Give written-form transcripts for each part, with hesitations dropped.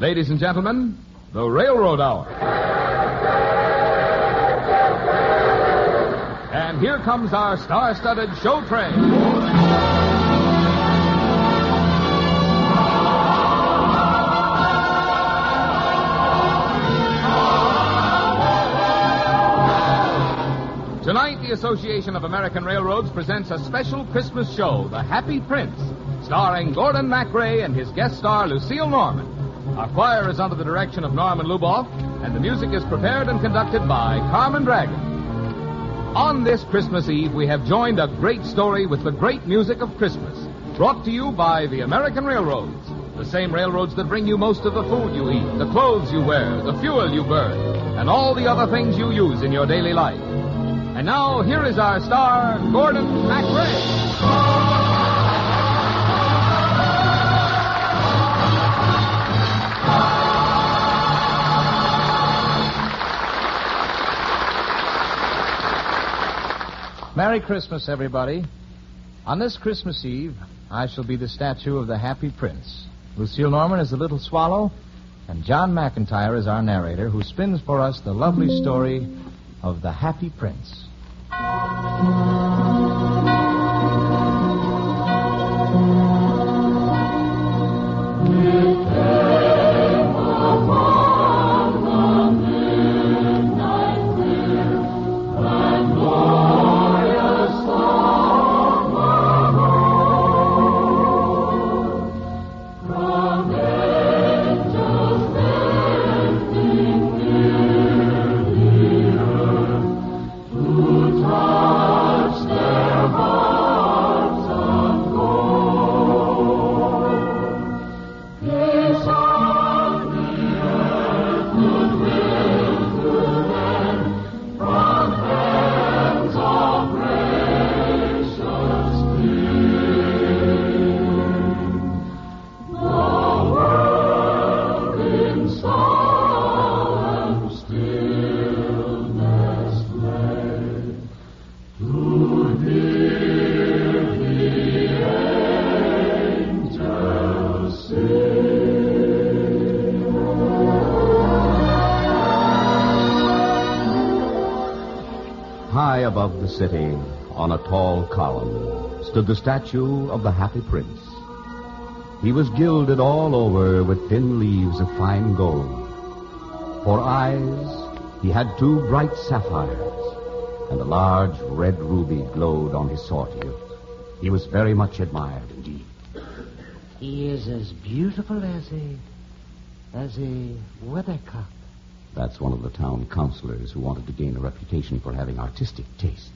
Ladies and gentlemen, the Railroad Hour. And here comes our star-studded show train. Tonight, the Association of American Railroads presents a special Christmas show, The Happy Prince, starring Gordon MacRae and his guest star, Lucille Norman. Our choir is under the direction of Norman Luboff, and the music is prepared and conducted by Carmen Dragon. On this Christmas Eve, we have joined a great story with the great music of Christmas, brought to you by the American Railroads, the same railroads that bring you most of the food you eat, the clothes you wear, the fuel you burn, and all the other things you use in your daily life. And now, here is our star, Gordon MacRae. Merry Christmas, everybody. On this Christmas Eve, I shall be the statue of the Happy Prince. Lucille Norman is the little swallow, and John McIntyre is our narrator, who spins for us the lovely story of the Happy Prince. High above the city, on a tall column, stood the statue of the Happy Prince. He was gilded all over with thin leaves of fine gold. For eyes, he had 2 bright sapphires, and a large red ruby glowed on his sword hilt. He was very much admired indeed. He is as beautiful as a weathercock. That's one of the town councilors who wanted to gain a reputation for having artistic tastes.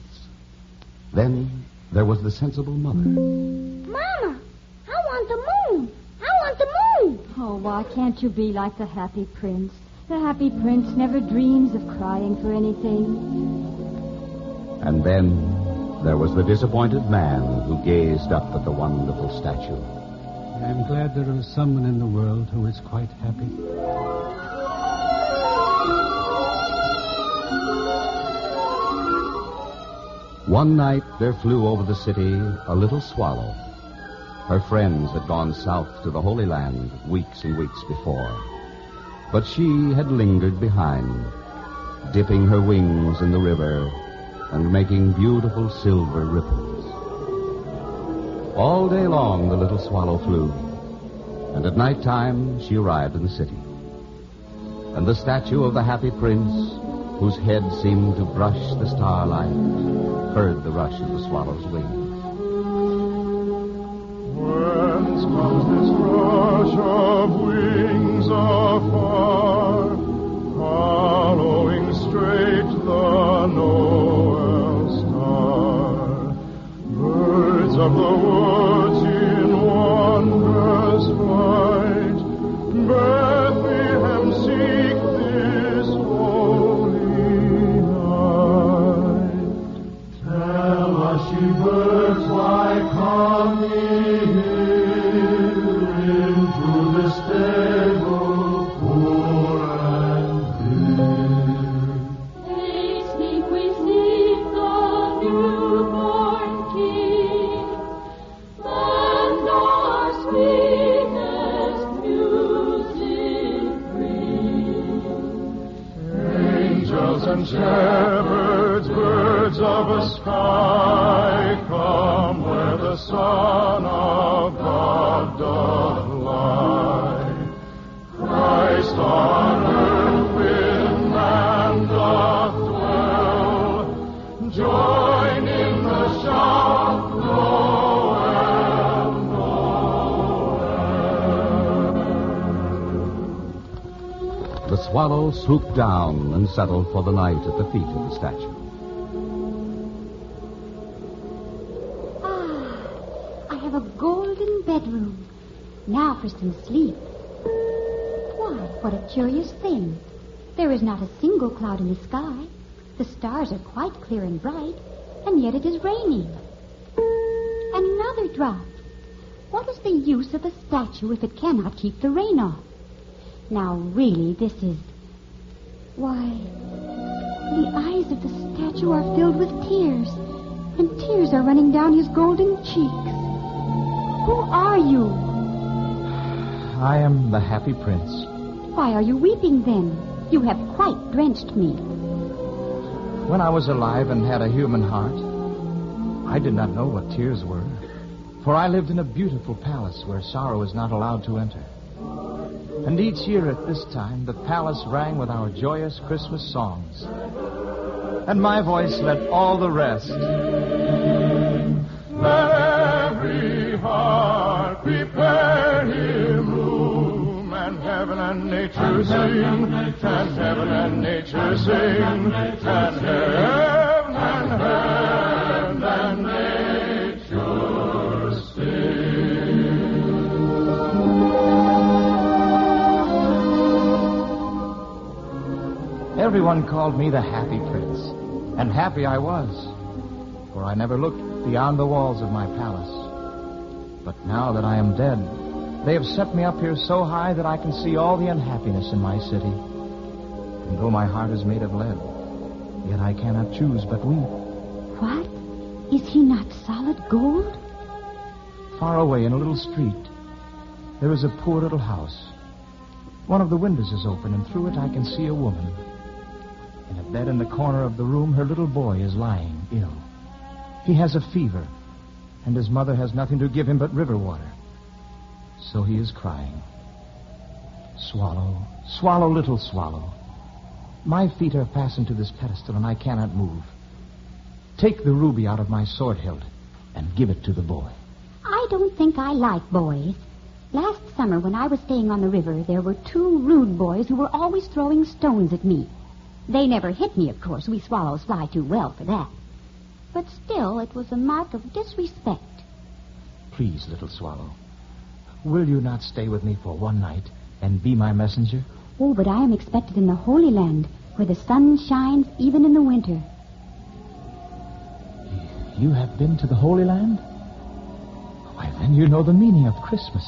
Then there was the sensible mother. Mama, I want the moon. I want the moon. Oh, why can't you be like the Happy Prince? The Happy Prince never dreams of crying for anything. And then there was the disappointed man who gazed up at the wonderful statue. I'm glad there is someone in the world who is quite happy. One night there flew over the city a little swallow. Her friends had gone south to the Holy Land weeks and weeks before. But she had lingered behind, dipping her wings in the river and making beautiful silver ripples. All day long the little swallow flew, and at night time she arrived in the city. And the statue of the Happy Prince, whose head seemed to brush the starlight, heard the rush of the swallow's wings. Whence comes this rush of wings afar, following straight the Noel star? Birds of the woods in wondrous flight, Bethlehem seek this holy night. Tell us, ye birds, why come ye here into the stable poor and dear? We seek the newborn King. shepherds, birds of the sky, come where the Son of God doth lie. Christ on earth with man doth dwell. Join in the shout, Noel, Noel. The swallow swooped down and settled for the night at the feet of the statue. I have a golden bedroom. Now for some sleep. Why, what a curious thing. There is not a single cloud in the sky. The stars are quite clear and bright, and yet it is raining. Another drop. What is the use of a statue if it cannot keep the rain off? Now, really, this is... Why, the eyes of the statue are filled with tears, and tears are running down his golden cheeks. Who are you? I am the Happy Prince. Why are you weeping, then? You have quite drenched me. When I was alive and had a human heart, I did not know what tears were, for I lived in a beautiful palace where sorrow is not allowed to enter. And each year at this time, the palace rang with our joyous Christmas songs. And my voice led all the rest. Let every heart prepare him room, and heaven and nature sing, and heaven and nature sing, and heaven and nature sing. Everyone called me the Happy Prince, and happy I was, for I never looked beyond the walls of my palace. But now that I am dead, they have set me up here so high that I can see all the unhappiness in my city. And though my heart is made of lead, yet I cannot choose but weep. What? Is he not solid gold? Far away in a little street, there is a poor little house. One of the windows is open, and through it I can see a woman. In a bed in the corner of the room, her little boy is lying ill. He has a fever, and his mother has nothing to give him but river water. So he is crying. Swallow, swallow, little swallow. My feet are fastened to this pedestal, and I cannot move. Take the ruby out of my sword hilt and give it to the boy. I don't think I like boys. Last summer, when I was staying on the river, there were 2 rude boys who were always throwing stones at me. They never hit me, of course. We swallows fly too well for that. But still, it was a mark of disrespect. Please, little swallow, will you not stay with me for one night and be my messenger? Oh, but I am expected in the Holy Land, where the sun shines even in the winter. You have been to the Holy Land? Why, then you know the meaning of Christmas.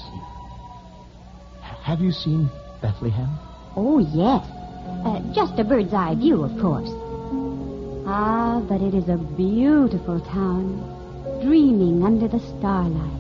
Have you seen Bethlehem? Oh, yes. Just a bird's eye view, of course. Ah, but it is a beautiful town, dreaming under the starlight.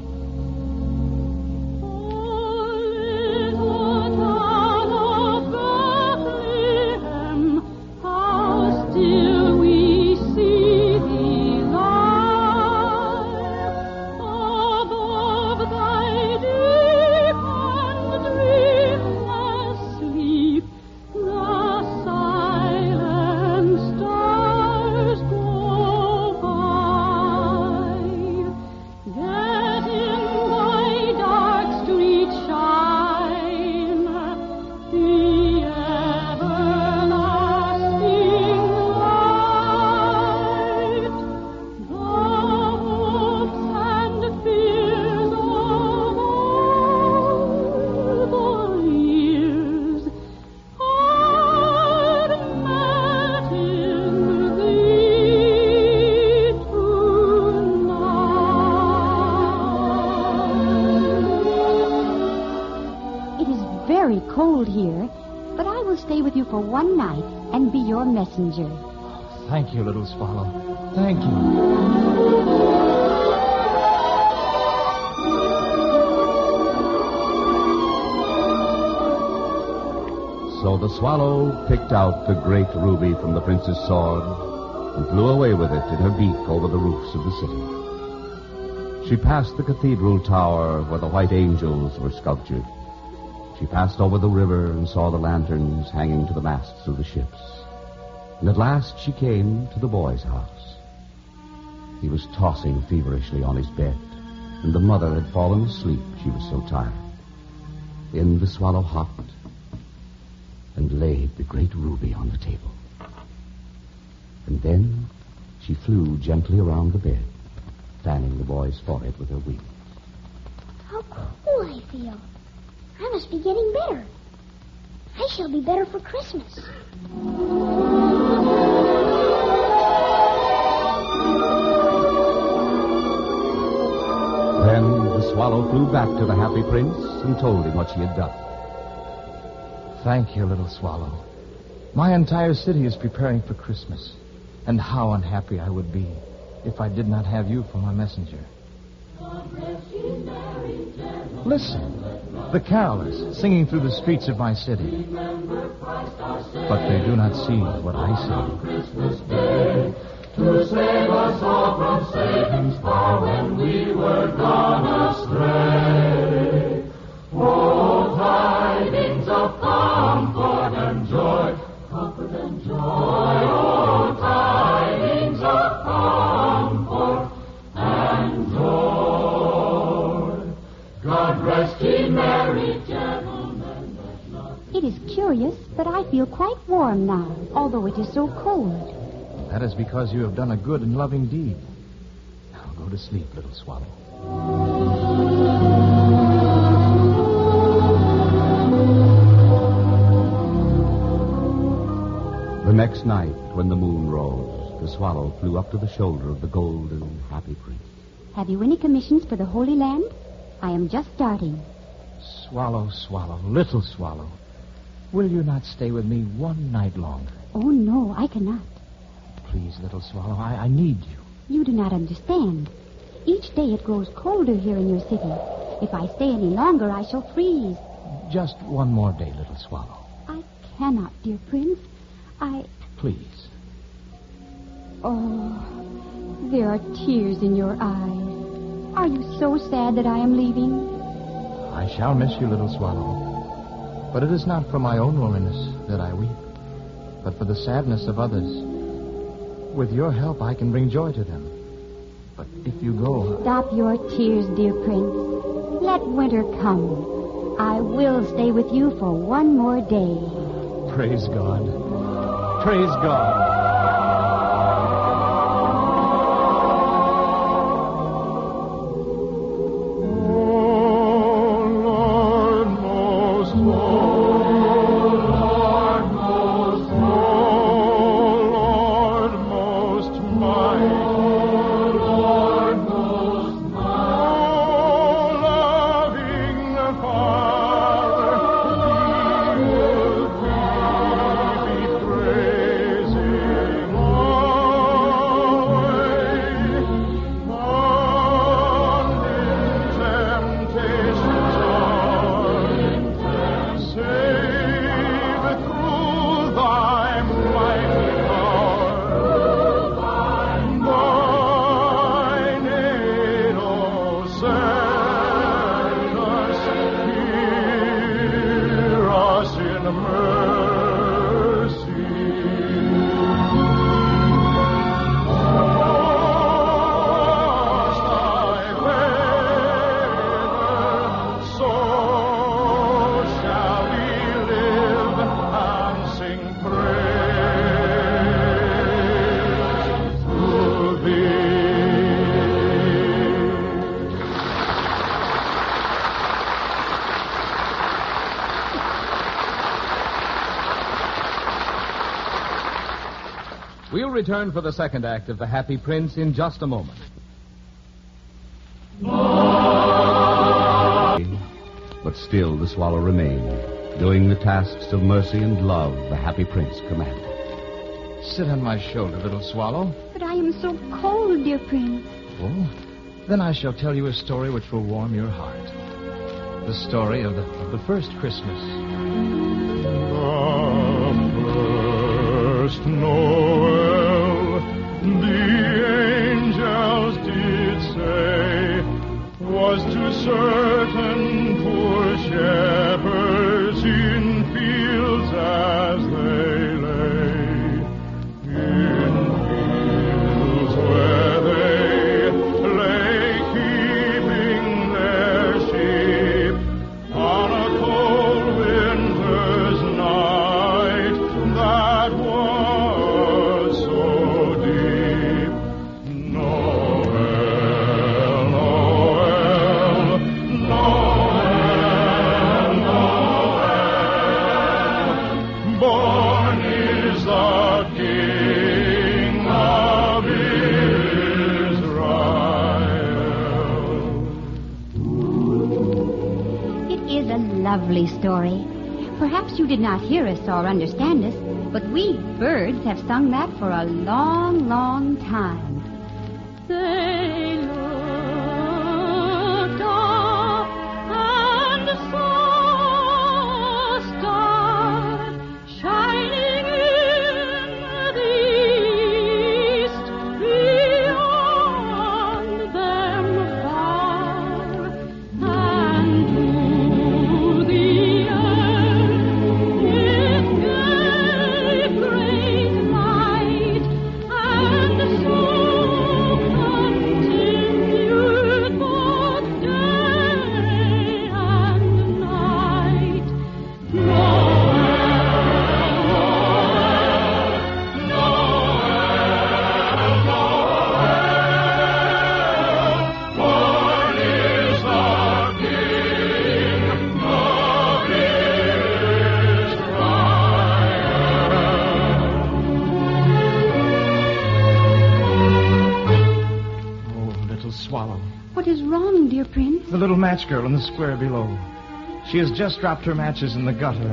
Here, but I will stay with you for one night and be your messenger. Thank you, little swallow. Thank you. So the swallow picked out the great ruby from the prince's sword and flew away with it in her beak over the roofs of the city. She passed the cathedral tower where the white angels were sculptured. She passed over the river and saw the lanterns hanging to the masts of the ships. And at last she came to the boy's house. He was tossing feverishly on his bed, and the mother had fallen asleep, she was so tired. In the swallow hopped and laid the great ruby on the table. And then she flew gently around the bed, fanning the boy's forehead with her wings. How cool I feel. I must be getting better. I shall be better for Christmas. Then the swallow flew back to the happy prince and told him what she had done. Thank you, little swallow. My entire city is preparing for Christmas. And how unhappy I would be if I did not have you for my messenger. Listen, the carolers singing through the streets of my city. But they do not see what I see. To save us all from Satan's power when we were gone astray. Oh, tidings of comfort and joy, comfort and joy. Oh, tidings of comfort and joy. God rest ye merry gentlemen. It is curious, but I feel quite warm now, although it is so cold. That is because you have done a good and loving deed. Now go to sleep, little swallow. The next night, when the moon rose, the swallow flew up to the shoulder of the golden, happy prince. Have you any commissions for the Holy Land? I am just starting. Swallow, swallow, little swallow. Will you not stay with me one night longer? Oh, no, I cannot. Please, little swallow, I need you. You do not understand. Each day it grows colder here in your city. If I stay any longer, I shall freeze. Just one more day, little swallow. I cannot, dear Prince. Please. Oh, there are tears in your eyes. Are you so sad that I am leaving? I shall miss you, little swallow. But it is not for my own loneliness that I weep, but for the sadness of others. With your help, I can bring joy to them. But if you go... Stop your tears, dear Prince. Let winter come. I will stay with you for one more day. Praise God. Praise God. We'll return for the second act of The Happy Prince in just a moment. But still the swallow remained, doing the tasks of mercy and love the happy prince commanded. Sit on my shoulder, little swallow. But I am so cold, dear Prince. Oh, then I shall tell you a story which will warm your heart. The story of the first Christmas. Oh. Noel, the angels did say, was to certain poor shepherds in fields as they lay, in fields where they lay keeping their sheep on a cold winter's night that was so deep. Noel, Noel, Noel, Noel, born is the King of Israel. It is a lovely story. Perhaps you did not hear us or understand us, but we birds have sung that for a long, long time. They looked up and saw a star shining in the east, beyond them far, and to the earth it gave great light, and so continued both day and night. Born is the King of Israel. Oh, little swallow. What is wrong, dear Prince? The little match girl in the square below. She has just dropped her matches in the gutter,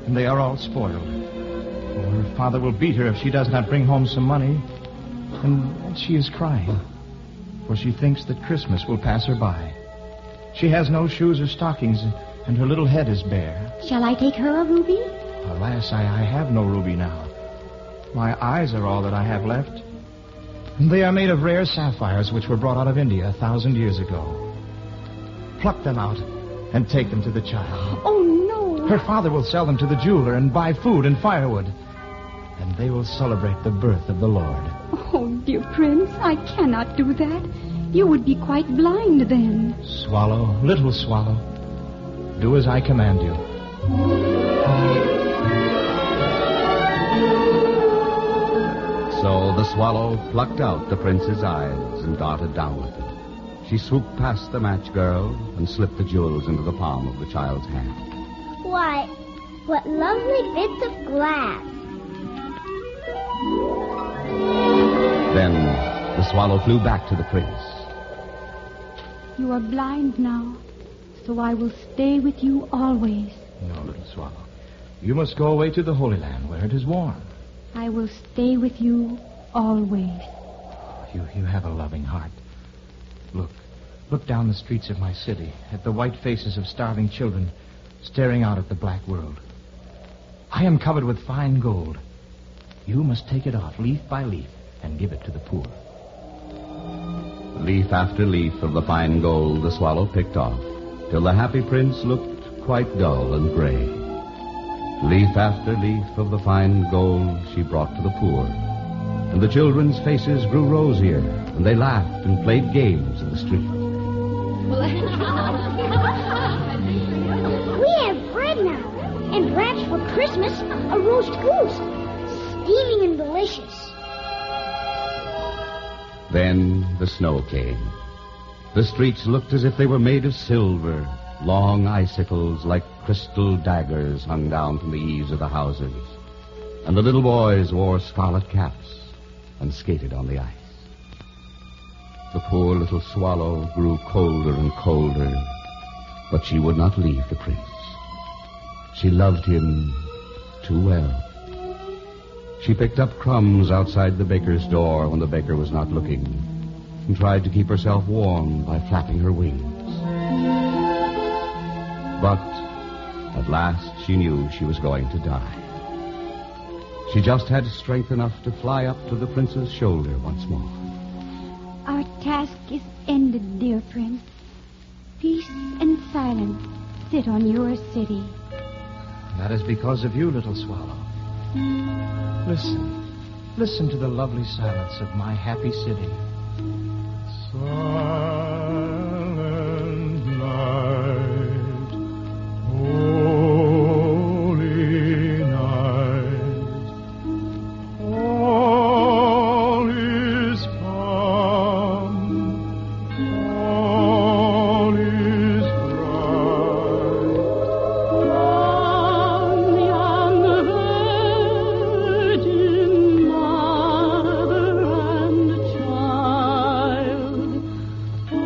and they are all spoiled. Oh, her father will beat her if she does not bring home some money. And she is crying, for she thinks that Christmas will pass her by. She has no shoes or stockings, and her little head is bare. Shall I take her a ruby? Alas, I have no ruby now. My eyes are all that I have left. And they are made of rare sapphires which were brought out of India 1,000 years ago. Pluck them out and take them to the child. Oh, no. Her father will sell them to the jeweler and buy food and firewood. And they will celebrate the birth of the Lord. Oh, dear Prince, I cannot do that. You would be quite blind then. Swallow, little swallow, do as I command you. So the swallow plucked out the prince's eyes and darted down with them. She swooped past the match girl and slipped the jewels into the palm of the child's hand. Why, what lovely bits of glass. Then the swallow flew back to the prince. You are blind now, so I will stay with you always. No, little swallow. You must go away to the Holy Land where it is warm. I will stay with you always. You have a loving heart. Look down the streets of my city at the white faces of starving children staring out at the black world. I am covered with fine gold. You must take it off leaf by leaf and give it to the poor. Leaf after leaf of the fine gold the swallow picked off, till the happy prince looked quite dull and gray. Leaf after leaf of the fine gold she brought to the poor, and the children's faces grew rosier, and they laughed and played games in the street. We have bread now, and perhaps for Christmas, a roast goose, steaming and delicious. Then the snow came. The streets looked as if they were made of silver. Long icicles like crystal daggers hung down from the eaves of the houses. And the little boys wore scarlet caps and skated on the ice. The poor little swallow grew colder and colder, but she would not leave the prince. She loved him too well. She picked up crumbs outside the baker's door when the baker was not looking, and tried to keep herself warm by flapping her wings. But at last she knew she was going to die. She just had strength enough to fly up to the prince's shoulder once more. Our task is ended, dear prince. Peace and silence sit on your city. That is because of you, little swallow. Listen to the lovely silence of my happy city. Silent night, holy night, all is calm, all is bright. Young virgin mother and child,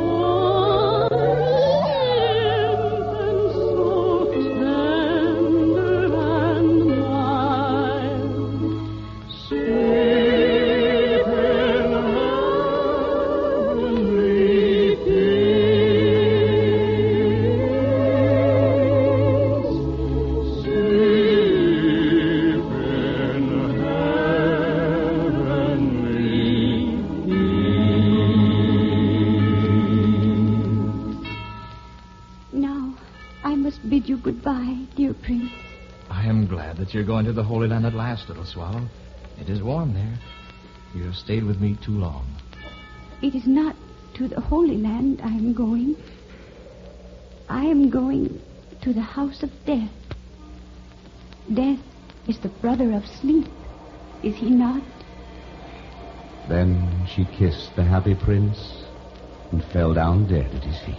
all infant so tender and mild, sleep in heavenly peace, sleep in heavenly peace. Now, I must bid you goodbye, dear prince. I am glad that you're going to the Holy Land at last, little swallow. It is warm there. You have stayed with me too long. It is not to the Holy Land I am going. I am going to the house of death. Death is the brother of sleep, is he not? Then she kissed the happy prince and fell down dead at his feet.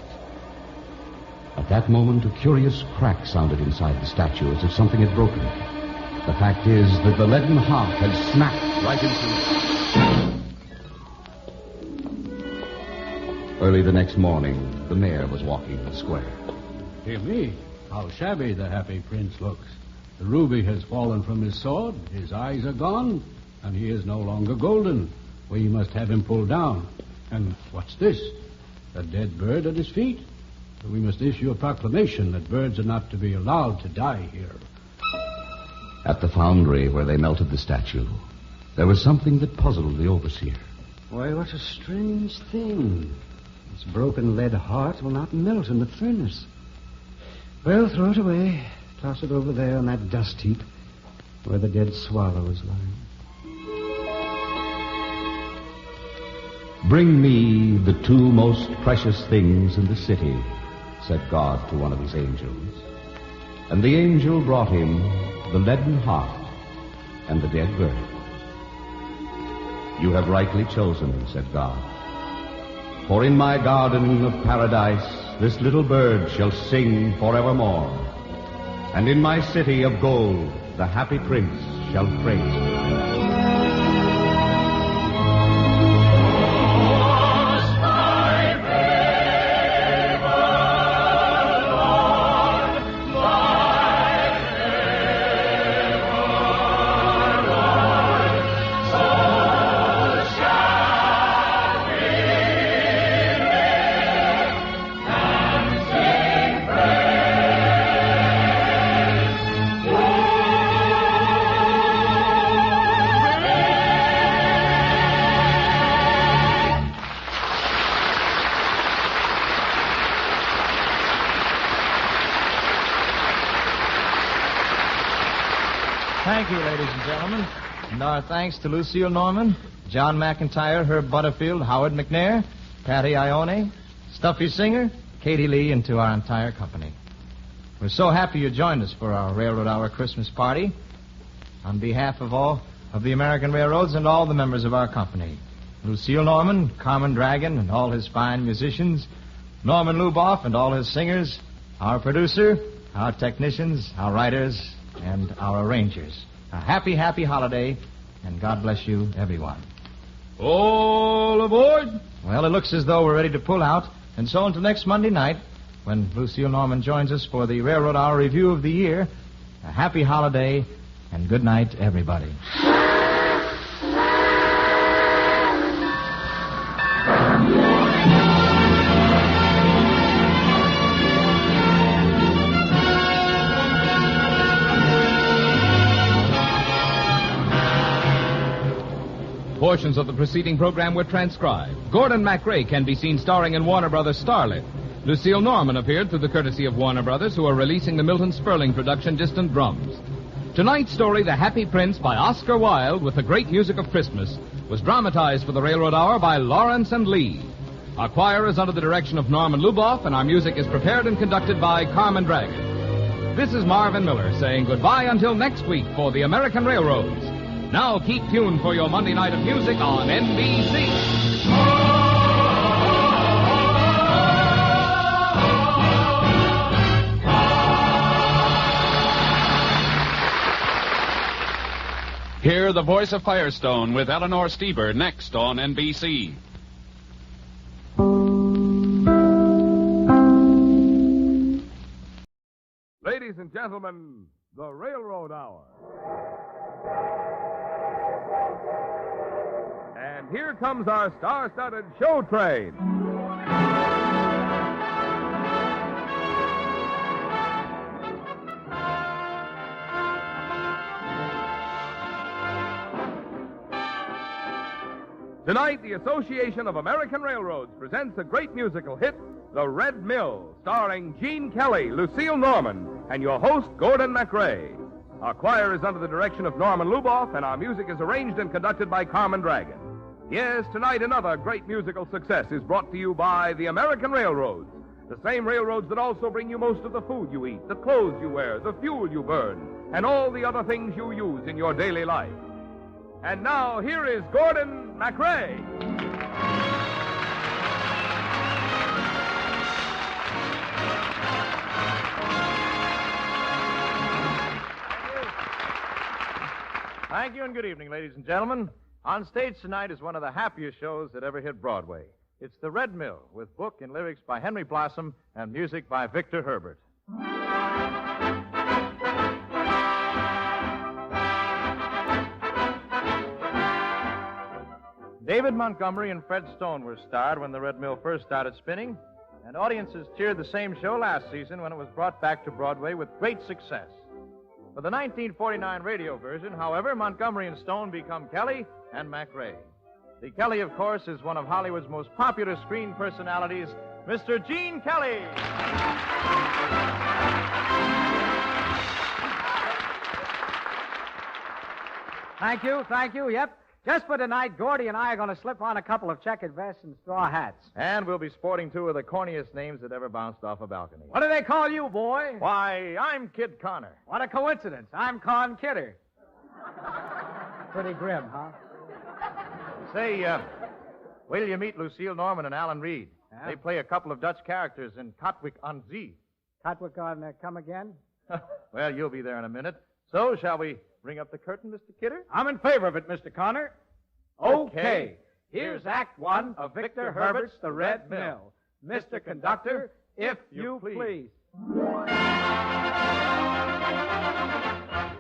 At that moment, a curious crack sounded inside the statue as if something had broken. The fact is that the leaden heart had snapped right into it. Early the next morning, the mayor was walking the square. Dear me, how shabby the happy prince looks. The ruby has fallen from his sword, his eyes are gone, and he is no longer golden. We must have him pulled down. And what's this? A dead bird at his feet? We must issue a proclamation that birds are not to be allowed to die here. At the foundry where they melted the statue, there was something that puzzled the overseer. Why, what a strange thing. This broken lead heart will not melt in the furnace. Well, throw it away. Toss it over there on that dust heap where the dead swallow is lying. Bring me the two most precious things in the city, said God to one of his angels. And the angel brought him the leaden heart and the dead bird. You have rightly chosen, said God. For in my garden of paradise this little bird shall sing forevermore. And in my city of gold the happy prince shall praise me. Thank you, ladies and gentlemen. And our thanks to Lucille Norman, John McIntyre, Herb Butterfield, Howard McNair, Patty Ione, Stuffy Singer, Katie Lee, and to our entire company. We're so happy you joined us for our Railroad Hour Christmas party. On behalf of all of the American Railroads and all the members of our company, Lucille Norman, Carmen Dragon, and all his fine musicians, Norman Luboff and all his singers, our producer, our technicians, our writers, and our arrangers. A happy, happy holiday, and God bless you, everyone. All aboard! Well, it looks as though we're ready to pull out, and so until next Monday night, when Lucille Norman joins us for the Railroad Hour Review of the Year, a happy holiday, and good night, everybody. Portions of the preceding program were transcribed. Gordon MacRae can be seen starring in Warner Brothers' Starlet. Lucille Norman appeared through the courtesy of Warner Brothers, who are releasing the Milton Sperling production Distant Drums. Tonight's story, The Happy Prince, by Oscar Wilde, with the great music of Christmas, was dramatized for the Railroad Hour by Lawrence and Lee. Our choir is under the direction of Norman Luboff, and our music is prepared and conducted by Carmen Dragon. This is Marvin Miller saying goodbye until next week for the American Railroads. Now keep tuned for your Monday night of music on NBC. Hear the voice of Firestone with Eleanor Steber next on NBC. Ladies and gentlemen, the Railroad Hour. And here comes our star-studded show train. Tonight, the Association of American Railroads presents a great musical hit, The Red Mill, starring Gene Kelly, Lucille Norman, and your host, Gordon MacRae. Our choir is under the direction of Norman Luboff, and our music is arranged and conducted by Carmen Dragon. Yes, tonight another great musical success is brought to you by the American Railroads, the same railroads that also bring you most of the food you eat, the clothes you wear, the fuel you burn, and all the other things you use in your daily life. And now, here is Gordon MacRae. Thank you, and good evening, ladies and gentlemen. On stage tonight is one of the happiest shows that ever hit Broadway. It's The Red Mill, with book and lyrics by Henry Blossom and music by Victor Herbert. David Montgomery and Fred Stone were starred when the Red Mill first started spinning, and audiences cheered the same show last season when it was brought back to Broadway with great success. For the 1949 radio version, however, Montgomery and Stone become Kelly and MacRae. The Kelly, of course, is one of Hollywood's most popular screen personalities, Mr. Gene Kelly. Thank you, yep. Just for tonight, Gordy and I are going to slip on a couple of checkered vests and straw hats. And we'll be sporting two of the corniest names that ever bounced off a balcony. What do they call you, boy? Why, I'm Kid Connor. What a coincidence. I'm Con Kidder. Pretty grim, huh? Say, wait till you meet Lucille Norman and Alan Reed. Yeah? They play a couple of Dutch characters in Katwijk aan Zee. Katwijk on Come Again? Well, you'll be there in a minute. So, shall we ring up the curtain, Mr. Kidder? I'm in favor of it, Mr. Connor. Okay. Here's Act One of Victor Herbert's The Red Mill. Mr. Conductor, if you please.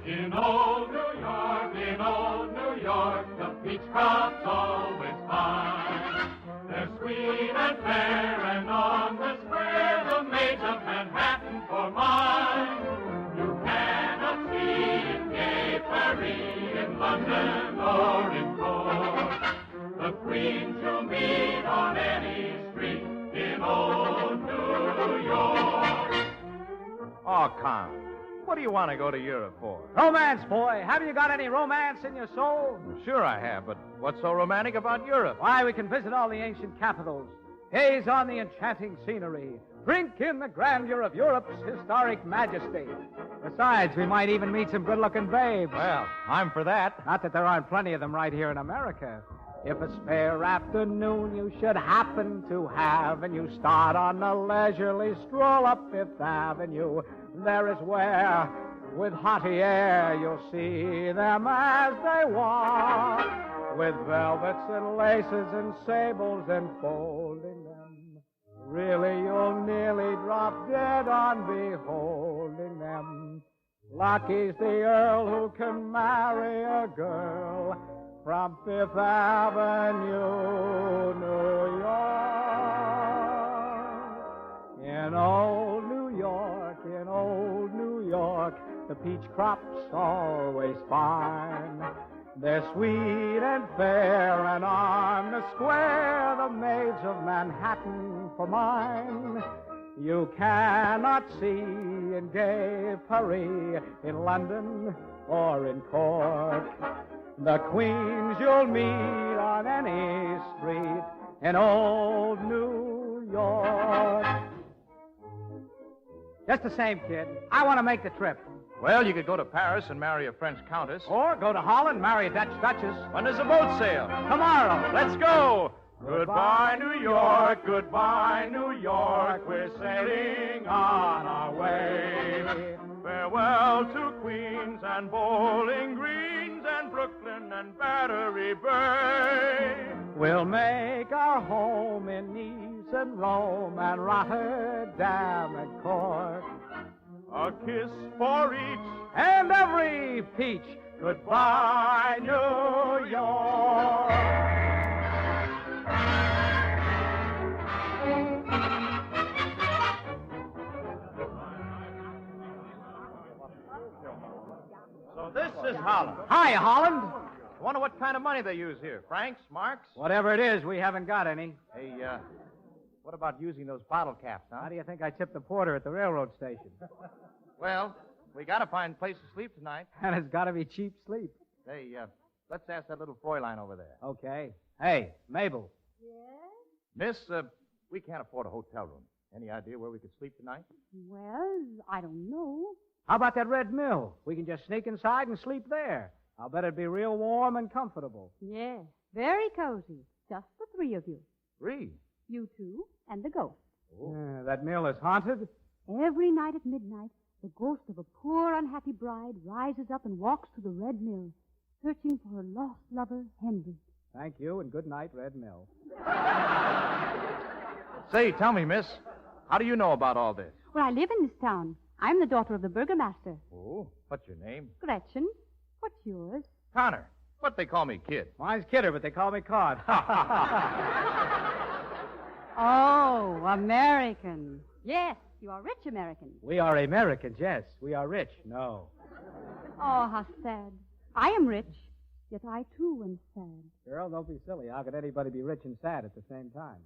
In old New York, the peach crop's always fine. They're sweet and fair, and on the square, the maids of Manhattan for mine. You cannot see in gay Paris, in London, or in Court, the queens you meet on any street in old New York. Oh, Con, what do you want to go to Europe for? Romance, boy. Have you got any romance in your soul? Sure I have, but what's so romantic about Europe? Why, we can visit all the ancient capitals, gaze on the enchanting scenery, drink in the grandeur of Europe's historic majesty. Besides, we might even meet some good-looking babes. Well, I'm for that. Not that there aren't plenty of them right here in America. If a spare afternoon you should happen to have, and you start on a leisurely stroll up Fifth Avenue, there is where, with haughty air, you'll see them as they walk, with velvets and laces and sables enfolding them. Really, you'll nearly drop dead on beholding them. Lucky's the earl who can marry a girl from Fifth Avenue, New York. In old New York, in old New York, the peach crop's always fine. They're sweet and fair, and on the square, the maids of Manhattan for mine. You cannot see in gay Paris, in London, or in Cork. The queens you'll meet on any street in old New York. Just the same, kid. I want to make the trip. Well, you could go to Paris and marry a French countess. Or go to Holland, marry a Dutch duchess. When does the boat sail? Tomorrow. Let's go. Goodbye, New York. Goodbye, New York. We're sailing on our way. Farewell to Queens and Bowling Greens and Brooklyn and Battery Bay. We'll make our home in Nice and Rome and Rotterdam and Cork. A kiss for each and every peach. Goodbye, New York. So this is Holland. Hi, Holland. I wonder what kind of money they use here. Francs, marks? Whatever it is, we haven't got any. Hey, what about using those bottle caps, huh? How do you think I tipped the porter at the railroad station? Well, we got to find a place to sleep tonight. And it's got to be cheap sleep. Hey, let's ask that little Fräulein over there. Okay. Hey, Mabel. Yes? Miss, we can't afford a hotel room. Any idea where we could sleep tonight? Well, I don't know. How about that Red Mill? We can just sneak inside and sleep there. I'll bet it'd be real warm and comfortable. Yes, very cozy. Just the three of you. Three? You two and the ghost. Oh. That mill is haunted? Every night at midnight, the ghost of a poor, unhappy bride rises up and walks to the Red Mill, searching for her lost lover, Henry. Thank you, and good night, Red Mill. Say, tell me, miss, how do you know about all this? Well, I live in this town. I'm the daughter of the burgomaster. Oh, what's your name? Gretchen. What's yours? Connor. But they call me Kid. Mine's Kidder, but they call me Cod. Oh, American. Yes, you are rich American. We are Americans, yes. We are rich, no. Oh, how sad. I am rich, yet I too am sad. Girl, don't be silly. How could anybody be rich and sad at the same time?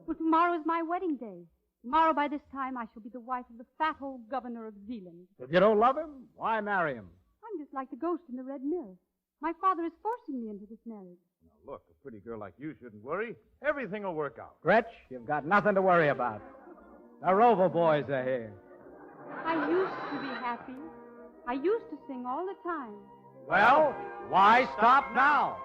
Well, tomorrow is my wedding day. Tomorrow, by this time, I shall be the wife of the fat old governor of Zealand. If you don't love him, why marry him? I'm just like the ghost in the Red Mill. My father is forcing me into this marriage. Now, look, a pretty girl like you shouldn't worry. Everything will work out. Gretch, you've got nothing to worry about. The Rover boys are here. I used to be happy. I used to sing all the time. Well, why stop now?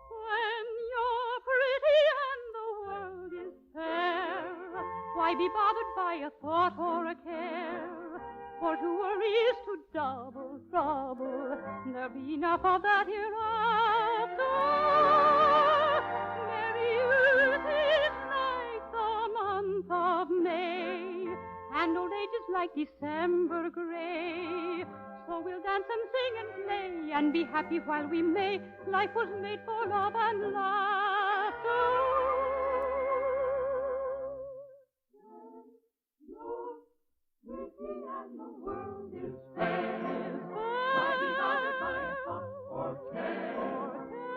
When you're pretty and the world is fair, why be bothered by a thought or a care? For to worry is to double trouble. There'll be enough of that hereafter. Merry youth is like the month of May, and old age is like December gray. So we'll dance and sing and play and be happy while we may. Life was made for love and laughter. And the world is fair. Why be bothered by a thought or care?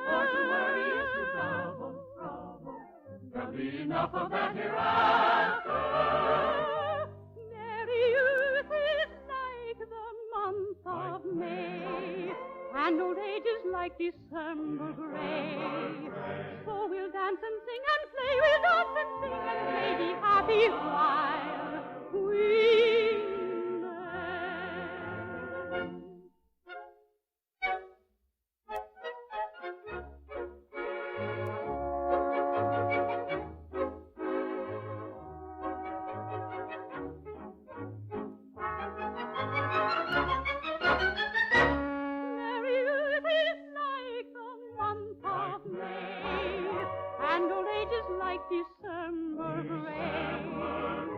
For to worry is to double trouble. There'll be enough of that hereafter. Merry youth is like the month of May, and old age is like December gray. So we'll dance and sing and play. We'll dance and sing and play. Be happy while we December gray.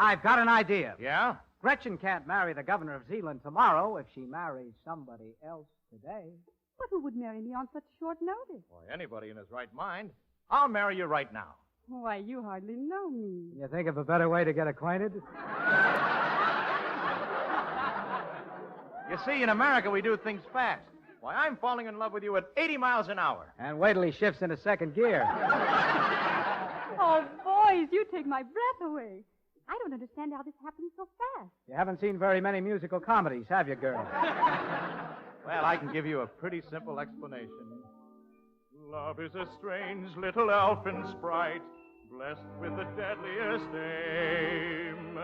I've got an idea. Yeah? Gretchen can't marry the governor of Zealand tomorrow if she marries somebody else today. But who would marry me on such short notice? Boy, anybody in his right mind. I'll marry you right now. Why, you hardly know me. Can you think of a better way to get acquainted? You see, in America, we do things fast. Why, I'm falling in love with you at 80 miles an hour. And wait till he shifts into second gear. Oh, boys, you take my breath away. I don't understand how this happened so fast. You haven't seen very many musical comedies, have you, girl? Well, I can give you a pretty simple explanation. Love is a strange little elfin sprite, blessed with the deadliest aim,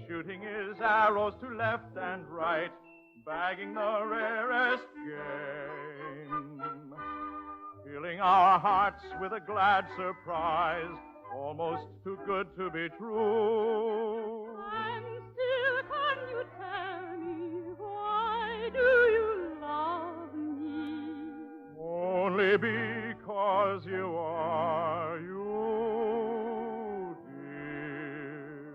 shooting his arrows to left and right, bagging the rarest game, filling our hearts with a glad surprise, almost too good to be true. And still, can you tell me, why do you love me? Only because you are you, dear.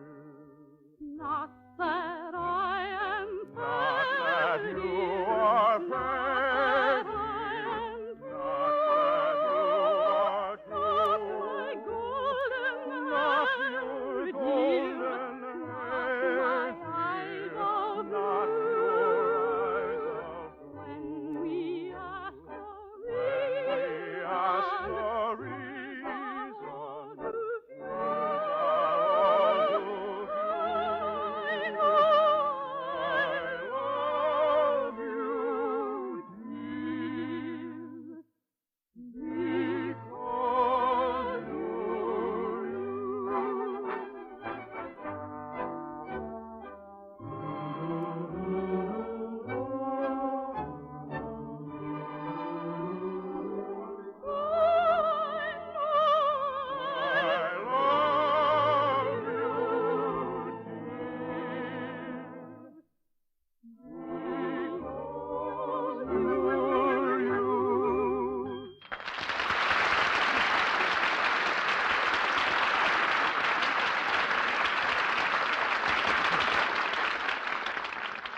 Not that I am Not that you are not fair. that I am Not that you are not true. my golden Not hair, your dear. golden hair, Not my eyes dear. of Not blue. your eyes of When blue. we ask a When we ask reason, a reason, to are all to I you. know I love you, dear, because I love you, dear.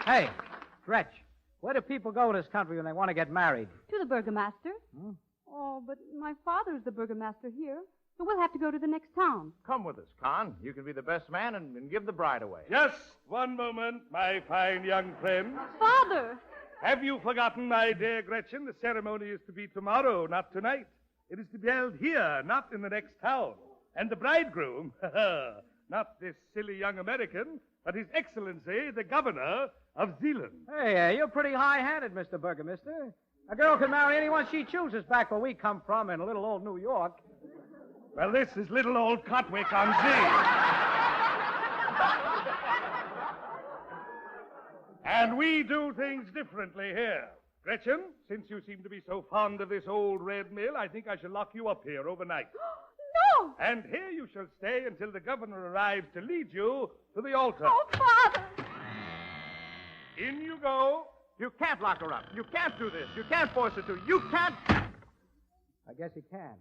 Hey, Gretch, where do people go in this country when they want to get married? To the burgomaster. Oh, but my father's the burgomaster here, so we'll have to go to the next town. Come with us, Con. You can be the best man and give the bride away. Just one moment, my fine young friend. Father! Have you forgotten, my dear Gretchen, the ceremony is to be tomorrow, not tonight. It is to be held here, not in the next town. And the bridegroom, not this silly young American, but His Excellency, the Governor of Zealand. Hey, you're pretty high-handed, Mr. Burgomaster. A girl can marry anyone she chooses back where we come from in little old New York. Well, this is little old Cotwick on Z. And we do things differently here. Gretchen, since you seem to be so fond of this old red mill, I think I shall lock you up here overnight. No! And here you shall stay until the governor arrives to lead you to the altar. Oh, Father! In you go. You can't lock her up. You can't do this. You can't force her to. You can't. I guess he can.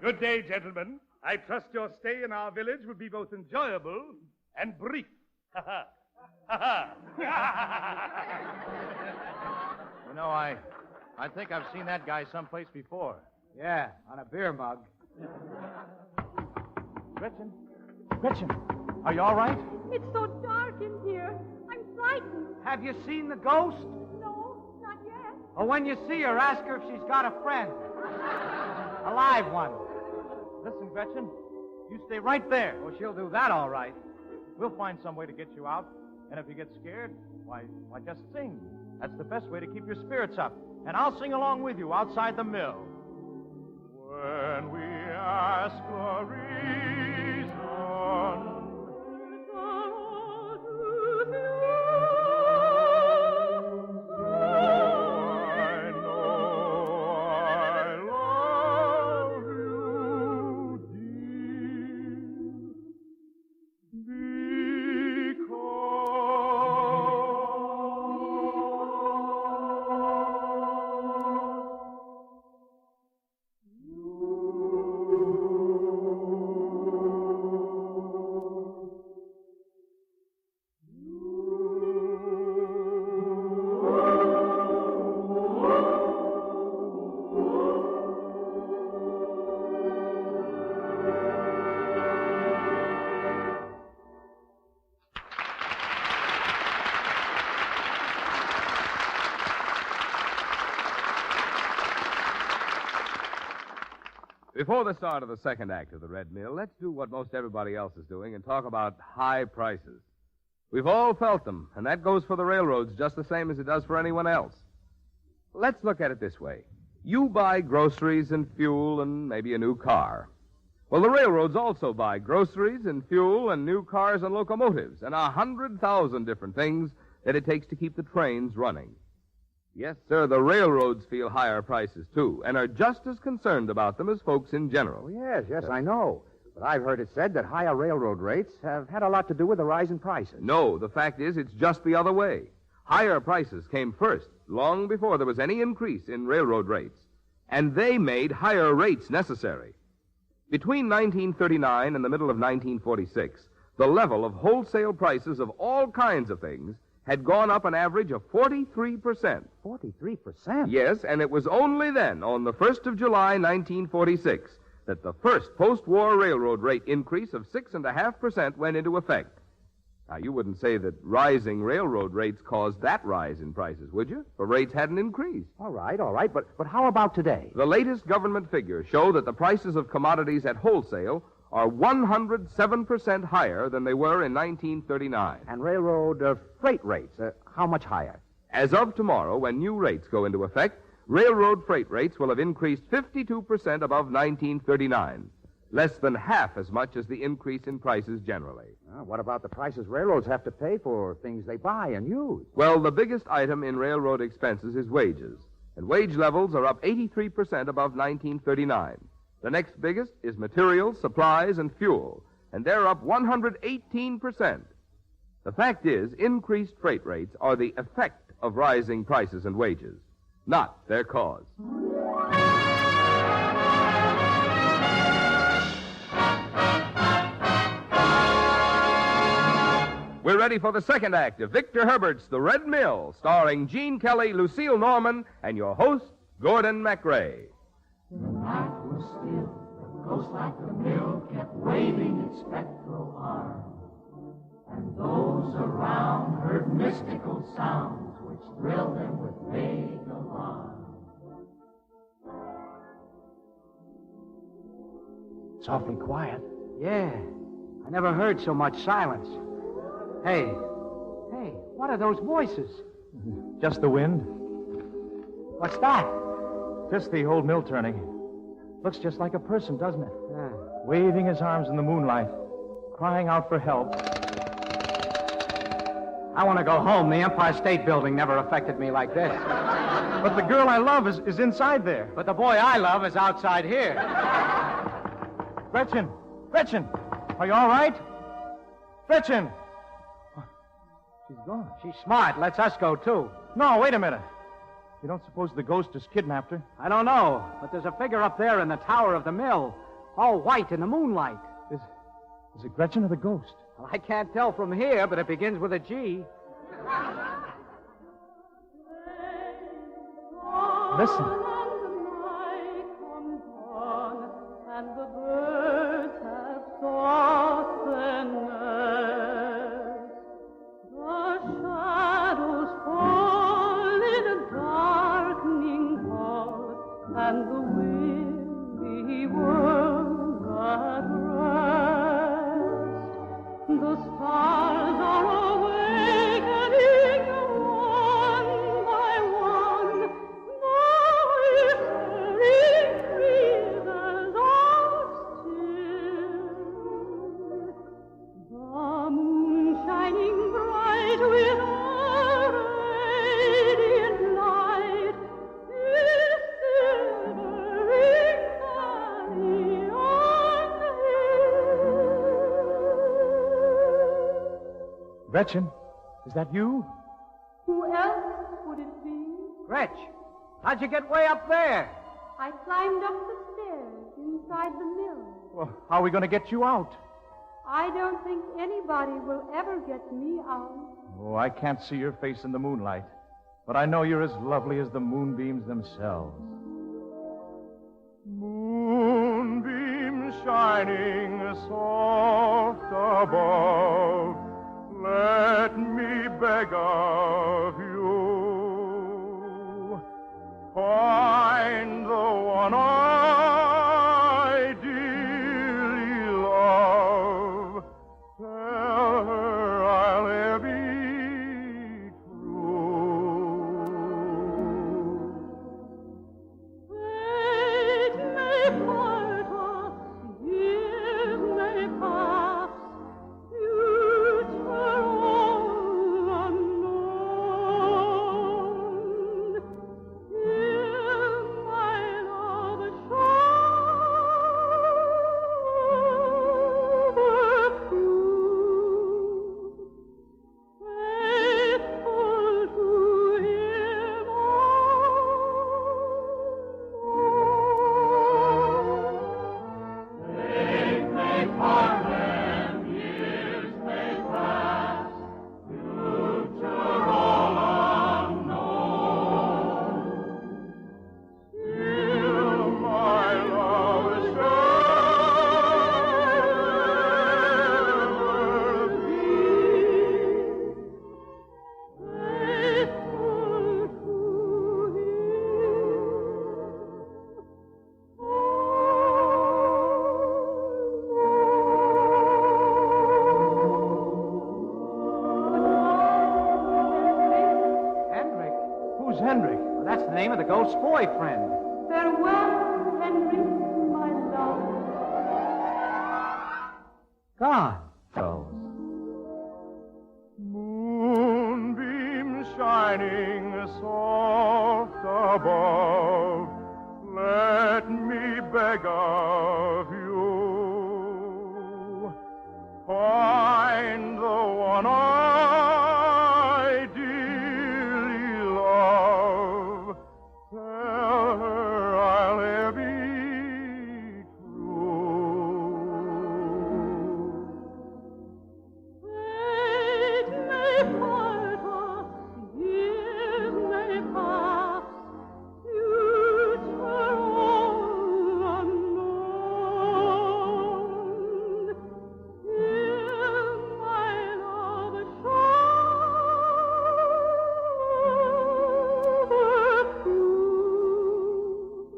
Good day, gentlemen. I trust your stay in our village will be both enjoyable and brief. Ha ha. Ha ha. You know, I think I've seen that guy someplace before. Yeah, on a beer mug. Gretchen? Gretchen, are you all right? It's so dark in here. I'm frightened. Have you seen the ghost? No, not yet. Or when you see her, ask her if she's got a friend. A live one. Listen, Gretchen, you stay right there. Well, she'll do that all right. We'll find some way to get you out. And if you get scared, why just sing. That's the best way to keep your spirits up. And I'll sing along with you outside the mill. When we ask a reason, I know I love you, dear, because Before the start of the second act of the Red Mill, let's do what most everybody else is doing and talk about high prices. We've all felt them, and that goes for the railroads just the same as it does for anyone else. Let's look at it this way. You buy groceries and fuel and maybe a new car. Well, the railroads also buy groceries and fuel and new cars and locomotives and 100,000 different things that it takes to keep the trains running. Yes, sir, the railroads feel higher prices, too, and are just as concerned about them as folks in general. Yes, I know. But I've heard it said that higher railroad rates have had a lot to do with the rise in prices. No, the fact is it's just the other way. Higher prices came first, long before there was any increase in railroad rates, and they made higher rates necessary. Between 1939 and the middle of 1946, the level of wholesale prices of all kinds of things had gone up an average of 43%. 43%? Yes, and it was only then, on the 1st of July, 1946, that the first post-war railroad rate increase of 6.5% went into effect. Now, you wouldn't say that rising railroad rates caused that rise in prices, would you? For rates hadn't increased. All right, but how about today? The latest government figures show that the prices of commodities at wholesale are 107% higher than they were in 1939. And railroad freight rates, how much higher? As of tomorrow, when new rates go into effect, railroad freight rates will have increased 52% above 1939, less than half as much as the increase in prices generally. What about the prices railroads have to pay for things they buy and use? Well, the biggest item in railroad expenses is wages, and wage levels are up 83% above 1939. The next biggest is materials, supplies, and fuel, and they're up 118%. The fact is, increased freight rates are the effect of rising prices and wages, not their cause. We're ready for the second act of Victor Herbert's The Red Mill, starring Gene Kelly, Lucille Norman, and your host, Gordon MacRae. The night was still, the ghost like the mill kept waving its spectral arm, and those around heard mystical sounds which thrilled them with vague alarm. It's awfully quiet. Yeah, I never heard so much silence. Hey, what are those voices? Just the wind. What's that? Just the old mill turning. Looks just like a person, doesn't it? Waving his arms in the moonlight, crying out for help. I want to go home. The Empire State Building never affected me like this. But the girl I love is inside there. But the boy I love is outside here. Gretchen! Are you all right? Gretchen! She's gone. She's smart. Lets us go, too. No, wait a minute. You don't suppose the ghost has kidnapped her? I don't know, but there's a figure up there in the tower of the mill, all white in the moonlight. Is it Gretchen or the ghost? Well, I can't tell from here, but it begins with a G. Listen. And the birds have sought their nest. The shadows fall in a darkening hall, and the weary world at rest. The stars are awakening one by one. The whispering breezes are still. The moon shining bright with a radiant light is silvering valley on hill. Gretchen, is that you? Who else would it be? Gretch, how'd you get way up there? I climbed up the stairs inside the mill. Well, how are we going to get you out? I don't think anybody will ever get me out. Oh, I can't see your face in the moonlight, but I know you're as lovely as the moonbeams themselves. Moonbeams shining soft above, let me beg of you, find the one I ghost's boyfriend. Farewell, Henry, my love. Gone. Goes. Moonbeam shining soft above, let me beg of you, find the one I dearly love, tell her I'll ever be Fate may part us, years may pass, future all unknown. Still my love shall prove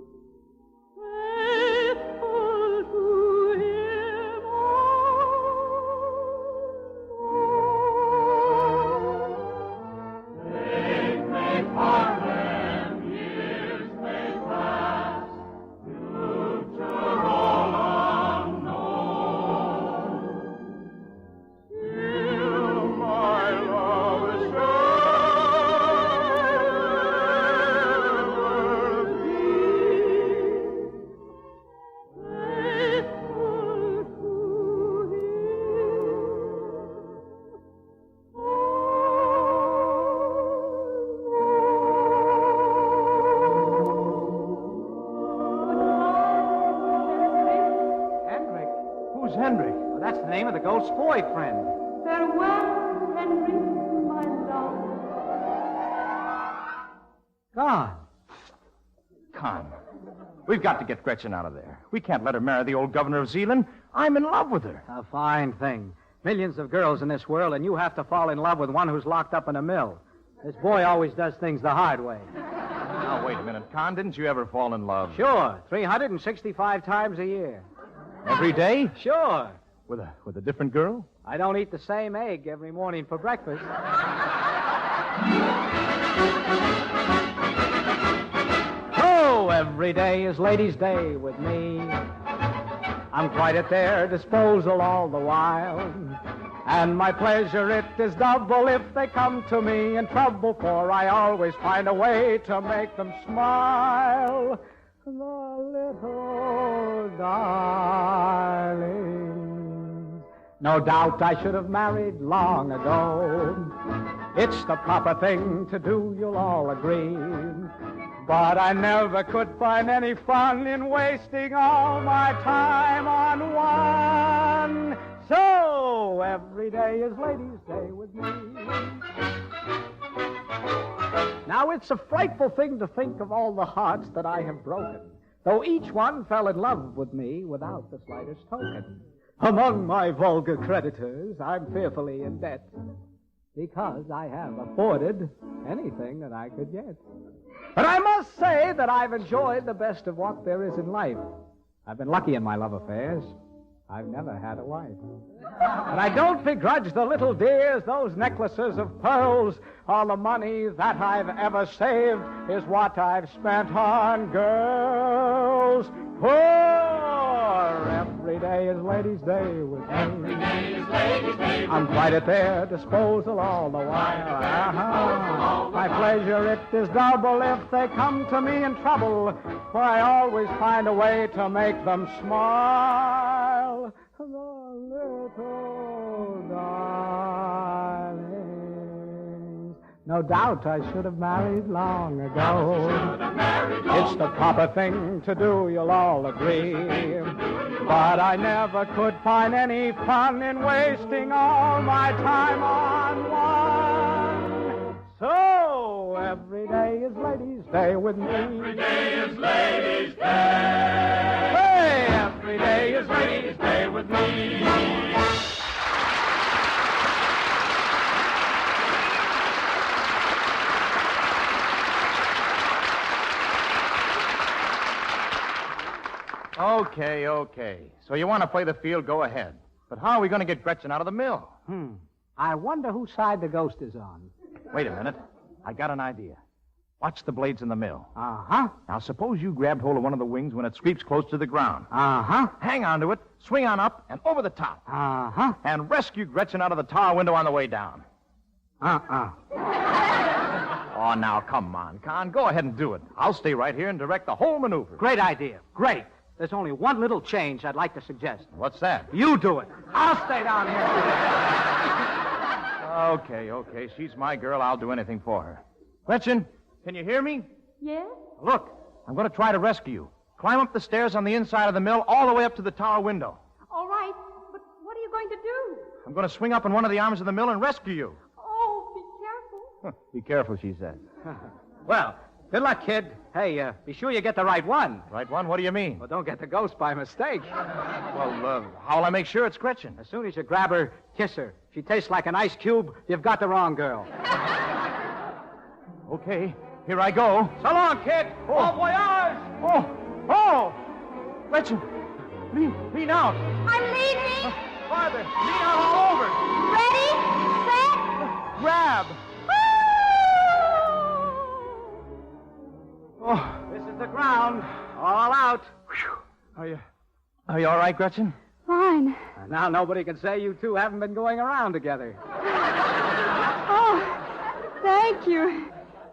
faithful to him Fate may part them, years may pass, future all unknown. Still my love shall ever be faithful to Hendrik. Who's Hendrik? Well, that's the name of the ghost's boyfriend. Farewell, Henry, my love. Gone. Con. We've got to get Gretchen out of there. We can't let her marry the old governor of Zealand. I'm in love with her. A fine thing. Millions of girls in this world, and you have to fall in love with one who's locked up in a mill. This boy always does things the hard way. Now, wait a minute, Con. Didn't you ever fall in love? Sure, 365 times a year. Every day? Sure. With a different girl? I don't eat the same egg every morning for breakfast. Oh, every day is Ladies' Day with me. I'm quite at their disposal all the while. And my pleasure, it is double if they come to me in trouble, for I always find a way to make them smile. The little darlings. No doubt I should have married long ago. It's the proper thing to do, you'll all agree. But I never could find any fun in wasting all my time on one. So every day is Ladies' Day with me. Now it's a frightful thing to think of all the hearts that I have broken, though each one fell in love with me without the slightest token. Among my vulgar creditors, I'm fearfully in debt, because I have afforded anything that I could get. But I must say that I've enjoyed the best of what there is in life. I've been lucky in my love affairs. I've never had a wife. And I don't begrudge the little dears those necklaces of pearls. All the money that I've ever saved is what I've spent on girls. For every day is Ladies' Day with me. Every day is Ladies' Day with I'm quite at their disposal all the while. My pleasure, it is double if they come to me in trouble, for I always find a way to make them smile. The little darlings. No doubt I should have married long ago. It's the proper thing to do, you'll all agree. But I never could find any fun in wasting all my time on one. So every day is Ladies' Day with me. Every day is Ladies' Day. Hey, every day is Ladies' Day with me. Okay. So you want to play the field, go ahead. But how are we going to get Gretchen out of the mill? I wonder whose side the ghost is on. Wait a minute. I got an idea. Watch the blades in the mill. Uh-huh. Now, suppose you grabbed hold of one of the wings when it sweeps close to the ground. Uh-huh. Hang on to it, swing on up, and over the top. Uh-huh. And rescue Gretchen out of the tower window on the way down. Uh-uh. Oh, now, come on, Con. Go ahead and do it. I'll stay right here and direct the whole maneuver. Great idea. Great. There's only one little change I'd like to suggest. What's that? You do it. I'll stay down here. Okay. She's my girl. I'll do anything for her. Gretchen, can you hear me? Yes? Look, I'm going to try to rescue you. Climb up the stairs on the inside of the mill all the way up to the tower window. All right, but what are you going to do? I'm going to swing up in one of the arms of the mill and rescue you. Oh, be careful. Be careful, she said. Well, good luck, kid. Hey, be sure you get the right one. Right one? What do you mean? Well, don't get the ghost by mistake. Well, how'll I make sure it's Gretchen? As soon as you grab her, kiss her. If she tastes like an ice cube, you've got the wrong girl. Okay, here I go. So long, kid. Au voyage. Oh! Gretchen, lean out. I'm leaning. Farther. Lean out all over. Ready, set, Grab. Oh, this is the ground. All out. Are you all right, Gretchen? Fine. Now nobody can say you two haven't been going around together. Oh, thank you.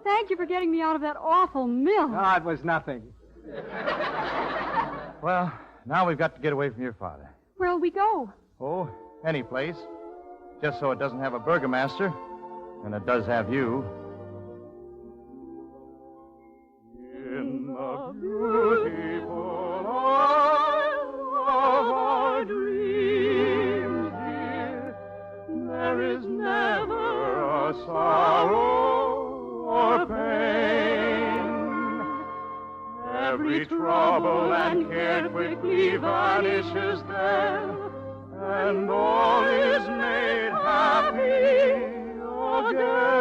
Thank you for getting me out of that awful mill. Oh, it was nothing. Well, now we've got to get away from your father. Where'll we go? Oh, any place. Just so it doesn't have a burgomaster. And it does have you. In the beautiful isle of our dreams, dear, there is never a sorrow or pain. Every trouble and care quickly vanishes there, and all is made happy again.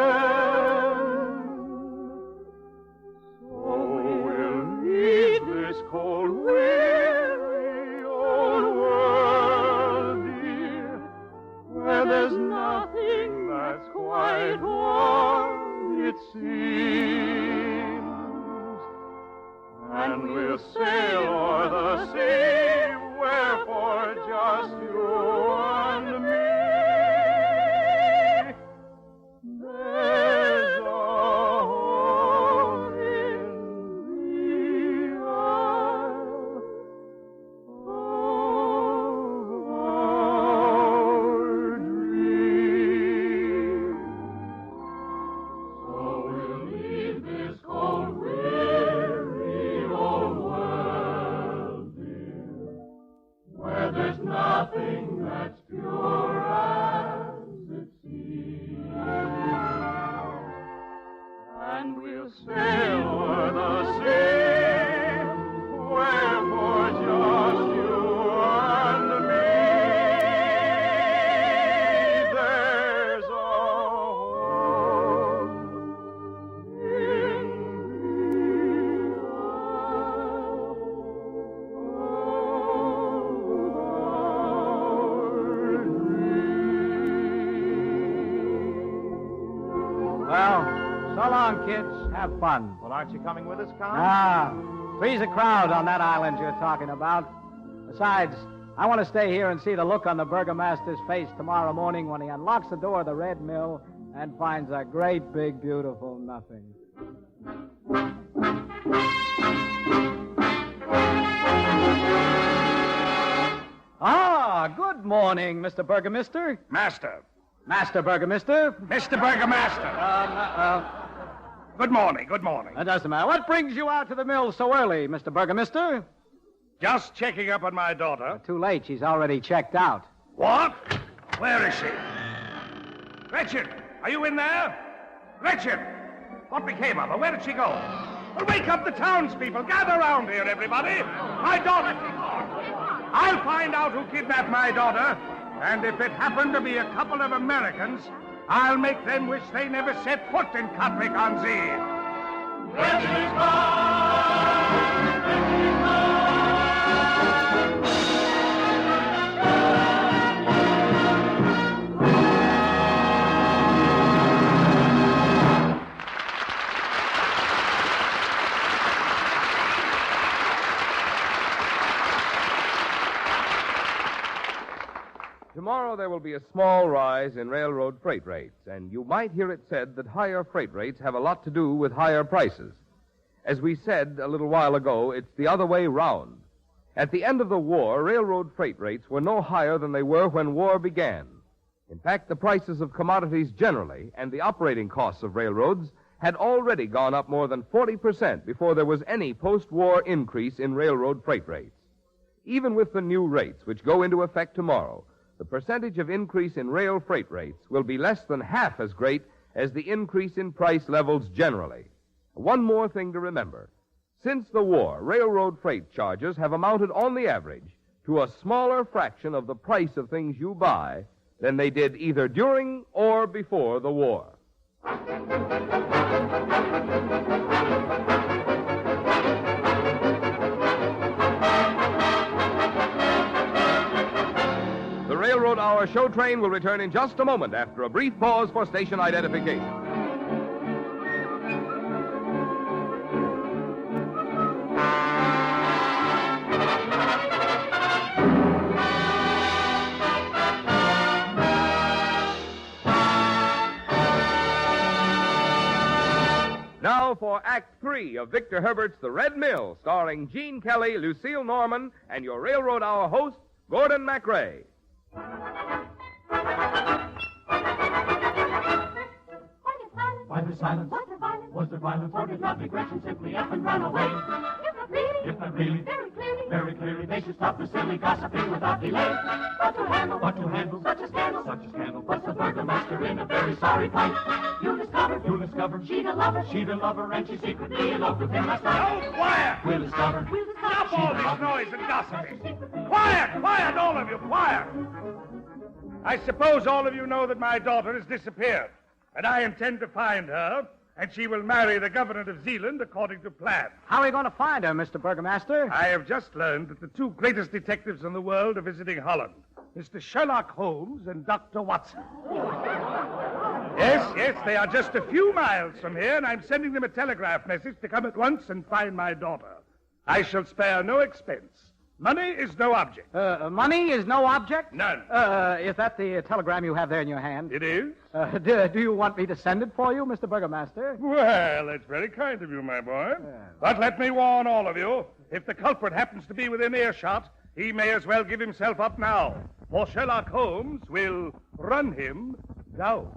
So we'll leave this cold, weary old world, dear, where there's nothing that's quite warm, it seems. And we'll sail o'er the sea, wherefore just you and me. There's a home in the isle of our dreams. So we'll leave this cold, weary old world, dear, where there's nothing that's pure as it seems. And we'll sail o'er the sea, wherefore just you and me. There's a home in Well, so long, kids. Have fun. Well, aren't you coming with us, Con? Ah, three's a crowd on that island you're talking about. Besides, I want to stay here and see the look on the burgomaster's face tomorrow morning when he unlocks the door of the Red Mill and finds a great, big, beautiful nothing. Ah, good morning, Mr. Burgomaster. Master. Master Burgomaster. Mr. Burgomaster. Good morning, good morning. That doesn't matter. What brings you out to the mill so early, Mr. Burgomaster? Just checking up on my daughter. Too late. She's already checked out. What? Where is she? Gretchen, are you in there? Gretchen! What became of her? Where did she go? Well, wake up the townspeople. Gather round here, everybody. My daughter. I'll find out who kidnapped my daughter. And if it happened to be a couple of Americans, I'll make them wish they never set foot in Catwick on Sea. Gretchen is gone! Gretchen is gone! Tomorrow there will be a small rise in railroad freight rates, and you might hear it said that higher freight rates have a lot to do with higher prices. As we said a little while ago, it's the other way round. At the end of the war, railroad freight rates were no higher than they were when war began. In fact, the prices of commodities generally and the operating costs of railroads had already gone up more than 40% before there was any post-war increase in railroad freight rates. Even with the new rates, which go into effect tomorrow, the percentage of increase in rail freight rates will be less than half as great as the increase in price levels generally. One more thing to remember. Since the war, railroad freight charges have amounted on the average to a smaller fraction of the price of things you buy than they did either during or before the war. The Railroad Hour show train will return in just a moment after a brief pause for station identification. Now for Act 3 of Victor Herbert's The Red Mill, starring Gene Kelly, Lucille Norman, and your Railroad Hour host, Gordon MacRae. Why the silence? Was there violence or did lovely Gretchen simply up and run away? If not really, very clearly, they should stop the silly gossiping without delay. But to handle such a scandal, puts the burgomaster in a very sorry plight. You'll discover, she'd a lover, and she secretly eloped with him last night. Oh, quiet! We'll discover. Stop all this noise and gossiping. Quiet, all of you, quiet. I suppose all of you know that my daughter has disappeared, and I intend to find her, and she will marry the governor of Zealand according to plan. How are we going to find her, Mr. Burgomaster? I have just learned that the two greatest detectives in the world are visiting Holland, Mr. Sherlock Holmes and Dr. Watson. Yes, they are just a few miles from here, and I'm sending them a telegraph message to come at once and find my daughter. I shall spare no expense. Money is no object. Money is no object? None. Is that the telegram you have there in your hand? It is. Do you want me to send it for you, Mr. Burgomaster? Well, that's very kind of you, my boy. But let me warn all of you, if the culprit happens to be within earshot, he may as well give himself up now, for Sherlock Holmes will run him down.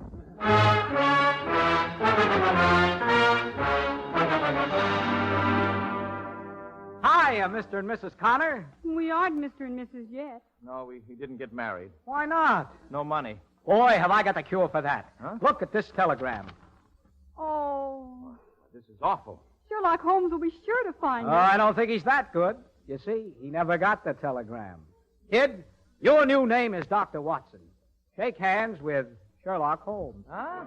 Hi, Mr. and Mrs. Connor. We aren't Mr. and Mrs. yet. No, he didn't get married. Why not? No money. Boy, have I got the cure for that. Huh? Look at this telegram. Oh, This is awful. Sherlock Holmes will be sure to find Oh, it. I don't think he's that good. You see, he never got the telegram. Kid, your new name is Dr. Watson. Shake hands with Sherlock Holmes. Huh?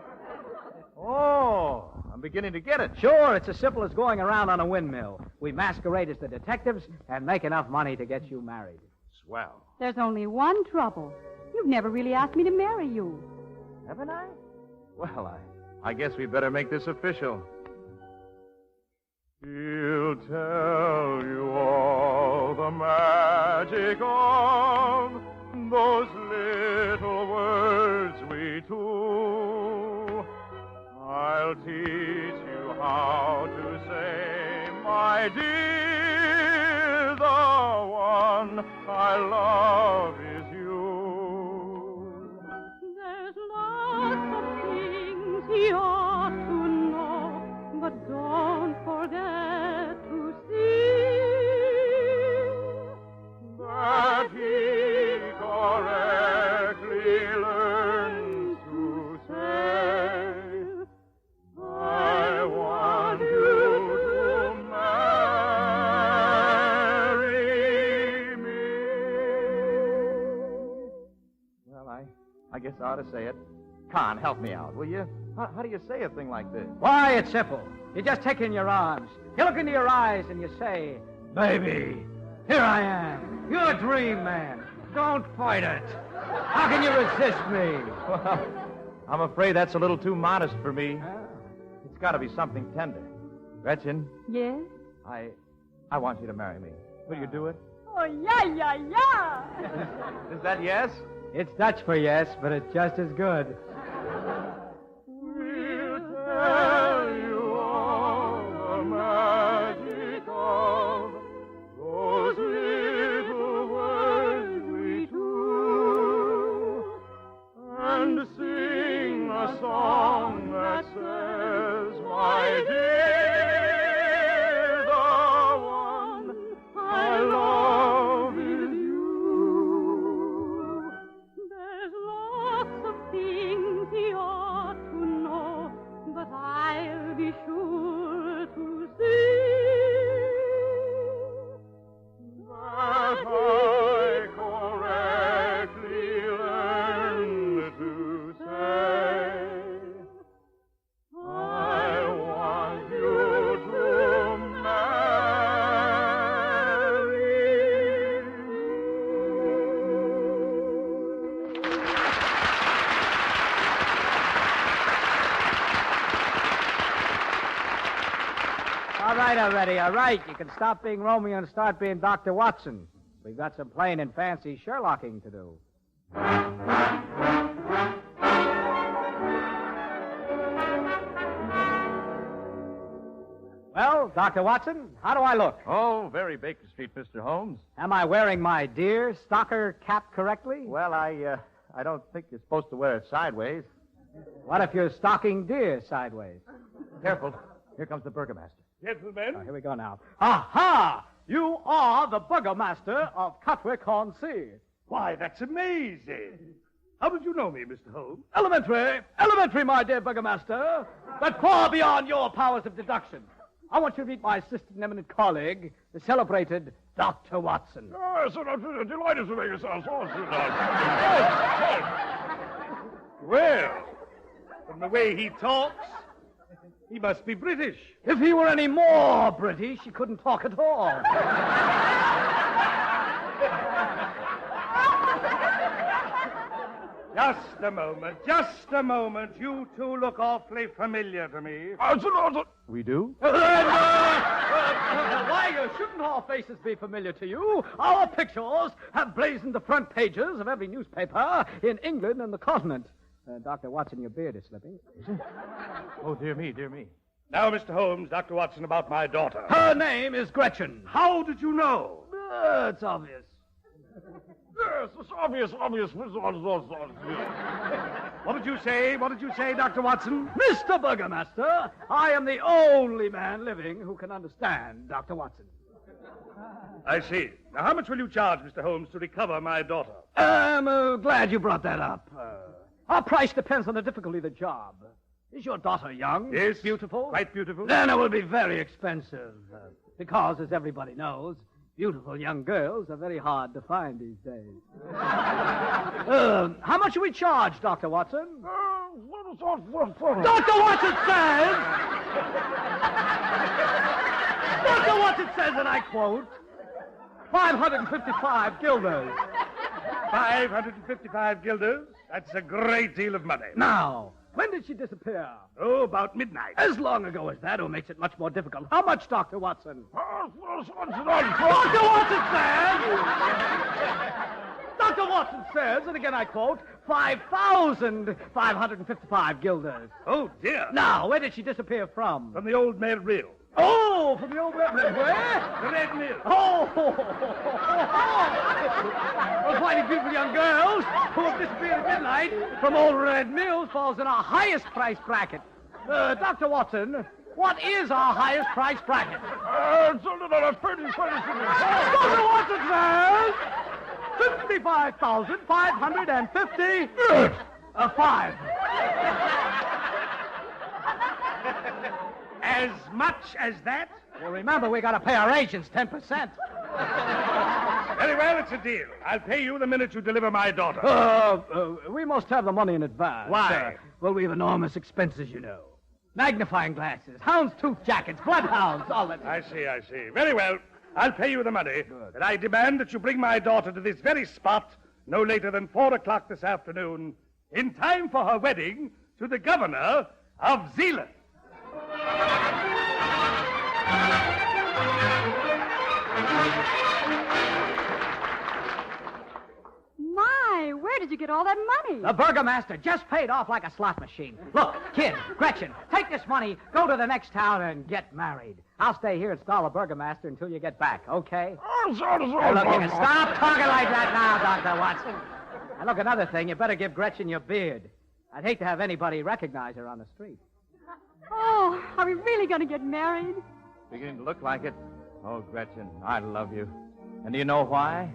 Oh, I'm beginning to get it. Sure, it's as simple as going around on a windmill. We masquerade as the detectives and make enough money to get you married. Swell. There's only one trouble. You've never really asked me to marry you. Haven't I? Well, I guess we better make this official. He'll tell you all the magic of those little words we two. I'll teach you how to say, my dear, the one I love is you. There's lots of things he ought to know, but don't forget to see that he correctly learns to say, I want you to marry me. Well, I guess I ought to say it. Con, help me out, will you? How do you say a thing like this? Why, it's simple. You just take in your arms. You look into your eyes and you say, baby, here I am, your dream man. Don't fight it. How can you resist me? Well, I'm afraid that's a little too modest for me. It's got to be something tender. Gretchen, Yes? I want you to marry me. Will you do it? Oh, yeah. Is that yes? It's Dutch for yes, but it's just as good. We'll tell you all the magic of those little words we do, and sing a song that says, my dear, the one I love is you. There's lots of things he ought to know, but I'll be sure to see that I correctly learned to say, I want you to marry me. All right already, all right. You can stop being Romeo and start being Dr. Watson. We've got some plain and fancy Sherlocking to do. Well, Dr. Watson, how do I look? Oh, very Baker Street, Mr. Holmes. Am I wearing my deer stalker cap correctly? Well, I don't think you're supposed to wear it sideways. What if you're stalking deer sideways? Careful. Here comes the burgomaster. Gentlemen, Here we go now. Aha! You are the burgomaster of Catwick-on-Sea. why, that's amazing. How did you know me, Mr. Holmes? Elementary, my dear burgomaster, but far beyond your powers of deduction. I want you to meet my assistant and eminent colleague, the celebrated Dr. Watson. Yes, I'm delighted to make yourself so Well, from the way he talks, he must be British. If he were any more British, he couldn't talk at all. Just a moment. You two look awfully familiar to me. We do? Why shouldn't our faces be familiar to you? Our pictures have blazoned the front pages of every newspaper in England and the continent. Dr. Watson, your beard is slipping. Oh, dear me, dear me. Now, Mr. Holmes, Dr. Watson, about my daughter. Her name is Gretchen. How did you know? It's obvious. Yes, it's obvious. What did you say? What did you say, Dr. Watson? Mr. Burgomaster, I am the only man living who can understand Dr. Watson. I see. Now, how much will you charge, Mr. Holmes, to recover my daughter? I'm glad you brought that up. Our price depends on the difficulty of the job. Is your daughter young? Yes. Beautiful? Quite beautiful. Then it will be very expensive. Because, as everybody knows, beautiful young girls are very hard to find these days. How much do we charge, Dr. Watson? Dr. Watson says... Dr. Watson says, and I quote, 555 guilders. 555 guilders? That's a great deal of money. Now, when did she disappear? Oh, about midnight. As long ago as that, who makes it much more difficult. How much, Dr. Watson? Dr. Dr. Watson says... Dr. Watson says, and again I quote, 5,555 guilders. Oh, dear. Now, where did she disappear from? From the old Mill Mill. Oh, from the old Red Mill. Where? The Red Mill. Oh! Those finding beautiful young girls who have disappeared at midnight from old Red Mill falls in our highest price bracket. Dr. Watson, what is our highest price bracket? Dr. Watson says 55,550. Five. As much as that? Well, remember, we got to pay our agents 10%. Very well, it's a deal. I'll pay you the minute you deliver my daughter. We must have the money in advance. Why? Well, we have enormous expenses, you know. Magnifying glasses, houndstooth jackets, bloodhounds, all that. I see. Very well. I'll pay you the money. Good. But I demand that you bring my daughter to this very spot no later than 4 o'clock this afternoon, in time for her wedding to the governor of Zealand. My, we're did you get all that money? The burgomaster just paid off like a slot machine. Look, kid, Gretchen, take this money, go to the next town, and get married. I'll stay here and stall the burgomaster until you get back, okay? Hey, look, you can stop talking like that now, Dr. Watson. And look, another thing, you better give Gretchen your beard. I'd hate to have anybody recognize her on the street. Oh, are we really going to get married? Beginning to look like it. Oh, Gretchen, I love you. And do you know why?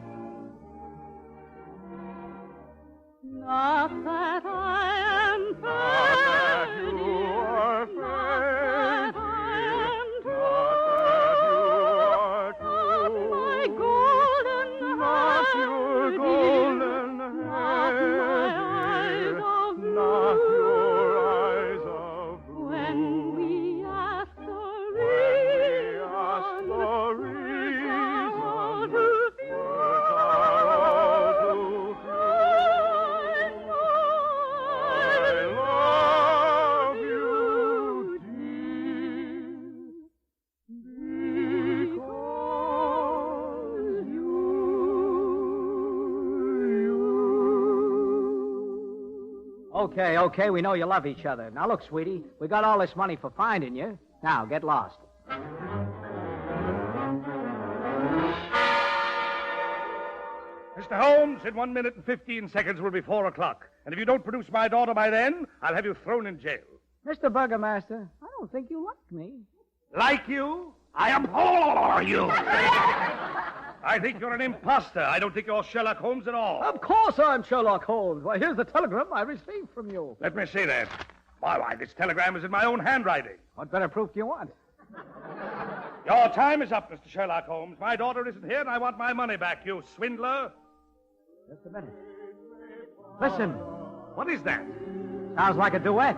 Not that I am fair, not that I am true, my golden Not your golden hair, not your eyes of blue. When we ask the reason, words are all too few. I love you, dear, because Okay, we know you love each other. Now, look, sweetie, we got all this money for finding you. Now, get lost. Mr. Holmes, in 1 minute and 15 seconds will be 4 o'clock. And if you don't produce my daughter by then, I'll have you thrown in jail. Mr. Burgomaster, I don't think you like me. Like you? I abhor you. I think you're an imposter. I don't think you're Sherlock Holmes at all. Of course I'm Sherlock Holmes. Why, here's the telegram I received from you. Let me see that. Why, this telegram is in my own handwriting. What better proof do you want? Your time is up, Mr. Sherlock Holmes. My daughter isn't here, and I want my money back, you swindler. Just a minute. Listen. What is that? Sounds like a duet.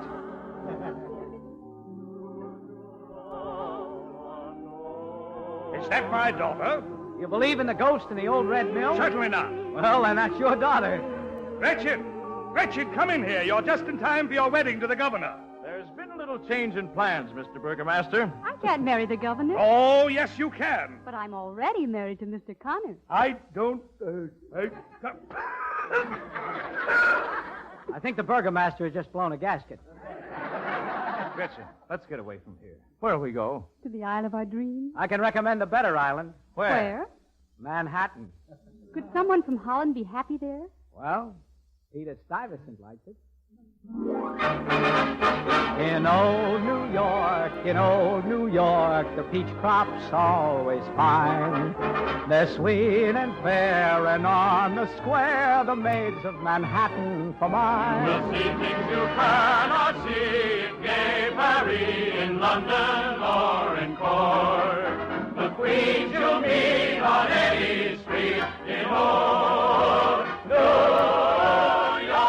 Is that my daughter? You believe in the ghost in the old red mill? Certainly not. Well, then that's your daughter. Gretchen, come in here. You're just in time for your wedding to the governor. There's been a little change in plans, Mr. Burgomaster. I can't marry the governor. Oh, yes, you can. But I'm already married to Mr. Connor. I don't... I think the burgomaster has just blown a gasket. Gretchen, let's get away from here. Where'll we go? To the Isle of our dreams. I can recommend a better island. Where? Manhattan. Could someone from Holland be happy there? Well, Peter Stuyvesant likes it. In old New York, the peach crop's always fine. They're sweet and fair, and on the square, the maids of Manhattan for mine. You'll see things you cannot see in gay Paris, in London, or in Cork. The queens you'll meet on any street in old New York.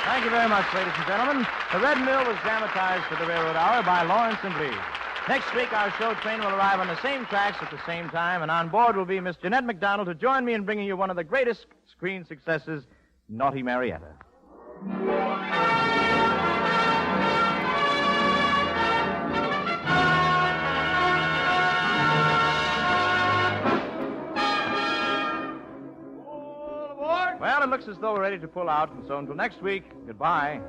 Thank you very much, ladies and gentlemen. The Red Mill was dramatized for the Railroad Hour by Lawrence and Lee. Next week, our show train will arrive on the same tracks at the same time, and on board will be Miss Jeanette MacDonald to join me in bringing you one of the greatest screen successes, Naughty Marietta. Well, it looks as though we're ready to pull out, and so until next week, goodbye.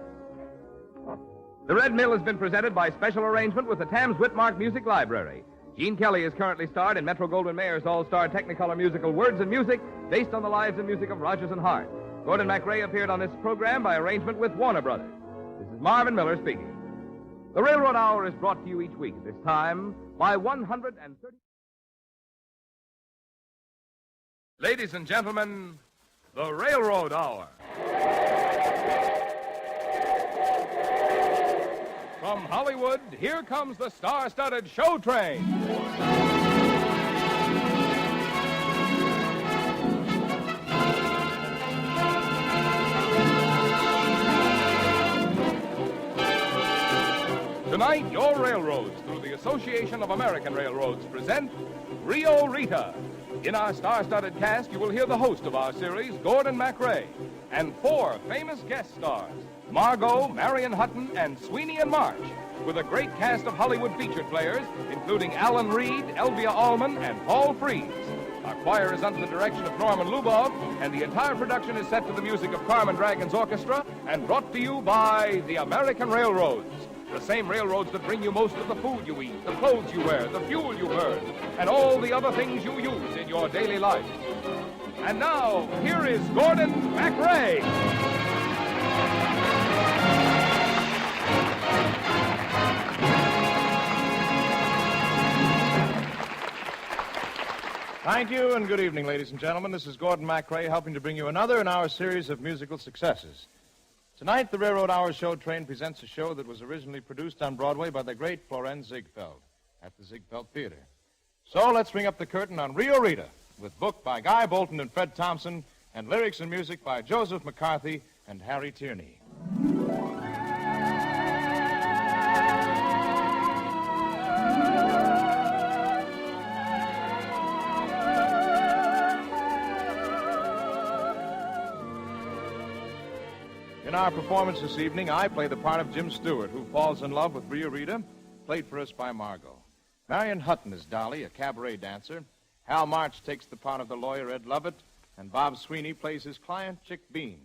The Red Mill has been presented by special arrangement with the Tams Whitmark Music Library. Gene Kelly is currently starred in Metro-Goldwyn-Mayer's all-star Technicolor musical Words and Music, based on the lives and music of Rodgers and Hart. Gordon MacRae appeared on this program by arrangement with Warner Brothers. This is Marvin Miller speaking. The Railroad Hour is brought to you each week at this time by 130... Ladies and gentlemen, the Railroad Hour. From Hollywood, here comes the star-studded show train. Tonight, your railroads, through the Association of American Railroads, present Rio Rita. In our star-studded cast, you will hear the host of our series, Gordon MacRae, and 4 famous guest stars. Margot, Marion Hutton, and Sweeney and March, with a great cast of Hollywood featured players, including Alan Reed, Elvia Allman, and Paul Frees. Our choir is under the direction of Norman Lubov, and the entire production is set to the music of Carmen Dragon's Orchestra and brought to you by the American Railroads. The same railroads that bring you most of the food you eat, the clothes you wear, the fuel you burn, and all the other things you use in your daily life. And now, here is Gordon MacRae. Thank you, and good evening, ladies and gentlemen. This is Gordon MacRae helping to bring you another in our series of musical successes. Tonight, the Railroad Hour Show Train presents a show that was originally produced on Broadway by the great Florenz Ziegfeld at the Ziegfeld Theater. So let's ring up the curtain on Rio Rita, with book by Guy Bolton and Fred Thompson, and lyrics and music by Joseph McCarthy and Harry Tierney. In our performance this evening, I play the part of Jim Stewart, who falls in love with Rio Rita, played for us by Margot. Marion Hutton is Dolly, a cabaret dancer. Hal March takes the part of the lawyer Ed Lovett, and Bob Sweeney plays his client, Chick Bean.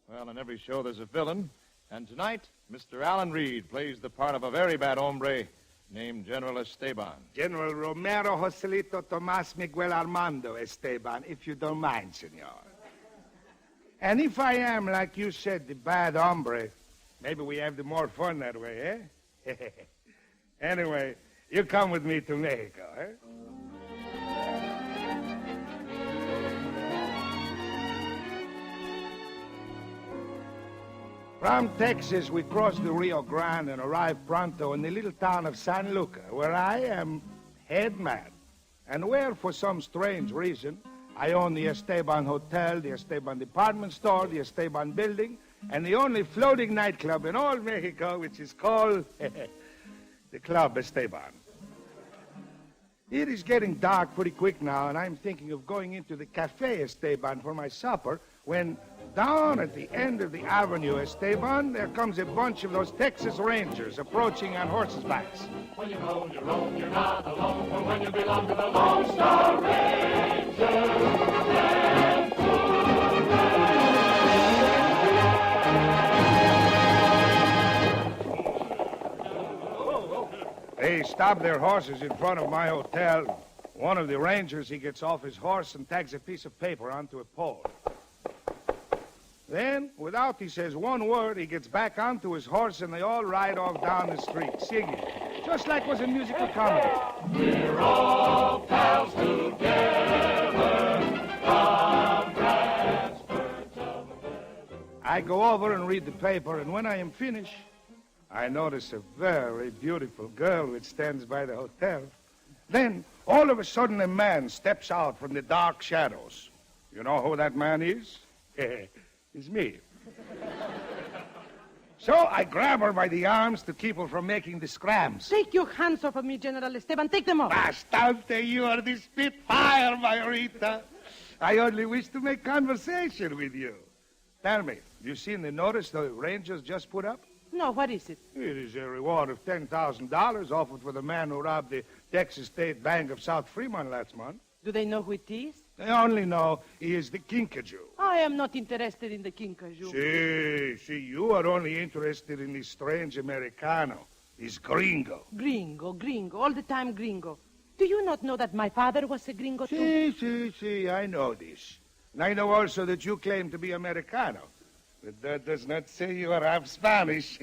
Well, in every show there's a villain, and tonight, Mr. Alan Reed plays the part of a very bad hombre named General Esteban. General Romero Joselito Tomas Miguel Armando Esteban, if you don't mind, senor. And if I am, like you said, the bad hombre, maybe we have the more fun that way, eh? Anyway, you come with me to Mexico, eh? From Texas, we crossed the Rio Grande and arrived pronto in the little town of San Luca, where I am head man, and where, for some strange reason, I own the Esteban Hotel, the Esteban Department Store, the Esteban Building, and the only floating nightclub in all Mexico, which is called the Club Esteban. It is getting dark pretty quick now, and I'm thinking of going into the Cafe Esteban for my supper, when down at the end of the Avenue Esteban, there comes a bunch of those Texas Rangers approaching on horses' backs. When you roll, you're not alone, for when you belong to the Lone Star They stop their horses in front of my hotel. One of the Rangers, he gets off his horse and tags a piece of paper onto a pole. Then, without he says one word, he gets back onto his horse and they all ride off down the street, singing, just like was a musical comedy. We're all pals together, comrades, birds of a feather. I go over and read the paper, and when I am finished, I notice a very beautiful girl which stands by the hotel. Then, all of a sudden, a man steps out from the dark shadows. You know who that man is? It's me. So I grab her by the arms to keep her from making the scrams. Take your hands off of me, General Esteban. Take them off. Bastante, you are the spitfire, Margarita. I only wish to make conversation with you. Tell me, you seen the notice the Rangers just put up? No, what is it? It is a reward of $10,000 offered for the man who robbed the Texas State Bank of South Fremont last month. Do they know who it is? They only know he is the Kinkajou. I am not interested in the Kinkajou. See, you are only interested in this strange Americano, this gringo. Gringo, all the time gringo. Do you not know that my father was a gringo too? See, I know this. And I know also that you claim to be Americano. But that does not say you are half Spanish.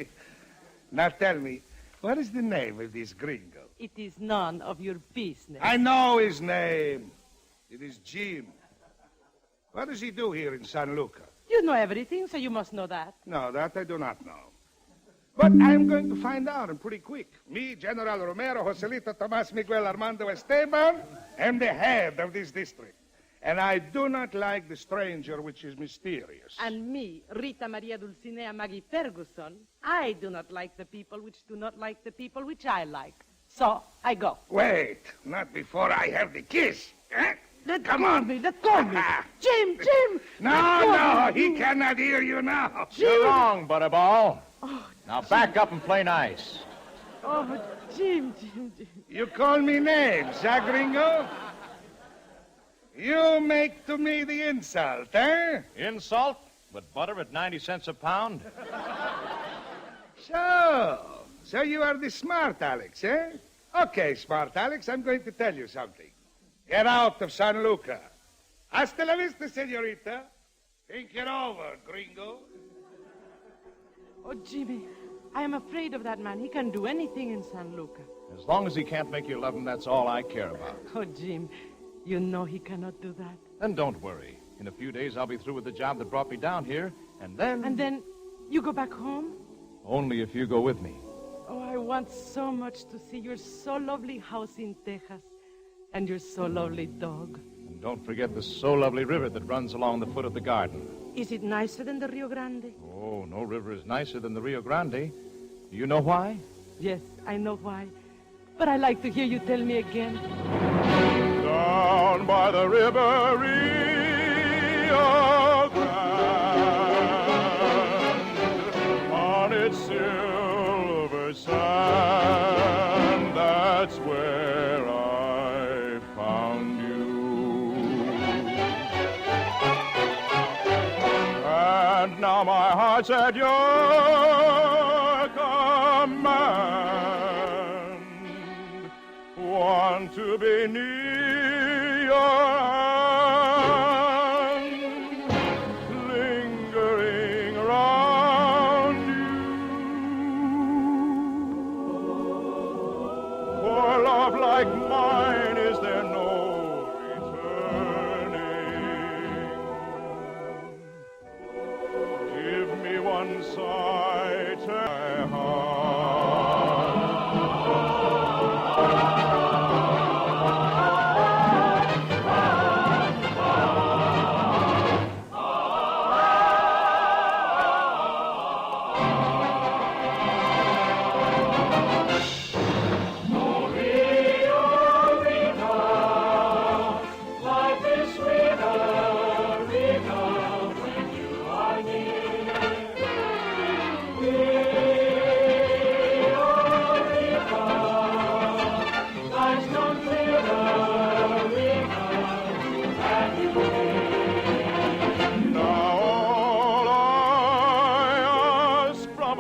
Now tell me, what is the name of this gringo? It is none of your business. I know his name. It is Jim. What does he do here in San Luca? You know everything, so you must know that. No, that I do not know. But I'm going to find out, and pretty quick. Me, General Romero Joselito Tomas Miguel Armando Esteban, am the head of this district. And I do not like the stranger which is mysterious. And me, Rita Maria Dulcinea Maggie Ferguson, I do not like the people which do not like the people which I like. So, I go. Wait, not before I have the kiss. Huh? Let go of me. Let go of me. Jim! No, he cannot hear you now. You're wrong, Butterball. Now back up and play nice. Oh, Jim. You call me names, huh, Gringo? You make to me the insult, eh? Insult? With butter at 90 cents a pound? So you are the smart Alex, eh? Okay, smart Alex, I'm going to tell you something. Get out of San Luca. Hasta la vista, senorita. Think it over, Gringo. Oh, Jimmy, I am afraid of that man. He can do anything in San Luca. As long as he can't make you love him, that's all I care about. Oh, Jim, you know he cannot do that. Then don't worry. In a few days, I'll be through with the job that brought me down here, and then... And then you go back home? Only if you go with me. Oh, I want so much to see your so lovely house in Texas and your so lovely dog. And don't forget the so lovely river that runs along the foot of the garden. Is it nicer than the Rio Grande? Oh, no river is nicer than the Rio Grande. Do you know why? Yes, I know why. But I'd like to hear you tell me again. Down by the river Rio Grande, on its silver sand, that's where I found you. And now my heart's at your command, want to be near your hand, lingering around you. For love like mine, is there no returning? Give me one sight, my heart.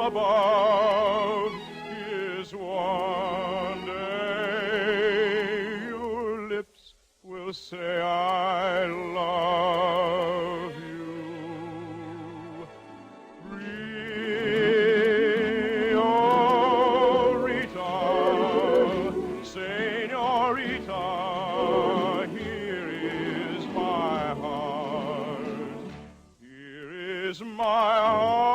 Above is one day your lips will say I love you. Rita, senorita, here is my heart. Here is my heart.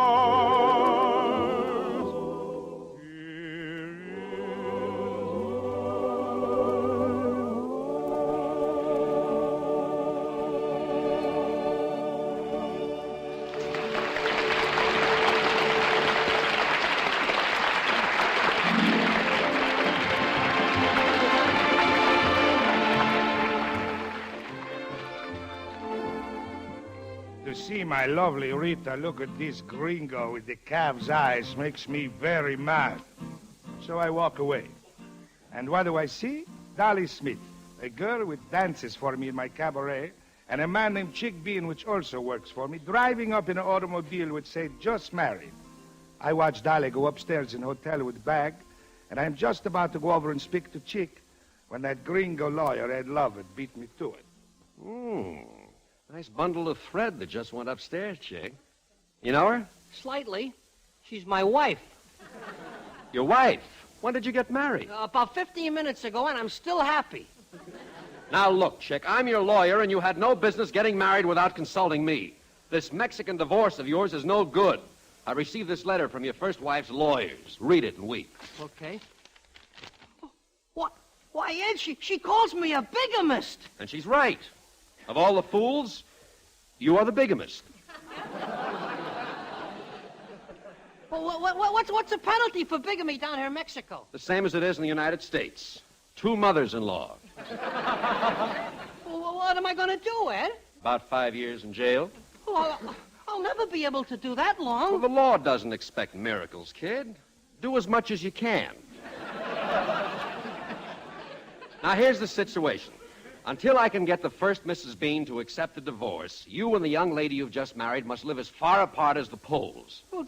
To see my lovely Rita look at this gringo with the calf's eyes makes me very mad. So I walk away. And what do I see? Dolly Smith, a girl which dances for me in my cabaret, and a man named Chick Bean, which also works for me, driving up in an automobile which said, just married. I watch Dolly go upstairs in a hotel with bag, and I'm just about to go over and speak to Chick when that gringo lawyer, Ed Lovett, beat me to it. Nice bundle of thread that just went upstairs, Chick. You know her? Slightly. She's my wife. Your wife? When did you get married? About 15 minutes ago, and I'm still happy. Now, look, Chick, I'm your lawyer, and you had no business getting married without consulting me. This Mexican divorce of yours is no good. I received this letter from your first wife's lawyers. Read it and weep. Okay. What? Why, Ed, she calls me a bigamist. And she's right. Of all the fools, you are the bigamist. Well, what's the penalty for bigamy down here in Mexico? The same as it is in the United States. 2 mothers-in-law. What am I going to do, Ed? About 5 years in jail. Well, I'll never be able to do that long. Well, the law doesn't expect miracles, kid. Do as much as you can. Now, here's the situation. Until I can get the first Mrs. Bean to accept the divorce, you and the young lady you've just married must live as far apart as the poles. Well,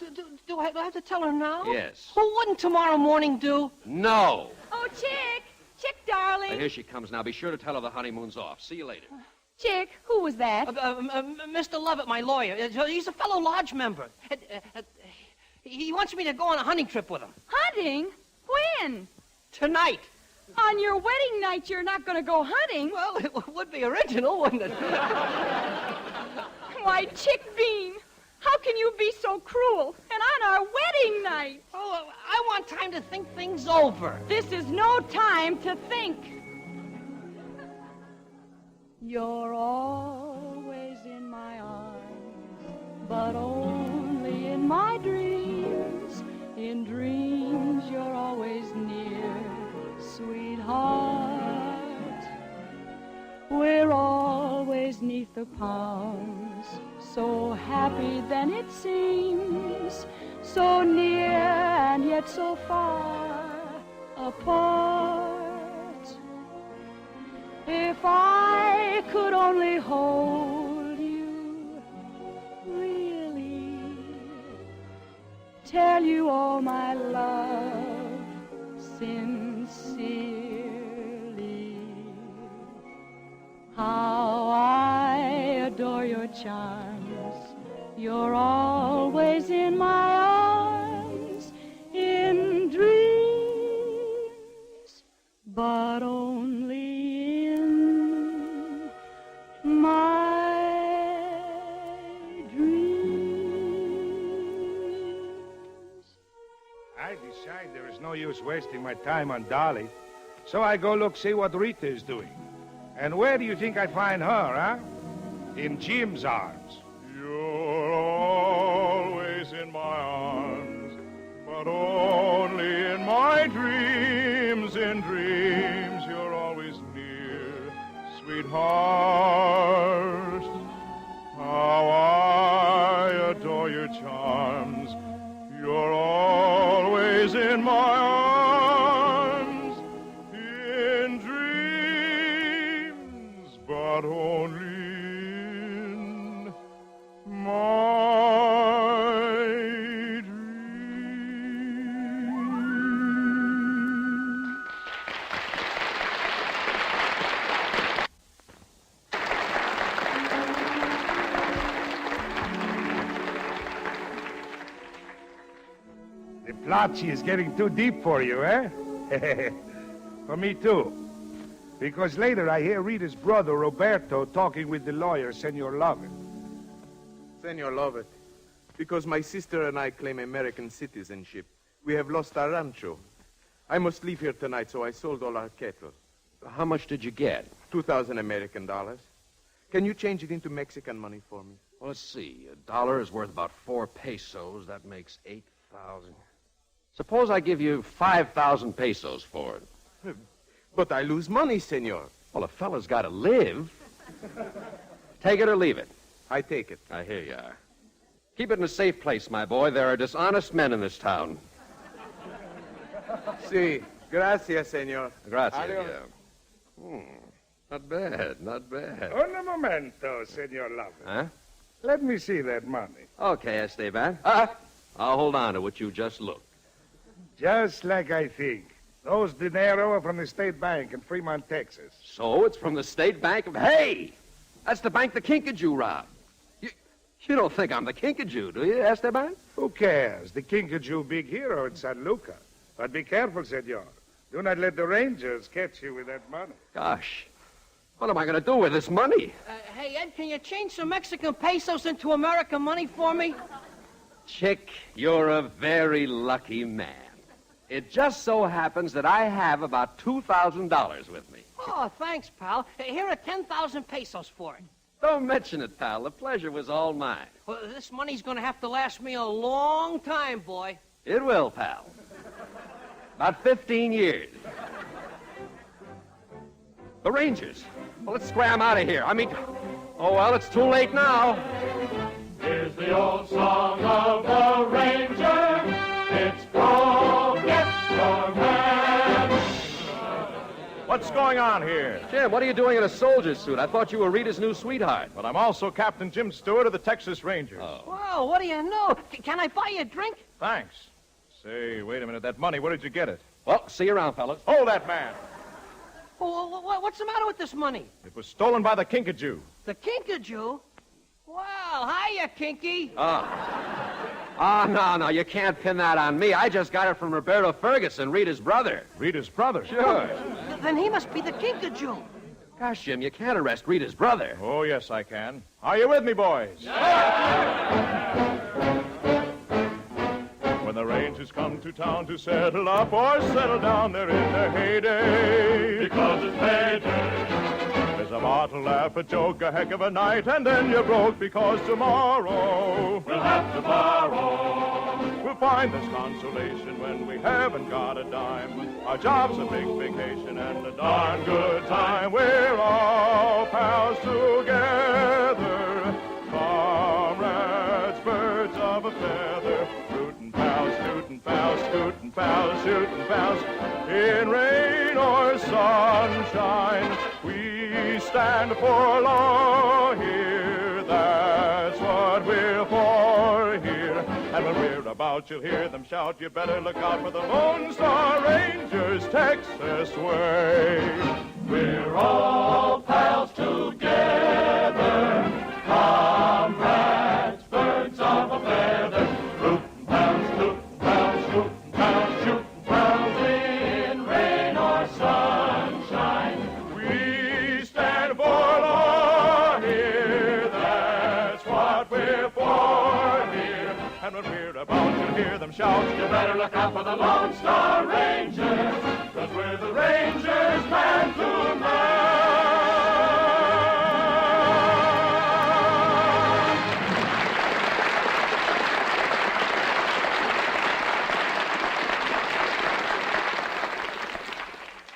do I have to tell her now? Yes. Well, wouldn't tomorrow morning do? No. Oh, Chick! Chick, darling! Here she comes now. Be sure to tell her the honeymoon's off. See you later. Chick, who was that? Mr. Lovett, my lawyer. He's a fellow lodge member. He wants me to go on a hunting trip with him. Hunting? When? Tonight. On your wedding night, you're not going to go hunting. Well, it would be original, wouldn't it? Why, Chick Bean, how can you be so cruel? And on our wedding night. Oh, I want time to think things over. This is no time to think. You're always in my arms, but only in my dreams. In dreams, you're always near, sweetheart. We're always 'neath the palms, so happy then it seems, so near and yet so far apart. If I could only hold you, really, tell you all my love sincerely, how I adore your charms, you're always in my arms, in dreams, but only There is no use wasting my time on Dolly. So I go see what Rita is doing. And where do you think I find her, huh? In Jim's arms. You're always in my arms, but only in my dreams. In dreams, you're always near, sweetheart. How I adore your charms. You're always in my arms, in dreams, but only in my dreams. The Placci is getting too deep for you, eh? For me, too. Because later I hear Rita's brother, Roberto, talking with the lawyer, Senor Lovett. Senor Lovett, because my sister and I claim American citizenship, we have lost our rancho. I must leave here tonight, so I sold all our cattle. How much did you get? 2,000 American dollars. Can you change it into Mexican money for me? Well, let's see. $1 is worth about 4 pesos. That makes 8,000. Suppose I give you 5,000 pesos for it. But I lose money, senor. Well, a fella's got to live. Take it or leave it. I take it. Here you are. Keep it in a safe place, my boy. There are dishonest men in this town. Si. Gracias, senor. Gracias, yeah. Not bad, not bad. Un momento, Senor Lovett. Huh? Let me see that money. Okay, Esteban. I'll hold on to what you just looked. Just like I think. Those dinero are from the State Bank in Fremont, Texas. So it's from the State Bank of... Hey! That's the bank the Kinkajou robbed. You don't think I'm the Kinkajou, do you, Esteban? Who cares? The Kinkajou big hero in San Luca. But be careful, senor. Do not let the Rangers catch you with that money. Gosh. What am I going to do with this money? Hey, Ed, can you change some Mexican pesos into American money for me? Chick, you're a very lucky man. It just so happens that I have about $2,000 with me. Oh, thanks, pal. Here are 10,000 pesos for it. Don't mention it, pal. The pleasure was all mine. Well, this money's going to have to last me a long time, boy. It will, pal. About 15 years. The Rangers. Well, let's scram out of here. Oh, well, it's too late now. Here's the old song of the Ranger. It's called Get Your Man. What's going on here? Jim, what are you doing in a soldier's suit? I thought you were Rita's new sweetheart. But I'm also Captain Jim Stewart of the Texas Rangers. Whoa, what do you know? Can I buy you a drink? Thanks. Say, wait a minute. That money, where did you get it? Well, see you around, fellas. Hold that man. What's the matter with this money? It was stolen by the Kinkajou. The Kinkajou? Well, hiya, Kinky. No, you can't pin that on me. I just got it from Roberto Ferguson, Rita's brother. Rita's brother? Sure. Then he must be the Kinkajou. Gosh, Jim, you can't arrest Rita's brother. Oh, yes, I can. Are you with me, boys? When the Rangers come to town to settle up or settle down, they're in their heyday. Because it's payday. There's a bottle, laugh, a joke, a heck of a night, and then you're broke because tomorrow we'll have to borrow. We'll find this consolation when we haven't got a dime. Our job's a big vacation and a darn good time. We're all pals together, comrades, birds of a feather, rootin' pals, tootin' pals, scootin' pals, shootin' pals, in rain or sunshine. We stand for law here, that's what we're for here. And when we're about, you'll hear them shout, you better look out for the Lone Star Rangers, Texas way. We're all pals together, comrades, birds of a feather, rootin' pals, tootin' pals, shootin' pals, shootin' pals, in rain or sunshine. We stand for law here, that's what we're for here. And when we're about, you'll hear them shout, you better look out for the Lone Star Rangers, 'cause we're the Rangers man to man.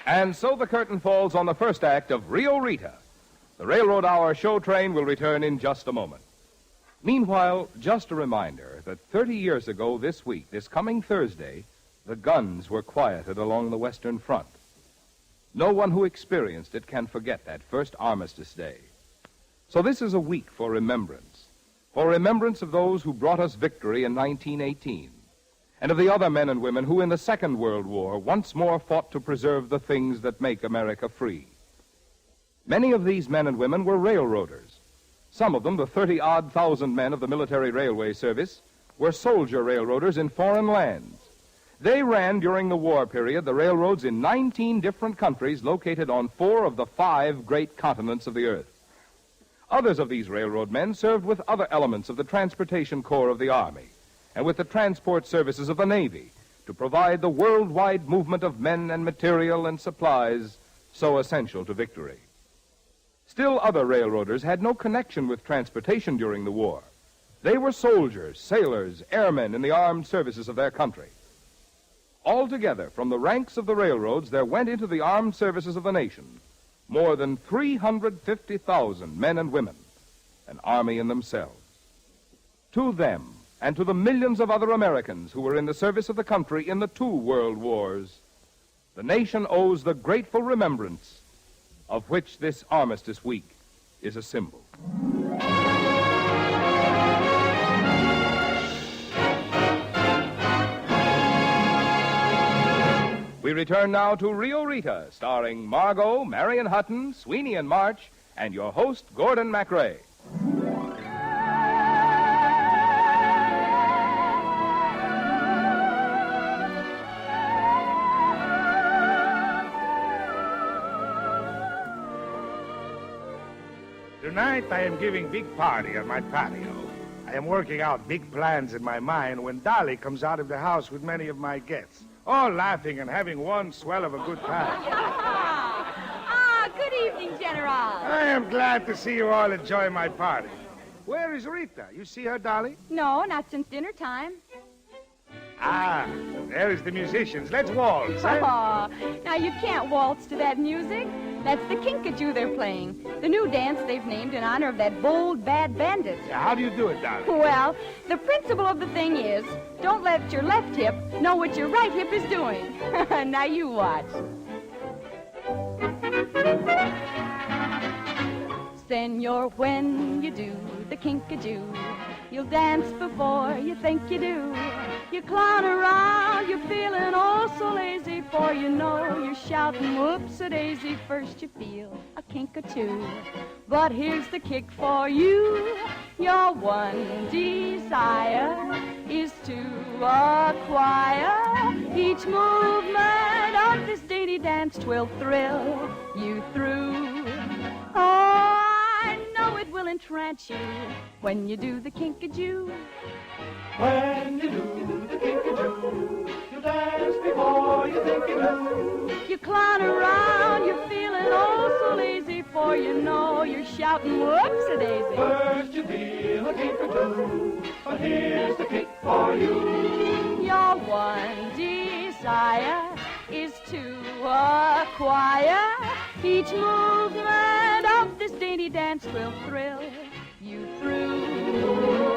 And so the curtain falls on the first act of Rio Rita. The Railroad Hour show train will return in just a moment. Meanwhile, just a reminder that 30 years ago this week, this coming Thursday, the guns were quieted along the Western Front. No one who experienced it can forget that first Armistice Day. So this is a week for remembrance of those who brought us victory in 1918, and of the other men and women who in the Second World War once more fought to preserve the things that make America free. Many of these men and women were railroaders. Some of them, the 30-odd thousand men of the military railway service, were soldier railroaders in foreign lands. They ran during the war period the railroads in 19 different countries located on 4 of the 5 great continents of the earth. Others of these railroad men served with other elements of the transportation corps of the Army and with the transport services of the Navy to provide the worldwide movement of men and material and supplies so essential to victory. Still other railroaders had no connection with transportation during the war. They were soldiers, sailors, airmen in the armed services of their country. Altogether, from the ranks of the railroads, there went into the armed services of the nation more than 350,000 men and women, an army in themselves. To them, and to the millions of other Americans who were in the service of the country in the 2 world wars, the nation owes the grateful remembrance of which this Armistice Week is a symbol. We return now to Rio Rita, starring Margot, Marion Hutton, Sweeney and March, and your host, Gordon MacRae. Tonight I am giving big party on my patio. I am working out big plans in my mind when Dolly comes out of the house with many of my guests, all laughing and having one swell of a good time. Good evening, General. I am glad to see you all enjoy my party. Where is Rita? You see her, Dolly? No, not since dinner time. Ah, there's the musicians. Let's waltz. Eh? Aw, now you can't waltz to that music. That's the kinkajou they're playing. The new dance they've named in honor of that bold, bad bandit. Yeah, how do you do it, darling? Well, the principle of the thing is, don't let your left hip know what your right hip is doing. Now you watch. Senor, when you do the kinkajou, you'll dance before you think you do. You clown around, you're feeling oh so lazy, for you know you're shouting whoops-a-daisy. First you feel a kinkajou, but here's the kick for you. Your one desire is to acquire each movement of this dainty dance. 'Twill thrill you through. Oh, I know it will entrance you when you do the kinkajou. When you do the kinkajou, you dance before you think you do. You clown around, you're feeling oh so lazy, for you know you're shouting whoops-a-daisy. First you feel a kinkajou, but here's the kick for you. Your one desire is to acquire each movement of this dainty dance. Will thrill you through.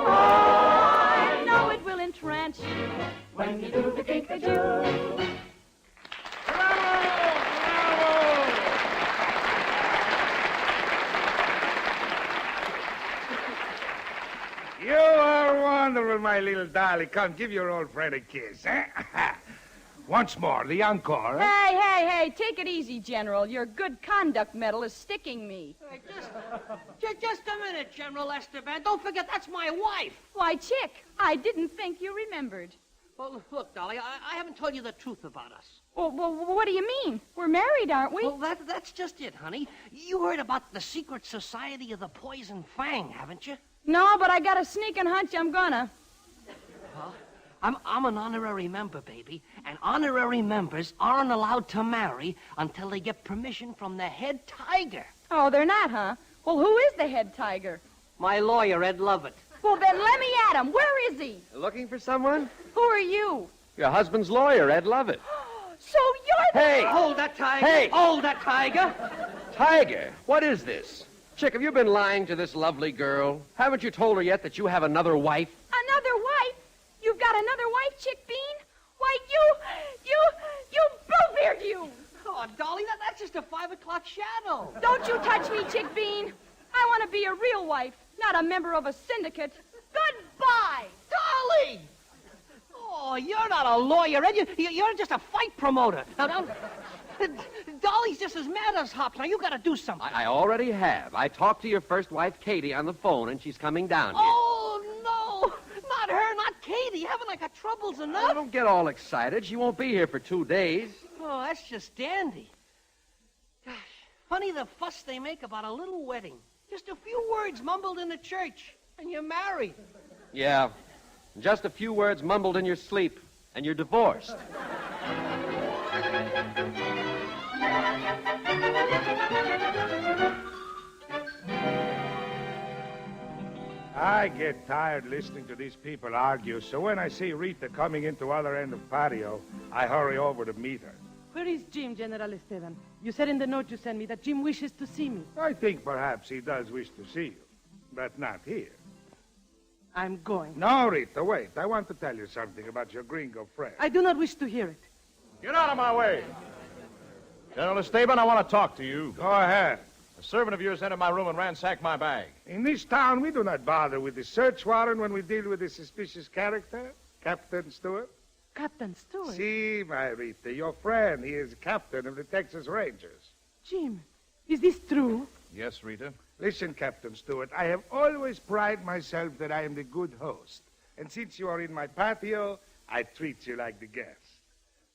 Oh, I know it will entrance you when you do the kinkajou. You are wonderful, my little dolly. Come, give your old friend a kiss. Eh? Once more, the encore. Eh? Hey, take it easy, General. Your good conduct medal is sticking me. Just a minute, General Esteban. Don't forget, that's my wife. Why, Chick, I didn't think you remembered. Well, look, Dolly, I haven't told you the truth about us. Well, what do you mean? We're married, aren't we? Well, that's just it, honey. You heard about the secret society of the Poison Fang, haven't you? No, but I got a sneaking hunch I'm gonna. Huh? I'm an honorary member, baby, and honorary members aren't allowed to marry until they get permission from the head tiger. Oh, they're not, huh? Well, who is the head tiger? My lawyer, Ed Lovett. Well, then let me at him. Where is he? Looking for someone? Who are you? Your husband's lawyer, Ed Lovett. So you're the... Hey! Hold that tiger! Hey! Hold that tiger! Tiger, what is this? Chick, have you been lying to this lovely girl? Haven't you told her yet that you have another wife? Another wife? You've got another wife, Chick Bean? Why, you bluebeard, you! Oh, Dolly, that's just a 5 o'clock shadow. Don't you touch me, Chick Bean. I want to be a real wife, not a member of a syndicate. Goodbye! Dolly! Oh, you're not a lawyer, Ed. You're just a fight promoter. Now, Dolly's just as mad as hops. Now, you got to do something. I already have. I talked to your first wife, Katie, on the phone, and she's coming down here. Oh, no! Not her, not Katie. Haven't I got troubles enough? Oh, don't get all excited. She won't be here for 2 days. Oh, that's just dandy. Gosh, funny the fuss they make about a little wedding. Just a few words mumbled in the church, and you're married. Yeah, just a few words mumbled in your sleep, and you're divorced. I get tired listening to these people argue, so when I see Rita coming into other end of patio, I hurry over to meet her. Where is Jim, General Esteban? You said in the note you sent me that Jim wishes to see me. I think perhaps he does wish to see you, but not here. I'm going. No, Rita, wait. I want to tell you something about your gringo friend. I do not wish to hear it. Get out of my way. General Esteban, I want to talk to you. Go ahead. A servant of yours entered my room and ransacked my bag. In this town, we do not bother with the search warrant when we deal with a suspicious character, Captain Stewart. Captain Stewart? See, my Rita, your friend, he is captain of the Texas Rangers. Jim, is this true? Yes, Rita. Listen, Captain Stewart, I have always prided myself that I am the good host. And since you are in my patio, I treat you like the guest.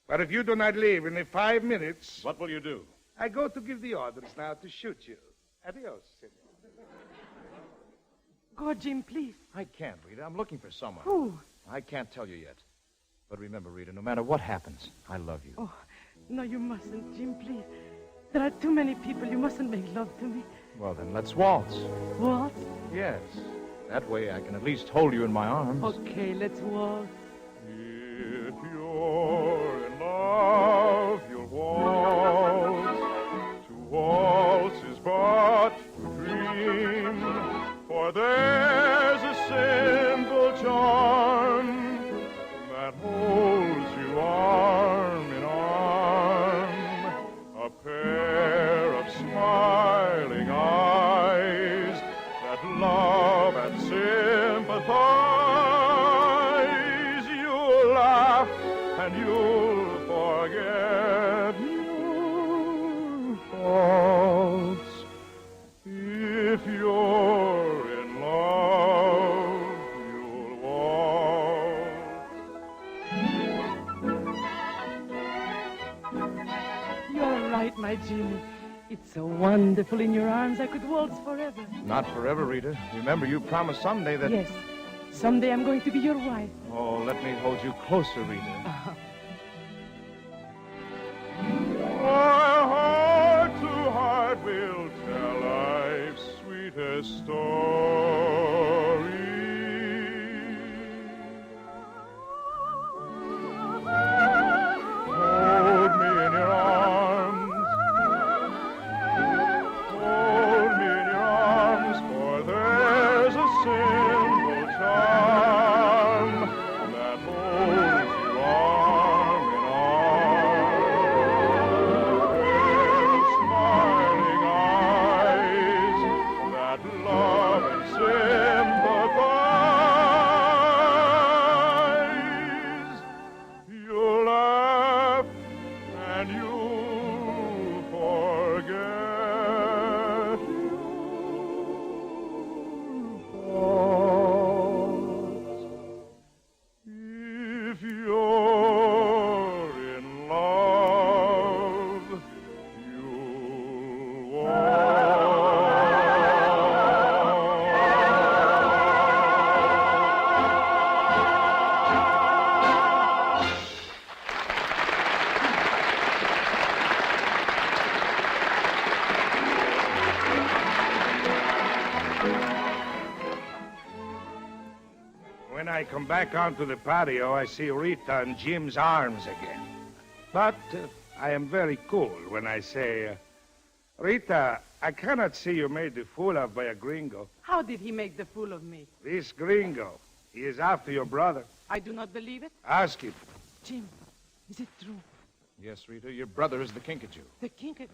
But if you do not leave in the 5 minutes... What will you do? I go to give the orders now to shoot you. Adios, senor. Go, Jim, please. I can't, Rita. I'm looking for someone. Who? I can't tell you yet. But remember, Rita, no matter what happens, I love you. Oh, no, you mustn't, Jim, please. There are too many people. You mustn't make love to me. Well, then, let's waltz. What? Yes. That way I can at least hold you in my arms. Okay, let's waltz. If you're in love, you'll waltz. To waltz is but to dream, for there's a simple charm that holds you arm in arm. A pair of smiling eyes that love and sympathize. You'll laugh and you'll forget your faults. If you're in love, you'll waltz. You're right, my Jimmy. It's so wonderful in your arms, I could waltz forever. Not forever, Rita. Remember, you promised someday that... Yes. Someday I'm going to be your wife. Oh, let me hold you closer, Rita. My heart to heart will tell life's sweetest story. Hold me in your arms. Hold me in your arms, for there's a simple charm that holds you arm in arm. With smiling eyes that love and sympathize. You'll laugh and you'll forget faults. If you're in love, you'll When I come back onto the patio, I see Rita in Jim's arms again. But I am very cool when I say, Rita, I cannot see you made a fool of by a gringo. How did he make the fool of me? This gringo, he is after your brother. I do not believe it. Ask him. Jim, is it true? Yes, Rita, your brother is the kinkajou. The kinkajou.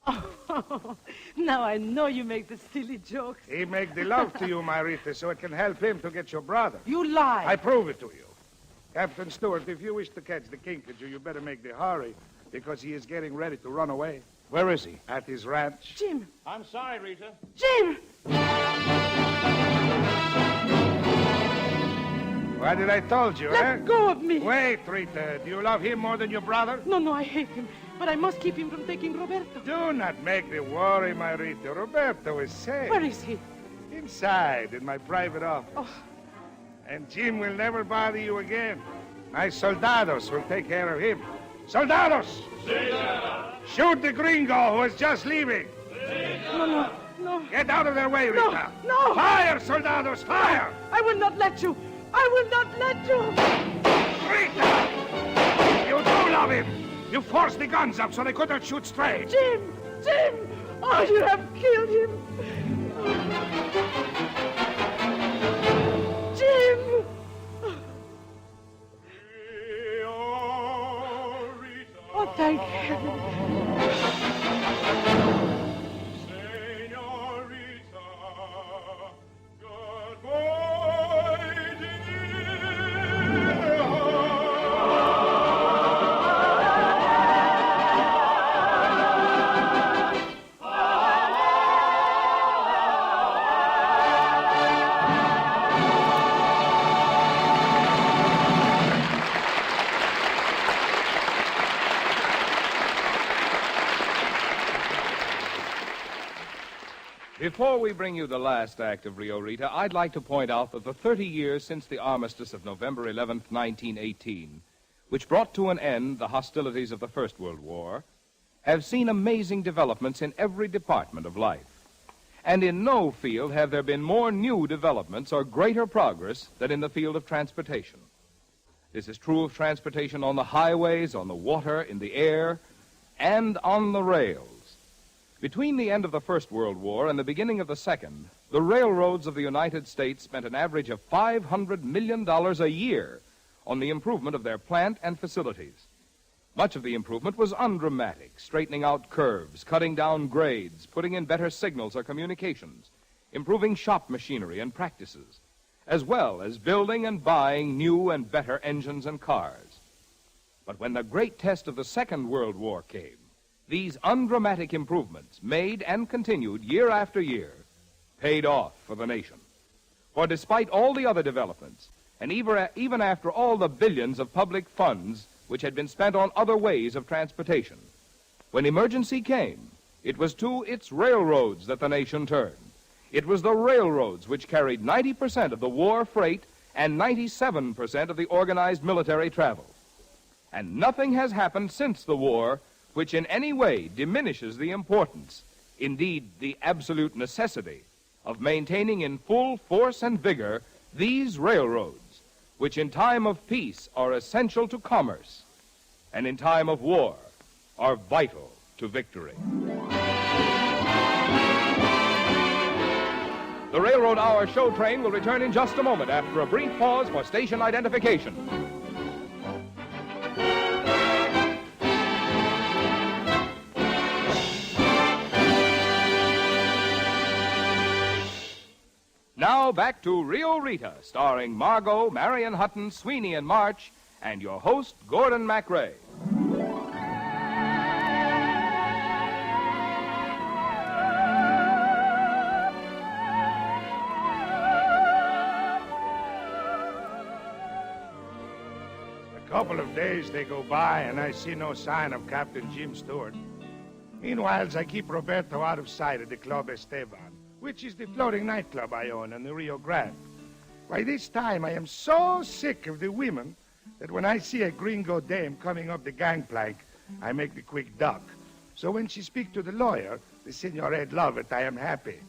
Oh, now I know you make the silly jokes. He make the love to you, my Rita, so it can help him to get your brother. You lie. I prove it to you. Captain Stewart, if you wish to catch the kinkajou, you better make the hurry, because he is getting ready to run away. Where is he? At his ranch. Jim. I'm sorry, Rita. Jim! What did I told you, Let go of me. Wait, Rita. Do you love him more than your brother? No, I hate him. But I must keep him from taking Roberto. Do not make me worry, my Rita. Roberto is safe. Where is he? Inside, in my private office. Oh. And Jim will never bother you again. My soldados will take care of him. Soldados! Shoot the gringo who is just leaving. No. Get out of their way, Rita. No. Fire, soldados, fire! I will not let you. I will not let you. Rita! You do love him. You forced the guns up so they couldn't shoot straight. Jim! Oh, you have killed him. Jim! Oh, thank heaven. Before we bring you the last act of Rio Rita, I'd like to point out that the 30 years since the armistice of November 11th, 1918, which brought to an end the hostilities of the First World War, have seen amazing developments in every department of life. And in no field have there been more new developments or greater progress than in the field of transportation. This is true of transportation on the highways, on the water, in the air, and on the rails. Between the end of the First World War and the beginning of the Second, the railroads of the United States spent an average of $500 million a year on the improvement of their plant and facilities. Much of the improvement was undramatic, straightening out curves, cutting down grades, putting in better signals or communications, improving shop machinery and practices, as well as building and buying new and better engines and cars. But when the great test of the Second World War came, these undramatic improvements, made and continued year after year, paid off for the nation. For despite all the other developments, and even after all the billions of public funds which had been spent on other ways of transportation, when emergency came, it was to its railroads that the nation turned. It was the railroads which carried 90% of the war freight and 97% of the organized military travel. And nothing has happened since the war which in any way diminishes the importance, indeed the absolute necessity, of maintaining in full force and vigor these railroads, which in time of peace are essential to commerce, and in time of war are vital to victory. The Railroad Hour show train will return in just a moment after a brief pause for station identification. Now back to Rio Rita, starring Margot, Marion Hutton, Sweeney, and March, and your host, Gordon MacRae. A couple of days they go by, and I see no sign of Captain Jim Stewart. Meanwhile, I keep Roberto out of sight at the Club Esteban, which is the floating nightclub I own in the Rio Grande. By this time, I am so sick of the women that when I see a gringo dame coming up the gangplank, I make the quick duck. So when she speaks to the lawyer, the Senor Ed Lovett, I am happy.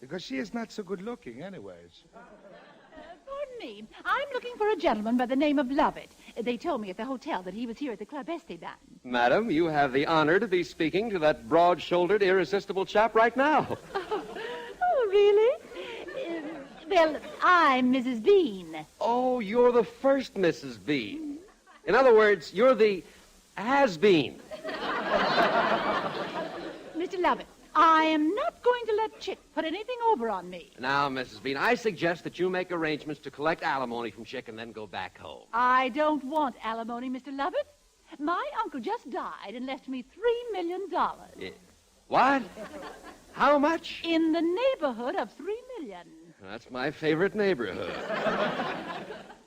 Because she is not so good looking anyways. Pardon me. I'm looking for a gentleman by the name of Lovett. They told me at the hotel that he was here at the Club Esteban. Madam, you have the honor to be speaking to that broad-shouldered, irresistible chap right now. Oh, really? Well, I'm Mrs. Bean. Oh, you're the first Mrs. Bean. In other words, you're the has-been. Mr. Lovett, I am not going to let Chick put anything over on me. Now, Mrs. Bean, I suggest that you make arrangements to collect alimony from Chick and then go back home. I don't want alimony, Mr. Lovett. My uncle just died and left me $3 million. Yeah. What? How much? In the neighborhood of $3 million. That's my favorite neighborhood.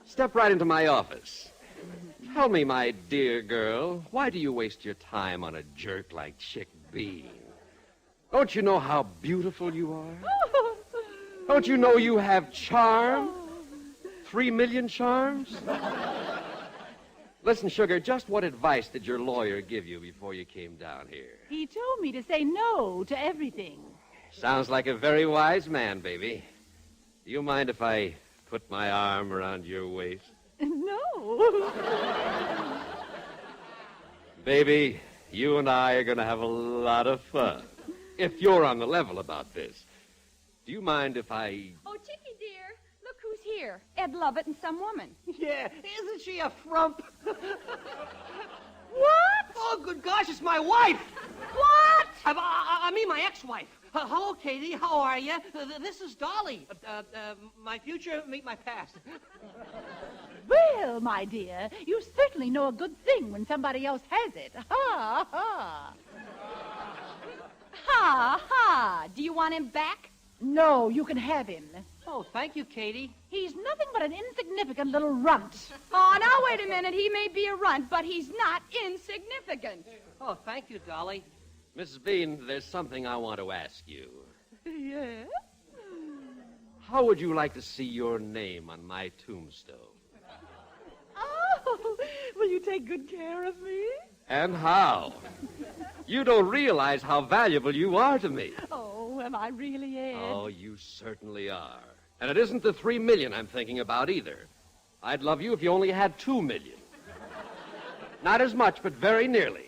Step right into my office. Tell me, my dear girl, why do you waste your time on a jerk like Chick Bean? Don't you know how beautiful you are? Don't you know you have charm? 3 million charms? Listen, sugar, just what advice did your lawyer give you before you came down here? He told me to say no to everything. Sounds like a very wise man, baby. Do you mind if I put my arm around your waist? No. Baby, you and I are going to have a lot of fun. If you're on the level about this. Do you mind if I... Oh, Chicky, dear, look who's here. Ed Lovett and some woman. Yeah, isn't she a frump? What? Oh, good gosh, it's my wife. What? I mean my ex-wife. Hello, Katie. How are you? This is Dolly. My future, meet my past. Well, my dear, you certainly know a good thing when somebody else has it. Ha, ha. Ha, ha. Do you want him back? No, you can have him. Oh, thank you, Katie. He's nothing but an insignificant little runt. Oh, now, wait a minute. He may be a runt, but he's not insignificant. Oh, thank you, Dolly. Mrs. Bean, there's something I want to ask you. Yes? How would you like to see your name on my tombstone? Oh, will you take good care of me? And how? You don't realize how valuable you are to me. Oh, am I really, Ed? Oh, you certainly are. And it isn't the $3 million I'm thinking about either. I'd love you if you only had 2 million. Not as much, but very nearly.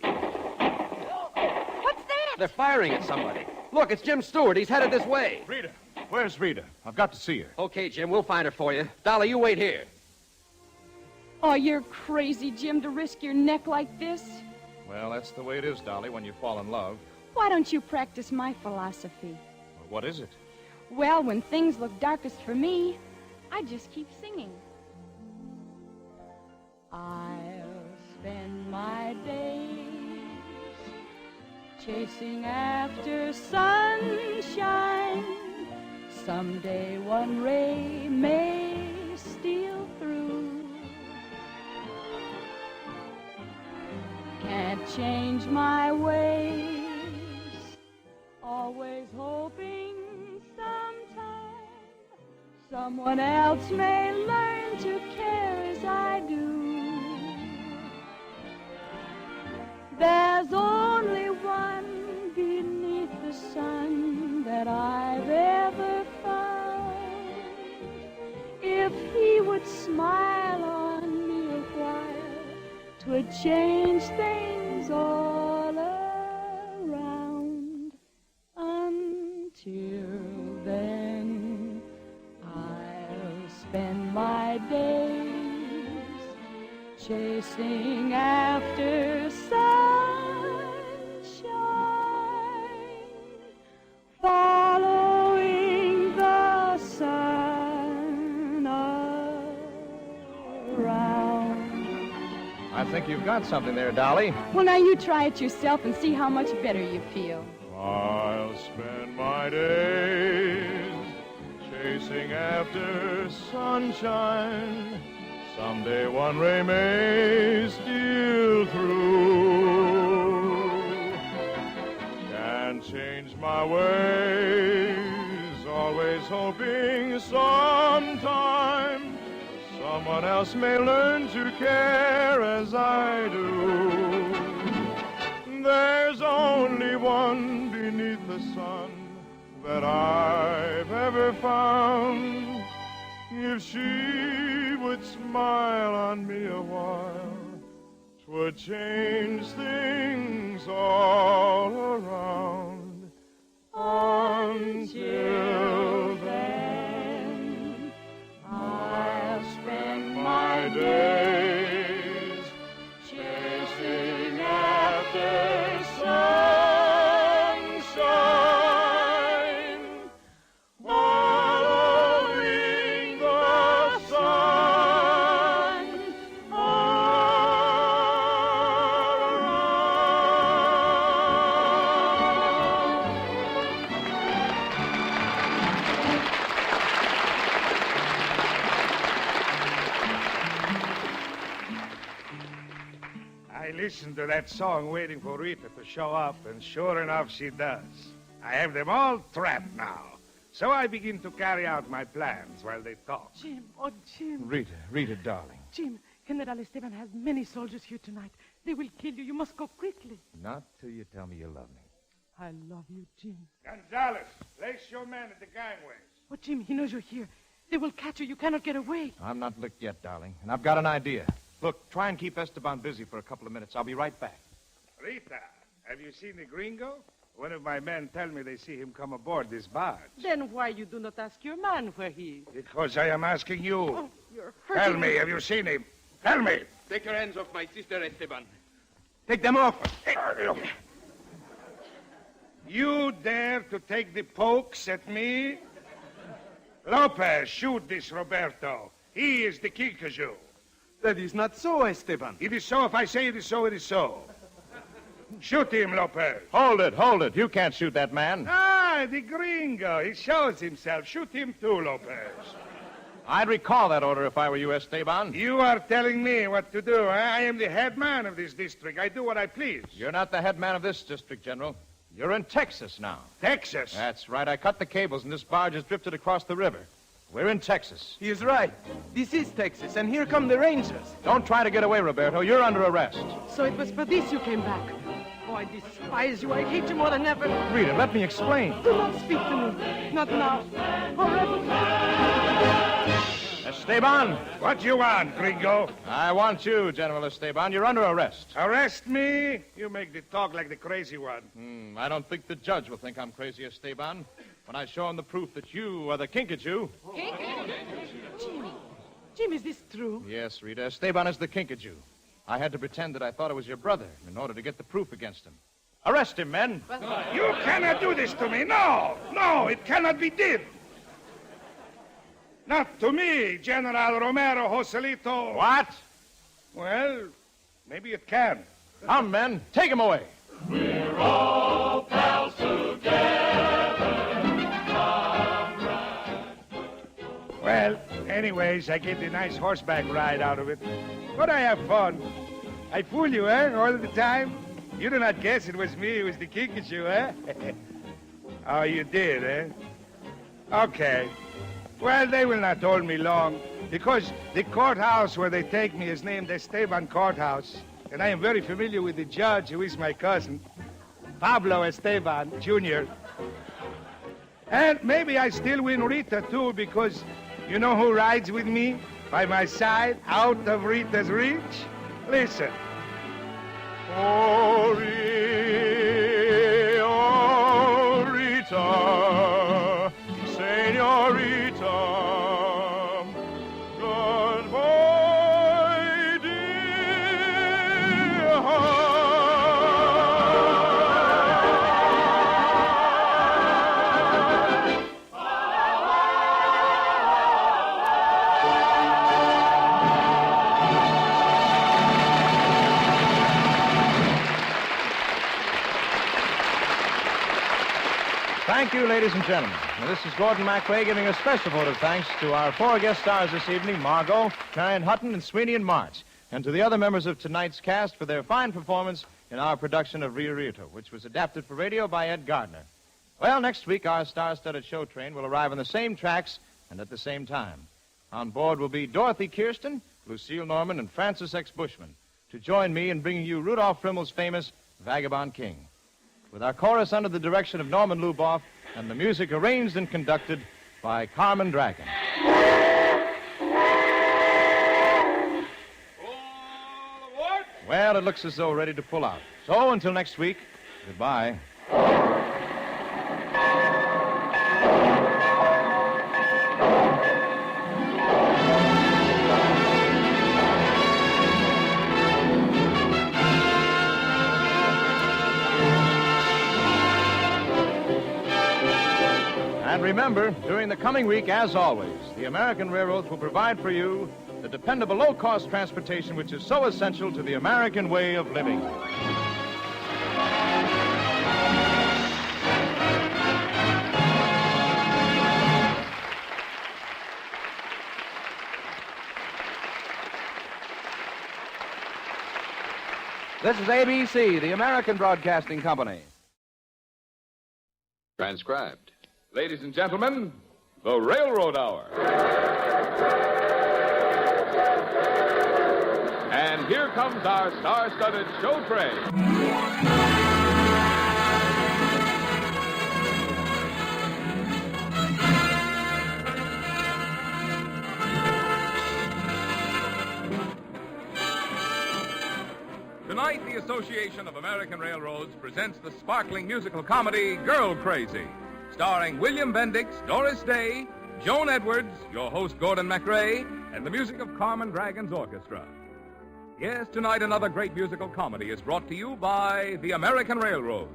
What's that? They're firing at somebody. Look, it's Jim Stewart. He's headed this way. Rita. Where's Rita? I've got to see her. Okay, Jim, we'll find her for you. Dolly, you wait here. Oh, you're crazy, Jim, to risk your neck like this. Well, that's the way it is, Dolly, when you fall in love. Why don't you practice my philosophy? Well, what is it? Well, when things look darkest for me, I just keep singing. I'll spend my days chasing after sunshine. Someday one ray may steal through. Can't change my ways, always hoping sometime someone else may learn to care as I do. There's only one beneath the sun that I've ever found. If he would smile on me a while, 'twould change things all around. Until then, I'll spend my days chasing after sunshine, following the sun around. I think you've got something there, Dolly. Well, now you try it yourself and see how much better you feel. I'll spend my days chasing after sunshine. Someday one ray may steal through. Can't change my ways, always hoping sometime someone else may learn to care as I do. There's only one beneath the sun that I've ever found. If she would smile on me a while, 'twould change things all around. Until then, I'll spend my days chasing after sunshine, following the sun I listened to that song waiting for Rita to show up, and sure enough, she does. I have them all trapped now. So I begin to carry out my plans while they talk. Jim, oh, Jim. Rita, darling. Jim, General Esteban has many soldiers here tonight. They will kill you. You must go quickly. Not till you tell me you love me. I love you, Jim. Gonzalez, place your man at the gangways. Oh, Jim, he knows you're here. They will catch you. You cannot get away. I'm not licked yet, darling, and I've got an idea. Look, try and keep Esteban busy for a couple of minutes. I'll be right back. Rita, have you seen the gringo? One of my men tell me they see him come aboard this barge. Then why you do not ask your man where he is? Because I am asking you. Oh, you're Tell hurting me, have you seen him? Tell me. Take your hands off my sister, Esteban. Take them off. You dare to take the pokes at me? Lopez, shoot this Roberto. He is the Kinkajou. That is not so, Esteban. It is so. If I say it is so, it is so. Shoot him, Lopez. Hold it. You can't shoot that man. Ah, the gringo. He shows himself. Shoot him too, Lopez. I'd recall that order if I were you, Esteban. You are telling me what to do, huh? I am the head man of this district. I do what I please. You're not the head man of this district, General. You're in Texas now. Texas? That's right. I cut the cables, and this barge has drifted across the river. We're in Texas. He is right. This is Texas, and here come the Rangers. Don't try to get away, Roberto. You're under arrest. So it was for this you came back. Oh, I despise you. I hate you more than ever. Rita, let me explain. Do not speak to me. Not now. Forever. As Esteban! What you want, gringo? I want you, General Esteban. You're under arrest. Arrest me? You make the talk like the crazy one. I don't think the judge will think I'm crazy, Esteban. When I show him the proof that you are the Kinkajou. Jim, is this true? Yes, Rita. Esteban is the Kinkajou. I had to pretend that I thought it was your brother in order to get the proof against him. Arrest him, men. You cannot do this to me. No, it cannot be did. Not to me, General Romero Joselito. What? Well, maybe it can. Come, men. Take him away. We're all pals together. Well, anyways, I get a nice horseback ride out of it. But I have fun. I fool you, all the time? You do not guess it was me, it was the Kinkajou, Oh, you did, Okay. Well, they will not hold me long, because the courthouse where they take me is named Esteban Courthouse, and I am very familiar with the judge, who is my cousin, Pablo Esteban, Jr. And maybe I still win Rita, too, because you know who rides with me by my side out of Rita's reach? Listen. Oh, Rita, Senorita, goodbye, dear Thank you, ladies and gentlemen. Now, this is Gordon MacRae giving a special vote of thanks to our 4 guest stars this evening, Margot, Marion Hutton, and Sweeney and March, and to the other members of tonight's cast for their fine performance in our production of Rio Rito, which was adapted for radio by Ed Gardner. Well, next week, our star-studded show train will arrive on the same tracks and at the same time. On board will be Dorothy Kirsten, Lucille Norman, and Francis X. Bushman to join me in bringing you Rudolph Frimmel's famous Vagabond King, with our chorus under the direction of Norman Luboff and the music arranged and conducted by Carmen Dragon. Well, it looks as though we're ready to pull out. So, until next week, goodbye. And remember, during the coming week, as always, the American railroads will provide for you the dependable low-cost transportation which is so essential to the American way of living. This is ABC, the American Broadcasting Company. Transcribed. Ladies and gentlemen, the Railroad Hour. And here comes our star-studded show train. Tonight, the Association of American Railroads presents the sparkling musical comedy Girl Crazy, starring William Bendix, Doris Day, Joan Edwards, your host Gordon MacRae, and the music of Carmen Dragon's orchestra. Yes, tonight another great musical comedy is brought to you by the American Railroads.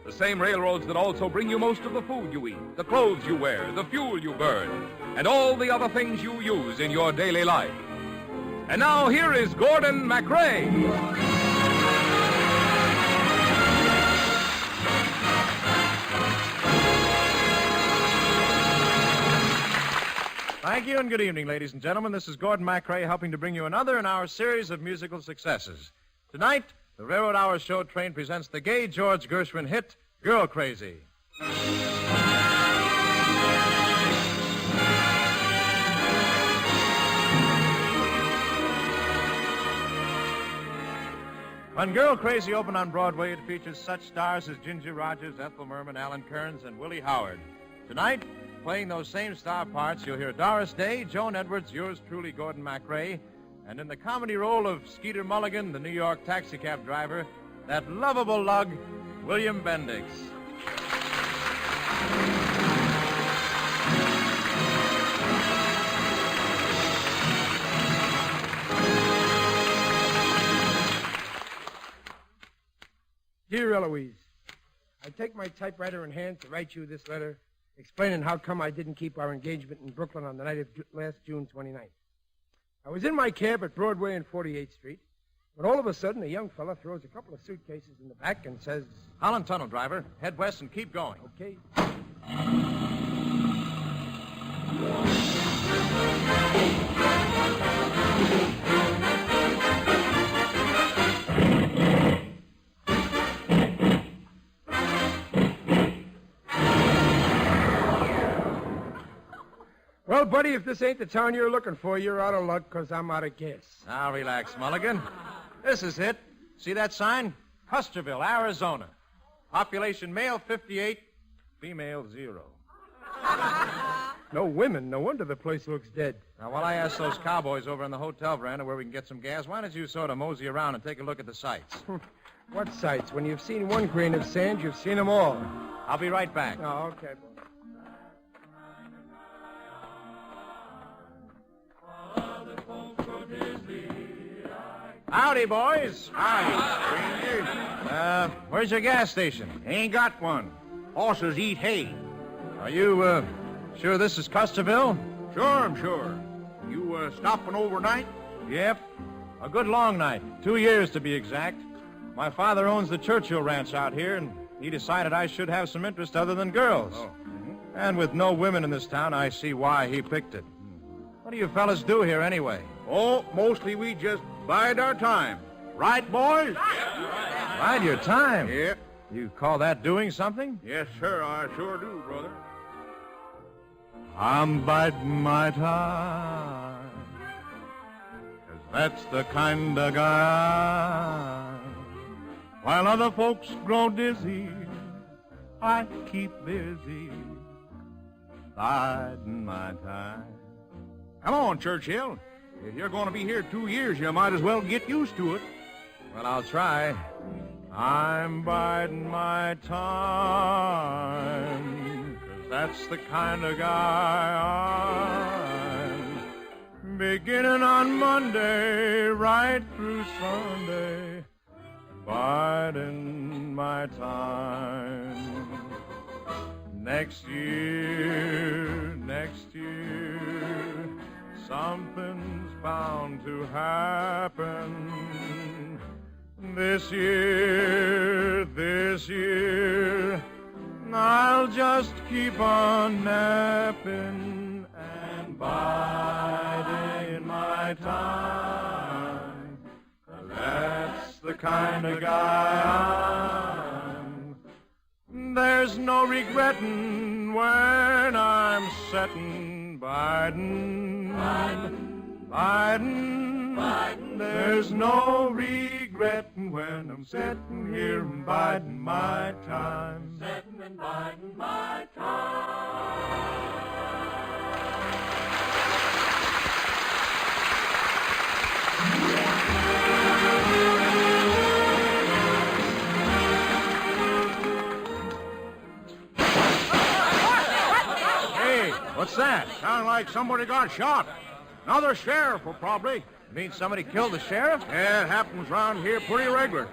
The same railroads that also bring you most of the food you eat, the clothes you wear, the fuel you burn, and all the other things you use in your daily life. And now here is Gordon MacRae. Thank you and good evening, ladies and gentlemen. This is Gordon MacRae helping to bring you another in our series of musical successes. Tonight, the Railroad Hour show train presents the gay George Gershwin hit, Girl Crazy. When Girl Crazy opened on Broadway, it features such stars as Ginger Rogers, Ethel Merman, Alan Kearns, and Willie Howard. Tonight, playing those same star parts, you'll hear Doris Day, Joan Edwards, yours truly, Gordon MacRae, and in the comedy role of Skeeter Mulligan, the New York taxicab driver, that lovable lug, William Bendix. Dear Eloise, I take my typewriter in hand to write you this letter explaining how come I didn't keep our engagement in Brooklyn on the night of last June 29th. I was in my cab at Broadway and 48th Street, but all of a sudden a young fella throws a couple of suitcases in the back and says, Holland Tunnel, driver. Head west and keep going. Okay. Well, buddy, if this ain't the town you're looking for, you're out of luck because I'm out of gas. Now, relax, Mulligan. This is it. See that sign? Custerville, Arizona. Population male 58, female 0. No women. No wonder the place looks dead. Now, while I ask those cowboys over in the hotel veranda where we can get some gas, why don't you sort of mosey around and take a look at the sights? What sights? When you've seen one grain of sand, you've seen them all. I'll be right back. Oh, okay, boy. Howdy, boys. Howdy, stranger. Where's your gas station? Ain't got one. Horses eat hay. Are you, sure this is Custerville? Sure, I'm sure. You, stopping overnight? Yep. A good long night. 2 years, to be exact. My father owns the Churchill Ranch out here, and he decided I should have some interest other than girls. Oh. And with no women in this town, I see why he picked it. What do you fellas do here, anyway? Oh, mostly we just bide our time. Right, boys? Bide your time? Yep. You call that doing something? Yes, sir, I sure do, brother. I'm biding my time, 'cause that's the kind of guy. While other folks grow dizzy, I keep busy, biding my time. Come on, Churchill. If you're going to be here 2 years, you might as well get used to it. Well, I'll try. I'm biding my time, 'cause that's the kind of guy I'm. Beginning on Monday, right through Sunday, biding my time. Next year, something's bound to happen. This year, I'll just keep on napping and biding my time. That's the kind of guy I'm. There's no regretting when I'm setting, biding. There's no regretting when I'm sitting here and biding my time. Sitting and biding my time. Hey, what's that? Sounded like somebody got shot. Another sheriff, probably. You mean somebody killed the sheriff? Yeah, it happens around here pretty regular.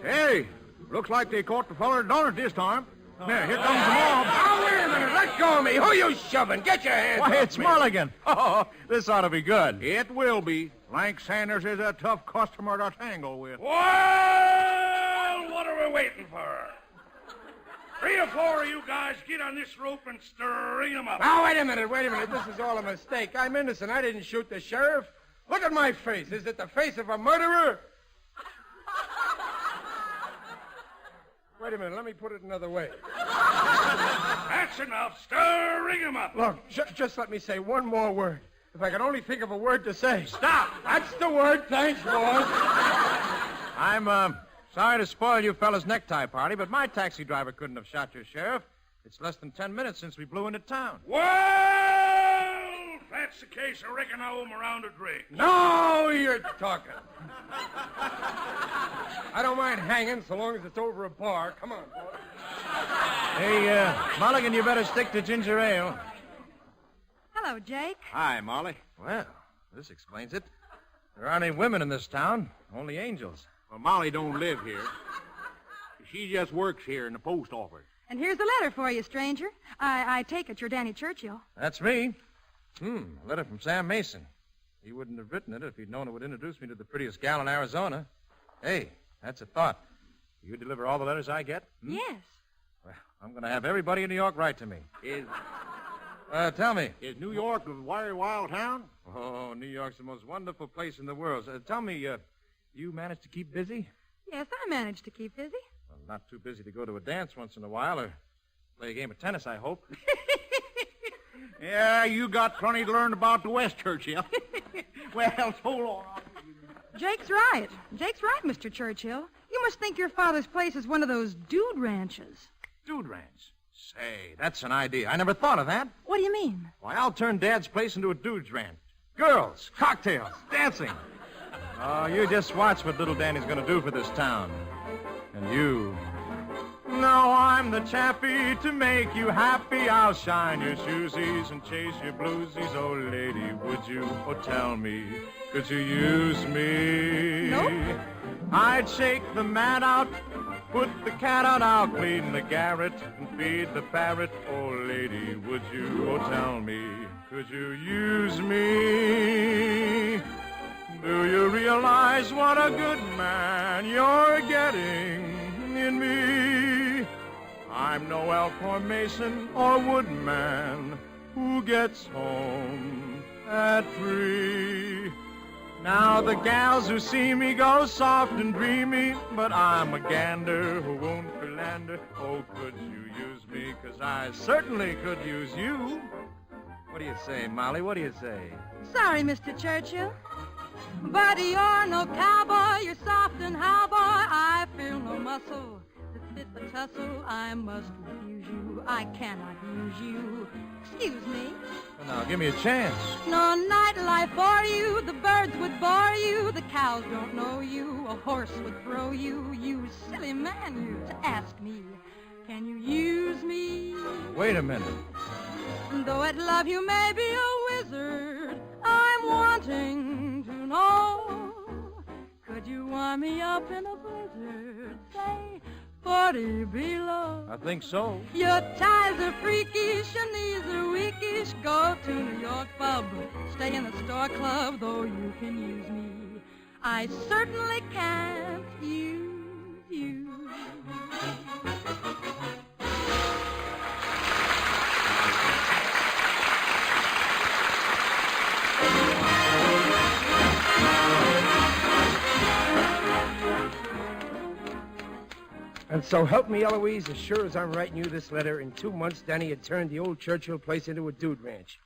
Hey, looks like they caught the fella that done it this time. There, here comes the mob. Oh, wait a minute. Let go of me. Who you shoving? Get your hands off Why, it's me. Mulligan. Oh, this ought to be good. It will be. Lank Sanders is a tough customer to tangle with. Well, what are we waiting for? 3 or 4 of you guys get on this rope and string them up. Oh, wait a minute. This is all a mistake. I'm innocent. I didn't shoot the sheriff. Look at my face. Is it the face of a murderer? Wait a minute. Let me put it another way. That's enough. Stirring them up. Look, just let me say one more word. If I could only think of a word to say. Stop. That's the word. Thanks, boys. I'm, sorry to spoil you fellas' necktie party, but my taxi driver couldn't have shot your sheriff. It's less than 10 minutes since we blew into town. Well, if that's the case, I reckon I owe him a round of drink. No, you're talking. I don't mind hanging so long as it's over a bar. Come on, boy. Hey, Mulligan, you better stick to ginger ale. Hello, Jake. Hi, Molly. Well, this explains it. There aren't any women in this town, only angels. Well, Molly don't live here. She just works here in the post office. And here's the letter for you, stranger. I take it you're Danny Churchill. That's me. A letter from Sam Mason. He wouldn't have written it if he'd known it would introduce me to the prettiest gal in Arizona. Hey, that's a thought. You deliver all the letters I get? Yes. Well, I'm going to have everybody in New York write to me. Tell me. Is New York a very wild town? Oh, New York's the most wonderful place in the world. Tell me, you managed to keep busy? Yes, I managed to keep busy. Well, not too busy to go to a dance once in a while or play a game of tennis, I hope. Yeah, you got plenty to learn about the West, Churchill. Well, so long. Jake's right. Jake's right, Mr. Churchill. You must think your father's place is one of those dude ranches. Dude ranch? Say, that's an idea. I never thought of that. What do you mean? Why, I'll turn Dad's place into a dude's ranch. Girls, cocktails, dancing. Oh, you just watch what little Danny's going to do for this town. And you. No, I'm the chappie to make you happy. I'll shine your shoesies and chase your bluesies. Oh, lady, would you? Oh, tell me, could you use me? Nope. I'd shake the mat out, put the cat out. I'll clean the garret and feed the parrot. Oh, lady, would you? Oh, tell me, could you use me? Do you realize what a good man you're getting in me? I'm no elf or mason or woodman who gets home at 3. Now the gals who see me go soft and dreamy, but I'm a gander who won't philander. Oh, could you use me? 'Cause I certainly could use you. What do you say, Molly? What do you say? Sorry, Mr. Churchill. But you're no cowboy, you're soft and how, boy, I feel no muscle to fit the tussle. I must refuse you, I cannot use you. Excuse me. Well, now, give me a chance. No nightlife for you, the birds would bore you, the cows don't know you, a horse would throw you. You silly man, you to ask me, can you use me? Wait a minute. Though at love you may be a wizard, I'm wanting to know. Could you warm me up in a blizzard, say 40 below? I think so. Your ties are freakish, your knees are weakish. Go to New York pub, stay in the store club. Though you can use me, I certainly can't use you. And so help me, Eloise, as sure as I'm writing you this letter, in 2 months, Danny had turned the old Churchill place into a dude ranch.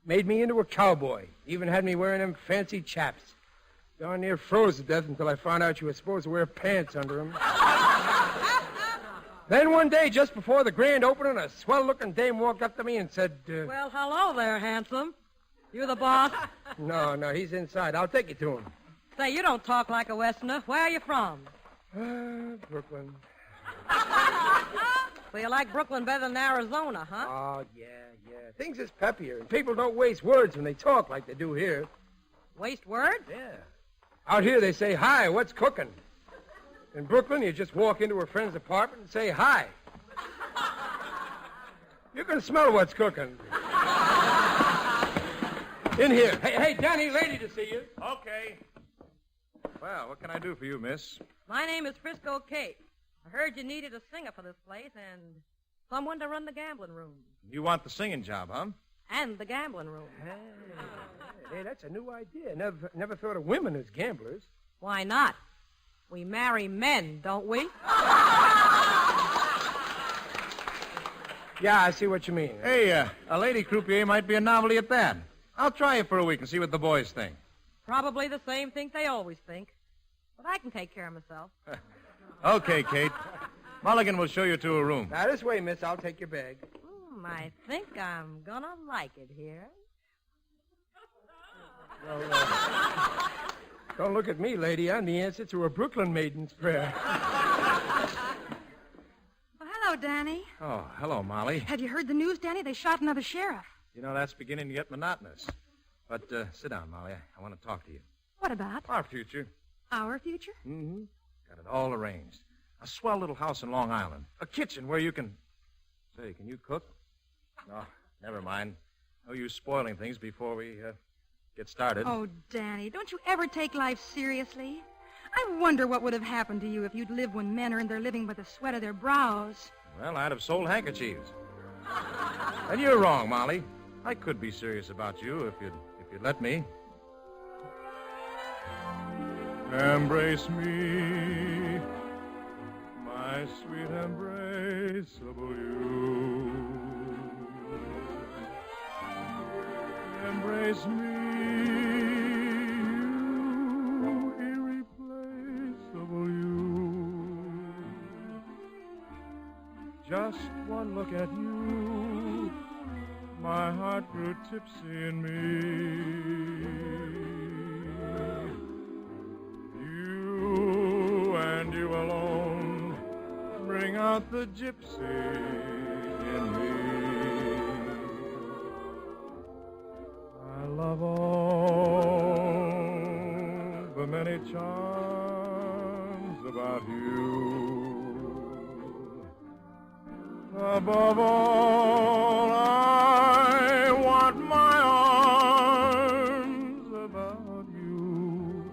Made me into a cowboy. Even had me wearing them fancy chaps. Darn near froze to death until I found out you were supposed to wear pants under them. Then one day, just before the grand opening, a swell-looking dame walked up to me and said, Well, hello there, handsome. You the boss? No, he's inside. I'll take you to him. Say, you don't talk like a Westerner. Where are you from? Brooklyn. So you like Brooklyn better than Arizona, huh? Oh, yeah. Things is peppier, and people don't waste words when they talk like they do here. Waste words? Yeah. Out here, they say, hi, what's cooking? In Brooklyn, you just walk into a friend's apartment and say, hi. You can smell what's cooking. In here. Hey, Danny, lady to see you. Okay. Well, what can I do for you, miss? My name is Frisco Kate. I heard you needed a singer for this place and someone to run the gambling room. You want the singing job, huh? And the gambling room. Hey, that's a new idea. Never thought of women as gamblers. Why not? We marry men, don't we? Yeah, I see what you mean. Hey, a lady croupier might be a novelty at that. I'll try it for a week and see what the boys think. Probably the same thing they always think. But I can take care of myself. Okay, Kate. Mulligan will show you to a room. Now, this way, miss. I'll take your bag. I think I'm gonna like it here. Well, don't look at me, lady. I'm the answer to a Brooklyn maiden's prayer. Well, hello, Danny. Oh, hello, Molly. Have you heard the news, Danny? They shot another sheriff. You know, that's beginning to get monotonous. But sit down, Molly. I want to talk to you. What about? Our future. Our future? Mm-hmm. Got it all arranged. A swell little house in Long Island. A kitchen where you can... Say, can you cook? No, never mind. No use spoiling things before we get started. Oh, Danny, don't you ever take life seriously? I wonder what would have happened to you if you'd lived when men earned their living by the sweat of their brows. Well, I'd have sold handkerchiefs. And you're wrong, Molly. I could be serious about you if you'd let me. Embrace me, my sweet embraceable you. Embrace me, you irreplaceable you. Just one look at you, my heart grew tipsy in me. You and you alone bring out the gypsy in me. I love all the many charms about you. Above all, I want my arms about you.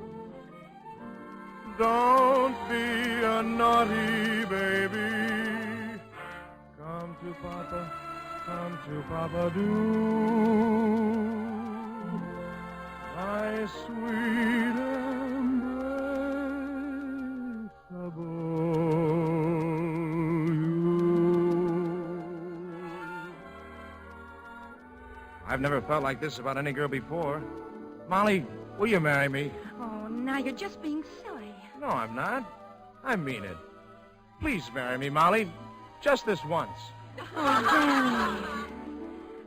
Don't be a naughty baby. Come to Papa, do. My sweet I've never felt like this about any girl before. Molly, will you marry me? Oh, now you're just being silly. No, I'm not. I mean it. Please marry me, Molly. Just this once. Oh,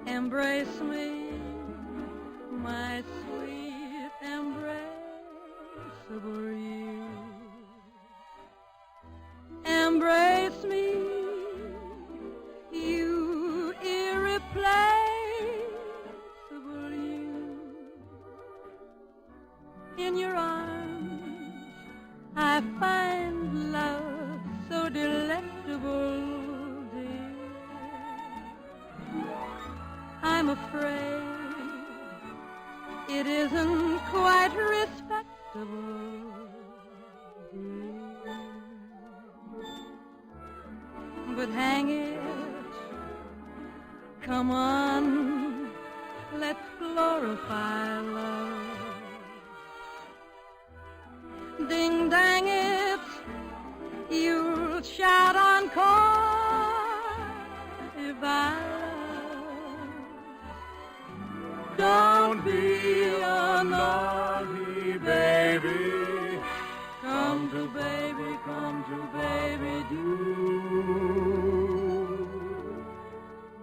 Danny. Embrace me, my sweet embraceable you. Embrace me, you irreplaceable. In your arms, I find love so delectable, dear. I'm afraid it isn't quite respectable, dear. But hang it, come on, let's glorify love. Ding dang it, you'll shout encore if I love. Don't be a naughty baby. Come to baby do.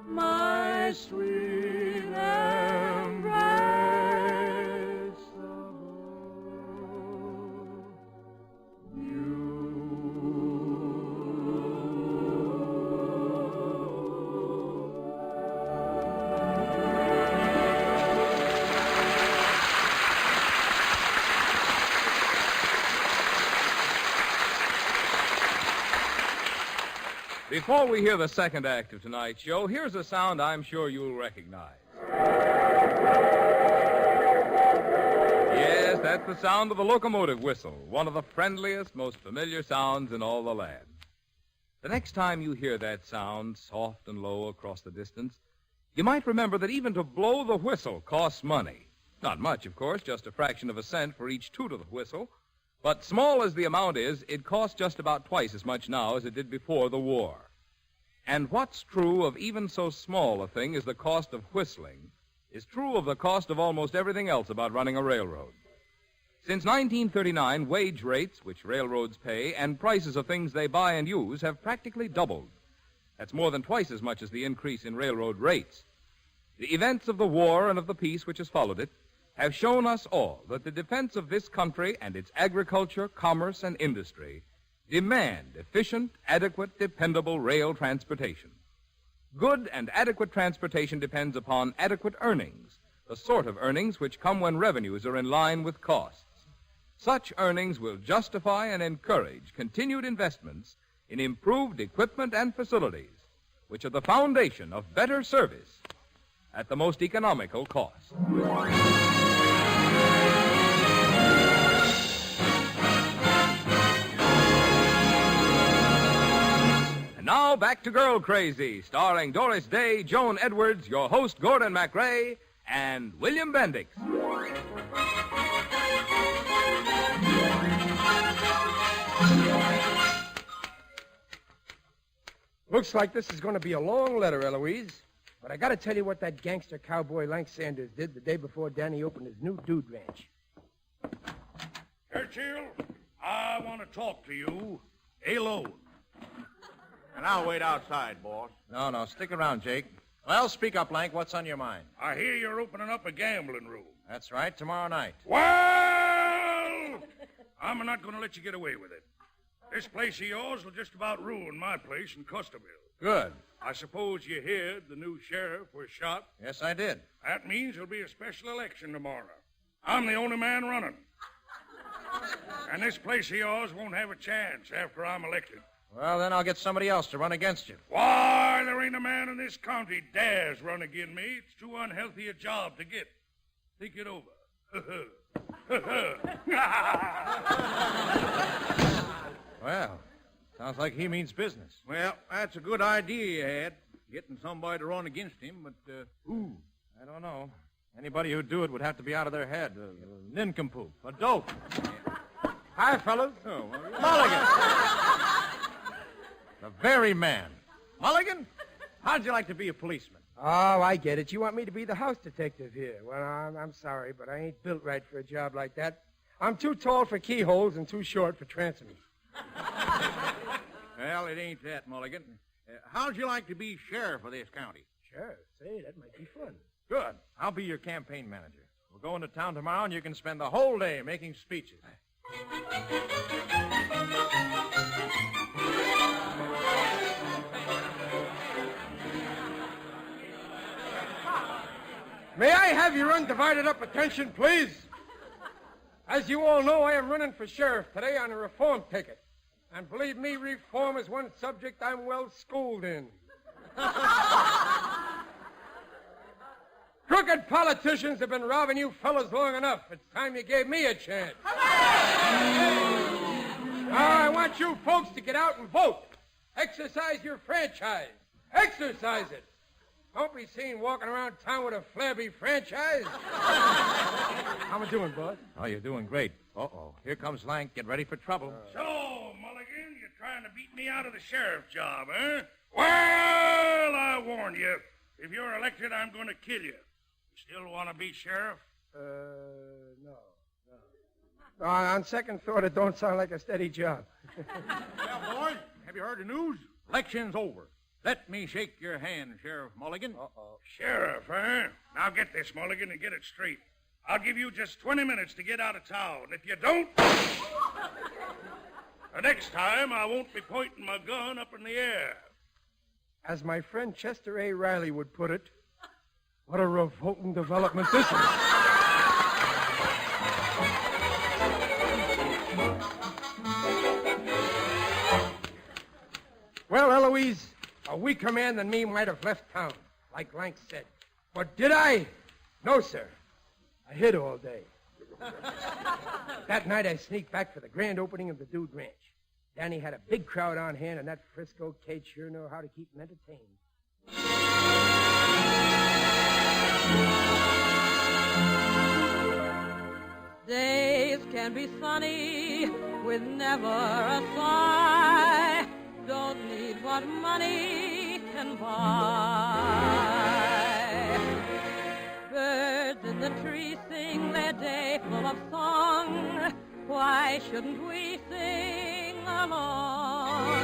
My sweet embrace. Before we hear the second act of tonight's show, here's a sound I'm sure you'll recognize. Yes, that's the sound of the locomotive whistle, one of the friendliest, most familiar sounds in all the land. The next time you hear that sound, soft and low across the distance, you might remember that even to blow the whistle costs money. Not much, of course, just a fraction of a cent for each toot of the whistle. But small as the amount is, it costs just about twice as much now as it did before the war. And what's true of even so small a thing as the cost of whistling is true of the cost of almost everything else about running a railroad. Since 1939, wage rates, which railroads pay, and prices of things they buy and use have practically doubled. That's more than twice as much as the increase in railroad rates. The events of the war and of the peace which has followed it have shown us all that the defense of this country and its agriculture, commerce, and industry demand efficient, adequate, dependable rail transportation. Good and adequate transportation depends upon adequate earnings, the sort of earnings which come when revenues are in line with costs. Such earnings will justify and encourage continued investments in improved equipment and facilities, which are the foundation of better service at the most economical cost. And now back to Girl Crazy, starring Doris Day, Joan Edwards, your host Gordon MacRae, and William Bendix. Looks like this is going to be a long letter, Eloise. But I got to tell you what that gangster cowboy Lank Sanders did the day before Danny opened his new dude ranch. Churchill, I want to talk to you alone. And I'll wait outside, boss. No, stick around, Jake. Well, speak up, Lank. What's on your mind? I hear you're opening up a gambling room. That's right, tomorrow night. Well, I'm not going to let you get away with it. This place of yours will just about ruin my place in Custerville. Good. I suppose you heard the new sheriff was shot? Yes, I did. That means there'll be a special election tomorrow. I'm the only man running. And this place of yours won't have a chance after I'm elected. Well, then I'll get somebody else to run against you. Why, there ain't a man in this county dares run against me. It's too unhealthy a job to get. Think it over. Well, sounds like he means business. Well, that's a good idea you had, getting somebody to run against him, but who? I don't know. Anybody who'd do it would have to be out of their head. A nincompoop. A dope. Hi, fellas. Oh, well, Mulligan. The very man. Mulligan, how'd you like to be a policeman? Oh, I get it. You want me to be the house detective here. Well, I'm sorry, but I ain't built right for a job like that. I'm too tall for keyholes and too short for transoms. Well, it ain't that, Mulligan. How'd you like to be sheriff of this county? Sure. Say, that might be fun. Good. I'll be your campaign manager. We'll go into town tomorrow, and you can spend the whole day making speeches. May I have your undivided up attention, please? As you all know, I am running for sheriff today on a reform ticket. And believe me, reform is one subject I'm well schooled in. Crooked politicians have been robbing you fellas long enough. It's time you gave me a chance. Now, I want you folks to get out and vote. Exercise your franchise. Exercise it. Don't be seen walking around town with a flabby franchise. How am I doing, boss? Oh, you're doing great. Uh-oh. Here comes Lank. Get ready for trouble. So, Mulligan, you're trying to beat me out of the sheriff's job, huh? Well, I warn you. If you're elected, I'm going to kill you. You still want to be sheriff? No. On second thought, it don't sound like a steady job. Well, boys, have you heard the news? Election's over. Let me shake your hand, Sheriff Mulligan. Uh-oh. Sheriff, huh? Now get this, Mulligan, and get it straight. I'll give you just 20 minutes to get out of town. If you don't, the next time I won't be pointing my gun up in the air. As my friend Chester A. Riley would put it, what a revolting development this is. Well, Eloise, a weaker man than me might have left town, like Lank said. But did I? No, sir. I hid all day. That night I sneaked back for the grand opening of the Dude Ranch. Danny had a big crowd on hand, and that Frisco kid sure knew how to keep them entertained. Days can be sunny with never a sigh. Don't need what money can buy. birds in the trees sing their day full of song. Why shouldn't we sing along?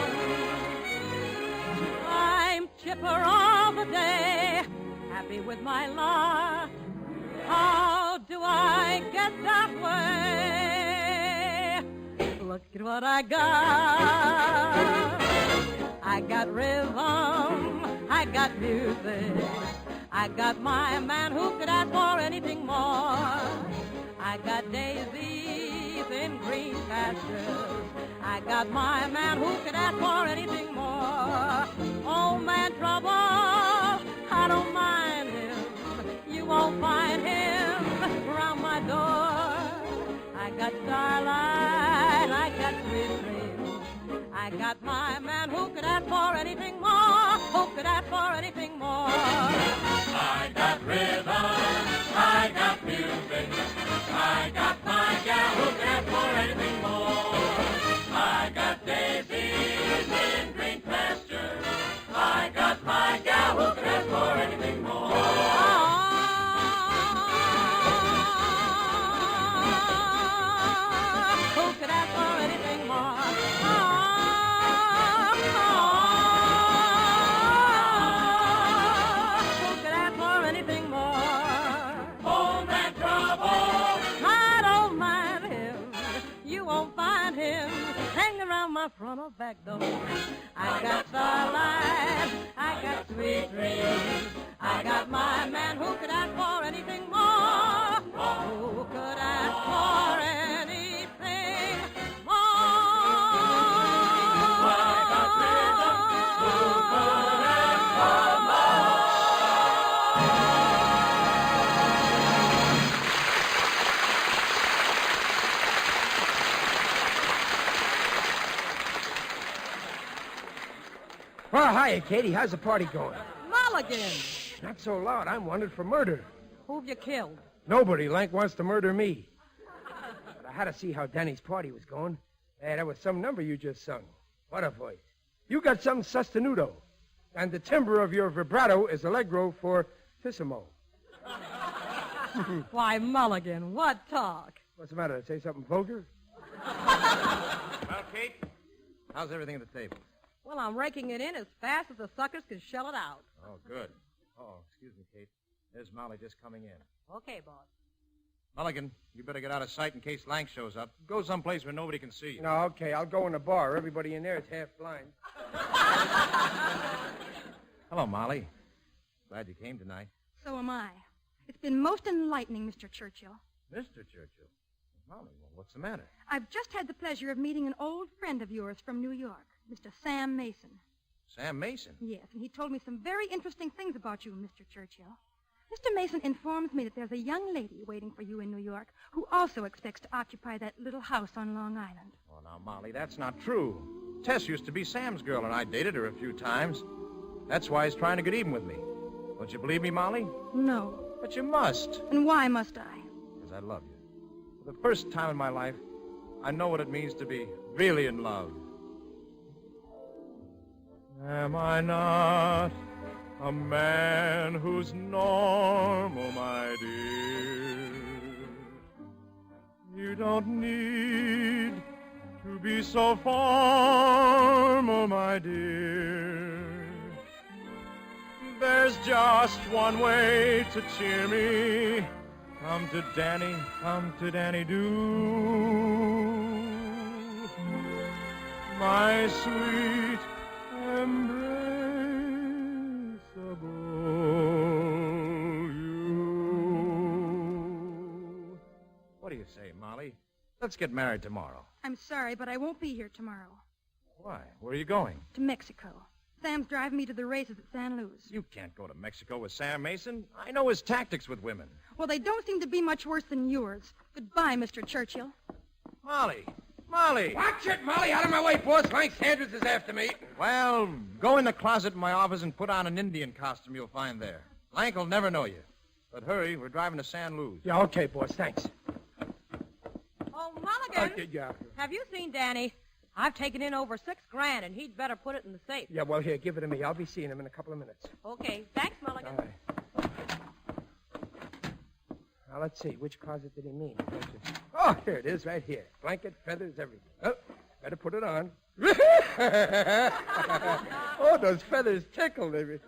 I'm chipper all the day, happy with my lot. How do I get that way? Look at what I got. I got rhythm, I got music. I got my man who could ask for anything more. I got daisies in green pastures. I got my man who could ask for anything more. Old man Trouble, I don't mind him. You won't find him around my door. I got starlight, I got sweet dreams. I got my man who could ask for anything more. Who could ask for anything more? I got rhythm, I got music. I got my gal who could ask for anything more. I got daisies in green pastures. I got my gal who could ask for anything more. Who could ask for anything more? Who could ask for anything more? Old man Trouble, I don't mind him. You won't find him hanging around my front or back door. I got starlight, I got sweet dreams. I got my man who could ask for anything more. Who could ask for anything more? I got rhythm, who could ask for Well, hiya, Katie. How's the party going? Mulligan! Not so loud. I'm wanted for murder. Who've you killed? Nobody. Lank wants to murder me. But I had to see how Danny's party was going. Hey, that was some number you just sung. What a voice. You got some sostenuto. And the timbre of your vibrato is allegro fortissimo. Why, Mulligan, what talk? What's the matter? Say something vulgar? Well, Kate, how's everything at the table? Well, I'm raking it in as fast as the suckers can shell it out. Oh, good. Oh, excuse me, Kate. There's Molly just coming in. Okay, boss. Mulligan, you better get out of sight in case Lank shows up. Go someplace where nobody can see you. No, okay. I'll go in the bar. Everybody in there is half blind. Hello, Molly. Glad you came tonight. So am I. It's been most enlightening, Mr. Churchill. Mr. Churchill. Molly, well, what's the matter? I've just had the pleasure of meeting an old friend of yours from New York, Mr. Sam Mason. Sam Mason? Yes, and he told me some very interesting things about you, Mr. Churchill. Mr. Mason informs me that there's a young lady waiting for you in New York who also expects to occupy that little house on Long Island. Oh, now, Molly, that's not true. Tess used to be Sam's girl, and I dated her a few times. That's why he's trying to get even with me. Don't you believe me, Molly? No. But you must. And why must I? Because I love you. For the first time in my life, I know what it means to be really in love. Am I not a man who's normal, my dear? You don't need to be so formal, my dear. There's just one way to cheer me. Come to Danny, do. My sweet embraceable you. What do you say, Molly? Let's get married tomorrow. I'm sorry, but I won't be here tomorrow. Why? Where are you going? To Mexico. Sam's driving me to the races at San Luis. You can't go to Mexico with Sam Mason. I know his tactics with women. Well, they don't seem to be much worse than yours. Goodbye, Mr. Churchill. Molly! Watch it, Molly! Out of my way, boss. Lank Sanders is after me. Well, go in the closet in my office and put on an Indian costume you'll find there. Lank will never know you. But hurry, we're driving to San Luis. Yeah, okay, boss. Thanks. Oh, Mulligan! Yeah. Have you seen Danny? I've taken in over $6,000, and he'd better put it in the safe. Yeah, well, here, give it to me. I'll be seeing him in a couple of minutes. Okay. Thanks, Mulligan. All right. Now, let's see. Which closet did he mean? Oh, here it is, right here. Blanket, feathers, everything. Oh, better put it on. Oh, those feathers tickle, baby.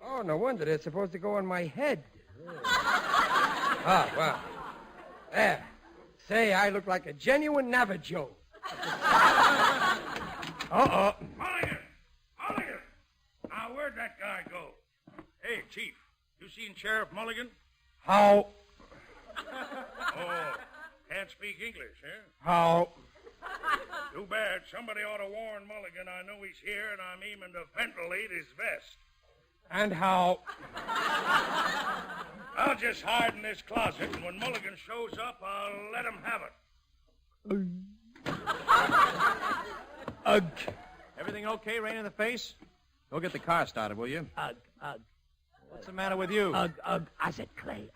Oh, no wonder they're supposed to go on my head. Oh, well. There. Say, I look like a genuine Navajo. Uh-oh. Mulligan! Mulligan! Now, where'd that guy go? Hey, Chief, you seen Sheriff Mulligan? How? Oh, can't speak English, huh? How? Too bad. Somebody ought to warn Mulligan I know he's here and I'm aiming to ventilate his vest. And how? I'll just hide in this closet, and when Mulligan shows up, I'll let him have it. Ugh. Everything okay, rain in the face? Go get the car started, will you? Ugh. What's the matter with you? Ugh. Ozzie Clay.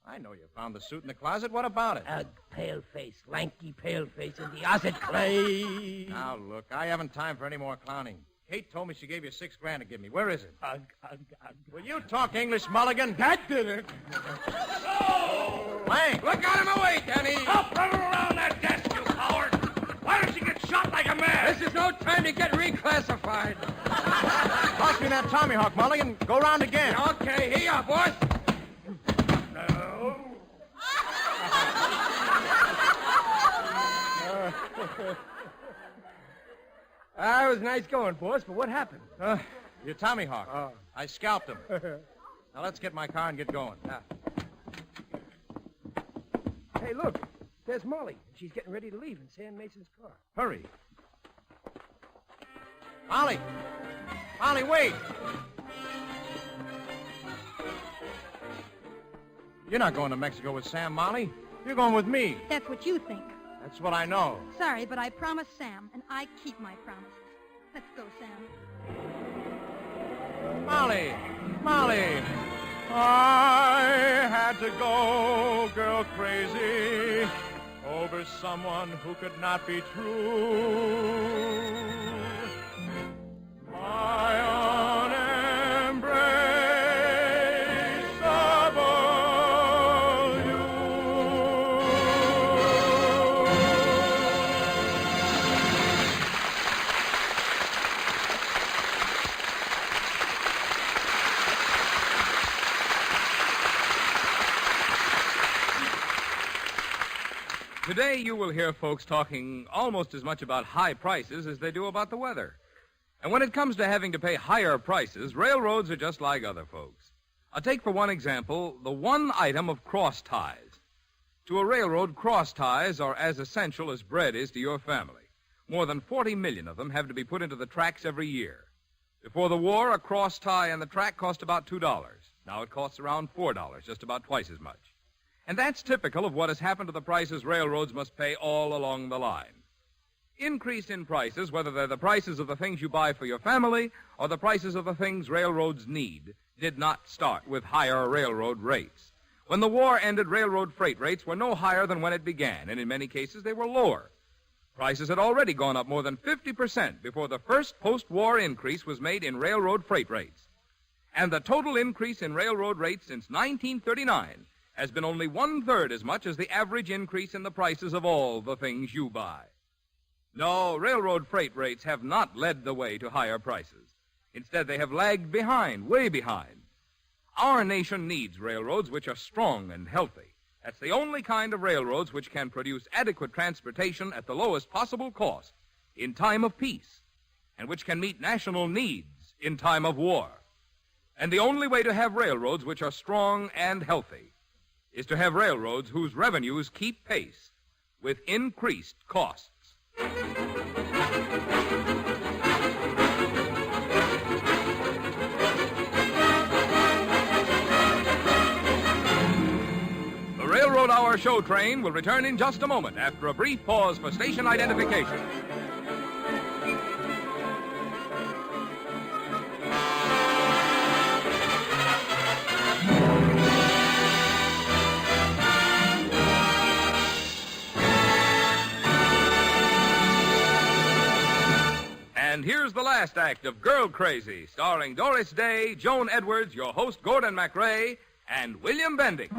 I know you found the suit in the closet. What about it? Pale face, lanky pale face, and the Ozzie Clay. Now, look, I haven't time for any more clowning. Kate told me she gave you $6,000 to give me. Where is it? Will you talk English, Mulligan? That did it. Oh! Lang! Look out of my way, Danny! Stop running around that desk, you coward! Why don't you get shot like a man? This is no time to get reclassified. Toss me that Tommyhawk, Mulligan. Go round again. Okay, here you are, boss. No. It was nice going, boss, but what happened? Your Tommyhawk. I scalped him. Now let's get my car and get going. Hey, look. There's Molly. She's getting ready to leave in Sam Mason's car. Hurry. Molly! Molly, wait! You're not going to Mexico with Sam, Molly. You're going with me. That's what you think. That's what I know. Sorry, but I promised Sam, and I keep my promises. Let's go, Sam. Molly! Molly! I had to go girl crazy over someone who could not be true. My own embrace of all you. Today you will hear folks talking almost as much about high prices as they do about the weather. And when it comes to having to pay higher prices, railroads are just like other folks. I'll take for one example the one item of cross ties. To a railroad, cross ties are as essential as bread is to your family. More than 40 million of them have to be put into the tracks every year. Before the war, a cross tie and the track cost about $2. Now it costs around $4, just about twice as much. And that's typical of what has happened to the prices railroads must pay all along the line. Increase in prices, whether they're the prices of the things you buy for your family or the prices of the things railroads need, did not start with higher railroad rates. When the war ended, railroad freight rates were no higher than when it began, and in many cases they were lower. Prices had already gone up more than 50% before the first post-war increase was made in railroad freight rates. And the total increase in railroad rates since 1939 has been only one-third as much as the average increase in the prices of all the things you buy. No, railroad freight rates have not led the way to higher prices. Instead, they have lagged behind, way behind. Our nation needs railroads which are strong and healthy. That's the only kind of railroads which can produce adequate transportation at the lowest possible cost in time of peace, and which can meet national needs in time of war. And the only way to have railroads which are strong and healthy is to have railroads whose revenues keep pace with increased costs. The Railroad Hour show train will return in just a moment after a brief pause for station identification. And here's the last act of Girl Crazy, starring Doris Day, Joan Edwards, your host Gordon MacRae, and William Bendix.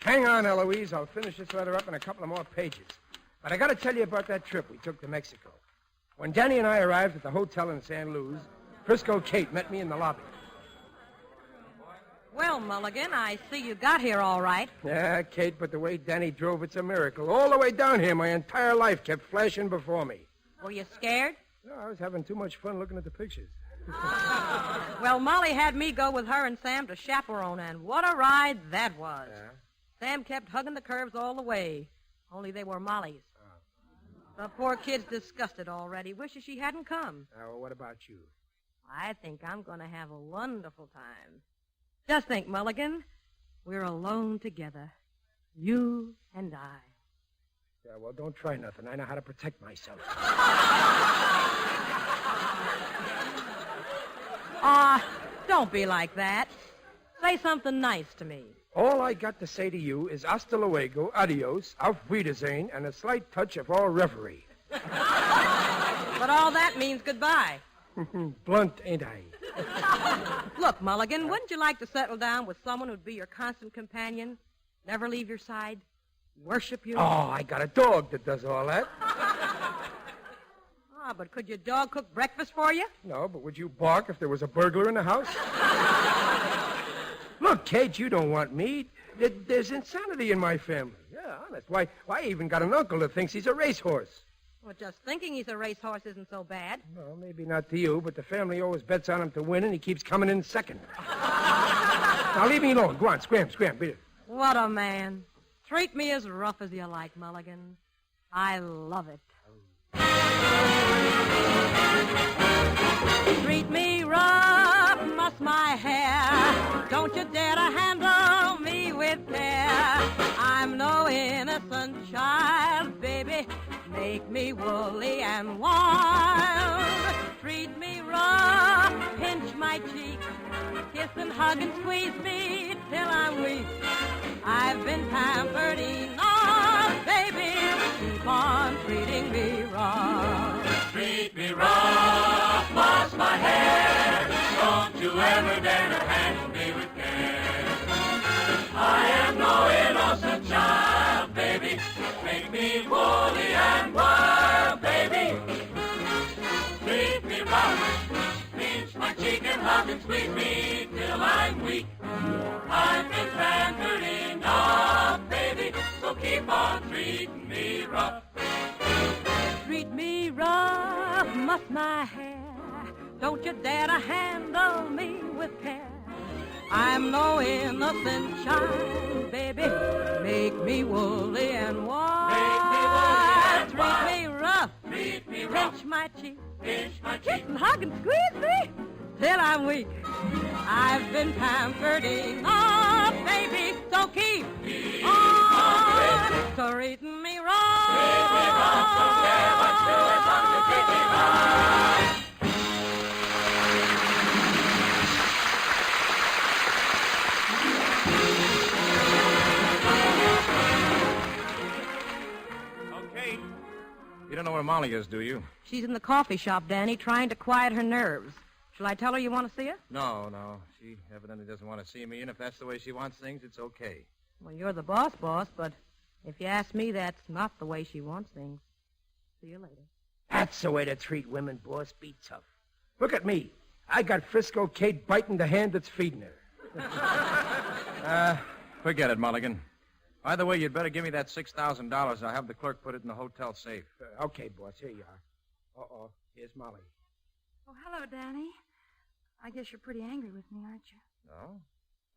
Hang on, Eloise. I'll finish this letter up in a couple of more pages. But I got to tell you about that trip we took to Mexico. When Danny and I arrived at the hotel in San Luis, Frisco Kate met me in the lobby. Well, Mulligan, I see you got here all right. Yeah, Kate, but the way Danny drove, it's a miracle. All the way down here, my entire life kept flashing before me. Were you scared? No, I was having too much fun looking at the pictures. Well, Molly had me go with her and Sam to chaperone, and what a ride that was. Sam kept hugging the curves all the way, only they were Molly's. The poor kid's disgusted already, wishes she hadn't come. Well, what about you? I think I'm going to have a wonderful time. Just think, Mulligan, we're alone together, you and I. Yeah, well, don't try nothing. I know how to protect myself. Don't be like that. Say something nice to me. All I got to say to you is hasta luego, adios, auf Wiedersehen, and a slight touch of our reverie. But all that means goodbye. Blunt, ain't I? Look, Mulligan, wouldn't you like to settle down with someone who'd be your constant companion, never leave your side, worship you? Oh, I got a dog that does all that. But could your dog cook breakfast for you? No, but would you bark if there was a burglar in the house? Look, Kate, you don't want me. There's insanity in my family. Yeah, honest. Why, I even got an uncle that thinks he's a racehorse. Well, just thinking he's a racehorse isn't so bad. Well, maybe not to you, but the family always bets on him to win, and he keeps coming in second. Now, leave me alone. Go on, scram, beat it. What a man. Treat me as rough as you like, Mulligan. I love it. Treat me rough, muss my hair. Don't you dare to handle me with care. I'm no innocent child, baby. Make me woolly and wild. Treat me rough, pinch my cheek. Kiss and hug and squeeze me till I'm weak. I've been pampered enough, baby. Keep on treating me rough. Treat me rough, muss my hair. Don't you ever dare to handle me with care. I am no innocent child, baby. Make me woolly and wild, baby. Treat me rough, pinch my cheek and hug and squeeze me till I'm weak. I've been pampered enough, baby, so keep on treating me rough. Treat me rough, muss my hair. Don't you dare to handle me with care. I'm no innocent child, baby. Make me woolly and wild. Treat me rough. Treat me rough. Pinch my cheek. Pinch my Kiss cheek. and hug and squeeze me till I'm weak. I've been pampered enough, baby, so keep on treating me rough. Treat me rough, don't care what you do as long as you treat me rough. Okay. You don't know where Molly is, do you? She's in the coffee shop, Danny, trying to quiet her nerves. Shall I tell her you want to see her? No. She evidently doesn't want to see me, and if that's the way she wants things, it's okay. Well, you're the boss, but if you ask me, that's not the way she wants things. See you later. That's the way to treat women, boss. Be tough. Look at me. I got Frisco Kate biting the hand that's feeding her. Forget it, Mulligan. By the way, you'd better give me that $6,000. I'll have the clerk put it in the hotel safe. Okay, boss. Here you are. Uh-oh. Here's Molly. Oh, hello, Danny. I guess you're pretty angry with me, aren't you? No,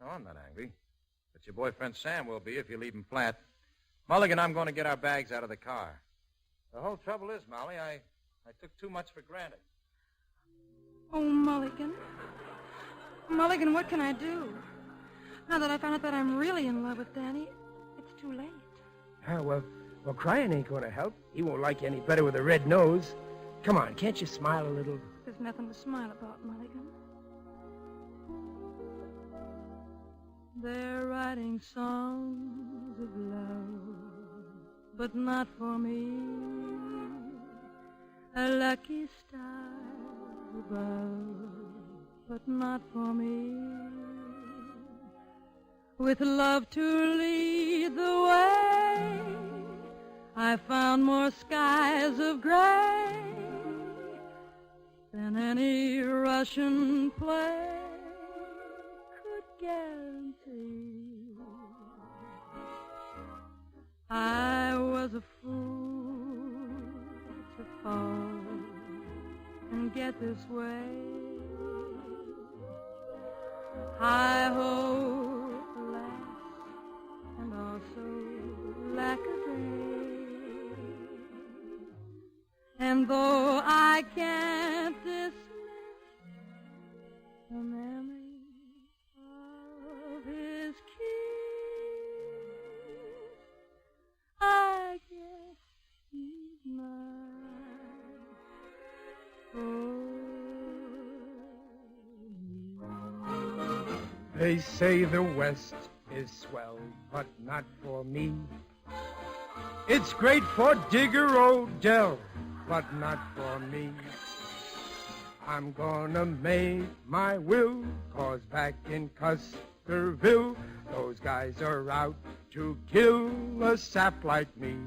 I'm not angry. But your boyfriend Sam will be if you leave him flat. Mulligan, I'm going to get our bags out of the car. The whole trouble is, Molly, I took too much for granted. Oh, Mulligan. Mulligan, what can I do? Now that I found out that I'm really in love with Danny, it's too late. Well, crying ain't going to help. He won't like you any better with a red nose. Come on, can't you smile a little? There's nothing to smile about, Mulligan. They're writing songs of love, but not for me. A lucky star above, but not for me. With love to lead the way, I found more skies of gray than any Russian play could guarantee. I was a fool to fall and get this way. Hi-ho, alas, and also lack-a-day. And though I can't dismiss the memory of his kiss, I guess he's mine. They say the West is swell, but not for me. It's great for Digger Odell, but not for me. I'm gonna make my will, 'cause back in Custerville, those guys are out to kill a sap like me.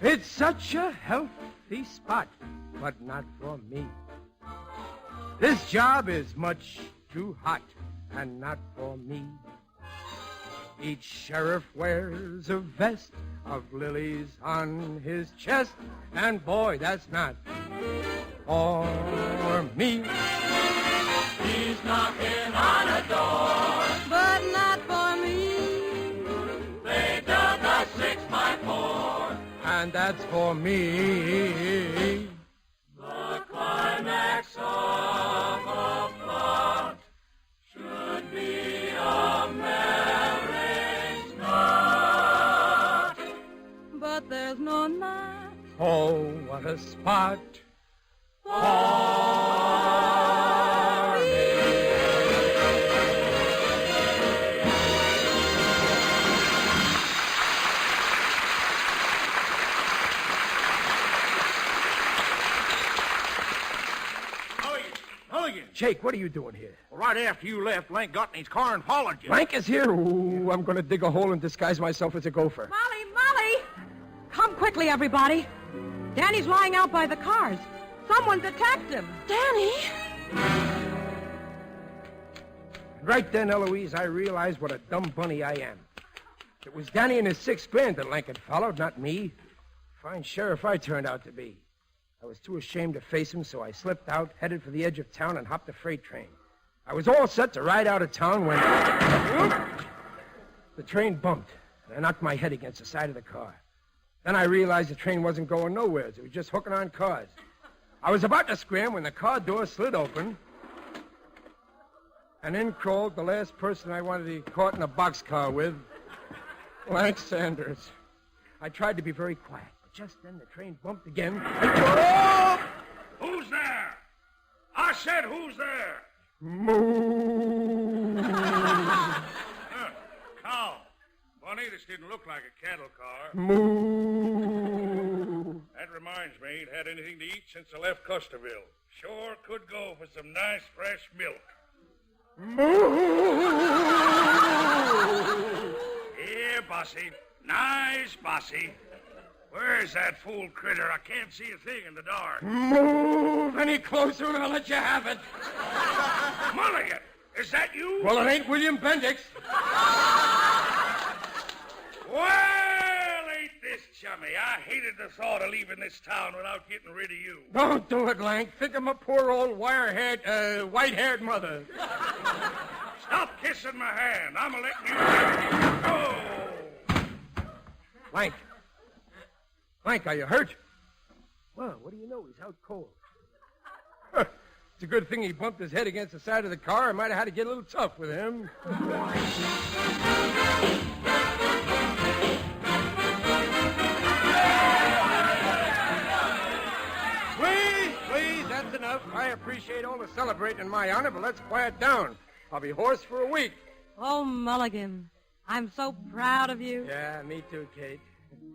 It's such a healthy spot, but not for me. This job is much too hot, and not for me. Each sheriff wears a vest of lilies on his chest, and boy, that's not for me. He's knocking on a door, but not for me. They dug a 6x4, and that's for me. The climax of a plot should be a marriage knot. But there's no knot. Oh, what a spot for me. Mulligan. Jake, what are you doing here? Well, right after you left, Lank got in his car and followed you. Lank is here? Ooh, I'm going to dig a hole and disguise myself as a gopher. Molly! Come quickly, everybody. Danny's lying out by the cars. Someone's attacked him. Danny? Right then, Eloise, I realized what a dumb bunny I am. It was Danny and his 6 grand that Lank had followed, not me. Fine sheriff I turned out to be. I was too ashamed to face him, so I slipped out, headed for the edge of town, and hopped a freight train. I was all set to ride out of town when the train bumped, and I knocked my head against the side of the car. Then I realized the train wasn't going nowhere. It was just hooking on cars. I was about to scram when the car door slid open, and in crawled the last person I wanted to be caught in a boxcar with, Lank Sanders. I tried to be very quiet, but just then the train bumped again. Who's there? I said, who's there? Moo! Cow. Funny, this didn't look like a cattle car. Moo! That reminds me, ain't had anything to eat since I left Custerville. Sure could go for some nice fresh milk. Moo! Here, bossy. Nice, bossy. Where's that fool critter? I can't see a thing in the dark. Move any closer and I'll let you have it. Mulligan, is that you? Well, it ain't William Bendix. Well, ain't this chummy? I hated the thought of leaving this town without getting rid of you. Don't do it, Lank. Think of my poor old white-haired mother. Stop kissing my hand. I'm letting you go. Lank, are you hurt? Well, what do you know? He's out cold. It's a good thing he bumped his head against the side of the car. I might have had to get a little tough with him. Please, that's enough. I appreciate all the celebrating in my honor, but let's quiet down. I'll be hoarse for a week. Oh, Mulligan, I'm so proud of you. Yeah, me too, Kate.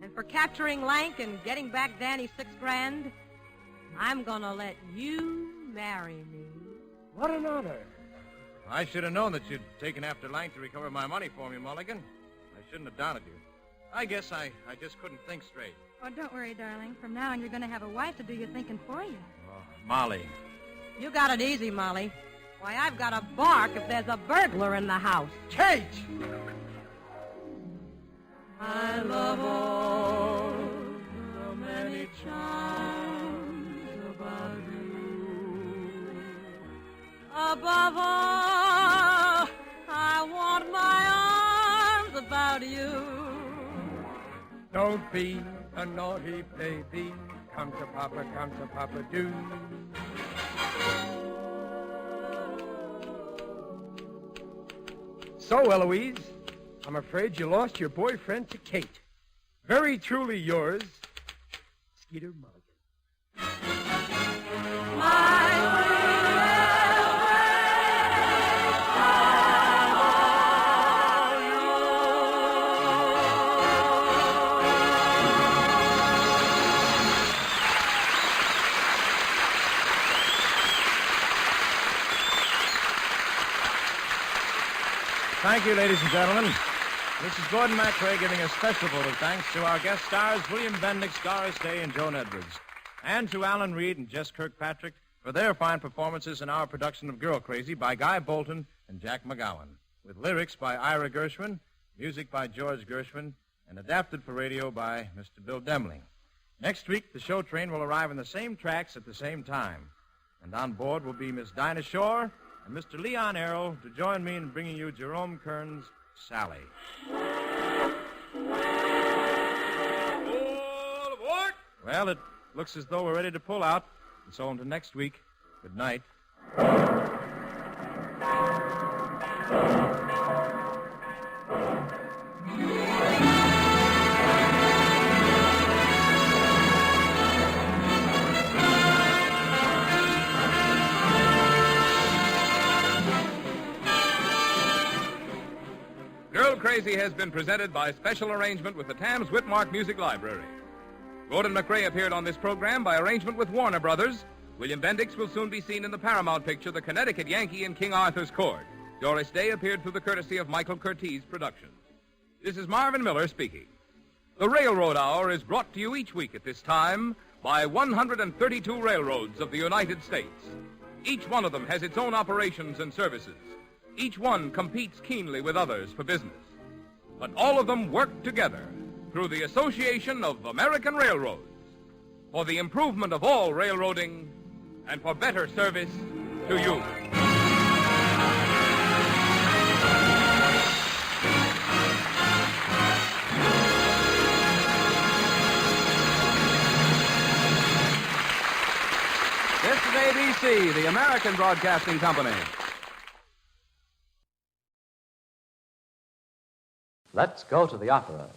And for capturing Lank and getting back Danny's 6 grand. I'm gonna let you marry me. What an honor. I should have known that you'd taken after Lank to recover my money for me, Mulligan. I shouldn't have doubted you. I guess I just couldn't think straight. Oh, don't worry, darling. From now on, you're going to have a wife to do your thinking for you. Oh, Molly. You got it easy, Molly. Why, I've got to bark if there's a burglar in the house. Kate! I love all the many charms about you. Above all, I want my arms about you. Don't be a naughty baby. Come to Papa, do. So, Eloise, I'm afraid you lost your boyfriend to Kate. Very truly yours, Skeeter Mulligan. Thank you, ladies and gentlemen. This is Gordon MacRae giving a special vote of thanks to our guest stars, William Bendix, Doris Day, and Joan Edwards, and to Alan Reed and Jess Kirkpatrick for their fine performances in our production of Girl Crazy by Guy Bolton and Jack McGowan, with lyrics by Ira Gershwin, music by George Gershwin, and adapted for radio by Mr. Bill Demling. Next week, the show train will arrive on the same tracks at the same time, and on board will be Miss Dinah Shore and Mr. Leon Errol to join me in bringing you Jerome Kern's Sally. All aboard! Well, it looks as though we're ready to pull out, and so until next week, good night. Girl Crazy has been presented by special arrangement with the Tams Whitmark Music Library. Gordon MacRae appeared on this program by arrangement with Warner Brothers. William Bendix will soon be seen in the Paramount picture The Connecticut Yankee in King Arthur's Court. Doris Day appeared through the courtesy of Michael Curtiz Productions. This is Marvin Miller speaking. The Railroad Hour is brought to you each week at this time by 132 railroads of the United States. Each one of them has its own operations and services. Each one competes keenly with others for business. But all of them work together through the Association of American Railroads for the improvement of all railroading and for better service to you. This is ABC, the American Broadcasting Company. Let's go to the opera.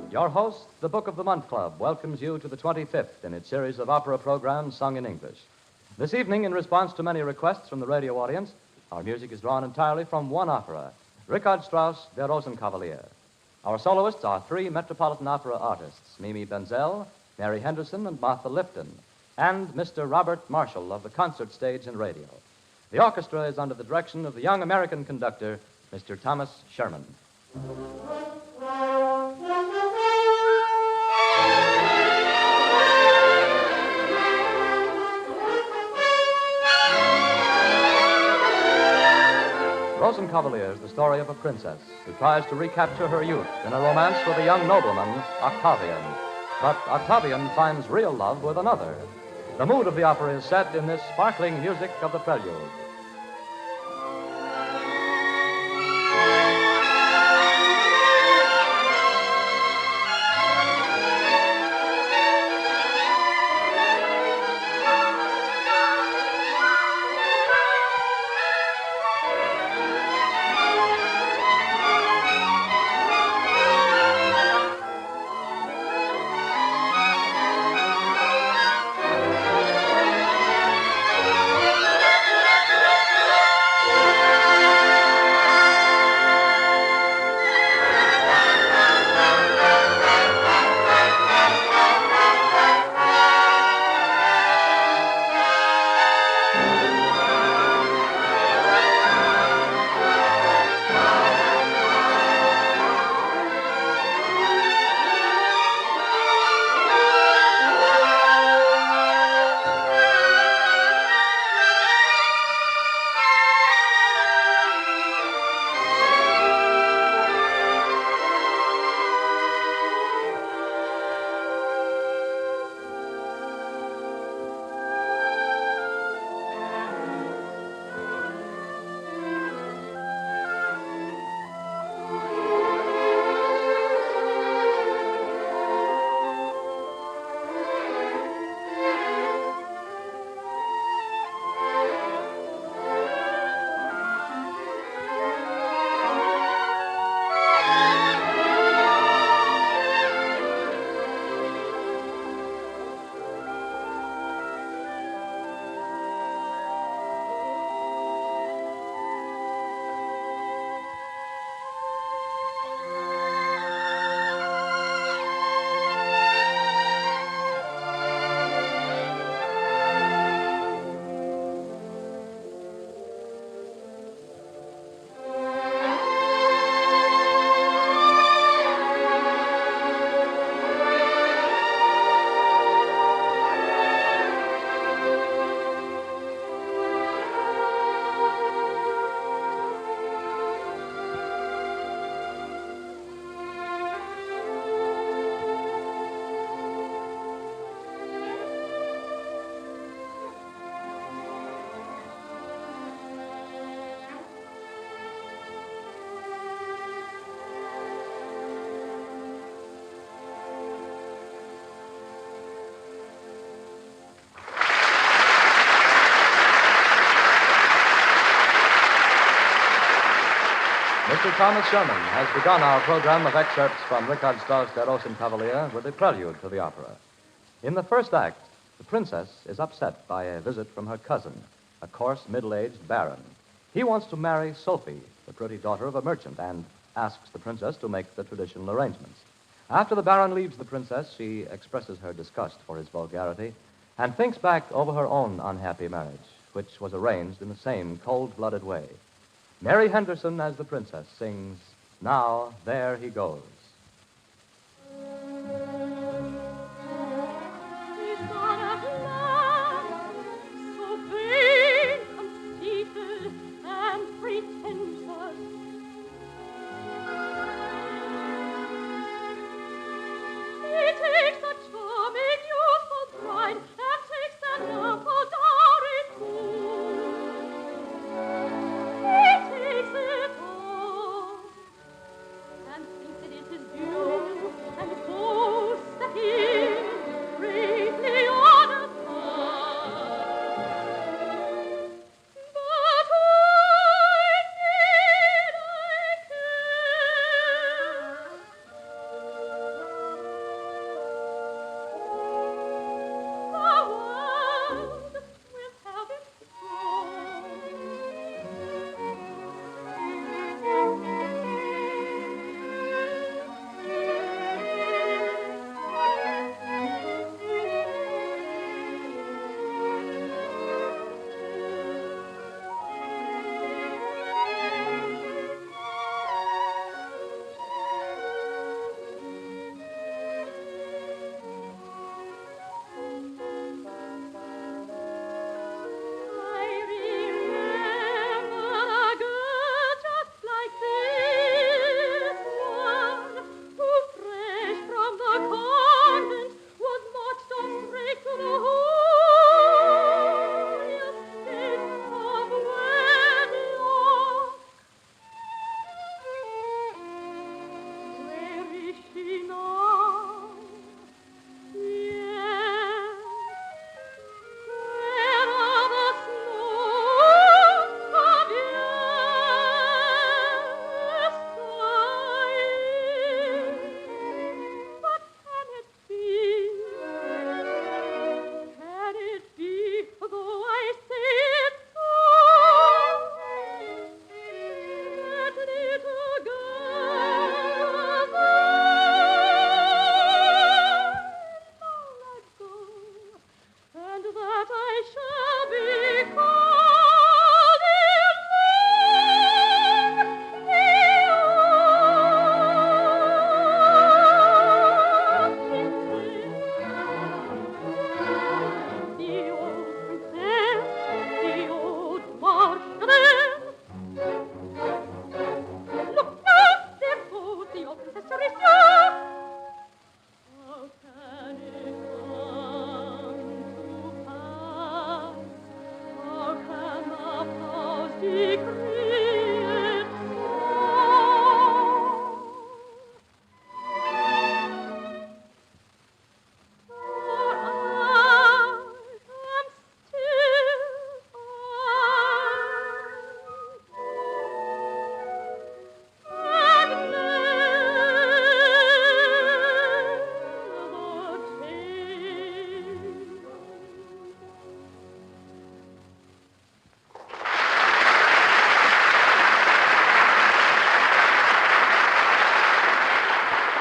Your host, the Book of the Month Club, welcomes you to the 25th in its series of opera programs sung in English. This evening, in response to many requests from the radio audience, our music is drawn entirely from one opera, Richard Strauss' Der Rosenkavalier. Our soloists are three Metropolitan Opera artists, Mimi Benzel, Mary Henderson, and Martha Lifton, and Mr. Robert Marshall of the concert stage and radio. The orchestra is under the direction of the young American conductor, Mr. Thomas Sherman. Rosenkavalier is the story of a princess who tries to recapture her youth in a romance with a young nobleman, Octavian. But Octavian finds real love with another. The mood of the opera is set in this sparkling music of the prelude. Thomas Sherman has begun our program of excerpts from Richard Strauss' Der Rosenkavalier with a prelude to the opera. In the first act, the princess is upset by a visit from her cousin, a coarse, middle-aged baron. He wants to marry Sophie, the pretty daughter of a merchant, and asks the princess to make the traditional arrangements. After the baron leaves the princess, she expresses her disgust for his vulgarity and thinks back over her own unhappy marriage, which was arranged in the same cold-blooded way. Mary Henderson, as the princess, sings, Now There He Goes.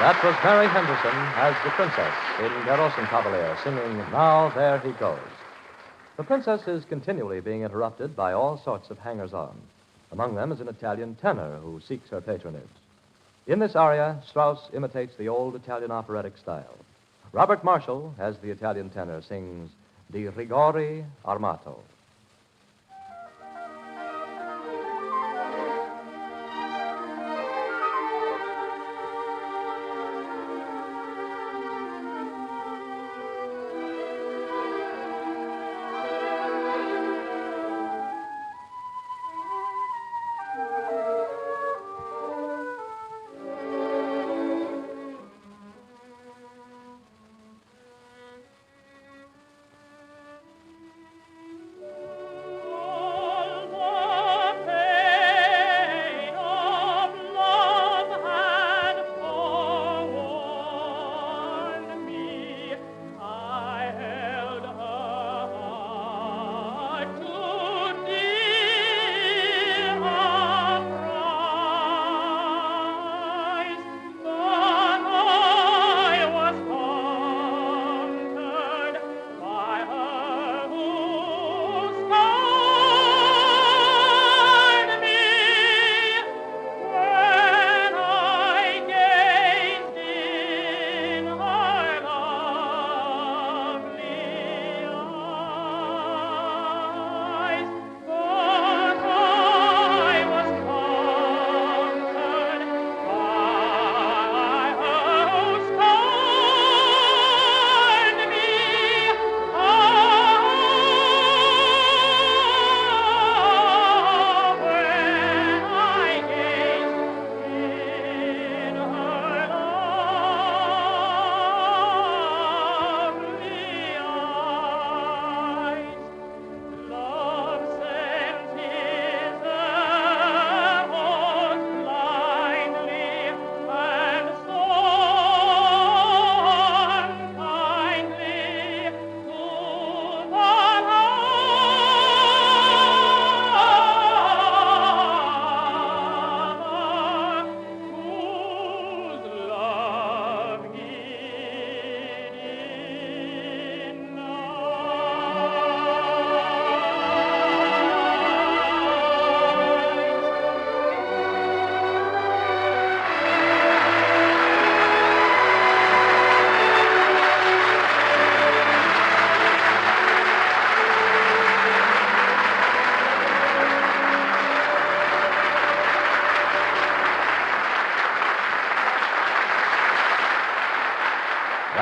That was Mary Henderson as the princess in Der Rosenkavalier, singing Now There He Goes. The princess is continually being interrupted by all sorts of hangers-on. Among them is an Italian tenor who seeks her patronage. In this aria, Strauss imitates the old Italian operatic style. Robert Marshall, as the Italian tenor, sings Di Rigore Armato.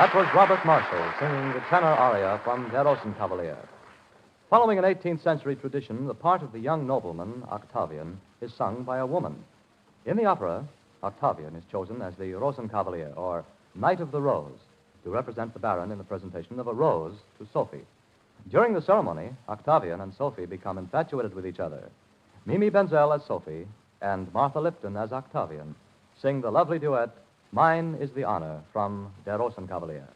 That was Robert Marshall singing the tenor aria from Der Rosenkavalier. Following an 18th century tradition, the part of the young nobleman, Octavian, is sung by a woman. In the opera, Octavian is chosen as the Rosenkavalier, or Knight of the Rose, to represent the Baron in the presentation of a rose to Sophie. During the ceremony, Octavian and Sophie become infatuated with each other. Mimi Benzel as Sophie and Martha Lipton as Octavian sing the lovely duet, Mine is the Honor, from Der Rosenkavalier.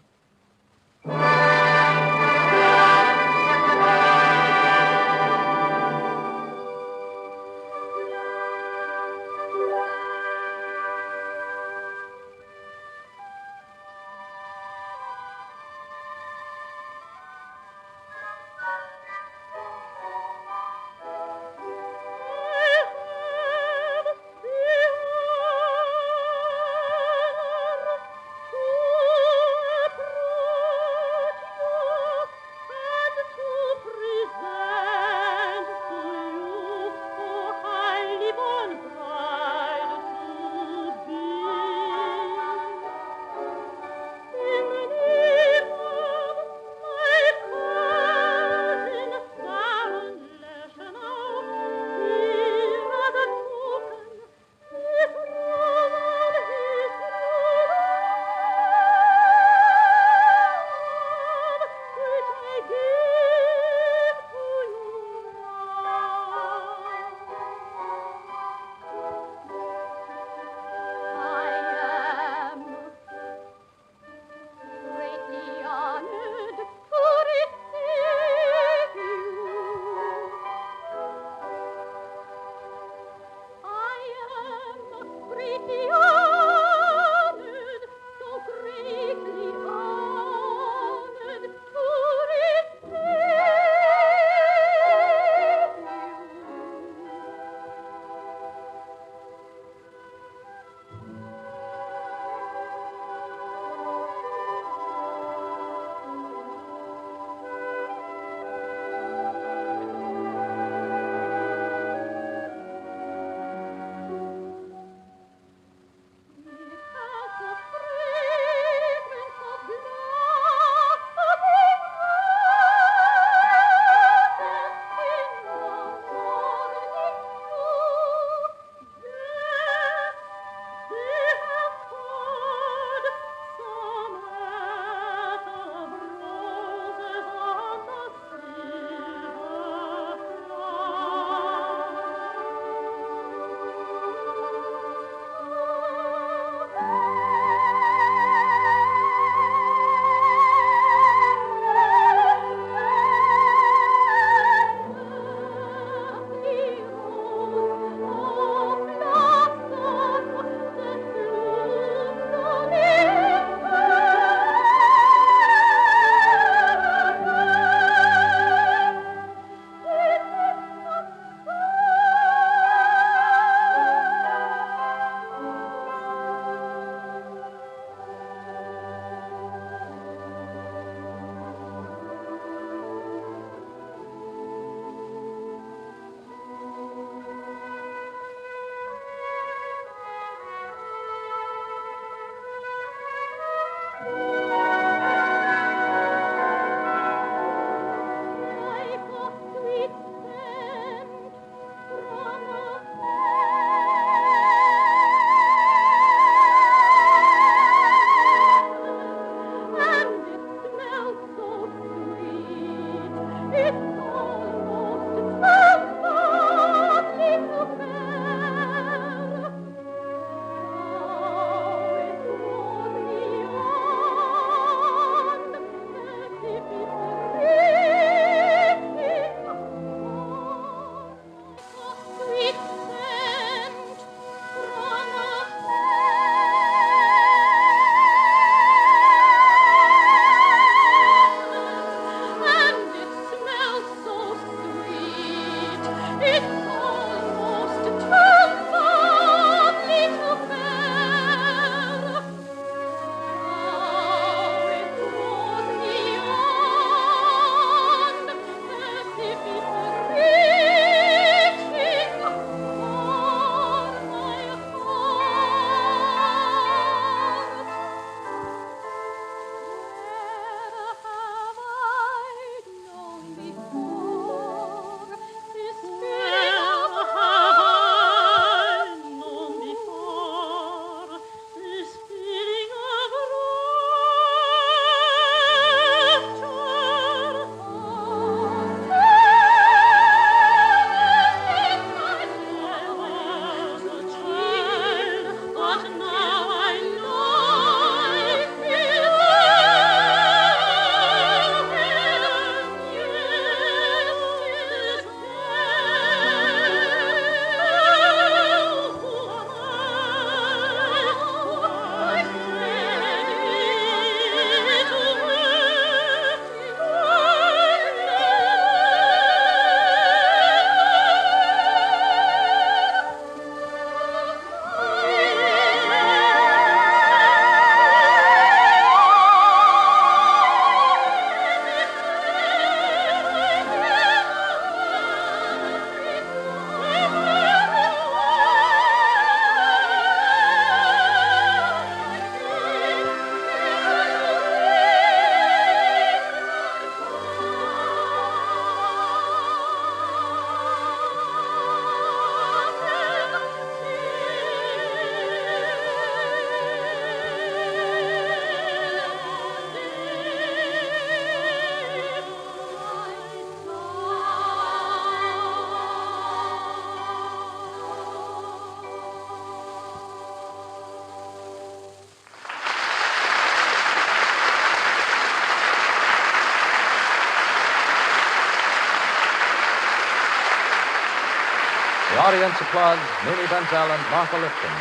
audience applauds Mimi Benzel and Martha Lipton,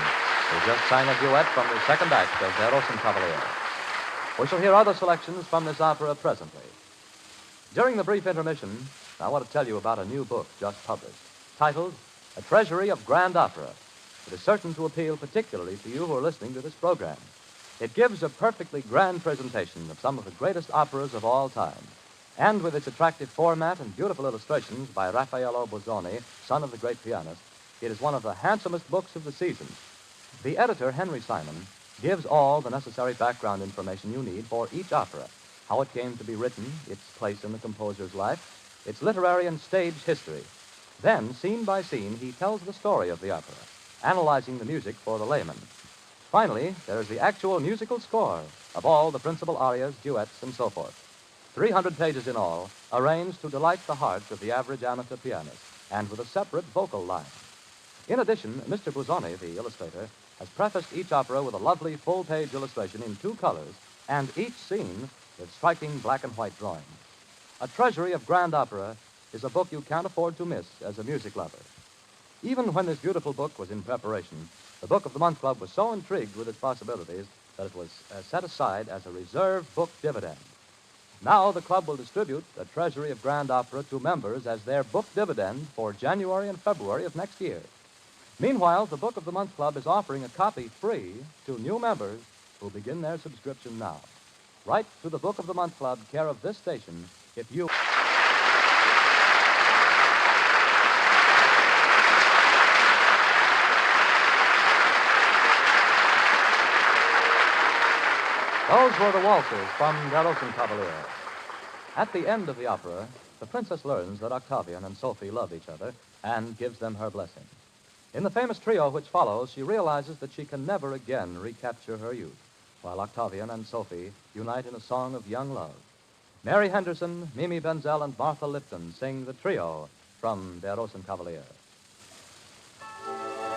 who just sang a duet from the second act of Der Rosenkavalier. We shall hear other selections from this opera presently. During the brief intermission, I want to tell you about a new book just published, titled A Treasury of Grand Opera. It is certain to appeal particularly to you who are listening to this program. It gives a perfectly grand presentation of some of the greatest operas of all time. And with its attractive format and beautiful illustrations by Raffaello Bozzoni, son of the great pianist, it is one of the handsomest books of the season. The editor, Henry Simon, gives all the necessary background information you need for each opera, how it came to be written, its place in the composer's life, its literary and stage history. Then, scene by scene, he tells the story of the opera, analyzing the music for the layman. Finally, there is the actual musical score of all the principal arias, duets, and so forth. 300 pages in all, arranged to delight the heart of the average amateur pianist, and with a separate vocal line. In addition, Mr. Bozzoni, the illustrator, has prefaced each opera with a lovely full-page illustration in 2 colors, and each scene with striking black and white drawings. A Treasury of Grand Opera is a book you can't afford to miss as a music lover. Even when this beautiful book was in preparation, the Book of the Month Club was so intrigued with its possibilities that it was set aside as a reserve book dividend. Now the club will distribute a Treasury of Grand Opera to members as their book dividend for January and February of next year. Meanwhile, the Book of the Month Club is offering a copy free to new members who begin their subscription now. Write to the Book of the Month Club, care of this station, if you... Those were the waltzes from Der Rosenkavalier. At the end of the opera, the princess learns that Octavian and Sophie love each other and gives them her blessing. In the famous trio which follows, she realizes that she can never again recapture her youth, while Octavian and Sophie unite in a song of young love. Mary Henderson, Mimi Benzel, and Martha Lipton sing the trio from Der Rosenkavalier. Oh,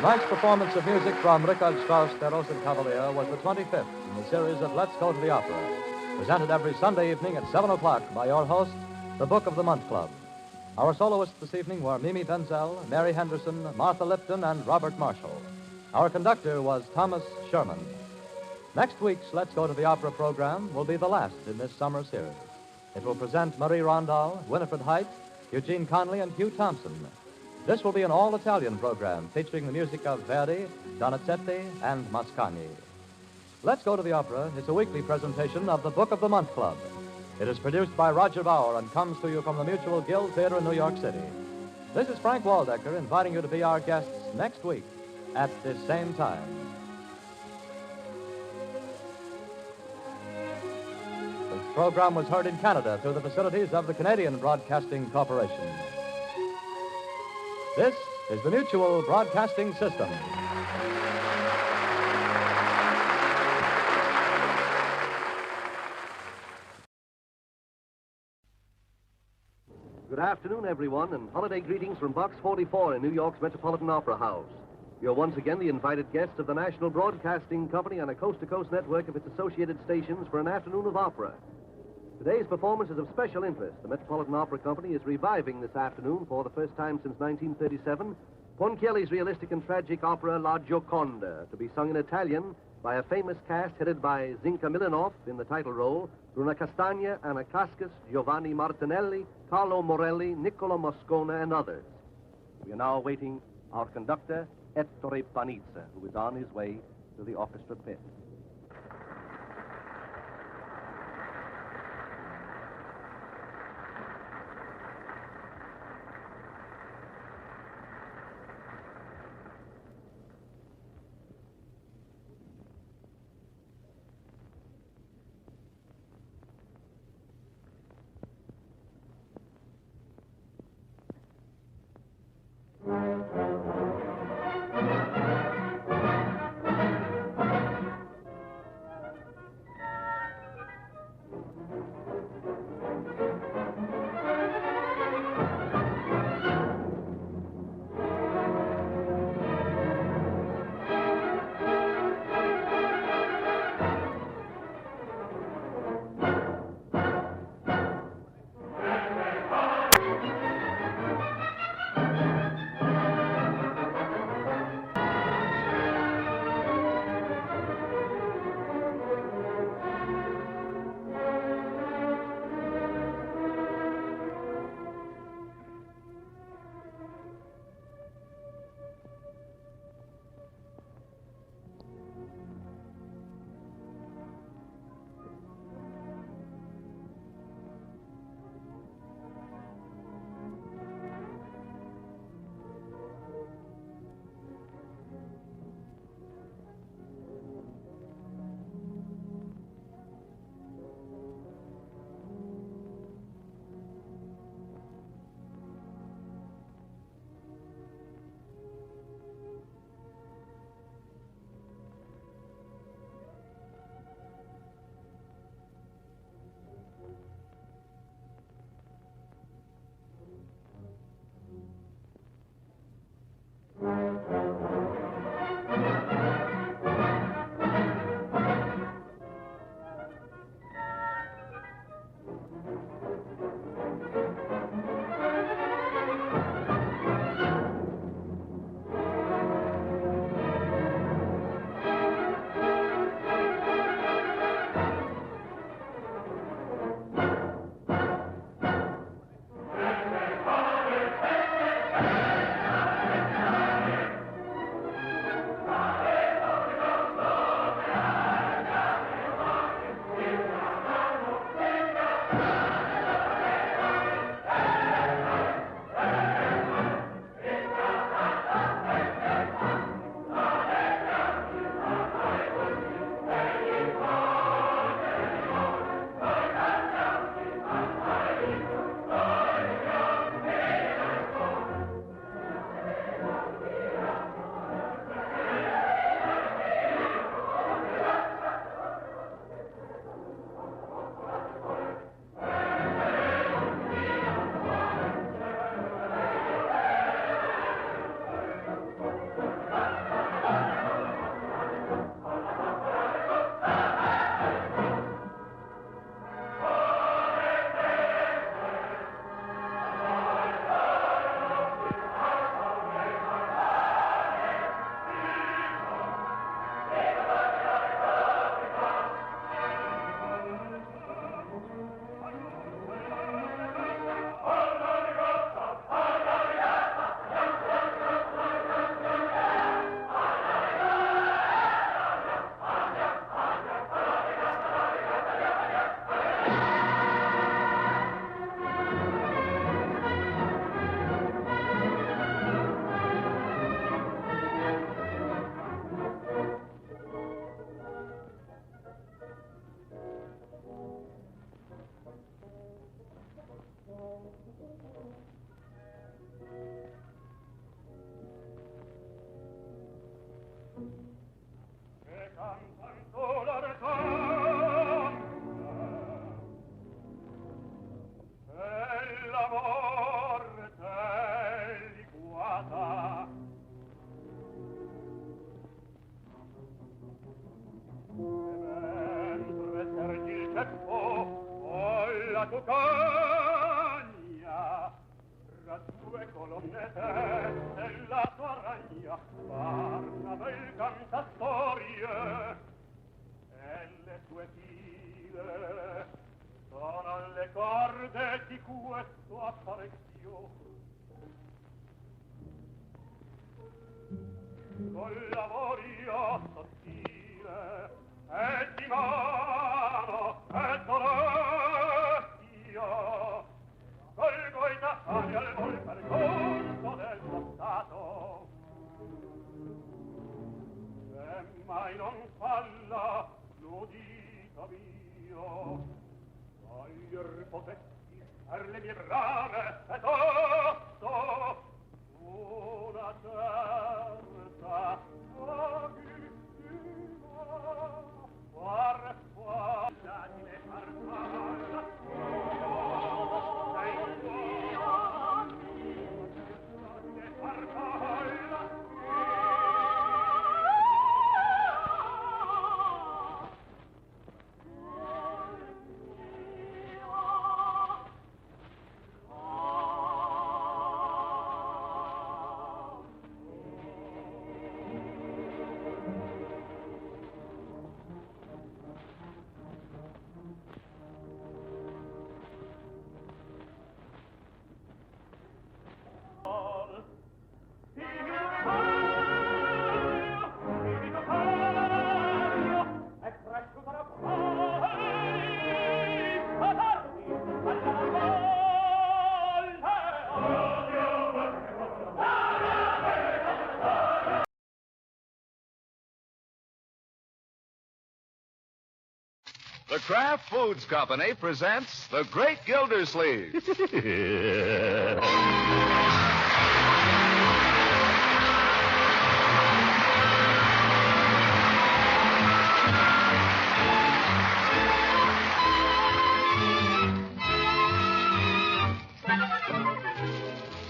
Tonight's performance of music from Richard Strauss, Der Rosenkavalier, was the 25th in the series of Let's Go to the Opera, presented every Sunday evening at 7 o'clock by your host, the Book of the Month Club. Our soloists this evening were Mimi Benzel, Mary Henderson, Martha Lipton, and Robert Marshall. Our conductor was Thomas Sherman. Next week's Let's Go to the Opera program will be the last in this summer series. It will present Marie Rondal, Winifred Height, Eugene Conley, and Hugh Thompson. This will be an all-Italian program featuring the music of Verdi, Donizetti, and Mascagni. Let's Go to the Opera is a weekly presentation of the Book of the Month Club. It is produced by Roger Bauer and comes to you from the Mutual Guild Theater in New York City. This is Frank Waldecker inviting you to be our guests next week at this same time. This program was heard in Canada through the facilities of the Canadian Broadcasting Corporation. This is the Mutual Broadcasting System. Good afternoon, everyone, and holiday greetings from Box 44 in New York's Metropolitan Opera House. You're once again the invited guests of the National Broadcasting Company on a coast-to-coast network of its associated stations for an afternoon of opera. Today's performance is of special interest. The Metropolitan Opera Company is reviving this afternoon for the first time since 1937 Ponchielli's realistic and tragic opera La Gioconda, to be sung in Italian by a famous cast headed by Zinka Milanov in the title role, Bruna Castagna, Anna Cascas, Giovanni Martinelli, Carlo Morelli, Niccolo Moscona, and others. We are now awaiting our conductor, Ettore Panizza, who is on his way to the orchestra pit. te e la tua ragna parlano il cantastorie e le tue file sono le corde di questo apparecchio. Col lavorio sottile e di mano e d'orecchio colgo i tappani al vol per conto dello Stato e mai non falla l'udito mio toglier potessi per le mie brame e tosto una terza pochissima far fuori far falla sei io far falla The Kraft Foods Company presents The Great Gildersleeve.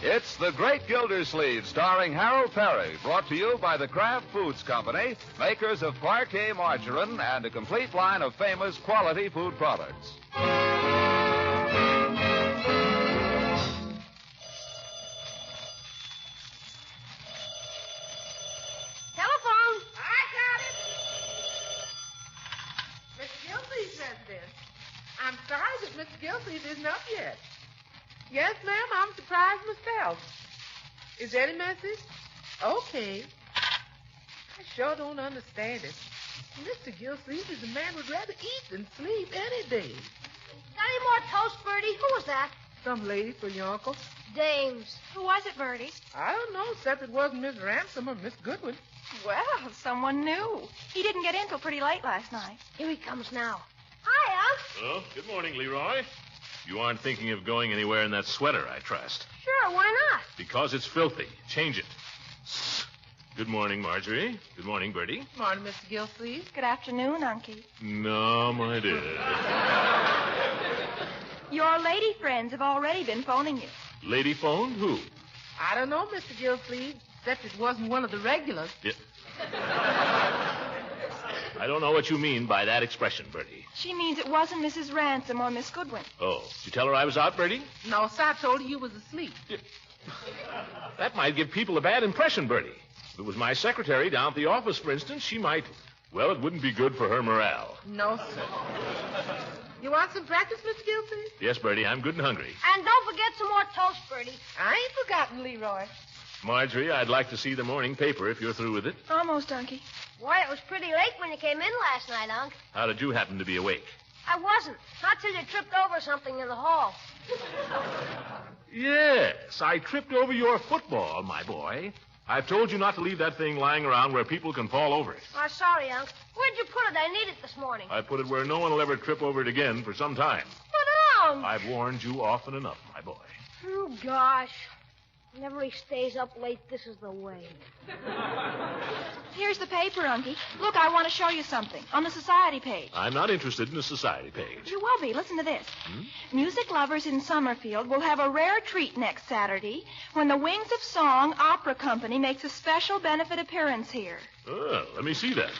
It's The Great Gildersleeve, starring Harold Perry, brought to you by the Kraft Foods Company, makers of Parquet margarine and a complete line of famous quality food products. Telephone. I got it. Mr. Gilsey's residence. I'm sorry that Mr. Gilsey isn't up yet. Yes, ma'am, I'm surprised myself. Is there any message? Okay. I sure don't understand it. Mr. Gilsleeve is a man who'd rather eat than sleep any day. Got any more toast, Bertie? Who was that? Some lady for your uncle. Dames. Who was it, Bertie? I don't know, except it wasn't Miss Ransom or Miss Goodwin. Well, someone new. He didn't get in till pretty late last night. Here he comes now. Hi, Unc. Oh, good morning, Leroy. You aren't thinking of going anywhere in that sweater, I trust. Sure, why not? Because it's filthy. Change it. Good morning, Marjorie. Good morning, Bertie. Morning, Mr. Gilsleeve. Good afternoon, Unky. No, my dear. Your lady friends have already been phoning you. Lady phone? Who? I don't know, Mr. Gilsleeve, except it wasn't one of the regulars. Yeah. I don't know what you mean by that expression, Bertie. She means it wasn't Mrs. Ransom or Miss Goodwin. Oh, did you tell her I was out, Bertie? No, sir, I told her you was asleep. Yeah. That might give people a bad impression, Bertie. If it was my secretary down at the office, for instance, she might... Well, it wouldn't be good for her morale. No, sir. You want some practice, Mr. Gilsleeve? Yes, Bertie, I'm good and hungry. And don't forget some more toast, Bertie. I ain't forgotten, Leroy. Marjorie, I'd like to see the morning paper if you're through with it. Almost, Unky. Why, it was pretty late when you came in last night, Unc. How did you happen to be awake? I wasn't. Not till you tripped over something in the hall. Yes, I tripped over your football, my boy. I've told you not to leave that thing lying around where people can fall over it. Oh, sorry, Unc. Where'd you put it? I need it this morning. I put it where no one will ever trip over it again for some time. But, Unc... I've warned you often enough, my boy. Oh, gosh. Whenever he stays up late, this is the way. Here's the paper, Unky. Look, I want to show you something. On the society page. I'm not interested in the society page. You will be. Listen to this. Music lovers in Summerfield will have a rare treat next Saturday when the Wings of Song Opera Company makes a special benefit appearance here. Oh, let me see that.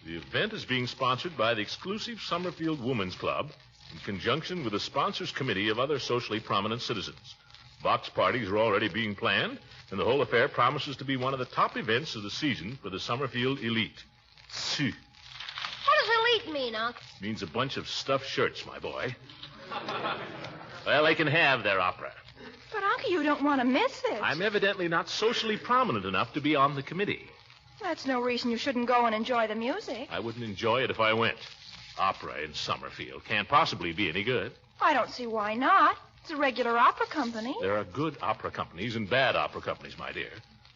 The event is being sponsored by the exclusive Summerfield Women's Club in conjunction with the sponsors committee of other socially prominent citizens. Box parties are already being planned, and the whole affair promises to be one of the top events of the season for the Summerfield elite. Phew. What does elite mean, Unc? Means a bunch of stuffed shirts, my boy. Well, they can have their opera. But, Uncle, you don't want to miss it. I'm evidently not socially prominent enough to be on the committee. That's no reason you shouldn't go and enjoy the music. I wouldn't enjoy it if I went. Opera in Summerfield can't possibly be any good. I don't see why not. It's a regular opera company. There are good opera companies and bad opera companies, my dear.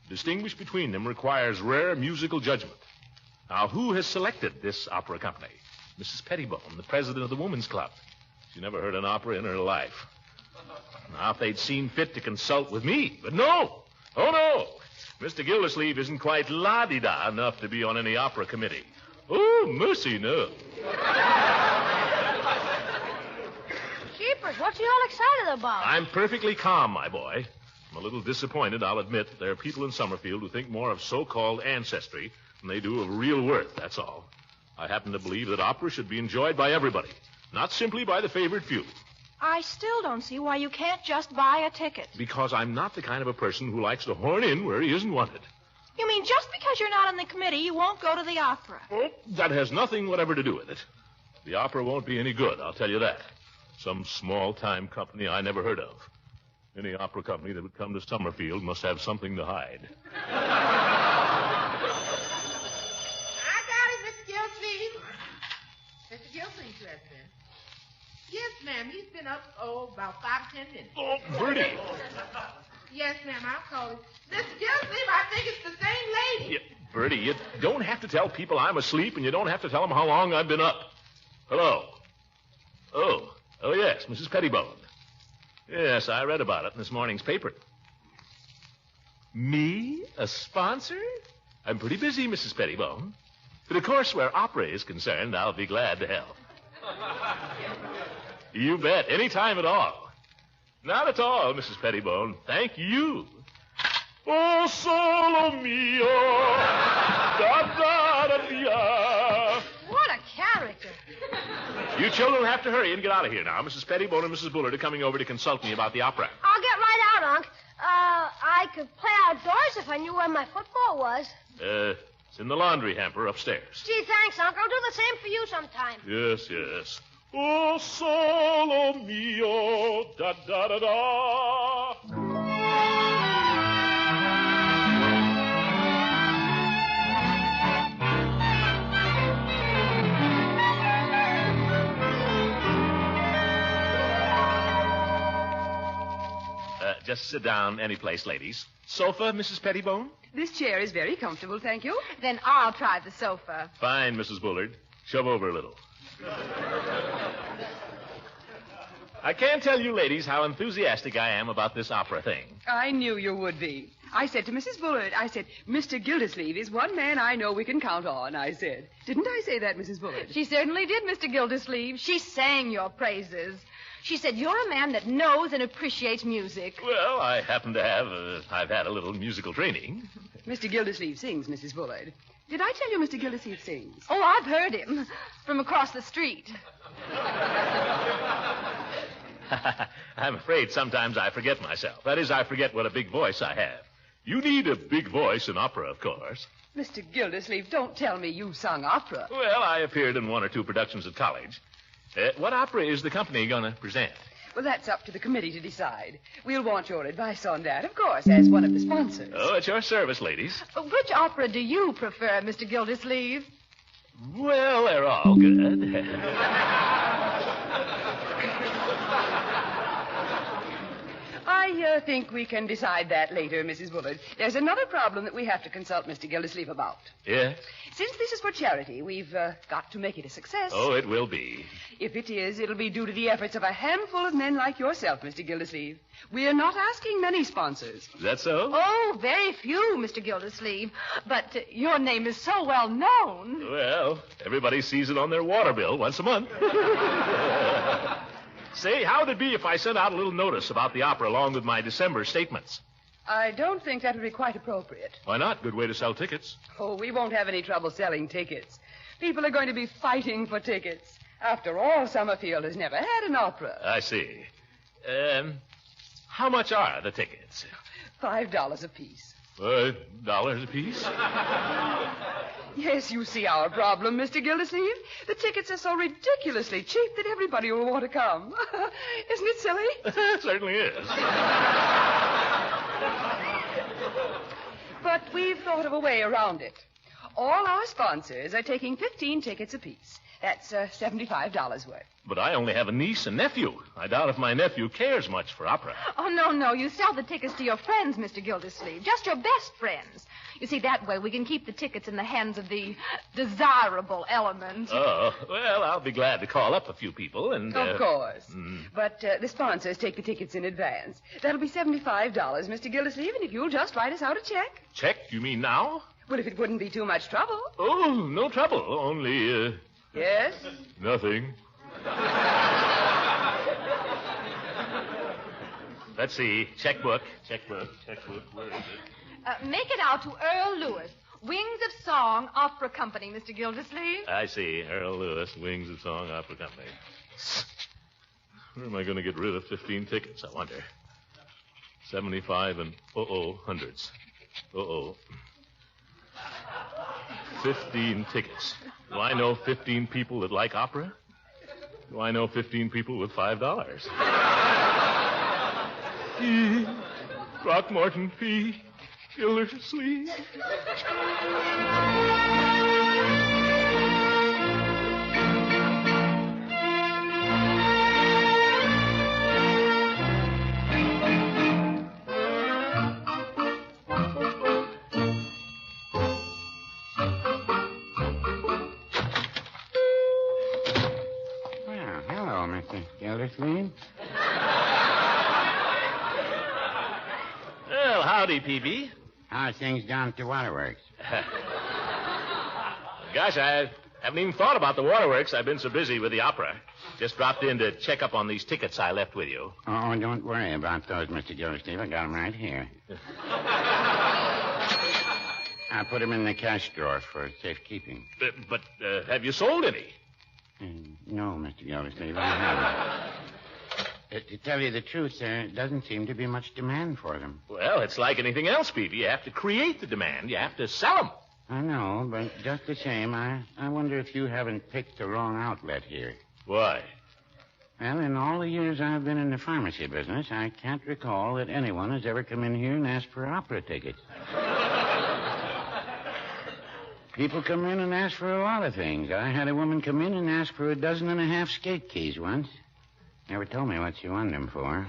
Distinguish between them requires rare musical judgment. Now, who has selected this opera company? Mrs. Pettibone, the president of the Women's Club. She never heard an opera in her life. Now, if they'd seen fit to consult with me, but no. Oh, no. Mr. Gildersleeve isn't quite la-di-da enough to be on any opera committee. Oh, mercy, no. Jeepers, what's he all excited about? I'm perfectly calm, my boy. I'm a little disappointed, I'll admit. There are people in Summerfield who think more of so-called ancestry than they do of real worth, that's all. I happen to believe that opera should be enjoyed by everybody, not simply by the favored few. I still don't see why you can't just buy a ticket. Because I'm not the kind of a person who likes to horn in where he isn't wanted. You mean just because you're not on the committee, you won't go to the opera? Oh, that has nothing whatever to do with it. The opera won't be any good, I'll tell you that. Some small-time company I never heard of. Any opera company that would come to Summerfield must have something to hide. I got it, Mr. Gildersleeve. Mr. Gildersleeve, President. Yes, ma'am. He's been up, about 5 or 10 minutes. Oh, Bertie. Yes, ma'am. I'll call him. Mr. Gildersleeve, I think it's the same lady. Bertie, you don't have to tell people I'm asleep, and you don't have to tell them how long I've been up. Hello. Oh, yes, Mrs. Pettibone. Yes, I read about it in this morning's paper. Me? A sponsor? I'm pretty busy, Mrs. Pettibone. But, of course, where opera is concerned, I'll be glad to help. You bet. Any time at all. Not at all, Mrs. Pettibone. Thank you. Oh, solo mio. Da, da, da, da. What a character. You children have to hurry and get out of here now. Mrs. Pettibone and Mrs. Bullard are coming over to consult me about the opera. I'll get right out, Unc. I could play outdoors if I knew where my football was. It's in the laundry hamper upstairs. Gee, thanks, Unc. I'll do the same for you sometime. Yes, yes. Oh, solo mio, da, da, da, da. Just sit down any place, ladies. Sofa, Mrs. Pettibone? This chair is very comfortable, thank you. Then I'll try the sofa. Fine, Mrs. Bullard. Shove over a little. I can't tell you ladies how enthusiastic I am about this opera thing. I knew you would be. I said to Mrs. Bullard, Mr. Gildersleeve is one man I know we can count on, I said. Didn't I say that, Mrs. Bullard? She certainly did, Mr. Gildersleeve. She sang your praises. She said you're a man that knows and appreciates music. Well, I happen to have. I've had a little musical training. Mr. Gildersleeve sings, Mrs. Bullard. Did I tell you Mr. Gildersleeve sings? Oh, I've heard him from across the street. I'm afraid sometimes I forget myself. That is, I forget what a big voice I have. You need a big voice in opera, of course. Mr. Gildersleeve, don't tell me you sung opera. Well, I appeared in 1 or 2 productions at college. What opera is the company going to present? Well, that's up to the committee to decide. We'll want your advice on that, of course, as one of the sponsors. Oh, at your service, ladies. Which opera do you prefer, Mr. Gildersleeve? Well, they're all good. I think we can decide that later, Mrs. Bullard. There's another problem that we have to consult Mr. Gildersleeve about. Yes? Since this is for charity, we've got to make it a success. Oh, it will be. If it is, it'll be due to the efforts of a handful of men like yourself, Mr. Gildersleeve. We're not asking many sponsors. Is that so? Oh, very few, Mr. Gildersleeve. But your name is so well known. Well, everybody sees it on their water bill once a month. Say, how would it be if I sent out a little notice about the opera along with my December statements? I don't think that would be quite appropriate. Why not? Good way to sell tickets. Oh, we won't have any trouble selling tickets. People are going to be fighting for tickets. After all, Summerfield has never had an opera. I see. How much are the tickets? $5 apiece. $5 apiece? Yes, you see our problem, Mr. Gildersleeve. The tickets are so ridiculously cheap that everybody will want to come. Isn't it silly? It certainly is. But we've thought of a way around it. All our sponsors are taking 15 tickets apiece. That's $75 worth. But I only have a niece and nephew. I doubt if my nephew cares much for opera. Oh, no. You sell the tickets to your friends, Mr. Gildersleeve. Just your best friends. You see, that way we can keep the tickets in the hands of the desirable element. Oh, well, I'll be glad to call up a few people and... Of course. But the sponsors take the tickets in advance. That'll be $75, Mr. Gildersleeve, and if you'll just write us out a check. Check? You mean now? Well, if it wouldn't be too much trouble. Oh, no trouble. Only, Yes? Nothing. Let's see. Checkbook. Where is it? Make it out to Earl Lewis, Wings of Song Opera Company, Mr. Gildersleeve. I see. Earl Lewis, Wings of Song Opera Company. Where am I going to get rid of 15 tickets, I wonder? 75 and hundreds. 15 tickets. Do I know 15 people that like opera? Do I know 15 people with $5? Fee, Throckmorton Fee, Gildersleeve. Gildersleeve? Well, howdy, Peavy. How's things down at the waterworks? Gosh, I haven't even thought about the waterworks. I've been so busy with the opera. Just dropped in to check up on these tickets I left with you. Oh, don't worry about those, Mr. Gildersleeve. I got them right here. I put them in the cash drawer for safekeeping. But have you sold any? No, Mr. Gildersleeve, I haven't. To tell you the truth, there doesn't seem to be much demand for them. Well, it's like anything else, Peavy. You have to create the demand. You have to sell them. I know, but just the same, I wonder if you haven't picked the wrong outlet here. Why? Well, in all the years I've been in the pharmacy business, I can't recall that anyone has ever come in here and asked for opera tickets. People come in and ask for a lot of things. I had a woman come in and ask for 12.5 skate keys once. Never told me what she wanted them for.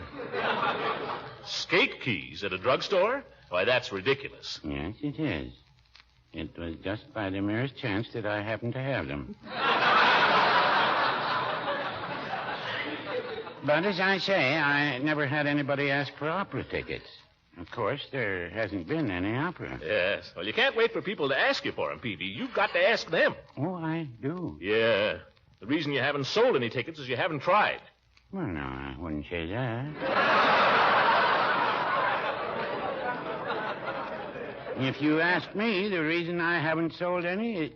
Skate keys at a drugstore? Why, that's ridiculous. Yes, it is. It was just by the merest chance that I happened to have them. But as I say, I never had anybody ask for opera tickets. Of course, there hasn't been any opera. Yes. Well, you can't wait for people to ask you for them, Peavy. You've got to ask them. Oh, I do. Yeah. The reason you haven't sold any tickets is you haven't tried. Well, no, I wouldn't say that. If you ask me, the reason I haven't sold any is...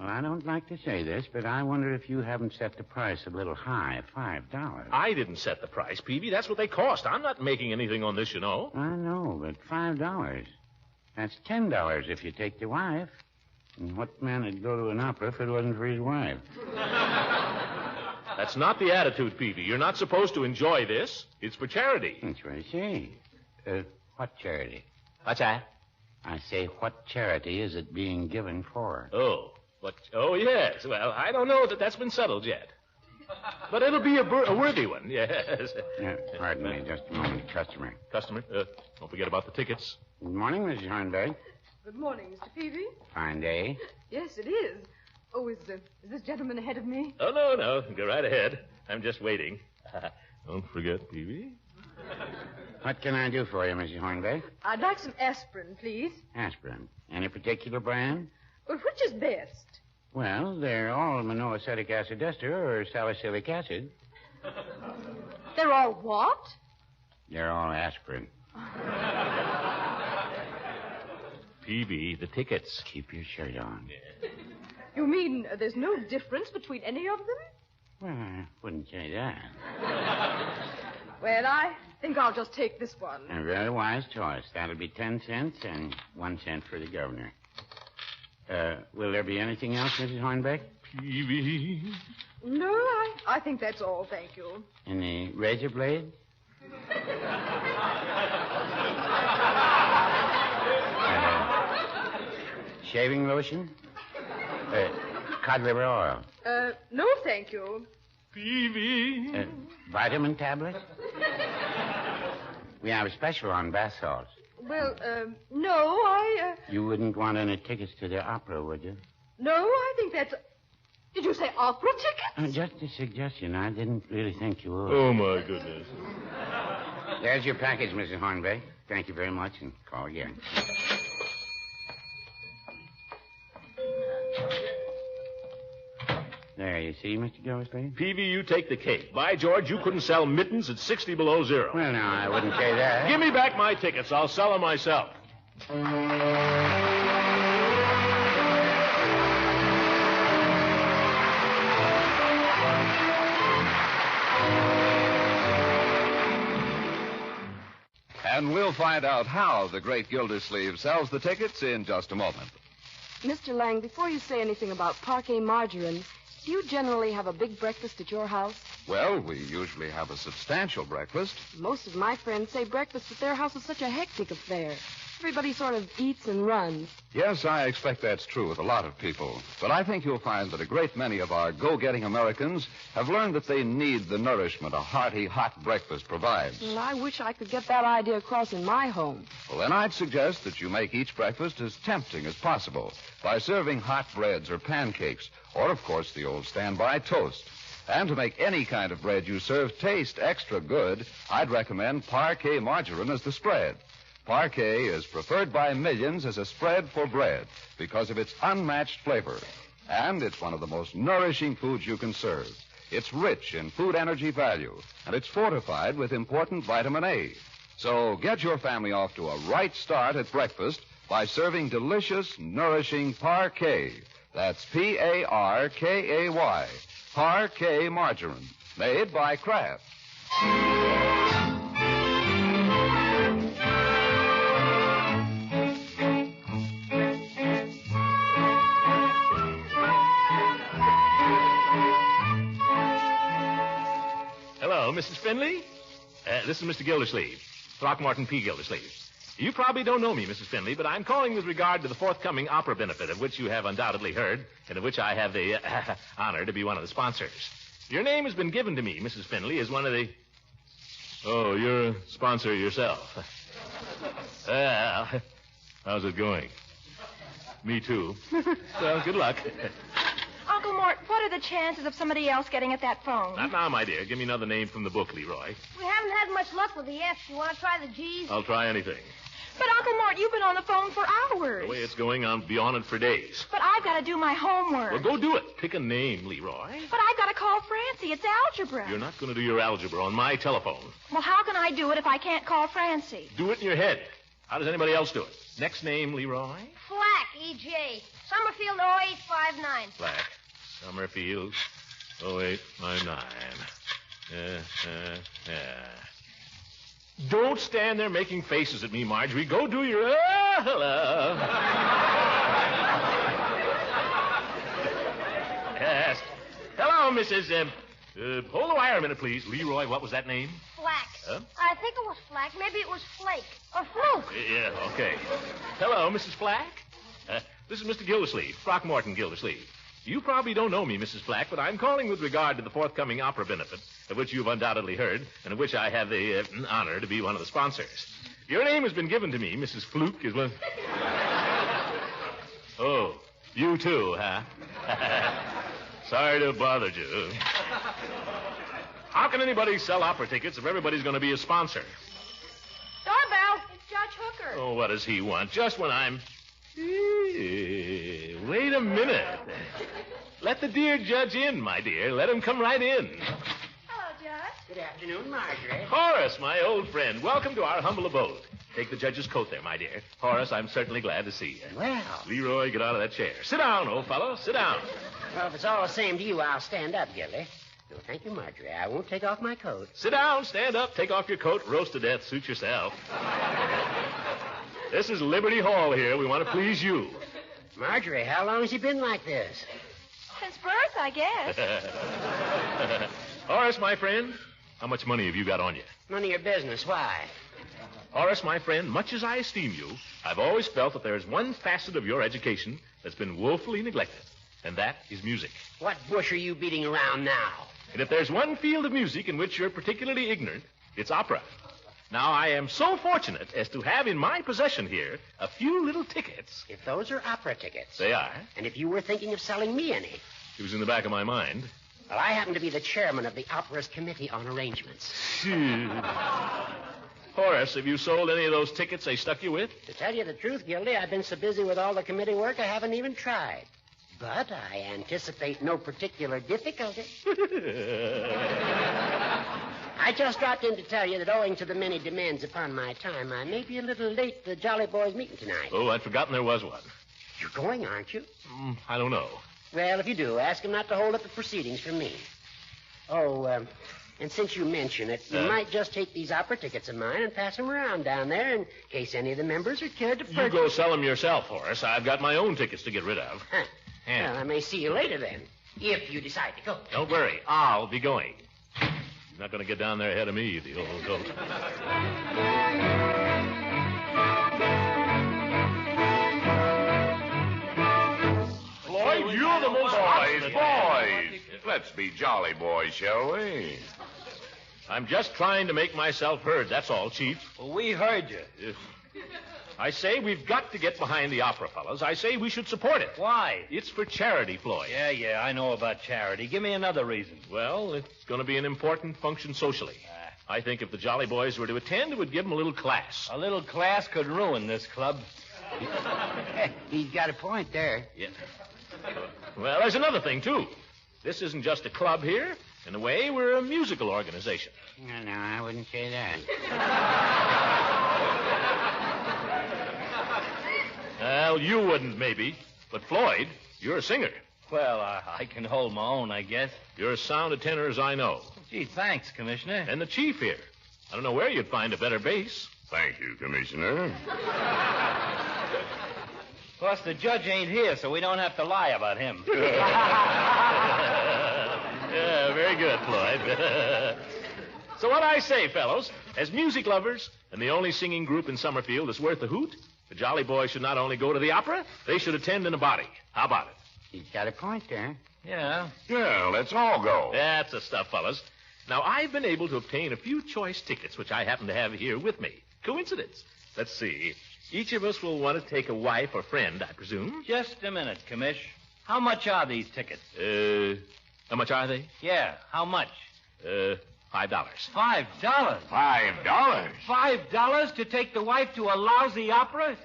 Well, I don't like to say this, but I wonder if you haven't set the price a little high, $5. I didn't set the price, Peavy. That's what they cost. I'm not making anything on this, you know. I know, but $5. That's $10 if you take the wife. And what man would go to an opera if it wasn't for his wife? That's not the attitude, Peavy. You're not supposed to enjoy this. It's for charity. That's what I say. What charity? What's that? I say, what charity is it being given for? Oh, yes. Well, I don't know that that's been settled yet. But it'll be a worthy one, yes. Pardon me, just a moment. Customer. Don't forget about the tickets. Good morning, Mrs. Hornberg. Good morning, Mr. Peavy. Fine day. Yes, it is. Oh, is this gentleman ahead of me? Oh, no. Go right ahead. I'm just waiting. Don't forget, Peavy. What can I do for you, Mrs. Hornberg? I'd like some aspirin, please. Aspirin. Any particular brand? Well, which is best? Well, they're all monoacetic acid ester or salicylic acid. They're all what? They're all aspirin. Peavy, the tickets. Keep your shirt on. You mean there's no difference between any of them? Well, I wouldn't say that. Well, I think I'll just take this one. A very wise choice. That'll be 10 cents and 1 cent for the governor. Will there be anything else, Mrs. Hornbeck? Peavy. No, I think that's all, thank you. Any razor blade? Shaving lotion? Cod liver oil? No, thank you. Peavy. Vitamin tablets? We have a special on bath salts. Well, no, You wouldn't want any tickets to the opera, would you? No, I think that's... Did you say opera tickets? Just a suggestion. I didn't really think you would. Oh, my goodness. There's your package, Mrs. Hornbeck. Thank you very much, and call again. There, you see, Mr. Gildersleeve? Peavy, you take the cake. By George, you couldn't sell mittens at 60 below zero. Well, now, I wouldn't say that. Give me back my tickets. I'll sell them myself. And we'll find out how the great Gildersleeve sells the tickets in just a moment. Mr. Lang, before you say anything about parquet margarine, do you generally have a big breakfast at your house? Well, we usually have a substantial breakfast. Most of my friends say breakfast at their house is such a hectic affair. Everybody sort of eats and runs. Yes, I expect that's true with a lot of people. But I think you'll find that a great many of our go-getting Americans have learned that they need the nourishment a hearty, hot breakfast provides. Well, I wish I could get that idea across in my home. Well, then I'd suggest that you make each breakfast as tempting as possible by serving hot breads or pancakes, or, of course, the old standby toast. And to make any kind of bread you serve taste extra good, I'd recommend parquet margarine as the spread. Parquet is preferred by millions as a spread for bread because of its unmatched flavor. And it's one of the most nourishing foods you can serve. It's rich in food energy value, and it's fortified with important vitamin A. So get your family off to a right start at breakfast by serving delicious, nourishing parquet. That's P-A-R-K-A-Y. Parquet margarine, made by Kraft. Hello, Mrs. Finley? This is Mr. Gildersleeve, Throckmorton P. Gildersleeve. You probably don't know me, Mrs. Finley, but I'm calling with regard to the forthcoming opera benefit, of which you have undoubtedly heard, and of which I have the honor to be one of the sponsors. Your name has been given to me, Mrs. Finley, as one of the... Oh, you're a sponsor yourself. Well, how's it going? Me too. Well, good luck. Uncle Mort, what are the chances of somebody else getting at that phone? Not now, my dear. Give me another name from the book, Leroy. We haven't had much luck with the F's. You want to try the G's? I'll try anything. But, Uncle Mort, you've been on the phone for hours. The way it's going, I'll be on it for days. But I've got to do my homework. Well, go do it. Pick a name, Leroy. But I've got to call Francie. It's algebra. You're not going to do your algebra on my telephone. Well, how can I do it if I can't call Francie? Do it in your head. How does anybody else do it? Next name, Leroy? Flack, E.J. Summerfield 0859. Flack. Summerfield 0859. Don't stand there making faces at me, Marjorie. Go do your... hello. Yes. Hello, Mrs. Hold the wire a minute, please. Leroy, what was that name? Flack. Huh? I think it was Flack. Maybe it was Flake. Or Fluke. Yeah, okay. Hello, Mrs. Flack. This is Mr. Gildersleeve, Throckmorton Gildersleeve. You probably don't know me, Mrs. Flack, but I'm calling with regard to the forthcoming opera benefit, of which you've undoubtedly heard, and of which I have the honor to be one of the sponsors. Your name has been given to me, Mrs. Fluke, is one... Oh, you too, huh? Sorry to have bothered you. How can anybody sell opera tickets if everybody's going to be a sponsor? Doorbell. It's Judge Hooker. Oh, what does he want? Just when I'm... Wait a minute. Let the dear judge in, my dear. Let him come right in. Hello, Judge. Good afternoon, Marjorie. Horace, my old friend, welcome to our humble abode. Take the judge's coat there, my dear. Horace, I'm certainly glad to see you. Well. Leroy, get out of that chair. Sit down, old fellow. Sit down. Well, if it's all the same to you, I'll stand up, Gildy. No, thank you, Marjorie. I won't take off my coat. Sit down, stand up, take off your coat, roast to death, suit yourself. This is Liberty Hall here. We want to please you. Marjorie, how long has he been like this? Since birth, I guess. Horace, my friend, how much money have you got on you? None of your business. Why? Horace, my friend, much as I esteem you, I've always felt that there's one facet of your education that's been woefully neglected, and that is music. What bush are you beating around now? And if there's one field of music in which you're particularly ignorant, it's opera. Now, I am so fortunate as to have in my possession here a few little tickets. If those are opera tickets. They are. And if you were thinking of selling me any. It was in the back of my mind. Well, I happen to be the chairman of the opera's committee on arrangements. Horace, have you sold any of those tickets they stuck you with? To tell you the truth, Gildy, I've been so busy with all the committee work I haven't even tried. But I anticipate no particular difficulty. I just dropped in to tell you that owing to the many demands upon my time, I may be a little late for the Jolly Boys meeting tonight. Oh, I'd forgotten there was one. You're going, aren't you? I don't know. Well, if you do, ask him not to hold up the proceedings for me. Oh, and since you mention it, you might just take these opera tickets of mine and pass them around down there in case any of the members are cared to purchase. You go sell them yourself, Horace. I've got my own tickets to get rid of. Huh. Well, I may see you later then, if you decide to go. Don't worry. I'll be going. You're not going to get down there ahead of me, the old goat. Floyd, you're the most Boys. Let's be jolly boys, shall we? I'm just trying to make myself heard, that's all, Chief. Well, we heard you. I say we've got to get behind the opera, fellas. I say we should support it. Why? It's for charity, Floyd. Yeah, I know about charity. Give me another reason. Well, it's going to be an important function socially. I think if the Jolly Boys were to attend, it would give them a little class. A little class could ruin this club. He's got a point there. Yeah. Well, there's another thing, too. This isn't just a club here. In a way, we're a musical organization. No, I wouldn't say that. Well, you wouldn't, maybe. But, Floyd, you're a singer. Well, I can hold my own, I guess. You're as sound a tenor as I know. Gee, thanks, Commissioner. And the chief here. I don't know where you'd find a better bass. Thank you, Commissioner. Plus, the judge ain't here, so we don't have to lie about him. Yeah, very good, Floyd. So what I say, fellows, as music lovers and the only singing group in Summerfield that's worth a hoot, the Jolly Boys should not only go to the opera, they should attend in a body. How about it? He's got a point there. Yeah. Yeah, let's all go. That's the stuff, fellas. Now, I've been able to obtain a few choice tickets, which I happen to have here with me. Coincidence. Let's see. Each of us will want to take a wife or friend, I presume. Just a minute, Commish. How much are these tickets? How much are they? Yeah, how much? $5. $5? $5? $5 to take the wife to a lousy opera?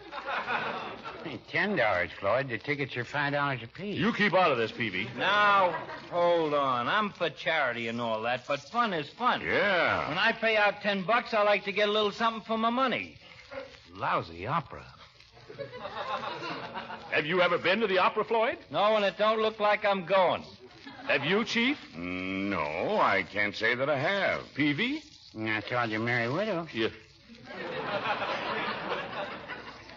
$10, Floyd. The tickets are $5 apiece. You keep out of this, Peavy. Now, hold on. I'm for charity and all that, but fun is fun. Yeah. When I pay out $10, I like to get a little something for my money. Lousy opera. Have you ever been to the opera, Floyd? No, and it don't look like I'm going. Have you, Chief? No, I can't say that I have. Peavy? I told you, Merry Widow. Yeah.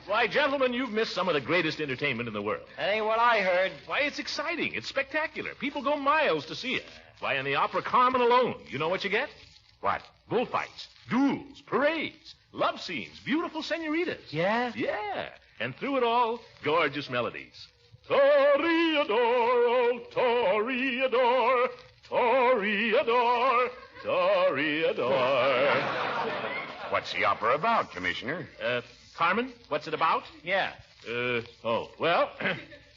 Why, gentlemen, you've missed some of the greatest entertainment in the world. That ain't what I heard. Why, it's exciting. It's spectacular. People go miles to see it. Why, in the opera Carmen alone, you know what you get? What? Bullfights, duels, parades, love scenes, beautiful senoritas. Yeah? Yeah. And through it all, gorgeous melodies. Toreador, oh, Toreador, Toreador, Toreador. What's the opera about, Commissioner? Carmen, what's it about? Yeah. Well,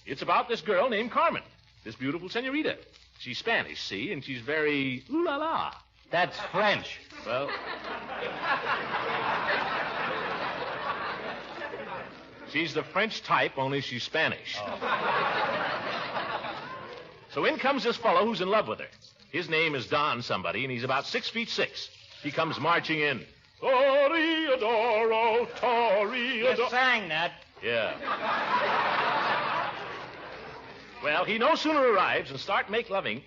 it's about this girl named Carmen, this beautiful senorita. She's Spanish, see, and she's very ooh-la-la. That's French. Well... She's the French type, only she's Spanish. Oh. So in comes this fellow who's in love with her. His name is Don somebody, and he's about 6'6". He comes marching in. Toreador, oh, Toreador. You sang that. Yeah. Well, he no sooner arrives and start make loving.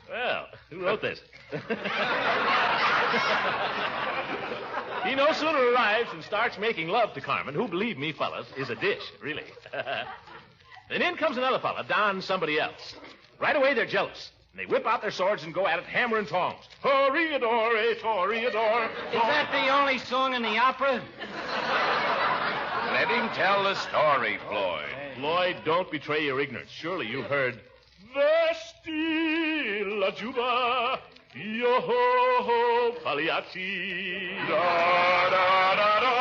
Well, who wrote this? He no sooner arrives and starts making love to Carmen, who, believe me, fellas, is a dish, really. Then in comes another fella, Don somebody else. Right away, they're jealous. And they whip out their swords and go at it hammer and tongs. Toreador, toreador. Is that the only song in the opera? Let him tell the story, Floyd. Floyd, don't betray your ignorance. Surely you've heard... Vesti la juba, yo-ho-ho, Pagliacci. Da-da-da-da.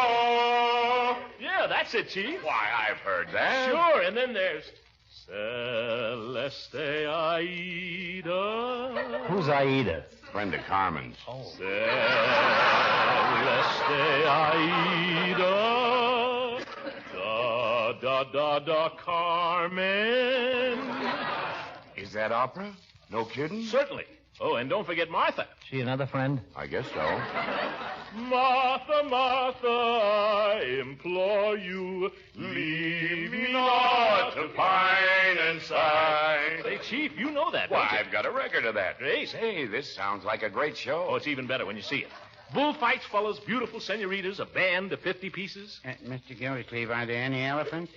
Yeah, that's it, Chief. Why, I've heard that. Sure, and then there's... Celeste Aida. Who's Aida? Friend of Carmen's. Oh. Celeste Aida. Da, Carmen. Is that opera? No kidding? Certainly. Oh, and don't forget Martha. She another friend? I guess so. Martha, Martha, I implore you, leave me not to pine and sigh. Hey, Chief, you know that, don't you? I've got a record of that. Grace. Hey, this sounds like a great show. Oh, it's even better when you see it. Bullfights, fellas, beautiful senoritas, a band of 50 pieces. Mr. Gildersleeve, are there any elephants?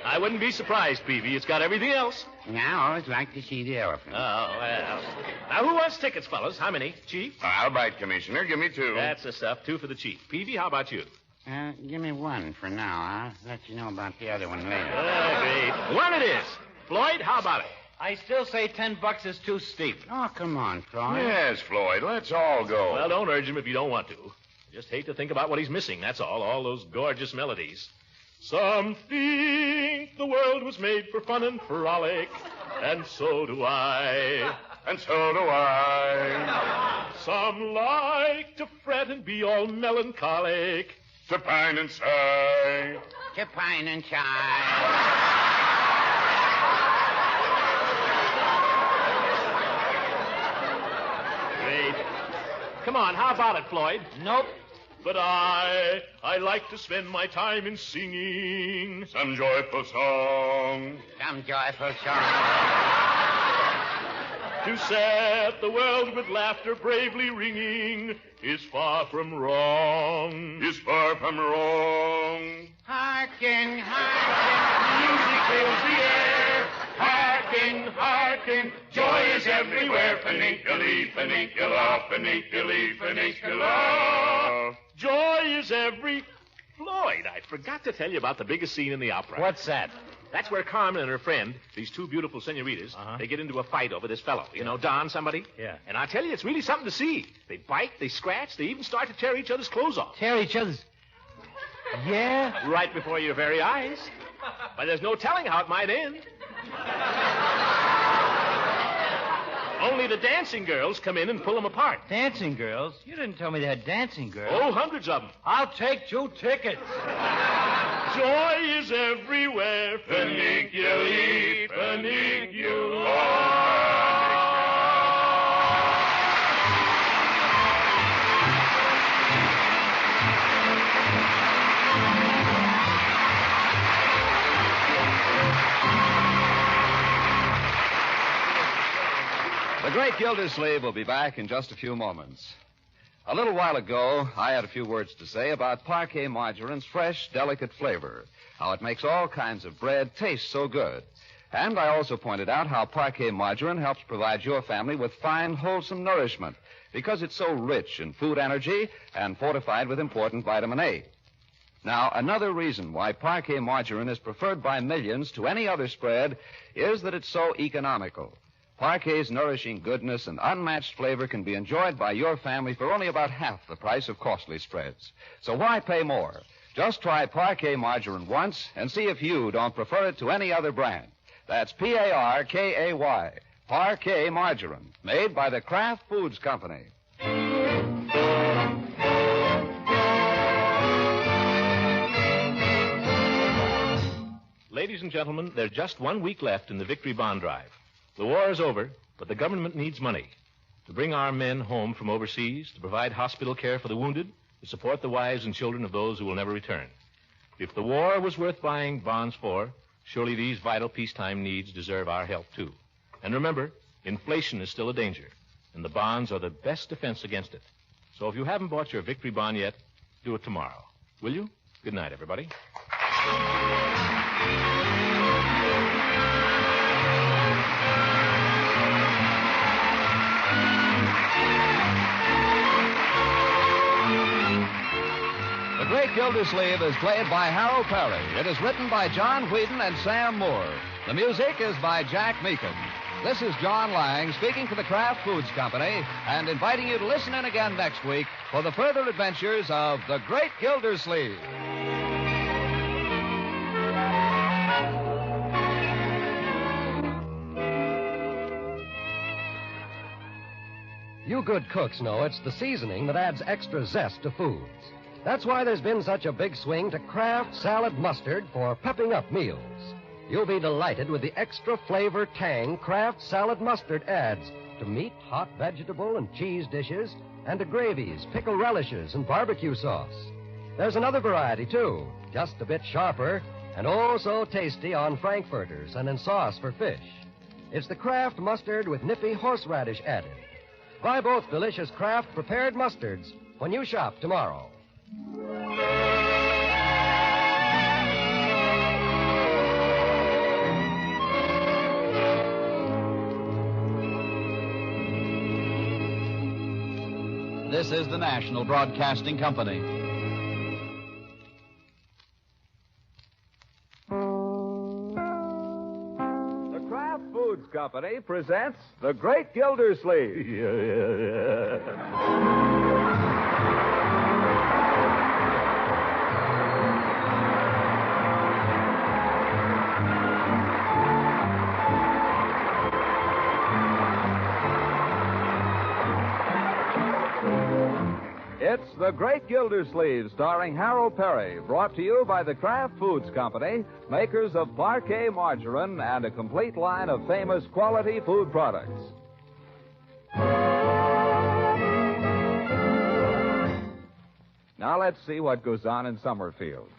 I wouldn't be surprised, Peavy. It's got everything else. Yeah, I always like to see the elephant. Oh, well. Now, who wants tickets, fellas? How many? Chief? I'll bite, Commissioner. Give me 2. That's the stuff. 2 for the Chief. Peavy, how about you? Give me 1 for now. I'll let you know about the other one later. Great. 1 it is. Floyd, how about it? I still say $10 is too steep. Oh, come on, Floyd. Yes, Floyd. Let's all go. Well, don't urge him if you don't want to. Just hate to think about what he's missing, that's all those gorgeous melodies. Some think the world was made for fun and frolic, and so do I. And so do I. Some like to fret and be all melancholic. To pine and sigh. To pine and sigh. Great. Come on, how about it, Floyd? Nope. But I like to spend my time in singing some joyful song. Some joyful song. To set the world with laughter bravely ringing is far from wrong. Is far from wrong. Hearken, hearken, music fills the air. Hearken, hearken, joy is everywhere. Paninkily, paninkula, paninkily, paninkula. Joy is every... Floyd, I forgot to tell you about the biggest scene in the opera. What's that? That's where Carmen and her friend, these 2 beautiful senoritas, they get into a fight over this fellow. You know, Don somebody? Yeah. And I tell you, it's really something to see. They bite, they scratch, they even start to tear each other's clothes off. Tear each other's... Yeah? Right before your very eyes. But there's no telling how it might end. Only the dancing girls come in and pull them apart. Dancing girls? You didn't tell me they had dancing girls. Oh, hundreds of them. I'll take 2 tickets. Joy is everywhere. Paniculi, panicula. The Great Gildersleeve will be back in just a few moments. A little while ago, I had a few words to say about parquet margarine's fresh, delicate flavor, how it makes all kinds of bread taste so good. And I also pointed out how parquet margarine helps provide your family with fine, wholesome nourishment because it's so rich in food energy and fortified with important vitamin A. Now, another reason why parquet margarine is preferred by millions to any other spread is that it's so economical. Parquet's nourishing goodness and unmatched flavor can be enjoyed by your family for only about half the price of costly spreads. So why pay more? Just try parquet margarine once and see if you don't prefer it to any other brand. That's Parkay, Parquet margarine, made by the Kraft Foods Company. Ladies and gentlemen, there's just 1 week left in the Victory Bond Drive. The war is over, but the government needs money to bring our men home from overseas, to provide hospital care for the wounded, to support the wives and children of those who will never return. If the war was worth buying bonds for, surely these vital peacetime needs deserve our help, too. And remember, inflation is still a danger, and the bonds are the best defense against it. So if you haven't bought your victory bond yet, do it tomorrow. Will you? Good night, everybody. The Great Gildersleeve is played by Harold Perry. It is written by John Whedon and Sam Moore. The music is by Jack Meakin. This is John Lang speaking for the Kraft Foods Company and inviting you to listen in again next week for the further adventures of the Great Gildersleeve. You good cooks know it's the seasoning that adds extra zest to foods. That's why there's been such a big swing to Kraft Salad Mustard for pepping up meals. You'll be delighted with the extra flavor tang Kraft Salad Mustard adds to meat, hot vegetable, and cheese dishes, and to gravies, pickle relishes, and barbecue sauce. There's another variety, too, just a bit sharper, and oh so tasty on frankfurters and in sauce for fish. It's the Kraft Mustard with nippy horseradish added. Buy both delicious Kraft prepared mustards when you shop tomorrow. This is the National Broadcasting Company. The Kraft Foods Company presents The Great Gildersleeve. It's The Great Gildersleeve, starring Harold Perry, brought to you by the Kraft Foods Company, makers of Parquet margarine and a complete line of famous quality food products. Now let's see what goes on in Summerfield.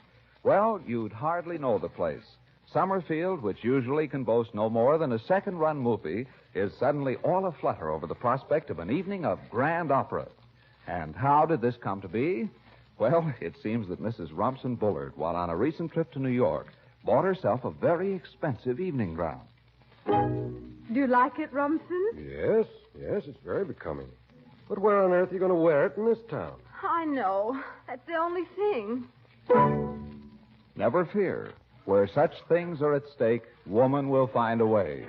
Well, you'd hardly know the place. Summerfield, which usually can boast no more than a second-run movie, is suddenly all aflutter over the prospect of an evening of grand opera. And how did this come to be? Well, it seems that Mrs. Rumson Bullard, while on a recent trip to New York, bought herself a very expensive evening gown. Do you like it, Rumson? Yes, it's very becoming. But where on earth are you going to wear it in this town? I know. That's the only thing. Never fear. Where such things are at stake, woman will find a way.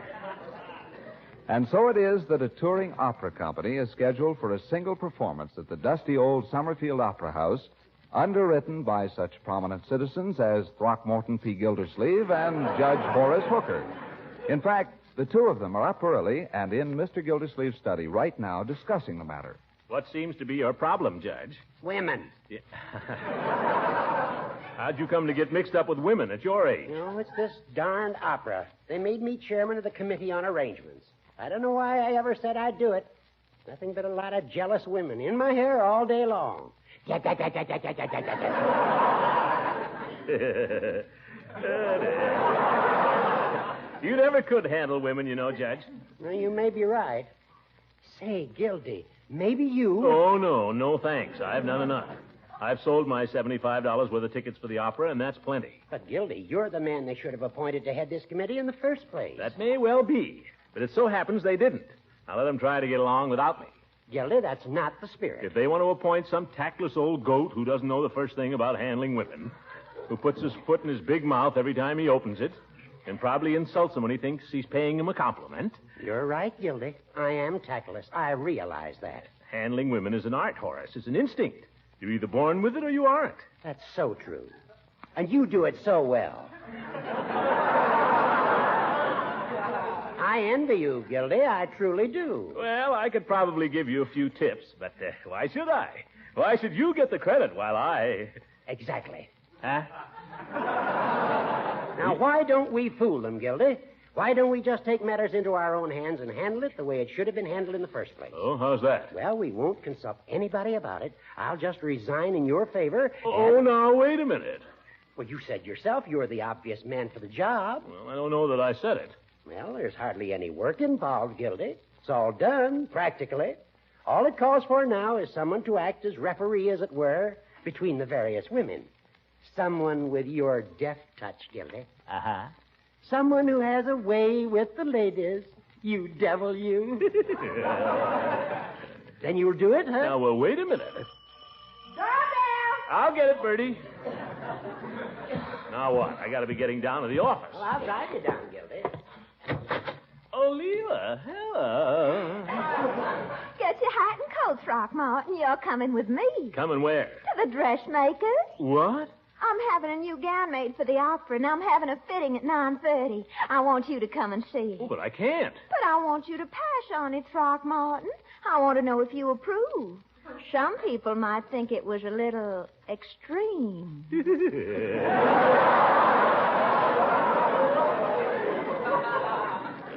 And so it is that a touring opera company is scheduled for a single performance at the dusty old Summerfield Opera House, underwritten by such prominent citizens as Throckmorton P. Gildersleeve and Judge Horace Hooker. In fact, the two of them are up early and in Mr. Gildersleeve's study right now discussing the matter. What seems to be your problem, Judge? Women. Yeah. How'd you come to get mixed up with women at your age? No, it's this darned opera. They made me chairman of the Committee on Arrangements. I don't know why I ever said I'd do it. Nothing but a lot of jealous women in my hair all day long. You never could handle women, you know, Judge. Well, you may be right. Say, Gildy, maybe you... Oh, no, thanks. I've done enough. I've sold my $75 worth of tickets for the opera, and that's plenty. But, Gildy, you're the man they should have appointed to head this committee in the first place. That may well be. But it so happens they didn't. Now let them try to get along without me. Gildy, that's not the spirit. If they want to appoint some tactless old goat who doesn't know the first thing about handling women, who puts his foot in his big mouth every time he opens it, and probably insults him when he thinks he's paying him a compliment. You're right, Gildy. I am tactless. I realize that. Handling women is an art, Horace. It's an instinct. You're either born with it or you aren't. That's so true. And you do it so well. I envy you, Gildy. I truly do. Well, I could probably give you a few tips, but why should I? Why should you get the credit while I... Exactly. Huh? Now, why don't we fool them, Gildy? Why don't we just take matters into our own hands and handle it the way it should have been handled in the first place? Oh, how's that? Well, we won't consult anybody about it. I'll just resign in your favor. Oh, now, wait a minute. Well, you said yourself you're the obvious man for the job. Well, I don't know that I said it. Well, there's hardly any work involved, Gildy. It's all done, practically. All it calls for now is someone to act as referee, as it were, between the various women. Someone with your deft touch, Gildy. Uh-huh. Someone who has a way with the ladies. You devil, you. Then you'll do it, huh? Now, well, wait a minute. Doorbell! I'll get it, Bertie. Now what? I got to be getting down to the office. Well, I'll drive you down, Gildy. Oh, Leela, hello. Get your hat and coat, Throckmorton. You're coming with me. Coming where? To the dressmaker's. What? I'm having a new gown made for the opera, and I'm having a fitting at 9:30. I want you to come and see it. Oh, but I can't. But I want you to pass on it, Throckmorton. I want to know if you approve. Some people might think it was a little extreme.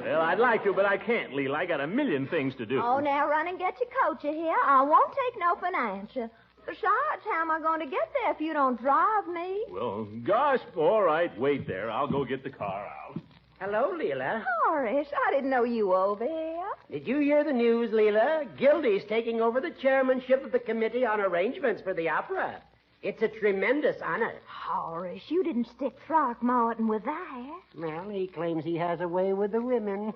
Well, I'd like to, but I can't, Leela. I got a million things to do. Oh, now run and get your coat, you hear? I won't take no for an answer. Besides, how am I going to get there if you don't drive me? Well, gosh, all right, wait there. I'll go get the car out. Hello, Leela. Horace, I didn't know you were over here. Did you hear the news, Leela? Gildy's taking over the chairmanship of the Committee on Arrangements for the Opera. It's a tremendous honor. Horace, you didn't stick Throckmorton with that. Well, he claims he has a way with the women.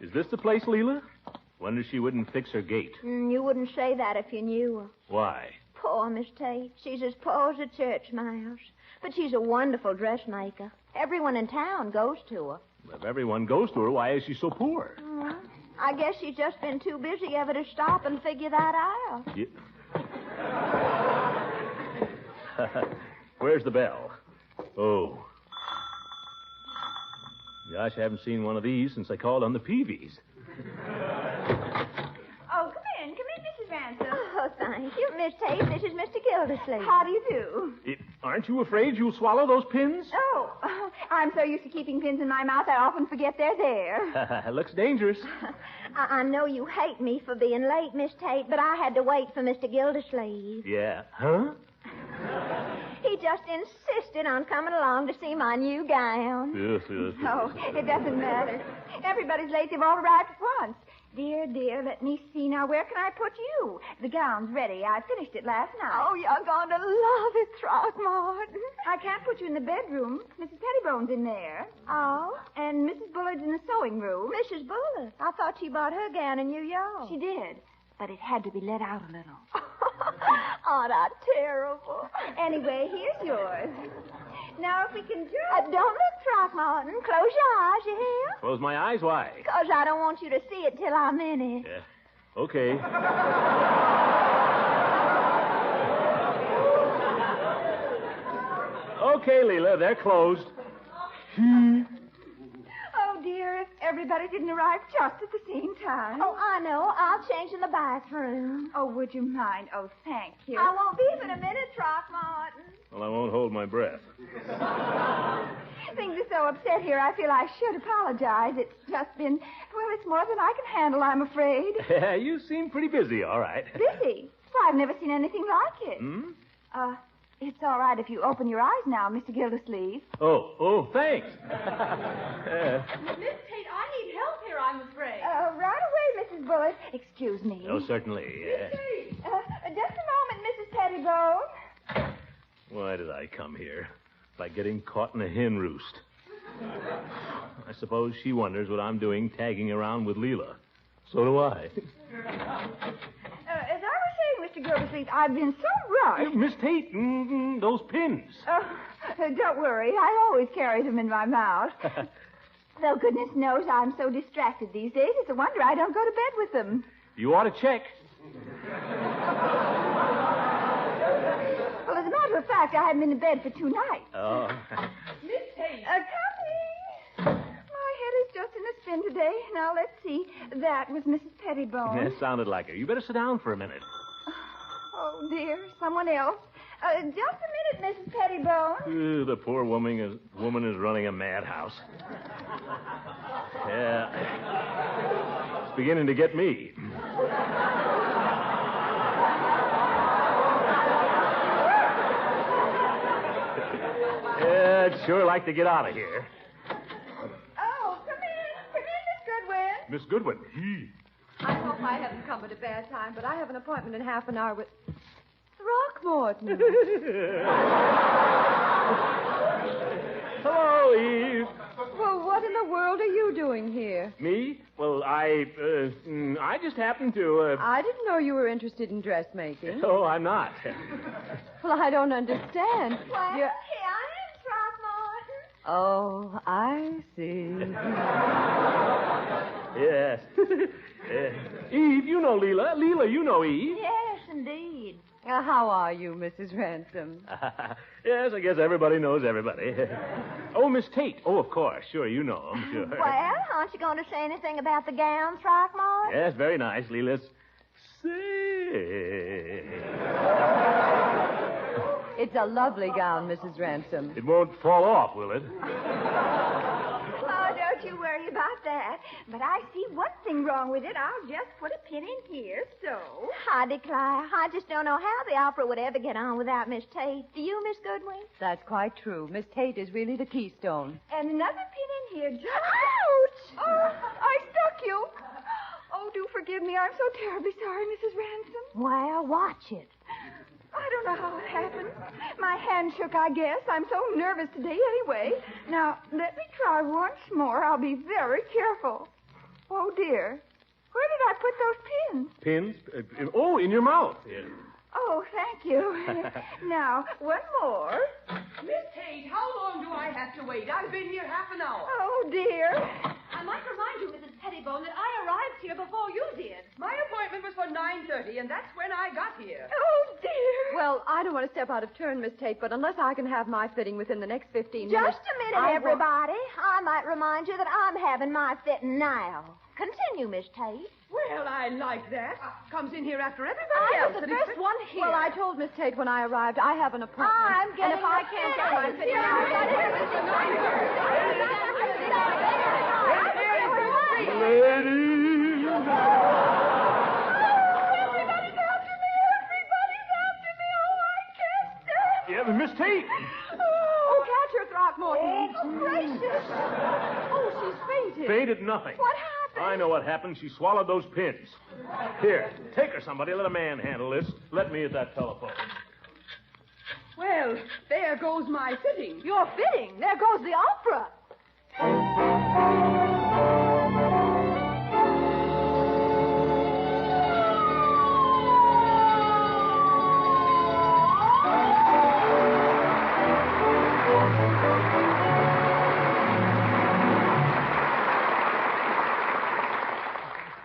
Is this the place, Leela? Wonder she wouldn't fix her gate. You wouldn't say that if you knew her. Why? Poor Miss Tate. She's as poor as a church mouse. But she's a wonderful dressmaker. Everyone in town goes to her. If everyone goes to her, why is she so poor? I guess she's just been too busy ever to stop and figure that out. Yeah. Where's the bell? Oh. Gosh, I haven't seen one of these since I called on the Peavies. Oh, come in, Mrs. Ransom. Oh, thank you. Miss Tate, this is Mr. Gildersleeve. How do you do? Aren't you afraid you'll swallow those pins? Oh, I'm so used to keeping pins in my mouth, I often forget they're there. Looks dangerous. I know you hate me for being late, Miss Tate, but I had to wait for Mr. Gildersleeve. Yeah. Huh? He just insisted on coming along to see my new gown. Yes. Oh, it doesn't matter. Everybody's late. They've all arrived at once. Dear, let me see now. Where can I put you? The gown's ready. I finished it last night. Oh, you're going to love it, Throckmorton. I can't put you in the bedroom. Mrs. Pettibone's in there. Oh? And Mrs. Bullard's in the sewing room. Mrs. Bullard? I thought she bought her gown in New York. She did. But it had to be let out a little. Aren't I terrible? Anyway, here's yours. Now, if we can just... Don't look, Throckmorton. Close your eyes, you hear? Close my eyes? Why? Because I don't want you to see it till I'm in it. Yeah. Okay. Okay, Leela, they're closed. Oh, dear, if everybody didn't arrive just at the same time. Oh, I know. I'll change in the bathroom. Oh, would you mind? Oh, thank you. I won't be but a minute, Throckmorton. Well, I won't hold my breath. Things are so upset here, I feel I should apologize. It's just been, well, it's more than I can handle, I'm afraid. Yeah, you seem pretty busy, all right. Busy? Well, I've never seen anything like it. It's all right if you open your eyes now, Mr. Gildersleeve. Oh, thanks. Miss Tate, I need help here, I'm afraid. Right away, Mrs. Bullock. Excuse me. Oh, certainly. Miss Tate. Just a moment, Mrs. Pettibone. Why did I come here? Like getting caught in a hen roost. I suppose she wonders what I'm doing tagging around with Leela. So do I. As I was saying, Mr. Gildersleeve, I've been so rushed. Miss Tate, those pins. Don't worry. I always carry them in my mouth. Though goodness knows I'm so distracted these days, it's a wonder I don't go to bed with them. You ought to check. Well, as a matter of fact, I haven't been to bed for 2 nights. Oh. Miss Tate. Come has been today. Now, let's see. That was Mrs. Pettibone. That sounded like her. You better sit down for a minute. Oh, dear. Someone else. Just a minute, Mrs. Pettibone. The poor woman is running a madhouse. Yeah. It's beginning to get me. Yeah, I'd sure like to get out of here. Oh, come in. Miss Goodwin. Miss Goodwin. I hope I haven't come at a bad time, but I have an appointment in half an hour with Throckmorton. Hello, Eve. Well, what in the world are you doing here? Me? Well, I just happened to, I didn't know you were interested in dressmaking. Oh, I'm not. Well, I don't understand. Well, You're- here I am, Throckmorton. Oh, I see. Yes. Eve, you know Leela. Leela, you know Eve. Yes, indeed. How are you, Mrs. Ransom? Yes, I guess everybody knows everybody. Oh, Miss Tate. Oh, of course. Sure, you know him, sure. Well, aren't you going to say anything about the gowns, Throckmorton? Yes, very nice, Leela. Say. It's a lovely gown, Mrs. Ransom. It won't fall off, will it? Oh, don't you worry about that. But I see one thing wrong with it. I'll just put a pin in here, so. I declare, I just don't know how the opera would ever get on without Miss Tate. Do you, Miss Goodwin? That's quite true. Miss Tate is really the keystone. And another pin in here. Just... Ouch! Oh, I stuck you. Oh, do forgive me. I'm so terribly sorry, Mrs. Ransom. Well, watch it. I don't know how it happened. My hand shook, I guess. I'm so nervous today anyway. Now, let me try once more. I'll be very careful. Oh, dear. Where did I put those pins? Pins? Oh, in your mouth. Yeah. Oh, thank you. Now, one more. Miss Tate, how long do I have to wait? I've been here half an hour. Oh, dear. I might remind you, Mrs. Pettibone, that I arrived here before you did. My appointment was for 9:30, and that's when I got here. Oh, dear. Well, I don't want to step out of turn, Miss Tate, but unless I can have my fitting within the next 15 minutes... Just a minute, everybody. I might remind you that I'm having my fitting now. Continue, Miss Tate. Well, I like that. Comes in here after everybody I else. was the and first one here. Well, I told Miss Tate when I arrived I have an appointment. I'm getting and if I can't get my fitting... Ladies! Everybody's after me. Everybody's after me. Oh, I can't stand it. Yeah, but Miss Tate! Oh, catch her, Throckmorton. Oh, gracious. Oh, she's fainted. Fainted nothing. What happened? I know what happened. She swallowed those pins. Here, take her, somebody. Let a man handle this. Let me at that telephone. Well, there goes my fitting. Your fitting? There goes the opera.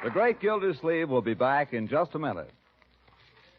The Great Gildersleeve will be back in just a minute.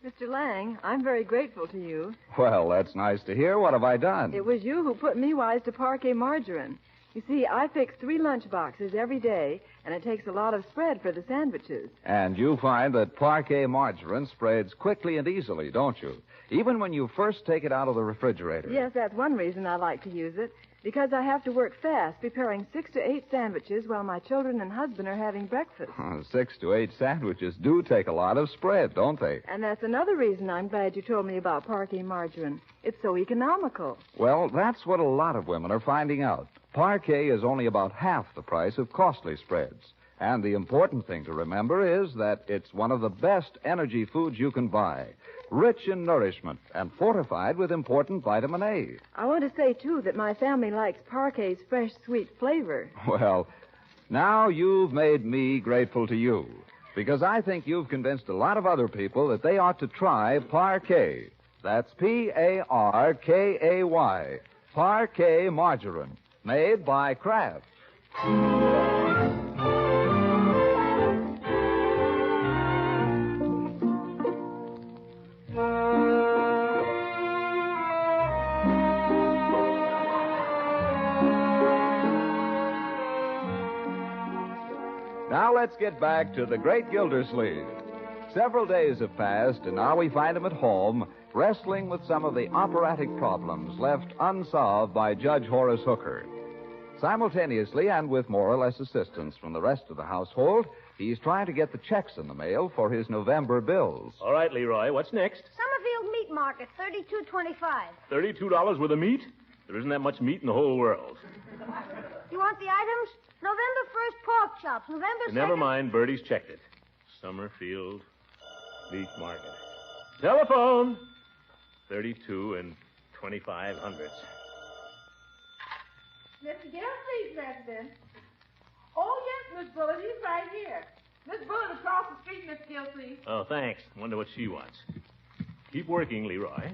Mr. Lang, I'm very grateful to you. Well, that's nice to hear. What have I done? It was you who put me wise to parquet margarine. You see, I fix 3 lunch boxes every day, and it takes a lot of spread for the sandwiches. And you find that parquet margarine spreads quickly and easily, don't you? Even when you first take it out of the refrigerator. Yes, that's one reason I like to use it. Because I have to work fast, preparing 6 to 8 sandwiches while my children and husband are having breakfast. 6 to 8 sandwiches do take a lot of spread, don't they? And that's another reason I'm glad you told me about parquet margarine. It's so economical. Well, that's what a lot of women are finding out. Parquet is only about half the price of costly spreads. And the important thing to remember is that it's one of the best energy foods you can buy. Rich in nourishment and fortified with important vitamin A. I want to say, too, that my family likes parquet's fresh, sweet flavor. Well, now you've made me grateful to you. Because I think you've convinced a lot of other people that they ought to try Parquet. That's Parkay. Parquet margarine. Made by Kraft. let's get back to the great Gildersleeve. Several days have passed, and now we find him at home, wrestling with some of the operatic problems left unsolved by Judge Horace Hooker. Simultaneously, and with more or less assistance from the rest of the household, he's trying to get the checks in the mail for his November bills. All right, Leroy, what's next? Summerfield Meat Market, $32.25. $32 worth of meat? There isn't that much meat in the whole world. You want the items? November 1st, pork chops. November 2nd... Never mind, Bertie's checked it. Summerfield Meat Market. Telephone! 32 and 25 hundredths. Mr. Gildersleeve, President. Oh, yes, Miss Bullard. He's right here. Miss Bullard across the street, Miss Gildersleeve. Oh, thanks. Wonder what she wants. Keep working, Leroy.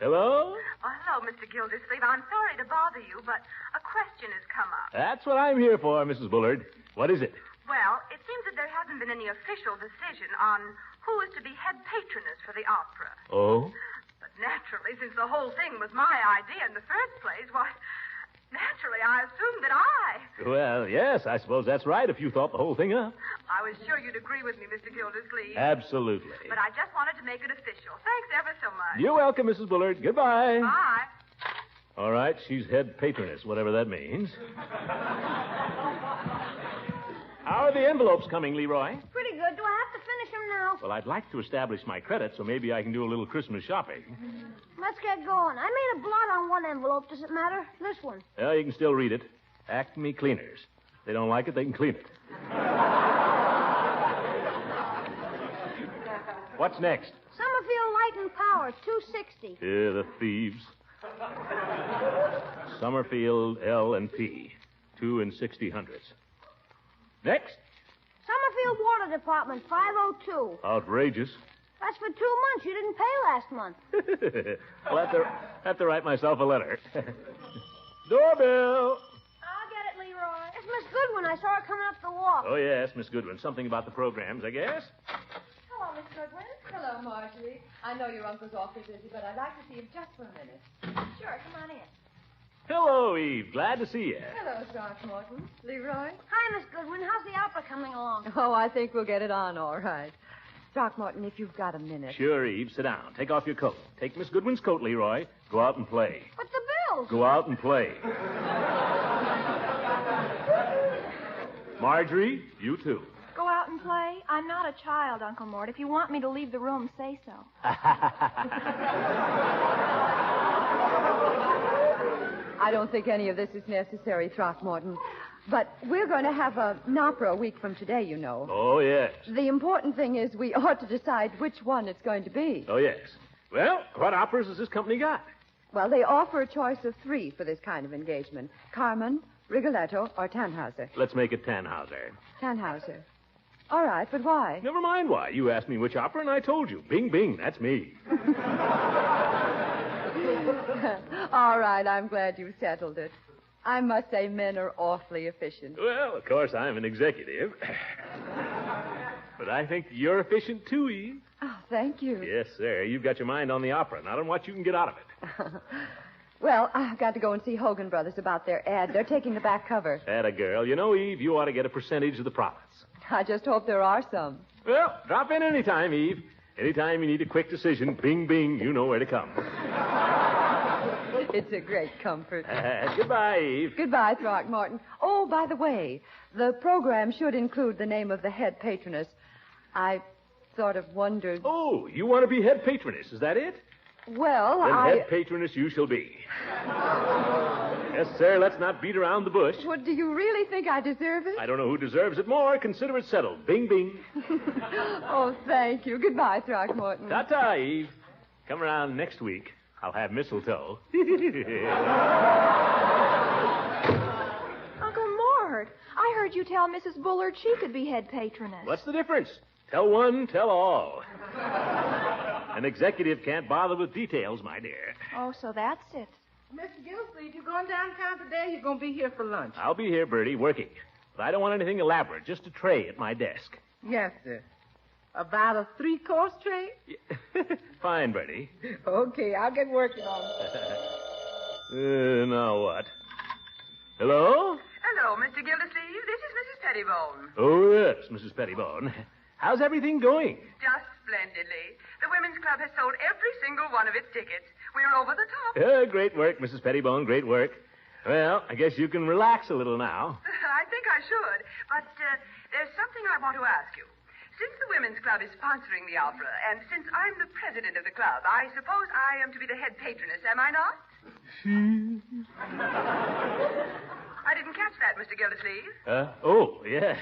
Hello? Oh, hello, Mr. Gildersleeve. I'm sorry to bother you, but a question has come up. That's what I'm here for, Mrs. Bullard. What is it? Well, it seems that there hasn't been any official decision on who is to be head patroness for the opera. Oh? But naturally, since the whole thing was my idea in the first place, why, naturally, I assumed that I... Well, yes, I suppose that's right if you thought the whole thing up. I was sure you'd agree with me, Mr. Gildersleeve. Absolutely. But I just wanted to make it official. Thanks ever so much. You're welcome, Mrs. Bullard. Goodbye. Bye. All right, she's head patroness, whatever that means. How are the envelopes coming, Leroy? Pretty good. Do I have to finish them now? Well, I'd like to establish my credit, so maybe I can do a little Christmas shopping. Let's get going. I made a blot on one envelope. Does it matter? This one. Well, you can still read it. Acme Cleaners. If they don't like it, they can clean it. What's next? Summerfield Light and Power, $2.60. Yeah, the thieves. Summerfield L&P, 2 and 60 hundredths. Next. Summerfield Water Department, $5.02. Outrageous. That's for 2 months. You didn't pay last month. I'll have to write myself a letter. Doorbell. I'll get it, Leroy. It's Miss Goodwin. I saw her coming up the walk. Oh, yes, Miss Goodwin. Something about the programs, I guess. Hello, Miss Goodwin. Hello, Marjorie. I know your uncle's awfully busy, but I'd like to see him just for a minute. Sure, come on in. Hello, Eve. Glad to see you. Hello, Throckmorton. Leroy? Hi, Miss Goodwin. How's the opera coming along? Oh, I think we'll get it on all right. Throckmorton, if you've got a minute. Sure, Eve. Sit down. Take off your coat. Take Miss Goodwin's coat, Leroy. Go out and play. But the bills. Go out and play. Marjorie, you too. Go out and play? I'm not a child, Uncle Mort. If you want me to leave the room, say so. I don't think any of this is necessary, Throckmorton. But we're going to have an opera a week from today, you know. Oh, yes. The important thing is we ought to decide which one it's going to be. Oh, yes. Well, what operas has this company got? Well, they offer a choice of 3 for this kind of engagement. Carmen, Rigoletto, or Tannhauser. Let's make it Tannhauser. Tannhauser. All right, but why? Never mind why. You asked me which opera, and I told you. Bing, bing, that's me. All right, I'm glad you settled it. I must say men are awfully efficient. Well, of course, I'm an executive. But I think you're efficient, too, Eve. Oh, thank you. Yes, sir. You've got your mind on the opera, not on what you can get out of it. Well, I've got to go and see Hogan Brothers about their ad. They're taking the back cover. Atta girl. You know, Eve, you ought to get a percentage of the profits. I just hope there are some. Well, drop in anytime, Eve. Anytime you need a quick decision, bing, bing, you know where to come. It's a great comfort. Goodbye, Eve. Goodbye, Throckmorton. Oh, by the way, the program should include the name of the head patroness. I sort of wondered... Oh, you want to be head patroness, is that it? Well, then head patroness you shall be. Yes, sir, let's not beat around the bush. Well, do you really think I deserve it? I don't know who deserves it more. Consider it settled. Bing, bing. Oh, thank you. Goodbye, Throckmorton. Ta-ta, Eve. Come around next week. I'll have mistletoe. Uncle Mort, I heard you tell Mrs. Bullard she could be head patroness. What's the difference? Tell one, tell all. An executive can't bother with details, my dear. Oh, so that's it. Mr. Gildersleeve, you going downtown today? You're going to be here for lunch. I'll be here, Bertie, working. But I don't want anything elaborate, just a tray at my desk. Yes, sir. About a 3-course tray? Fine, Bertie. Okay, I'll get working on it. Now what? Hello? Hello, Mr. Gildersleeve. This is Mrs. Pettibone. Oh, yes, Mrs. Pettibone. How's everything going? Just splendidly. The Women's Club has sold every single one of its tickets. We're over the top. Great work, Mrs. Pettibone, great work. Well, I guess you can relax a little now. I think I should. But there's something I want to ask you. Since the Women's Club is sponsoring the opera, and since I'm the president of the club, I suppose I am to be the head patroness, am I not? I didn't catch that, Mr. Gildersleeve. Oh, yes.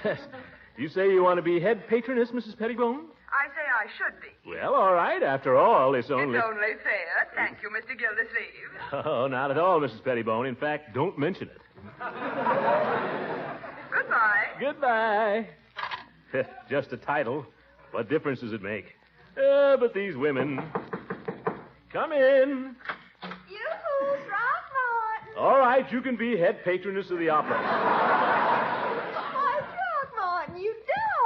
You say you want to be head patroness, Mrs. Pettibone? I say I should be. Well, all right. After all, it's only... It's only fair. Thank you, Mr. Gildersleeve. Oh, not at all, Mrs. Pettibone. In fact, don't mention it. Goodbye. Goodbye. Just a title. What difference does it make? But these women... Come in. Yoo-hoo, Throckmorton. All right, you can be head patroness of the opera. Why, Throckmorton, you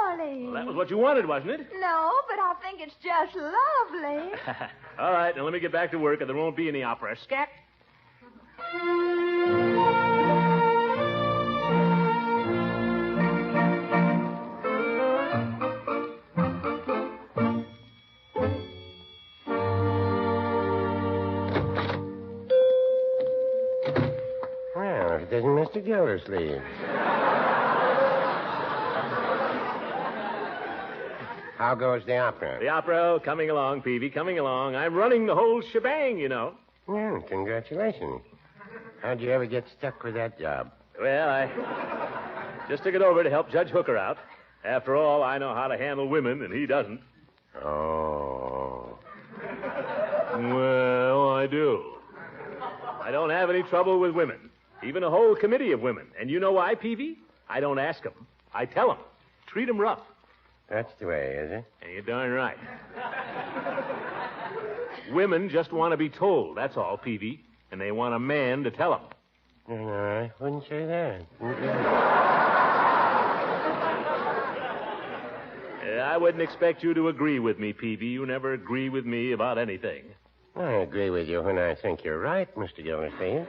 darling. Well, that was what you wanted, wasn't it? No, but I think it's just lovely. All right, now let me get back to work, or there won't be any opera. Scat. Well, if it isn't Mr. Gildersleeve. How goes the opera? The opera, coming along, Peavy, coming along. I'm running the whole shebang, you know. Well, congratulations. How'd you ever get stuck with that job? Well, I just took it over to help Judge Hooker out. After all, I know how to handle women, and he doesn't. Oh. Well, I do. I don't have any trouble with women. Even a whole committee of women. And you know why, Peavy? I don't ask them. I tell them. Treat them rough. That's the way, is it? And you're darn right. Women just want to be told, that's all, Peavy. And they want a man to tell them. No, I wouldn't say that. I wouldn't expect you to agree with me, Peavy. You never agree with me about anything. I agree with you when I think you're right, Mr. Gildersleeve.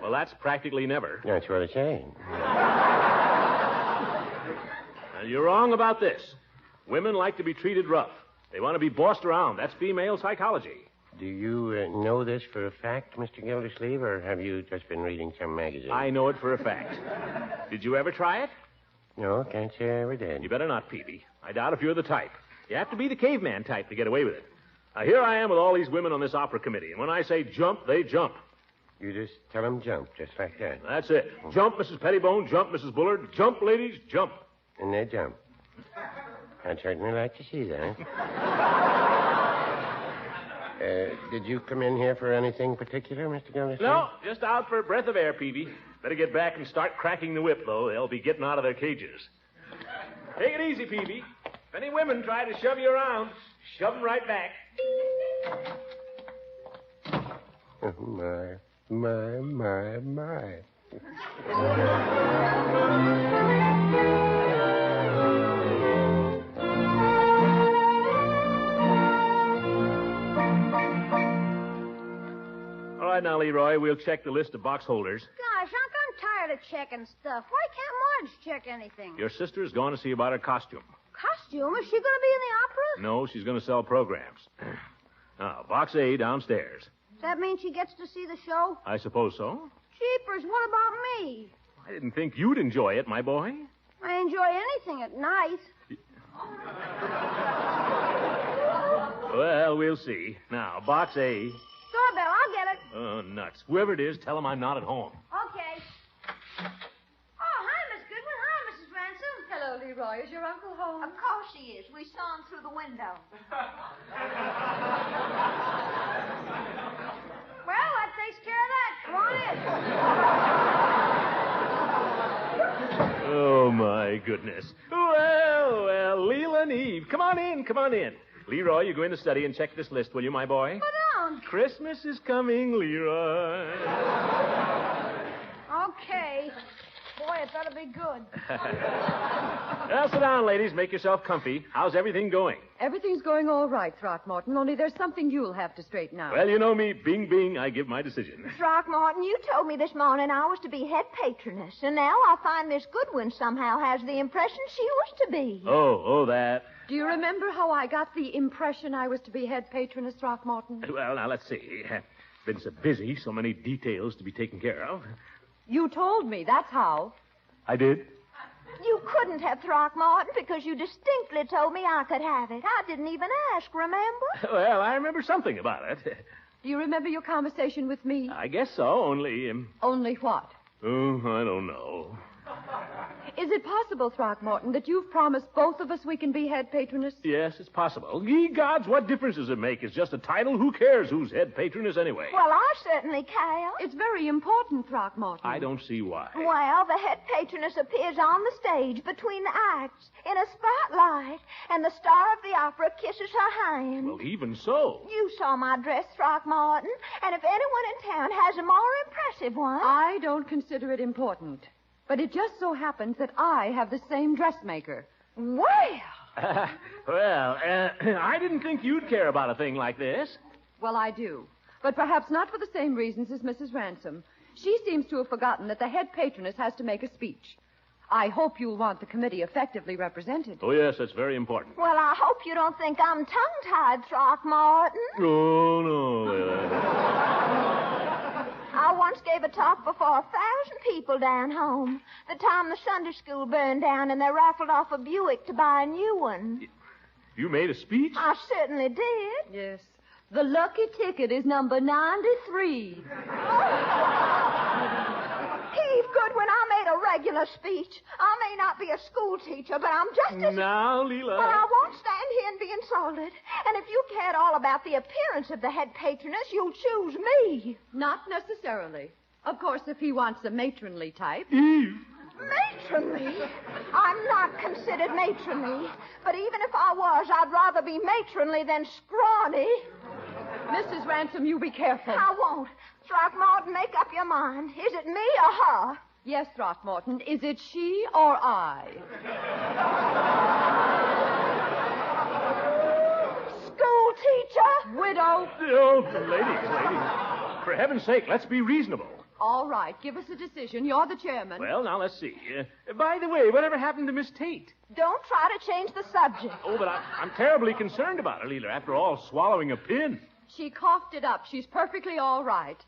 Well, that's practically never. That's what I say. Now, you're wrong about this. Women like to be treated rough. They want to be bossed around. That's female psychology. Do you know this for a fact, Mr. Gildersleeve, or have you just been reading some magazine? I know it for a fact. Did you ever try it? No, can't say I ever did. You better not, Peavy. I doubt if you're the type. You have to be the caveman type to get away with it. Now, here I am with all these women on this opera committee, and when I say jump, they jump. You just tell them jump, just like that. That's it. Jump, Mrs. Pettibone. Jump, Mrs. Bullard. Jump, ladies. Jump. And they jump. I'd certainly like to see that. Did you come in here for anything particular, Mr. Gildersleeve? No, just out for a breath of air, Peavy. Better get back and start cracking the whip, though. They'll be getting out of their cages. Take it easy, Peavy. If any women try to shove you around, shove them right back. Oh, my. All right, now, Leroy, we'll check the list of box holders. Gosh, Unc, I'm tired of checking stuff. Why can't Marge check anything? Your sister's going to see about her costume. Costume? Is she going to be in the opera? No, she's going to sell programs. Now, box A downstairs. Does that mean she gets to see the show? I suppose so. Jeepers, what about me? I didn't think you'd enjoy it, my boy. I enjoy anything at night. Well, we'll see. Now, box A. Doorbell, I'll get it. Oh, nuts. Whoever it is, tell him I'm not at home. Okay. Oh, hi, Miss Goodwin. Hi, Mrs. Ransom. Hello, Leroy. Is your uncle home? Of course he is. We saw him through the window. Well, that takes care of that. Come on in. Oh, my goodness. Well, Leela and Eve. Come on in. Leroy, you go in the study and check this list, will you, my boy? But, Unc. Christmas is coming, Leroy. Okay. Boy, it better be good. Well, sit down, ladies. Make yourself comfy. How's everything going? Everything's going all right, Throckmorton, only there's something you'll have to straighten out. Well, you know me. Bing, bing, I give my decision. Throckmorton, you told me this morning I was to be head patroness, and now I find Miss Goodwin somehow has the impression she was to be. Oh, that. Do you remember how I got the impression I was to be head patroness, Throckmorton? Well, now, let's see. Been so busy, so many details to be taken care of. You told me, that's how. I did? You couldn't have, Throckmorton, because you distinctly told me I could have it. I didn't even ask, remember? Well, I remember something about it. Do you remember your conversation with me? I guess so, only... Only what? Oh, I don't know. Is it possible, Throckmorton, that you've promised both of us we can be head patroness? Yes, it's possible. Ye gods, what difference does it make? It's just a title. Who cares who's head patroness anyway? Well, I certainly care. It's very important, Throckmorton. I don't see why. Well, the head patroness appears on the stage between the acts in a spotlight, and the star of the opera kisses her hand. Well, even so. You saw my dress, Throckmorton, and if anyone in town has a more impressive one... I don't consider it important. But it just so happens that I have the same dressmaker. Well... I didn't think you'd care about a thing like this. Well, I do. But perhaps not for the same reasons as Mrs. Ransom. She seems to have forgotten that the head patroness has to make a speech. I hope you'll want the committee effectively represented. Oh, yes, that's very important. Well, I hope you don't think I'm tongue-tied, Throckmorton. Oh, no. I once gave a talk before 1,000 people down home. The time the Sunday school burned down and they raffled off a Buick to buy a new one. You made a speech? I certainly did. Yes. The lucky ticket is number 93. Eve Goodwin, I made a regular speech. I may not be a school teacher, but I'm just as... Now, Leela... But I won't stand here and be insulted. And if you cared all about the appearance of the head patroness, you'll choose me. Not necessarily. Of course, if he wants a matronly type. Eve. Matronly? I'm not considered matronly. But even if I was, I'd rather be matronly than scrawny. Mrs. Ransom, you be careful. I won't. Throckmorton, make up your mind. Is it me or her? Yes, Throckmorton. Is it she or I? School teacher? Widow? Oh, ladies. For heaven's sake, let's be reasonable. All right. Give us a decision. You're the chairman. Well, now, let's see. By the way, whatever happened to Miss Tate? Don't try to change the subject. Oh, but I'm terribly concerned about her, Leela. After all, swallowing a pin. She coughed it up. She's perfectly all right.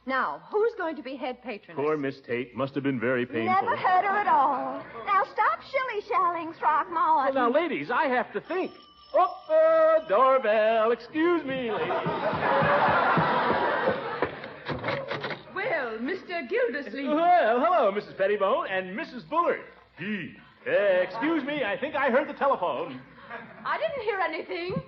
Now, who's going to be head patroness? Poor Miss Tate. Must have been very painful. Never hurt her at all. Now, stop shilly-shallying, Throckmorton. Well, now, ladies, I have to think. Oh, doorbell. Excuse me, ladies. Well, Mr. Gildersleeve. Well, hello, Mrs. Pettibone and Mrs. Bullard. Excuse me, I think I heard the telephone. I didn't hear anything.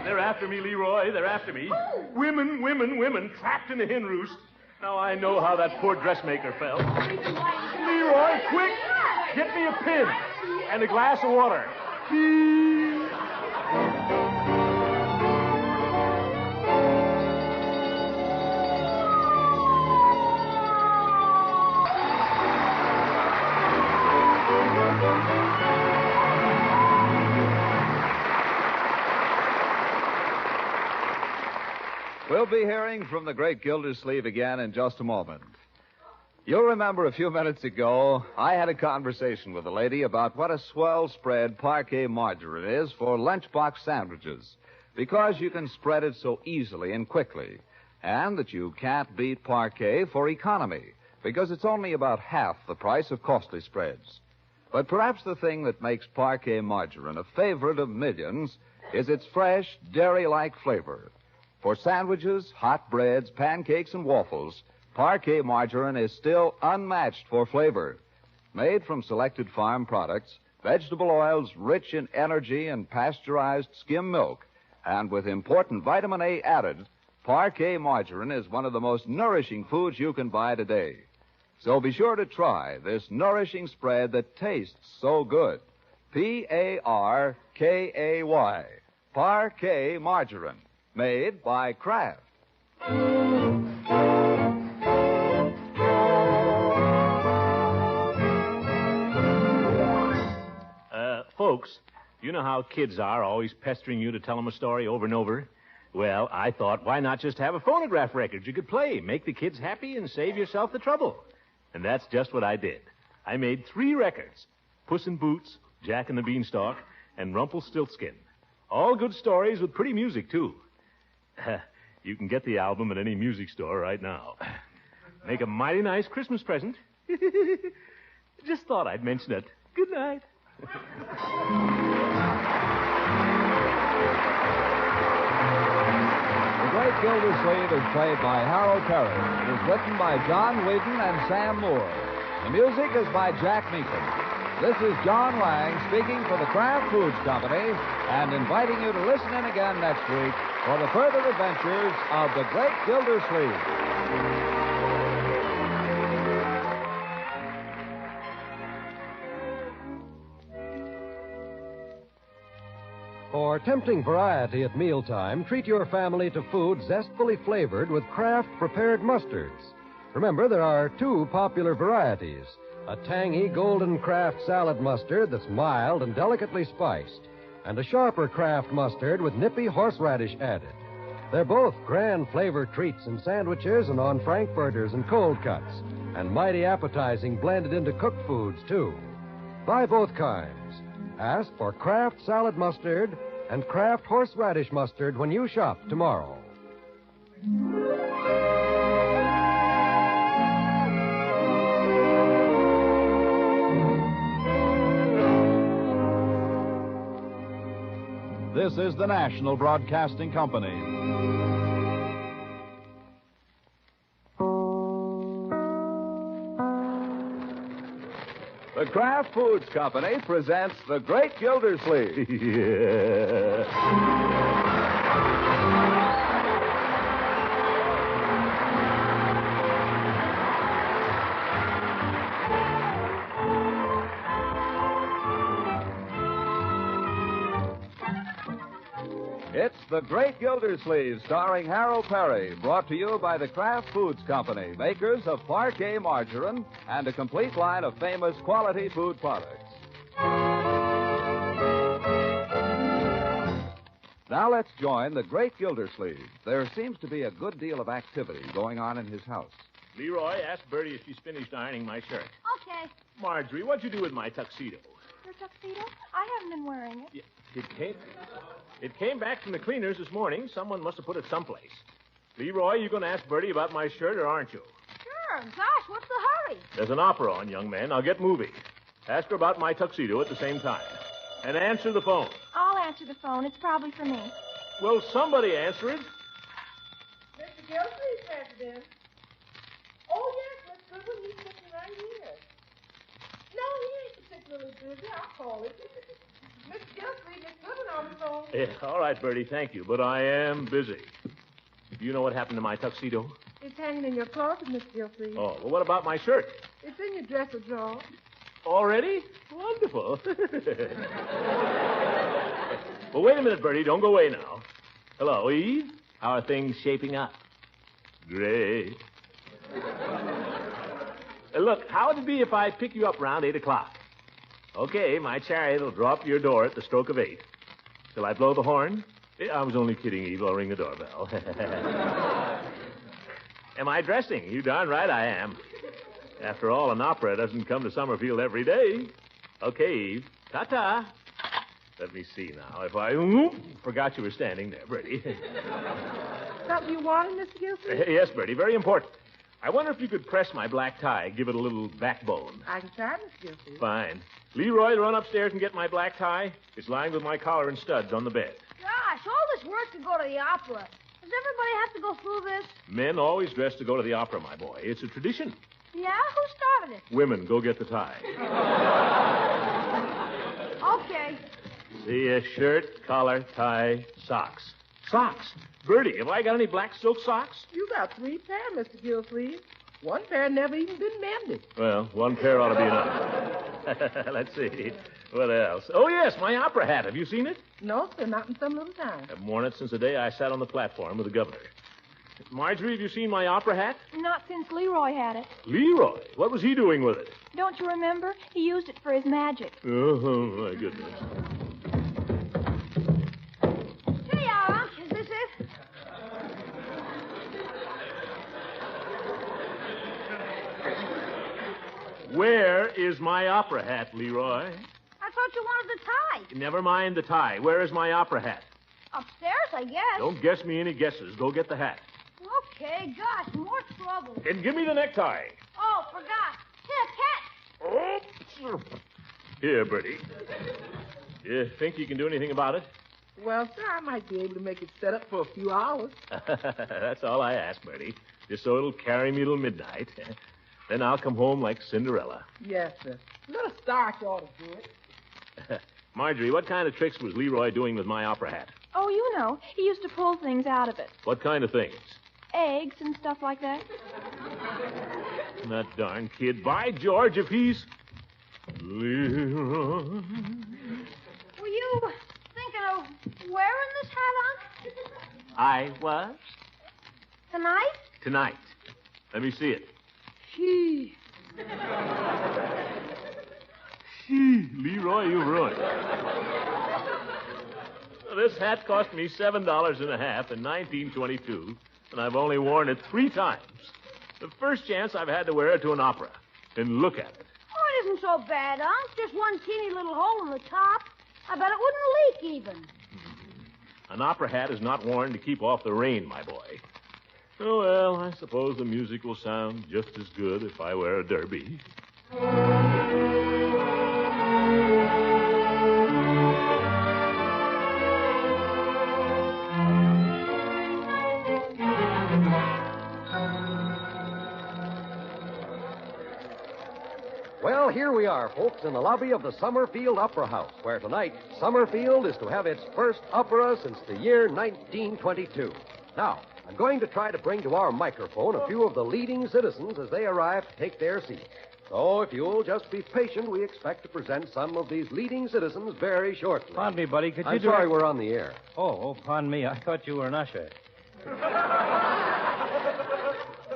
They're after me, Leroy. They're after me. Women, trapped in a hen roost. Now I know how that poor dressmaker felt. Leroy, quick! Get me a pin and a glass of water. We'll be hearing from the great Gildersleeve again in just a moment. You'll remember a few minutes ago, I had a conversation with a lady about what a swell spread parquet margarine is for lunchbox sandwiches, because you can spread it so easily and quickly, and that you can't beat parquet for economy, because it's only about half the price of costly spreads. But perhaps the thing that makes parquet margarine a favorite of millions is its fresh, dairy-like flavor. For sandwiches, hot breads, pancakes, and waffles, parquet margarine is still unmatched for flavor. Made from selected farm products, vegetable oils rich in energy and pasteurized skim milk, and with important vitamin A added, parquet margarine is one of the most nourishing foods you can buy today. So be sure to try this nourishing spread that tastes so good. P-A-R-K-A-Y. Parquet margarine. Made by Kraft. jokes. You know how kids are, always pestering you to tell them a story over and over. Well, I thought, why not just have a phonograph record you could play, make the kids happy, and save yourself the trouble? And that's just what I did. I made 3 records. Puss in Boots, Jack and the Beanstalk, and Rumpelstiltskin. All good stories with pretty music, too. You can get the album at any music store right now. Make a mighty nice Christmas present. Just thought I'd mention it. Good night. The Great Gildersleeve is played by Harold Perry. It is written by John Whedon and Sam Moore. The music is by Jack Meakin. This is John Lang speaking for the Kraft Foods Company and inviting you to listen in again next week for the further adventures of the Great Gildersleeve. For tempting variety at mealtime, treat your family to food zestfully flavored with Kraft prepared mustards. Remember, there are 2 popular varieties. A tangy golden Kraft salad mustard that's mild and delicately spiced, and a sharper Kraft mustard with nippy horseradish added. They're both grand flavor treats in sandwiches and on frankfurters and cold cuts, and mighty appetizing blended into cooked foods, too. Buy both kinds. Ask for Kraft salad mustard and Kraft horseradish mustard when you shop tomorrow. This is the National Broadcasting Company. The Kraft Foods Company presents The Great Gildersleeve. It's The Great Gildersleeve, starring Harold Perry, brought to you by the Kraft Foods Company, makers of Parquet Margarine and a complete line of famous quality food products. Now let's join The Great Gildersleeve. There seems to be a good deal of activity going on in his house. Leroy, ask Bertie if she's finished ironing my shirt. Okay. Marjorie, what'd you do with my tuxedo? Your tuxedo? I haven't been wearing it. Yeah, it came back from the cleaners this morning. Someone must have put it someplace. Leroy, you going to ask Bertie about my shirt, or aren't you? Sure. Gosh, what's the hurry? There's an opera on, young man. I'll get moving. Ask her about my tuxedo at the same time. And answer the phone. I'll answer the phone. It's probably for me. Well, somebody answer it. Mr. Gilsleeve, President. Oh, yes, Miss Goodwin, he's sitting right here. No, he ain't particularly busy. I'll call it. Miss Gilsleeve, Miss Goodwin on the phone. Yeah, all right, Bertie, thank you. But I am busy. Do you know what happened to my tuxedo? It's hanging in your closet, Miss Gilsleeve. Oh, well, what about my shirt? It's in your dresser drawer. Already? Wonderful. Well, wait a minute, Bertie. Don't go away now. Hello, Eve. How are things shaping up? Great. Look, how would it be if I pick you up around 8 o'clock? Okay, my chariot will draw up to your door at the stroke of 8. Shall I blow the horn? I was only kidding, Eve. I'll ring the doorbell. Am I dressing? You darn right I am. After all, an opera doesn't come to Summerfield every day. Okay, Eve. Ta-ta. Let me see now. If I forgot you were standing there, Bertie. Something you wanted, Mr. Gilsleeve? Yes, Bertie. Very important. I wonder if you could press my black tie, give it a little backbone. I can try, Miss Gilsleeve. Fine. Leroy, run upstairs and get my black tie. It's lying with my collar and studs on the bed. Gosh, all this work to go to the opera. Does everybody have to go through this? Men always dress to go to the opera, my boy. It's a tradition. Yeah? Who started it? Women, go get the tie. Okay. See, a shirt, collar, tie, socks. Socks? Bertie, have I got any black silk socks? You got 3 pairs, Mr. Gilsleeve. One pair never even been mended. Well, one pair ought to be enough. Let's see. What else? Oh, yes, my opera hat. Have you seen it? No, sir, not in some little time. I've worn it since the day I sat on the platform with the governor. Marjorie, have you seen my opera hat? Not since Leroy had it. Leroy? What was he doing with it? Don't you remember? He used it for his magic. Oh, my goodness. Here you are, Unc. Is this it? Where is my opera hat, Leroy? I thought you wanted the tie. Never mind the tie. Where is my opera hat? Upstairs, I guess. Don't guess me any guesses. Go get the hat. Okay, gosh, more trouble. And give me the necktie. Oh, forgot. Here, cat. Oops. Here, Bertie. You think you can do anything about it? Well, sir, I might be able to make it set up for a few hours. That's all I ask, Bertie. Just so it'll carry me till midnight. Then I'll come home like Cinderella. Yes, sir. A little starch ought to do it. Marjorie, what kind of tricks was Leroy doing with my opera hat? Oh, you know. He used to pull things out of it. What kind of things? Eggs and stuff like that. That darn kid. By George, if he's... Leroy... Were you thinking of wearing this hat, Unc? I was? Tonight? Tonight. Let me see it. Gee. Leroy, you've ruined it. This hat cost me $7.50 in 1922, and I've only worn it 3 times. The first chance I've had to wear it to an opera. And look at it. Oh, it isn't so bad, Unc. Just one teeny little hole in the top. I bet it wouldn't leak even. An opera hat is not worn to keep off the rain, my boy. Oh, well, I suppose the music will sound just as good if I wear a derby. Well, here we are, folks, in the lobby of the Summerfield Opera House, where tonight Summerfield is to have its first opera since the year 1922. Now, I'm going to try to bring to our microphone a few of the leading citizens as they arrive to take their seats. So, if you'll just be patient, we expect to present some of these leading citizens very shortly. Pardon me, buddy. Could you I'm sorry we're on the air. Oh, pardon me. I thought you were an usher.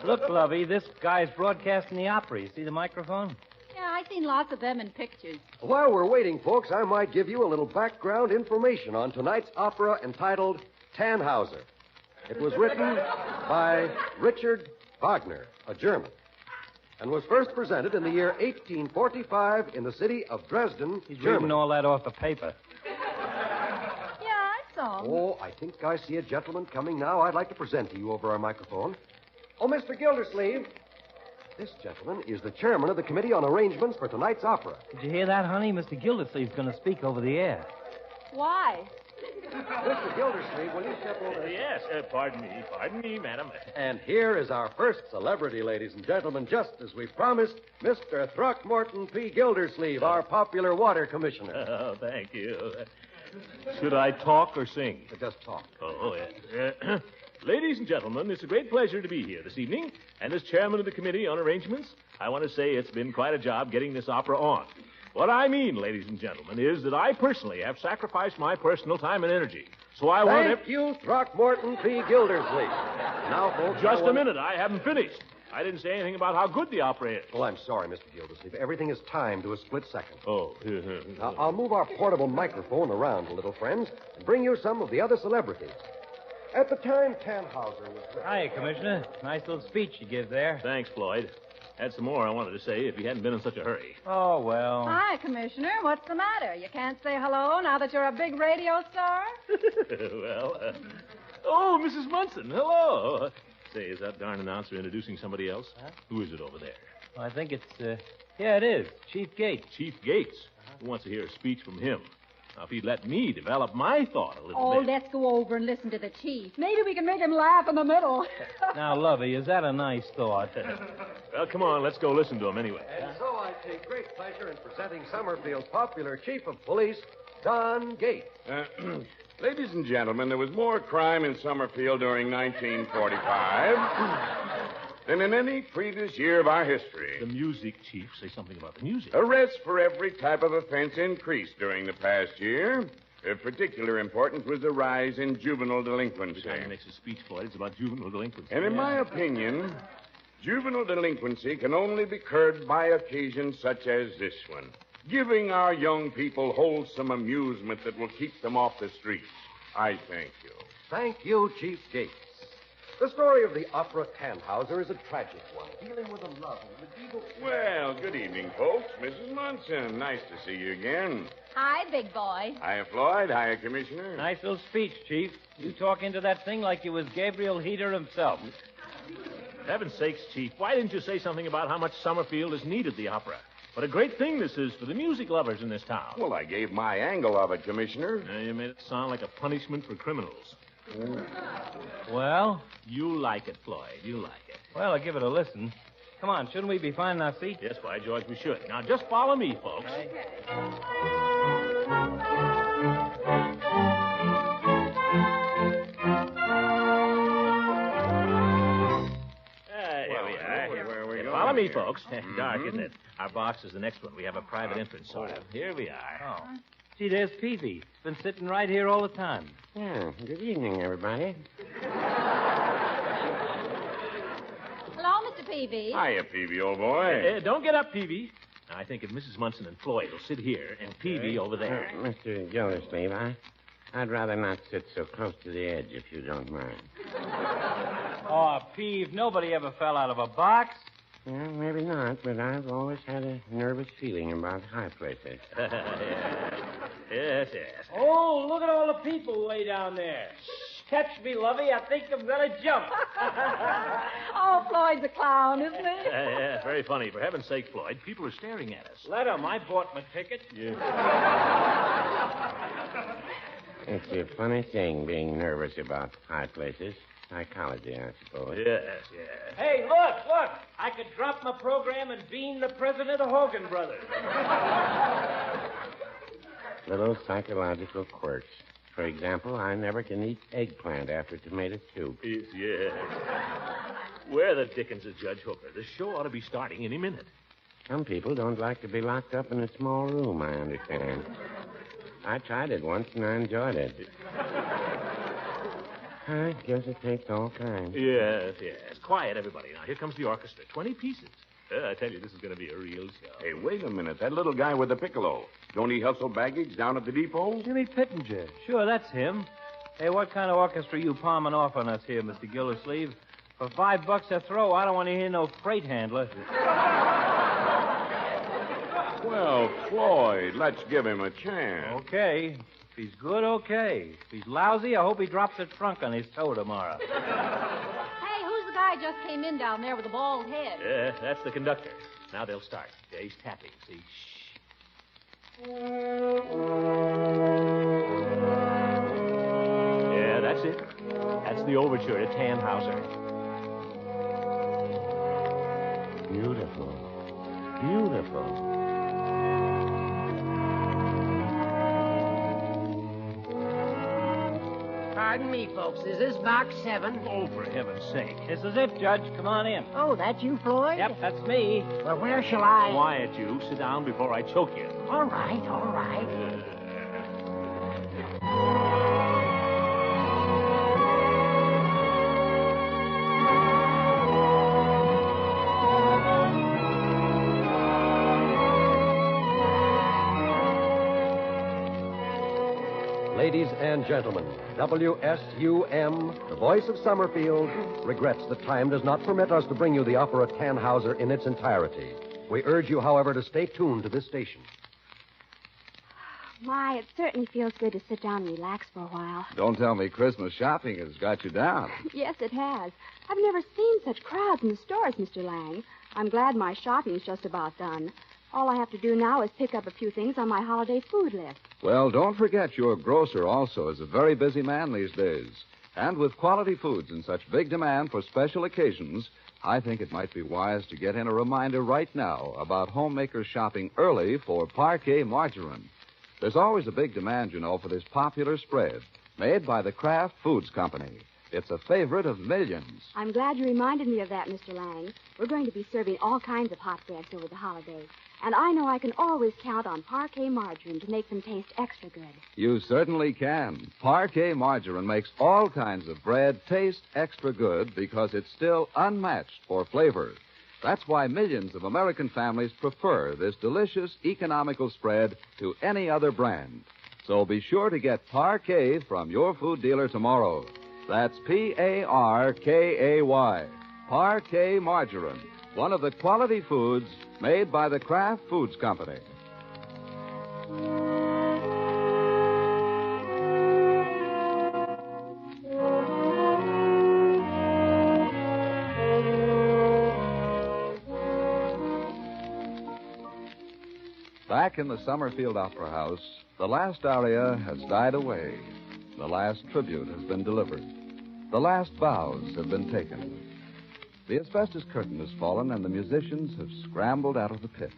Look, Lovey, this guy's broadcasting the opera. You see the microphone? Yeah, I've seen lots of them in pictures. While we're waiting, folks, I might give you a little background information on tonight's opera entitled Tannhauser. It was written by Richard Wagner, a German, and was first presented in the year 1845 in the city of Dresden, He's Germany. reading all that off the paper. Yeah, I saw him. Oh, I think I see a gentleman coming now I'd like to present to you over our microphone. Oh, Mr. Gildersleeve. This gentleman is the chairman of the Committee on Arrangements for tonight's opera. Did you hear that, honey? Mr. Gildersleeve's going to speak over the air. Why? Mr. Gildersleeve, will you step over? Yes, pardon me, madam. And here is our first celebrity, ladies and gentlemen, just as we promised, Mr. Throckmorton P. Gildersleeve, our popular water commissioner. Oh, thank you. Should I talk or sing? Just talk. Oh, yes. Ladies and gentlemen, it's a great pleasure to be here this evening. And as chairman of the Committee on Arrangements, I want to say it's been quite a job getting this opera on. What I mean, ladies and gentlemen, is that I personally have sacrificed my personal time and energy. So I want Thank you, Throckmorton P. Gildersleeve. Now, folks, Just a minute. I haven't finished. I didn't say anything about how good the opera is. Well, I'm sorry, Mr. Gildersleeve. Everything is timed to a split second. Oh. Now, I'll move our portable microphone around a little, friends, and bring you some of the other celebrities. At the time Tannhauser was... Hiya, Commissioner. Nice little speech you give there. Thanks, Floyd. Had some more I wanted to say if you hadn't been in such a hurry. Oh, well. Hi, Commissioner. What's the matter? You can't say hello now that you're a big radio star? Oh, Mrs. Munson, hello. Say, is that darn announcer introducing somebody else? Huh? Who is it over there? I think it's, yeah, it is. Chief Gates. Chief Gates? Who wants to hear a speech from him? Now, if he'd let me develop my thought a little Oh, bit. let's go over and listen to the chief. Maybe we can make him laugh in the middle. Now, Lovey, is that a nice thought? Well, come on, let's go listen to him anyway. And so I take great pleasure in presenting Summerfield's popular chief of police, Don Gates. Ladies and gentlemen, there was more crime in Summerfield during 1945 than in any previous year of our history. The music, Chief. Say something about the music. Arrests for every type of offense increased during the past year. Of particular importance was the rise in juvenile delinquency. The guy who makes a speech, Floyd, it's about juvenile delinquency. And in my opinion, juvenile delinquency can only be curbed by occasions such as this one. Giving our young people wholesome amusement that will keep them off the streets. I thank you. Thank you, Chief Gates. The story of the opera Tannhauser is a tragic one, dealing with the love of medieval... Well, good evening, folks. Mrs. Munson, nice to see you again. Hi, big boy. Hiya, Floyd. Hiya, Commissioner. Nice little speech, Chief. You talk into that thing like you was Gabriel Heater himself. For heaven's sakes, Chief, why didn't you say something about how much Summerfield has needed the opera? What a great thing this is for the music lovers in this town. Well, I gave my angle of it, Commissioner. You made it sound like a punishment for criminals. Well? You like it, Floyd. You like it. Well, I'll give it a listen. Come on, shouldn't we be finding our seat? Yes, by George, we should. Now, just follow me, folks. Okay. Follow me, folks. Dark, isn't it? Our box is the next one. We have a private entrance, sort of. Here we are. Oh. See, there's Peavy. He's been sitting right here all the time. Yeah, good evening, everybody. Hello, Mr. Peavy. Hiya, Peavy, old boy. Don't get up, Peavy. I think if Mrs. Munson and Floyd will sit here and Peavy over there. Mr. Gildersleeve, I'd rather not sit so close to the edge, if you don't mind. Oh, Peave, nobody ever fell out of a box. Well, maybe not, but I've always had a nervous feeling about high places. Yes. Oh, look at all the people way down there. Catch me, Lovey. I think I'm going to jump. Oh, Floyd's a clown, isn't he? Yeah, very funny. For heaven's sake, Floyd, people are staring at us. Let 'em. I bought my ticket. Yeah. It's a funny thing being nervous about high places. Psychology, I suppose. Yes. Hey, look. I could drop my program and bean the president of Hogan Brothers. Little psychological quirks. For example, I never can eat eggplant after tomato soup. Yes. Where the dickens is Judge Hooker? The show ought to be starting any minute. Some people don't like to be locked up in a small room, I understand. I tried it once, and I enjoyed it. I guess it takes all kinds. Yes. Quiet, everybody. Now, here comes the orchestra. 20 pieces. I tell you, this is going to be a real show. Hey, wait a minute. That little guy with the piccolo. Don't he hustle baggage down at the depot? Jimmy Pittenger. Sure, that's him. Hey, what kind of orchestra are you palming off on us here, Mr. Gildersleeve? For $5 a throw, I don't want to hear no freight handler. Well, Floyd, let's give him a chance. Okay. If he's good, okay. If he's lousy, I hope he drops a trunk on his toe tomorrow. Hey, who's the guy just came in down there with the bald head? Yeah, that's the conductor. Now they'll start. Yeah, he's tapping. See? Shh. Yeah, that's it. That's the overture to Tannhauser. Beautiful. Pardon me, folks. Is this box 7? Oh, for heaven's sake. This is it, Judge. Come on in. Oh, that's you, Floyd? Yep, that's me. Well, where shall I... Quiet, you. Sit down before I choke you. All right. Ladies and gentlemen, WSUM, the voice of Summerfield, regrets that time does not permit us to bring you the opera Tannhauser in its entirety. We urge you, however, to stay tuned to this station. My, it certainly feels good to sit down and relax for a while. Don't tell me Christmas shopping has got you down. Yes, it has. I've never seen such crowds in the stores, Mr. Lang. I'm glad my shopping's just about done. All I have to do now is pick up a few things on my holiday food list. Well, don't forget your grocer also is a very busy man these days. And with quality foods in such big demand for special occasions, I think it might be wise to get in a reminder right now about homemakers shopping early for Parquet margarine. There's always a big demand, you know, for this popular spread made by the Kraft Foods Company. It's a favorite of millions. I'm glad you reminded me of that, Mr. Lang. We're going to be serving all kinds of hot breads over the holidays. And I know I can always count on Parquet margarine to make them taste extra good. You certainly can. Parquet margarine makes all kinds of bread taste extra good because it's still unmatched for flavor. That's why millions of American families prefer this delicious, economical spread to any other brand. So be sure to get Parquet from your food dealer tomorrow. That's Parkay. Parquet margarine, one of the quality foods made by the Kraft Foods Company. Back in the Summerfield Opera House, the last aria has died away. The last tribute has been delivered. The last vows have been taken. The asbestos curtain has fallen, and the musicians have scrambled out of the pit.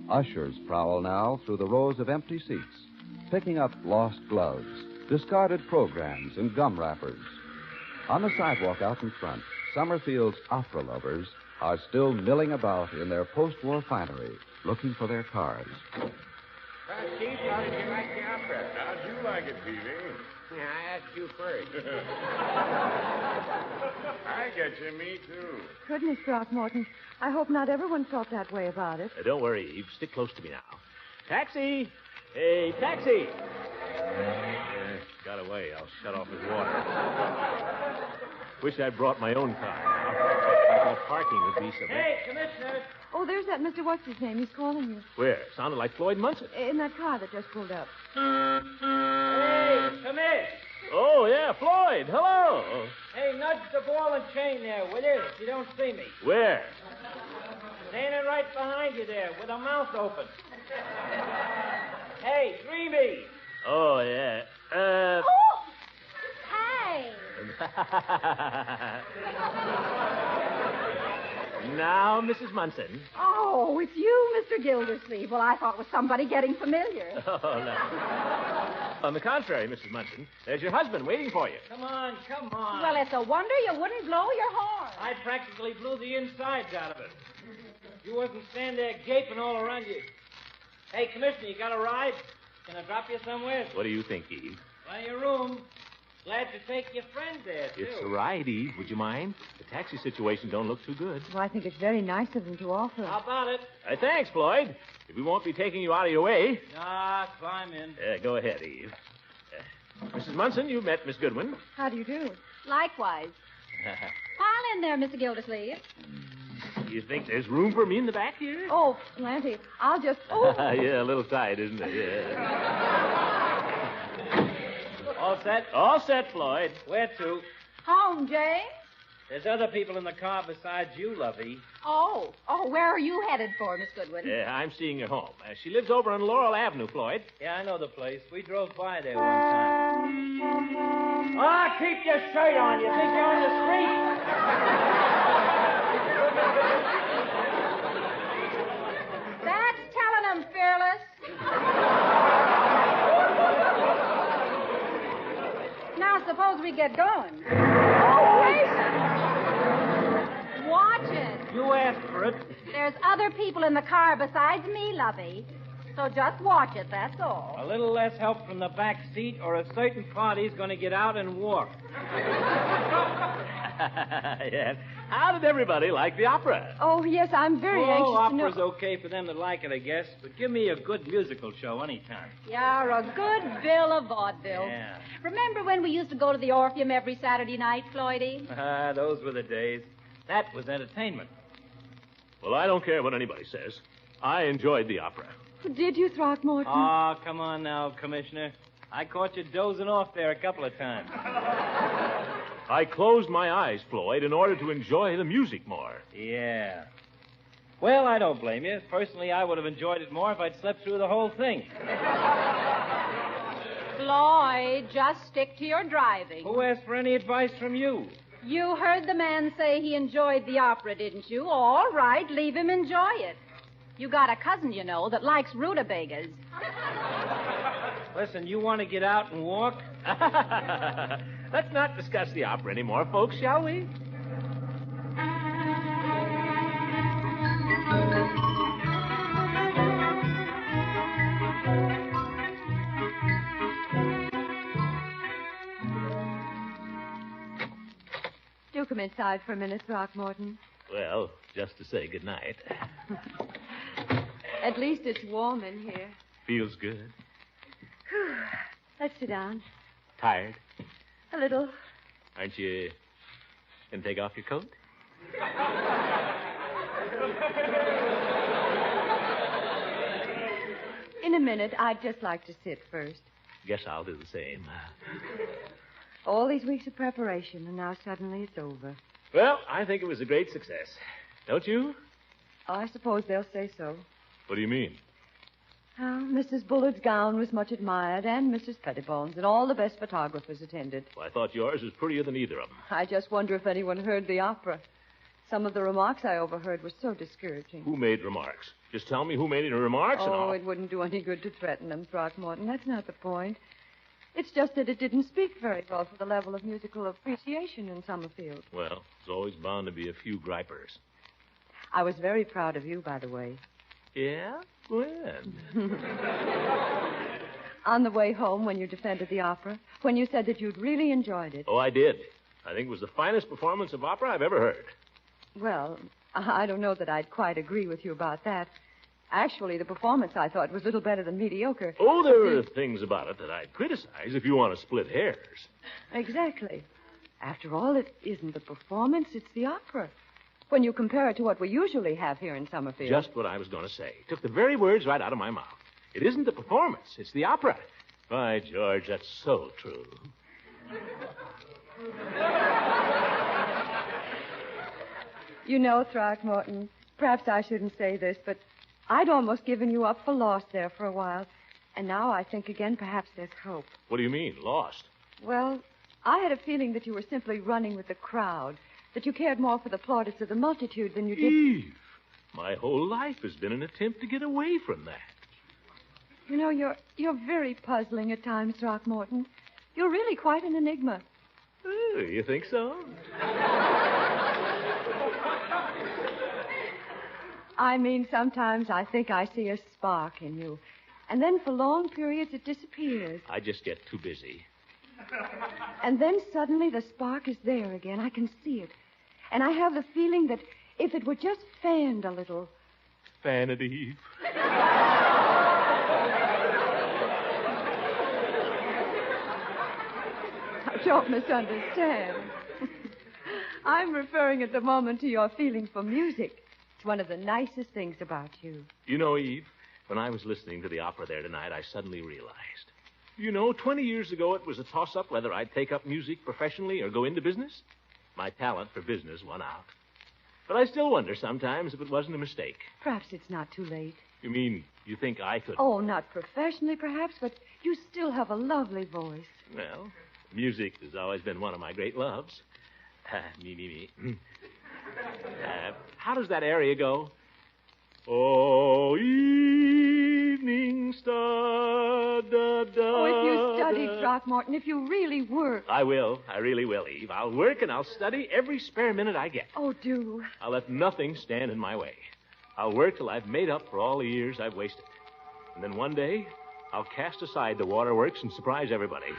Ushers prowl now through the rows of empty seats, picking up lost gloves, discarded programs, and gum wrappers. On the sidewalk out in front, Summerfield's opera lovers are still milling about in their post-war finery, looking for their cars. Chief, how did you like the opera? How'd you like it, Peavy? Yeah, I asked you first. I get you, me too. Goodness, Throckmorton. I hope not everyone felt that way about it. Don't worry, Eve. Stick close to me now. Taxi! Hey, taxi! Got away. I'll shut off his water. Wish I'd brought my own car now. The parking would be so bad. Hey, Commissioner! Oh, there's that Mr. What's-his-name. He's calling you. Where? Sounded like Floyd Munson. In that car that just pulled up. Hey, come in. Oh, yeah, Floyd. Hello. Hey, nudge the ball and chain there, will you? If you don't see me. Where? Standing right behind you there with a mouth open. Hey, Dreamy. Oh, yeah. Hey! Now, Mrs. Munson. Oh, it's you, Mr. Gildersleeve. Well, I thought it was somebody getting familiar. Oh, no. On the contrary, Mrs. Munson, there's your husband waiting for you. Come on, come on. Well, it's a wonder you wouldn't blow your horn. I practically blew the insides out of it. You wasn't standing there gaping all around you. Hey, Commissioner, you got a ride? Can I drop you somewhere? What do you think, Eve? Plenty of room. Glad to take your friend there, too. It's a ride, Eve. Would you mind? The taxi situation don't look too good. Well, I think it's very nice of him to offer. How about it? Thanks, Floyd. If we won't be taking you out of your way. Ah, climb in. Go ahead, Eve. Mrs. Munson, you've met Miss Goodwin. How do you do? Likewise. Pile in there, Mr. Gildersleeve. You think there's room for me in the back here? Oh, plenty. I'll just... Oh. Yeah, a little tight, isn't it? Yeah. All set? All set, Floyd. Where to? Home, James? There's other people in the car besides you, Lovey. Oh, where are you headed for, Miss Goodwin? Yeah, I'm seeing her home. She lives over on Laurel Avenue, Floyd. Yeah, I know the place. We drove by there one time. Ah, keep your shirt on. You think you're on the street? That's telling them, Fearless. Now, suppose we get going. Oh, wait. Watch it. You asked for it. There's other people in the car besides me, Lovey. So just watch it, that's all. A little less help from the back seat, or a certain party's going to get out and walk. Yes. How did everybody like the opera? Oh, yes, I'm very anxious to know... opera's okay for them that like it, I guess. But give me a good musical show anytime. You're a good bill of vaudeville. Yeah. Remember when we used to go to the Orpheum every Saturday night, Floydie? Those were the days. That was entertainment. Well, I don't care what anybody says. I enjoyed the opera. Did you, Throckmorton? Oh, come on now, Commissioner. I caught you dozing off there a couple of times. I closed my eyes, Floyd, in order to enjoy the music more. Yeah. Well, I don't blame you. Personally, I would have enjoyed it more if I'd slept through the whole thing. Floyd, just stick to your driving. Who asked for any advice from you? You heard the man say he enjoyed the opera, didn't you? All right, leave him enjoy it. You got a cousin, you know, that likes rutabagas. Listen, you want to get out and walk? Let's not discuss the opera anymore, folks, shall we? do come inside for a minute, Throckmorton. Well, just to say good night. At least it's warm in here. Feels good. Let's sit down. Tired? A little. Aren't you going to take off your coat? In a minute. I'd just like to sit first. Guess I'll do the same. All these weeks of preparation, and now suddenly it's over. Well, I think it was a great success. Don't you? Oh, I suppose they'll say so. What do you mean? Oh, Mrs. Bullard's gown was much admired, and Mrs. Pettibone's, and all the best photographers attended. Well, I thought yours was prettier than either of them. I just wonder if anyone heard the opera. Some of the remarks I overheard were so discouraging. Who made remarks? Just tell me who made any remarks and all. Oh, it wouldn't do any good to threaten them, Throckmorton. That's not the point. It's just that it didn't speak very well for the level of musical appreciation in Summerfield. Well, there's always bound to be a few gripers. I was very proud of you, by the way. Yeah? When? On the way home when you defended the opera, when you said that you'd really enjoyed it. Oh, I did. I think it was the finest performance of opera I've ever heard. Well, I don't know that I'd quite agree with you about that. Actually, the performance, I thought, was little better than mediocre. Oh, there are things about it that I'd criticize if you want to split hairs. Exactly. After all, it isn't the performance, it's the opera. When you compare it to what we usually have here in Summerfield. Just what I was going to say. Took the very words right out of my mouth. It isn't the performance, it's the opera. By George, that's so true. You know, Throckmorton, perhaps I shouldn't say this, but I'd almost given you up for lost there for a while. And now I think again perhaps there's hope. What do you mean, lost? Well, I had a feeling that you were simply running with the crowd, that you cared more for the plaudits of the multitude than you did... Eve, my whole life has been an attempt to get away from that. You know, you're very puzzling at times, Throckmorton. You're really quite an enigma. Oh, you think so? I mean, sometimes I think I see a spark in you. And then for long periods it disappears. I just get too busy. And then suddenly the spark is there again. I can see it. And I have the feeling that if it were just fanned a little... Fan it, Eve. Don't misunderstand. I'm referring at the moment to your feeling for music. It's one of the nicest things about you. You know, Eve, when I was listening to the opera there tonight, I suddenly realized. You know, 20 years ago it was a toss-up whether I'd take up music professionally or go into business. My talent for business won out. But I still wonder sometimes if it wasn't a mistake. Perhaps it's not too late. You mean you think I could... Oh, not professionally, perhaps, but you still have a lovely voice. Well, music has always been one of my great loves. Me. How does that area go? Oh, evening star, da, da. Oh, if you studied, Throckmorton, if you really work. I will. I really will, Eve. I'll work and I'll study every spare minute I get. Oh, do. I'll let nothing stand in my way. I'll work till I've made up for all the years I've wasted. And then one day, I'll cast aside the waterworks and surprise everybody.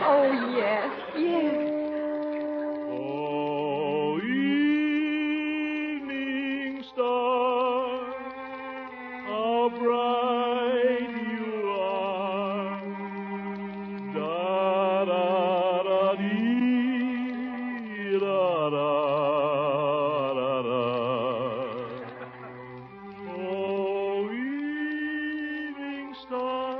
Oh, yes, yes. Oh, evening star, how bright you are. Da da da dee da da da da. Oh, evening star,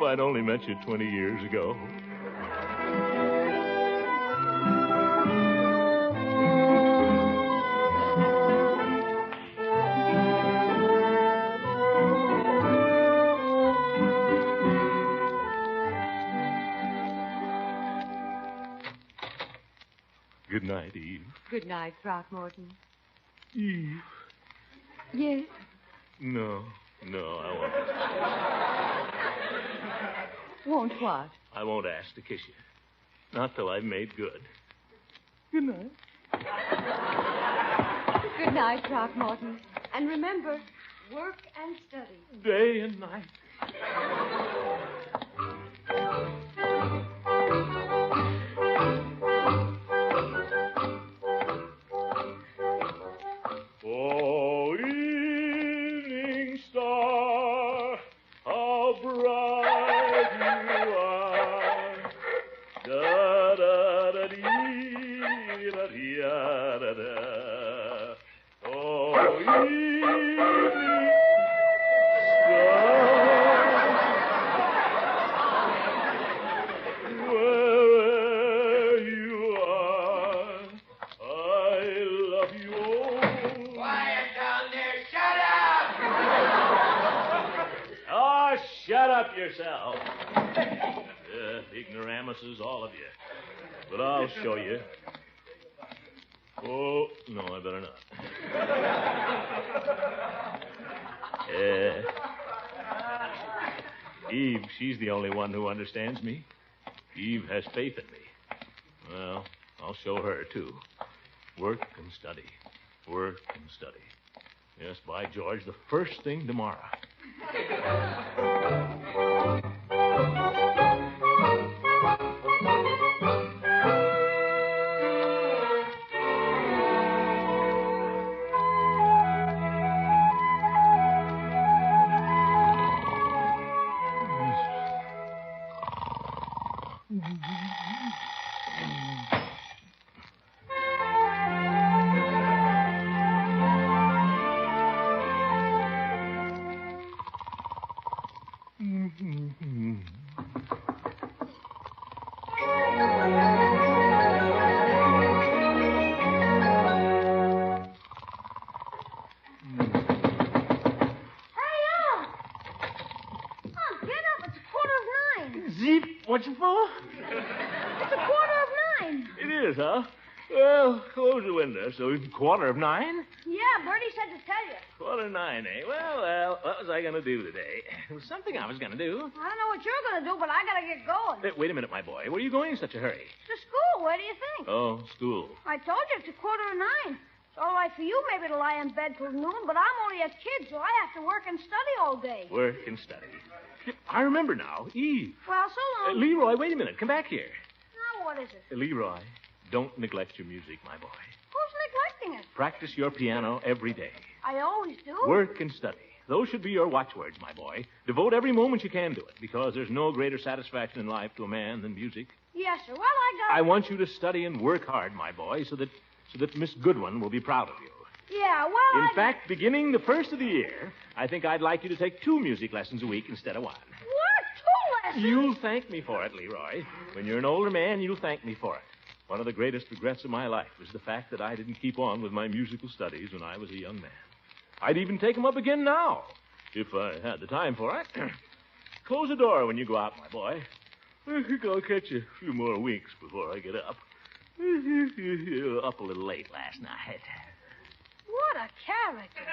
I'd only met you 20 years ago. Good night, Eve. Good night, Throckmorton. Eve. Yes? No, I won't. Won't what? I won't ask to kiss you. Not till I've made good. Good night. Good night, Throckmorton. And remember, work and study. Day and night. Oh, evening star, how bright you are. Da da da dee da dee da da. Oh, evening star, wherever you are, I love you. Quiet down there. Shut up! Oh, shut up yourself. Ignoramuses, all of you. But I'll show you. Oh, no, I better not. Eve, she's the only one who understands me. Eve has faith in me. Well, I'll show her, too. Work and study. Work and study. Yes, by George, the first thing tomorrow. What's it for? It's 9:15. It is, huh? Well, close the window so it's 9:15. Yeah, Bertie said to tell you. 9:15, eh? Well, what was I going to do today? There was something I was going to do. I don't know what you're going to do, but I got to get going. Wait a minute, my boy. Where are you going in such a hurry? To school. Where do you think? Oh, school. I told you it's 9:15. It's all right for you maybe to lie in bed till noon, but I'm only a kid, so I have to work and study all day. Work and study. I remember now. Eve. Well, so long. Leroy, wait a minute. Come back here. Now, what is it? Leroy, don't neglect your music, my boy. Who's neglecting it? Practice your piano every day. I always do. Work and study. Those should be your watchwords, my boy. Devote every moment you can to it, because there's no greater satisfaction in life to a man than music. Yes, sir. Well, I want you to study and work hard, my boy, so that Miss Goodwin will be proud of you. Yeah, well, In fact, beginning the first of the year, I think I'd like you to take 2 music lessons a week instead of 1. What? 2 lessons? You'll thank me for it, Leroy. When you're an older man, you'll thank me for it. One of the greatest regrets of my life was the fact that I didn't keep on with my musical studies when I was a young man. I'd even take them up again now, if I had the time for it. Close the door when you go out, my boy. I think I'll catch a few more winks before I get up. Up a little late last night. What a character.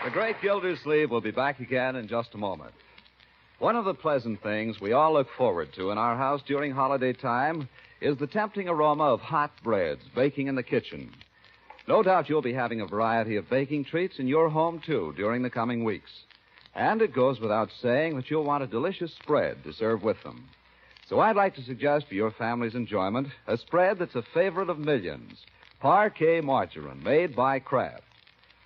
The great Gildersleeve will be back again in just a moment. One of the pleasant things we all look forward to in our house during holiday time is the tempting aroma of hot breads baking in the kitchen. No doubt you'll be having a variety of baking treats in your home, too, during the coming weeks. And it goes without saying that you'll want a delicious spread to serve with them. So I'd like to suggest for your family's enjoyment a spread that's a favorite of millions, Parquet Margarine, made by Kraft.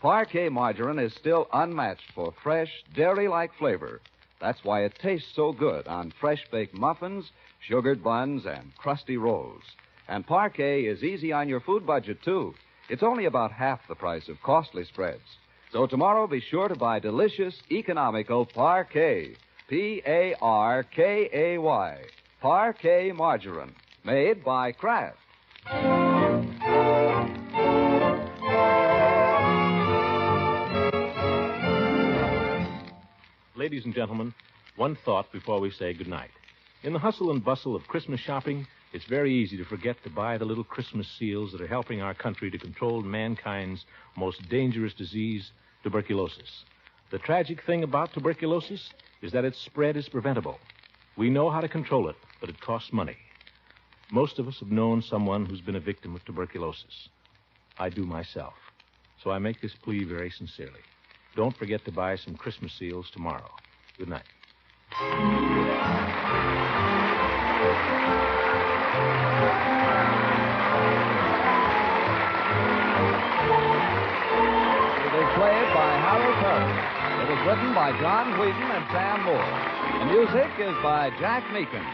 Parquet Margarine is still unmatched for fresh, dairy-like flavor. That's why it tastes so good on fresh-baked muffins, sugared buns, and crusty rolls. And Parquet is easy on your food budget, too. It's only about half the price of costly spreads. So tomorrow, be sure to buy delicious, economical Parquet. Parkay. Parquet Margarine. Made by Kraft. Ladies and gentlemen, one thought before we say goodnight. In the hustle and bustle of Christmas shopping, it's very easy to forget to buy the little Christmas seals that are helping our country to control mankind's most dangerous disease, tuberculosis. The tragic thing about tuberculosis is that its spread is preventable. We know how to control it, but it costs money. Most of us have known someone who's been a victim of tuberculosis. I do myself. So I make this plea very sincerely. Don't forget to buy some Christmas seals tomorrow. Good night. It is played by Harold Perry. It is written by John Wheaton and Sam Moore. The music is by Jack Meakin.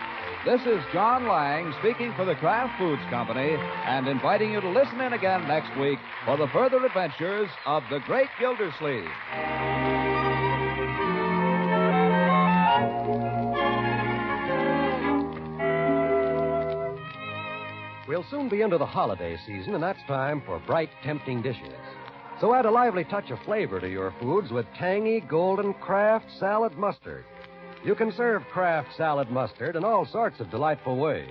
This is John Lang speaking for the Kraft Foods Company and inviting you to listen in again next week for the further adventures of the Great Gildersleeve. We'll soon be into the holiday season, and that's time for bright, tempting dishes. So add a lively touch of flavor to your foods with tangy, golden Kraft salad mustard. You can serve Kraft salad mustard in all sorts of delightful ways.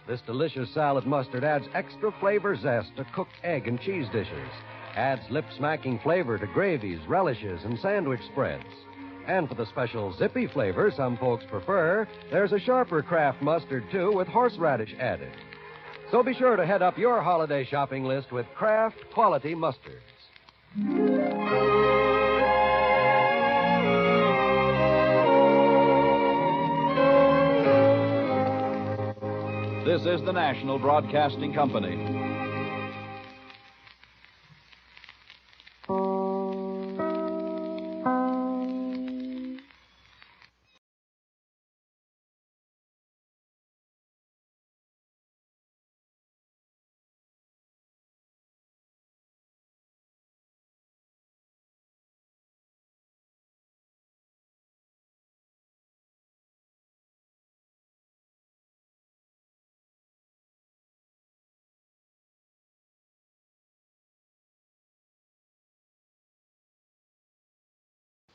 This delicious salad mustard adds extra flavor zest to cooked egg and cheese dishes, adds lip-smacking flavor to gravies, relishes, and sandwich spreads. And for the special zippy flavor some folks prefer, there's a sharper Kraft mustard, too, with horseradish added. So be sure to head up your holiday shopping list with Kraft quality mustards. This is the National Broadcasting Company.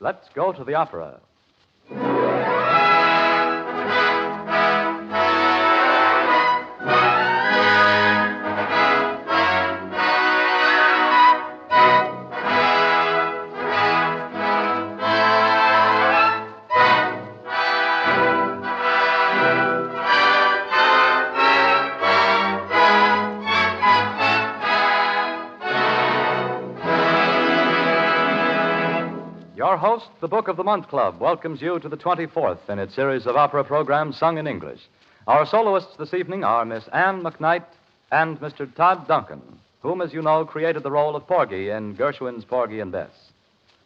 Let's go to the opera. Our host, the Book of the Month Club, welcomes you to the 24th in its series of opera programs sung in English. Our soloists this evening are Miss Anne McKnight and Mr. Todd Duncan, whom, as you know, created the role of Porgy in Gershwin's Porgy and Bess.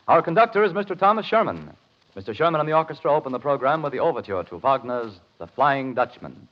Our conductor is Mr. Thomas Sherman. Mr. Sherman and the orchestra open the program with the overture to Wagner's The Flying Dutchman.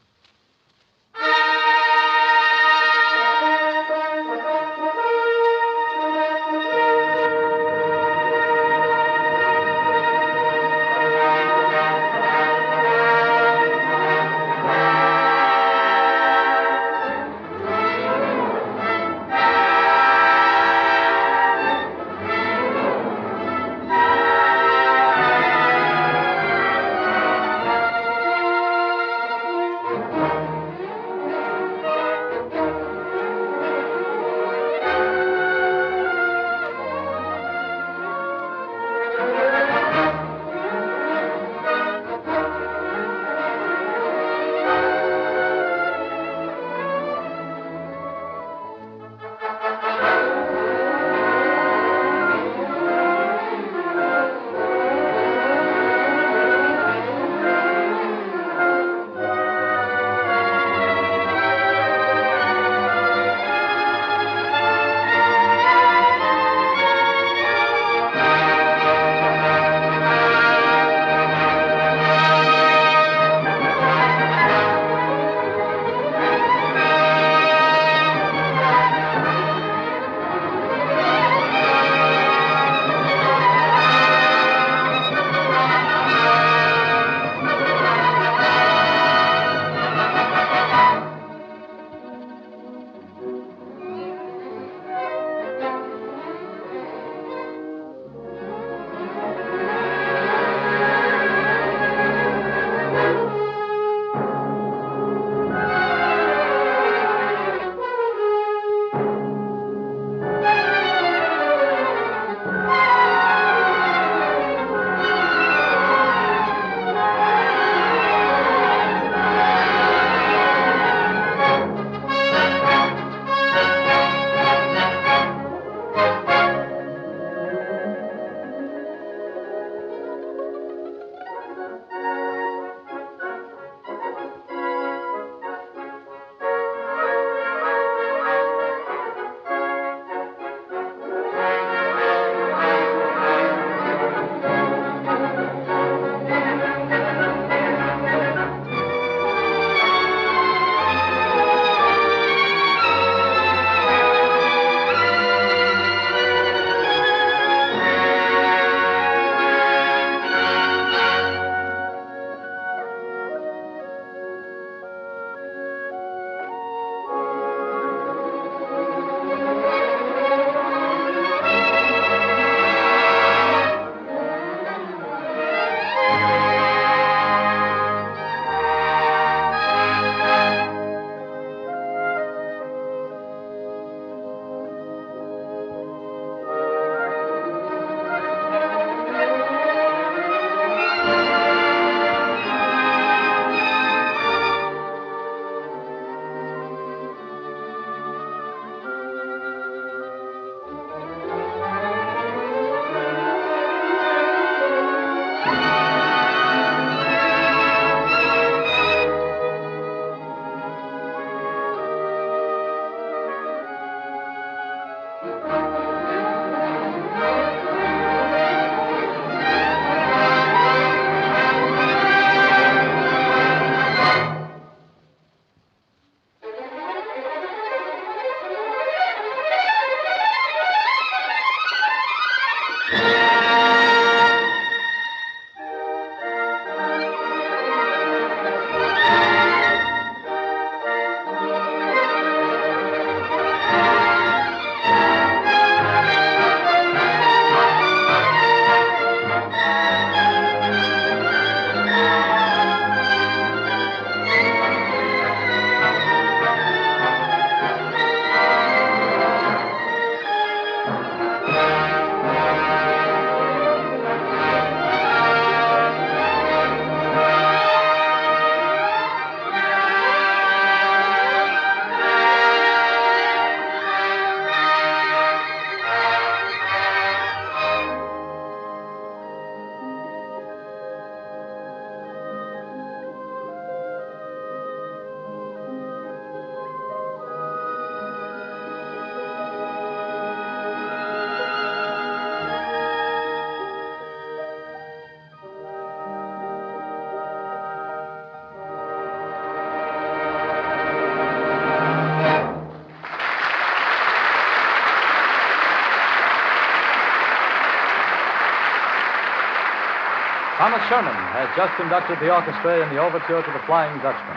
Thomas Sherman has just conducted the orchestra in the overture to The Flying Dutchman.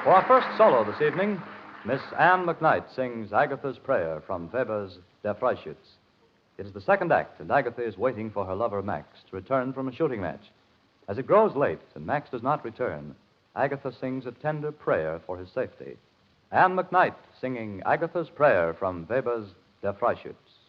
For our first solo this evening, Miss Anne McKnight sings Agatha's Prayer from Weber's Der Freischütz. It is the second act, and Agatha is waiting for her lover Max to return from a shooting match. As it grows late and Max does not return, Agatha sings a tender prayer for his safety. Anne McKnight singing Agatha's Prayer from Weber's Der Freischütz.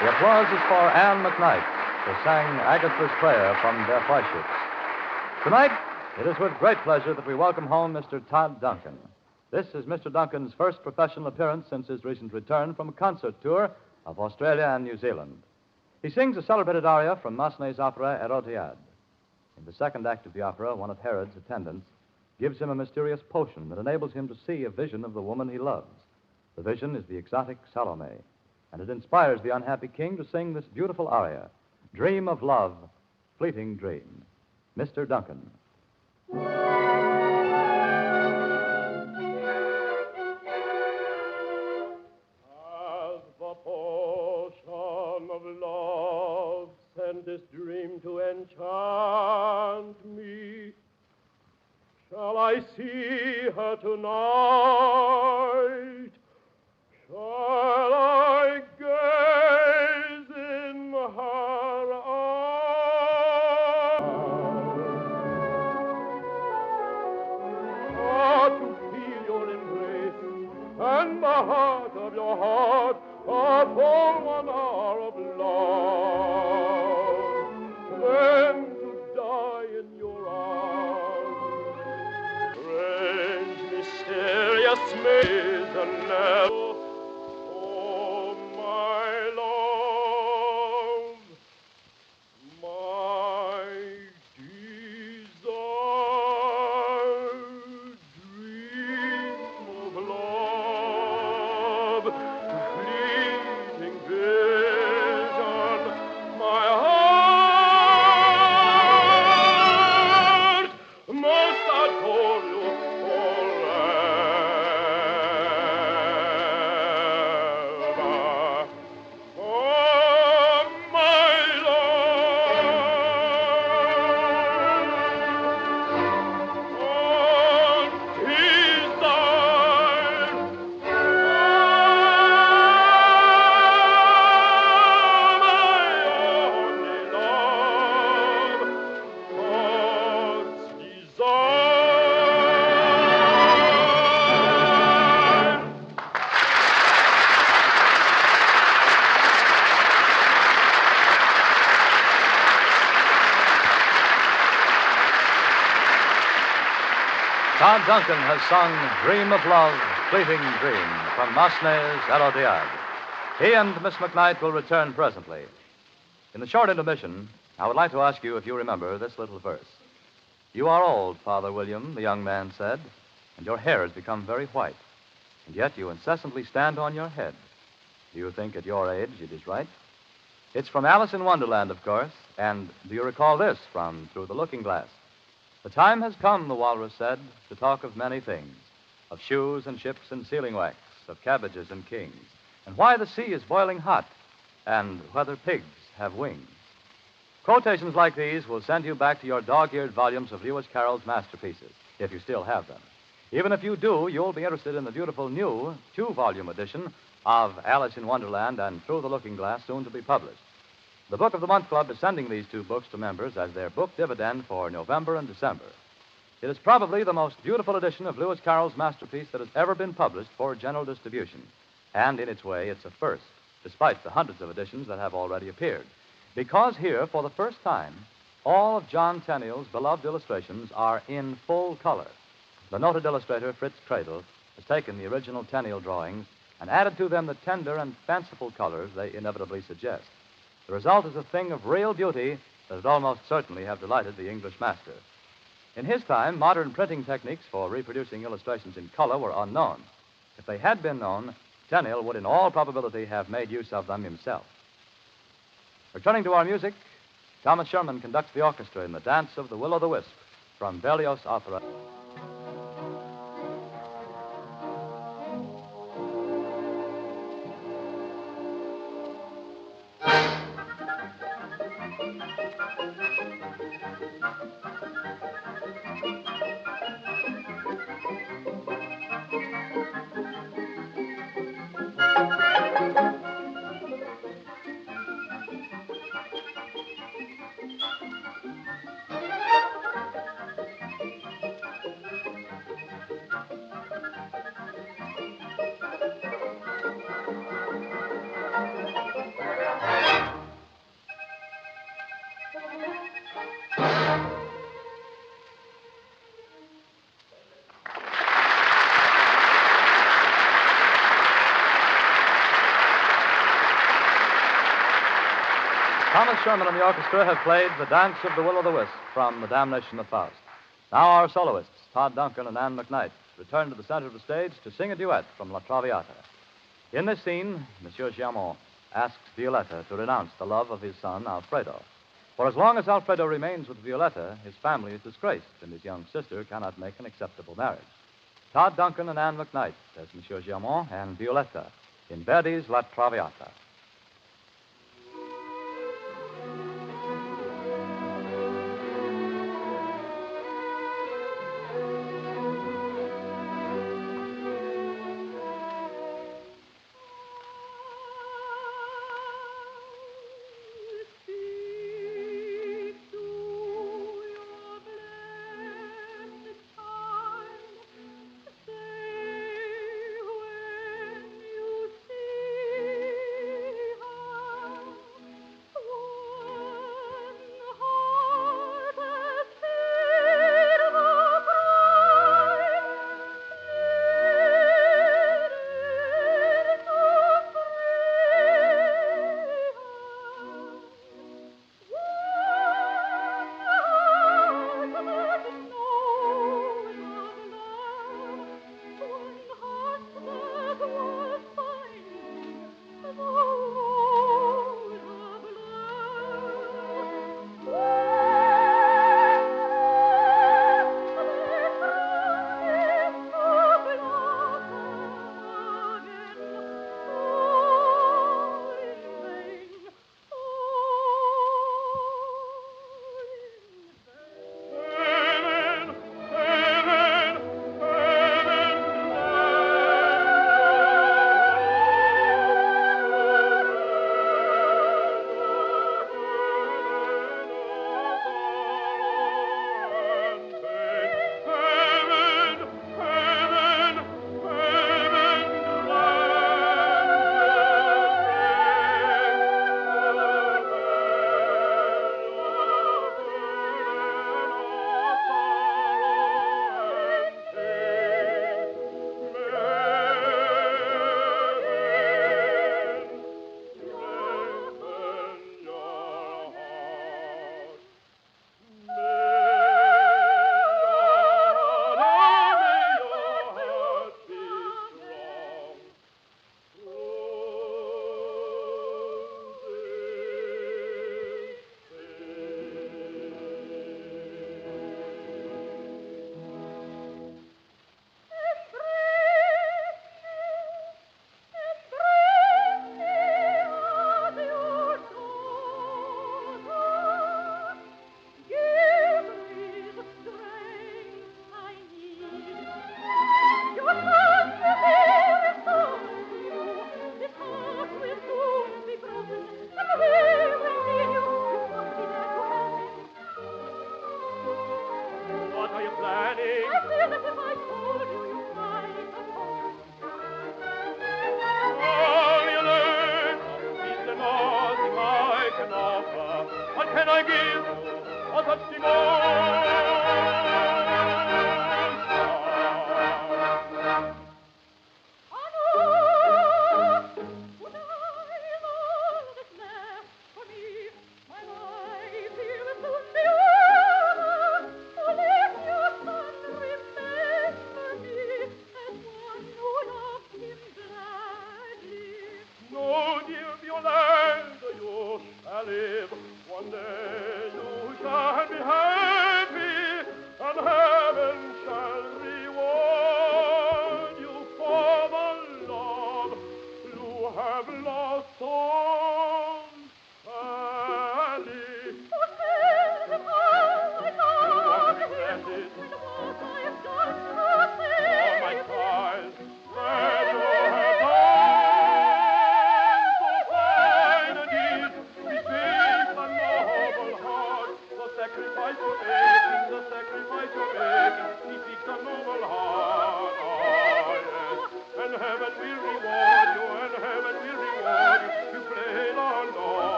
The applause is for Anne McKnight, who sang Agatha's Prayer from Der Freischütz. Tonight, it is with great pleasure that we welcome home Mr. Todd Duncan. This is Mr. Duncan's first professional appearance since his recent return from a concert tour of Australia and New Zealand. He sings a celebrated aria from Massenet's opera Erodiad. In the second act of the opera, one of Herod's attendants gives him a mysterious potion that enables him to see a vision of the woman he loves. The vision is the exotic Salome, and it inspires the unhappy king to sing this beautiful aria, Dream of Love, Fleeting Dream. Mr. Duncan. As the potion of love sent this dream to enchant me, shall I see her tonight? Shall I gaze in her eyes? Ah, to feel your embrace and the heart of your heart, a full 1 hour of love, then to die in your arms. Strange, mysterious maze and never. Todd Duncan has sung Dream of Love, Fleeting Dream from Massenet's Erodiad. He and Miss McKnight will return presently. In the short intermission, I would like to ask you if you remember this little verse. You are old, Father William, the young man said, and your hair has become very white, and yet you incessantly stand on your head. Do you think at your age it is right? It's from Alice in Wonderland, of course, and do you recall this from Through the Looking Glass? The time has come, the walrus said, to talk of many things, of shoes and ships and sealing wax, of cabbages and kings, and why the sea is boiling hot, and whether pigs have wings. Quotations like these will send you back to your dog-eared volumes of Lewis Carroll's masterpieces, if you still have them. Even if you do, you'll be interested in the beautiful new 2-volume edition of Alice in Wonderland and Through the Looking Glass, soon to be published. The Book of the Month Club is sending these 2 books to members as their book dividend for November and December. It is probably the most beautiful edition of Lewis Carroll's masterpiece that has ever been published for general distribution. And in its way, it's a first, despite the hundreds of editions that have already appeared. Because here, for the first time, all of John Tenniel's beloved illustrations are in full color. The noted illustrator, Fritz Cradle, has taken the original Tenniel drawings and added to them the tender and fanciful colors they inevitably suggest. The result is a thing of real beauty that would almost certainly have delighted the English master. In his time, modern printing techniques for reproducing illustrations in color were unknown. If they had been known, Tenniel would in all probability have made use of them himself. Returning to our music, Thomas Sherman conducts the orchestra in the Dance of the Will-o'-the-Wisp from Berlioz' opera. Thomas Sherman and the orchestra have played The Dance of the Will-o'-the-Wisp from The Damnation of Faust. Now our soloists, Todd Duncan and Anne McKnight, return to the center of the stage to sing a duet from La Traviata. In this scene, Monsieur Giamont asks Violetta to renounce the love of his son, Alfredo. For as long as Alfredo remains with Violetta, his family is disgraced, and his young sister cannot make an acceptable marriage. Todd Duncan and Anne McKnight as Monsieur Giamont and Violetta in Verdi's La Traviata.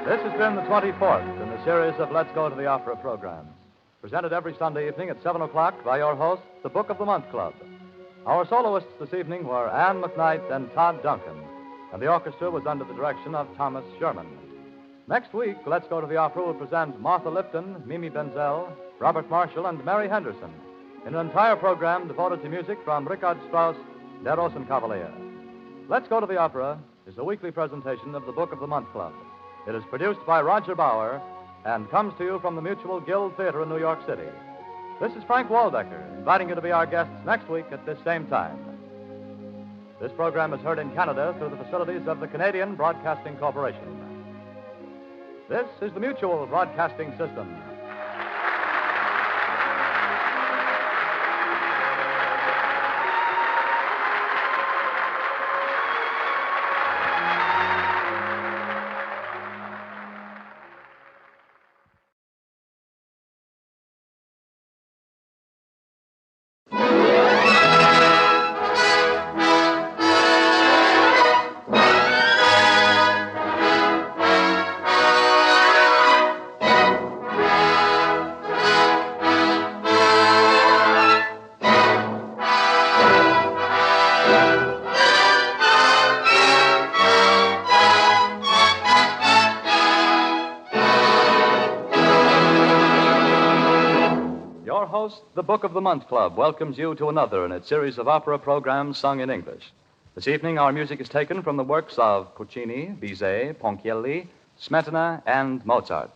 This has been the 24th in the series of Let's Go to the Opera programs, presented every Sunday evening at 7 o'clock by your hosts, the Book of the Month Club. Our soloists this evening were Anne McKnight and Todd Duncan, and the orchestra was under the direction of Thomas Sherman. Next week, Let's Go to the Opera will present Martha Lipton, Mimi Benzel, Robert Marshall, and Mary Henderson in an entire program devoted to music from Richard Strauss, Der Rosenkavalier. Let's Go to the Opera is a weekly presentation of the Book of the Month Club. It is produced by Roger Bauer and comes to you from the Mutual Guild Theater in New York City. This is Frank Waldecker, inviting you to be our guests next week at this same time. This program is heard in Canada through the facilities of the Canadian Broadcasting Corporation. This is the Mutual Broadcasting System. The Book of the Month Club welcomes you to another in its series of opera programs sung in English. This evening, our music is taken from the works of Puccini, Bizet, Ponchielli, Smetana, and Mozart.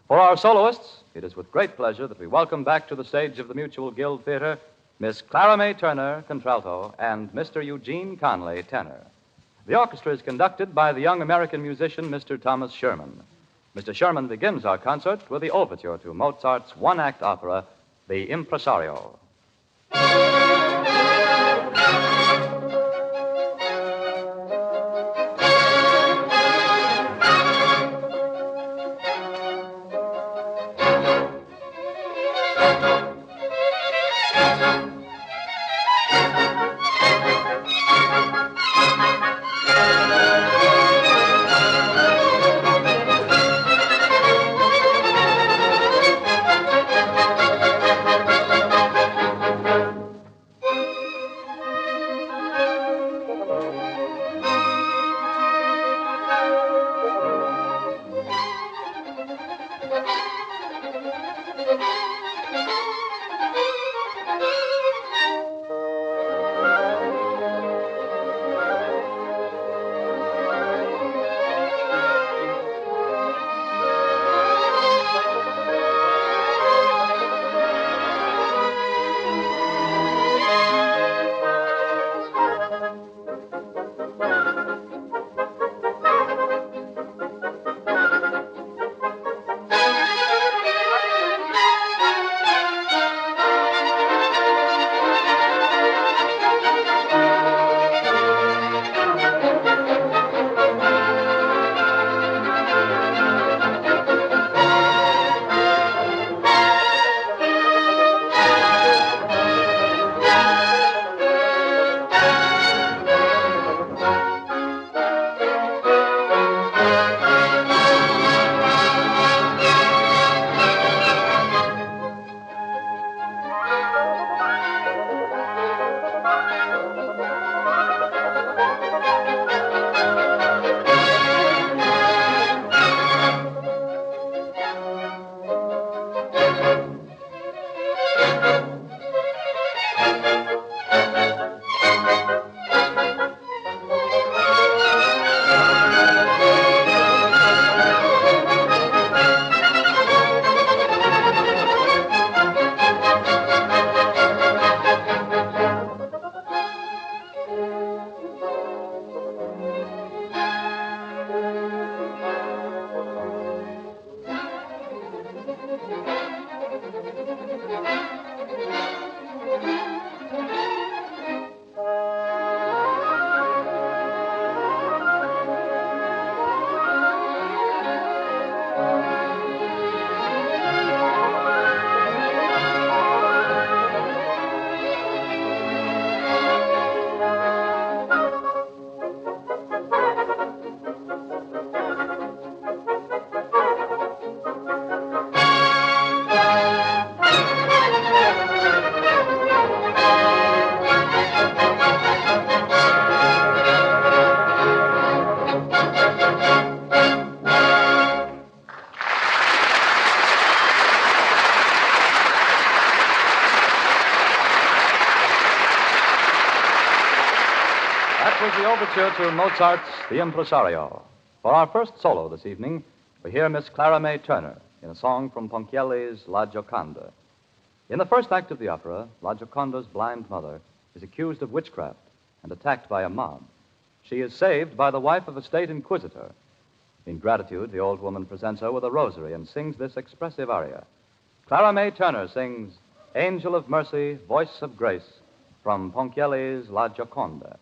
For our soloists, it is with great pleasure that we welcome back to the stage of the Mutual Guild Theater Miss Clara May Turner, contralto, and Mr. Eugene Conley, tenor. The orchestra is conducted by the young American musician, Mr. Thomas Sherman. Mr. Sherman begins our concert with the overture to Mozart's one-act opera, The Impresario. was the overture to Mozart's The Impresario. For our first solo this evening, we hear Miss Clara May Turner in a song from Ponchielli's La Gioconda. In the first act of the opera, La Gioconda's blind mother is accused of witchcraft and attacked by a mob. She is saved by the wife of a state inquisitor. In gratitude, the old woman presents her with a rosary and sings this expressive aria. Clara May Turner sings Angel of Mercy, Voice of Grace from Ponchielli's La Gioconda.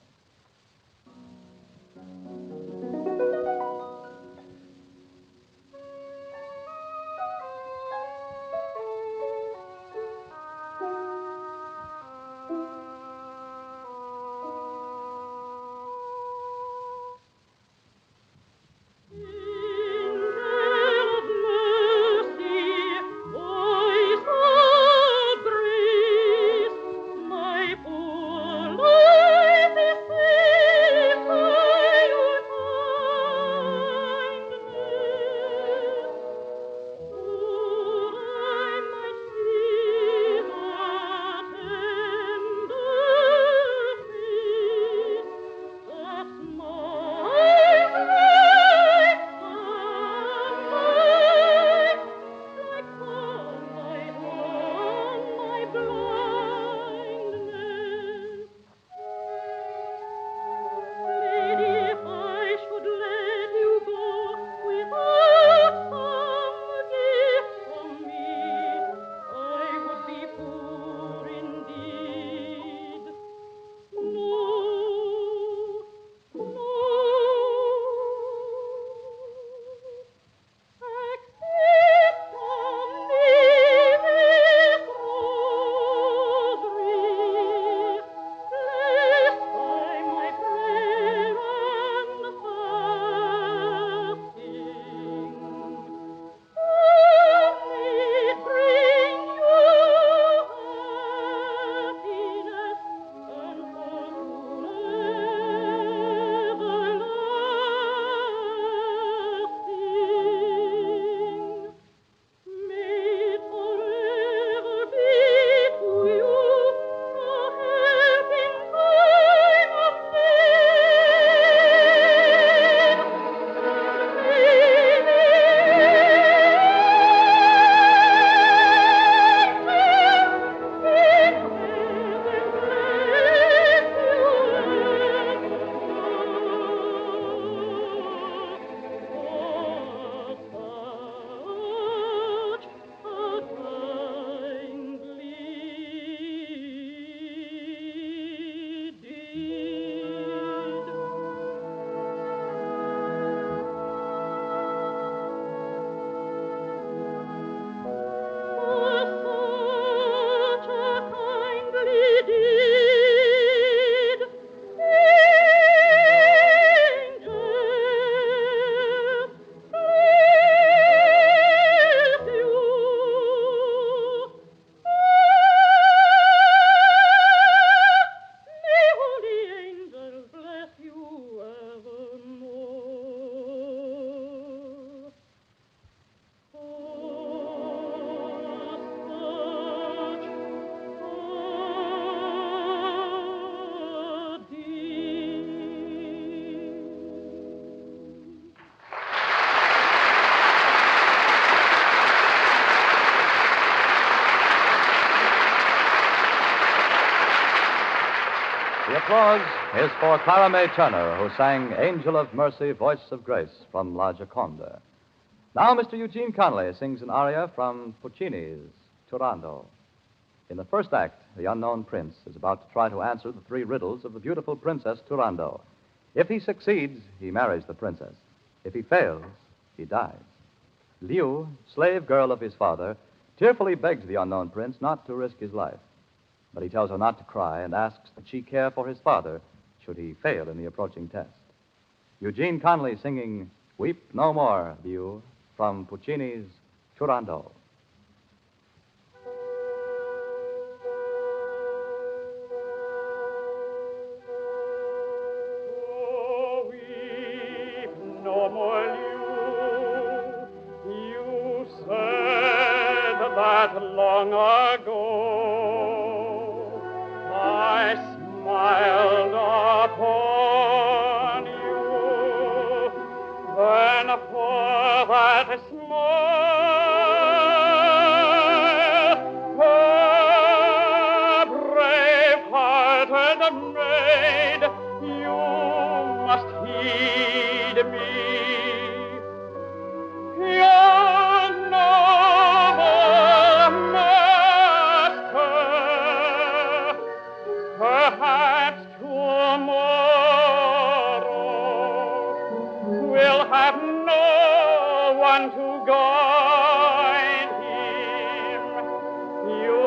The applause is for Clara May Turner, who sang Angel of Mercy, Voice of Grace from La Gioconda. Now Mr. Eugene Connolly sings an aria from Puccini's Turandot. In the first act, the unknown prince is about to try to answer the three riddles of the beautiful Princess Turandot. If he succeeds, he marries the princess. If he fails, he dies. Liu, slave girl of his father, tearfully begs the unknown prince not to risk his life. But he tells her not to cry and asks that she care for his father should he fail in the approaching test. Eugene Connolly singing Weep No More, Liu, from Puccini's Turandot. No more you said that long ago. I smiled upon a smile. A brave-hearted maid, you must heed me. Your noble master, perhaps tomorrow will have no one to guide him. You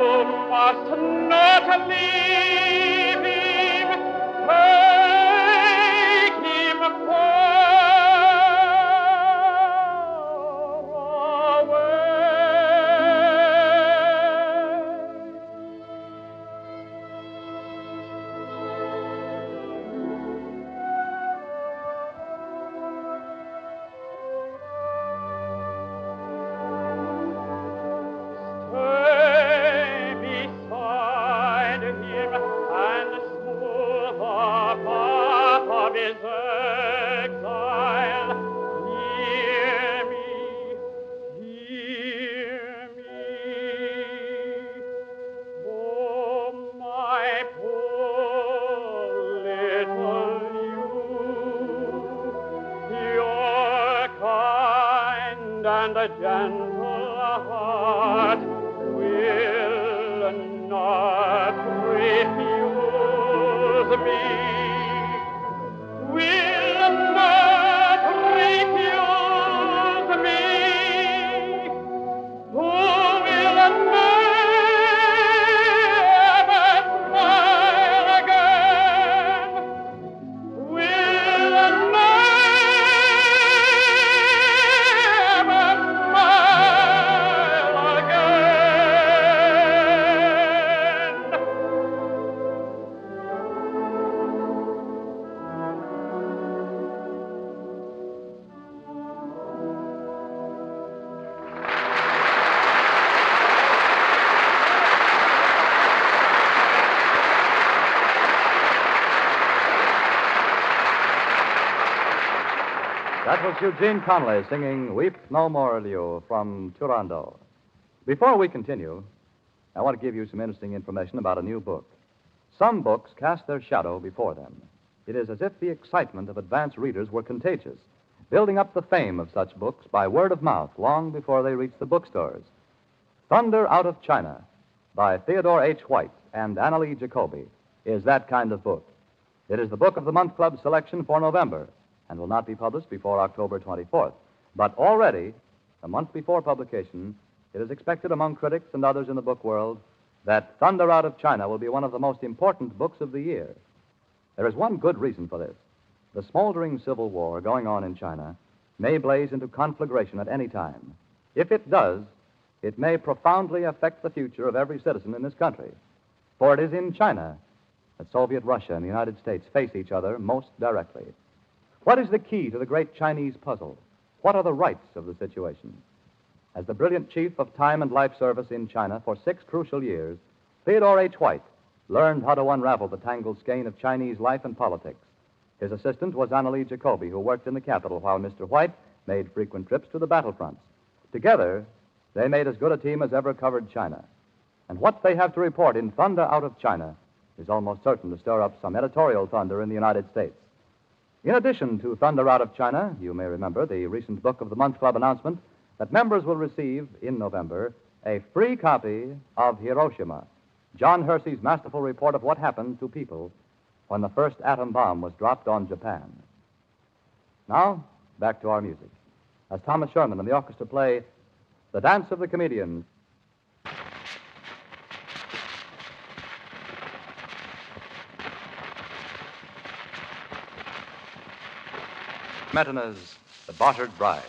must not leave him. Take him far away. Stay beside him and smooth the path of his exile. Hear me, hear me. Oh, my poor little you, your kind and gentle heart will not refuse me. Will not refuse me. Who will never smile again. Will never smile again. That was Eugene Conley singing Weep No More, Liu from Turandot. Before we continue, I want to give you some interesting information about a new book. Some books cast their shadow before them. It is as if the excitement of advanced readers were contagious, building up the fame of such books by word of mouth long before they reach the bookstores. Thunder Out of China by Theodore H. White and Annalee Jacoby is that kind of book. It is the Book of the Month Club selection for November and will not be published before October 24th. But already, a month before publication, it is expected among critics and others in the book world that Thunder Out of China will be one of the most important books of the year. There is one good reason for this. The smoldering civil war going on in China may blaze into conflagration at any time. If it does, it may profoundly affect the future of every citizen in this country. For it is in China that Soviet Russia and the United States face each other most directly. What is the key to the great Chinese puzzle? What are the rights of the situation? As the brilliant chief of time and life service in China for 6 crucial years, Theodore H. White learned how to unravel the tangled skein of Chinese life and politics. His assistant was Annalee Jacoby, who worked in the capital while Mr. White made frequent trips to the battlefronts. Together, they made as good a team as ever covered China. And what they have to report in Thunder Out of China is almost certain to stir up some editorial thunder in the United States. In addition to Thunder Out of China, you may remember the recent Book of the Month Club announcement that members will receive in November a free copy of Hiroshima, John Hersey's masterful report of what happened to people when the first atom bomb was dropped on Japan. Now, back to our music. As Thomas Sherman and the orchestra play The Dance of the Comedians. Smetana's The Bartered Bride.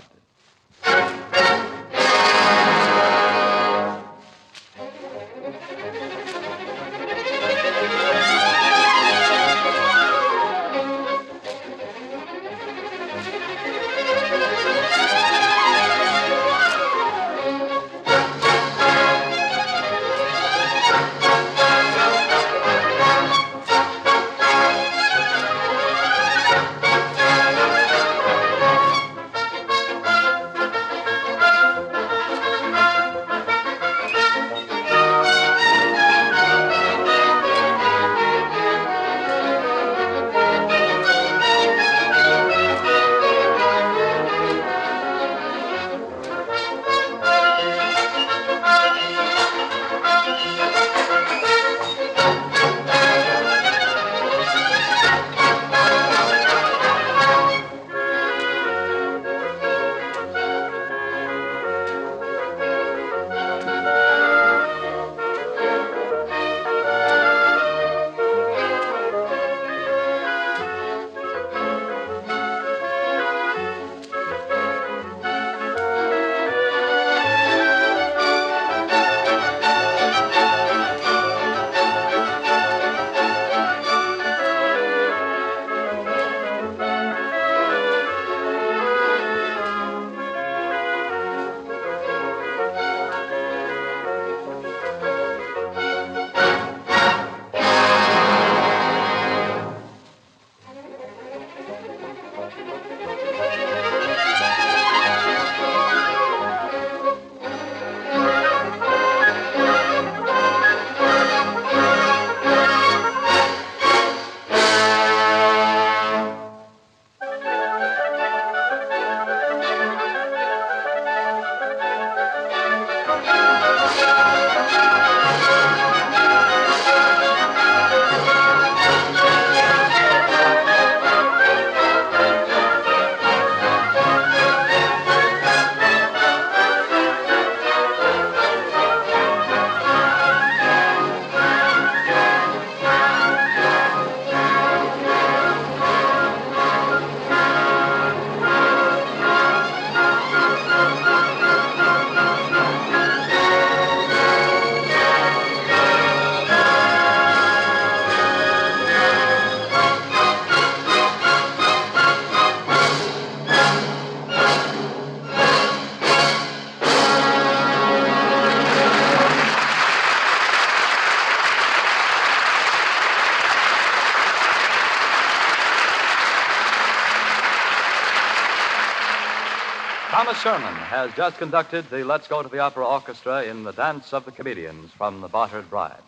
Thomas Sherman has just conducted the Let's Go to the Opera Orchestra in The Dance of the Comedians from The Bartered Bride.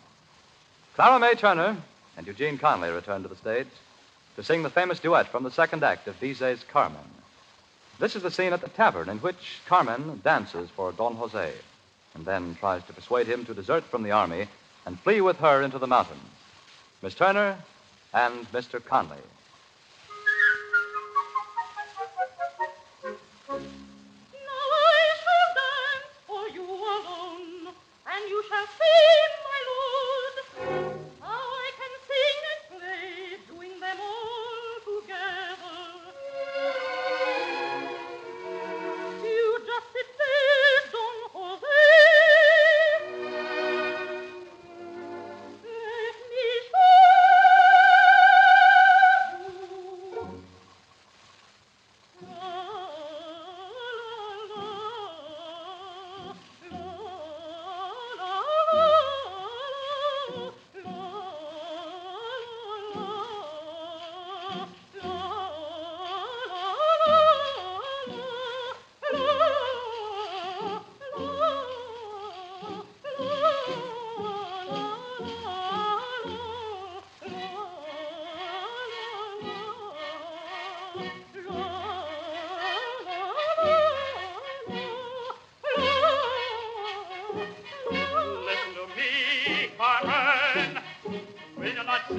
Clara May Turner and Eugene Conley return to the stage to sing the famous duet from the second act of Bizet's Carmen. This is the scene at the tavern in which Carmen dances for Don Jose and then tries to persuade him to desert from the army and flee with her into the mountains. Miss Turner and Mr. Conley. You shall see, my lord, how I can sing and play, doing them all together. You just sit there, Don Jose. Let me show you.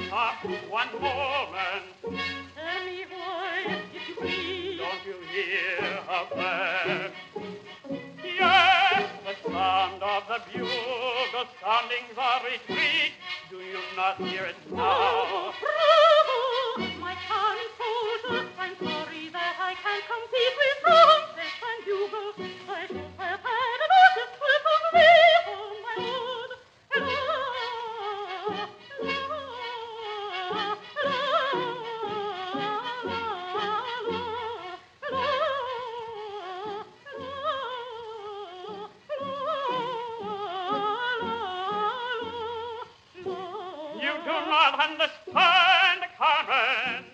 Stop one moment. Tell me why, if you please. Don't you hear her play? Yes, the sound of the bugle sounding the retreat. Do you not hear it now? Bravo, my charming soldier. I'm sorry that I can't compete with trumpets and bugles. I should have had an orchestra to me, oh my lord. You do not understand, Carmen.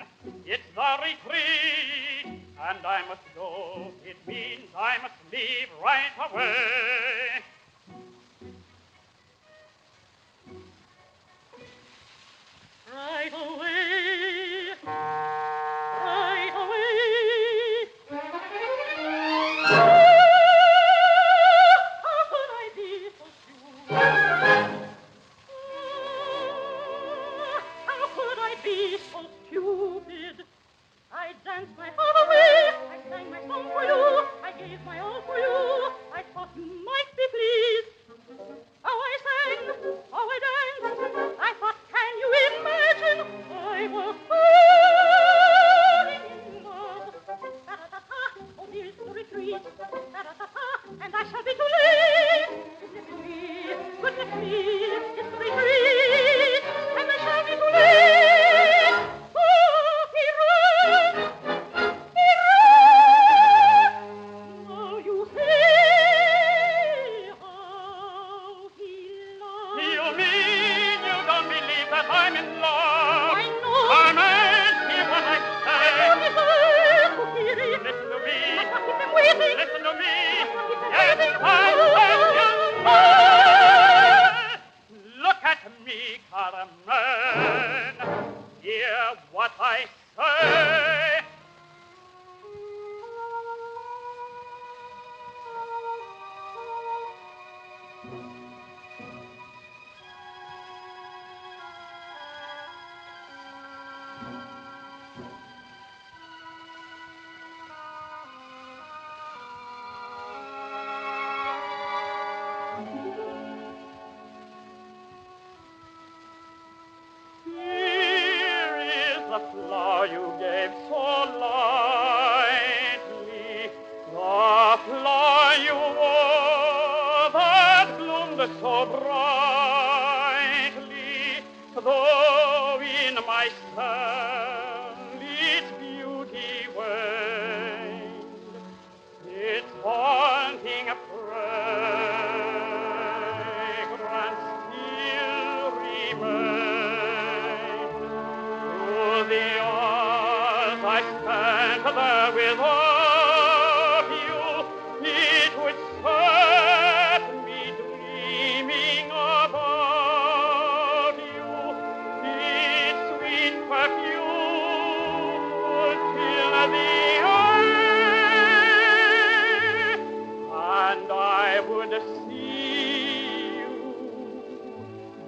It's the retreat, and I must go. It means I must leave right away. Right away. Right away. How could I be so stupid? How could I be so stupid? I danced my heart away. I sang my song for you. I gave my all for you. I thought you might be pleased. How I sang, how I danced. I thought, can you imagine? I was falling in love. Ta-ta-ta-ta, oh, here's the retreat. Ta-ta-ta-ta, and I shall be too late. Goodness me, it's the retreat, and I shall be too late. Oh, he ran. Now you see how he loves. You mean you don't believe that I'm in love? I know. Carmen, hear what I say. Listen to me. I can't keep them waiting. Listen to me. Yes, I'm look at me, Carmen. Hear what I say. flower you gave so lightly, the flower you wore that bloomed so brightly, though in my cell its beauty waned, its haunting fragrance still remained. Through the hours I spent there without you, it would set me dreaming about you. Its sweet perfume would fill the air, and I would see you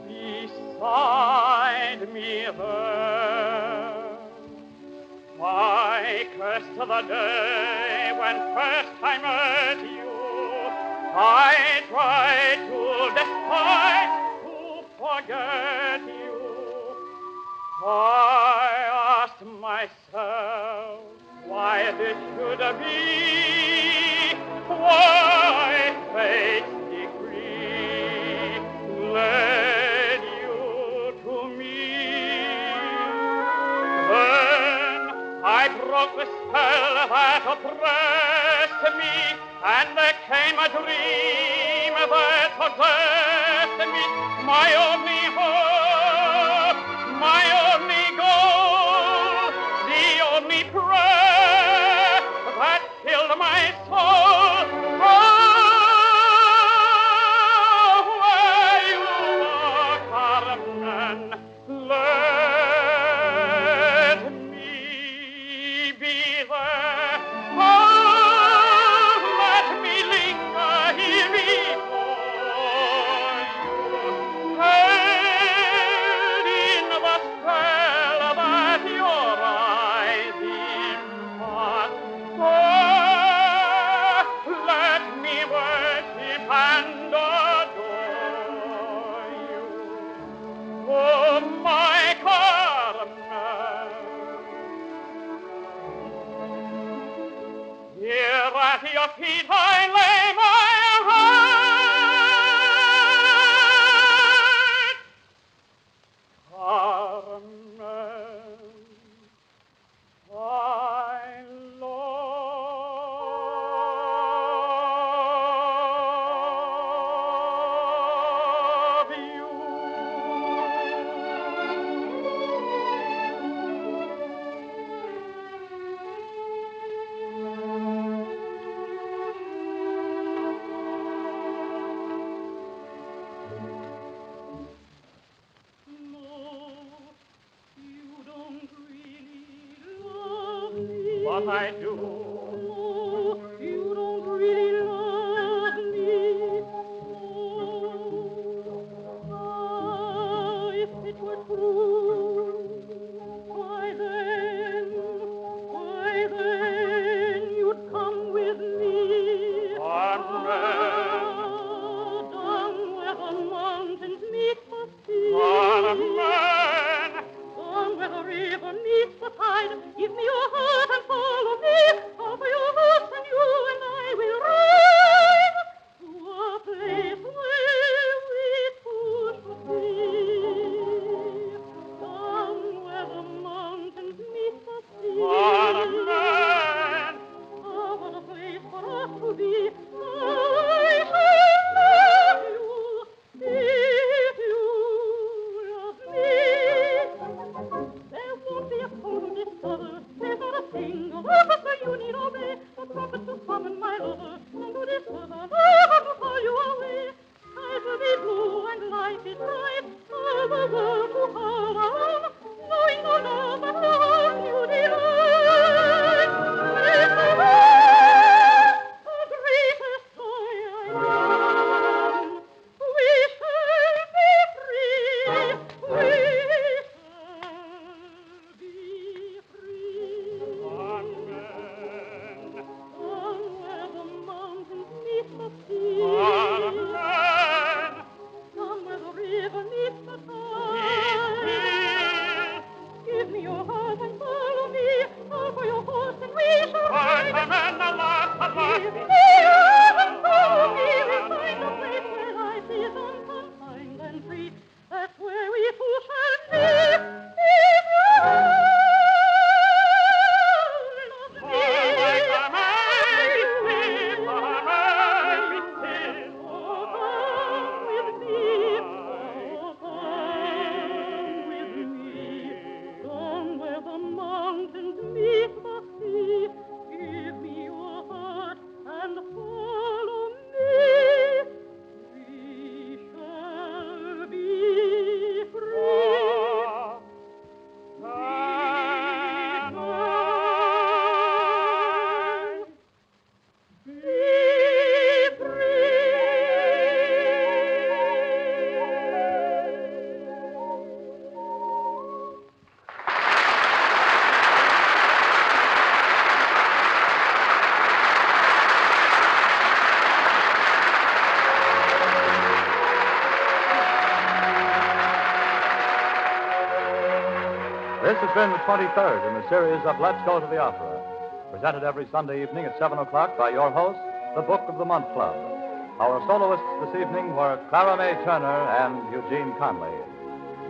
beside me there. I cursed the day when first I met you. I tried to despise, to forget you. I asked myself why this should be, why fate's decree led you to me. Then I broke the spell that oppressed me, and there came a dream that possessed me, my only hope, my only goal, the only prayer that filled my soul. Oh, where you are, Carmen, let me be there. Oh, let me linger here before you, held in the spell that your eyes impart. Oh, let me worship and adore you. Oh, my Carmen, here at your feet I lay my heart. Carmen, I love you. But I do. No, you don't really love me. Oh, if it were true, why then you'd come with me. Down where the mountains meet the sea. Down where the river meets the tide. Give me your heart and follow me This has been the 23rd in the series of Let's Go to the Opera, presented every Sunday evening at 7 o'clock by your host, the Book of the Month Club. Our soloists this evening were Clara May Turner and Eugene Conley.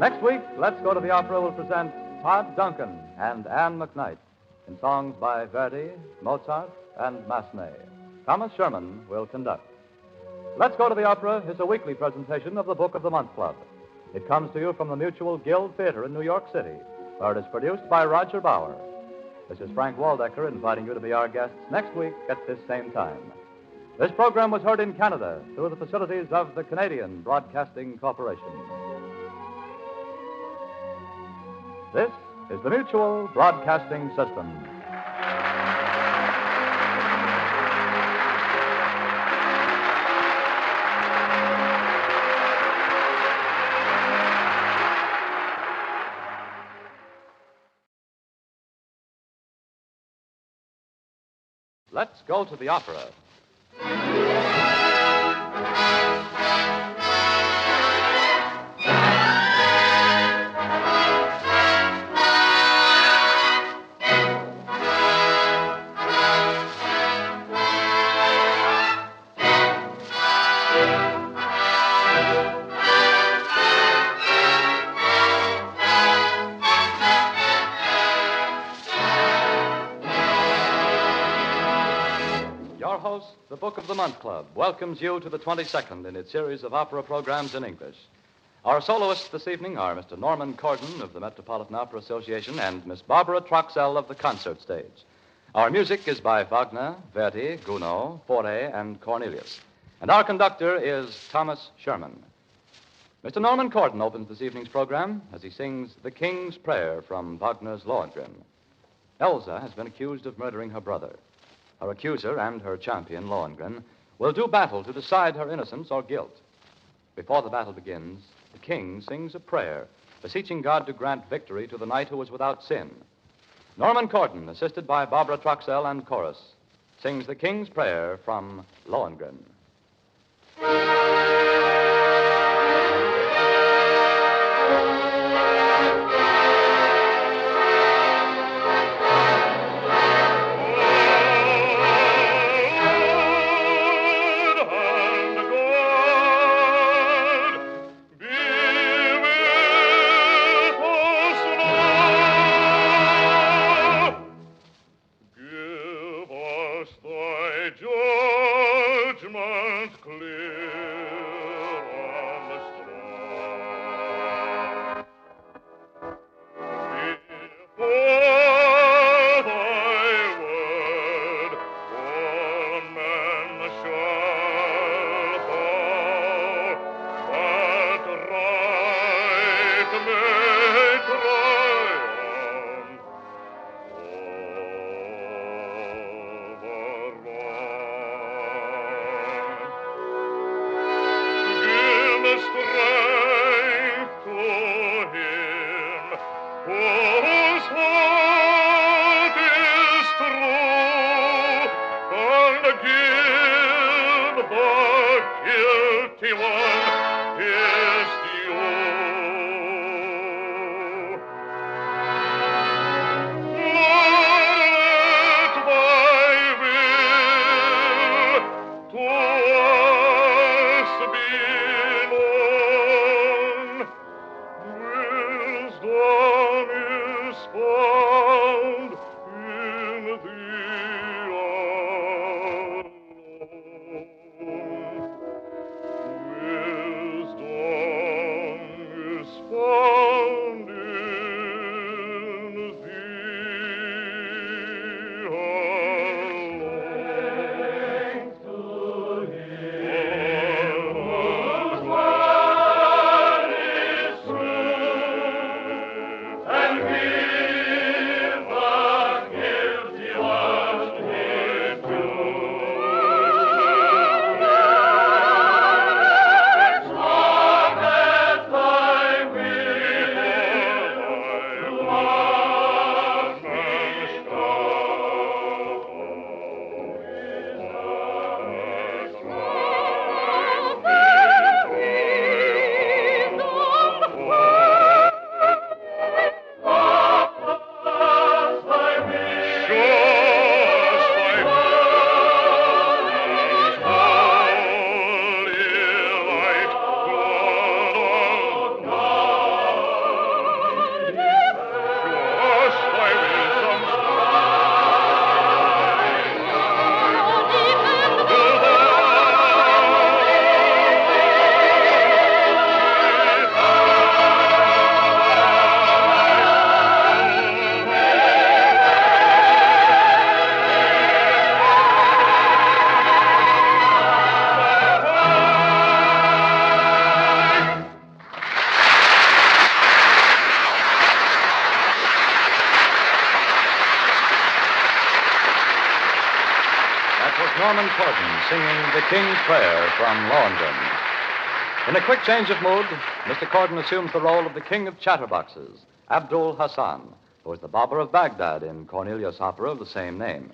Next week, Let's Go to the Opera will present Todd Duncan and Anne McKnight in songs by Verdi, Mozart, and Massenet. Thomas Sherman will conduct. Let's Go to the Opera is a weekly presentation of the Book of the Month Club. It comes to you from the Mutual Guild Theater in New York City, where it is produced by Roger Bauer. This is Frank Waldecker inviting you to be our guests next week at this same time. This program was heard in Canada through the facilities of the Canadian Broadcasting Corporation. This is the Mutual Broadcasting System. Let's go to the opera. The Book of the Month Club welcomes you to the 22nd in its series of opera programs in English. Our soloists this evening are Mr. Norman Corden of the Metropolitan Opera Association and Miss Barbara Troxell of the Concert Stage. Our music is by Wagner, Verdi, Gounod, Fauré, and Cornelius. And our conductor is Thomas Sherman. Mr. Norman Corden opens this evening's program as he sings The King's Prayer from Wagner's Lohengrin. Elsa has been accused of murdering her brother. Her accuser and her champion, Lohengrin, will do battle to decide her innocence or guilt. Before the battle begins, the king sings a prayer, beseeching God to grant victory to the knight who was without sin. Norman Corden, assisted by Barbara Troxell and chorus, sings the King's Prayer from Lohengrin. Wisdom Corden singing The King's Prayer from Lohengrin. In a quick change of mood, Mr. Corden assumes the role of the king of chatterboxes, Abdul Hassan, who is the barber of Baghdad in Cornelius' opera of the same name.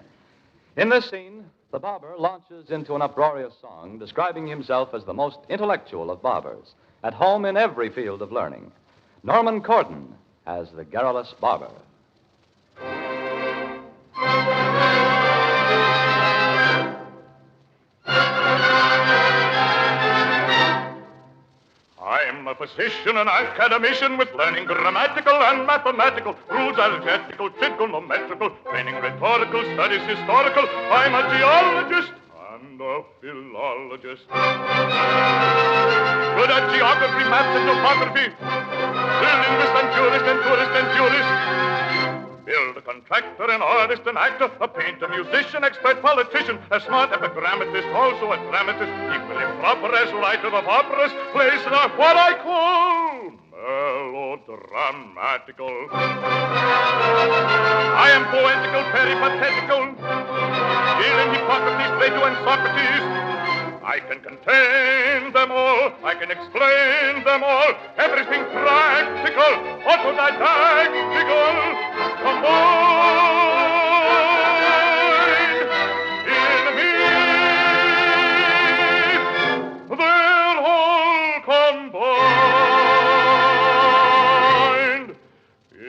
In this scene, the barber launches into an uproarious song describing himself as the most intellectual of barbers, at home in every field of learning. Norman Corden as the garrulous barber. I'm a physician, an academician with learning grammatical and mathematical, rules algebral, trigonometrical, training rhetorical, studies historical. I'm a geologist and a philologist. Good at geography, maths, and topography. Linguist and jurist and tourist and jurist. Build a contractor, an artist, an actor, a painter, musician, expert politician, a smart epigrammatist, also a dramatist, equally proper as writer of operas, plays what I call melodramatical. I am poetical, peripatetical, dealing Hippocrates, Plato, and Socrates. I can contain them all, I can explain them all, everything practical, autodidactical, combined in me. They're all combined in me.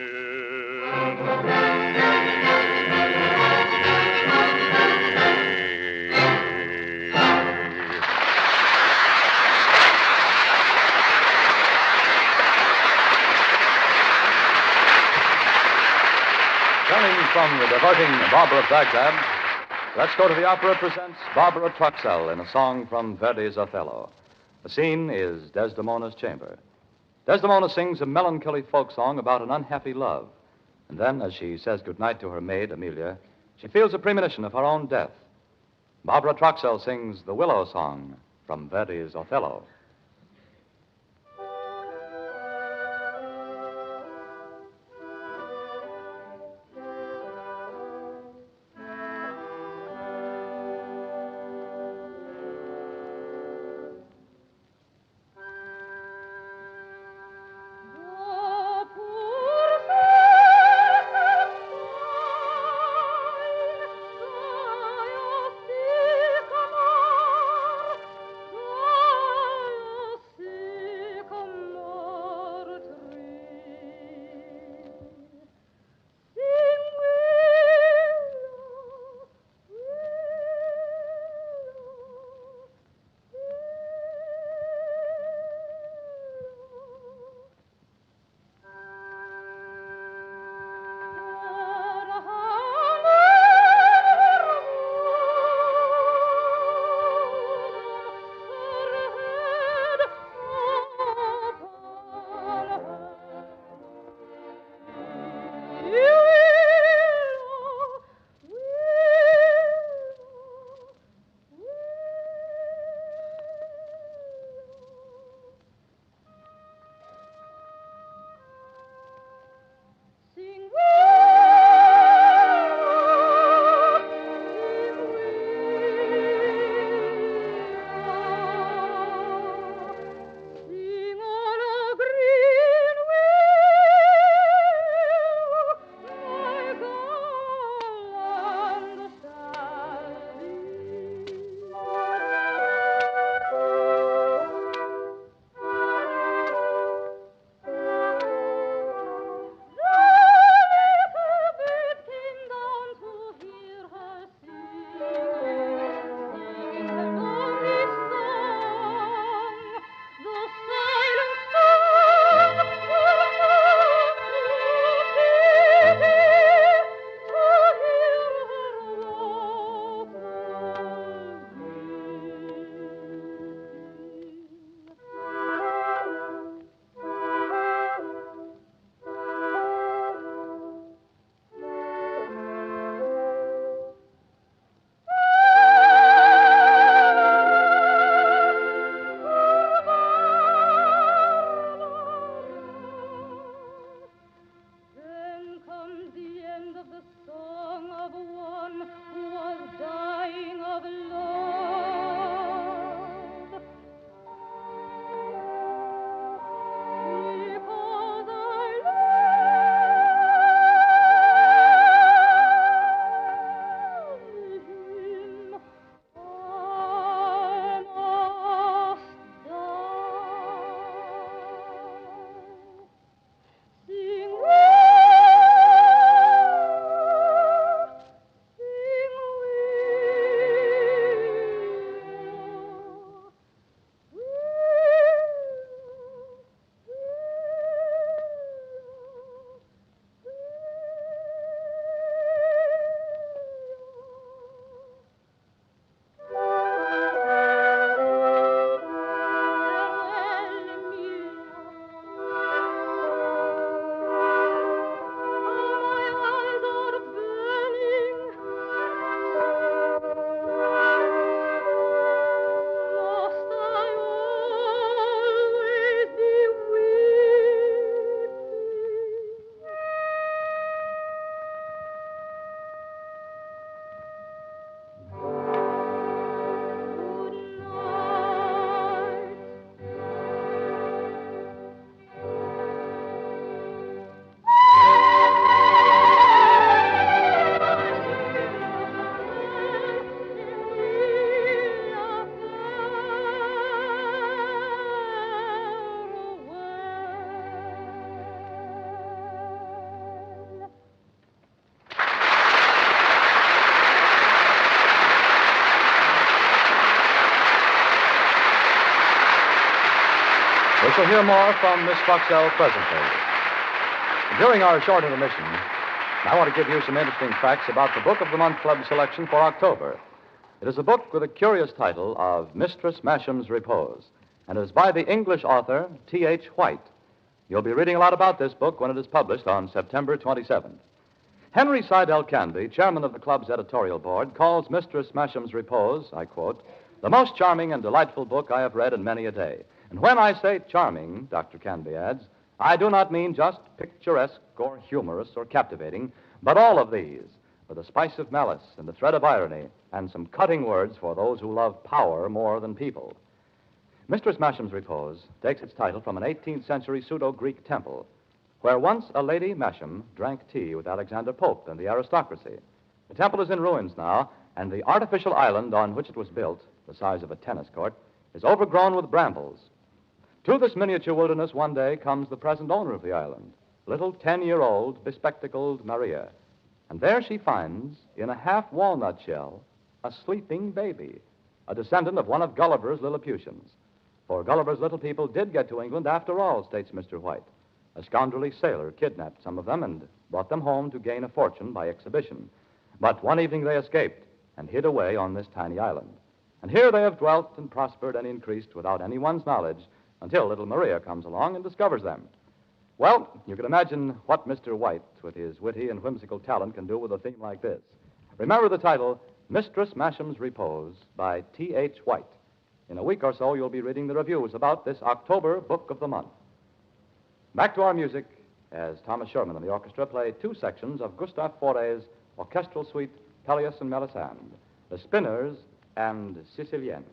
Turning from the diverting Barber of Baghdad, let's go to the opera presents Barbara Truxell in a song from Verdi's Othello. The scene is Desdemona's chamber. Desdemona sings a melancholy folk song about an unhappy love. And then, as she says goodnight to her maid, Amelia, she feels a premonition of her own death. Barbara Truxell sings the Willow Song from Verdi's Othello. Oh, We shall hear more from Miss Foxell presently. During our short intermission, I want to give you some interesting facts about the Book of the Month Club selection for October. It is a book with a curious title of Mistress Masham's Repose, and it is by the English author T.H. White. You'll be reading a lot about this book when it is published on September 27th. Henry Seidel Canby, chairman of the club's editorial board, calls Mistress Masham's Repose, I quote, the most charming and delightful book I have read in many a day. And when I say charming, Dr. Canby adds, I do not mean just picturesque or humorous or captivating, but all of these, with a spice of malice and a thread of irony and some cutting words for those who love power more than people. Mistress Masham's Repose takes its title from an 18th century pseudo-Greek temple, where once a Lady Masham drank tea with Alexander Pope and the aristocracy. The temple is in ruins now, and the artificial island on which it was built, the size of a tennis court, is overgrown with brambles. To this miniature wilderness one day comes the present owner of the island, little 10-year-old, bespectacled Maria. And there she finds, in a half-walnut shell, a sleeping baby, a descendant of one of Gulliver's Lilliputians. For Gulliver's little people did get to England after all, states Mr. White. A scoundrelly sailor kidnapped some of them and brought them home to gain a fortune by exhibition. But one evening they escaped and hid away on this tiny island. And here they have dwelt and prospered and increased without anyone's knowledge until little Maria comes along and discovers them. Well, you can imagine what Mr. White, with his witty and whimsical talent, can do with a theme like this. Remember the title, Mistress Masham's Repose, by T.H. White. In a week or so, you'll be reading the reviews about this October Book of the Month. Back to our music, as Thomas Sherman and the orchestra play two sections of Gustave Fauré's orchestral suite, Pelleas and Melisande, The Spinners and Sicilienne.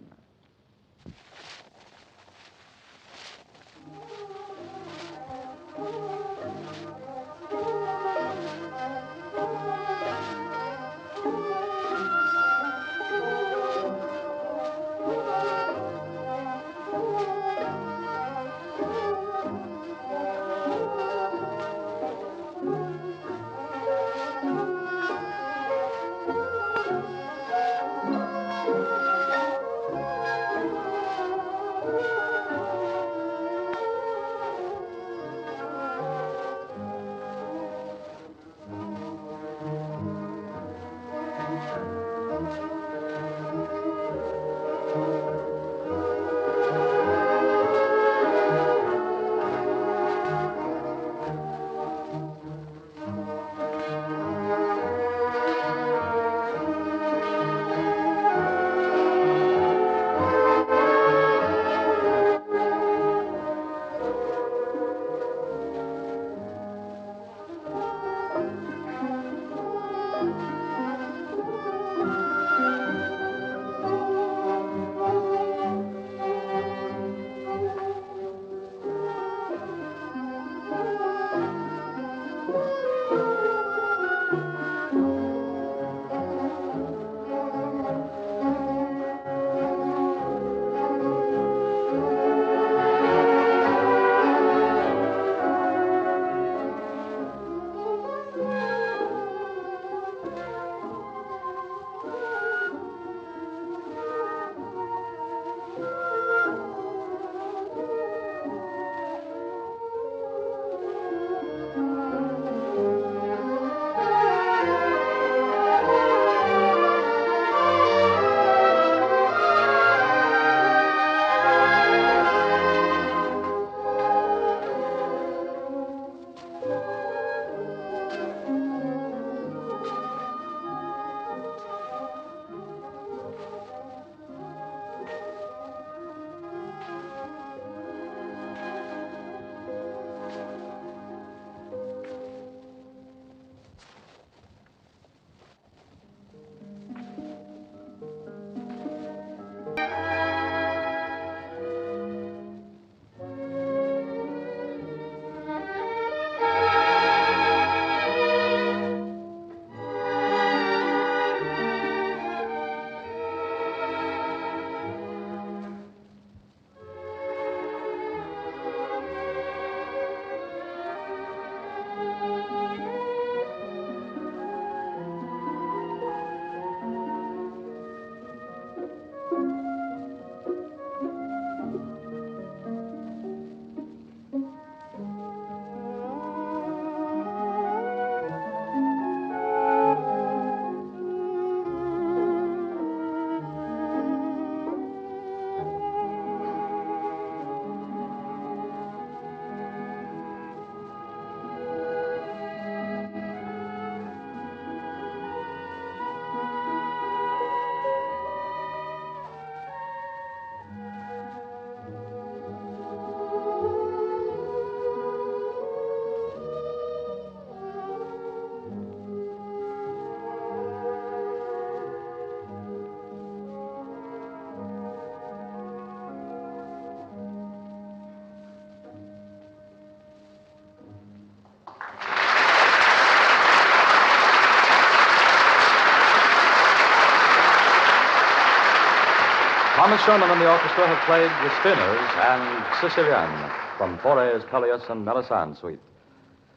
Thomas Sherman and the orchestra have played The Spinners and Sicilienne from Fauré's Pelleas and Melisande suite.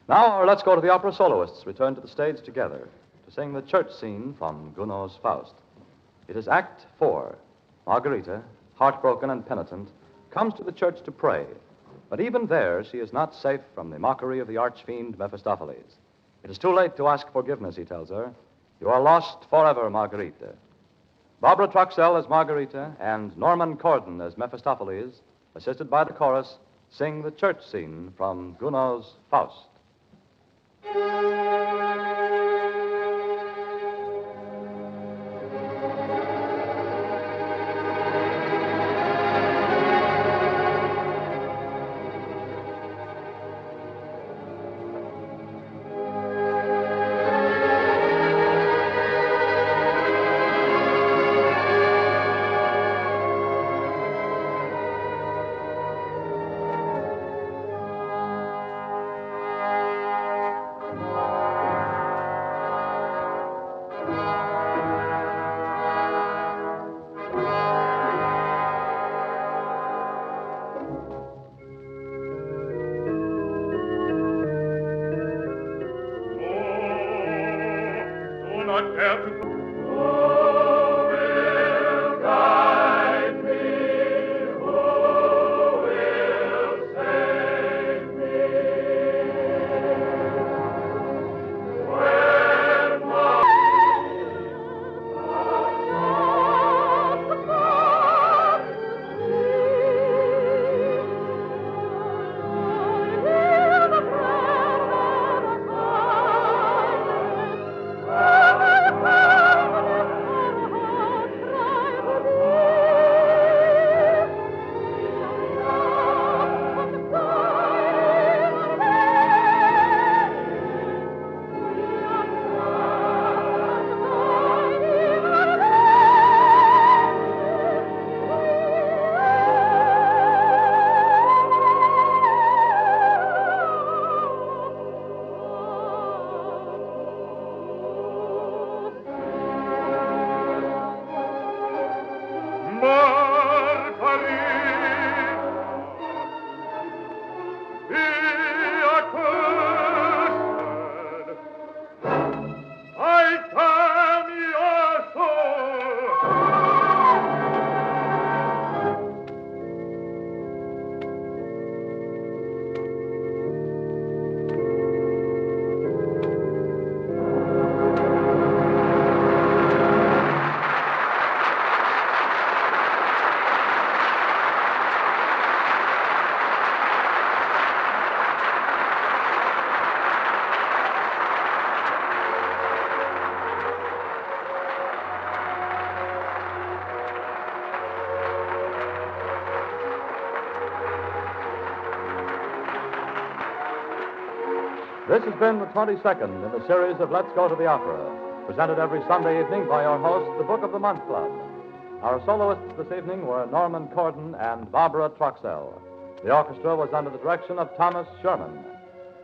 Now, our Let's Go to the Opera soloists return to the stage together to sing the church scene from Gounod's Faust. It is Act 4. Margarita, heartbroken and penitent, comes to the church to pray. But even there, she is not safe from the mockery of the archfiend Mephistopheles. It is too late to ask forgiveness, he tells her. You are lost forever, Margarita. Barbara Truxell as Margarita and Norman Corden as Mephistopheles, assisted by the chorus, sing the church scene from Gounod's Faust. This has been the 22nd in the series of Let's Go to the Opera, presented every Sunday evening by our host, the Book of the Month Club. Our soloists this evening were Norman Corden and Barbara Truxell. The orchestra was under the direction of Thomas Sherman.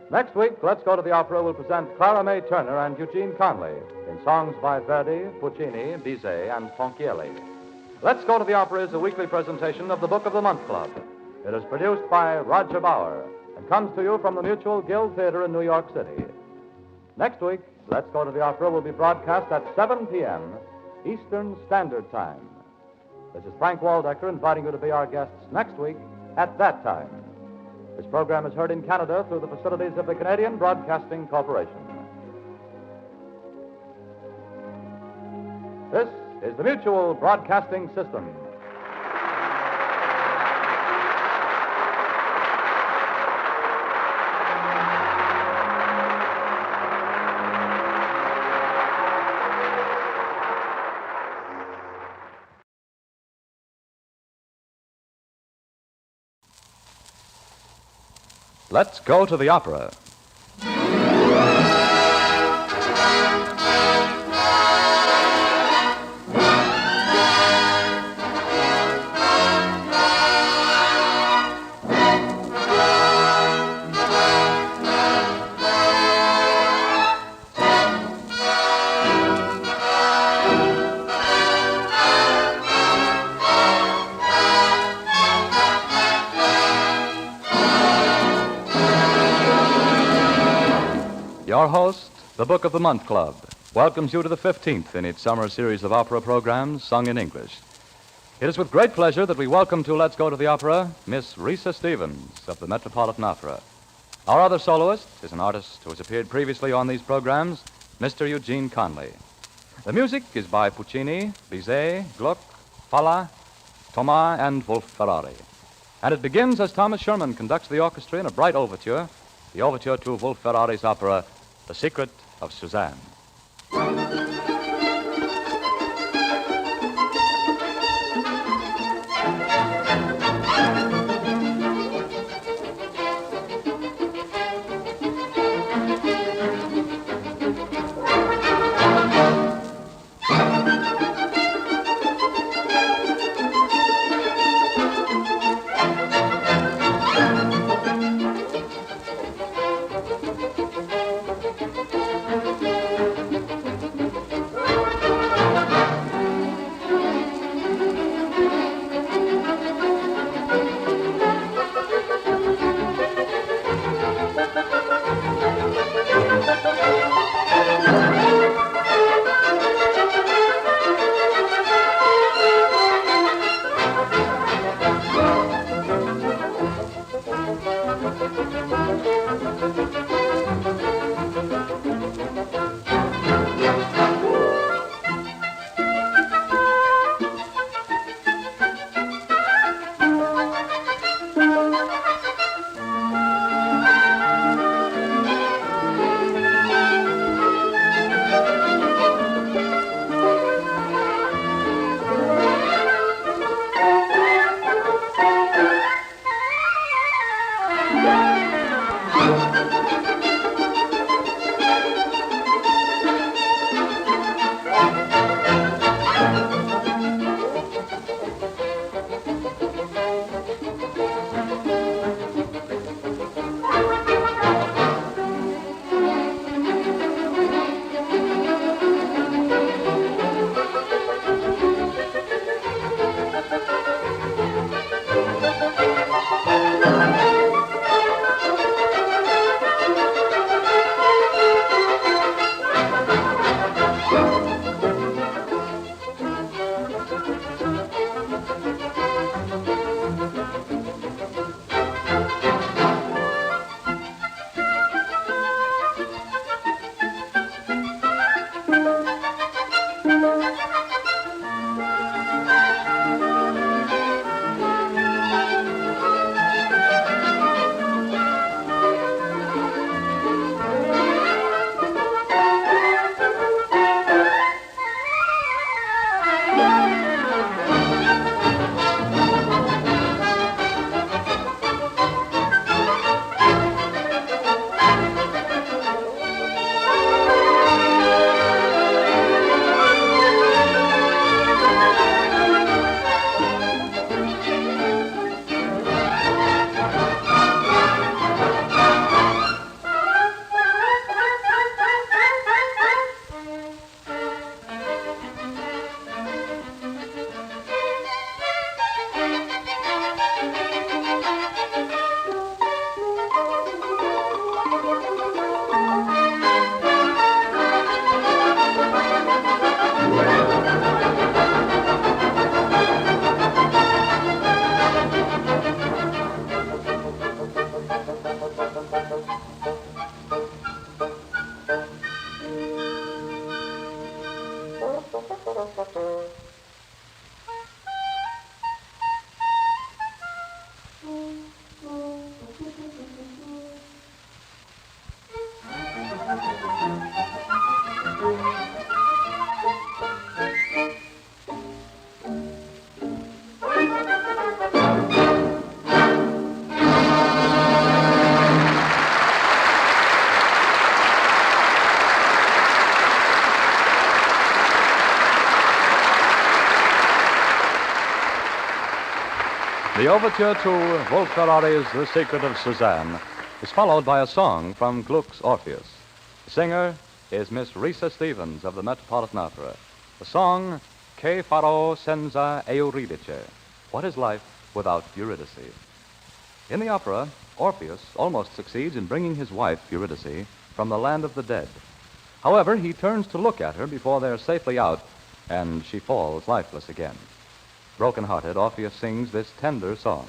Next week, Let's Go to the Opera will present Clara May Turner and Eugene Conley in songs by Verdi, Puccini, Bizet, and Ponchielli. Let's Go to the Opera is a weekly presentation of the Book of the Month Club. It is produced by Roger Bauer and comes to you from the Mutual Guild Theater in New York City. Next week, Let's Go to the Opera will be broadcast at 7 p.m. Eastern Standard Time. This is Frank Waldecker inviting you to be our guests next week at that time. This program is heard in Canada through the facilities of the Canadian Broadcasting Corporation. This is the Mutual Broadcasting System. Let's go to the opera. Your host, the Book of the Month Club, welcomes you to the 15th in its summer series of opera programs sung in English. It is with great pleasure that we welcome to Let's Go to the Opera, Miss Risa Stevens of the Metropolitan Opera. Our other soloist is an artist who has appeared previously on these programs, Mr. Eugene Conley. The music is by Puccini, Bizet, Gluck, Falla, Thomas, and Wolf Ferrari. And it begins as Thomas Sherman conducts the orchestra in a bright overture, the overture to Wolf Ferrari's opera, The Secret of Suzanne. The overture to Wolf Ferrari's The Secret of Suzanne is followed by a song from Gluck's Orpheus. The singer is Miss Risa Stevens of the Metropolitan Opera. The song, Che farò senza Euridice? What is life without Eurydice? In the opera, Orpheus almost succeeds in bringing his wife, Eurydice, from from the land of the dead. However, he turns to look at her before they're safely out, and she falls lifeless again. Broken-hearted, Orpheus sings this tender song.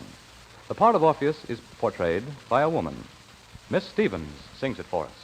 The part of Orpheus is portrayed by a woman. Miss Stevens sings it for us.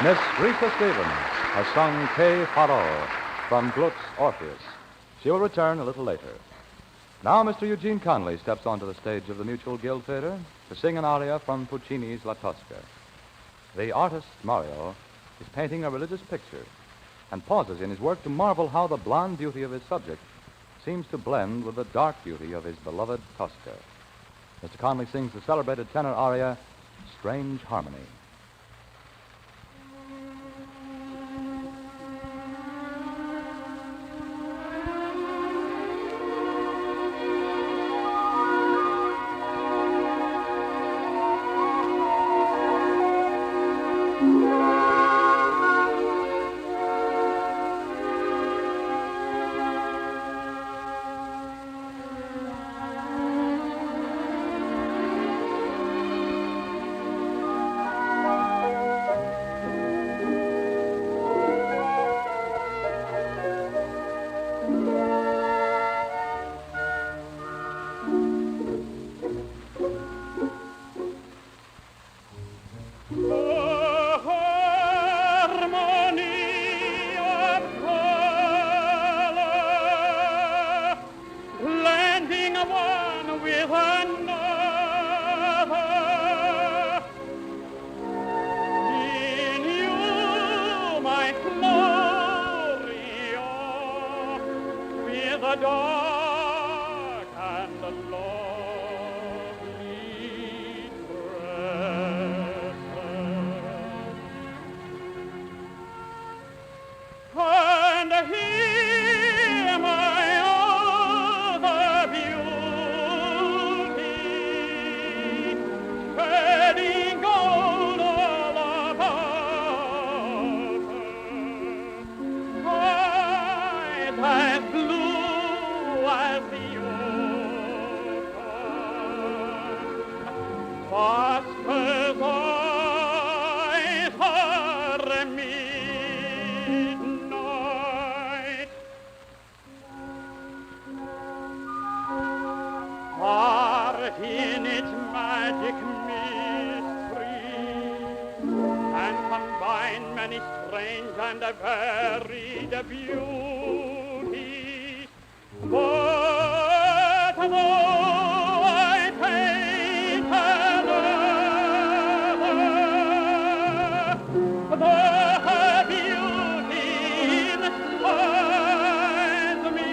Miss Rita Stevens has sung Che Farò from Gluck's Orpheus. She will return a little later. Now Mr. Eugene Conley steps onto the stage of the Mutual Guild Theater to sing an aria from Puccini's La Tosca. The artist, Mario, is painting a religious picture and pauses in his work to marvel how the blonde beauty of his subject seems to blend with the dark beauty of his beloved Tosca. Mr. Conley sings the celebrated tenor aria, Strange Harmony. In its magic mystery, and combine many strange and varied beauties. But though I paint another, the beauty inspires me.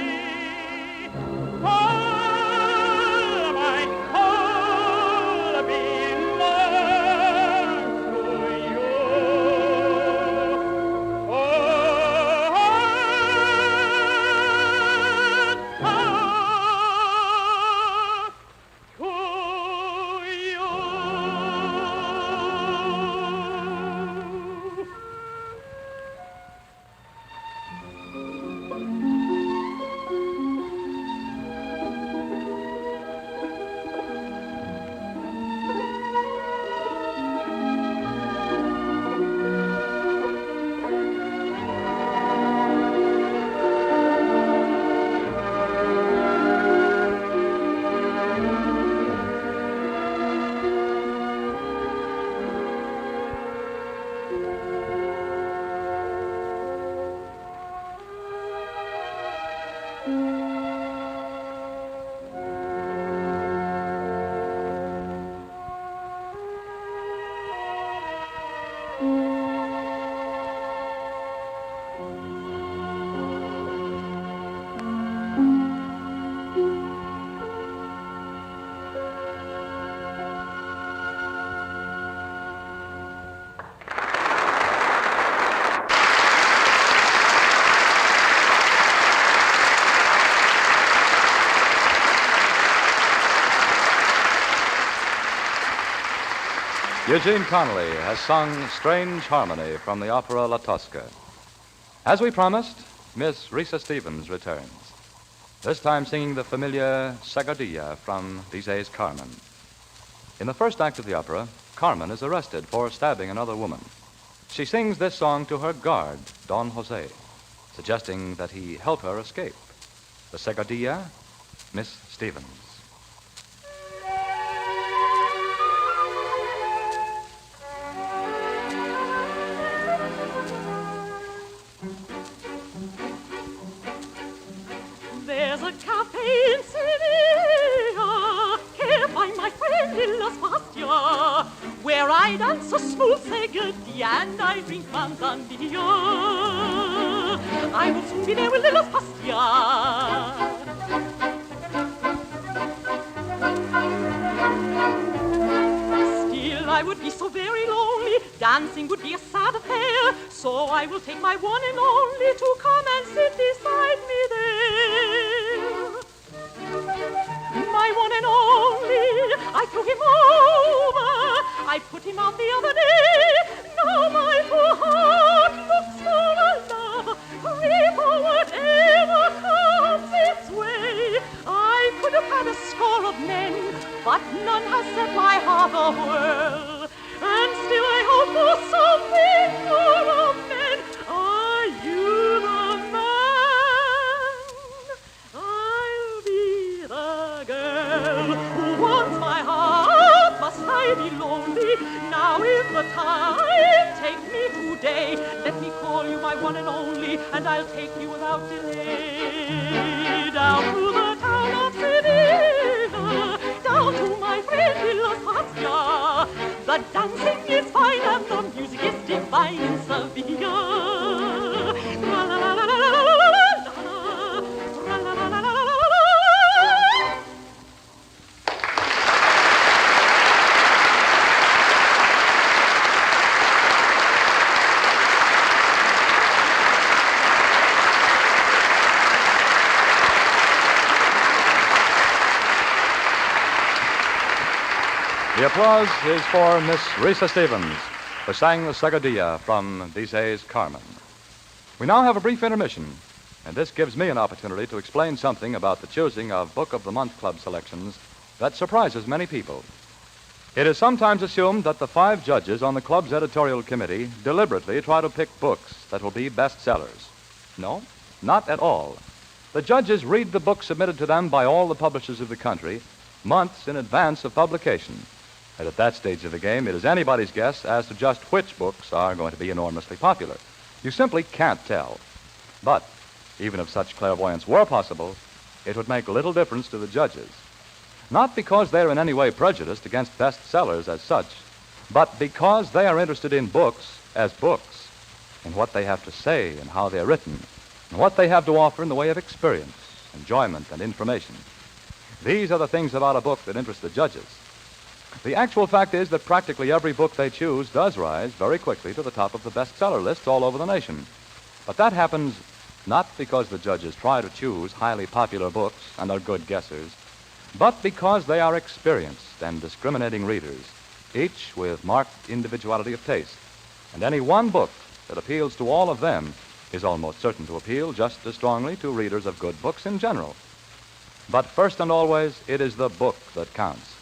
Eugene Connolly has sung Strange Harmony from the opera La Tosca. As we promised, Miss Risa Stevens returns, this time singing the familiar Zagadilla from Bizet's Carmen. In the first act of the opera, Carmen is arrested for stabbing another woman. She sings this song to her guard, Don Jose, suggesting that he help her escape. The Zagadilla, Miss Stevens. There's a cafe in Sevilla, here by my friend in Las Pastia, where where I dance so smooth, say goodie, and I drink manzanilla. I will soon be there with little Pastia. I would be so very lonely, dancing would be a sad affair, so I will take my one and only to come and sit beside me there. My one and only, I threw him over, I put him out the other day, now my poor heart looks for a love, free for whatever comes its way. I could have had a score of men, but none has set my heart a whirl. And still I hope for something more of men. Are you the man? I'll be the girl who wants my heart. Must I be lonely? Now is the time. Take me today. Let me call you my one and only, and I'll take you without delay down to the town of Sevilla, down to my friend Los Pastia. The dancing is fine and the music is divine in Sevilla. La la la la la la la la la la la la la la. The applause is for Miss Risa Stevens, who sang the Sagadilla from Bizet's Carmen. We now have a brief intermission, and this gives me an opportunity to explain something about the choosing of Book of the Month Club selections that surprises many people. It is sometimes assumed that the 5 judges on the club's editorial committee deliberately try to pick books that will be bestsellers. No, not at all. The judges read the books submitted to them by all the publishers of the country months in advance of publication. And at that stage of the game, it is anybody's guess as to just which books are going to be enormously popular. You simply can't tell. But even if such clairvoyance were possible, it would make little difference to the judges. Not because they're in any way prejudiced against bestsellers as such, but because they are interested in books as books, in what they have to say and how they're written, and what they have to offer in the way of experience, enjoyment, and information. These are the things about a book that interest the judges. The actual fact is that practically every book they choose does rise very quickly to the top of the bestseller lists all over the nation. But that happens not because the judges try to choose highly popular books and are good guessers, but because they are experienced and discriminating readers, each with marked individuality of taste. And any one book that appeals to all of them is almost certain to appeal just as strongly to readers of good books in general. But first and always, it is the book that counts.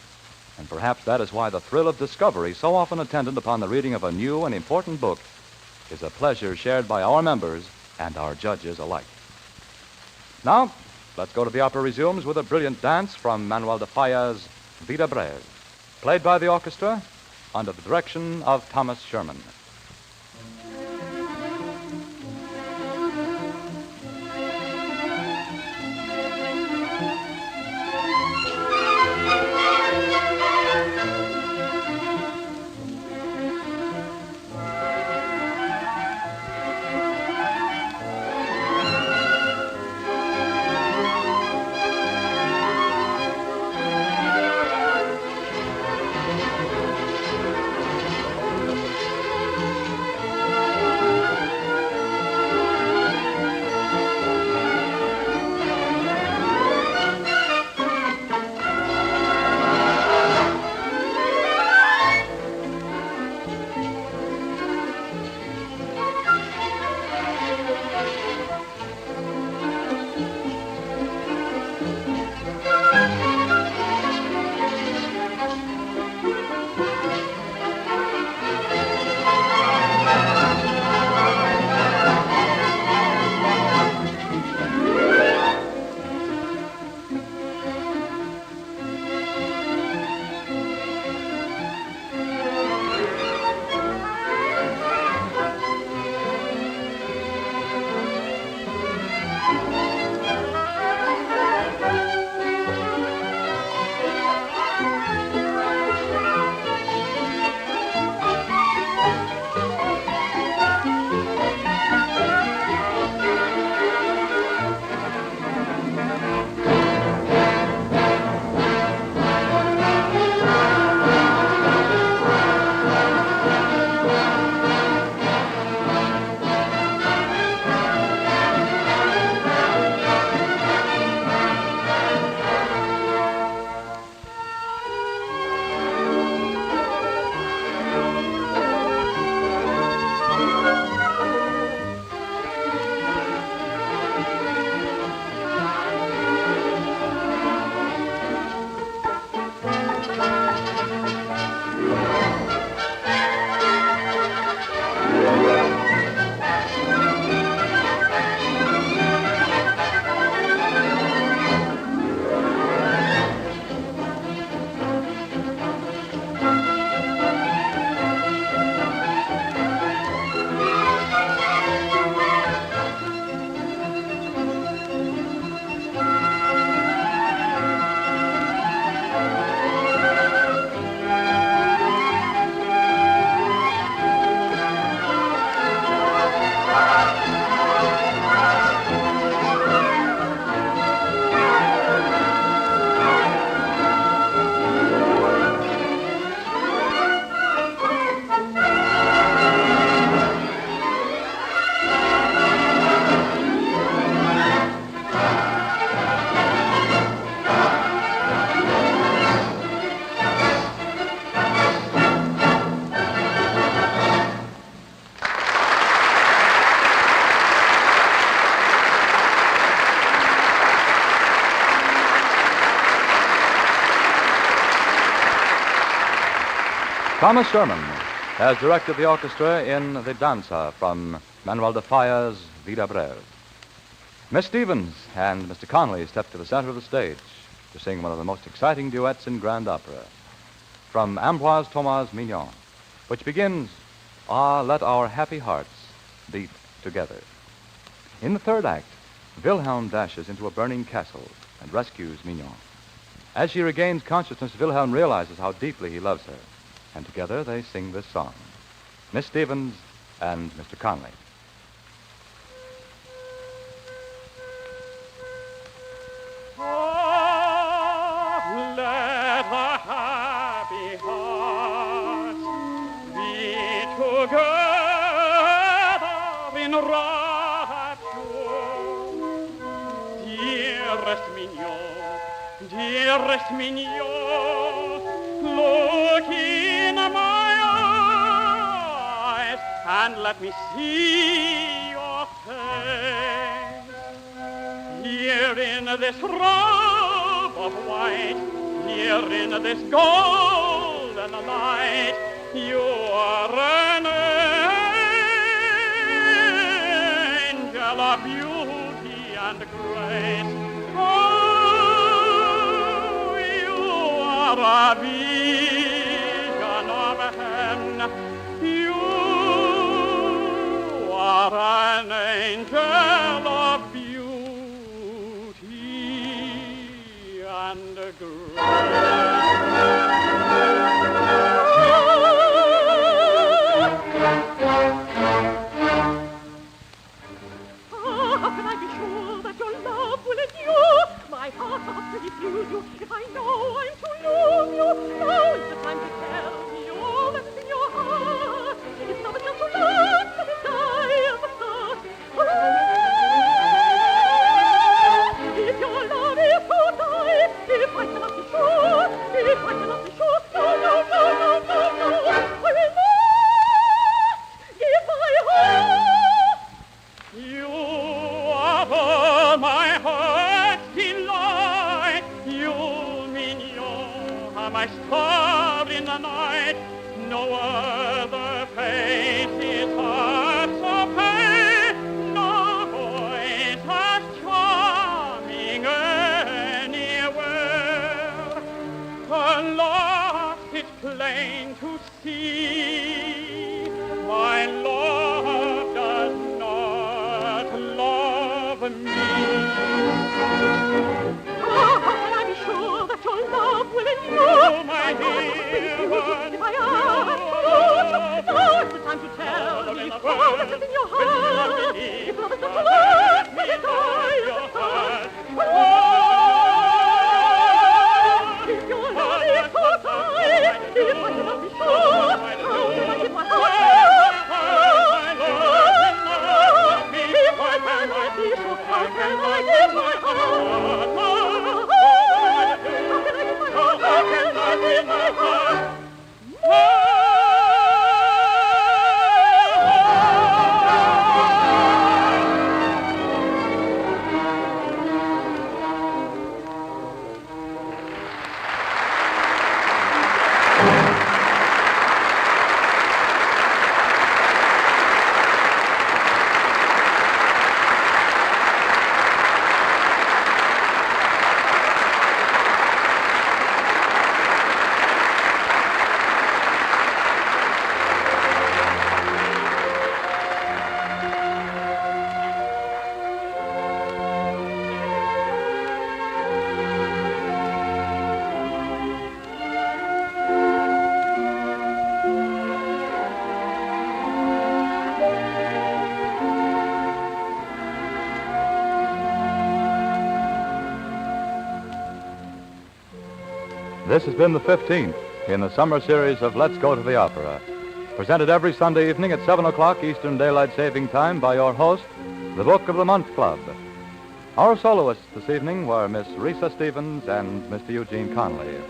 And perhaps that is why the thrill of discovery so often attendant upon the reading of a new and important book is a pleasure shared by our members and our judges alike. Now, let's go to the opera resumes with a brilliant dance from Manuel de Falla's Vida Breve, played by the orchestra under the direction of Thomas Sherman. Thomas Sherman has directed the orchestra in The Danza from Manuel de Falla's Vida Breve. Miss Stevens and Mr. Conley step to the center of the stage to sing one of the most exciting duets in grand opera from Ambroise Thomas Mignon, which begins, Ah, Let Our Happy Hearts Beat Together. In the third act, Wilhelm dashes into a burning castle and rescues Mignon. As she regains consciousness, Wilhelm realizes how deeply he loves her, and together they sing this song. Miss Stevens and Mr. Conley. Let our happy hearts beat together in rapture. Dearest Mignon, look in my eyes and let me see your face. Here in this robe of white, here in this golden light, you are an angel of beauty and grace. Oh, you are a vision of heaven. You are an angel of beauty and grace. My heart must refuse you if I know I'm to lose you. Now is the time to tell me all that's in your heart. If nobody else to love, let me die of the thought. If your love is to die, if I cannot be sure, if I cannot be sure, no, no, no, no, no, no, I will not give my heart. You are all my heart. My star in the night, no other face is half so pale, no voice as charming anywhere. Alas, it's plain to see, my love does not love me. How can I be sure that your love will endure? My dear one, if I ask you, now is the time to tell me all that is in your heart. If love is not to love, let me die of the heart. If your love is to die, if I cannot be sure, how can I give my heart? If I cannot be sure, how can I give my heart? This has been the 15th in the summer series of Let's Go to the Opera, presented every Sunday evening at 7 o'clock Eastern Daylight Saving Time by your host, the Book of the Month Club. Our soloists this evening were Miss Risa Stevens and Mr. Eugene Conley.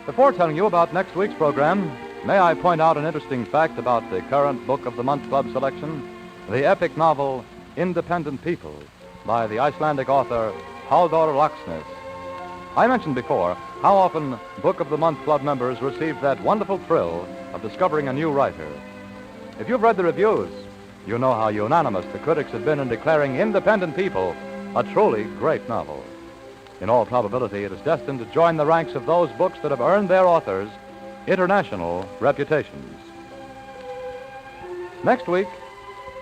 Before telling you about next week's program, may I point out an interesting fact about the current Book of the Month Club selection, the epic novel Independent People by the Icelandic author Halldór Laxness. I mentioned before how often Book of the Month Club members receive that wonderful thrill of discovering a new writer. If you've read the reviews, you know how unanimous the critics have been in declaring Independent People a truly great novel. In all probability, it is destined to join the ranks of those books that have earned their authors international reputations. Next week,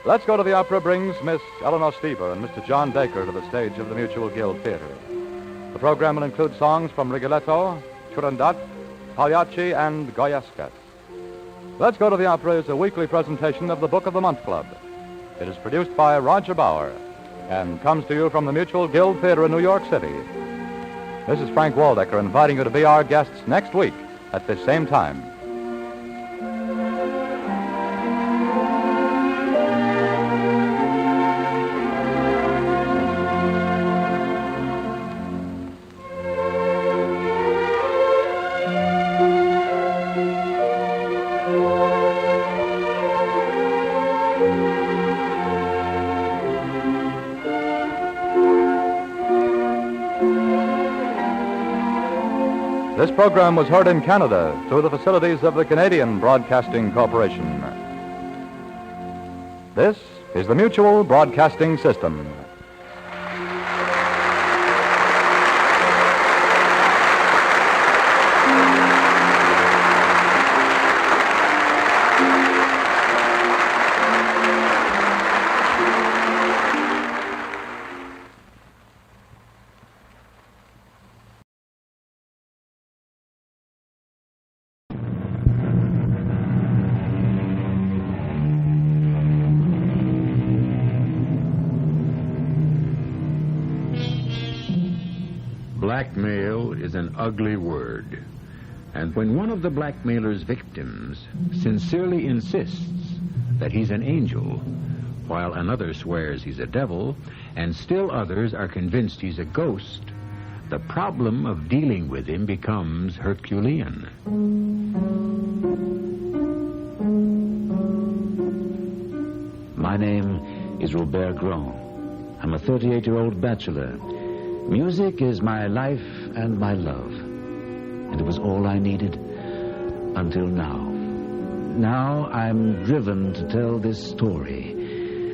Let's Go to the Opera brings Miss Eleanor Steber and Mr. John Baker to the stage of the Mutual Guild Theater. The program will include songs from Rigoletto, Turandot, Pagliacci, and Goyescat. Let's Go to the Opera is a weekly presentation of the Book of the Month Club. It is produced by Roger Bauer and comes to you from the Mutual Guild Theater in New York City. This is Frank Waldecker inviting you to be our guests next week at this same time. This program was heard in Canada through the facilities of the Canadian Broadcasting Corporation. This is the Mutual Broadcasting System. Blackmail is an ugly word. And when one of the blackmailer's victims sincerely insists that he's an angel, while another swears he's a devil, and still others are convinced he's a ghost, the problem of dealing with him becomes Herculean. My name is Robert Grand. I'm a 38-year-old bachelor. Music is my life and my love. And it was all I needed until now. Now I'm driven to tell this story,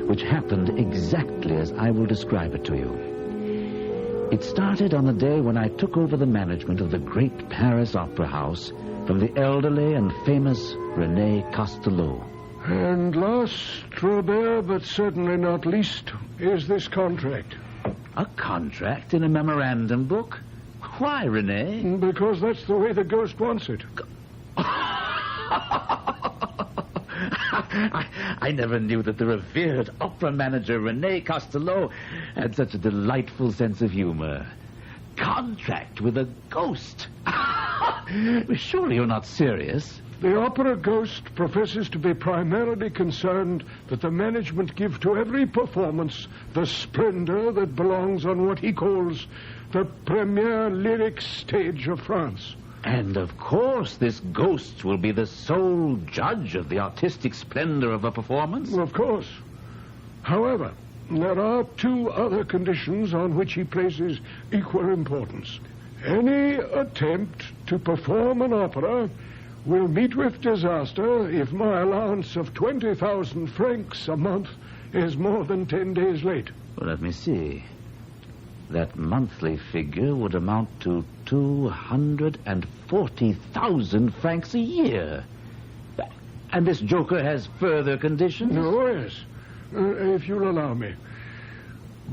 which happened exactly as I will describe it to you. It started on the day when I took over the management of the great Paris Opera House from the elderly and famous René Castelot. And last, Robert, but certainly not least, is this contract. A contract in a memorandum book? Why, René? Because that's the way the ghost wants it. I never knew that the revered opera manager René Castelot had such a delightful sense of humor. Contract with a ghost? Surely you're not serious. The opera ghost professes to be primarily concerned that the management give to every performance the splendor that belongs on what he calls the premiere lyric stage of France. And, of course, this ghost will be the sole judge of the artistic splendor of a performance? Of course. However, there are two other conditions on which he places equal importance. Any attempt to perform an opera will meet with disaster if my allowance of 20,000 francs a month is more than 10 days late. Well, let me see. That monthly figure would amount to 240,000 francs a year. And this joker has further conditions? Oh, yes. If you'll allow me.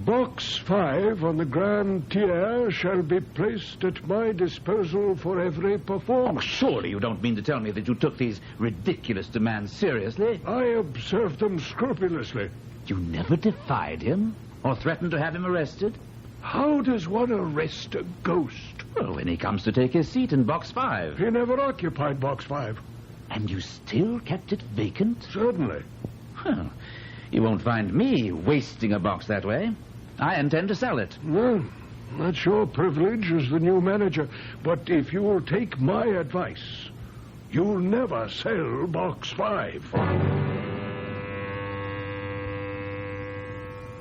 Box 5 on the Grand Tier shall be placed at my disposal for every performance. Oh, surely you don't mean to tell me that you took these ridiculous demands seriously? I observed them scrupulously. You never defied him or threatened to have him arrested? How does one arrest a ghost? Well, when he comes to take his seat in Box 5. He never occupied Box 5. And you still kept it vacant? Certainly. Well, you won't find me wasting a box that way. I intend to sell it. Well, that's your privilege as the new manager. But if you'll take my advice, you'll never sell Box 5.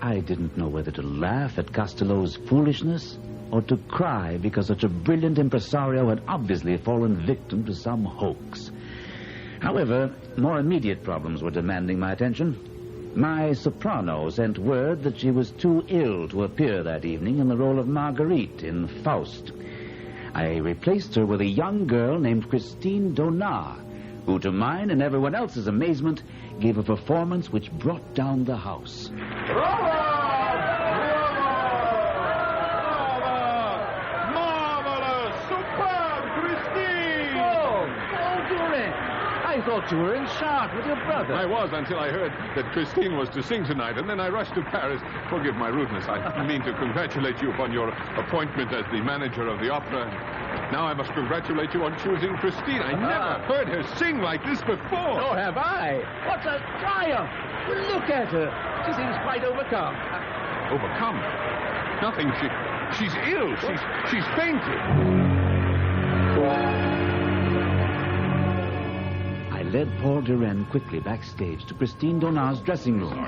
I didn't know whether to laugh at Costello's foolishness or to cry because such a brilliant impresario had obviously fallen victim to some hoax. However, more immediate problems were demanding my attention. My soprano sent word that she was too ill to appear that evening in the role of Marguerite in Faust. I replaced her with a young girl named Christine Donat, who, to mine and everyone else's amazement, gave a performance which brought down the house. I thought you were in Chartres with your brother. I was until I heard that Christine was to sing tonight, and then I rushed to Paris. Forgive my rudeness. I mean to congratulate you upon your appointment as the manager of the opera. Now I must congratulate you on choosing Christine. I never heard her sing like this before. Nor have I. What a triumph! Look at her. She seems quite overcome. Overcome? Nothing. She's ill. She's fainted. I led Paul Duren quickly backstage to Christine Donat's dressing room.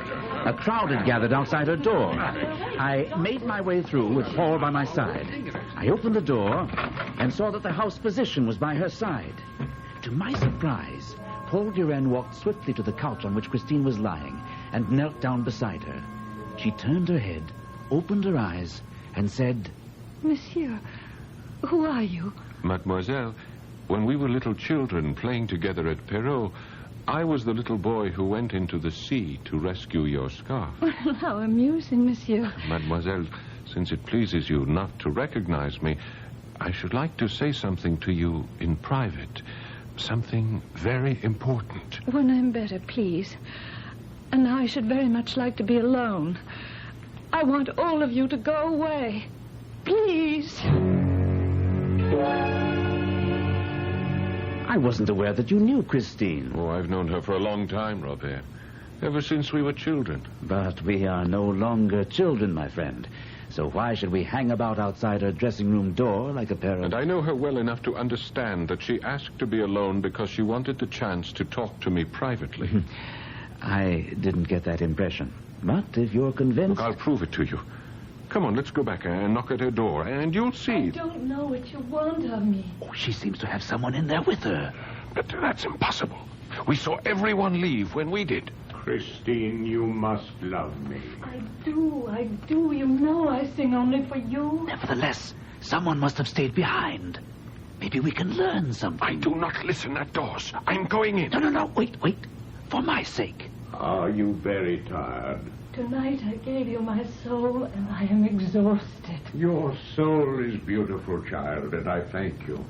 A crowd had gathered outside her door. I made my way through with Paul by my side. I opened the door and saw that the house physician was by her side. To my surprise, Paul Duren walked swiftly to the couch on which Christine was lying and knelt down beside her. She turned her head, opened her eyes, and said, Monsieur, who are you? Mademoiselle, when we were little children playing together at Perrault, I was the little boy who went into the sea to rescue your scarf. Well, how amusing, monsieur. Mademoiselle, since it pleases you not to recognize me, I should like to say something to you in private. Something very important. When I'm better, please. And now I should very much like to be alone. I want all of you to go away. Please. I wasn't aware that you knew Christine. Oh, I've known her for a long time, Robert. Ever since we were children. But we are no longer children, my friend. So why should we hang about outside her dressing room door like a pair of... And I know her well enough to understand that she asked to be alone because she wanted the chance to talk to me privately. I didn't get that impression. But if you're convinced... Look, I'll prove it to you. Come on, let's go back and knock at her door, and you'll see. I don't know what you want of me. Oh, she seems to have someone in there with her. But that's impossible. We saw everyone leave when we did. Christine, you must love me. I do. You know I sing only for you. Nevertheless, someone must have stayed behind. Maybe we can learn something. I do not listen at doors. I'm going in. No. Wait. For my sake. Are you very tired? Tonight I gave you my soul, and I am exhausted. Your soul is beautiful, child, and I thank you.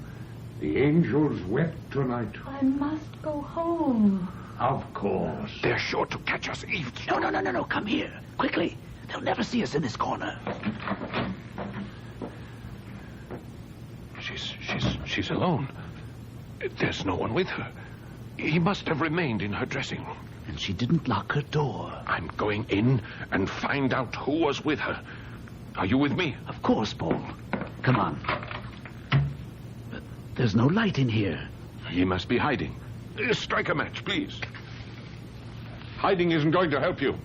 The angels wept tonight. I must go home. Of course. They're sure to catch us eavesdropping. No. Come here. Quickly. They'll never see us in this corner. She's alone. There's no one with her. He must have remained in her dressing room. And she didn't lock her door. I'm going in and find out who was with her. Are you with me? Of course, Paul. Come on. But there's no light in here. He must be hiding. Strike a match, please. Hiding isn't going to help you.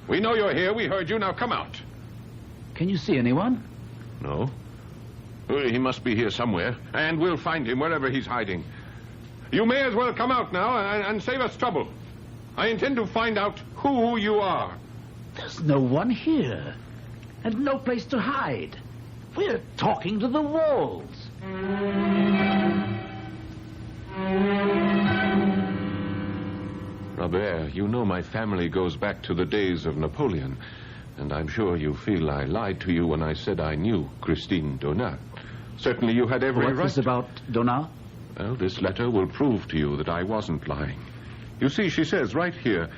We know you're here. We heard you. Now come out. Can you see anyone? No. He must be here somewhere, and we'll find him wherever he's hiding. You may as well come out now and save us trouble. I intend to find out who you are. There's no one here, and no place to hide. We're talking to the walls. Robert, you know my family goes back to the days of Napoleon, and I'm sure you feel I lied to you when I said I knew Christine Donat. Certainly you had every right. What's this about Donat? Well, this letter will prove to you that I wasn't lying. You see, she says right here,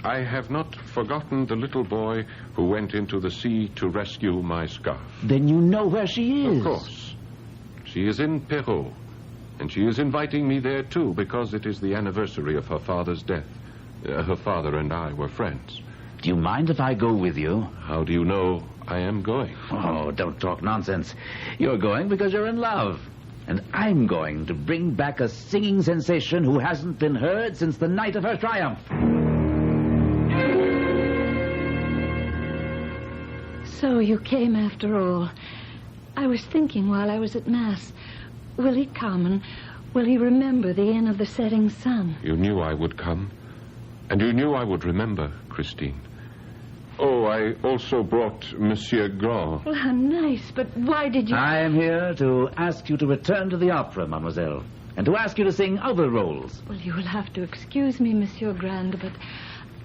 I have not forgotten the little boy who went into the sea to rescue my scarf. Then you know where she is. Of course. She is in Perrault, and she is inviting me there, too, because it is the anniversary of her father's death. Her father and I were friends. Do you mind if I go with you? How do you know I am going? Oh, don't talk nonsense. You're going because you're in love. And I'm going to bring back a singing sensation who hasn't been heard since the night of her triumph. So you came after all. I was thinking while I was at Mass, will he come and will he remember the inn of the setting sun? You knew I would come. And you knew I would remember, Christine. Oh, I also brought Monsieur Grand. Well, how nice, but why did you... I am here to ask you to return to the opera, mademoiselle, and to ask you to sing other roles. Well, you will have to excuse me, Monsieur Grand, but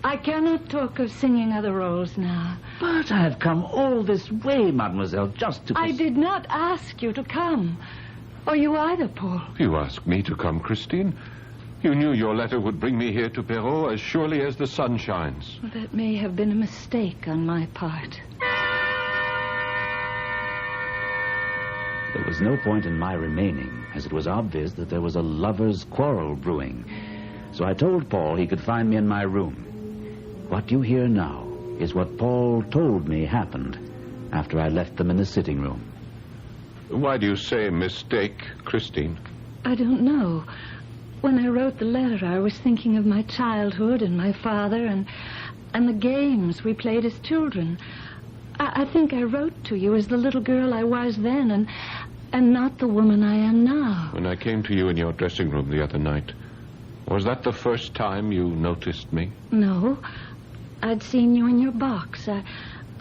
I cannot talk of singing other roles now. But I have come all this way, mademoiselle, just to... I did not ask you to come. Or you either, Paul. You asked me to come, Christine. You knew your letter would bring me here to Perrault as surely as the sun shines. Well, that may have been a mistake on my part. There was no point in my remaining, as it was obvious that there was a lover's quarrel brewing. So I told Paul he could find me in my room. What you hear now is what Paul told me happened after I left them in the sitting room. Why do you say mistake, Christine? I don't know. When I wrote the letter, I was thinking of my childhood and my father and the games we played as children. I think I wrote to you as the little girl I was then and not the woman I am now. When I came to you in your dressing room the other night, was that the first time you noticed me? No. I'd seen you in your box.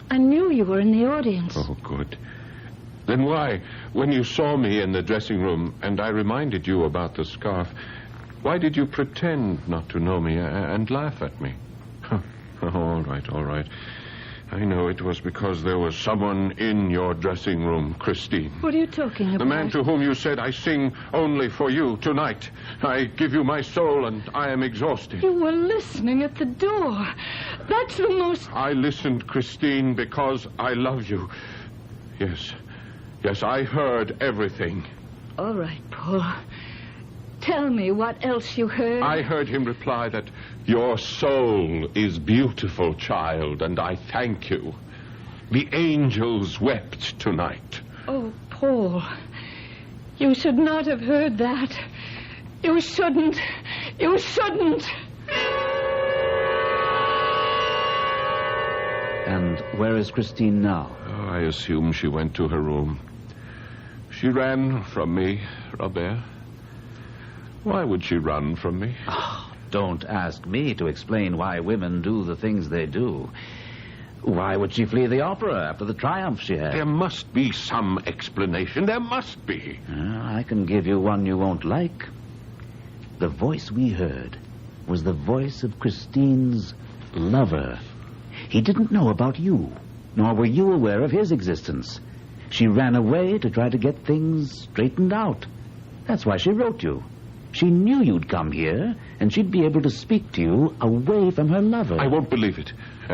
I knew you were in the audience. Oh, good. Then why, when you saw me in the dressing room and I reminded you about the scarf, why did you pretend not to know me and laugh at me? All right. I know it was because there was someone in your dressing room, Christine. What are you talking about? The man to whom you said, I sing only for you tonight. I give you my soul and I am exhausted. You were listening at the door. That's the most... I listened, Christine, because I love you. Yes, I heard everything. All right, Paul. Tell me what else you heard. I heard him reply that your soul is beautiful, child, and I thank you. The angels wept tonight. Oh, Paul, you should not have heard that. You shouldn't. And where is Christine now? Oh, I assume she went to her room. She ran from me, Robert. Why would she run from me? Oh, don't ask me to explain why women do the things they do. Why would she flee the opera after the triumph she had? There must be some explanation. There must be. I can give you one you won't like. The voice we heard was the voice of Christine's lover. He didn't know about you, nor were you aware of his existence. She ran away to try to get things straightened out. That's why she wrote you. She knew you'd come here, and she'd be able to speak to you away from her lover. I won't believe it.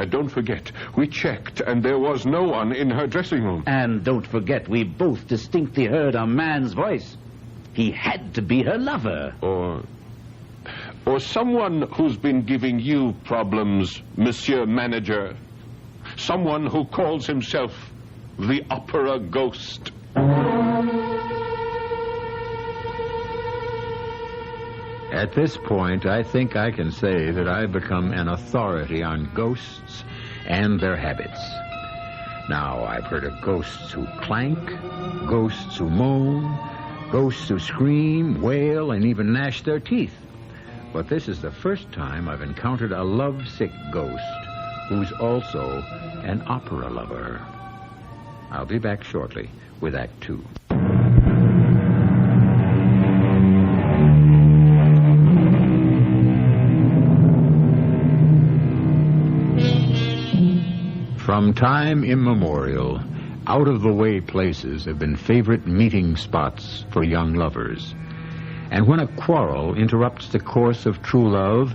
Don't forget, we checked, and there was no one in her dressing room. And don't forget, we both distinctly heard a man's voice. He had to be her lover. Or someone who's been giving you problems, Monsieur Manager. Someone who calls himself the Opera Ghost. At this point, I think I can say that I've become an authority on ghosts and their habits. Now, I've heard of ghosts who clank, ghosts who moan, ghosts who scream, wail, and even gnash their teeth. But this is the first time I've encountered a lovesick ghost who's also an opera lover. I'll be back shortly with Act Two. From time immemorial, out-of-the-way places have been favorite meeting spots for young lovers. And when a quarrel interrupts the course of true love,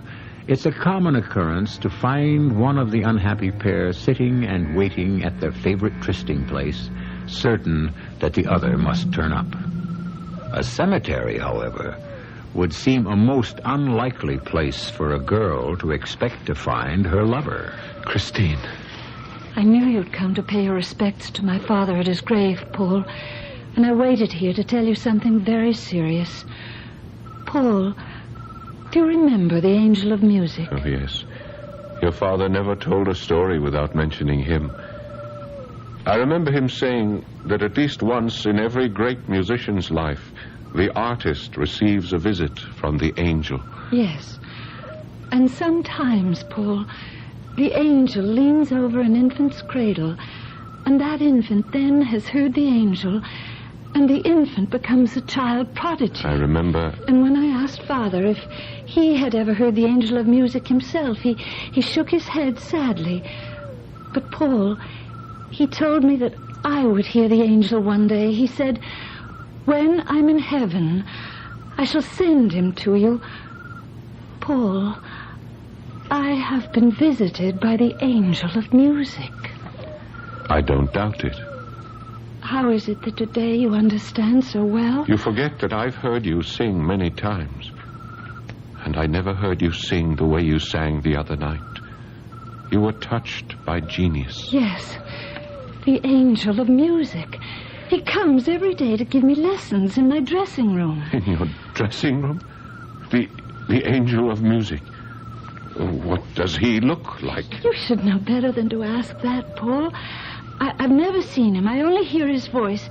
it's a common occurrence to find one of the unhappy pair sitting and waiting at their favorite trysting place, certain that the other must turn up. A cemetery, however, would seem a most unlikely place for a girl to expect to find her lover. Christine. I knew you'd come to pay your respects to my father at his grave, Paul. And I waited here to tell you something very serious. Paul, do you remember the Angel of Music? Oh, yes. Your father never told a story without mentioning him. I remember him saying that at least once in every great musician's life, the artist receives a visit from the angel. Yes. And sometimes, Paul, the angel leans over an infant's cradle, and that infant then has heard the angel, and the infant becomes a child prodigy. I remember. And when I asked Father if he had ever heard the angel of music himself, he shook his head sadly. But, Paul, he told me that I would hear the angel one day. He said, when I'm in heaven, I shall send him to you. Paul, I have been visited by the angel of music. I don't doubt it. How is it that today you understand so well? You forget that I've heard you sing many times. And I never heard you sing the way you sang the other night. You were touched by genius. Yes, the angel of music. He comes every day to give me lessons in my dressing room. In your dressing room? The angel of music. What does he look like? You should know better than to ask that, Paul. I've never seen him. I only hear his voice.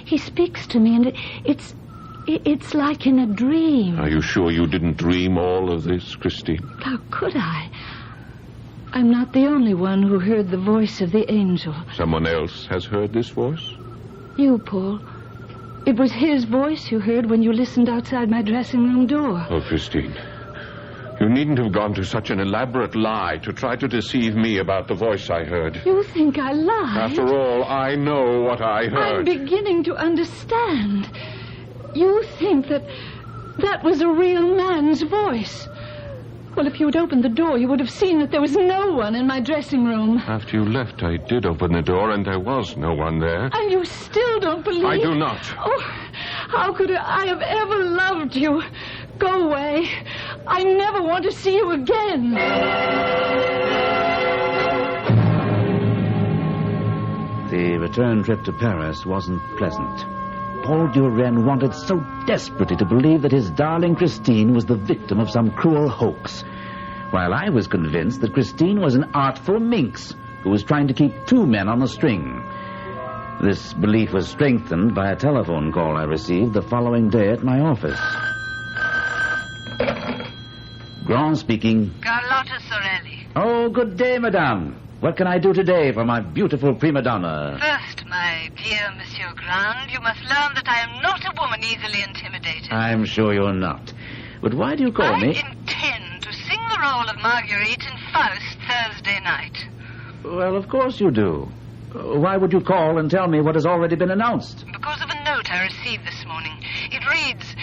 He speaks to me, and it's like in a dream. Are you sure you didn't dream all of this, Christine? How could I? I'm not the only one who heard the voice of the angel. Someone else has heard this voice? You, Paul. It was his voice you heard when you listened outside my dressing room door. Oh, Christine. You needn't have gone to such an elaborate lie to try to deceive me about the voice I heard. You think I lied? After all, I know what I heard. I'm beginning to understand. You think that was a real man's voice. Well, if you had opened the door, you would have seen that there was no one in my dressing room. After you left, I did open the door, and there was no one there. And you still don't believe... I do not. Oh, how could I have ever loved you? Go away. I never want to see you again. The return trip to Paris wasn't pleasant. Paul Durand wanted so desperately to believe that his darling Christine was the victim of some cruel hoax, while I was convinced that Christine was an artful minx who was trying to keep two men on the string. This belief was strengthened by a telephone call I received the following day at my office. Grand speaking. Carlotta Sorelli. Oh, good day, madame. What can I do today for my beautiful prima donna? First, my dear Monsieur Grand, you must learn that I am not a woman easily intimidated. I'm sure you're not. But why do you call me? I intend to sing the role of Marguerite in Faust Thursday night. Well, of course you do. Why would you call and tell me what has already been announced? Because of a note I received this morning. It reads,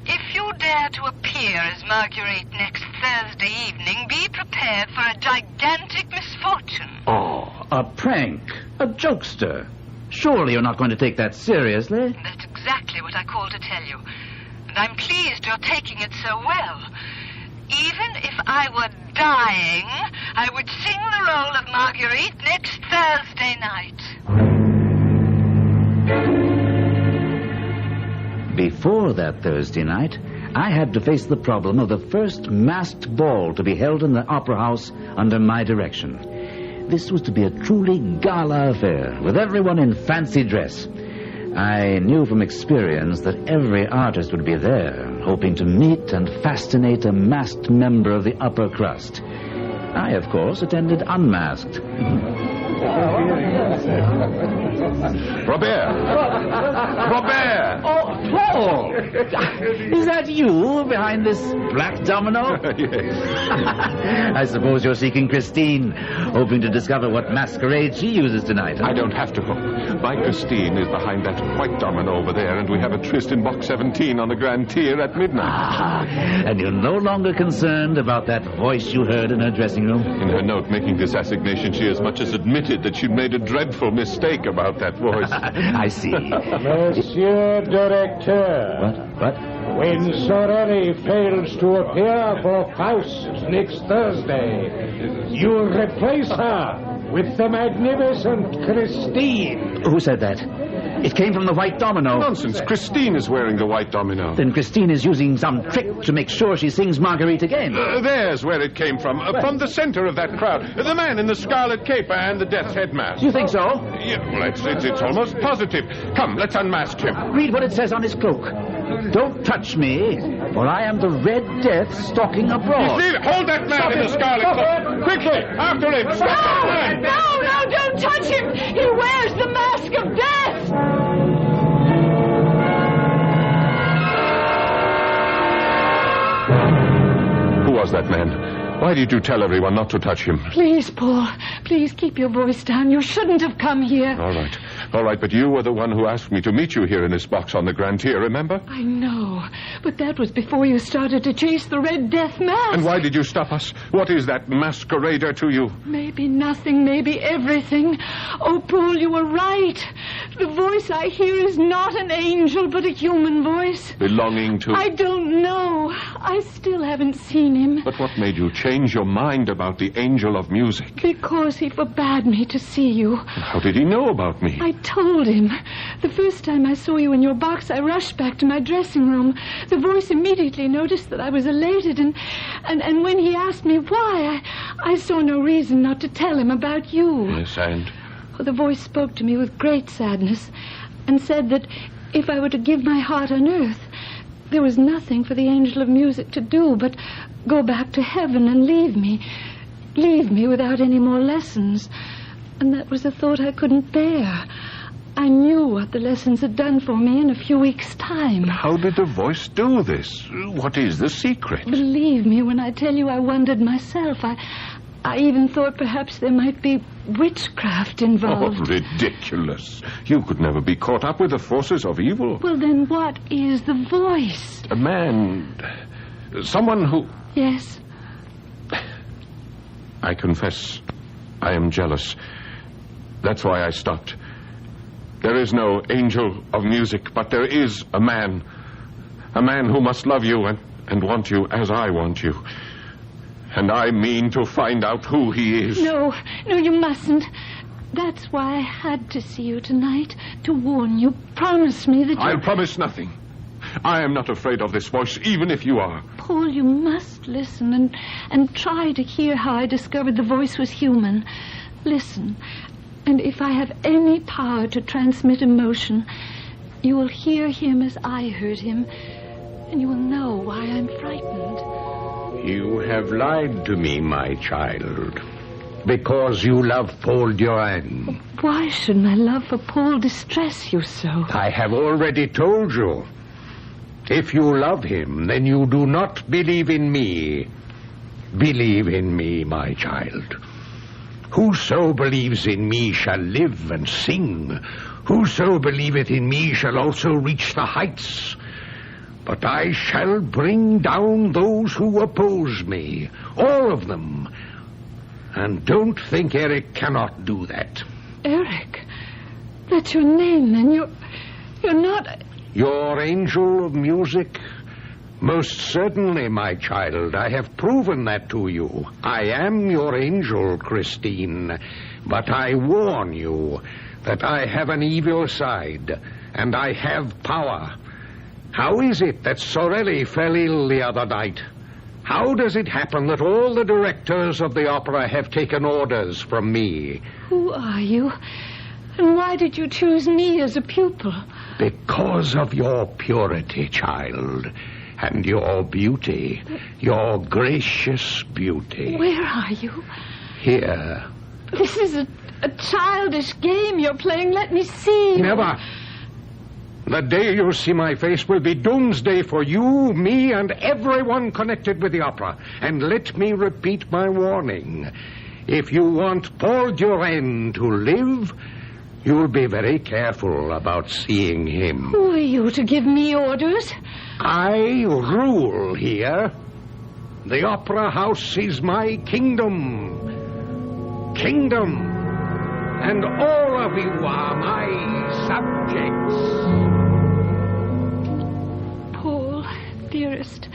if you dare to appear as Marguerite next Thursday evening, be prepared for a gigantic misfortune. Oh, a prank. A jokester. Surely you're not going to take that seriously? That's exactly what I called to tell you. And I'm pleased you're taking it so well. Even if I were dying, I would sing the role of Marguerite next Thursday night. Before that Thursday night, I had to face the problem of the first masked ball to be held in the Opera House under my direction. This was to be a truly gala affair, with everyone in fancy dress. I knew from experience that every artist would be there, hoping to meet and fascinate a masked member of the upper crust. I, of course, attended unmasked. Robert! Robert! Oh, Paul! Is that you behind this black domino? Yes. I suppose you're seeking Christine, hoping to discover what masquerade she uses tonight. Huh? I don't have to hope. My Christine is behind that white domino over there, and we have a tryst in box 17 on the Grand Tier at midnight. And you're no longer concerned about that voice you heard in her dressing room? In her note making this assignation, she as much as admitted that she'd made a dreadful mistake about that voice. I see. Monsieur Directeur. What? When Sorelli fails to appear for Faust next Thursday, you'll replace her with the magnificent Christine. Who said that? It came from the white domino. Nonsense. Christine is wearing the white domino. Then Christine is using some trick to make sure she sings Marguerite again. There's where it came from. From the center of that crowd. The man in the scarlet cape and the death's head mask. You think so? Yeah, well, it's almost positive. Come, let's unmask him. Read what it says on his cloak. Don't touch me, for I am the Red Death stalking abroad. Hold that man in the scarlet cloak. Quickly, after him. Stop that man. No, don't touch him. He wears the mask of death. Who was that man? Why did you tell everyone not to touch him? Please, Paul. Please keep your voice down. You shouldn't have come here. All right, but you were the one who asked me to meet you here in this box on the Grand Tier, remember? I know, but that was before you started to chase the Red Death mask. And why did you stop us? What is that masquerader to you? Maybe nothing, maybe everything. Oh, Paul, you were right. The voice I hear is not an angel, but a human voice. Belonging to... I don't know. I still haven't seen him. But what made you change your mind about the angel of music? Because he forbade me to see you. How did he know about me? I told him. The first time I saw you in your box, I rushed back to my dressing room. The voice immediately noticed that I was elated, and when he asked me why, I saw no reason not to tell him about you. Yes, and? The voice spoke to me with great sadness and said that if I were to give my heart on earth, there was nothing for the angel of music to do but go back to heaven and leave me without any more lessons. And that was a thought I couldn't bear. I knew what the lessons had done for me in a few weeks' time. How did the voice do this? What is the secret? Believe me when I tell you I wondered myself. I even thought perhaps there might be witchcraft involved. Oh, ridiculous. You could never be caught up with the forces of evil. Well, then what is the voice? A man. Someone who... Yes? I confess, I am jealous. That's why I stopped. There is no angel of music, but there is a man. A man who must love you and want you as I want you. And I mean to find out who he is. No, you mustn't. That's why I had to see you tonight, to warn you. Promise me that you... I'll promise nothing. I am not afraid of this voice, even if you are. Paul, you must listen and try to hear how I discovered the voice was human. Listen, and if I have any power to transmit emotion, you will hear him as I heard him, and you will know why I'm frightened. You have lied to me, my child, because you love Paul Durand. Why should my love for Paul distress you so? I have already told you. If you love him, then you do not believe in me. Believe in me, my child. Whoso believes in me shall live and sing. Whoso believeth in me shall also reach the heights. But I shall bring down those who oppose me, all of them. And don't think Eric cannot do that. Eric? That's your name, then. You're not... Your angel of music? Most certainly, my child. I have proven that to you. I am your angel, Christine. But I warn you that I have an evil side, and I have power. How is it that Sorelli fell ill the other night? How does it happen that all the directors of the opera have taken orders from me? Who are you? And why did you choose me as a pupil? Because of your purity, child, and your beauty, your gracious beauty. Where are you? Here. This is a childish game you're playing. Let me see you. Never. The day you see my face will be doomsday for you, me, and everyone connected with the opera. And let me repeat my warning. If you want Paul Durand to live, you'll be very careful about seeing him. Who are you to give me orders? I rule here. The opera house is my kingdom. And all of you are my subjects. Paul, dearest,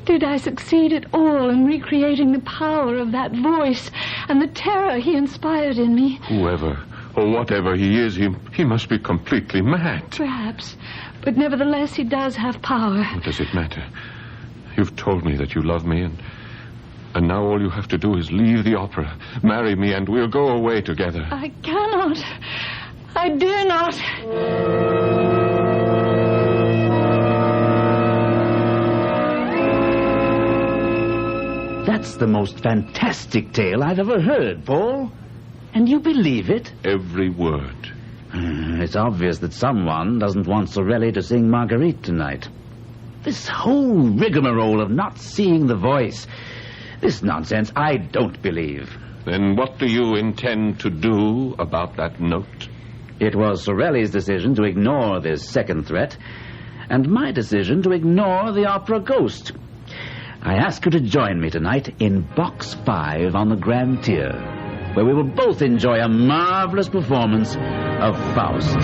did I succeed at all in recreating the power of that voice and the terror he inspired in me? Oh, whatever he is, he must be completely mad. Perhaps. But nevertheless, he does have power. What does it matter? You've told me that you love me, and now all you have to do is leave the opera, marry me, and we'll go away together. I cannot. I dare not. That's the most fantastic tale I've ever heard, Paul. And you believe it? Every word. It's obvious that someone doesn't want Sorelli to sing Marguerite tonight. This whole rigmarole of not seeing the voice, this nonsense, I don't believe. Then what do you intend to do about that note? It was Sorelli's decision to ignore this second threat, and my decision to ignore the opera ghost. I ask you to join me tonight in Box 5 on the Grand Tier, where we will both enjoy a marvelous performance of Faust.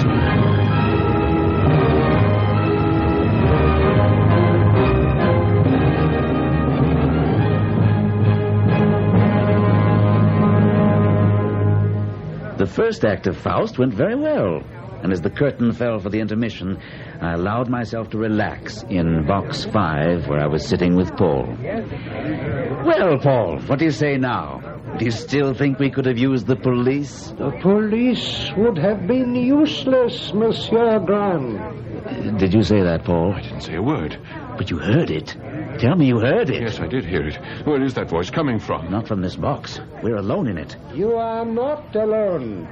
The first act of Faust went very well, and as the curtain fell for the intermission, I allowed myself to relax in Box 5, where I was sitting with Paul. Well, Paul, what do you say now? Do you still think we could have used the police? The police would have been useless, Monsieur Grand. Did you say that, Paul? I didn't say a word. But you heard it. Tell me you heard it. Yes, I did hear it. Where is that voice coming from? Not from this box. We're alone in it. You are not alone.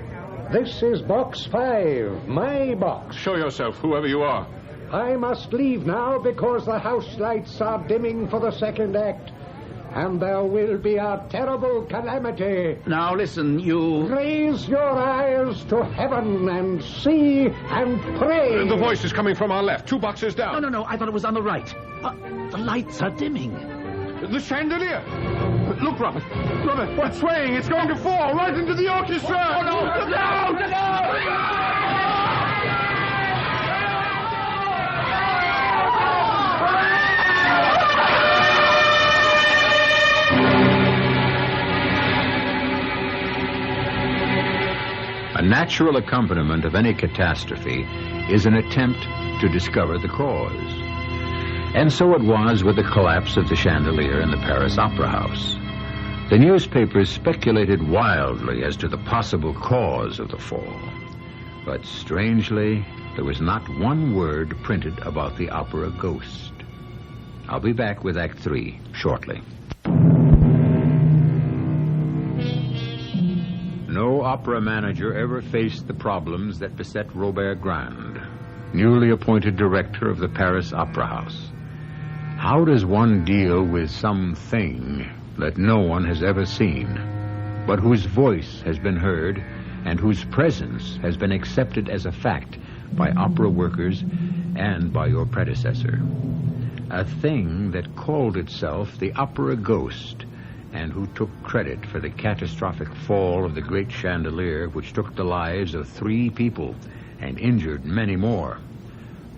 This is Box 5, my box. Show yourself, whoever you are. I must leave now because the house lights are dimming for the second act. And there will be a terrible calamity. Now listen, you... Raise your eyes to heaven and see and pray. The voice is coming from our left, 2 boxes down. No, I thought it was on the right. The lights are dimming. The chandelier. Look, Robert. Robert, what's swaying? It's going to fall right into the orchestra. Oh, no. Look out! Look out! A natural accompaniment of any catastrophe is an attempt to discover the cause. And so it was with the collapse of the chandelier in the Paris Opera House. The newspapers speculated wildly as to the possible cause of the fall. But strangely, there was not one word printed about the opera ghost. I'll be back with Act 3 shortly. No opera manager ever faced the problems that beset Robert Grand, newly appointed director of the Paris Opera House. How does one deal with something that no one has ever seen, but whose voice has been heard and whose presence has been accepted as a fact by opera workers and by your predecessor? A thing that called itself the opera ghost, and who took credit for the catastrophic fall of the great chandelier which took the lives of 3 people and injured many more.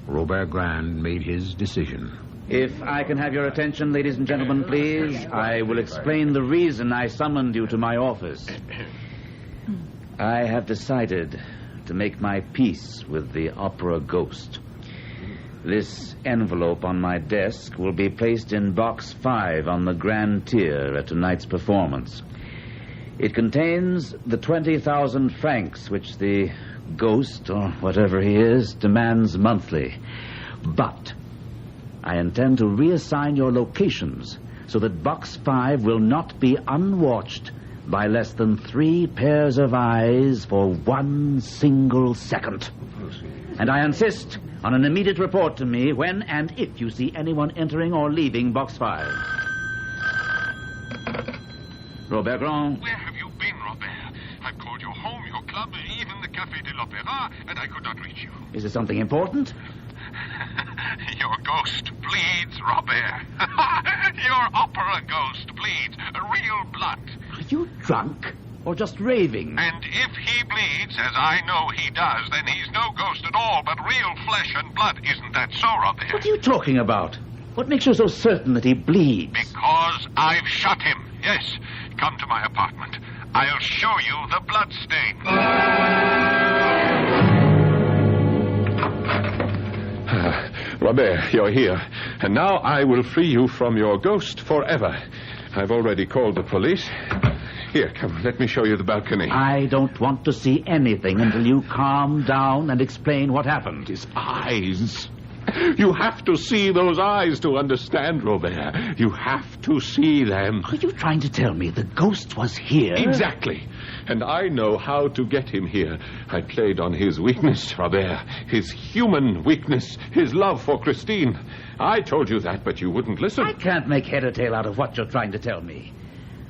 Robert Grand made his decision. If I can have your attention, ladies and gentlemen, please, I will explain the reason I summoned you to my office. I have decided to make my peace with the opera ghost. This envelope on my desk will be placed in Box 5 on the Grand Tier at tonight's performance. It contains the 20,000 francs which the ghost, or whatever he is, demands monthly. But I intend to reassign your locations so that Box 5 will not be unwatched by less than 3 pairs of eyes for 1 single second. And I insist on an immediate report to me when and if you see anyone entering or leaving Box 5. Robert Grand. Where have you been, Robert? I've called your home, your club, even the Café de l'Opéra, and I could not reach you. Is it something important? Your ghost bleeds, Robert. Your opera ghost bleeds. Real blood. Are you drunk or just raving? And if he bleeds, as I know he does, then he's no ghost at all, but real flesh and blood. Isn't that so, Robert? What are you talking about? What makes you so certain that he bleeds? Because I've shot him. Yes. Come to my apartment. I'll show you the bloodstain. Robert, you're here. And now I will free you from your ghost forever. I've already called the police. Here, come, let me show you the balcony. I don't want to see anything until you calm down and explain what happened. His eyes. You have to see those eyes to understand, Robert. You have to see them. Are you trying to tell me the ghost was here? Exactly. And I know how to get him here. I played on his weakness, Robert. His human weakness. His love for Christine. I told you that, but you wouldn't listen. I can't make head or tail out of what you're trying to tell me.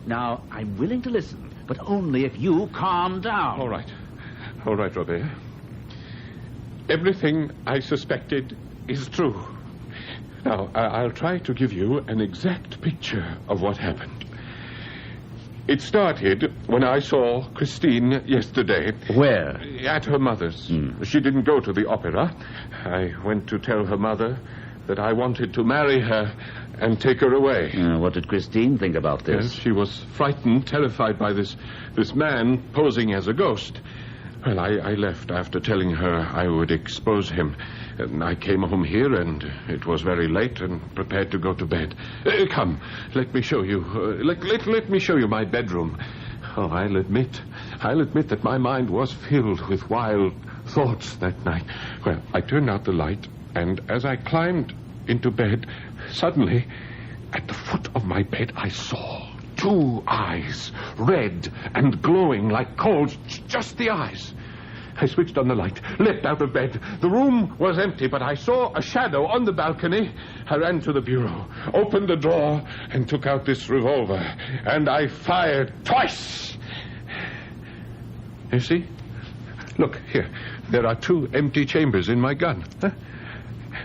Now, I'm willing to listen, but only if you calm down. All right. All right, Robert. Everything I suspected is true. Now, I'll try to give you an exact picture of what happened. It started when I saw Christine yesterday. Where? At her mother's. She didn't go to the opera. I went to tell her mother that I wanted to marry her and take her away. What did Christine think about this? Yes, she was frightened, terrified by this man posing as a ghost. Well, I left after telling her I would expose him. And I came home here, and it was very late, and prepared to go to bed. Come, let me show you. Let me show you my bedroom. Oh, I'll admit that my mind was filled with wild thoughts that night. Well, I turned out the light, and as I climbed into bed, suddenly, at the foot of my bed, I saw 2 eyes, red and glowing like coals, just the eyes. I switched on the light, leapt out of bed. The room was empty, but I saw a shadow on the balcony. I ran to the bureau, opened the drawer, and took out this revolver. And I fired twice. You see? Look, here. There are 2 empty chambers in my gun. Huh?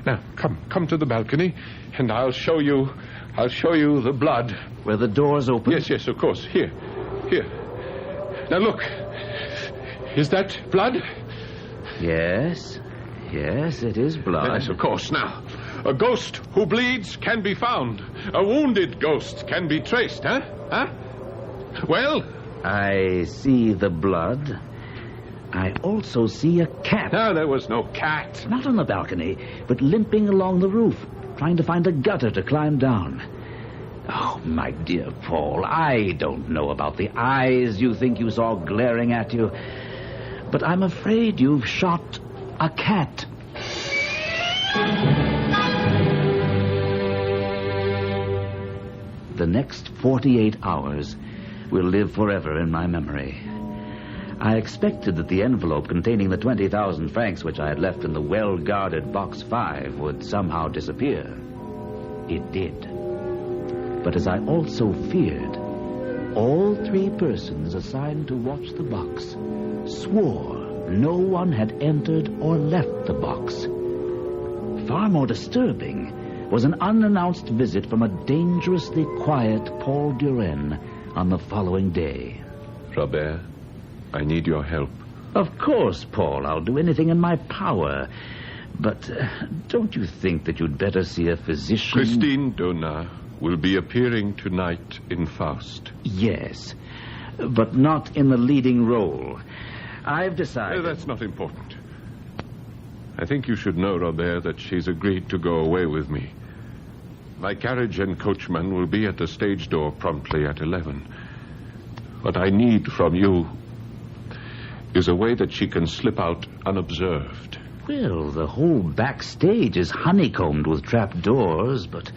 Now, come to the balcony, and I'll show you the blood. Where the door's open? Yes, of course. Here. Now, look. Is that blood? Yes, it is blood. Yes, of course. Now, a ghost who bleeds can be found. A wounded ghost can be traced, huh? Well? I see the blood. I also see a cat. No, there was no cat. Not on the balcony, but limping along the roof, trying to find a gutter to climb down. Oh, my dear Paul, I don't know about the eyes you think you saw glaring at you, but I'm afraid you've shot a cat. The next 48 hours will live forever in my memory. I expected that the envelope containing the 20,000 francs which I had left in the well-guarded Box 5 would somehow disappear. It did. But as I also feared, all 3 persons assigned to watch the box swore no one had entered or left the box. Far more disturbing was an unannounced visit from a dangerously quiet Paul Duren on the following day. Robert, I need your help. Of course, Paul, I'll do anything in my power. But don't you think that you'd better see a physician? Christine Donat will be appearing tonight in Faust. Yes, but not in the leading role. I've decided... That's not important. I think you should know, Robert, that she's agreed to go away with me. My carriage and coachman will be at the stage door promptly at 11. What I need from you is a way that she can slip out unobserved. Well, the whole backstage is honeycombed with trapdoors, but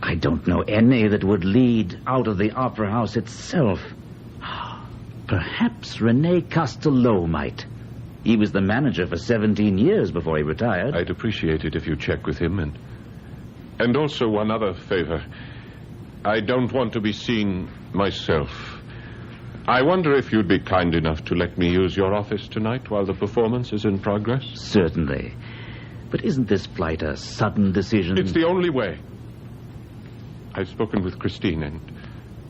I don't know any that would lead out of the opera house itself. Perhaps Rene Castello might. He was the manager for 17 years before he retired. I'd appreciate it if you check with him. And also one other favor. I don't want to be seen myself. I wonder if you'd be kind enough to let me use your office tonight while the performance is in progress? Certainly. But isn't this flight a sudden decision? It's the only way. I've spoken with Christine, and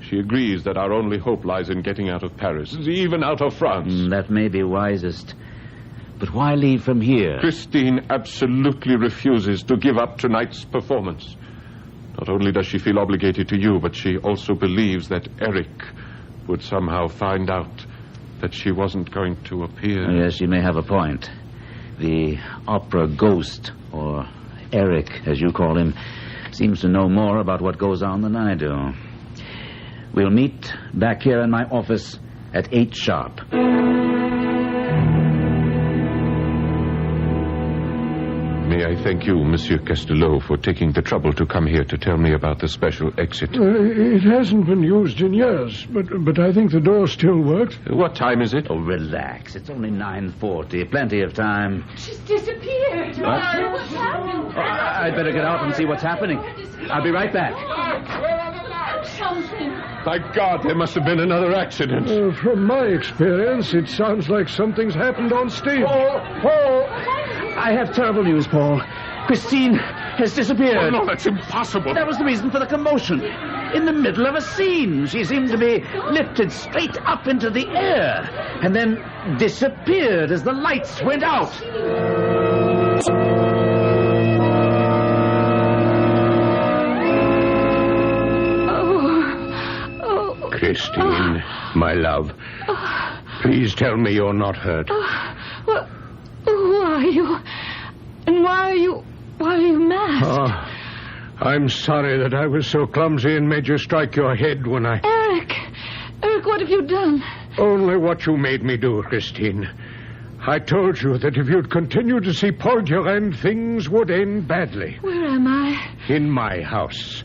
she agrees that our only hope lies in getting out of Paris, even out of France. That may be wisest. But why leave from here? Christine absolutely refuses to give up tonight's performance. Not only does she feel obligated to you, but she also believes that Eric would somehow find out that she wasn't going to appear. Yes, you may have a point. The opera ghost, or Eric, as you call him, seems to know more about what goes on than I do. We'll meet back here in my office at 8 sharp. May I thank you, Monsieur Castelot, for taking the trouble to come here to tell me about the special exit. It hasn't been used in years, but I think the door still works. What time is it? Oh, relax. It's only 9:40. Plenty of time. She's disappeared. What? What's happened? I'd better get out and see what's happening. I'll be right back. Something. My God, there must have been another accident. From my experience, it sounds like something's happened on stage. Paul! I have terrible news, Paul. Christine has disappeared. Oh, no, that's impossible. That was the reason for the commotion. In the middle of a scene, she seemed to be lifted straight up into the air and then disappeared as the lights went out. Christine, my love, please tell me you're not hurt. Well, who are you? And why are you masked? Oh, I'm sorry that I was so clumsy and made you strike your head when I... Eric, what have you done? Only what you made me do, Christine. I told you that if you'd continue to see Paul Durand, things would end badly. Where am I? In my house.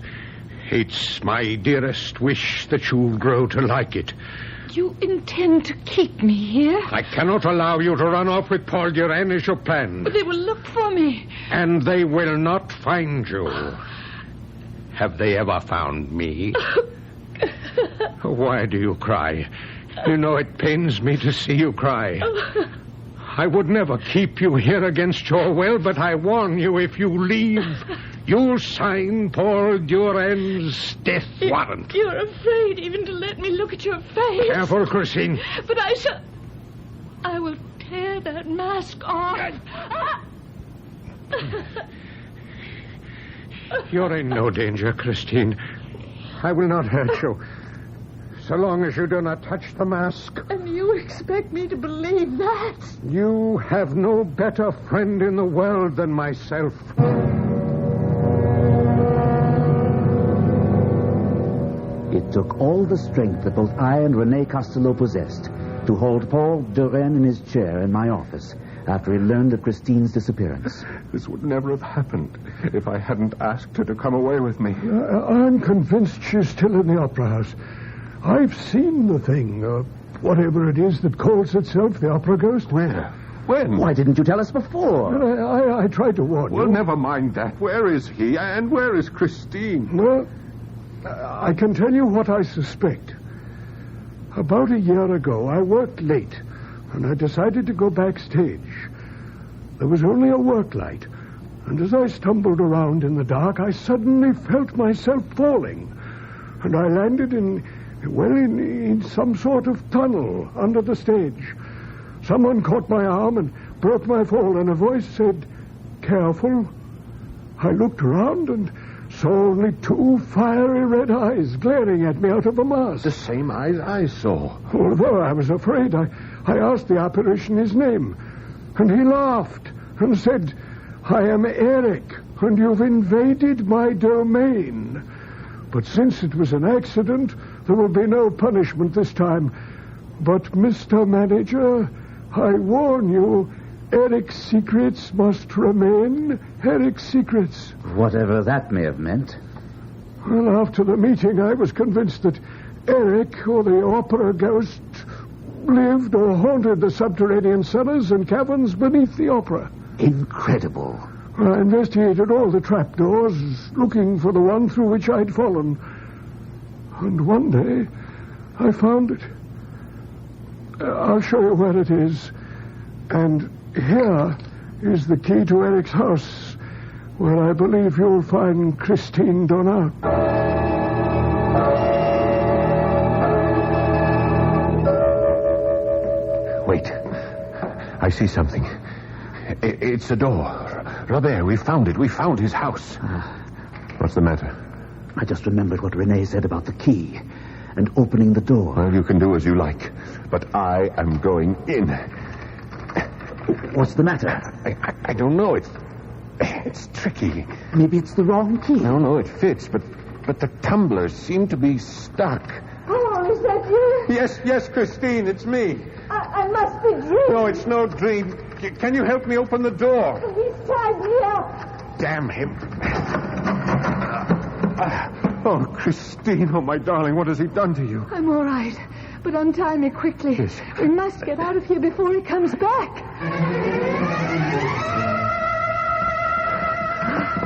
It's my dearest wish that you'll grow to like it. You intend to keep me here? I cannot allow you to run off with Paul Durand as you planned. But they will look for me. And they will not find you. Have they ever found me? Why do you cry? You know it pains me to see you cry. I would never keep you here against your will, but I warn you, if you leave, you'll sign Paul Durand's death warrant. You're afraid even to let me look at your face. Careful, Christine. But I will tear that mask off. You're in no danger, Christine. I will not hurt you. So long as you do not touch the mask. And you expect me to believe that? You have no better friend in the world than myself. It took all the strength that both I and Rene Costello possessed to hold Paul Durand in his chair in my office after he learned of Christine's disappearance. This would never have happened if I hadn't asked her to come away with me. I'm convinced she's still in the opera house. I've seen the thing, whatever it is that calls itself the opera ghost. Where? When? Why didn't you tell us before? I tried to warn you. Well, never mind that. Where is he? And where is Christine? Well, I can tell you what I suspect. About a year ago, I worked late, and I decided to go backstage. There was only a work light, and as I stumbled around in the dark, I suddenly felt myself falling, and I landed in some sort of tunnel under the stage. Someone caught my arm and broke my fall, and a voice said, "Careful." I looked around and saw only 2 fiery red eyes glaring at me out of a mask. The same eyes I saw. Although I was afraid, I asked the apparition his name, and he laughed and said, "I am Eric, and you've invaded my domain. But since it was an accident, there will be no punishment this time. But, Mr. Manager, I warn you, Eric's secrets must remain Eric's secrets." Whatever that may have meant. Well, after the meeting, I was convinced that Eric, or the opera ghost, lived or haunted the subterranean cellars and caverns beneath the opera. Incredible. I investigated all the trapdoors, looking for the one through which I'd fallen. And one day, I found it. I'll show you where it is. And here is the key to Eric's house, where I believe you'll find Christine Donat. Wait. I see something. It's a door. Robert, we found it. We found his house. What's the matter? I just remembered what Rene said about the key. and opening the door. Well, you can do as you like, but I am going in. What's the matter? I don't know. It's tricky. Maybe it's the wrong key. No, it fits, but the tumblers seem to be stuck. Oh, is that you? Yes, Christine, it's me. I must be dreaming. No, it's no dream. Can you help me open the door? He's tied me up. Damn him. Oh, Christine, oh, my darling, what has he done to you? I'm all right, but untie me quickly. Yes. We must get out of here before he comes back.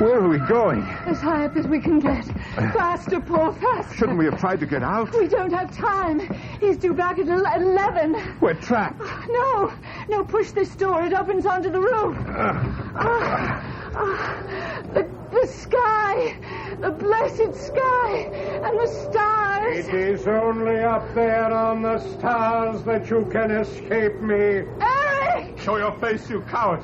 Where are we going? As high up as we can get. Faster, Paul, faster. Shouldn't we have tried to get out? We don't have time. He's due back at 11. We're trapped. No, push this door. It opens onto the roof. The sky, the blessed sky, and the stars. It is only up there on the stars that you can escape me. Eric! Show your face, you coward.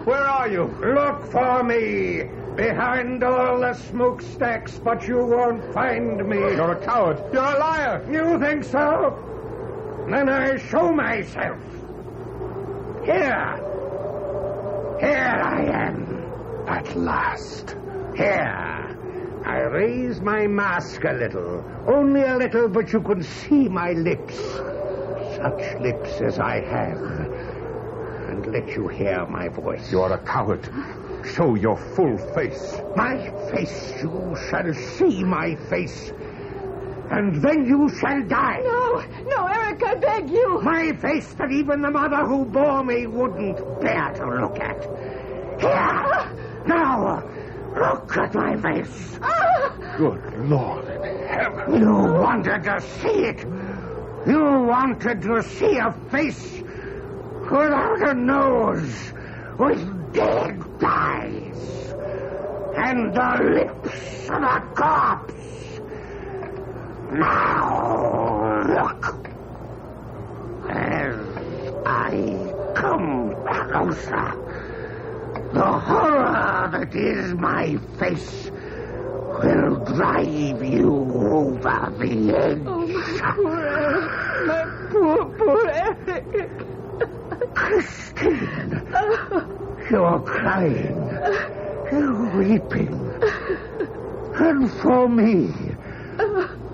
Where are you? Look for me. Behind all the smokestacks, but you won't find me. You're a coward. You're a liar. You think so? Then I show myself. Here I am. At last. Here. I raise my mask a little. Only a little, but you can see my lips. Such lips as I have. And let you hear my voice. You are a coward. Show your full face. My face. You shall see my face. And then you shall die. No, Eric, I beg you. My face that even the mother who bore me wouldn't bear to look at. Here. Now, look at my face. Good Lord in heaven. You wanted to see it. You wanted to see a face without a nose, with dead eyes, and the lips of a corpse. Now, look. As I come closer, the horror that is my face will drive you over the edge. Oh, my poor Eric. Christine, you're crying, you're weeping. And for me,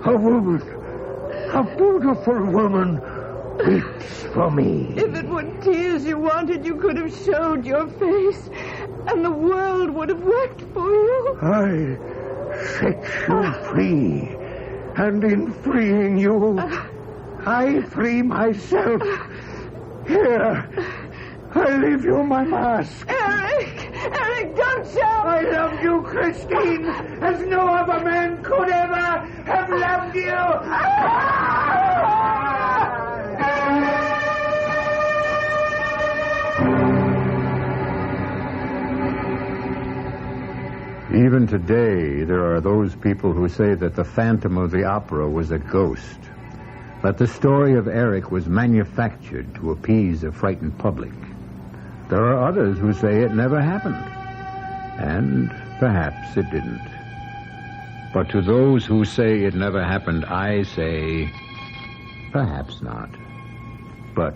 a woman, a beautiful woman, weeps for me. If it were tears you wanted, you could have showed your face, and the world would have wept for you. I set you free, and in freeing you, I free myself. Here, I leave you my mask. Eric, don't shout. I love you, Christine, as no other man could ever have loved you. Even today, there are those people who say that the Phantom of the Opera was a ghost, that the story of Eric was manufactured to appease a frightened public. There are others who say it never happened, and perhaps it didn't. But to those who say it never happened, I say, perhaps not. But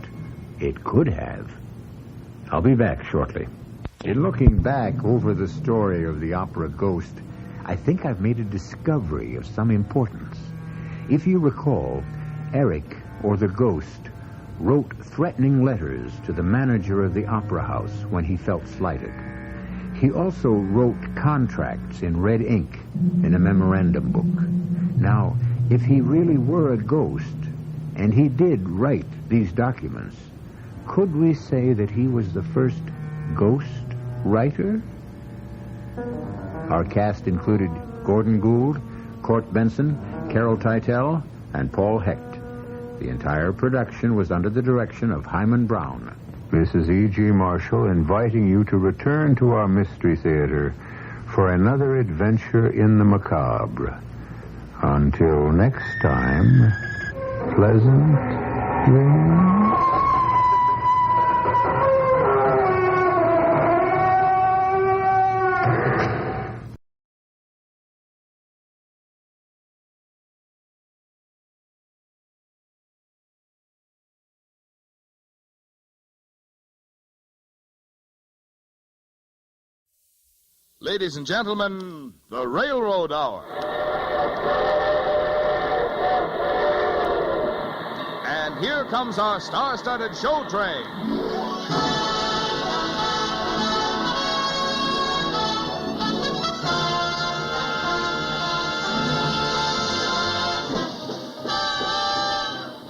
it could have. I'll be back shortly. In looking back over the story of the opera Ghost, I think I've made a discovery of some importance. If you recall, Eric, or the Ghost, wrote threatening letters to the manager of the opera house when he felt slighted. He also wrote contracts in red ink in a memorandum book. Now, if he really were a ghost, and he did write these documents, could we say that he was the first ghost writer? Our cast included Gordon Gould, Court Benson, Carol Teitel, and Paul Hecht. The entire production was under the direction of Hyman Brown. This is E.G. Marshall inviting you to return to our Mystery Theater for another adventure in the macabre. Until next time, pleasant dreams. Ladies and gentlemen, the Railroad Hour. And here comes our star-studded show train.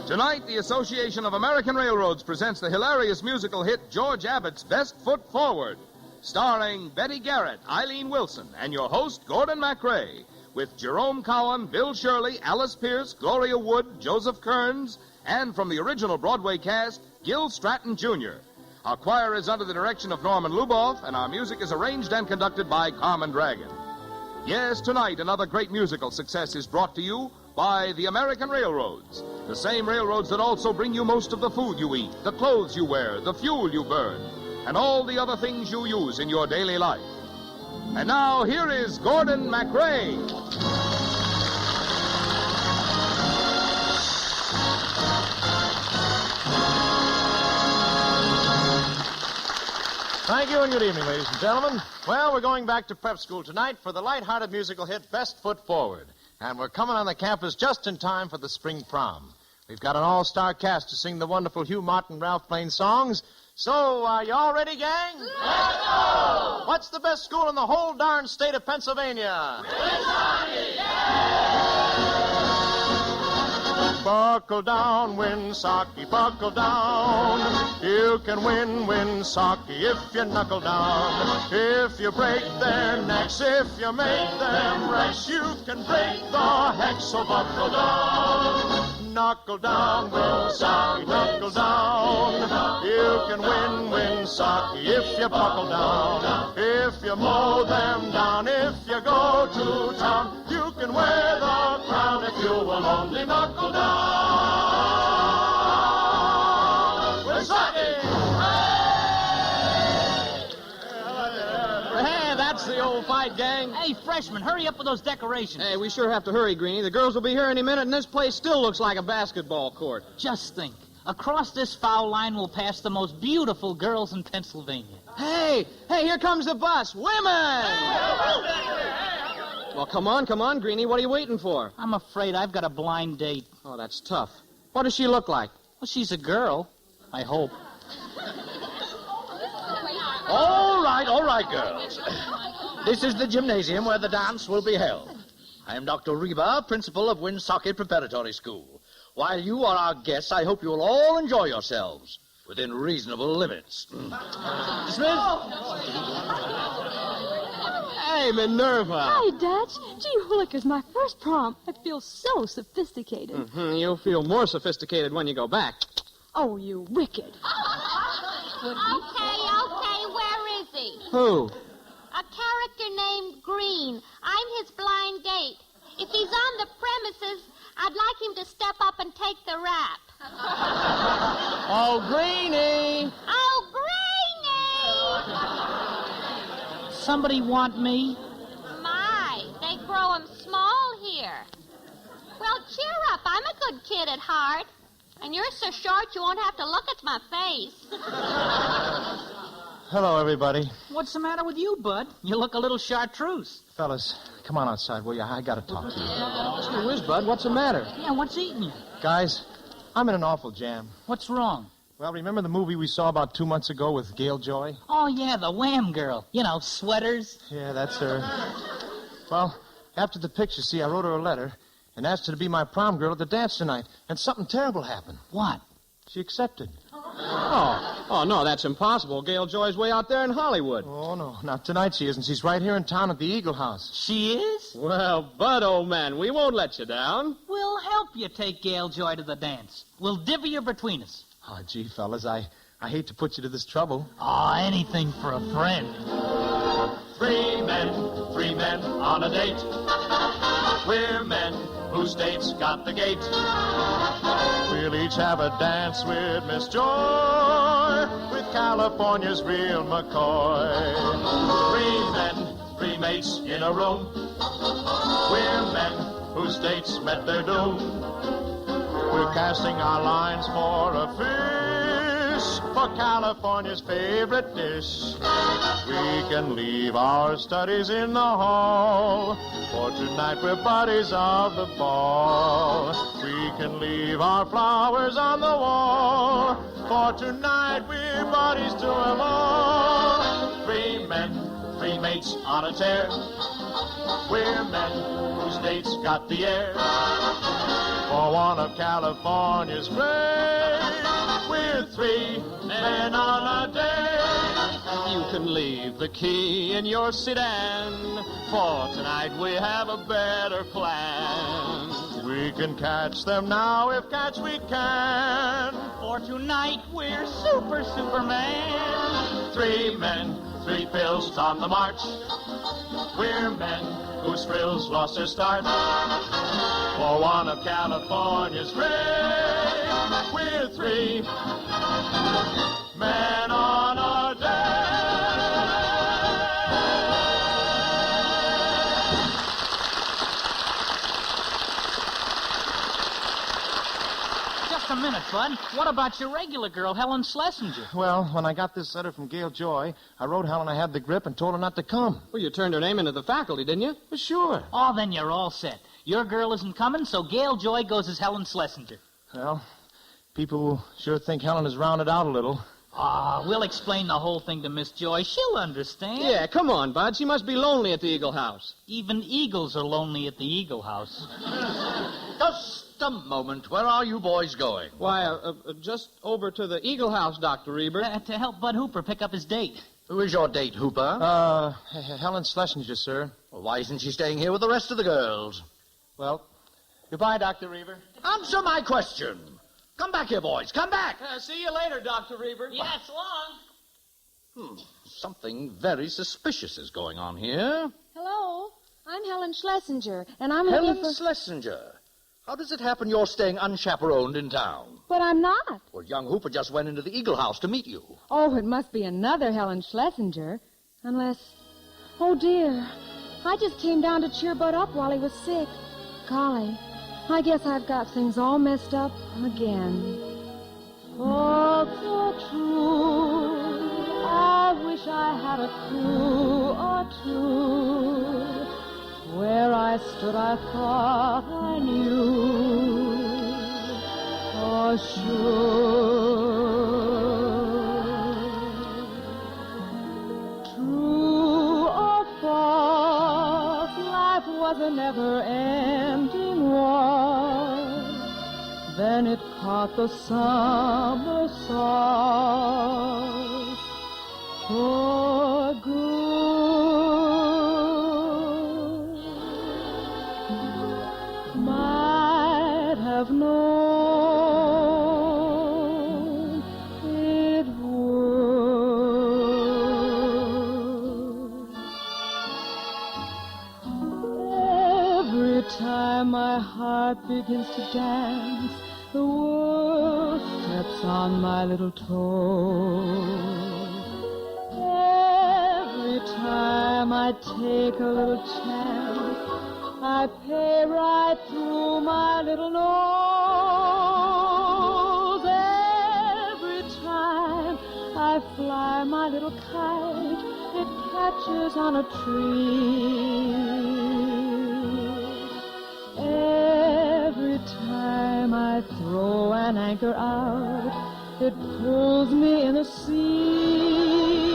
Tonight, the Association of American Railroads presents the hilarious musical hit George Abbott's Best Foot Forward, starring Betty Garrett, Eileen Wilson, and your host, Gordon MacRae, with Jerome Cowan, Bill Shirley, Alice Pierce, Gloria Wood, Joseph Kearns, and from the original Broadway cast, Gil Stratton, Jr. Our choir is under the direction of Norman Luboff, and our music is arranged and conducted by Carmen Dragon. Yes, tonight, another great musical success is brought to you by the American Railroads, the same railroads that also bring you most of the food you eat, the clothes you wear, the fuel you burn, and all the other things you use in your daily life. And now, here is Gordon MacRae. Thank you and good evening, ladies and gentlemen. Well, we're going back to prep school tonight for the light-hearted musical hit Best Foot Forward. And we're coming on the campus just in time for the spring prom. We've got an all-star cast to sing the wonderful Hugh Martin and Ralph Blaine songs. So, are you all ready, gang? Let's go! What's the best school in the whole darn state of Pennsylvania? Buckle down, Winsocki, buckle down. You can win, Winsocki, if you knuckle down. If you break their necks, if you make them wrecks, you can break the hex, so buckle down. Knuckle down, Winsocki, knuckle down. You can win, Winsocki, if you buckle down. If you mow them down, if you go to town, you can wear the crown if you will only knuckle down. Hey, that's the old fight, gang. Hey, freshman, hurry up with those decorations. Hey, we sure have to hurry, Greenie. The girls will be here any minute, and this place still looks like a basketball court. Just think. Across this foul line will pass the most beautiful girls in Pennsylvania. Hey, here comes the bus. Women! Well, come on, Greenie. What are you waiting for? I'm afraid I've got a blind date. Oh, that's tough. What does she look like? Well, she's a girl. I hope. All right, girls. This is the gymnasium where the dance will be held. I am Dr. Reba, principal of Winsocki Preparatory School. While you are our guests, I hope you will all enjoy yourselves within reasonable limits. Dismissed. Hey, Minerva. Hi, Dutch. Gee whilikers, my first prom. I feel so sophisticated. Mm-hmm. You'll feel more sophisticated when you go back. Oh, you wicked. Okay, where is he? Who? A character named Green. I'm his blind date. If he's on the premises, I'd like him to step up and take the rap. Oh, Greenie! Oh, Greenie! Somebody want me? My, they grow 'em small here. Well, cheer up. I'm a good kid at heart. And you're so short you won't have to look at my face. Hello, everybody. What's the matter with you, Bud? You look a little chartreuse. Fellas, come on outside, will you? I got to talk to you. Gee whiz, Bud, what's the matter? Yeah, what's eating you? Guys, I'm in an awful jam. What's wrong? Well, remember the movie we saw about 2 months ago with Gail Joy? Oh, yeah, the Wham girl. You know, sweaters. Yeah, that's her. Well, after the picture, see, I wrote her a letter and asked her to be my prom girl at the dance tonight. And something terrible happened. What? She accepted. Oh, no, that's impossible. Gail Joy's way out there in Hollywood. Oh, no, not tonight she isn't. She's right here in town at the Eagle House. She is? Well, Bud, old man, we won't let you down. We'll help you take Gail Joy to the dance. We'll divvy her between us. Oh, gee, fellas, I hate to put you to this trouble. Oh, anything for a friend. 3 men on a date. We're men whose dates got the gate. We'll each have a dance with Miss Joy, with California's real McCoy. 3 mates in a room. We're men whose dates met their doom. We're casting our lines for a fish. wish for California's favorite dish. We can leave our studies in the hall, for tonight we're buddies of the ball. We can leave our flowers on the wall, for tonight we're buddies to them all. 3 men, 3 mates on a tear. We're men whose dates got the air. For one of California's great, we're 3 men on a day. You can leave the key in your sedan, for tonight we have a better plan. We can catch them now if catch we can. For tonight we're Superman. 3 men, 3 pills on the march. We're men whose thrills lost their start. For one of California's great, we're 3 men on a day. Just a minute, Bud. What about your regular girl, Helen Schlesinger? Well, when I got this letter from Gail Joy, I wrote Helen I had the grip and told her not to come. Well, you turned her name into the faculty, didn't you? Well, sure. Oh, then you're all set. Your girl isn't coming, so Gail Joy goes as Helen Schlesinger. Well, people sure think Helen has rounded out a little. Ah, we'll explain the whole thing to Miss Joy. She'll understand. Yeah, come on, Bud. She must be lonely at the Eagle House. Even eagles are lonely at the Eagle House. Just a moment. Where are you boys going? Why, just over to the Eagle House, Dr. Reber. To help Bud Hooper pick up his date. Who is your date, Hooper? Helen Schlesinger, sir. Well, why isn't she staying here with the rest of the girls? Well, goodbye, Dr. Reber. Answer my question. Come back here, boys. Come back. See you later, Dr. Reber. Yes, long. Something very suspicious is going on here. Hello, I'm Helen Schlesinger, and I'm Helen looking for... Schlesinger. How does it happen you're staying unchaperoned in town? But I'm not. Well, young Hooper just went into the Eagle House to meet you. Oh, it must be another Helen Schlesinger. Unless... Oh, dear. I just came down to cheer Bud up while he was sick. Golly, I guess I've got things all messed up again. Thoughts are true. I wish I had a clue or two. Where I stood, I thought I knew for sure. True or false, life was a never-ending war. Then it caught the summer sauce for good. Might have known it would. Every time my heart begins to dance, the world steps on my little toes. Every time I take a little chance, I pay right through my little nose. Every time I fly my little kite, it catches on a tree. Every time I throw an anchor out, it pulls me in the sea.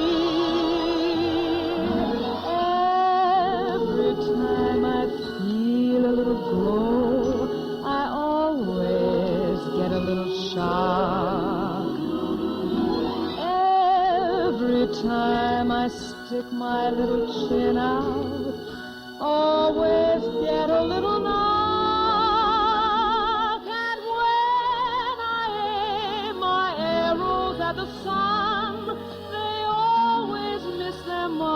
Every time I feel a little glow, I always get a little shock. Every time I stick my little chin out, always get a little knock. And when I aim my arrows at the sun, they always miss their mark.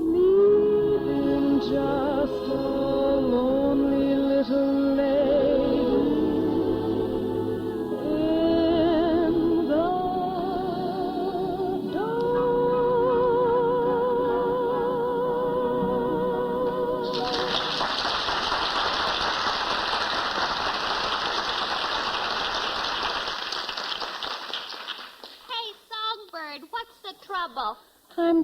Leaving just a lonely little lady in the dark.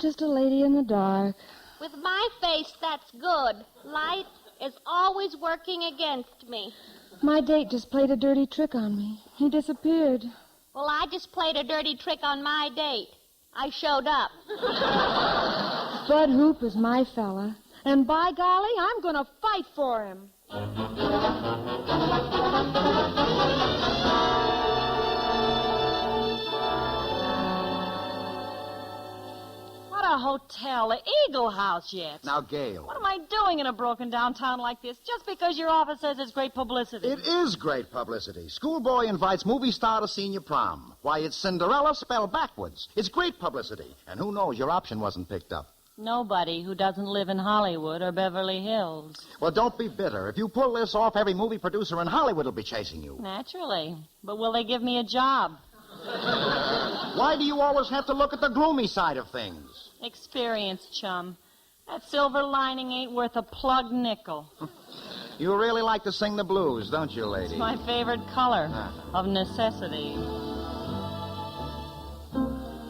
just a lady in the dark. With my face, that's good. Light is always working against me. My date just played a dirty trick on me. He disappeared. Well, I just played a dirty trick on my date. I showed up. Bud Hoop is my fella. And by golly, I'm going to fight for him. What a hotel, the Eagle House yet. Now, Gail. What am I doing in a broken down town like this just because your office says it's great publicity? It is great publicity. Schoolboy invites movie star to senior prom. Why, it's Cinderella spelled backwards. It's great publicity. And who knows, your option wasn't picked up. Nobody who doesn't live in Hollywood or Beverly Hills. Well, don't be bitter. If you pull this off, every movie producer in Hollywood will be chasing you. Naturally. But will they give me a job? Why do you always have to look at the gloomy side of things? Experience, chum. That silver lining ain't worth a plugged nickel. You really like to sing the blues, don't you, lady? It's my favorite color of necessity.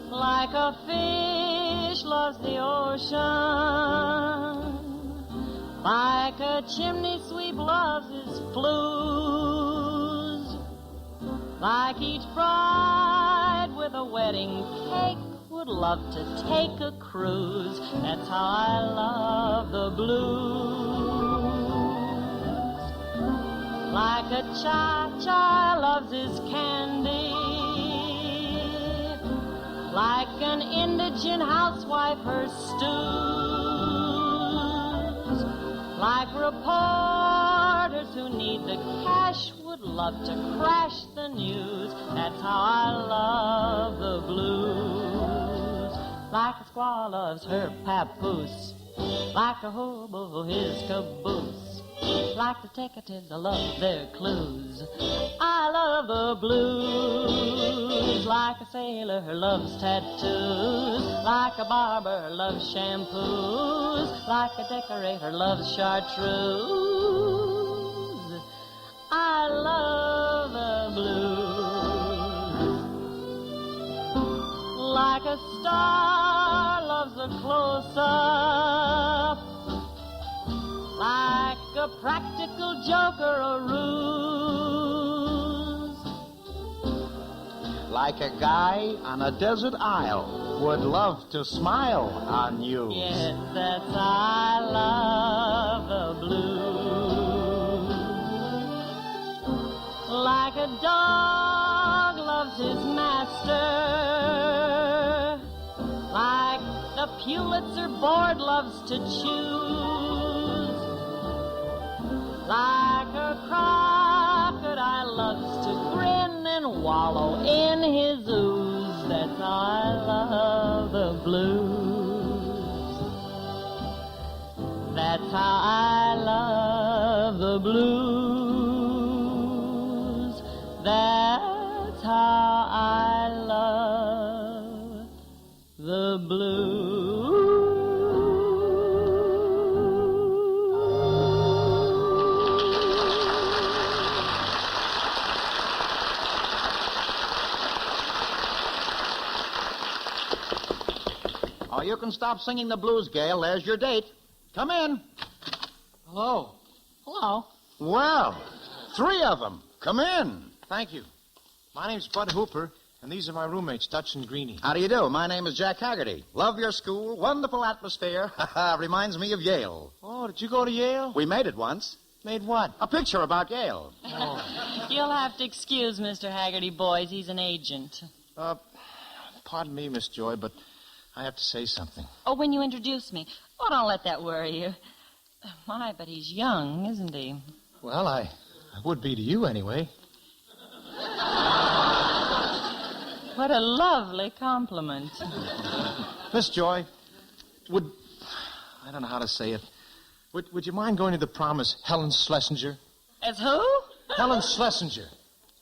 Like a fish loves the ocean, like a chimney sweep loves his flues, like each bride with a wedding cake would love to take a cruise. That's how I love the blues. Like a cha-cha loves his candy, like an indigent housewife her stews, like reporters who need the cash would love to crash the news. That's how I love the blues. Like a squaw loves her papoose, like a hobo his caboose, like detectives I love their clues. I love the blues. Like a sailor loves tattoos, like a barber loves shampoos, like a decorator loves chartreuse. I love the blues. Like a star loves a close-up, like a practical joke or a ruse, like a guy on a desert isle would love to smile on you. Yes, that's how I love the blues. Like a dog loves his master, like the Pulitzer board loves to choose, like a crocodile loves to grin and wallow in his ooze. That's how I love the blues. That's how I love the blues. That's how I love the blues. Oh, you can stop singing the blues, Gail. There's your date. Come in. Hello. Hello. Well, 3 of them. Come in. Thank you. My name's Bud Hooper, and these are my roommates, Dutch and Greenie. How do you do? My name is Jack Haggerty. Love your school. Wonderful atmosphere. Reminds me of Yale. Oh, did you go to Yale? We made it once. Made what? A picture about Yale. Oh. You'll have to excuse Mr. Haggerty, boys. He's an agent. Pardon me, Miss Joy, but I have to say something. Oh, when you introduce me. Oh, don't let that worry you. My, but he's young, isn't he? Well, I would be to you anyway. What a lovely compliment. Miss Joy, I don't know how to say it. Would you mind going to the prom as Helen Schlesinger? As who? Helen Schlesinger.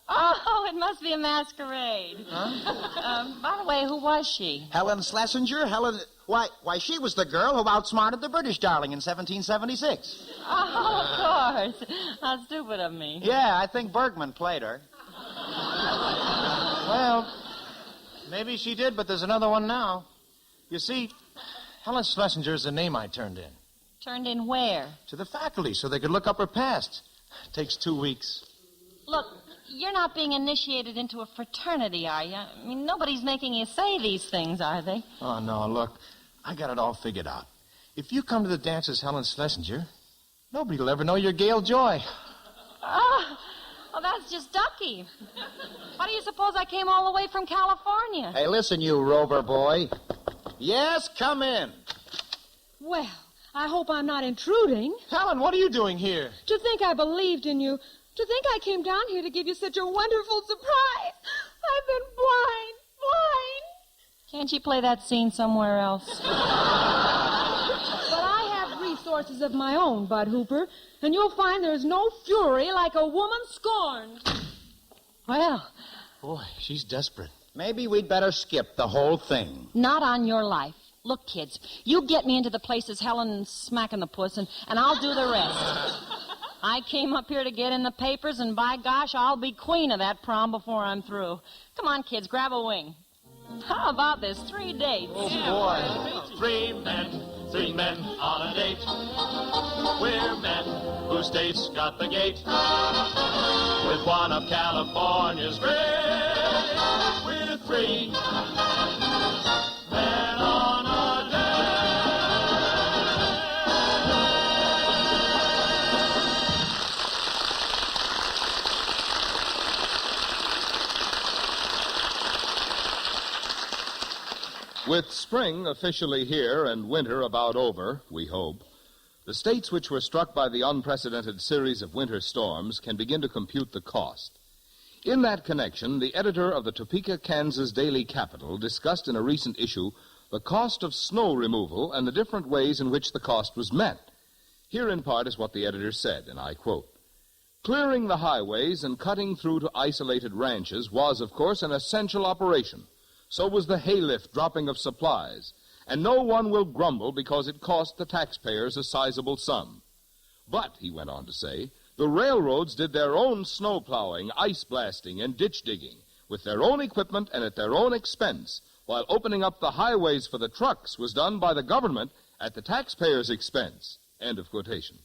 Oh, it must be a masquerade. Huh? By the way, who was she? Helen Schlesinger? Why, she was the girl who outsmarted the British darling in 1776. Oh, of course. How stupid of me. Yeah, I think Bergman played her. Well, maybe she did, but there's another one now. You see, Helen Schlesinger is the name I turned in. Turned in where? To the faculty so they could look up her past. Takes 2 weeks. Look, you're not being initiated into a fraternity, are you? I mean, nobody's making you say these things, are they? Oh, no, look. I got it all figured out. If you come to the dance as Helen Schlesinger, nobody will ever know you're Gail Joy. Oh, well, that's just ducky. Why do you suppose I came all the way from California? Hey, listen, you rover boy. Yes, come in. Well, I hope I'm not intruding. Helen, what are you doing here? To think I believed in you. To think I came down here to give you such a wonderful surprise. I've been blind. Can't you play that scene somewhere else? But I have resources of my own, Bud Hooper, and you'll find there's no fury like a woman scorned. Well. Boy, she's desperate. Maybe we'd better skip the whole thing. Not on your life. Look, kids, you get me into the places Helen's smacking the puss, and I'll do the rest. I came up here to get in the papers, and by gosh, I'll be queen of that prom before I'm through. Come on, kids, grab a wing. How about this? 3 dates. Oh, boy. 3 men on a date. We're men whose states got the gate. With one of California's great. We're 3 men on a With spring officially here and winter about over, we hope, the states which were struck by the unprecedented series of winter storms can begin to compute the cost. In that connection, the editor of the Topeka, Kansas Daily Capital discussed in a recent issue the cost of snow removal and the different ways in which the cost was met. Here in part is what the editor said, and I quote, "Clearing the highways and cutting through to isolated ranches was, of course, an essential operation. So was the haylift dropping of supplies, and no one will grumble because it cost the taxpayers a sizable sum. But," he went on to say, "the railroads did their own snow plowing, ice blasting, and ditch digging with their own equipment and at their own expense, while opening up the highways for the trucks was done by the government at the taxpayers' expense." End of quotation.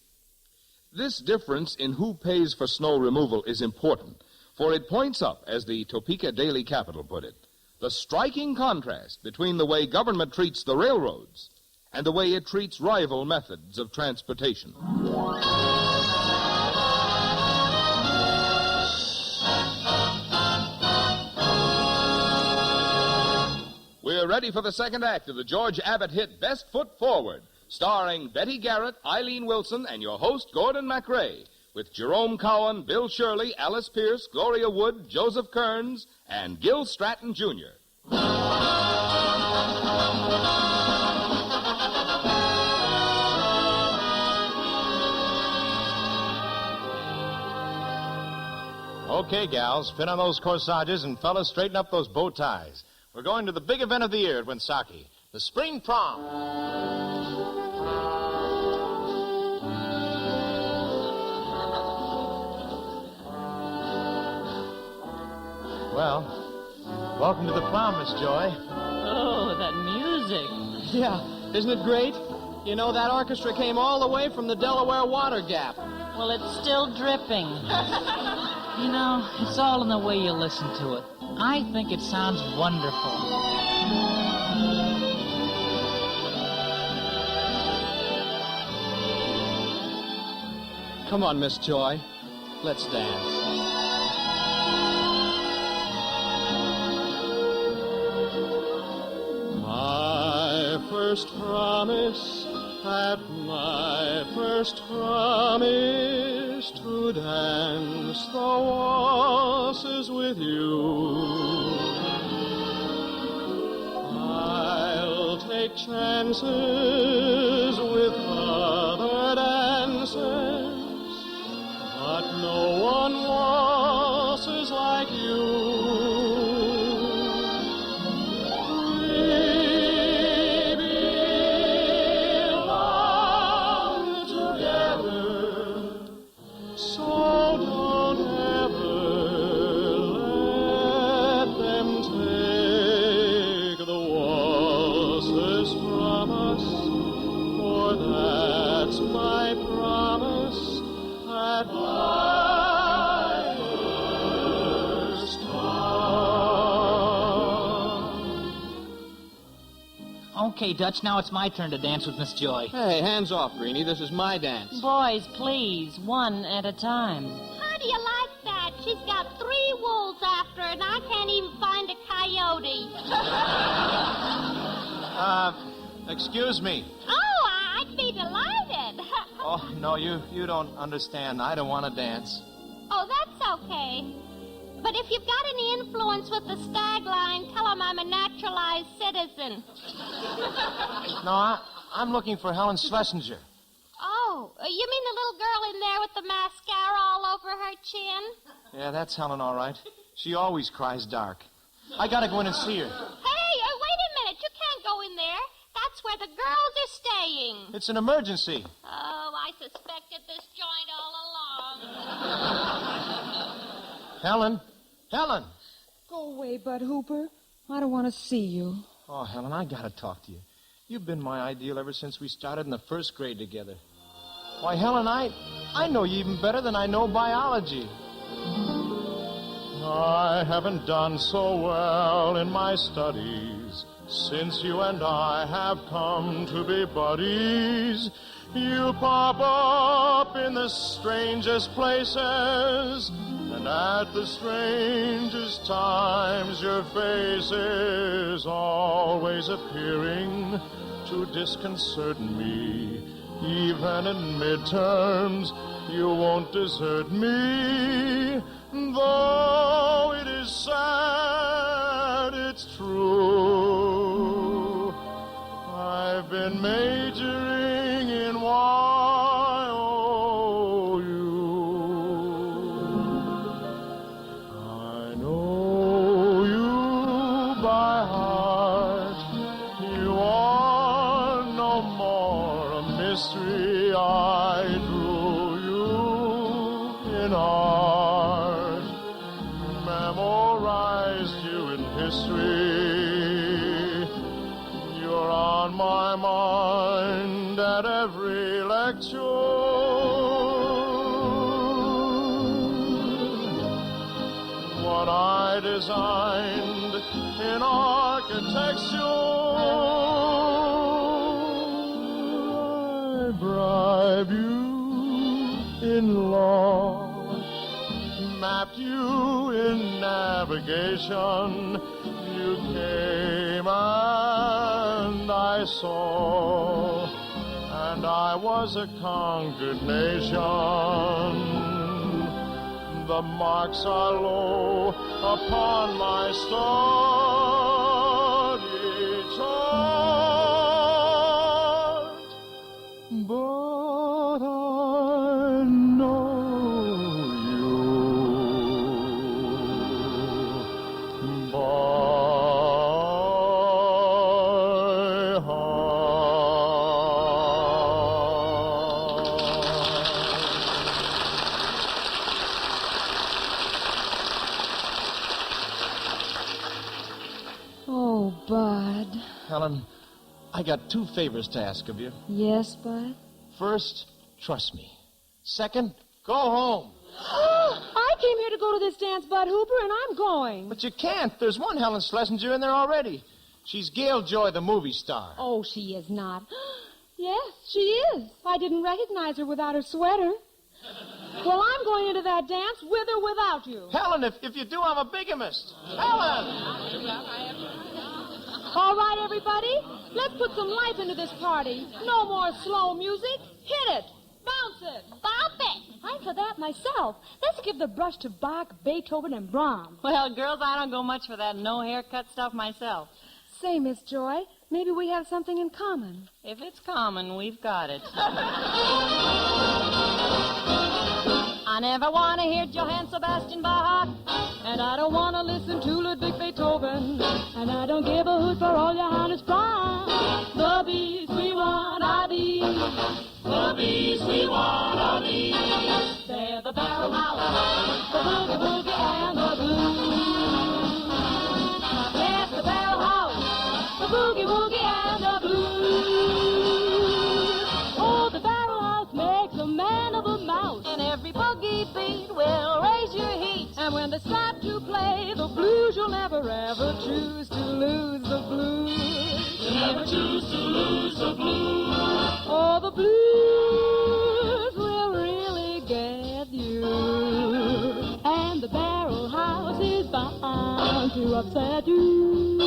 This difference in who pays for snow removal is important, for it points up, as the Topeka Daily Capital put it, the striking contrast between the way government treats the railroads and the way it treats rival methods of transportation. We're ready for the second act of the George Abbott hit Best Foot Forward, starring Betty Garrett, Eileen Wilson, and your host, Gordon MacRae, with Jerome Cowan, Bill Shirley, Alice Pierce, Gloria Wood, Joseph Kearns, and Gil Stratton, Jr. Okay, gals, pin on those corsages, and fellas, straighten up those bow ties. We're going to the big event of the year at Winsaki, the spring prom. Well, welcome to the prom, Miss Joy. Oh, that music. Yeah, isn't it great? You know, that orchestra came all the way from the Delaware Water Gap. Well, it's still dripping. You know, it's all in the way you listen to it. I think it sounds wonderful. Come on, Miss Joy. Let's dance. My first promise, at my first promise to dance the waltzes with you. I'll take chances with other dancers, but no one waltzes like you. From us. Okay, Dutch, now it's my turn to dance with Miss Joy. Hey, hands off, Greenie. This is my dance. Boys, please, one at a time. How do you like that? She's got 3 wolves after her, and I can't even find a coyote. Excuse me. Oh, I'd be delighted. Oh, no, you don't understand. I don't want to dance. Oh, that's okay. But if you've got any influence with the stag line, tell them I'm a naturalized citizen. No, I'm looking for Helen Schlesinger. Oh, you mean the little girl in there with the mascara all over her chin? Yeah, that's Helen, all right. She always cries dark. I gotta go in and see her. Hey, wait a minute. You can't go in there. That's where the girls are staying. It's an emergency. Oh, I suspected this joint all along. Helen? Helen! Go away, Bud Hooper. I don't want to see you. Oh, Helen, I gotta talk to you. You've been my ideal ever since we started in the 1st grade together. Why, Helen, I know you even better than I know biology. I haven't done so well in my studies since you and I have come to be buddies. You pop up in the strangest places, and at the strangest times your face is always appearing to disconcert me. Even in midterms, you won't desert me. Though it is sad, it's true. I've been majoring in YOU. I know you by heart. You are no more a mystery. I drew you in art, memorized you in history. You're on my mind at every lecture. What I designed in architecture, I bribe you in law, mapped you in navigation. You came and I saw, and I was a conquered nation. The marks are low upon my study chart, but I know you by Oh, Bud. Helen, I got 2 favors to ask of you. Yes, Bud? First, trust me. Second, go home. I came here to go to this dance, Bud Hooper, and I'm going. But you can't. There's one Helen Schlesinger in there already. She's Gail Joy, the movie star. Oh, she is not. Yes, she is. I didn't recognize her without her sweater. Well, I'm going into that dance with or without you. Helen, if you do, I'm a bigamist. Helen! All right, everybody, let's put some life into this party. No more slow music. Hit it. Bounce it. Bop it. I'm for that myself. Let's give the brush to Bach, Beethoven, and Brahms. Well, girls, I don't go much for that no-haircut stuff myself. Say, Miss Joy, maybe we have something in common. If it's common, we've got it. I never want to hear Johann Sebastian Bach, and I don't want to listen to Ludwig Beethoven, and I don't give a hoot for all Johannes Brahms. The bees we want are these. The bees we want are these. They're the barrel house, the boogie woogie and the blues. Yes, the barrel house, the boogie woogie and the blues. Oh, the barrel house makes a man of a mouse, and every boogie beat will raise your heat. And when the they start to play the blues, you'll never ever choose to lose the blues. You'll never choose to lose the blues. Oh, the blues will really get you. And the barrel house is bound to upset you.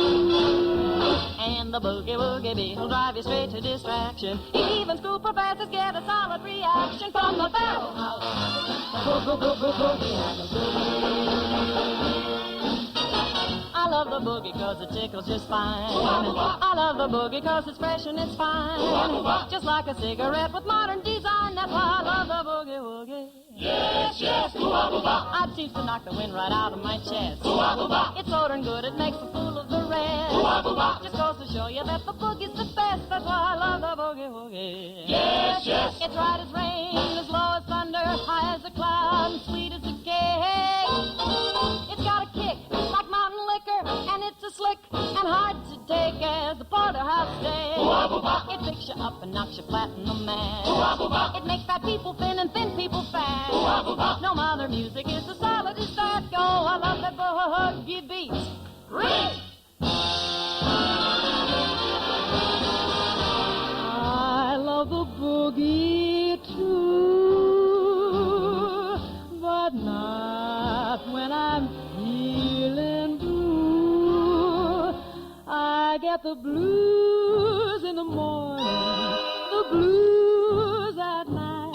And the boogie-woogie beat will drive you straight to distraction. Even school professors get a solid reaction from the barrel house. Boogie and the boogie. I love the boogie 'cause it tickles just fine. I love the boogie 'cause it's fresh and it's fine. Just like a cigarette with modern design. That's why I love the boogie-woogie. Yes, yes, ooh-ah-boo-bah. It seems to knock the wind right out of my chest. Ooh-ah-boo-bah. It's so darn good, it makes a fool of the rest. Ooh-ah-boo-bah. Just goes to show you that the boogie's the best. That's why I love the boogie-woogie. Yes, yes. It's right as rain, as low as thunder, high as a cloud, and sweet as a cake. It's got a kick like mountain liquor, and it's as slick and hard to take as the porterhouse steak. Ooh-ah-boo-bah. It picks you up and knocks you flat in the mat. Ooh-ah-boo-bah. It makes fat people thin and thin people fat. Ooh-ah-boo-bah. No other music is as solid as that. Go, I love that boogie beat. Ring! I love the boogie too, but not when I'm feeling blue. I get the blues in the morning, the blues at night.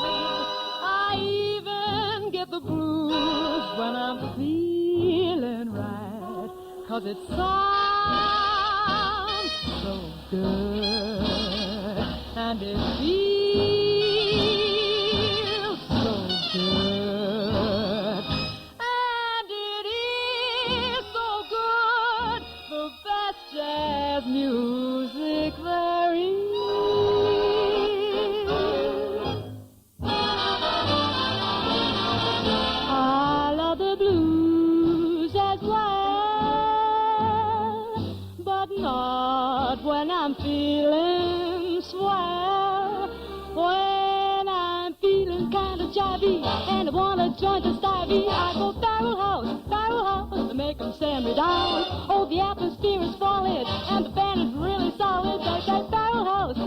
I even get the blues when I'm feeling right, 'cause it sounds so good. And it feels so good. And it is so good. The best jazz music there is. I love the blues as well, but not when I'm feeling swell. When I'm feeling kind of jivey and I want a joint of stivey, I go barrel house, to make 'em stand me down. Oh, the atmosphere is solid and the band is really solid. They say barrel house,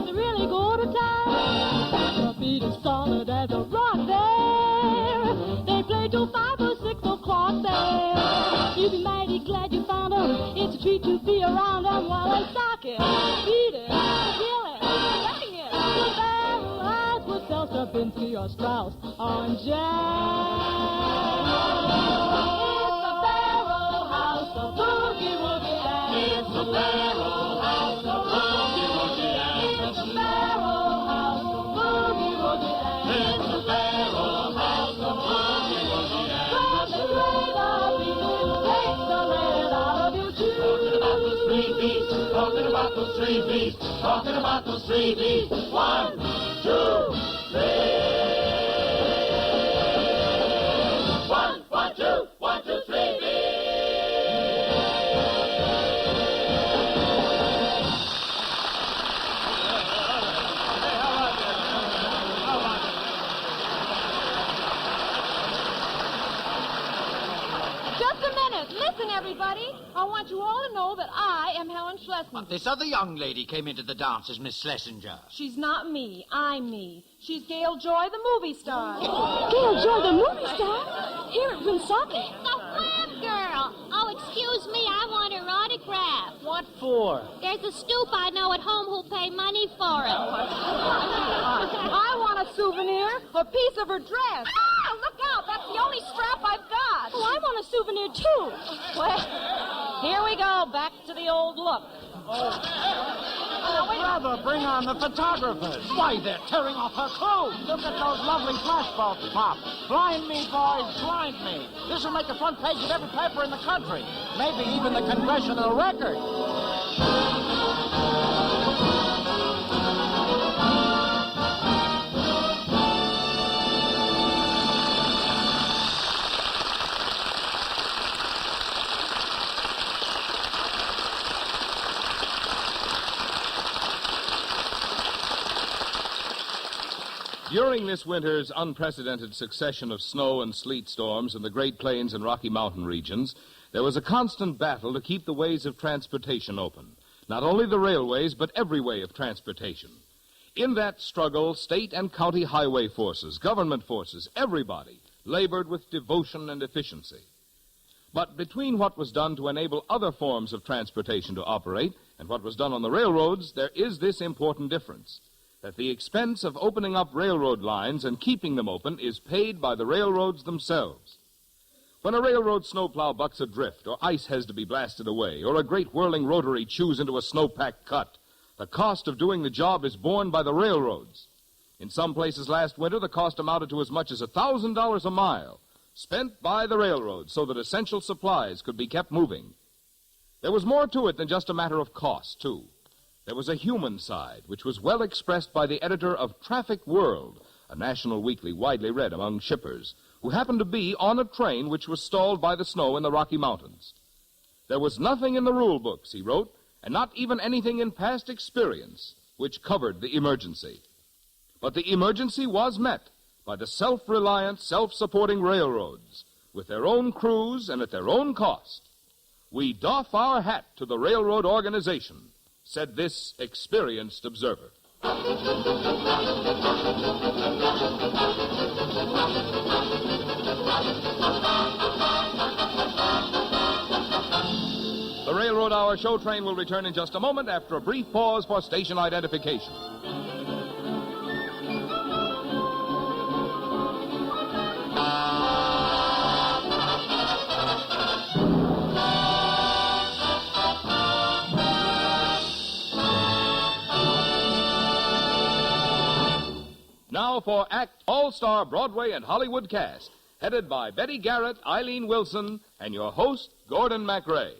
they really go to town. The beat is solid as a rock there. They play till 5 or 6 o'clock there. You'll be mighty glad you found 'em. It's a treat to be around 'em while they sock it, beat it, kill it, bang it. The barrel house with Stravinsky or Strauss on jazz. It's the barrel house of boogie-woogie and It's the barrel house of boogie-woogie and it's the barrel house of boogie-woogie and It's the barrel house of boogie-woogie and from the great beat, takes the lead out of your shoes. Talking about those three beats, talking about those three beats. 1, 2, 3. 1, 1, 2, 1, 2, 3 beats. Just a minute. Listen, everybody. I want you all to know that I am Helen Schlesinger. This other young lady came into the dance as Miss Schlesinger. She's not me. I'm me. She's Gail Joy, the movie star. Gail Joy, the movie star? Here at Woonsocket. It's the Wham girl. Oh, excuse me, I want her autograph. What for? There's a stoop I know at home who'll pay money for it. I want a souvenir, a piece of her dress. Ah, look out. That's the only strap I've got. Oh, I want a souvenir, too. Well, here we go, back to the old look. Brother, bring on the photographers. Why, they're tearing off her clothes. Look at those lovely flashbulbs, Pop. Blind me, boys, blind me. This will make the front page of every paper in the country. Maybe even the Congressional Record. During this winter's unprecedented succession of snow and sleet storms in the Great Plains and Rocky Mountain regions, there was a constant battle to keep the ways of transportation open. Not only the railways, but every way of transportation. In that struggle, state and county highway forces, government forces, everybody labored with devotion and efficiency. But between what was done to enable other forms of transportation to operate and what was done on the railroads, there is this important difference, that the expense of opening up railroad lines and keeping them open is paid by the railroads themselves. When a railroad snowplow bucks a drift, or ice has to be blasted away, or a great whirling rotary chews into a snowpack cut, the cost of doing the job is borne by the railroads. In some places last winter, the cost amounted to as much as $1,000 a mile, spent by the railroads so that essential supplies could be kept moving. There was more to it than just a matter of cost, too. There was a human side, which was well expressed by the editor of Traffic World, a national weekly widely read among shippers, who happened to be on a train which was stalled by the snow in the Rocky Mountains. There was nothing in the rule books, he wrote, and not even anything in past experience, which covered the emergency. But the emergency was met by the self-reliant, self-supporting railroads, with their own crews and at their own cost. We doff our hat to the railroad organization, said this experienced observer. The Railroad Hour show train will return in just a moment after a brief pause for station identification. Now for Act All-Star Broadway and Hollywood cast, headed by Betty Garrett, Eileen Wilson, and your host, Gordon MacRae.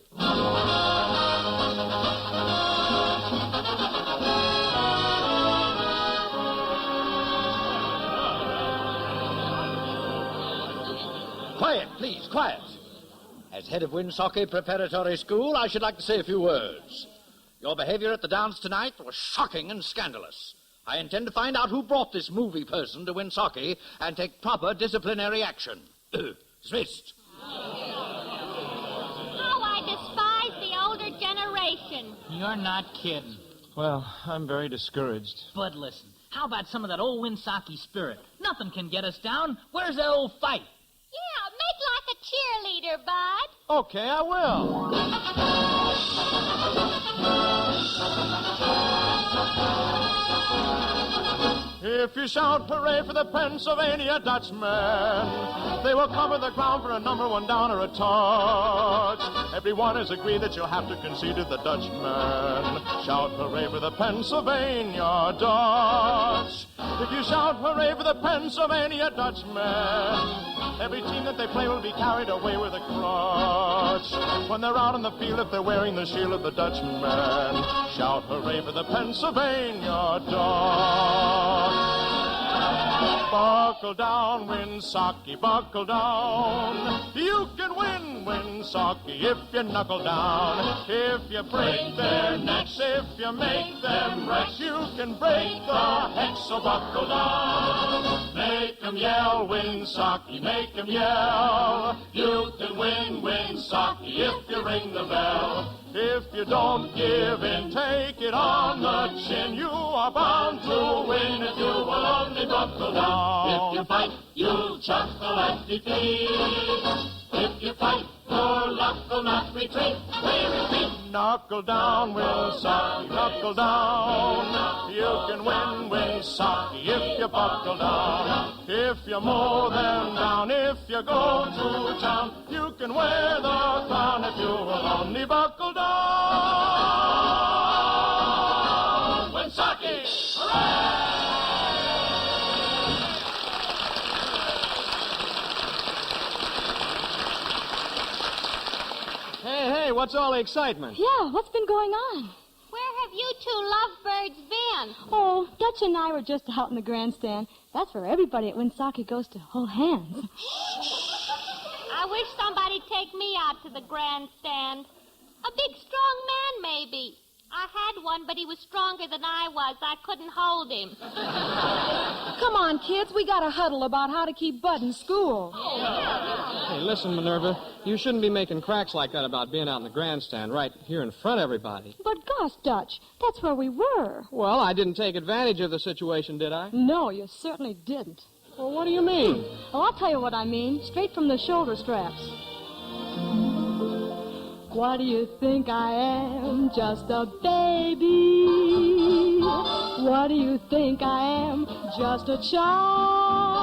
Quiet, please, quiet. As head of Winsocki Preparatory School, I should like to say a few words. Your behavior at the dance tonight was shocking and scandalous. I intend to find out who brought this movie person to Winsocki and take proper disciplinary action. Dismissed. Oh, I despise the older generation. You're not kidding. Well, I'm very discouraged. Bud, listen. How about some of that old Winsocki spirit? Nothing can get us down. Where's that old fight? Yeah, make like a cheerleader, Bud. Okay, I will. If you shout hooray for the Pennsylvania Dutchman, they will cover the ground for a number one down or a touch. Everyone has agreed that you'll have to concede to the Dutchman. Shout hooray for the Pennsylvania Dutch. If you shout hooray for the Pennsylvania Dutchman, every team that they play will be carried away with a crutch. When they're out on the field, if they're wearing the shield of the Dutchman, shout hooray for the Pennsylvania Dutch. Buckle down, Winsocki, buckle down. You can win, Winsocki, if you knuckle down. If you break their necks, if you make them wrecks, you can break the hex, so buckle down. Make 'em yell, Winsocki, make 'em yell. You can win, Winsocki, if you ring the bell. If you don't give in, take it on the chin. You are bound to win if you will only buckle down. If you fight, you'll chuckle at defeat. If you fight, your luck will not retreat. We repeat. Knuckle down, Winsocki, knuckle down. You can win, Winsocki, if you buckle down. If you mow them down, if you go to town, you can wear the crown if you will only buckle down. Winsocki, hooray! Hey, what's all the excitement? Yeah, what's been going on? Where have you two lovebirds been? Oh, Dutch and I were just out in the grandstand. That's where everybody at Winsocki goes to hold hands. I wish somebody'd take me out to the grandstand. A big, strong man, maybe. I had one, but he was stronger than I was. I couldn't hold him. Come on, kids. We got to huddle about how to keep Bud in school. Hey, listen, Minerva. You shouldn't be making cracks like that about being out in the grandstand right here in front of everybody. But gosh, Dutch, that's where we were. Well, I didn't take advantage of the situation, did I? No, you certainly didn't. Well, what do you mean? Well, I'll tell you what I mean. Straight from the shoulder straps. What do you think I am? Just a baby. What do you think I am? Just a child.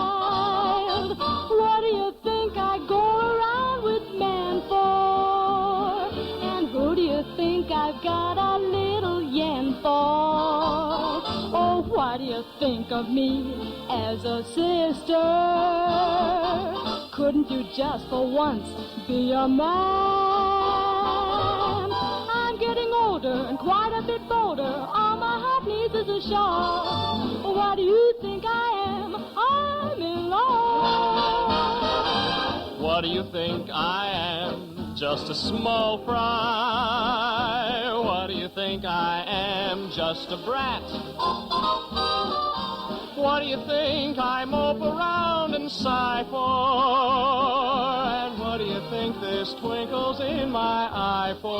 What do you think I go around with man for? And who do you think I've got a little yen for? Oh, what do you think of me as a sister? Couldn't you just for once be a man? I'm getting older and quite a bit bolder. All my heart needs is a shawl. What do you think I am? I'm in love. What do you think I am? Just a small fry. What do you think I am? Just a brat. What do you think I mope around and sigh for? And what do you think this twinkles in my eye for?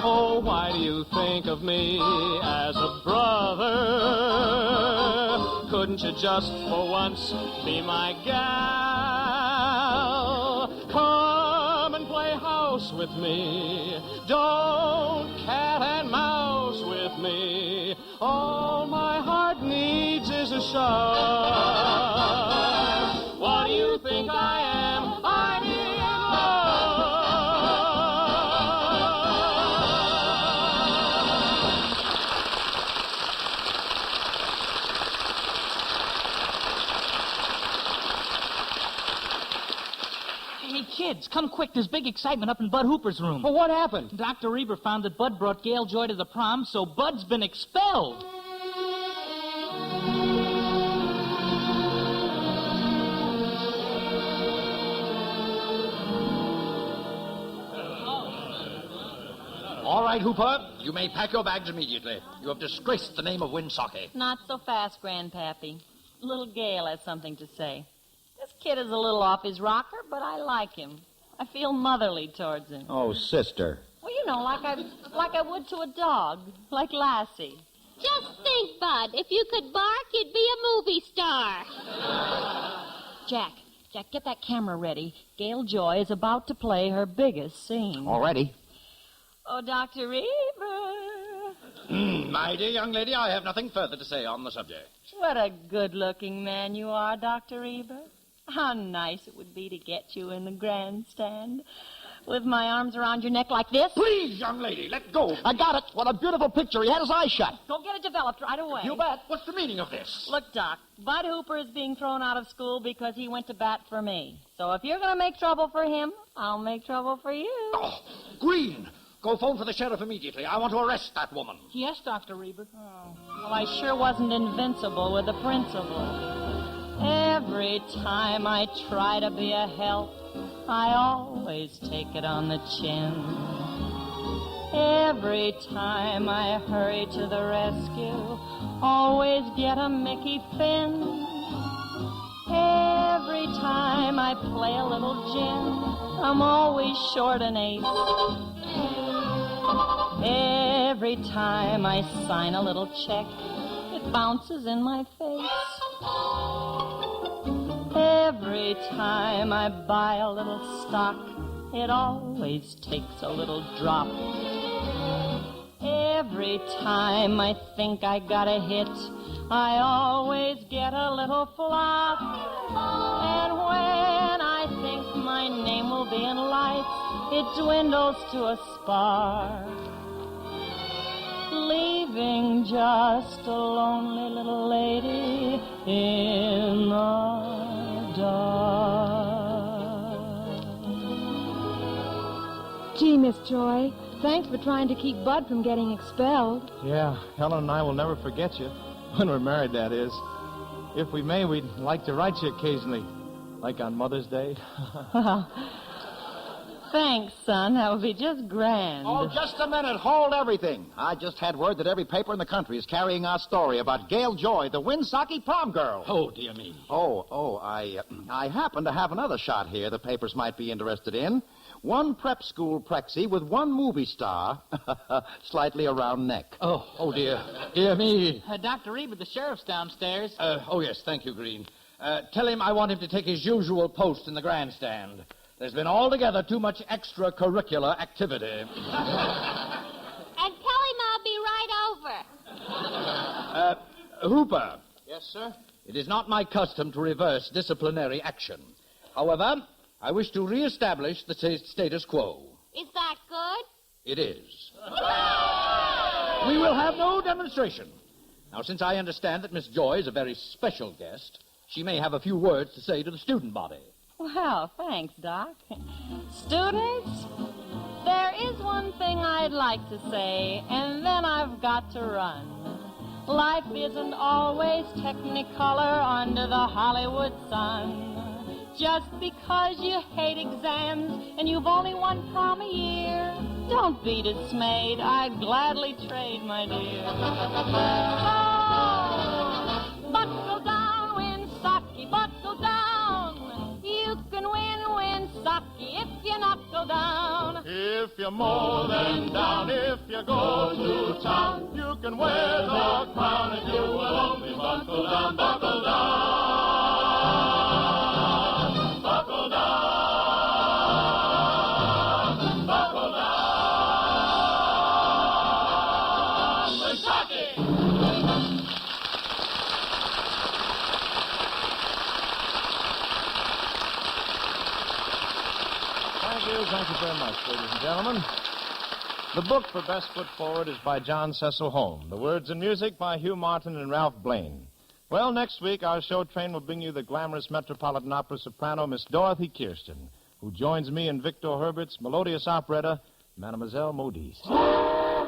Oh, why do you think of me as a brother? Couldn't you just for once be my gal? Come and play house with me. Don't cat and mouse with me. All my heart needs is a shove. What do you think I am? I'm in Hey, kids, come quick. There's big excitement up in Bud Hooper's room. Well, what happened? Dr. Reber found that Bud brought Gail Joy to the prom, so Bud's been expelled. All right, Hooper, you may pack your bags immediately. You have disgraced the name of Winsocki. Not so fast, Grandpappy. Little Gail has something to say. This kid is a little off his rocker, but I like him. I feel motherly towards him. Oh, sister. Well, you know, like I would to a dog, like Lassie. Just think, Bud. If you could bark, you'd be a movie star. Jack, get that camera ready. Gail Joy is about to play her biggest scene. Already. Oh, Dr. Reber. My dear young lady, I have nothing further to say on the subject. What a good-looking man you are, Dr. Reber. How nice it would be to get you in the grandstand with my arms around your neck like this. Please, young lady, let go. I got it. What a beautiful picture. He had his eyes shut. Go get it developed right away. You bet. What's the meaning of this? Look, Doc, Bud Hooper is being thrown out of school because he went to bat for me. So if you're going to make trouble for him, I'll make trouble for you. Oh, Green, go phone for the sheriff immediately. I want to arrest that woman. Yes, Dr. Reber. Oh, well, I sure wasn't invincible with the principal. Every time I try to be a help, I always take it on the chin. Every time I hurry to the rescue, always get a Mickey Finn. Every time I play a little gin, I'm always short an ace. Every time I sign a little check, it bounces in my face. Every time I buy a little stock, it always takes a little drop. Every time I think I got a hit, I always get a little flop. And when I think my name will be in lights, it dwindles to a spark, leaving just a lonely little lady in the dark. Gee, Miss Joy, thanks for trying to keep Bud from getting expelled. Yeah, Helen and I will never forget you. When we're married, that is. If we may, we'd like to write you occasionally. Like on Mother's Day. Thanks, son. That would be just grand. Oh, just a minute. Hold everything. I just had word that every paper in the country is carrying our story about Gail Joy, the Winsocki prom girl. Oh, dear me. I happen to have another shot here the papers might be interested in. One prep school prexy with one movie star, slightly around neck. Oh, dear. Dear me. Dr. Reba, the sheriff's downstairs. Oh, yes, thank you, Green. Tell him I want him to take his usual post in the grandstand. There's been altogether too much extracurricular activity. And tell him I'll be right over. Hooper. Yes, sir? It is not my custom to reverse disciplinary action. However, I wish to reestablish the status quo. Is that good? It is. We will have no demonstration. Now, since I understand that Miss Joy is a very special guest, she may have a few words to say to the student body. Well, thanks, Doc. Students, there is one thing I'd like to say, and then I've got to run. Life isn't always technicolor under the Hollywood sun. Just because you hate exams and you've only one prom a year, don't be dismayed. I'd gladly trade, my dear. Oh, buckle down, Winsocki, buckle down. You can win, Winsocki, if you knuckle down. If you're more than down, if you go to town, you can wear the crown and you will only buckle down, buckle down. Buckle down, buckle down, Winsocki. Thank you very much, ladies and gentlemen. The book for Best Foot Forward is by John Cecil Home. The words and music by Hugh Martin and Ralph Blaine. Well, next week, our show train will bring you the glamorous Metropolitan Opera soprano, Miss Dorothy Kirsten, who joins me in Victor Herbert's melodious operetta, Mademoiselle Modiste. All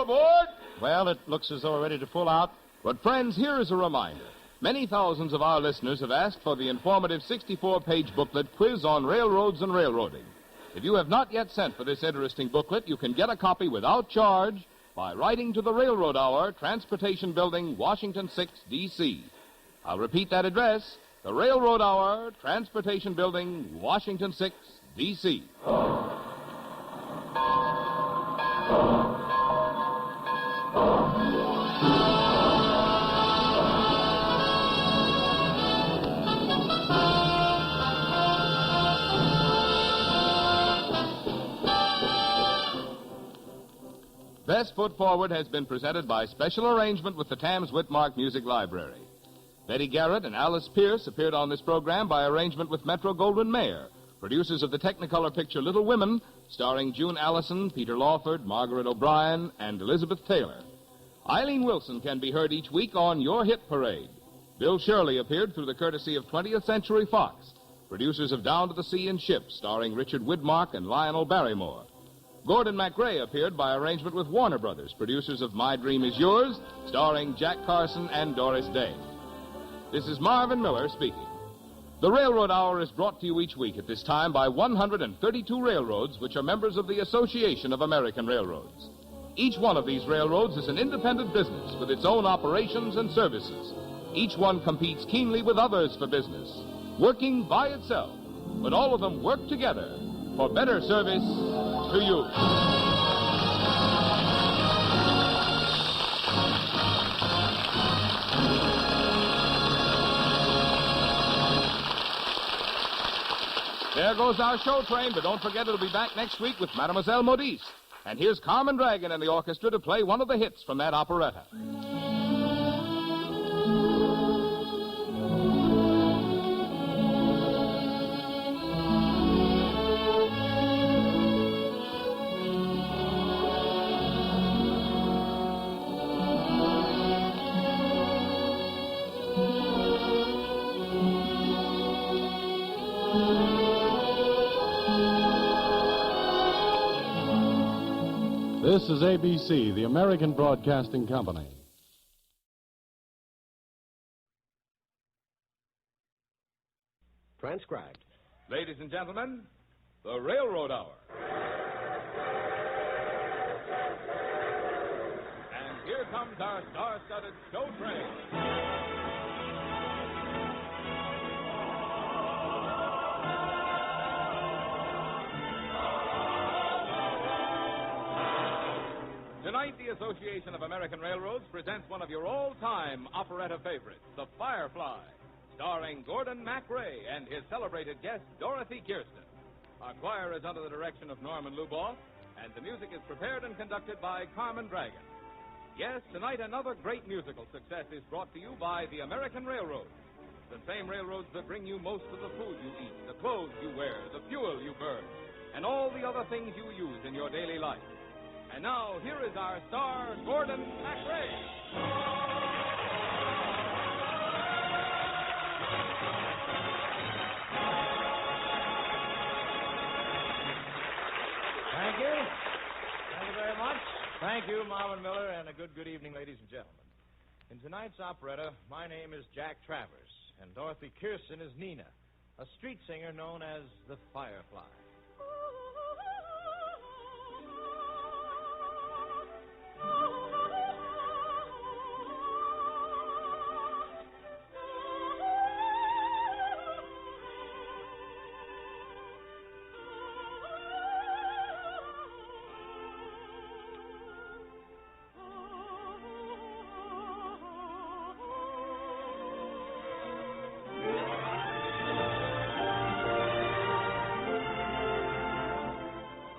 aboard! Well, it looks as though we're ready to pull out. But, friends, here is a reminder. Many thousands of our listeners have asked for the informative 64-page booklet, Quiz on Railroads and Railroading. If you have not yet sent for this interesting booklet, you can get a copy without charge by writing to the Railroad Hour, Transportation Building, Washington 6, D.C. I'll repeat that address, the Railroad Hour, Transportation Building, Washington 6, D.C. Best Foot Forward has been presented by special arrangement with the Tams Whitmark Music Library. Betty Garrett and Alice Pierce appeared on this program by arrangement with Metro-Goldwyn-Mayer, producers of the Technicolor picture Little Women, starring June Allison, Peter Lawford, Margaret O'Brien, and Elizabeth Taylor. Eileen Wilson can be heard each week on Your Hit Parade. Bill Shirley appeared through the courtesy of 20th Century Fox, producers of Down to the Sea in Ships, starring Richard Widmark and Lionel Barrymore. Gordon MacRae appeared by arrangement with Warner Brothers, producers of My Dream Is Yours, starring Jack Carson and Doris Day. This is Marvin Miller speaking. The Railroad Hour is brought to you each week at this time by 132 railroads, which are members of the Association of American Railroads. Each one of these railroads is an independent business with its own operations and services. Each one competes keenly with others for business, working by itself, but all of them work together for better service to you. There goes our show train, but don't forget it'll be back next week with Mademoiselle Modiste. And here's Carmen Dragon and the orchestra to play one of the hits from that operetta. This is ABC, the American Broadcasting Company. Transcribed. Ladies and gentlemen, the Railroad Hour. And here comes our star-studded show train. Tonight, the Association of American Railroads presents one of your all-time operetta favorites, The Firefly, starring Gordon MacRae and his celebrated guest, Dorothy Kirsten. Our choir is under the direction of Norman Luboff, and the music is prepared and conducted by Carmen Dragon. Yes, tonight another great musical success is brought to you by the American Railroads, the same railroads that bring you most of the food you eat, the clothes you wear, the fuel you burn, and all the other things you use in your daily life. And now, here is our star, Gordon MacRae. Thank you. Thank you very much. Thank you, Marvin Miller, and a good evening, ladies and gentlemen. In tonight's operetta, my name is Jack Travers, and Dorothy Kirsten is Nina, a street singer known as the Firefly.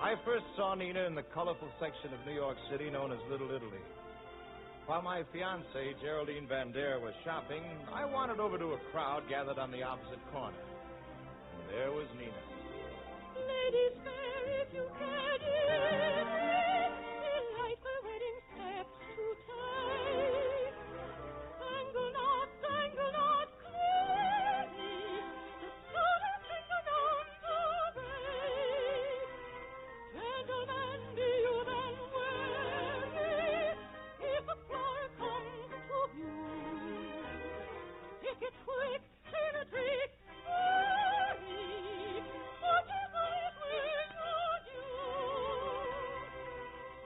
I first saw Nina in the colorful section of New York City known as Little Italy. While my fiancée, Geraldine Van Dare, was shopping, I wandered over to a crowd gathered on the opposite corner. And there was Nina. Ladies fair, if you can hear, delight my wedding steps to take. Tangle not clearly, the stars finger on the break. Gentlemen, be you then wary, if a flower comes to view. Pick it quick, turn a trick, hurry, what is right with you?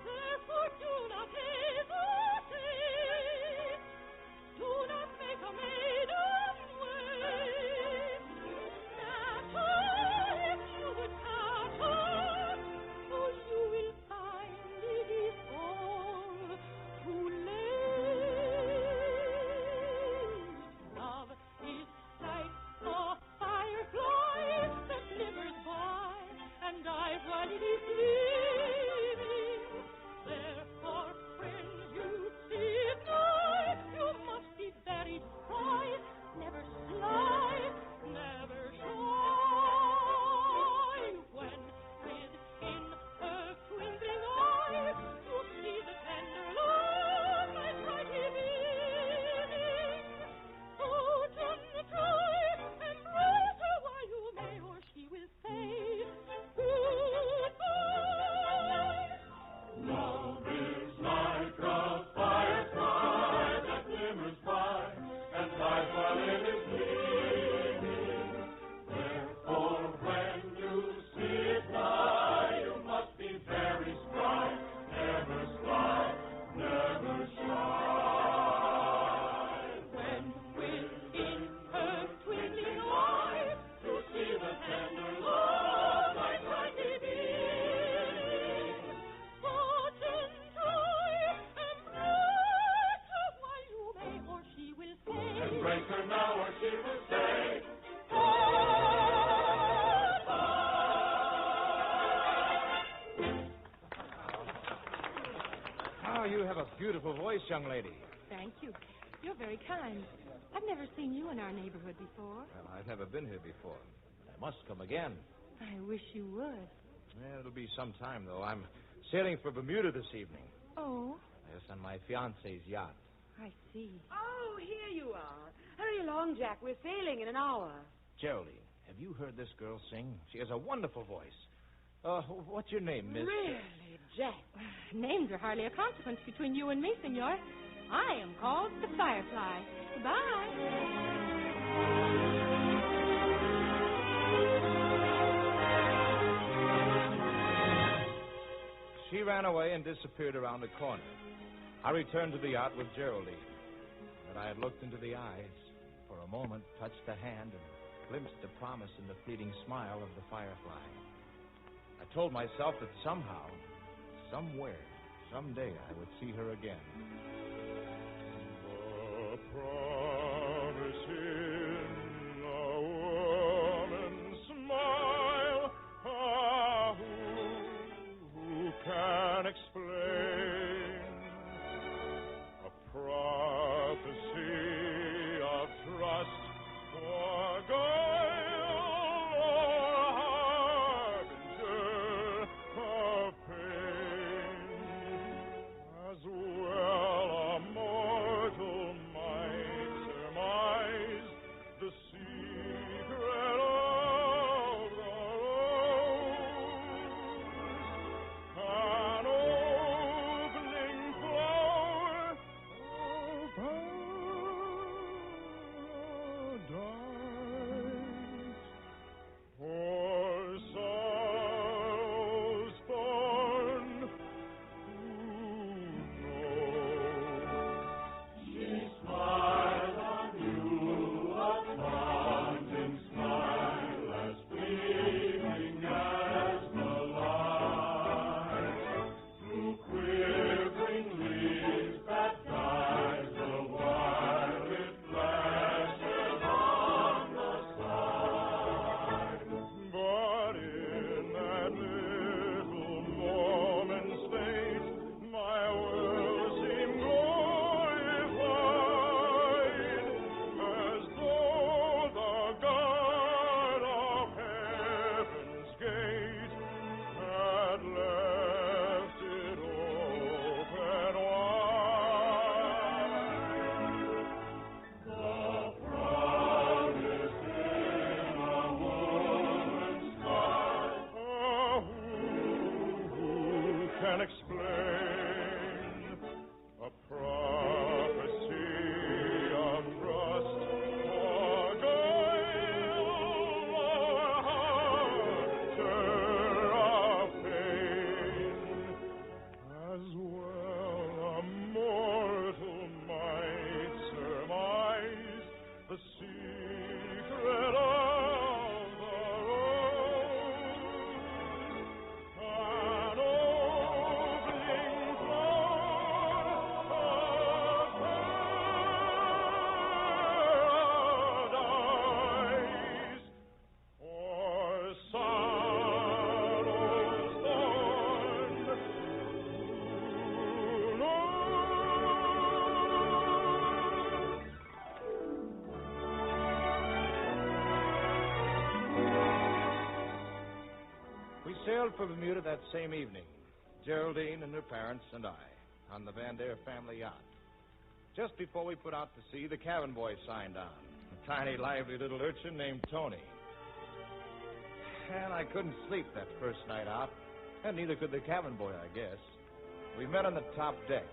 Therefore do not hesitate, do not make a maiden wait. Matter if you would patter, for you will find it is all too late. Love is like a firefly that glimmers by and dies while it is gleaming. Therefore, when you see it nigh, you must be very spry, never sly, never shy. When within her twinkling eye you see the tender love and mighty beaming, so turn the try, embrace her while you may, or she will say goodbye. Love is like a firefly that glimmers by and dies while it is gleaming. Therefore, when you see it nigh, you must be very spry, never sly, never shy. When within her twinkling eye you see the tender love like mighty beaming, fortune try, embrace her while you may, or she will say, Embrace her now or she will say, Oh, you have a beautiful voice, young lady. Thank you. You're very kind. I've never seen you in our neighborhood before. Well, I've never been here before. I must come again. I wish you would. Yeah, it'll be some time, though. I'm sailing for Bermuda this evening. Oh, Yes, on my fiancé's yacht. I see. Oh, here you are. Hurry along, Jack. We're sailing in an hour. Geraldine, have you heard this girl sing? She has a wonderful voice. What's your name, Miss? Really, Jack? Names are hardly a consequence between you and me, senor. I am called the Firefly. Goodbye. She ran away and disappeared around the corner. I returned to the yacht with Geraldine. But I had looked into the eyes, for a moment touched the hand, and glimpsed the promise in the fleeting smile of the firefly. I told myself that somehow, somewhere, someday I would see her again. The promise in a woman's smile, who can explain? A prophecy of trust or guile or harbinger of pain. As well a mortal might surmise the secret of the rose, an opening flower of paradise. For sorrow's born, She smiles on you, a taunting smile, as fleeting as the light. Through quivering leaves that dies the while it flashes on the side. but in that little moment's space, my will seemed glorified, as though the God of heaven's gate had left it open wide. The promise in a woman's heart. Who can explain a prophecy of trust or guile or harbinger of pain? As well a mortal might surmise the secret of the rose, an opening flower of paradise. For sorrow's born, who knows? We sailed for Bermuda that same evening, Geraldine and her parents and I, on the Van Dare family yacht. Just before we put out to sea, the cabin boy signed on, a tiny, lively little urchin named Tony. And I couldn't sleep that first night out, and neither could the cabin boy, I guess. We met on the top deck.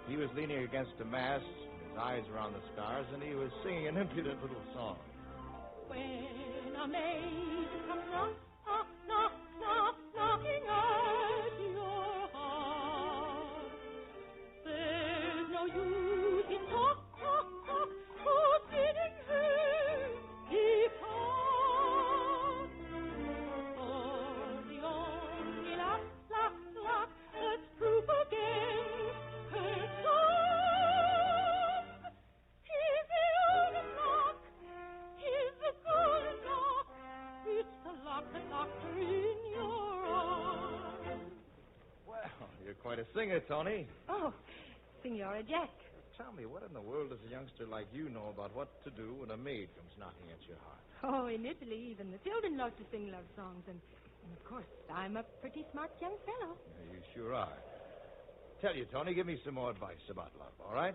He was leaning against a mast, his eyes were on the stars, and he was singing an impudent little song. When a maid comes knocking at your heart, there's no use in talk, or bidding her depart. For the only lock that's proof against her charm is the oldest lock, is the golden lock. It's the lock that locked her in your arms. Well, you're quite a singer, Tony. Oh, Signora Jack. Tell me, what in the world does a youngster like you know about what to do when a maid comes knocking at your heart? Oh, in Italy, even the children love to sing love songs. And of course, I'm a pretty smart young fellow. Yeah, you sure are. Tell you, Tony, give me some more advice about love, all right?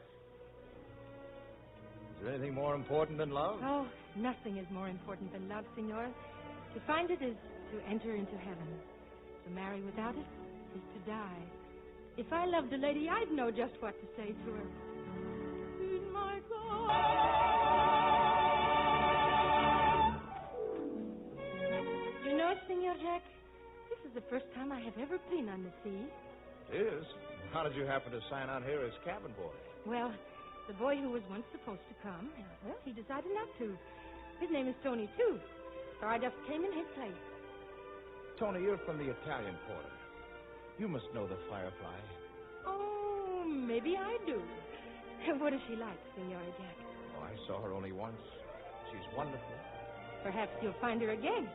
Is there anything more important than love? Oh, nothing is more important than love, Signora. To find it is to enter into heaven. To marry without it is to die. If I loved a lady, I'd know just what to say to her. In my God. You know, Signor Jack, this is the first time I have ever been on the sea. It is. How did you happen to sign out here as cabin boy? Well, the boy who was once supposed to come, well, he decided not to. His name is Tony, too. So I just came in his place. Tony, you're from the Italian quarter. You must know the Firefly. Oh, maybe I do. What is she like, Signora Jack? Oh, I saw her only once. She's wonderful. Perhaps you'll find her again.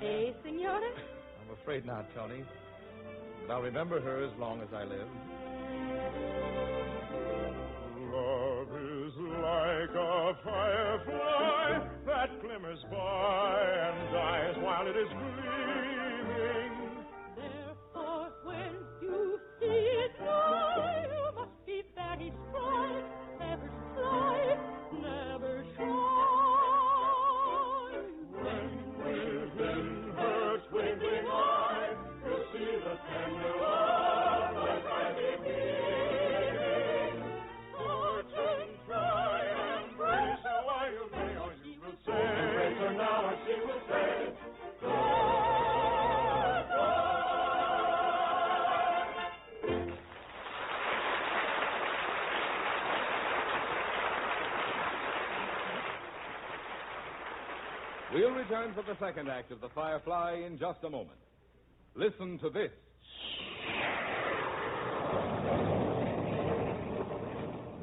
Eh, Signora? I'm afraid not, Tony. But I'll remember her as long as I live. Love is like a firefly that glimmers by and dies while it is gleaming. Therefore, when you see it fly, you must be very spry. Never fly, never shy. When within her twinkling eye, you'll see the tender love like brightly beaming. Fortune, try and praise her while you may, or you will say, praise her now, or she will say, We'll return for the second act of The Firefly in just a moment. Listen to this.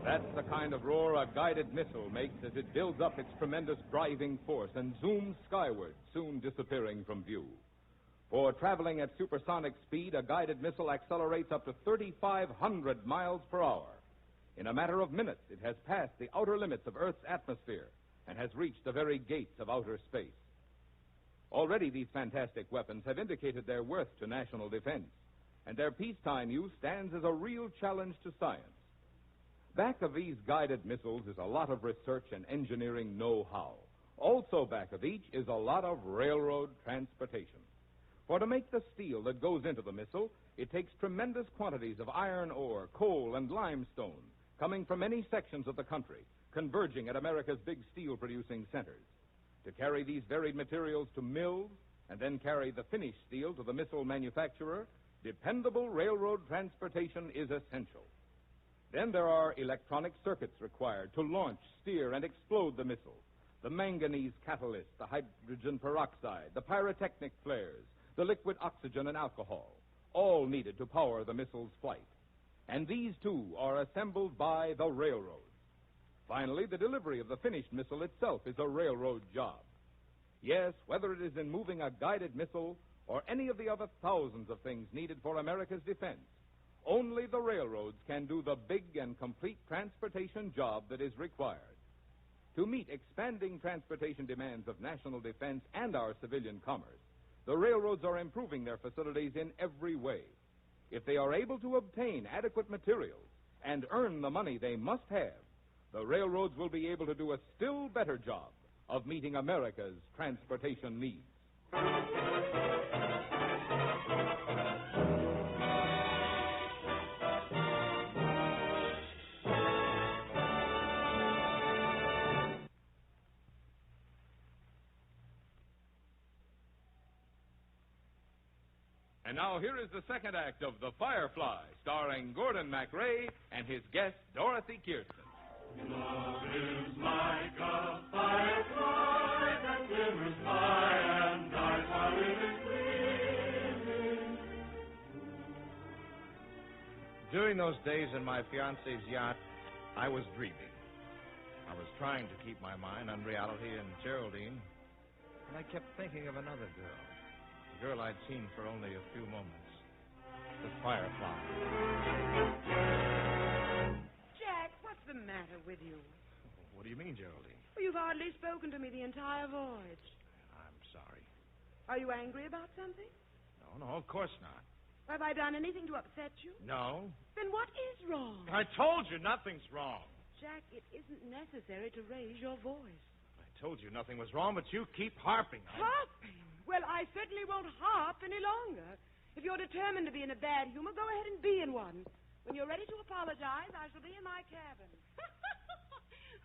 That's the kind of roar a guided missile makes as it builds up its tremendous driving force and zooms skyward, soon disappearing from view. For traveling at supersonic speed, a guided missile accelerates up to 3,500 miles per hour. In a matter of minutes, it has passed the outer limits of Earth's atmosphere and has reached the very gates of outer space. Already these fantastic weapons have indicated their worth to national defense, and their peacetime use stands as a real challenge to science. Back of these guided missiles is a lot of research and engineering know-how. Also back of each is a lot of railroad transportation. For to make the steel that goes into the missile, it takes tremendous quantities of iron ore, coal, and limestone coming from many sections of the country, converging at America's big steel-producing centers. To carry these varied materials to mills and then carry the finished steel to the missile manufacturer, dependable railroad transportation is essential. Then there are electronic circuits required to launch, steer, and explode the missile. The manganese catalyst, the hydrogen peroxide, the pyrotechnic flares, the liquid oxygen and alcohol, all needed to power the missile's flight. And these, too, are assembled by the railroads. Finally, the delivery of the finished missile itself is a railroad job. Yes, whether it is in moving a guided missile or any of the other thousands of things needed for America's defense, only the railroads can do the big and complete transportation job that is required. To meet expanding transportation demands of national defense and our civilian commerce, the railroads are improving their facilities in every way. If they are able to obtain adequate materials and earn the money they must have, the railroads will be able to do a still better job of meeting America's transportation needs. And now here is the second act of The Firefly, starring Gordon MacRae and his guest, Dorothy Kirsten. Love is like a firefly that glimmers by and dies while it is gleaming. During those days in my fiancée's yacht, I was dreaming. I was trying to keep my mind on reality and Geraldine, and I kept thinking of another girl. A girl I'd seen for only a few moments. The Firefly. Jack, what's the matter with you? What do you mean, Geraldine? Well, you've hardly spoken to me the entire voyage. I'm sorry. Are you angry about something? No, of course not. Have I done anything to upset you? No. Then what is wrong? I told you nothing's wrong. Jack, it isn't necessary to raise your voice. I told you nothing was wrong, but you keep harping on it. Harping? Well, I certainly won't harp any longer. If you're determined to be in a bad humor, go ahead and be in one. When you're ready to apologize, I shall be in my cabin.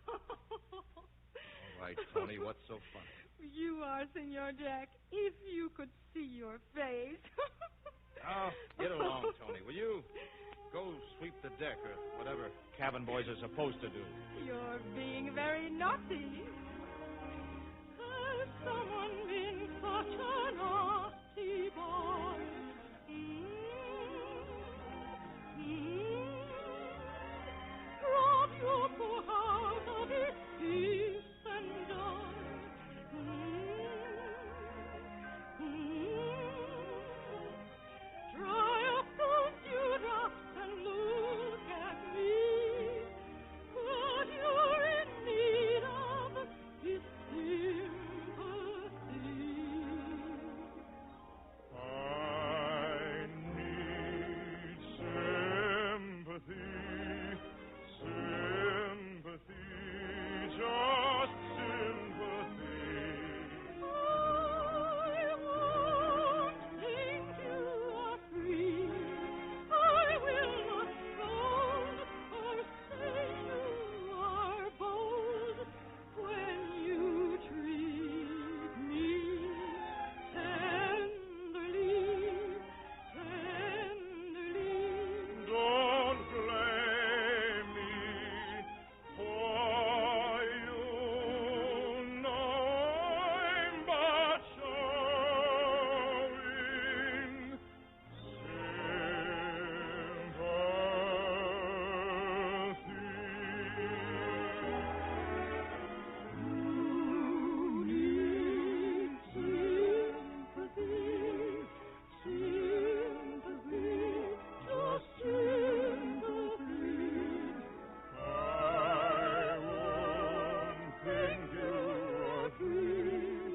All right, Tony, what's so funny? You are, Senor Jack. If you could see your face. Oh, get along, Tony, will you? Go sweep the deck or whatever cabin boys are supposed to do. You're being very naughty. Has someone been such a naughty boy? Rob your poor heart of its peace and joy. Dry up those dewdrops and look at me. What you're in need of is sympathy. I need sympathy, sympathy, just sympathy. I won't think you are free. I will not scold or say you are bold when you treat me tenderly, tenderly. Don't blame me, for you know I'm but showing Sympathy, sympathy, just sympathy. I won't think you are free.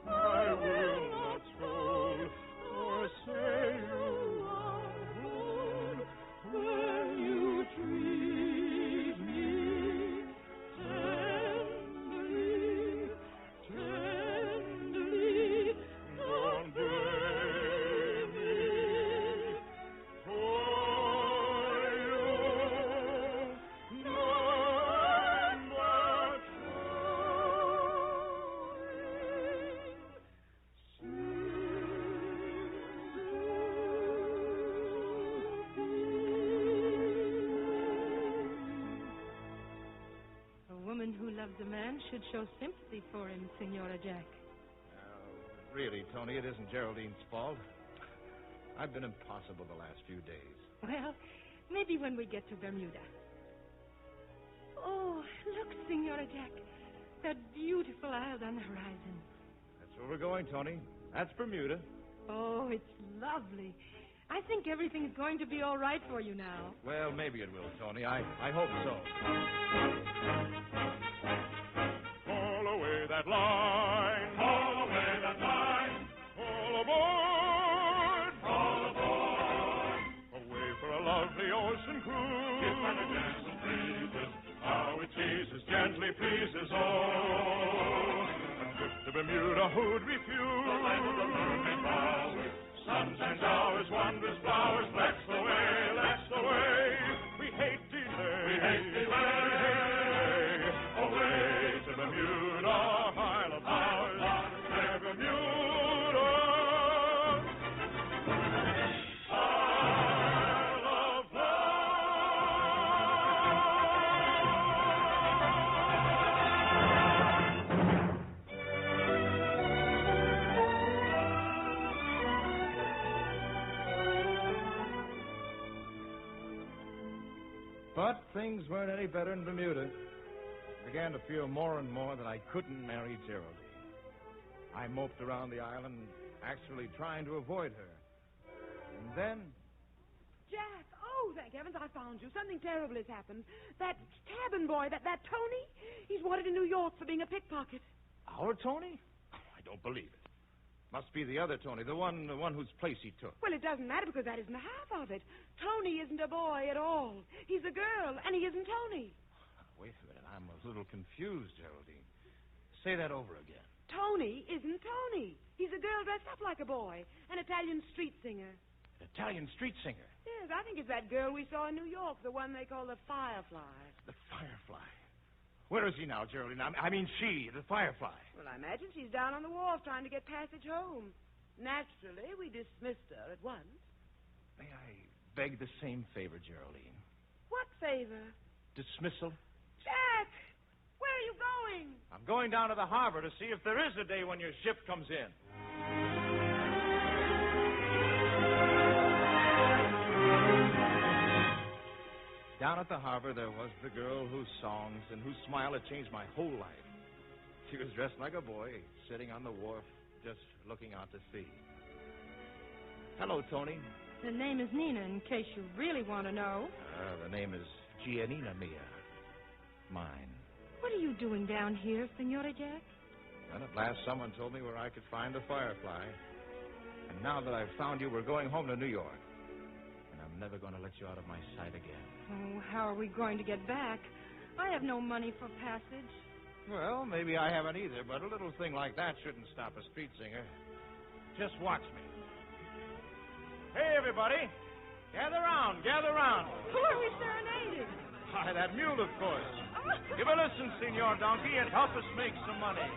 I will not scold or say you are bold when you treat me tenderly, tenderly. Don't blame me, for you know I'm but A woman who loves a man should show sympathy for him, Senora Jack. Really, Tony, it isn't Geraldine's fault. I've been impossible the last few days. Well, maybe when we get to Bermuda. Oh, look, Senora Jack. That beautiful isle on the horizon. That's where we're going, Tony. That's Bermuda. Oh, it's lovely. I think everything's going to be all right for you now. Well, maybe it will, Tony. I hope so. Haul away that line. Haul away that line. All aboard. All aboard. Away for a lovely ocean cruise. Give by the gentle breezes. How it teases, gently pleases. Oh, a trip to Bermuda, who'd refuse? The land of the mermaid flowers. Sunshine showers, wondrous flowers. Let's away, let's away. We hate delay. We hate delay. Away to Bermuda, Isle of Flowers. There Bermuda. Isle of But things weren't any better in Bermuda. I began to feel more and more that I couldn't marry Geraldine. I moped around the island, actually trying to avoid her. And then, Jack, oh, thank heavens I found you. Something terrible has happened. That cabin boy, that Tony, he's wanted in New York for being a pickpocket. our Tony? I don't believe it. Must be the other Tony, the one whose place he took. Well, it doesn't matter because that isn't half of it. Tony isn't a boy at all. He's a girl, and he isn't Tony. Wait a minute, I'm a little confused, Geraldine. Say that over again. Tony isn't Tony. He's a girl dressed up like a boy, an Italian street singer. An Italian street singer. Yes, I think it's that girl we saw in New York, the one they call the Firefly. The Firefly. Where is he now, Geraldine? I mean she, the Firefly. Well, I imagine she's down on the wharf trying to get passage home. Naturally, we dismissed her at once. May I beg the same favor, Geraldine? What favor? Dismissal? Jack! Where are you going? I'm going down to the harbor to see if there is a day when your ship comes in. Down at the harbor, there was the girl whose songs and whose smile had changed my whole life. She was dressed like a boy, sitting on the wharf, just looking out to sea. Hello, Tony. The name is Nina, in case you really want to know. The name is Giannina Mia. Mine. What are you doing down here, Signore Jack? Then at last someone told me where I could find the Firefly. And now that I've found you, we're going home to New York. And I'm never going to let you out of my sight again. Oh, how are we going to get back? I have no money for passage. Well, maybe I haven't either, but a little thing like that shouldn't stop a street singer. Just watch me. Hey, everybody. Gather round, gather round. Who are we serenading? Why, that mule, of course. Give a listen, Senor Donkey, and help us make some money.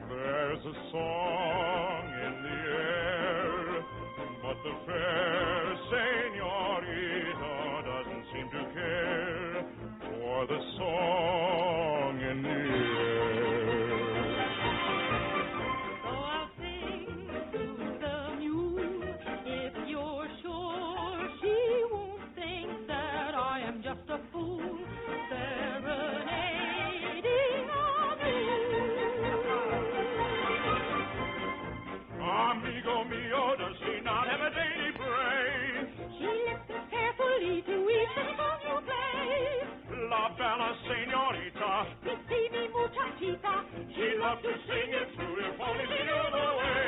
There's a song in the air, but the fair senorita doesn't seem to care for the song in the air. So I'll sing to the mule if you're sure she won't think that I am just a fool serenading a mule. Amigo mio, does she not have a daily praise? She listens carefully to each song you play. La bella senorita, Mi si mi muchachita, she loves to sing it through if only she knew the way.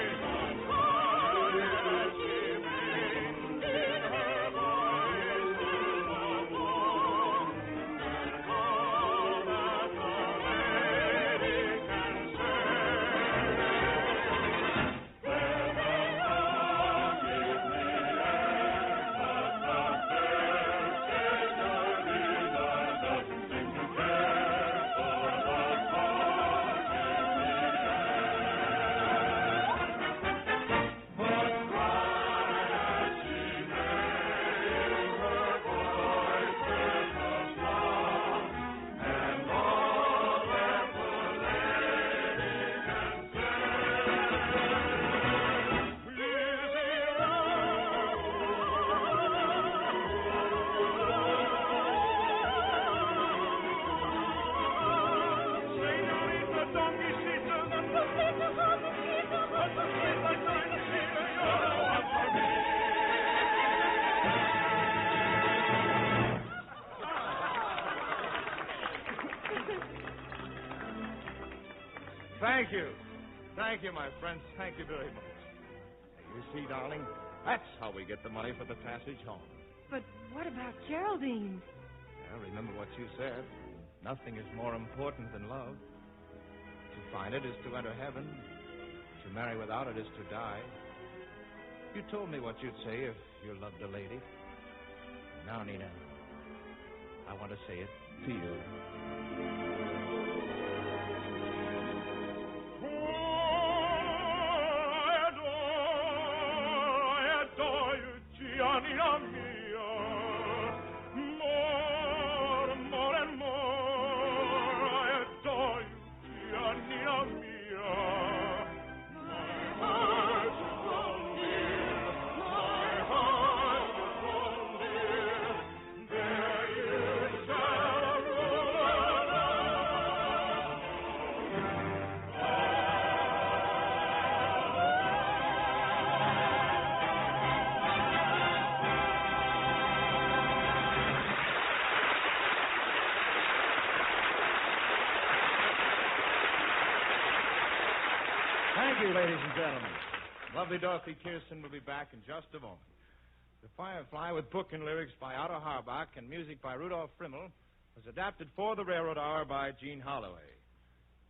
She made in her voice alone, and all that the lady can say. There they are in the air, but the fair senorita doesn't seem to care for the song in the air. But cry as she may, her voice is a song, and all that the lady can say. Senorita Donkeycita, what's the sweet like trying to see her? You're the one for me. Thank you. Thank you, my friends. Thank you very much. You see, darling, that's how we get the money for the passage home. But what about Geraldine? Well, remember what you said. Nothing is more important than love. To find it is to enter heaven. To marry without it is to die. You told me what you'd say if you loved a lady. Now, Nina, I want to say it to you. I adore you, Giannina mia. More and more, I adore you, Giannina mia. My heart is grown dear, my heart is grown dear. There you shall rule Thank you, ladies and gentlemen. Lovely Dorothy Kirsten will be back in just a moment. The Firefly, with book and lyrics by Otto Harbach and music by Rudolf Frimmel, was adapted for the Railroad Hour by Gene Holloway.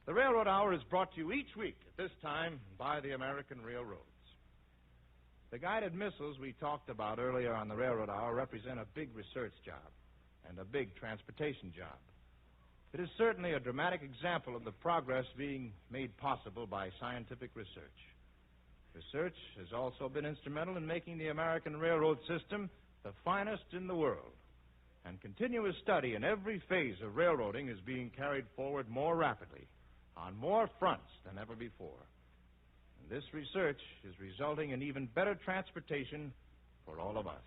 The Railroad Hour is brought to you each week at this time by the American Railroads. The guided missiles we talked about earlier on the Railroad Hour represent a big research job and a big transportation job. It is certainly a dramatic example of the progress being made possible by scientific research. Research has also been instrumental in making the American railroad system the finest in the world. And continuous study in every phase of railroading is being carried forward more rapidly, on more fronts than ever before. And this research is resulting in even better transportation for all of us.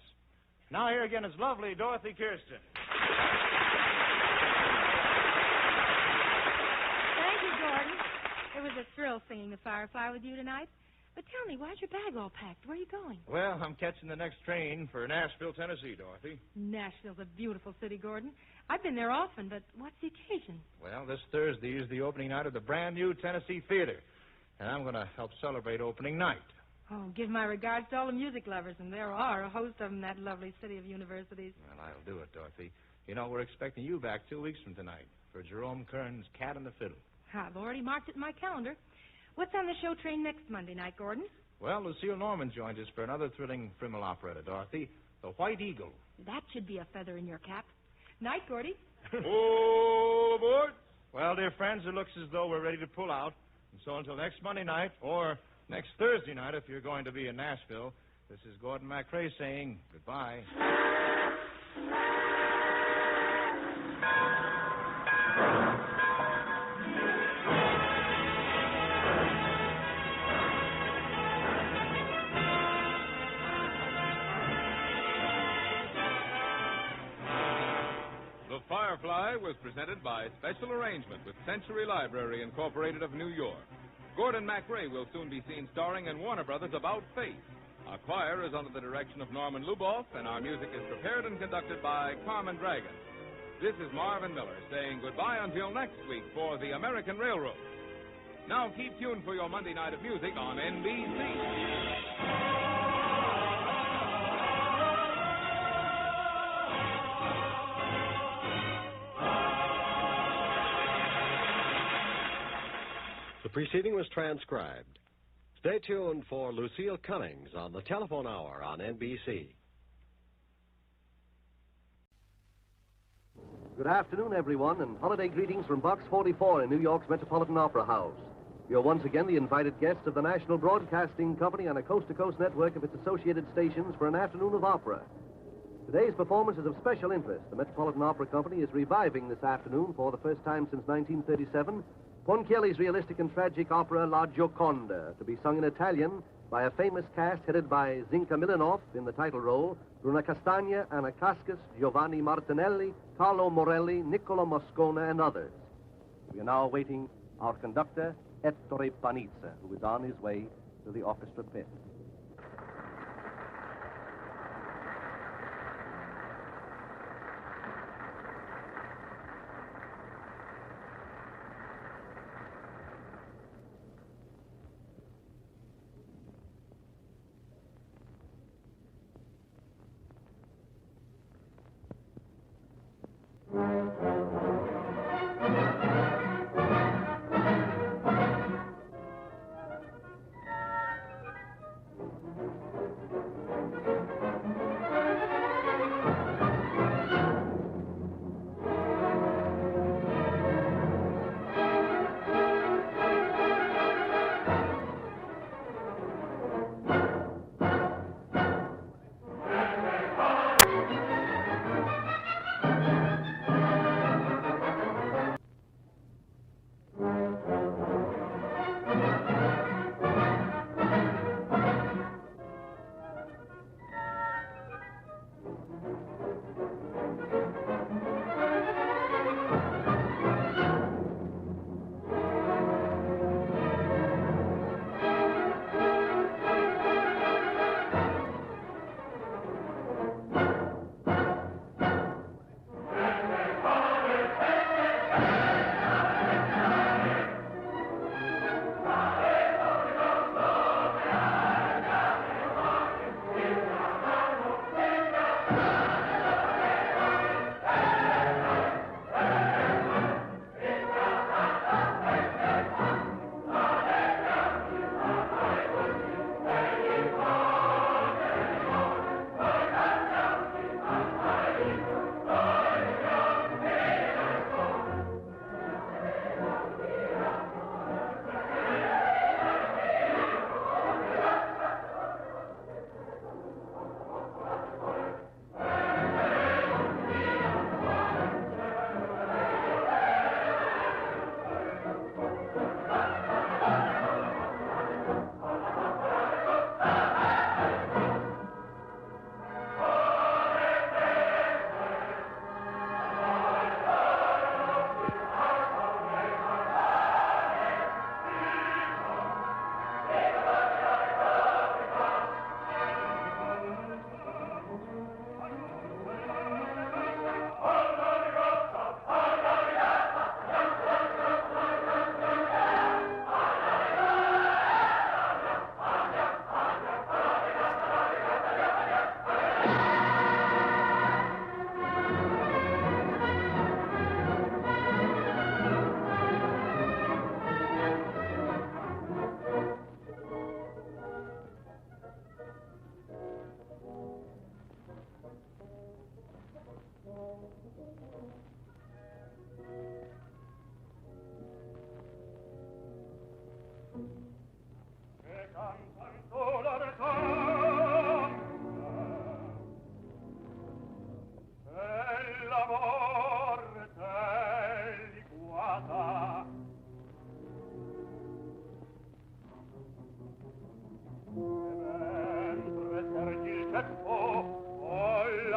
Now here again is lovely Dorothy Kirsten. Thank you, Gordon. It was a thrill singing the Firefly with you tonight. But tell me, why's your bag all packed? Where are you going? Well, I'm catching the next train for Nashville, Tennessee, Dorothy. Nashville's a beautiful city, Gordon. I've been there often, but what's the occasion? Well, this Thursday is the opening night of the brand new Tennessee Theater, and I'm going to help celebrate opening night. Oh, give my regards to all the music lovers, and there are a host of them in that lovely city of universities. Well, I'll do it, Dorothy. You know, we're expecting you back 2 weeks from tonight for Jerome Kern's Cat and the Fiddle. I've already marked it in my calendar. What's on the show train next Monday night, Gordon? Well, Lucille Norman joins us for another thrilling Frimmel operetta, Dorothy, The White Eagle. That should be a feather in your cap. Night, Gordy. Oh, aboard. Well, dear friends, it looks as though we're ready to pull out. And so until next Monday night, or next Thursday night if you're going to be in Nashville, this is Gordon MacRae saying goodbye. Firefly was presented by special arrangement with Century Library Incorporated of New York. Gordon MacRae will soon be seen starring in Warner Brothers' About Face. Our choir is under the direction of Norman Luboff, and our music is prepared and conducted by Carmen Dragon. This is Marvin Miller saying goodbye until next week for the American Railroad. Now keep tuned for your Monday night of music on NBC. The preceding was transcribed. Stay tuned for Lucille Cummings on the Telephone Hour on NBC. Good afternoon, everyone, and holiday greetings from Box 44 in New York's Metropolitan Opera House. You're once again the invited guests of the National Broadcasting Company on a coast-to-coast network of its associated stations for an afternoon of opera. Today's performance is of special interest. The Metropolitan Opera Company is reviving this afternoon for the first time since 1937 Ponchielli's realistic and tragic opera La Gioconda, to be sung in Italian by a famous cast headed by Zinka Milanov in the title role, Bruna Castagna, Anna Cascas, Giovanni Martinelli, Carlo Morelli, Niccolo Moscona, and others. We are now awaiting our conductor, Ettore Panizza, who is on his way to the orchestra pit.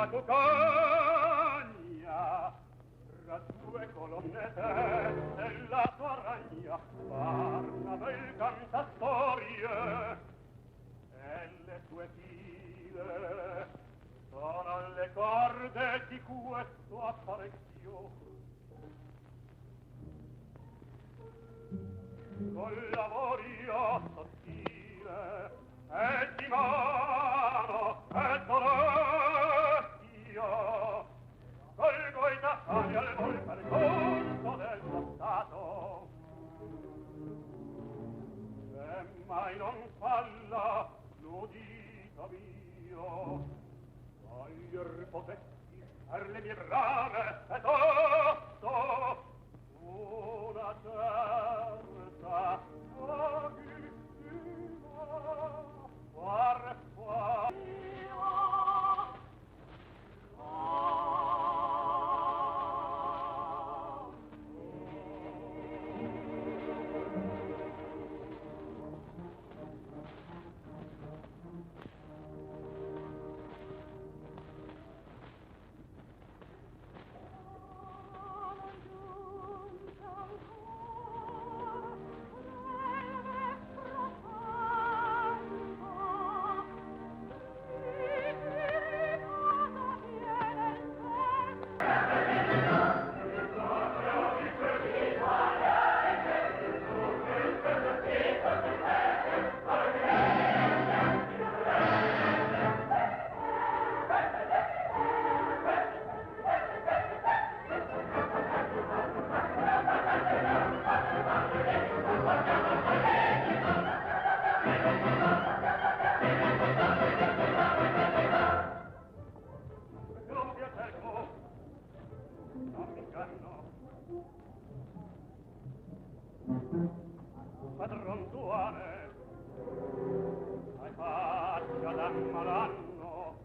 la tua cagna, tra due colonnette e la tua ragna, parla del cantastorie, e le tue file sono le corde di questo apparecchio. Col lavorio sottile e di mano e d'orecchio, colgo i tassani al vol per conto dello Stato. Se mai non falla l'udito mio, toglier potessi per le mie brame e tosto una certa pochissima far padron tuane, hai faccia da malanno,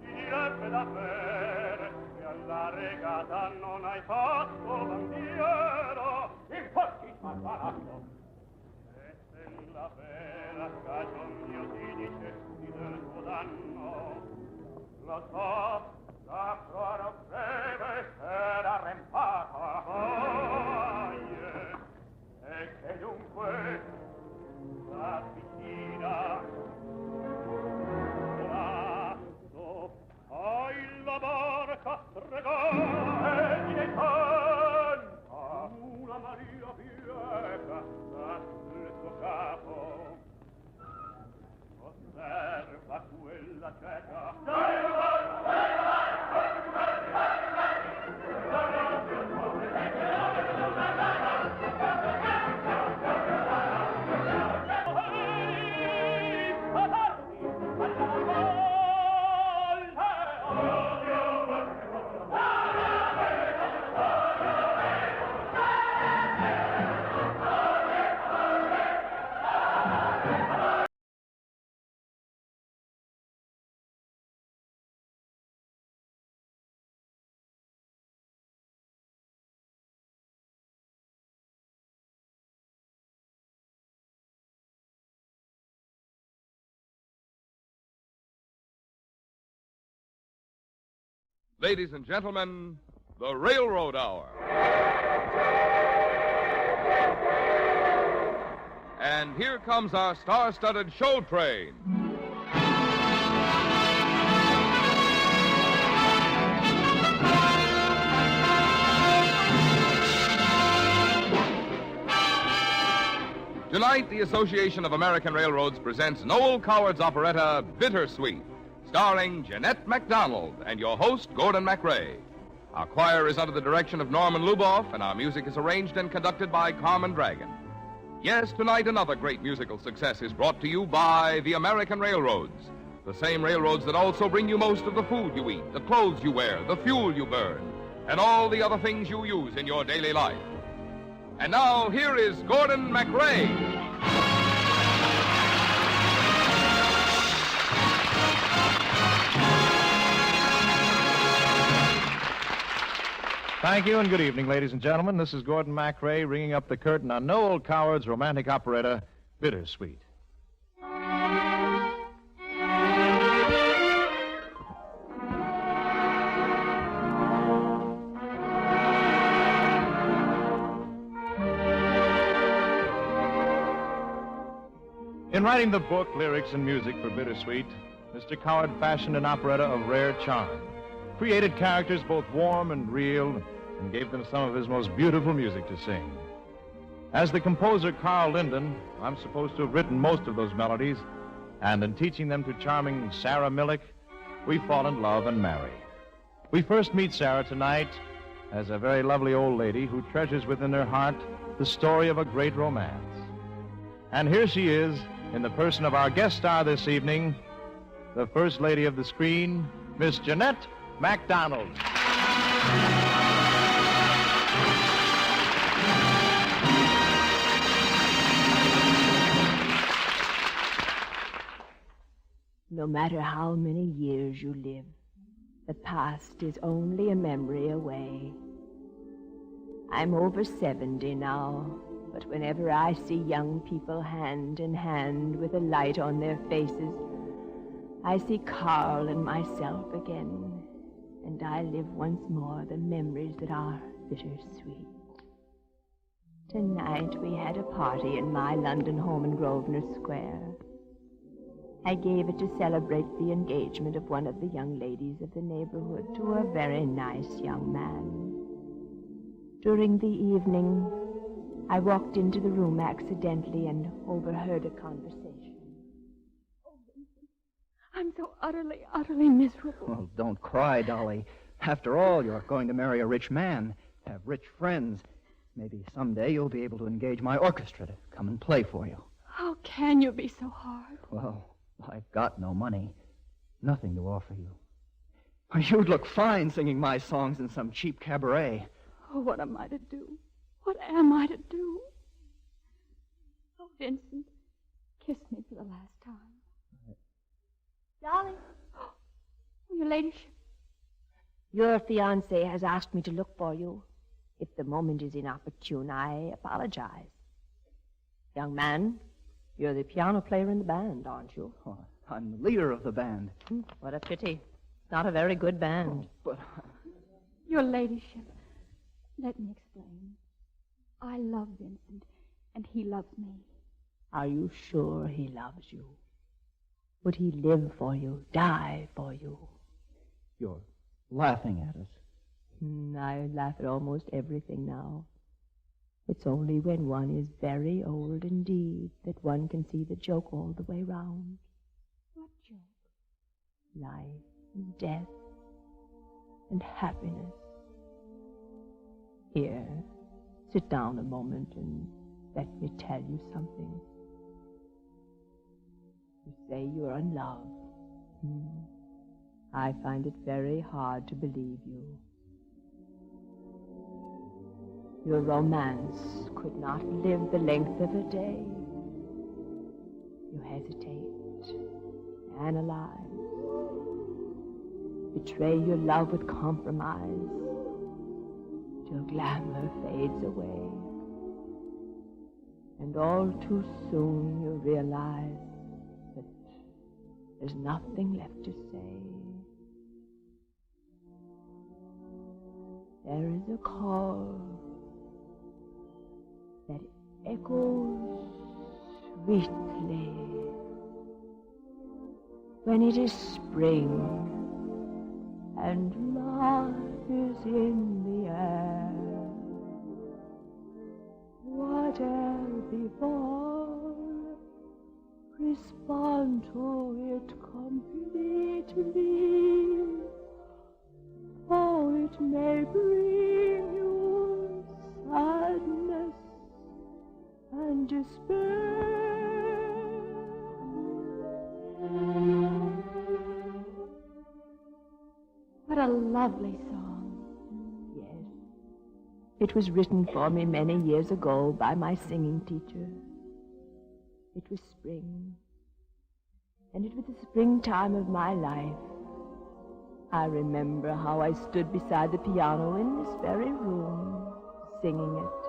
direbbe da bere, che alla regata non hai fatto bandiera, infatti malvalato. E se la vera cagion mio ti dicesti del tuo danno, lo so, la flora breve era rempata foglie, e che dunque la vicina lasso hai la barca stregare di tanta una marina bieca sul suo capo. Osserva quella cieca Ladies and gentlemen, the Railroad Hour. And here comes our star-studded show train. Tonight, the Association of American Railroads presents Noel Coward's operetta, Bittersweet, starring Jeanette MacDonald and your host, Gordon MacRae. Our choir is under the direction of Norman Luboff, and our music is arranged and conducted by Carmen Dragon. Yes, tonight another great musical success is brought to you by the American Railroads, the same railroads that also bring you most of the food you eat, the clothes you wear, the fuel you burn, and all the other things you use in your daily life. And now, here is Gordon MacRae. Thank you and good evening, ladies and gentlemen. This is Gordon MacRae ringing up the curtain on Noel Coward's romantic operetta, Bittersweet. In writing the book, Lyrics and Music for Bittersweet, Mr. Coward fashioned an operetta of rare charm, created characters both warm and real, and gave them some of his most beautiful music to sing. As the composer Carl Linden, I'm supposed to have written most of those melodies, and in teaching them to charming Sarah Millick, we fall in love and marry. We first meet Sarah tonight as a very lovely old lady who treasures within her heart the story of a great romance. And here she is, in the person of our guest star this evening, the first lady of the screen, Miss Jeanette MacDonald. No matter how many years you live, the past is only a memory away. I'm over 70 now, but whenever I see young people hand in hand with a light on their faces, I see Carl and myself again, and I live once more the memories that are bittersweet. Tonight we had a party in my London home in Grosvenor Square. I gave it to celebrate the engagement of one of the young ladies of the neighborhood to a very nice young man. During the evening, I walked into the room accidentally and overheard a conversation. I'm so utterly, utterly miserable. Well, don't cry, Dolly. After all, you're going to marry a rich man, have rich friends. Maybe someday you'll be able to engage my orchestra to come and play for you. How can you be so hard? Well, I've got no money. Nothing to offer you. You'd look fine singing my songs in some cheap cabaret. Oh, what am I to do? What am I to do? Oh, Vincent, kiss me for the last time. Dolly. Oh, your ladyship. Your fiancé has asked me to look for you. If the moment is inopportune, I apologize. Young man, you're the piano player in the band, aren't you? Oh, I'm the leader of the band. What a pity. It's not a very good band. Oh, but... Your ladyship, let me explain. I love Vincent, and he loves me. Are you sure he loves you? Would he live for you, die for you? You're laughing at us. I laugh at almost everything now. It's only when one is very old indeed that one can see the joke all the way round. What joke? Life and death and happiness. Here, sit down a moment and let me tell you something. You say you're in love. I find it very hard to believe you. Your romance could not live the length of a day. You hesitate, analyze, betray your love with compromise, till glamour fades away. And all too soon you realize that there's nothing left to say. There is a call that echoes sweetly when it is spring and love is in the air. Whatever befall, respond to it completely, for it may bring you sadness and despair. What a lovely song. Yes. It was written for me many years ago by my singing teacher. It was spring, and it was the springtime of my life. I remember how I stood beside the piano in this very room, singing it.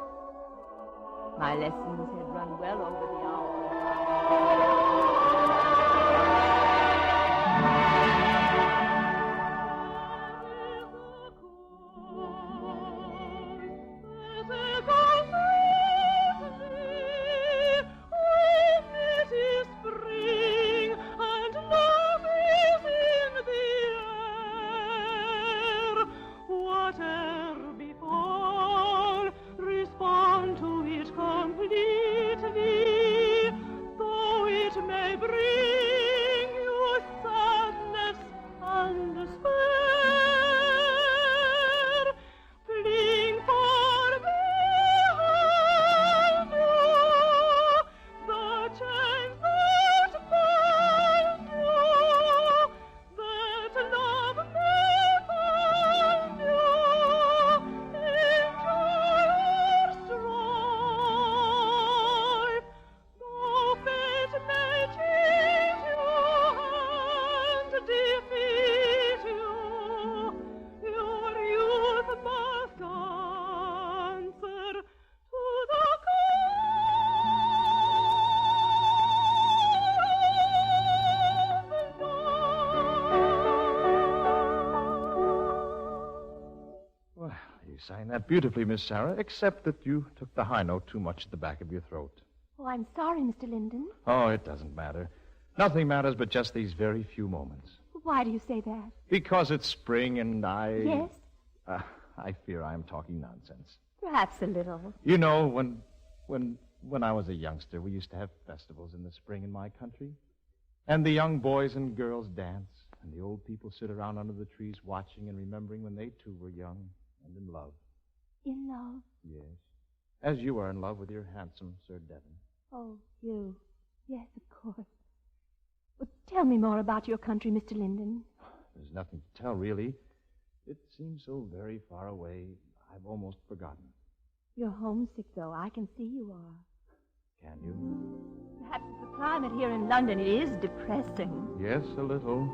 My lessons had run well over the hour. Is sang that beautifully, Miss Sarah, except that you took the high note too much at the back of your throat. Oh, I'm sorry, Mr. Linden. Oh, it doesn't matter. Nothing matters but just these very few moments. Why do you say that? Because it's spring and I... Yes? I fear I'm talking nonsense. Perhaps a little. You know, when I was a youngster, we used to have festivals in the spring in my country. And the young boys and girls dance, and the old people sit around under the trees watching and remembering when they too were young and in love. In love? Yes. As you are in love with your handsome Sir Devon. Oh, you. Yes, of course. Well, tell me more about your country, Mr. Linden. There's nothing to tell, really. It seems so very far away, I've almost forgotten. You're homesick, though. I can see you are. Can you? Perhaps the climate here in London is depressing. Yes, a little.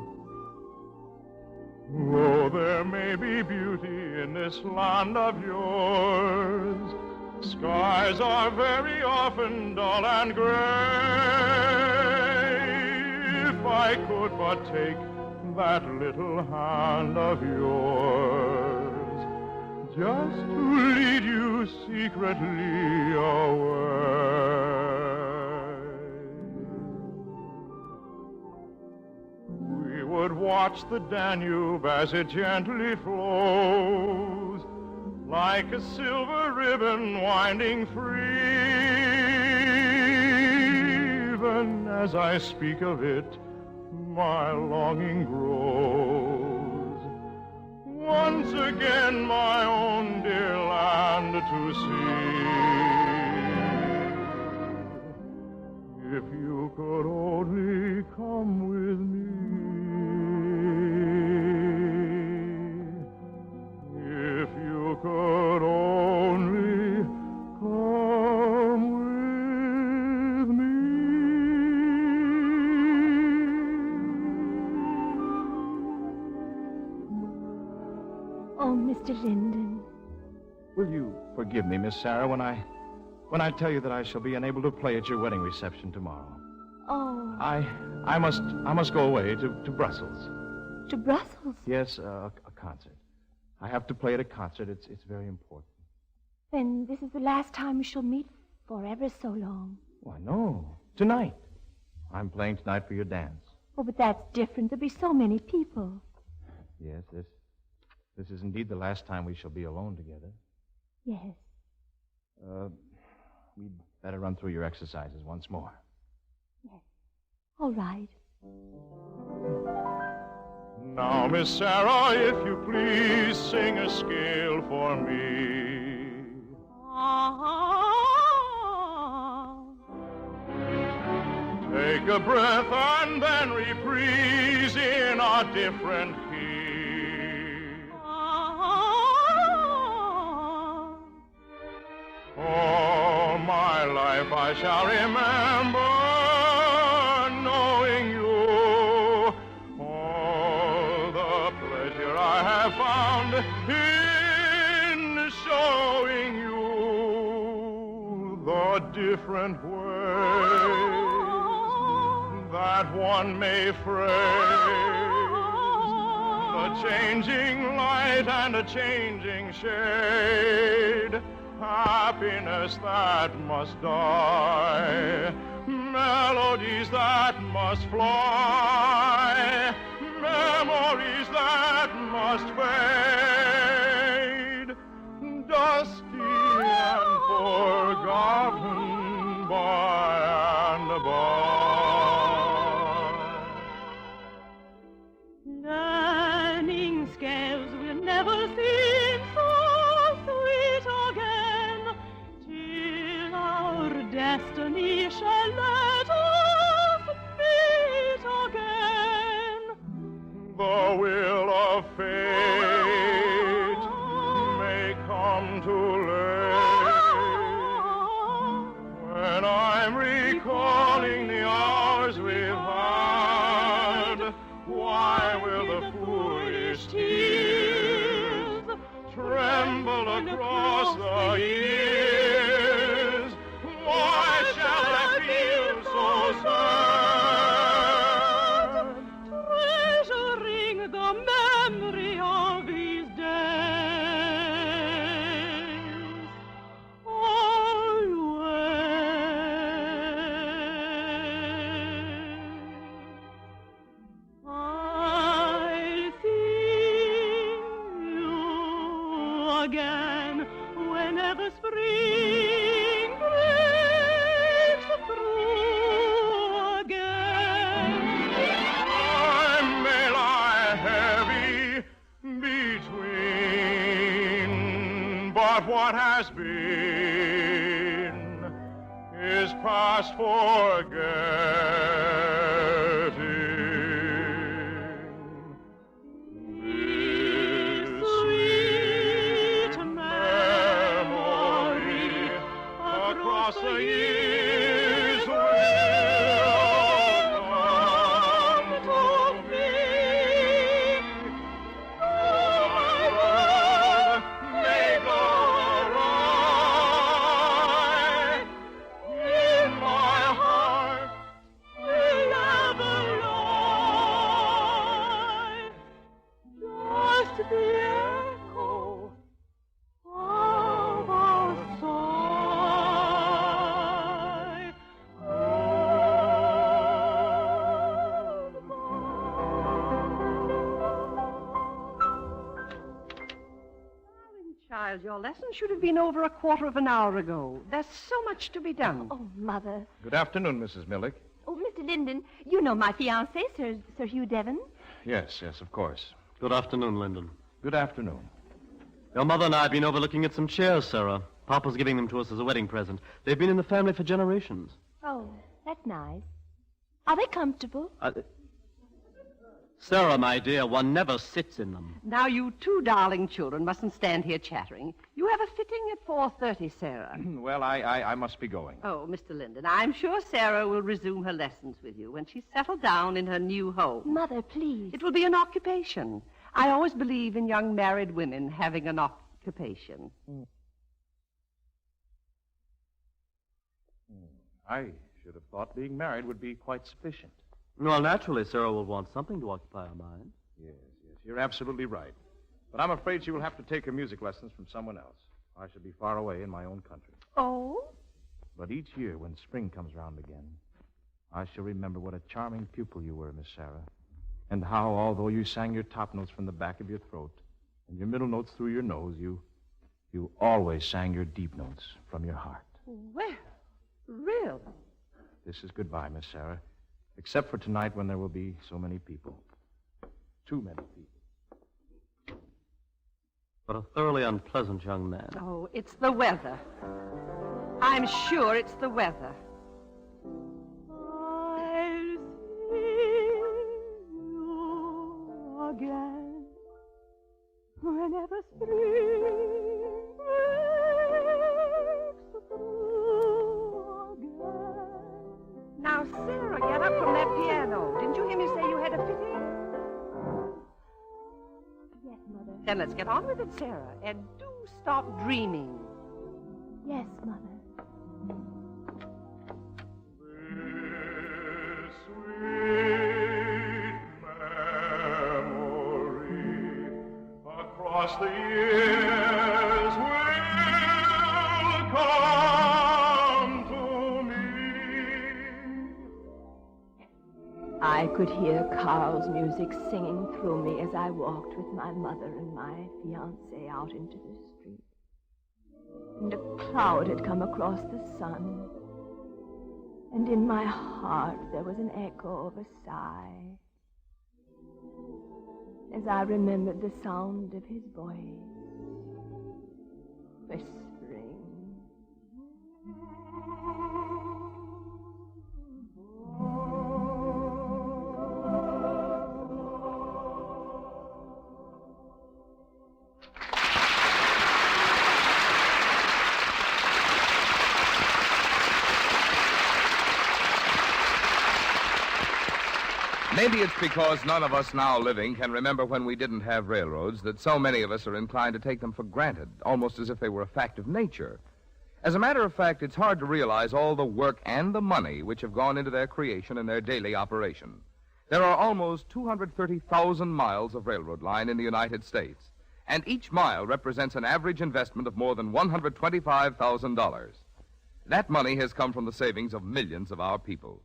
Oh, there may be beauty in this land of yours. Skies are very often dull and gray. If I could but take that little hand of yours, just to lead you secretly away. We would watch the Danube as it gently flows, like a silver ribbon winding free. Even as I speak of it, my longing grows. Once again my own dear land to see. If you could only come with me, if you could only come with me. Oh, Mr. Linden. Will you forgive me, Miss Sarah, when I tell you that I shall be unable to play at your wedding reception tomorrow? Oh. I must go away to Brussels. To Brussels? Yes, a concert. I have to play at a concert. It's very important. Then this is the last time we shall meet for ever so long. Why, no. Tonight. I'm playing tonight for your dance. Oh, but that's different. There'll be so many people. Yes, this is indeed the last time we shall be alone together. Yes. We'd better run through your exercises once more. Yes. All right. Now, Miss Sarah, if you please, sing a scale for me. Take a breath and then reprise in a different key. All my life I shall remember knowing you. All the pleasure I have found in showing you the different ways that one may phrase the changing light and a changing shade. Happiness that must die, melodies that must fly, memories that must fade, dusty and forgotten by and by. Learning scales will never seem so sweet again, till our destiny shall let us meet again. The will of fate may come too late when I'm recalling the hours we've had. Why will the foolish tears tremble across the years? Why shall I feel so sad? Treasuring the memory of these days. again whenever spring breaks through again. I may lie heavy between, but what has been is past forgetting. This sweet memory across the years will come to me. Oh, my world may go awry. In my heart will ever lie just the echo of a sigh. Child, your lesson should have been over a quarter of an hour ago. There's so much to be done. Oh, Mother. Good afternoon, Mrs. Millick. Oh, Mr. Linden, you know my fiancé, Sir Hugh Devon. Yes, of course. Good afternoon, Lyndon. Good afternoon. Your mother and I have been over looking at some chairs, Sarah. Papa's giving them to us as a wedding present. They've been in the family for generations. Oh, that's nice. Are they comfortable? Sarah, my dear, one never sits in them. Now, you two darling children mustn't stand here chattering. You have a fitting at 4:30, Sarah. Well, I must be going. Oh, Mr. Linden, I'm sure Sarah will resume her lessons with you when she's settled down in her new home. Mother, please. It will be an occupation. I always believe in young married women having an occupation. I should have thought being married would be quite sufficient. Well, naturally, Sarah will want something to occupy her mind. Yes, you're absolutely right. But I'm afraid she will have to take her music lessons from someone else. I shall be far away in my own country. Oh? But each year, when spring comes round again, I shall remember what a charming pupil you were, Miss Sarah, and how, although you sang your top notes from the back of your throat and your middle notes through your nose, you always sang your deep notes from your heart. Well, really? This is goodbye, Miss Sarah, except for tonight when there will be so many people. Too many people. But a thoroughly unpleasant young man. Oh, it's the weather. I'm sure it's the weather. I'll see you again whenever spring breaks through again. Now, Sarah, get up from that piano. Didn't you hear me say you had a fitting? Yes, Mother. Then let's get on with it, Sarah. And do stop dreaming. Yes, Mother. Across the years will come to me. I could hear Carl's music singing through me as I walked with my mother and my fiancé out into the street. And a cloud had come across the sun. And in my heart there was an echo of a sigh as I remembered the sound of his voice whispering. Maybe it's because none of us now living can remember when we didn't have railroads that so many of us are inclined to take them for granted, almost as if they were a fact of nature. As a matter of fact, it's hard to realize all the work and the money which have gone into their creation and their daily operation. There are almost 230,000 miles of railroad line in the United States, and each mile represents an average investment of more than $125,000. That money has come from the savings of millions of our people.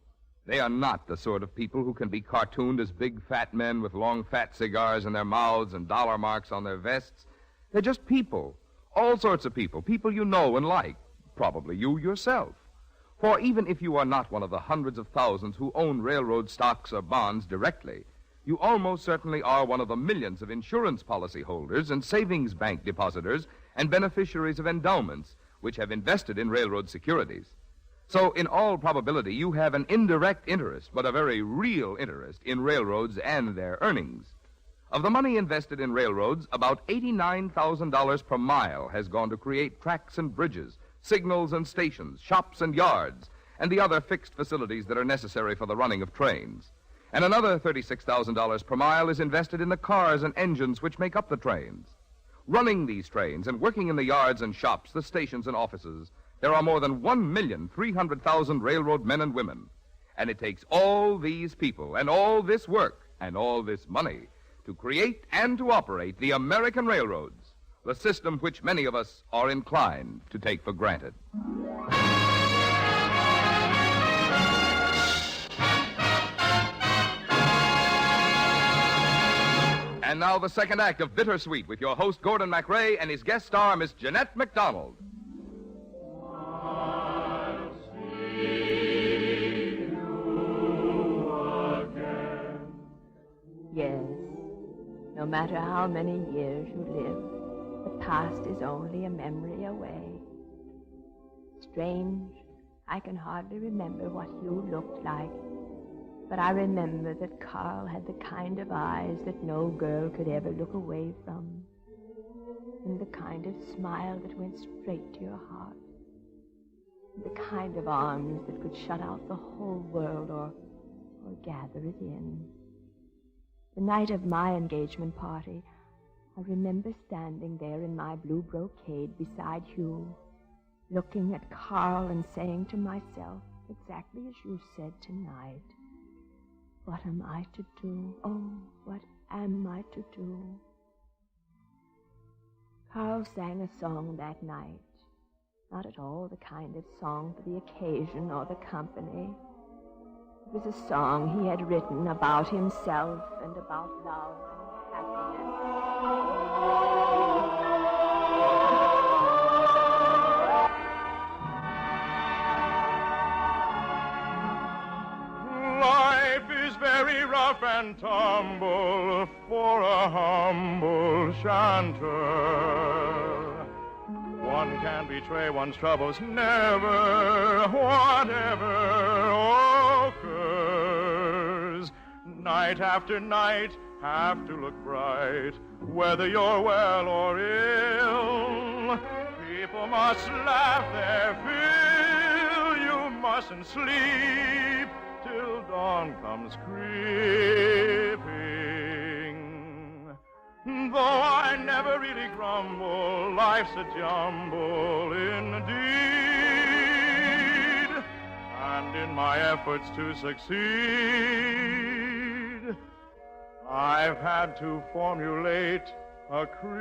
They are not the sort of people who can be cartooned as big, fat men with long, fat cigars in their mouths and dollar marks on their vests. They're just people All sorts of people you know and like, probably you yourself. For even if you are not one of the hundreds of thousands who own railroad stocks or bonds directly, you almost certainly are one of the millions of insurance policy holders and savings bank depositors and beneficiaries of endowments which have invested in railroad securities. So, in all probability, you have an indirect interest, but a very real interest, in railroads and their earnings. Of the money invested in railroads, about $89,000 per mile has gone to create tracks and bridges, signals and stations, shops and yards, and the other fixed facilities that are necessary for the running of trains. And another $36,000 per mile is invested in the cars and engines which make up the trains. Running these trains and working in the yards and shops, the stations and offices, there are more than 1,300,000 railroad men and women. And it takes all these people and all this work and all this money to create and to operate the American railroads, the system which many of us are inclined to take for granted. And now the second act of Bittersweet with your host, Gordon MacRae, and his guest star, Miss Jeanette MacDonald. Yes, no matter how many years you live, the past is only a memory away. Strange, I can hardly remember what you looked like, but I remember that Carl had the kind of eyes that no girl could ever look away from, and the kind of smile that went straight to your heart, and the kind of arms that could shut out the whole world or gather it in. The night of my engagement party, I remember standing there in my blue brocade beside Hugh, looking at Carl and saying to myself, exactly as you said tonight, what am I to do? Oh, what am I to do? Carl sang a song that night, not at all the kind of song for the occasion or the company. It was a song he had written about himself and about love and happiness. Life is very rough and tumble for a humble chanter. One can betray one's troubles never, whatever occurs. Night after night, have to look bright, whether you're well or ill. People must laugh their fill, you mustn't sleep till dawn comes creeping. Though I never really grumble, life's a jumble indeed. And in my efforts to succeed, I've had to formulate a creed.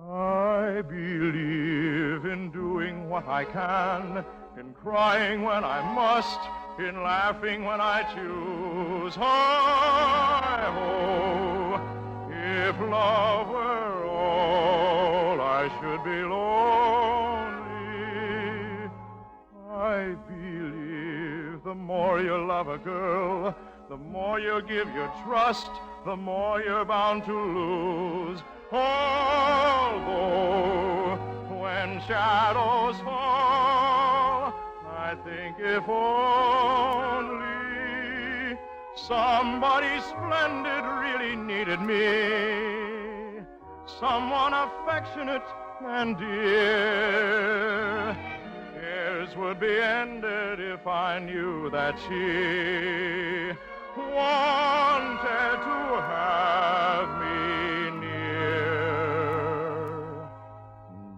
I believe in doing what I can, in crying when I must, in laughing when I choose. Hi-ho, if love were all, I should be lonely. I believe the more you love a girl, the more you give your trust, the more you're bound to lose. Although when shadows fall, I think if only somebody splendid really needed me, someone affectionate and dear, years would be ended if I knew that she wanted to have me near.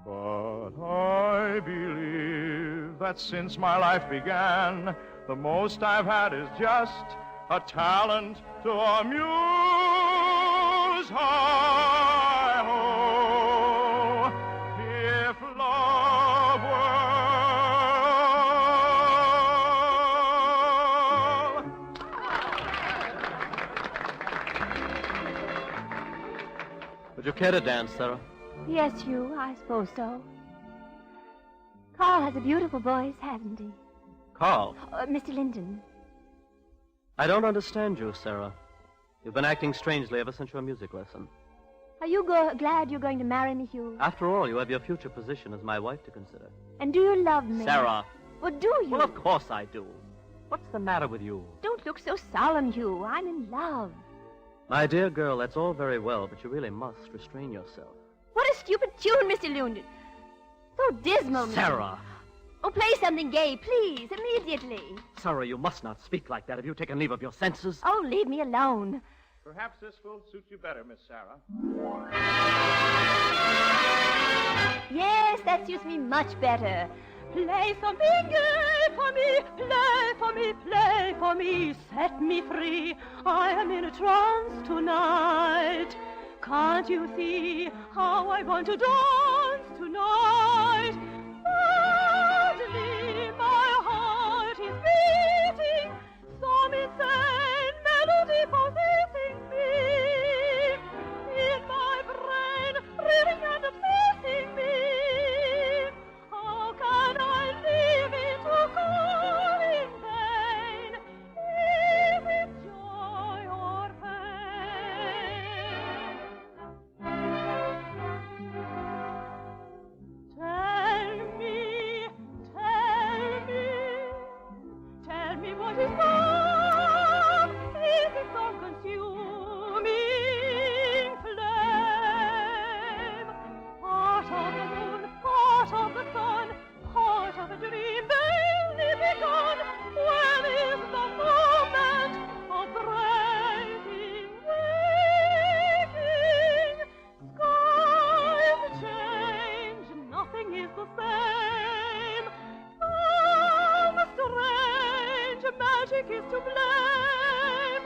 But I believe that since my life began, the most I've had is just a talent to amuse. Hi-ho, if love were Would you care to dance, Sarah? Yes, Hugh, I suppose so. Carl has a beautiful voice, hasn't he? Carl? Mr. Linton. I don't understand you, Sarah. You've been acting strangely ever since your music lesson. Are you glad you're going to marry me, Hugh? After all, you have your future position as my wife to consider. And do you love me? Sarah. Well, do you? Well, of course I do. What's the matter with you? Don't look so solemn, Hugh. I'm in love. My dear girl, that's all very well, but you really must restrain yourself. What a stupid tune, Mr. Linton. So dismal. Sarah! Oh, play something gay, please, immediately. Sarah, you must not speak like that. Have you taken leave of your senses? Oh, leave me alone. Perhaps this will suit you better, Miss Sarah. Yes, that suits me much better. Play something gay for me, play for me, play for me, set me free. I am in a trance tonight. Can't you see how I want to dance tonight? Madly, my heart is beating, some insane melody possessing me. In my brain, reeling and obsessing me. How can I leave it to call in vain? Is it joy or pain? Tell me what is love? Is it some consuming flame? Heart of the moon, heart of the sun, heart of a dream barely begun. When is the moment of breaking, waking? Skies change, nothing is the same. Some strange magic is to blame.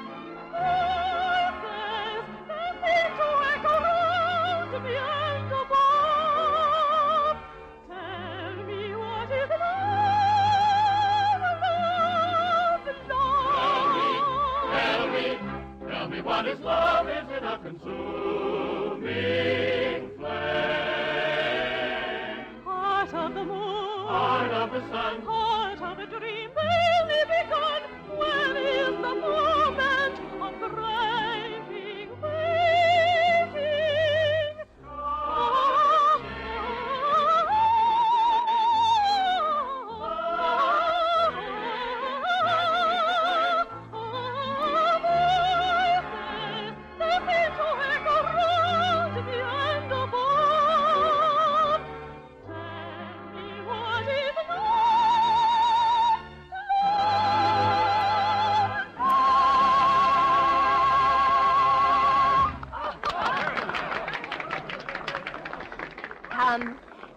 Voices that seem to echo round me and above. Tell me what is love, love, love. Tell me what is love? Is it a consuming flame? Heart of the moon, Heart of the sun, heart of a dream barely begun. When is the moment of breaking, waking?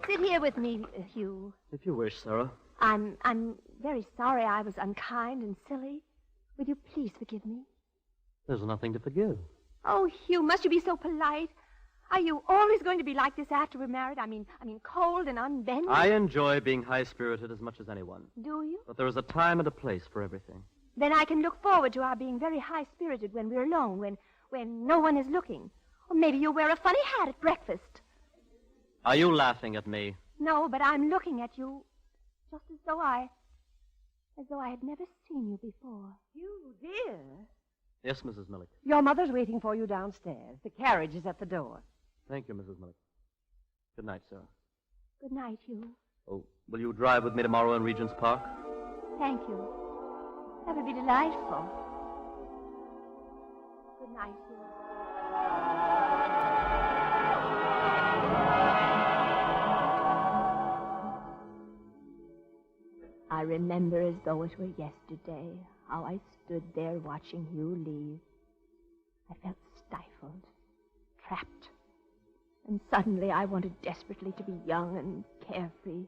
Sit here with me, Hugh. If you wish, Sarah. I'm very sorry I was unkind and silly. Will you please forgive me? There's nothing to forgive. Oh, Hugh, must you be so polite? Are you always going to be like this after we're married? I mean, cold and unbending? I enjoy being high-spirited as much as anyone. Do you? But there is a time and a place for everything. Then I can look forward to our being very high-spirited when we're alone, when no one is looking. Or maybe you'll wear a funny hat at breakfast. Are you laughing at me? No, but I'm looking at you just as though I had never seen you before. You, dear. Yes, Mrs. Millick. Your mother's waiting for you downstairs. The carriage is at the door. Thank you, Mrs. Millick. Good night, Sarah. Good night, Hugh. Oh, will you drive with me tomorrow in Regent's Park? Thank you. That would be delightful. Good night, Hugh. I remember as though it were yesterday how I stood there watching Hugh leave. I felt stifled, trapped. And suddenly I wanted desperately to be young and carefree.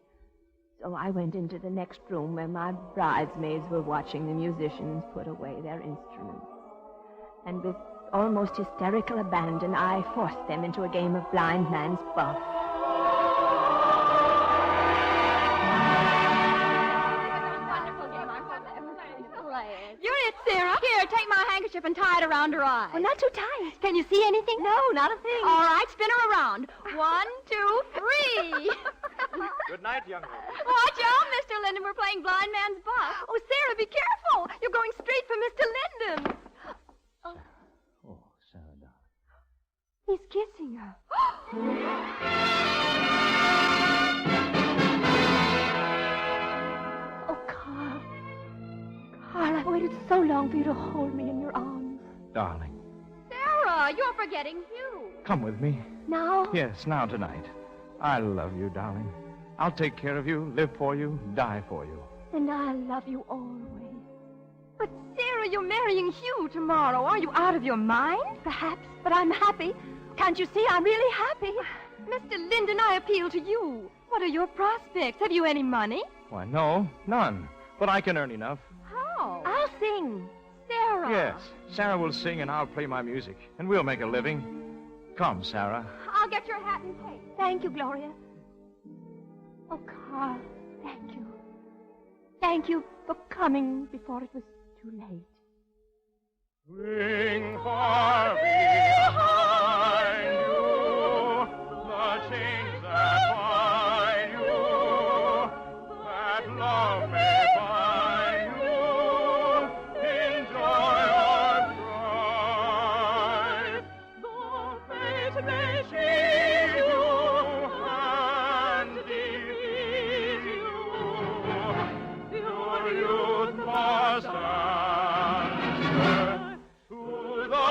So I went into the next room where my bridesmaids were watching the musicians put away their instruments. And with almost hysterical abandon, I forced them into a game of blind man's buff. Yes. You're it, Sarah. Here, take my handkerchief and tie it around her eye. Well, not too tight. Can you see anything? No, not a thing. All right, spin her around. 1, 2, 3. Good night, young lady. Watch out, Mr. Linden. We're playing blind man's buff. Oh, Sarah, be careful. You're going straight for Mr. Linden. Oh, Sarah, darling. He's kissing her. Oh, Carl. Carl, I've waited so long for you to hold me in your arms. Darling, Sarah, you're forgetting Hugh. come with me. Now? Yes, now tonight. I love you, darling. I'll take care of you, live for you, die for you. And I love you always. But, Sarah, you're marrying Hugh tomorrow. Are you out of your mind? Perhaps, but I'm happy. Can't you see I'm really happy? Mr. Linden, I appeal to you. What are your prospects? Have you any money? Why, no, none. But I can earn enough. How? I'll sing. Sarah. Yes, Sarah will sing and I'll play my music, and we'll make a living. Come, Sarah. I'll get your hat and cape. Thank you, Gloria. Oh, Carl, thank you. Thank you for coming before it was too late. Ring far behind you the chains that bind you, that love may find you in joy or strife. Though fate may shield you and defeat you, your youth must answer to the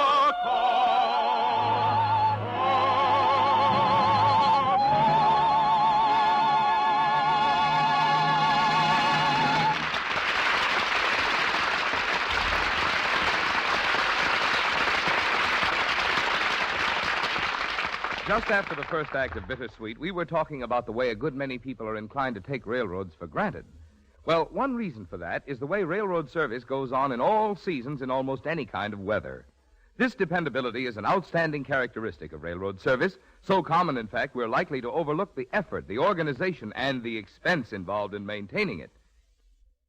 Just after the first act of Bittersweet, we were talking about the way a good many people are inclined to take railroads for granted. Well, one reason for that is the way railroad service goes on in all seasons in almost any kind of weather. This dependability is an outstanding characteristic of railroad service, so common, in fact, we're likely to overlook the effort, the organization, and the expense involved in maintaining it.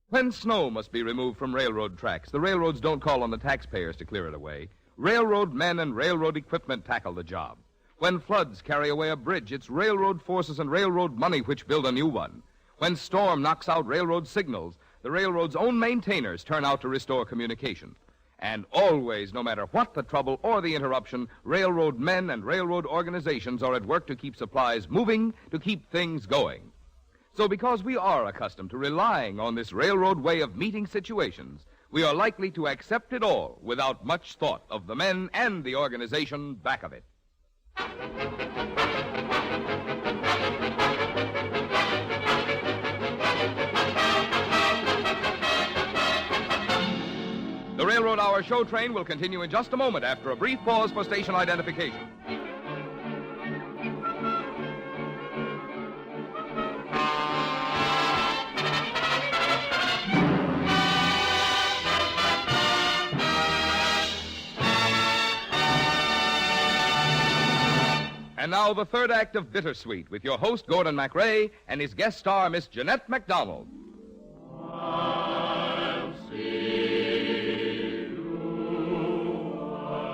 When snow must be removed from railroad tracks, the railroads don't call on the taxpayers to clear it away. Railroad men and railroad equipment tackle the job. When floods carry away a bridge, it's railroad forces and railroad money which build a new one. When storm knocks out railroad signals, the railroad's own maintainers turn out to restore communication. And always, no matter what the trouble or the interruption, railroad men and railroad organizations are at work to keep supplies moving, to keep things going. So because we are accustomed to relying on this railroad way of meeting situations, we are likely to accept it all without much thought of the men and the organization back of it. The Railroad Hour show train will continue in just a moment after a brief pause for station identification. And now the third act of Bittersweet with your host, Gordon MacRae, and his guest star, Miss Jeanette MacDonald. I'll see you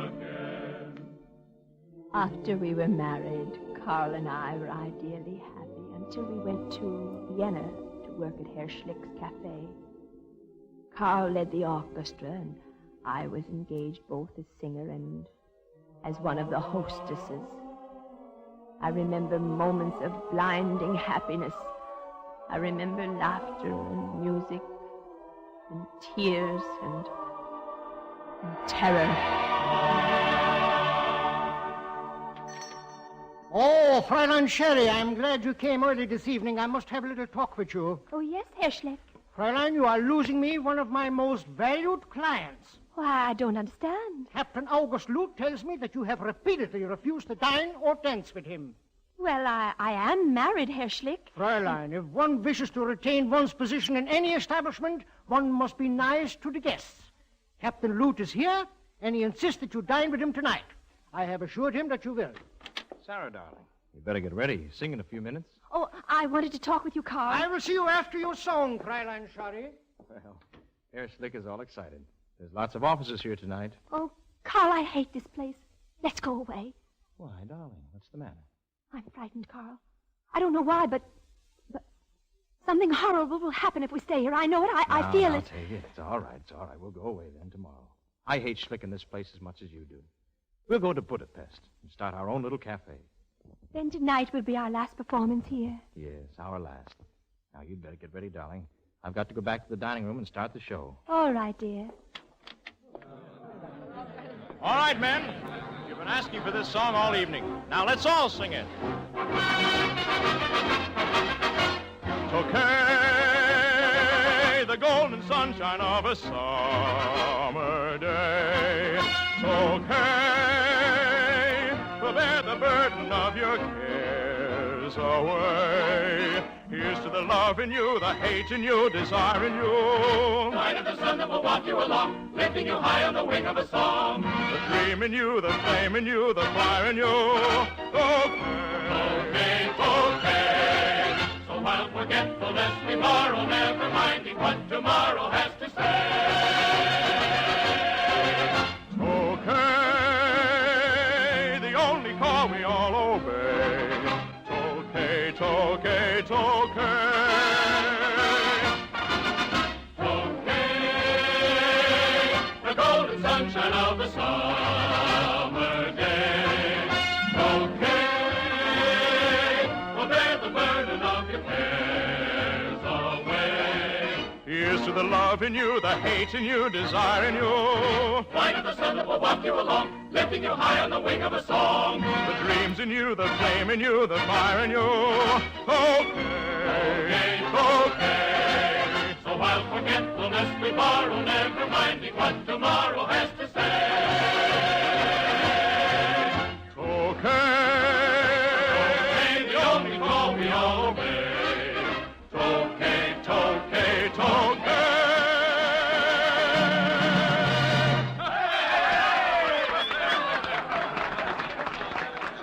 again. After we were married, Carl and I were ideally happy until we went to Vienna to work at Herr Schlick's cafe. Carl led the orchestra, and I was engaged both as singer and as one of the hostesses. I remember moments of blinding happiness. I remember laughter and music and tears and terror. Oh, Fräulein Sherry, I'm glad you came early this evening. I must have a little talk with you. Oh, yes, Herr Schleck. Fräulein, you are losing me one of my most valued clients. Why, I don't understand. Captain August Lute tells me that you have repeatedly refused to dine or dance with him. Well, I am married, Herr Schlick. Fräulein, if one wishes to retain one's position in any establishment, one must be nice to the guests. Captain Lute is here, and he insists that you dine with him tonight. I have assured him that you will. Sarah, darling, you better get ready. Sing in a few minutes. Oh, I wanted to talk with you, Carl. I will see you after your song, Fräulein Sherry. Well, Herr Schlick is all excited. There's lots of officers here tonight. Oh, Carl, I hate this place. Let's go away. Why, darling, what's the matter? I'm frightened, Carl. I don't know why, but something horrible will happen if we stay here. I know it. I feel it. I'll take it. It's all right. It's all right. We'll go away then tomorrow. I hate Schlick in this place as much as you do. We'll go to Budapest and start our own little cafe. Then tonight will be our last performance here. Yes, our last. Now, you'd better get ready, darling. I've got to go back to the dining room and start the show. All right, dear. All right, men. You've been asking for this song all evening. Now let's all sing it. Okay, the golden sunshine of a summer day. Okay, to bear the burden of your cares away. Here's to the love in you, the hate in you, desire in you. Light of the sun that will walk you along, lifting you high on the wing of a song. The dream in you, the flame in you, the fire in you. Okay, okay. So while forgetfulness we borrow, never minding what tomorrow has to say. Okay, the only call we all obey. Okay, okay, okay. The golden sunshine of a summer day. Okay, will bear the burden of your cares away. Here's to the love in you, the hate in you, desire in you. Light of the sun that will walk you along, lifting you high on the wing of a song. The dreams in you, the flame in you, the fire in you. Okay, okay. So while forgetfulness we borrow, never minding what tomorrow has to say. Okay, the only call we all obey. Okay, okay, okay.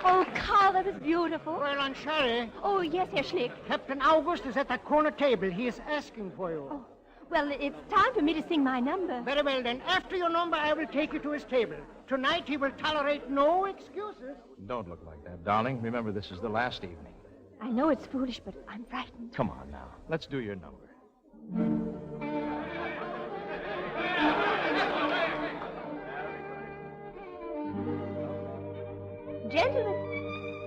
Oh, Carl, that was beautiful. Well, Aunt Sherry. Oh, yes, Herr Schlick. Captain August is at that corner table. He is asking for you. Oh, well, it's time for me to sing my number. Very well, then. After your number, I will take you to his table. Tonight, he will tolerate no excuses. Don't look like that, darling. Remember, this is the last evening. I know it's foolish, but I'm frightened. Come on now. Let's do your number. Gentlemen,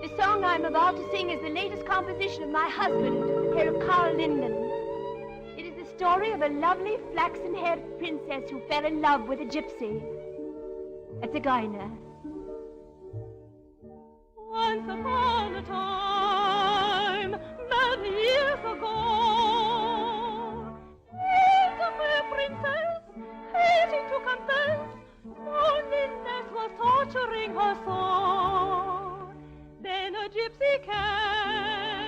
the song I'm about to sing is the latest composition of my husband, Herr Carl Linden. It is the story of a lovely flaxen-haired princess who fell in love with a gypsy, a zigeuner. Once upon a time, many years ago, lived a fair princess, hating to confess, loneliness was torturing her soul. Then a gypsy came,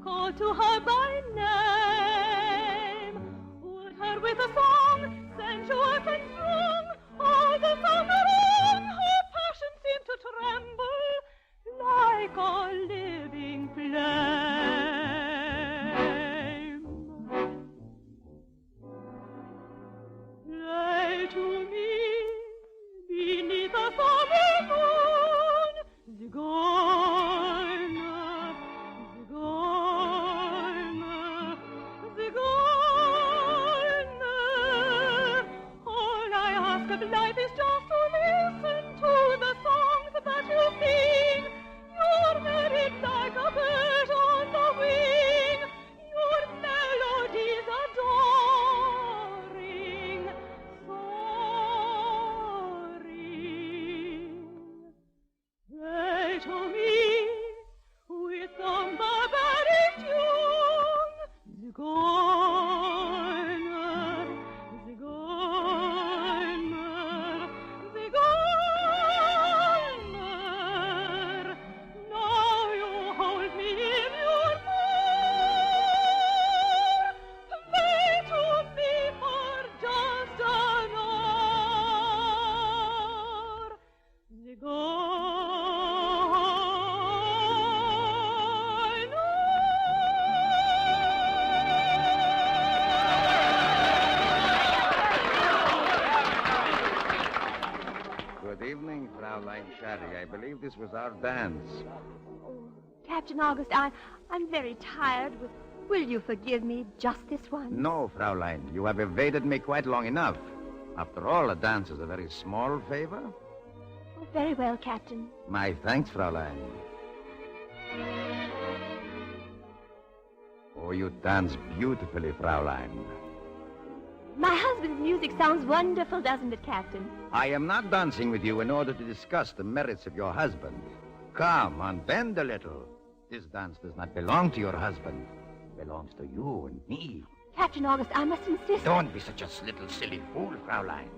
called to her by name, wooed her with a song, sensuous and strong. All the summer long, her passion seemed to tremble like a living flame. Lay to me beneath the summer moon, zigeuner, zigeuner, zigeuner. All I ask of life is just to listen to the songs that you sing. You're married like a bird on the wing. Your melodies adoring, soaring. Play to me with some barbaric tune, zigeuner, zigeuner, evening, Fraulein Shari. I believe this was our dance. Captain August, I'm very tired. Will you forgive me just this once? No, Fraulein. You have evaded me quite long enough. After all, a dance is a very small favor. Oh, very well, Captain. My thanks, Fraulein. Oh, you dance beautifully, Fraulein. My husband's music sounds wonderful, doesn't it, Captain? I am not dancing with you in order to discuss the merits of your husband. Come, unbend a little. This dance does not belong to your husband. It belongs to you and me. Captain August, I must insist. Don't be such a little silly fool, Fraulein.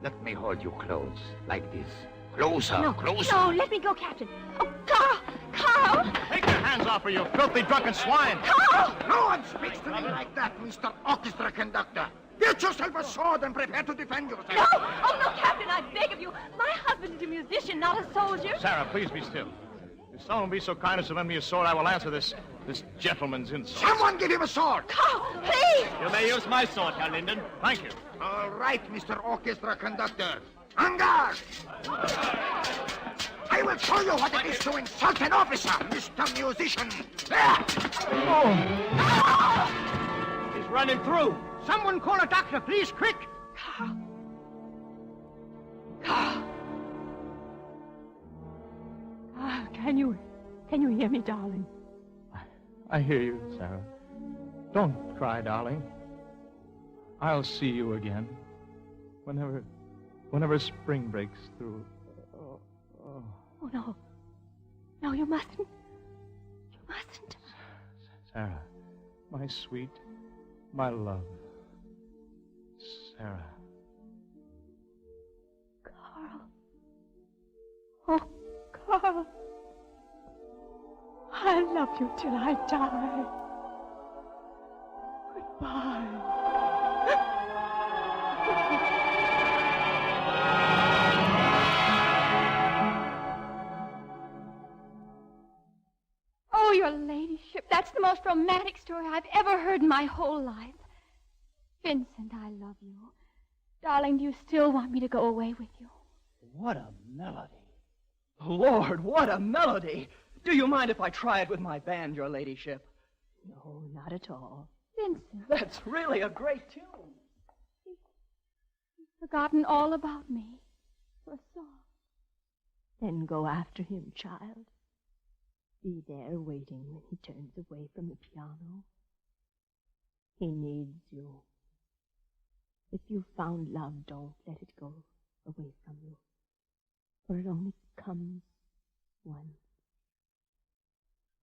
Let me hold you close, like this. Closer, closer. No, let me go, Captain. Oh, Carl! Carl! Take your hands off her, you filthy drunken swine! Carl! No one speaks to me like that, Mr. Orchestra Conductor. Get yourself a sword and prepare to defend yourself. No! Oh, no, Captain, I beg of you. My husband is a musician, not a soldier. Sarah, please be still. If someone will be so kind as to lend me a sword, I will answer this gentleman's insult. Someone give him a sword! Carl, please! You may use my sword, Herr Linden. Thank you. All right, Mr. Orchestra Conductor. En garde! I will show you what it is to insult an officer, Mr. Musician. There! Oh! He's running through. Someone call a doctor, please, quick! Carl. Carl. Can you hear me, darling? I hear you, Sarah. Don't cry, darling. I'll see you again. Whenever spring breaks through. Oh, no. No, you mustn't. You mustn't. Sarah, my sweet, my love. Sarah. Carl. Oh, Carl. I love you till I die. Goodbye. Oh, your ladyship, that's the most romantic story I've ever heard in my whole life. Vincent, I love you. Darling, do you still want me to go away with you? What a melody. Lord, what a melody. Do you mind if I try it with my band, your ladyship? No, not at all. Vincent. That's really a great tune. He's forgotten all about me for a song. Then go after him, child. Be there waiting when he turns away from the piano. He needs you. If you've found love, don't let it go away from you. For it only comes once.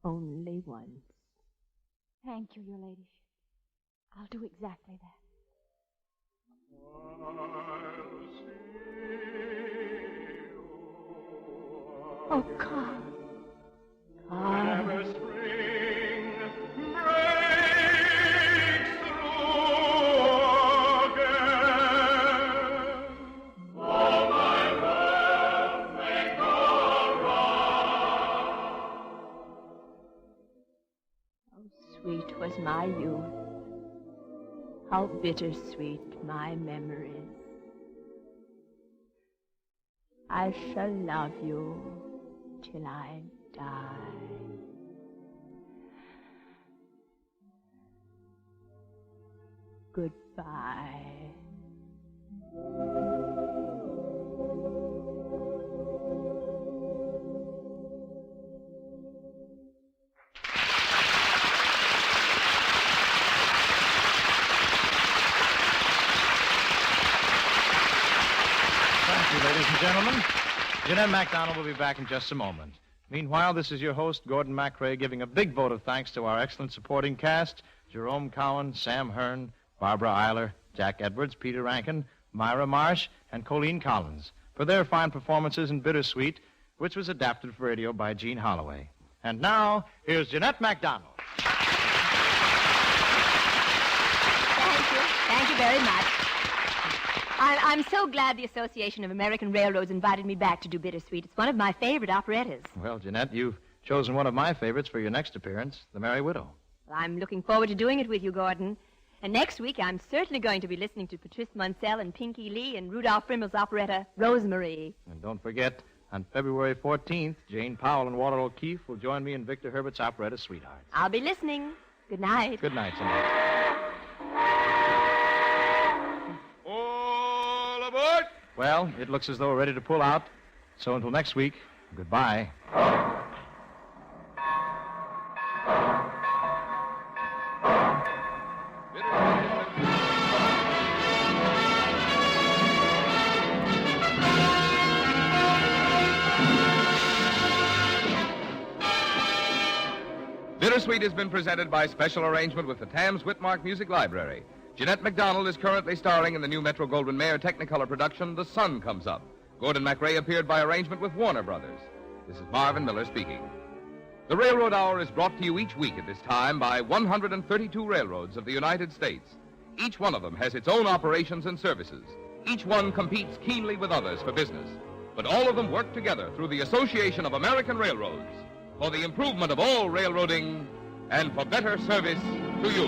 Only once. Thank you, your ladyship. I'll do exactly that. Oh, Carl. Whenever spring breaks through again, all my world may go wrong. How sweet was my youth. How bittersweet my memories. I shall love you till I die. Goodbye. Thank you, ladies and gentlemen. Jeanette MacDonald will be back in just a moment. Meanwhile, this is your host, Gordon MacRae, giving a big vote of thanks to our excellent supporting cast, Jerome Cowan, Sam Hearn, Barbara Eiler, Jack Edwards, Peter Rankin, Myra Marsh, and Colleen Collins, for their fine performances in Bittersweet, which was adapted for radio by Gene Holloway. And now, here's Jeanette MacDonald. Thank you very much. I'm so glad the Association of American Railroads invited me back to do Bittersweet. It's one of my favorite operettas. Well, Jeanette, you've chosen one of my favorites for your next appearance, The Merry Widow. Well, I'm looking forward to doing it with you, Gordon. And next week, I'm certainly going to be listening to Patrice Munsell and Pinky Lee and Rudolph Frimmel's operetta, Rosemary. And don't forget, on February 14th, Jane Powell and Walter O'Keefe will join me in Victor Herbert's operetta, Sweethearts. I'll be listening. Good night. Good night, Cindy. All aboard! Well, it looks as though we're ready to pull out. So until next week, goodbye. Bittersweet has been presented by special arrangement with the Tams Whitmark Music Library. Jeanette MacDonald is currently starring in the new Metro-Goldwyn-Mayer Technicolor production, The Sun Comes Up. Gordon MacRae appeared by arrangement with Warner Brothers. This is Marvin Miller speaking. The Railroad Hour is brought to you each week at this time by 132 railroads of the United States. Each one of them has its own operations and services. Each one competes keenly with others for business. But all of them work together through the Association of American Railroads for the improvement of all railroading and for better service to you.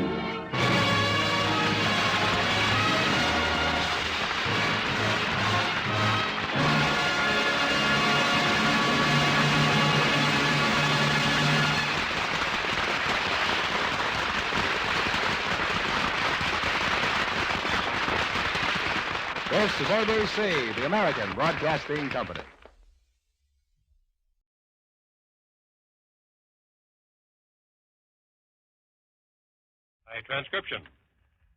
This is ABC, the American Broadcasting Company. A transcription.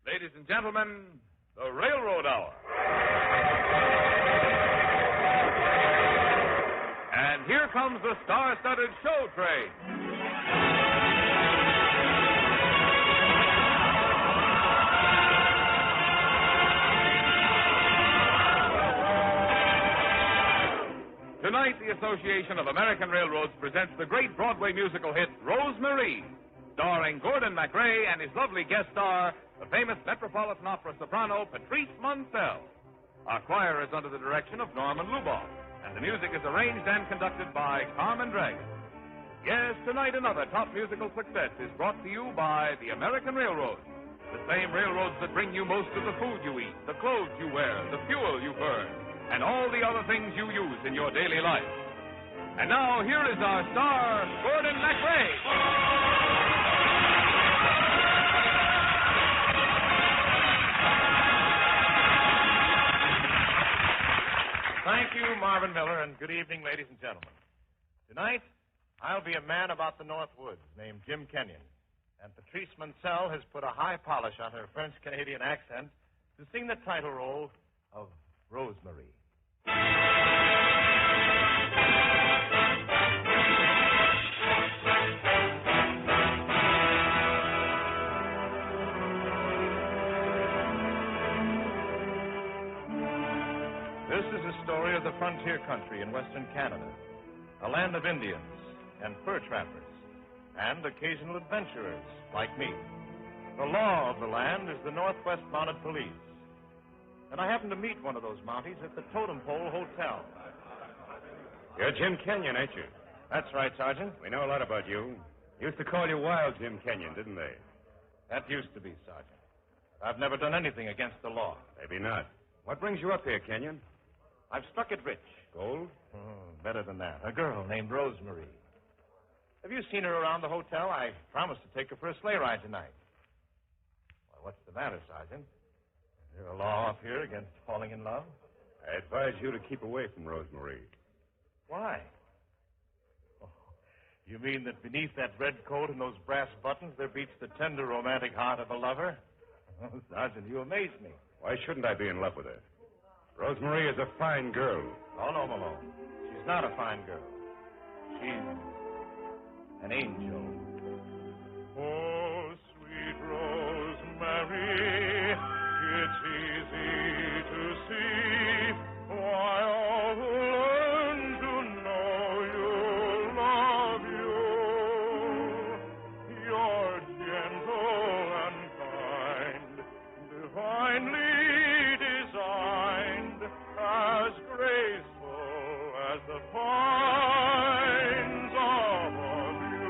Ladies and gentlemen, the Railroad Hour. And here comes the star-studded show train. Tonight, the Association of American Railroads presents the great Broadway musical hit, Rosemary, starring Gordon MacRae and his lovely guest star, the famous Metropolitan Opera soprano, Patrice Munsell. Our choir is under the direction of Norman Luboff, and the music is arranged and conducted by Carmen Dragon. Yes, tonight another top musical success is brought to you by the American Railroads, the same railroads that bring you most of the food you eat, the clothes you wear, the fuel you burn, and all the other things you use in your daily life. And now, here is our star, Gordon MacRae. Thank you, Marvin Miller, and good evening, ladies and gentlemen. Tonight, I'll be a man about the North Woods named Jim Kenyon, and Patrice Munsell has put a high polish on her French-Canadian accent to sing the title role of Rosemary. This is a story of the frontier country in western Canada, a land of Indians and fur trappers, and occasional adventurers like me. The law of the land is the Northwest Mounted Police. And I happened to meet one of those Mounties at the Totem Pole Hotel. You're Jim Kenyon, ain't you? That's right, Sergeant. We know a lot about you. Used to call you Wild Jim Kenyon, didn't they? That used to be, Sergeant. I've never done anything against the law. Maybe not. What brings you up here, Kenyon? I've struck it rich. Gold? Better than that. A girl named Rosemary. Have you seen her around the hotel? I promised to take her for a sleigh ride tonight. Well, what's the matter, Sergeant? Is there a law up here against falling in love? I advise you to keep away from Rosemary. Why? Oh, you mean that beneath that red coat and those brass buttons there beats the tender romantic heart of a lover? Oh, Sergeant, you amaze me. Why shouldn't I be in love with her? Rosemary is a fine girl. Oh, no, Malone. She's not a fine girl. She's an angel. Oh, sweet Rosemary, it's easy to see why all who learn to know you love you. You're gentle and kind, divinely designed, as graceful as the pines above you.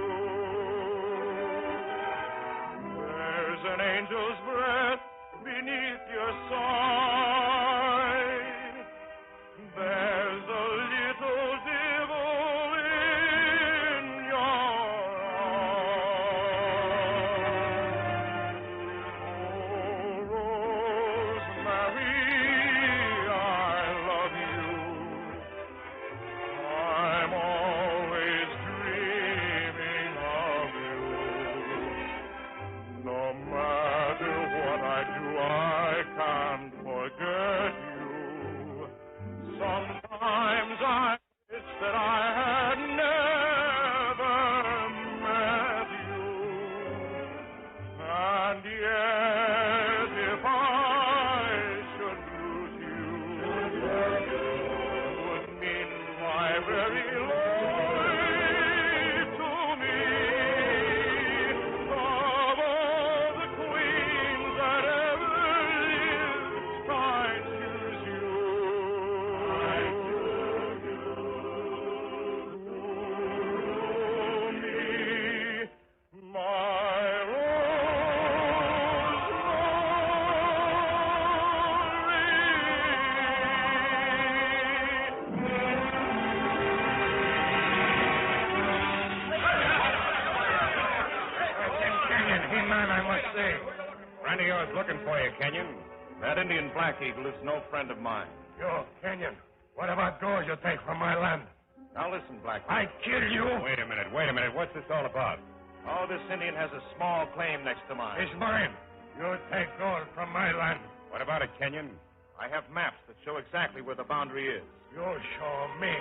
I was looking for you, Kenyon. That Indian Black Eagle is no friend of mine. You, Kenyon, what about those you take from my land? Now listen, Black Eagle. I kill you. Wait a minute. What's this all about? Oh, this Indian has a small claim next to mine. It's mine. You take gold from my land. What about it, Kenyon? I have maps that show exactly where the boundary is. You show me.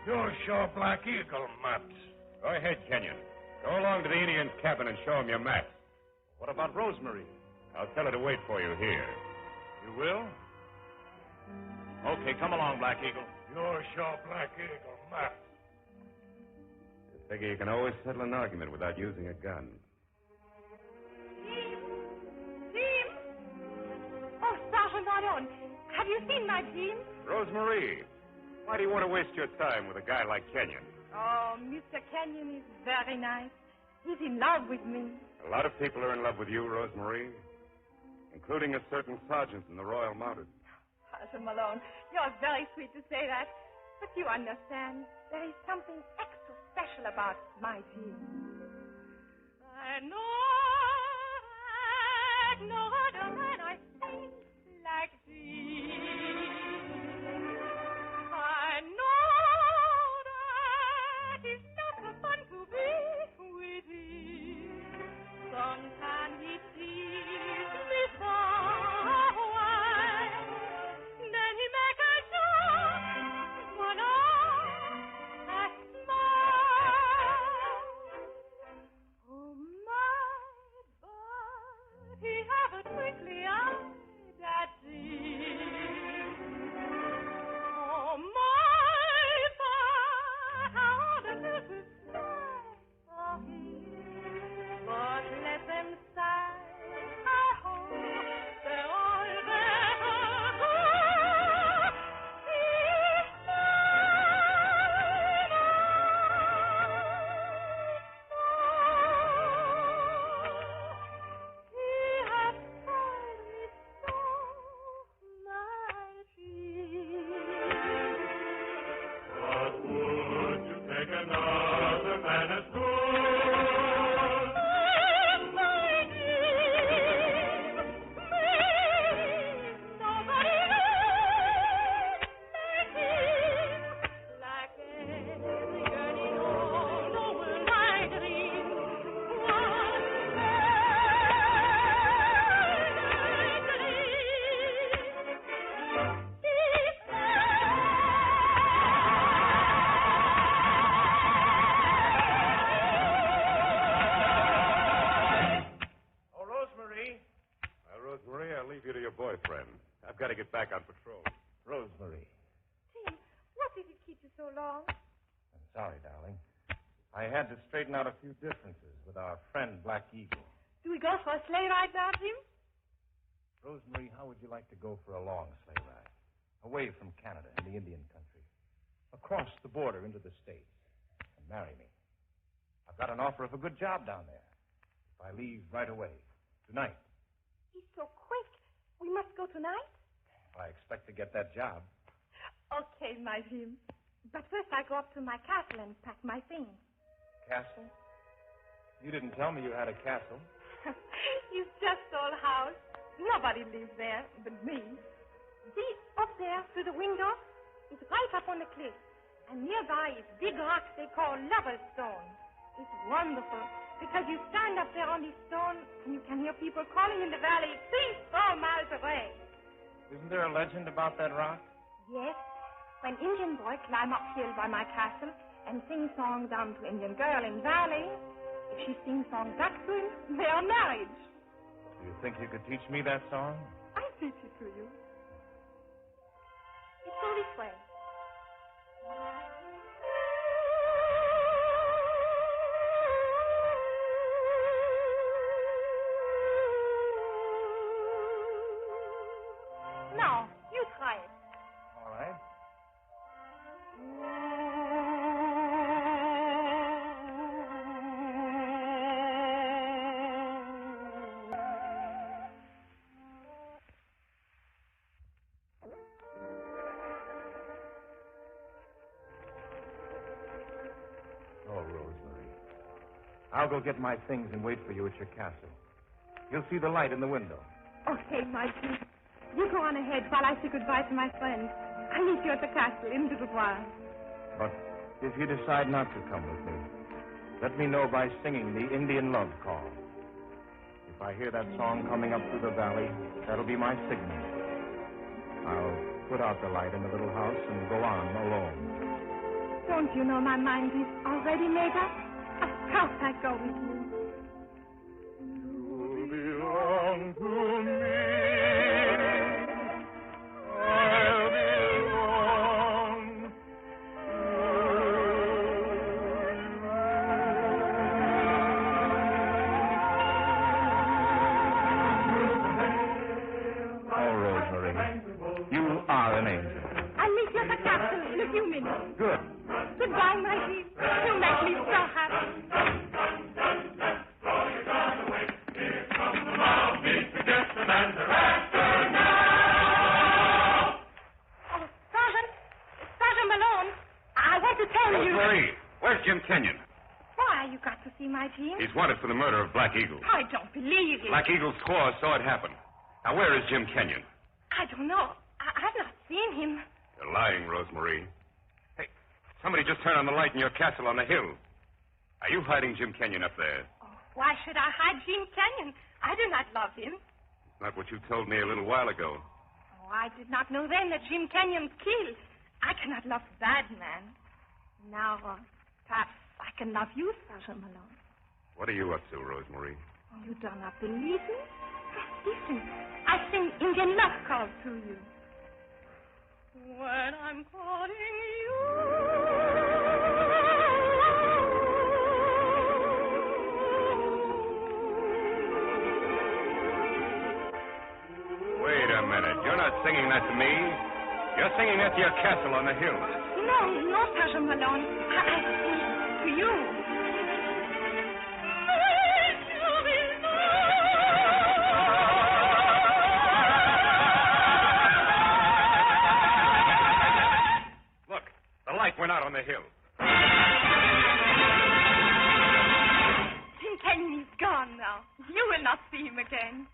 You show Black Eagle maps. Go ahead, Kenyon. Go along to the Indian's cabin and show him your maps. What about Rosemary? I'll tell her to wait for you here. You will? Okay, come along, Black Eagle. You show Black Eagle maps. I figure you can always settle an argument without using a gun. Jim! Oh, Sergeant Marion, have you seen my Jim? Rosemary, why do you want to waste your time with a guy like Kenyon? Oh, Mr. Kenyon is very nice. He's in love with me. A lot of people are in love with you, Rosemary, including a certain sergeant in the Royal Mounted. Sergeant Malone, you're very sweet to say that. But you understand, there is something extra special about my Jim. I know no other man I think like Jim. I know that it's not so fun to be with him. Sometimes he teases me so wide. Then he make a joke when I smile. Oh my, but he have a twinkly eye that sees. Oh my, but I ought to do for him. But let them sigh, I hope they're all better go. He's he has told me so, my Jim. But would you take another man as good? Rosemary, I'll leave you to your boyfriend. I've got to get back on patrol. Rosemary. Jim, what did it keep you so long? I'm sorry, darling. I had to straighten out a few differences with our friend Black Eagle. Do we go for a sleigh ride now, Jim? Rosemary, how would you like to go for a long sleigh ride? Away from Canada and the Indian country. Across the border into the States. And marry me. I've got an offer of a good job down there. If I leave right away. Tonight. He's so quick. We must go tonight? I expect to get that job. Okay, my Jim. But first I go up to my castle and pack my things. Castle? You didn't tell me you had a castle. It's just old house. Nobody lives there but me. See, up there through the window, it's right up on the cliff. And nearby is big rocks they call Lover's Stone. It's wonderful because you stand up there on this stone and you can hear people calling in the valley 3-4 miles away. Isn't there a legend about that rock? Yes. When Indian boy climb uphill by my castle and sing song down to Indian girl in valley, if she sings song back to him, they are married. Do you think you could teach me that song? I'll teach it to you. It's all this way. Now, you try it. All right. Oh, Rosemary. I'll go get my things and wait for you at your castle. You'll see the light in the window. Okay, my dear. You go on ahead while I say goodbye to my friends. I'll meet you at the castle in a little while. But if you decide not to come with me, let me know by singing the Indian love call. If I hear that song coming up through the valley, that'll be my signal. I'll put out the light in the little house and go on alone. Don't you know my mind is already made up? Of course I go with you. You belong to me. Good. Goodbye, my dear. You make me so happy. Oh, Sergeant Malone, I want to tell you. Rosemary, where's Jim Kenyon? Why, you got to see my team? He's wanted for the murder of Black Eagle. I don't believe it. Black Eagle's squaw saw it happen. Now, where is Jim Kenyon? I don't know. I've not seen him. You're lying, Rosemary. Hey, somebody just turned on the light in your castle on the hill. Are you hiding Jim Kenyon up there? Oh, why should I hide Jim Kenyon? I do not love him. It's not what you told me a little while ago. Oh, I did not know then that Jim Kenyon's killed. I cannot love a bad man. Now, perhaps I can love you, Sergeant Malone. What are you up to, Rosemary? Oh, you do not believe me? Listen, I sing Indian love call to you. When I'm calling you. Wait a minute. You're not singing that to me. You're singing that to your castle on the hill. No, Sergeant Malone. I sing to you. We're not on the hill. Jim Kenyon is gone now. You will not see him again.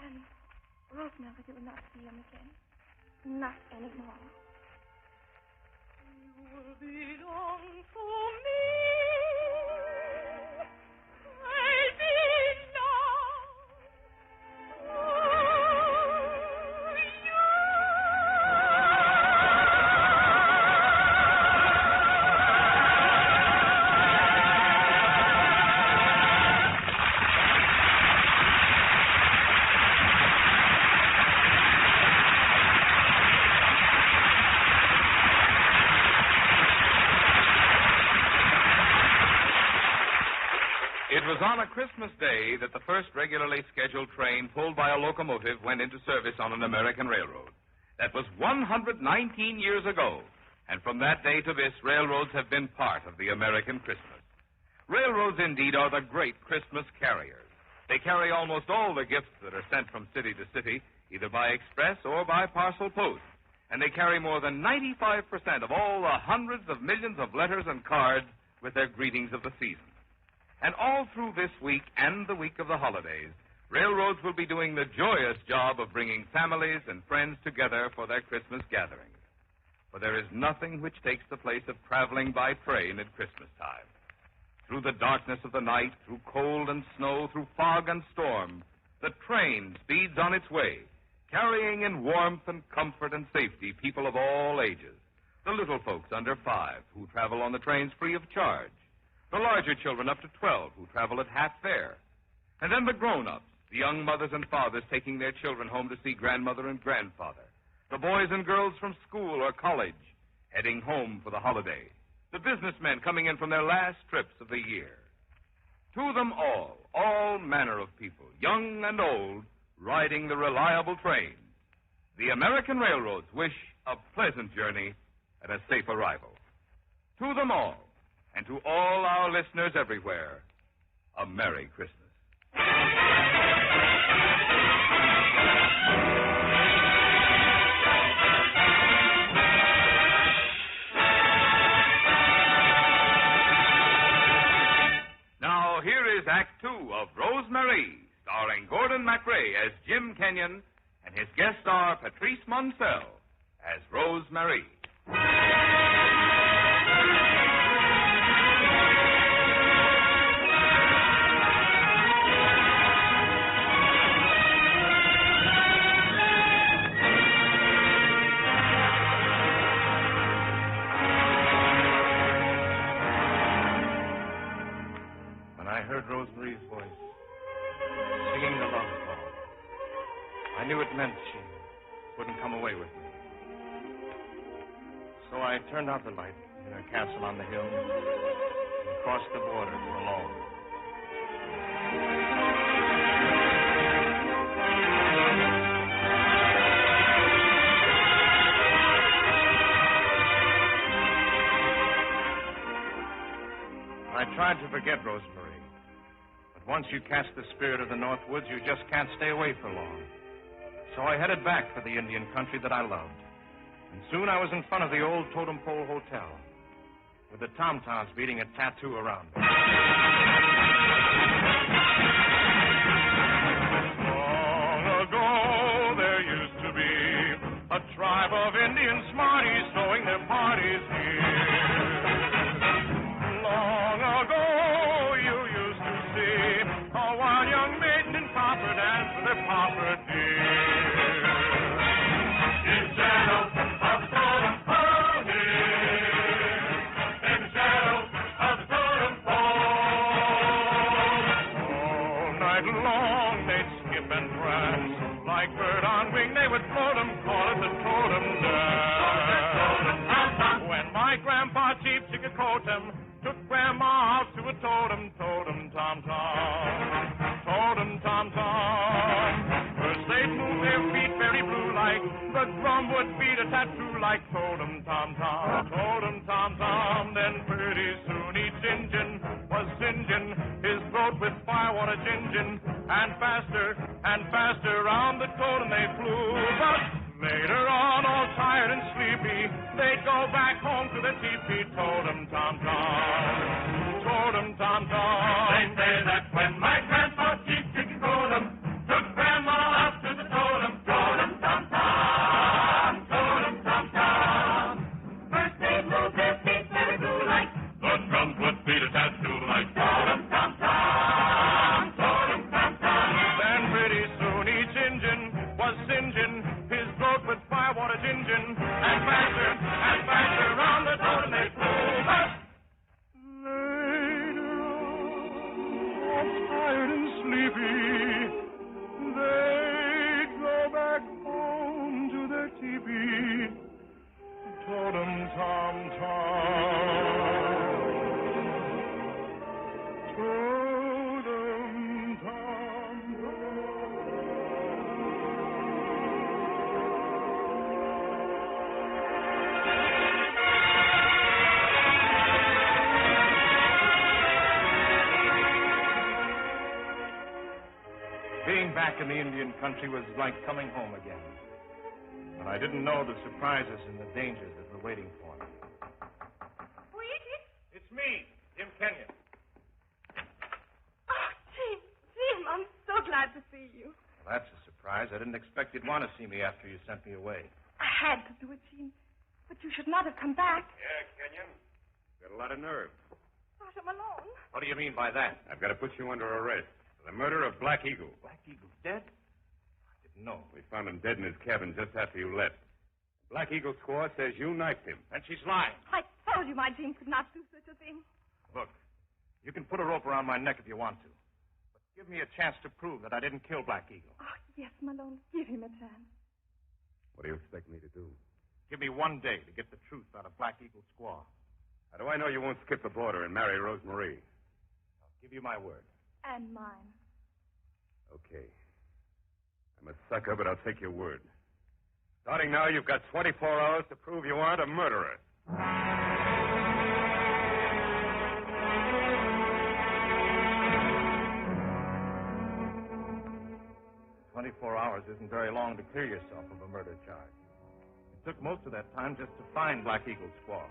And Rosemary, you will not see him again. Not anymore. You will belong to me. I belong. It was on a Christmas day that the first regularly scheduled train pulled by a locomotive went into service on an American railroad. That was 119 years ago, and from that day to this, railroads have been part of the American Christmas. Railroads, indeed, are the great Christmas carriers. They carry almost all the gifts that are sent from city to city, either by express or by parcel post, and they carry more than 95% of all the hundreds of millions of letters and cards with their greetings of the season. And all through this week and the week of the holidays, railroads will be doing the joyous job of bringing families and friends together for their Christmas gatherings. For there is nothing which takes the place of traveling by train at Christmas time. Through the darkness of the night, through cold and snow, through fog and storm, the train speeds on its way, carrying in warmth and comfort and safety people of all ages. The little folks under 5 who travel on the trains free of charge. The larger children up to 12 who travel at half fare. And then the grown-ups, the young mothers and fathers taking their children home to see grandmother and grandfather. The boys and girls from school or college heading home for the holiday. The businessmen coming in from their last trips of the year. To them all manner of people, young and old, riding the reliable train. The American railroads wish a pleasant journey and a safe arrival. To them all, and to all our listeners everywhere, a Merry Christmas. Now, here is Act 2 of Rosemary, starring starring Gordon MacRae as Jim Kenyon and his guest star Patrice Moncel as Rose Marie. I heard Rosemarie's voice singing the love song. I knew it meant she wouldn't come away with me. So I turned out the light in her castle on the hill and crossed the border alone. I tried to forget Rosemary. Once you cast the spirit of the North Woods, you just can't stay away for long. So I headed back for the Indian country that I loved. And soon I was in front of the old Totem Pole Hotel, with the tom-toms beating a tattoo around me. Long ago, there used to be a tribe of Indian smarties throwing their parties here. Long ago, while young maiden and copper dance with their popper dear. In shadow of Totem Pole here, in shadow of Totem Pole. All night long they'd skip and prance, like bird on wing they would float 'em, call it the totem dance. When my grandpa Chief Chickacotem took Grandma out to a totem, tom-tom. Totem, tom-tom. First they'd move their feet very blue like the drum would beat a tattoo like totem, tom-tom. Totem, tom-tom. Then pretty soon each Injun was singeing his throat with firewater gingin'. And faster round the totem they flew. But later on, all tired and sleepy, they'd go back home to the teepee. Totem, tom-tom. Totem, tom-tom. They say that when my grandpa Chief Chickacotem took Grandma out to the totem, totem, tom-tom. Totem, tom-tom. First they'd move their feet very blue like the drums would beat a tattoo like totem, tom-tom. Totem, tom-tom. Then pretty soon each Injun was singeing his throat with firewater gingin'. And faster round the totem they flew. Later on, tired and sleepy, they'd go back home to their teepee. Totem, tom-tom. Totem, tom-tom. Being back in the Indian country was like coming home again. But I didn't know the surprises and the dangers that were waiting for me. Who is it? It's me, Jim Kenyon. Oh, Jim, I'm so glad to see you. Well, that's a surprise. I didn't expect you'd want to see me after you sent me away. I had to do it, Jim. But you should not have come back. Yeah, Kenyon. Got a lot of nerve. Gosh, I'm alone. What do you mean by that? I've got to put you under arrest for the murder of Black Eagle. Black Eagle's dead? I didn't know. We found him dead in his cabin just after you left. Black Eagle's squaw says you knifed him. And she's lying. I told you my Jim could not do such a thing. Look, you can put a rope around my neck if you want to. But give me a chance to prove that I didn't kill Black Eagle. Oh, yes, Malone. Give him a chance. What do you expect me to do? Give me 1 day to get the truth out of Black Eagle's squaw. How do I know you won't skip the border and marry Rose Marie? I'll give you my word. And mine. Okay. I'm a sucker, but I'll take your word. Starting now, you've got 24 hours to prove you aren't a murderer. 24 hours isn't very long to clear yourself of a murder charge. It took most of that time just to find Black Eagle's squaw.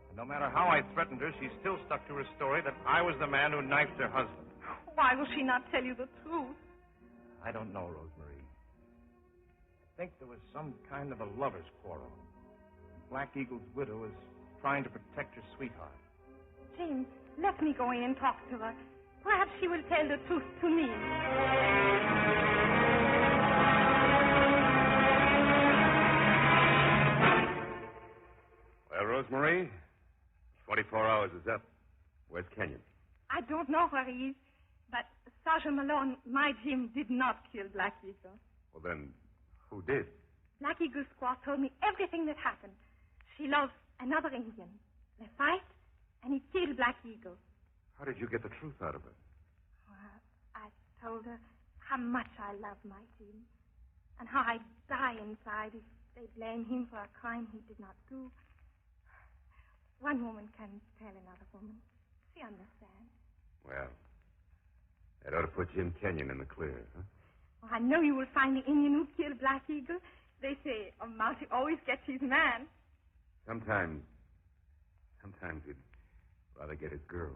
And no matter how I threatened her, she still stuck to her story that I was the man who knifed her husband. Why will she not tell you the truth? I don't know, Rosemary. I think there was some kind of a lover's quarrel. Black Eagle's widow was trying to protect her sweetheart. James, let me go in and talk to her. Perhaps she will tell the truth to me. Well, Rosemary, 24 hours is up. Where's Kenyon? I don't know where he is, but Sergeant Malone, my Jim, did not kill Black Eagle. Well, then, who did? Black Eagle's squaw told me everything that happened. She loves another Indian. They fight, and he killed Black Eagle. How did you get the truth out of it? Well, I told her how much I love my Jim, and how I'd die inside if they blame him for a crime he did not do. One woman can tell another woman. She understands. Well, that ought to put Jim Kenyon in the clear, huh? Well, I know you will find the Indian who killed Black Eagle. They say a mountie always gets his man. Sometimes he'd rather get his girl.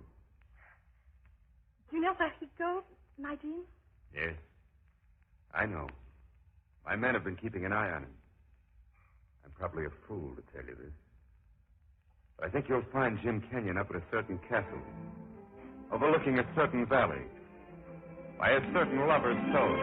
Do you know where he goes, my Jim? Yes, I know. My men have been keeping an eye on him. I'm probably a fool to tell you this. But I think you'll find Jim Kenyon up at a certain castle, overlooking a certain valley, by a certain lover's soul.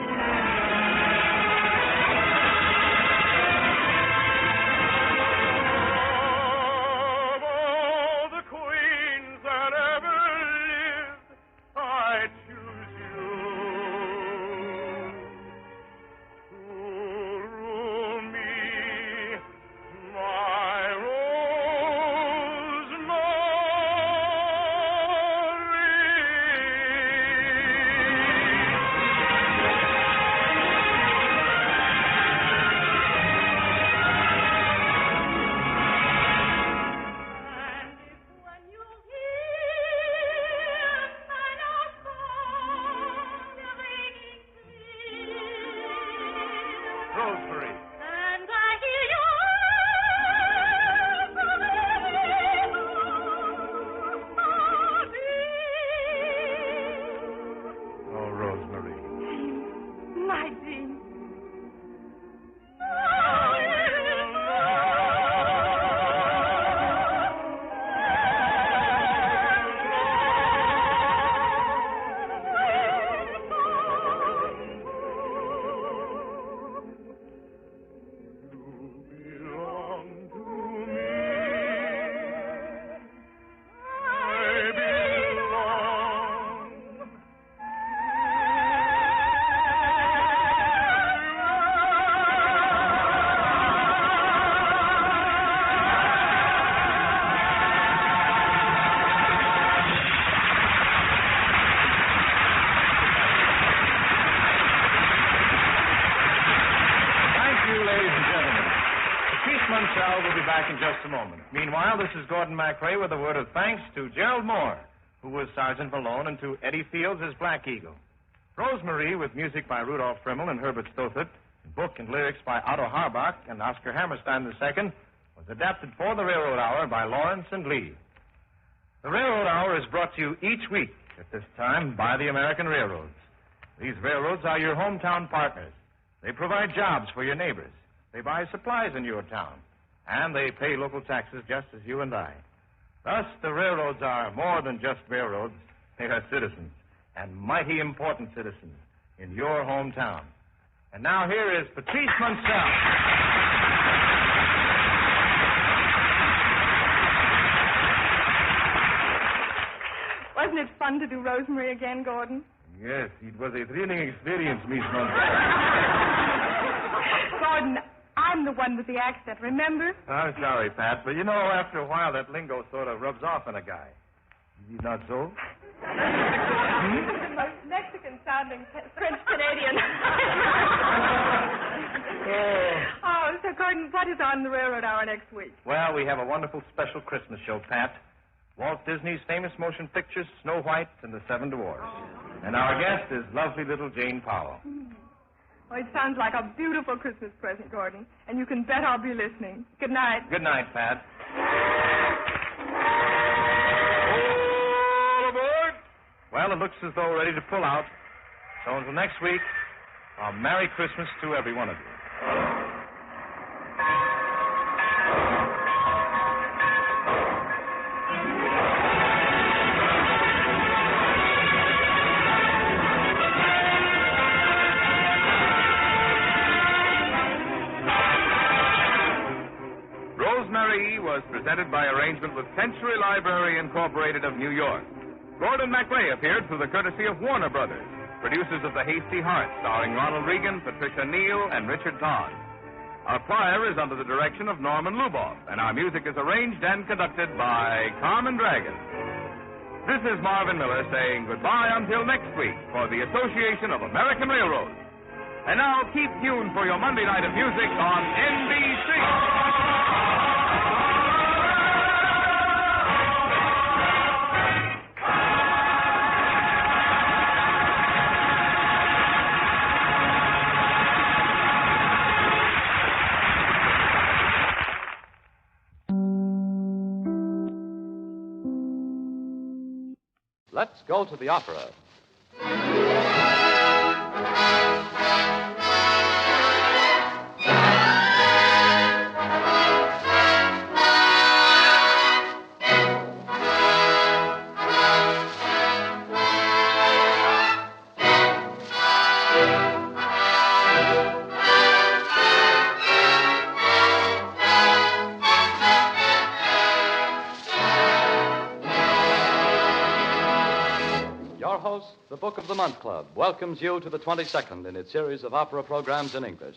In just a moment. Meanwhile, this is Gordon MacRae with a word of thanks to Gerald Moore, who was Sergeant Malone, and to Eddie Fields as Black Eagle. Rosemary, with music by Rudolph Frimmel and Herbert Stothert, book and lyrics by Otto Harbach and Oscar Hammerstein II, was adapted for the Railroad Hour by Lawrence and Lee. The Railroad Hour is brought to you each week at this time by the American Railroads. These railroads are your hometown partners. They provide jobs for your neighbors. They buy supplies in your town. And they pay local taxes just as you and I. Thus, the railroads are more than just railroads. They are citizens, and mighty important citizens, in your hometown. And now here is Patrice Munsell. Wasn't it fun to do Rosemary again, Gordon? Yes, it was a thrilling experience, Miss Munsell. Gordon, I'm the one with the accent, remember? I'm sorry, Pat, but you know, after a while, that lingo sort of rubs off on a guy. Is it not so? The most Mexican-sounding French-Canadian. Oh, so, Gordon, what is on the Railroad Hour next week? Well, we have a wonderful special Christmas show, Pat. Walt Disney's famous motion pictures, Snow White and the Seven Dwarfs. And our guest is lovely little Jane Powell. Oh, it sounds like a beautiful Christmas present, Gordon. And you can bet I'll be listening. Good night. Good night, Pat. All aboard. Well, it looks as though we're ready to pull out. So until next week, A Merry Christmas to every one of you. Rosemary was presented by arrangement with Century Library Incorporated of New York. Gordon MacRae appeared through the courtesy of Warner Brothers, producers of The Hasty Heart, starring Ronald Reagan, Patricia Neal, and Richard Todd. Our choir is under the direction of Norman Luboff, and our music is arranged and conducted by Carmen Dragon. This is Marvin Miller saying goodbye until next week for the Association of American Railroads. And now keep tuned for your Monday night of music on NBC. Let's go to the opera. The Book of the Month Club welcomes you to the 22nd in its series of opera programs in English.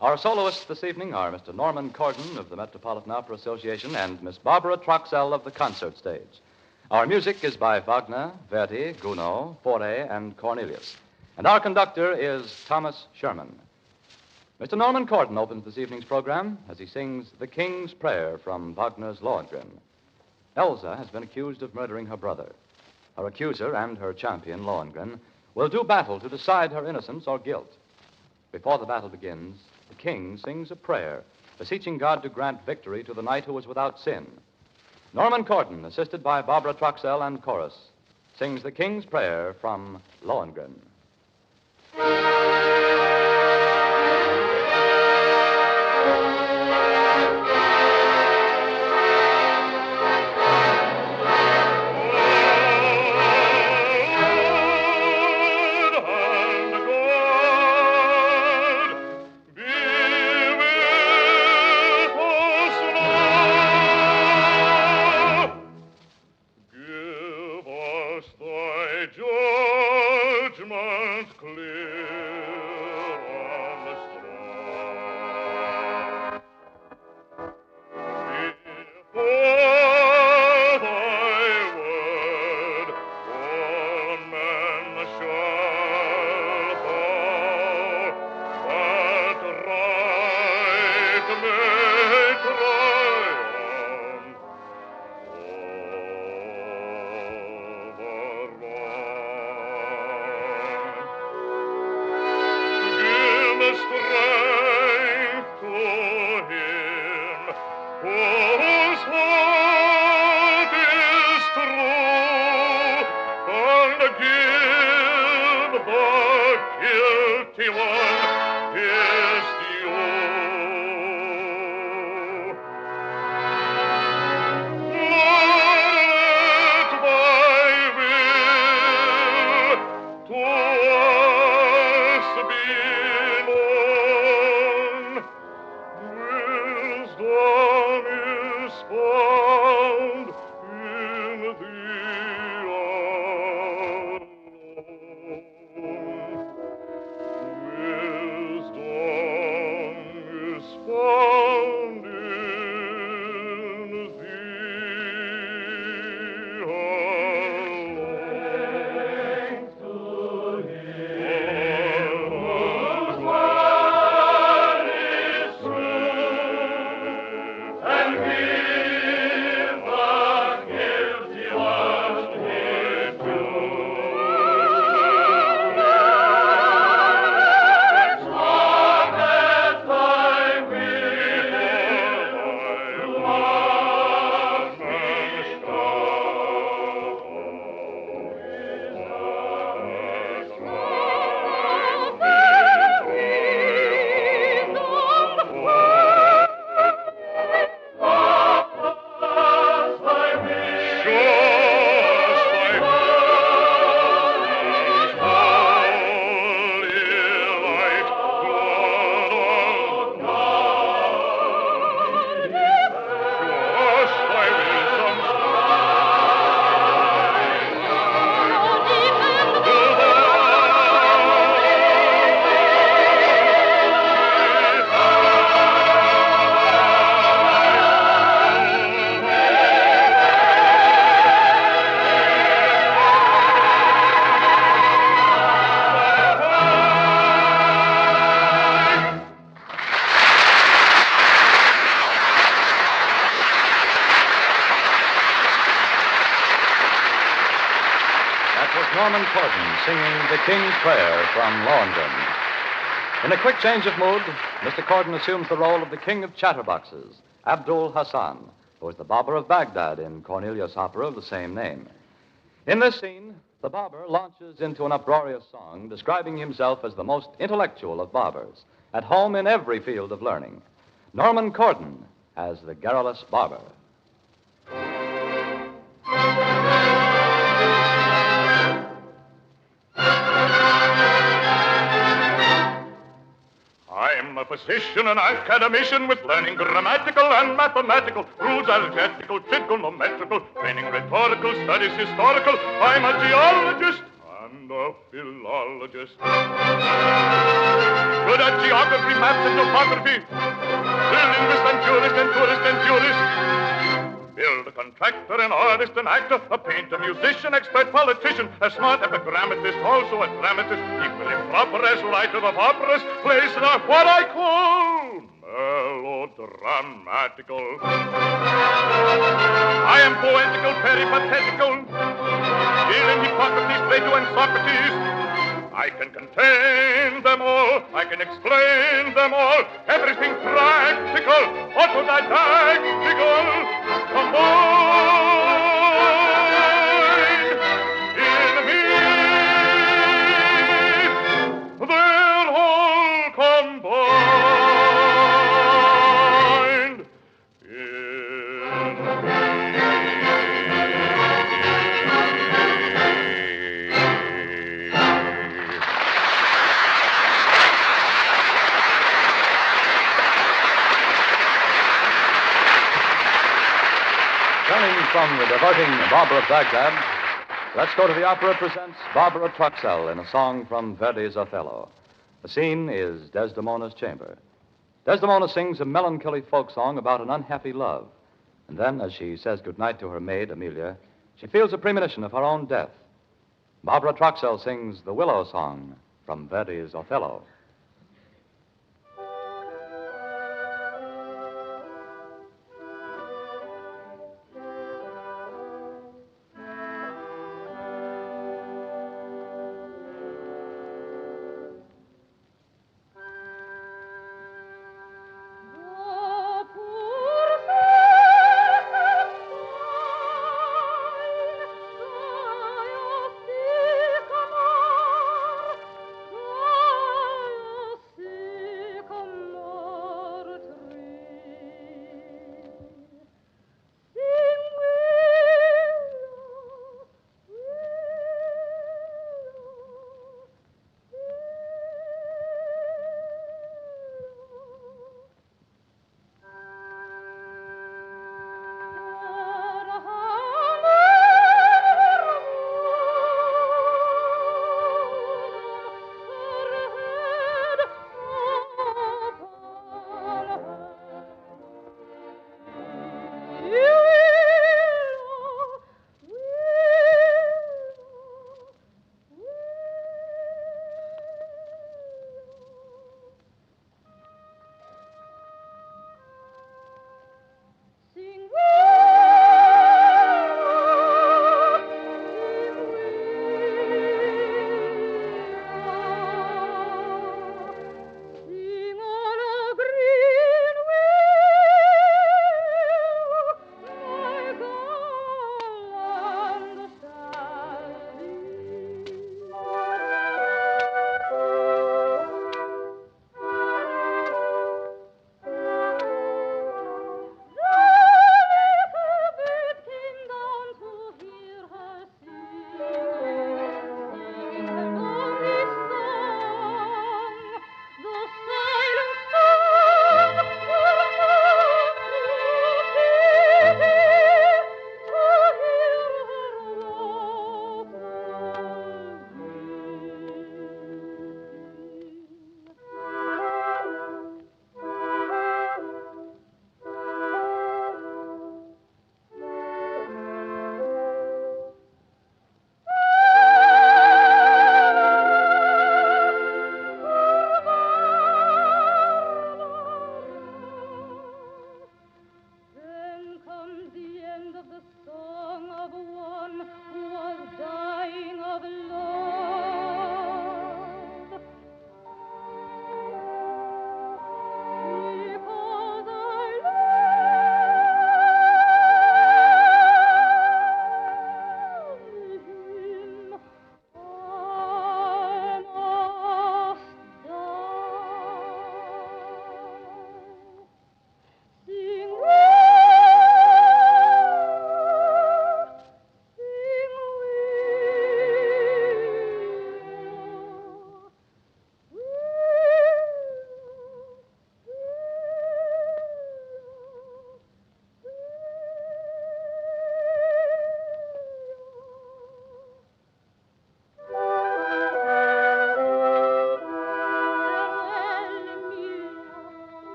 Our soloists this evening are Mr. Norman Corden of the Metropolitan Opera Association and Miss Barbara Troxell of the Concert Stage. Our music is by Wagner, Verdi, Gounod, Fauré, and Cornelius. And our conductor is Thomas Sherman. Mr. Norman Corden opens this evening's program as he sings The King's Prayer from Wagner's Lohengrin. Elsa has been accused of murdering her brother. Her accuser and her champion, Lohengrin, will do battle to decide her innocence or guilt. Before the battle begins, the king sings a prayer, beseeching God to grant victory to the knight who was without sin. Norman Corden, assisted by Barbara Troxell and chorus, sings the King's Prayer from Lohengrin. Give a guilty one. Norman Corden singing The King's Prayer from Lohengrin. In a quick change of mood, Mr. Corden assumes the role of the king of chatterboxes, Abdul Hassan, who was the barber of Baghdad in Cornelius' opera of the same name. In this scene, the barber launches into an uproarious song describing himself as the most intellectual of barbers, at home in every field of learning. Norman Corden as the garrulous barber. I'm a physician, an academician with learning grammatical and mathematical, rules algebral, trigonometrical, training rhetorical, studies historical. I'm a geologist and a philologist. Good at geography, maps, and topography. Linguist and jurist and tourist and jurist. Build a contractor, an artist, an actor, a painter, musician, expert politician, a smart epigrammatist, also a dramatist, equally proper as writer of operas, plays that are what I call melodramatical. I am poetical, peripatetical, dealing Hippocrates, Plato, and Socrates. I can contain them all, I can explain them all, everything practical, autodidactical, combined in me. They're all combined Turning from the diverting Barber of Baghdad, let's go to the opera presents Barbara Truxell in a song from Verdi's Othello. The scene is Desdemona's chamber. Desdemona sings a melancholy folk song about an unhappy love. And then, as she says goodnight to her maid, Amelia, she feels a premonition of her own death. Barbara Truxell sings the Willow Song from Verdi's Othello.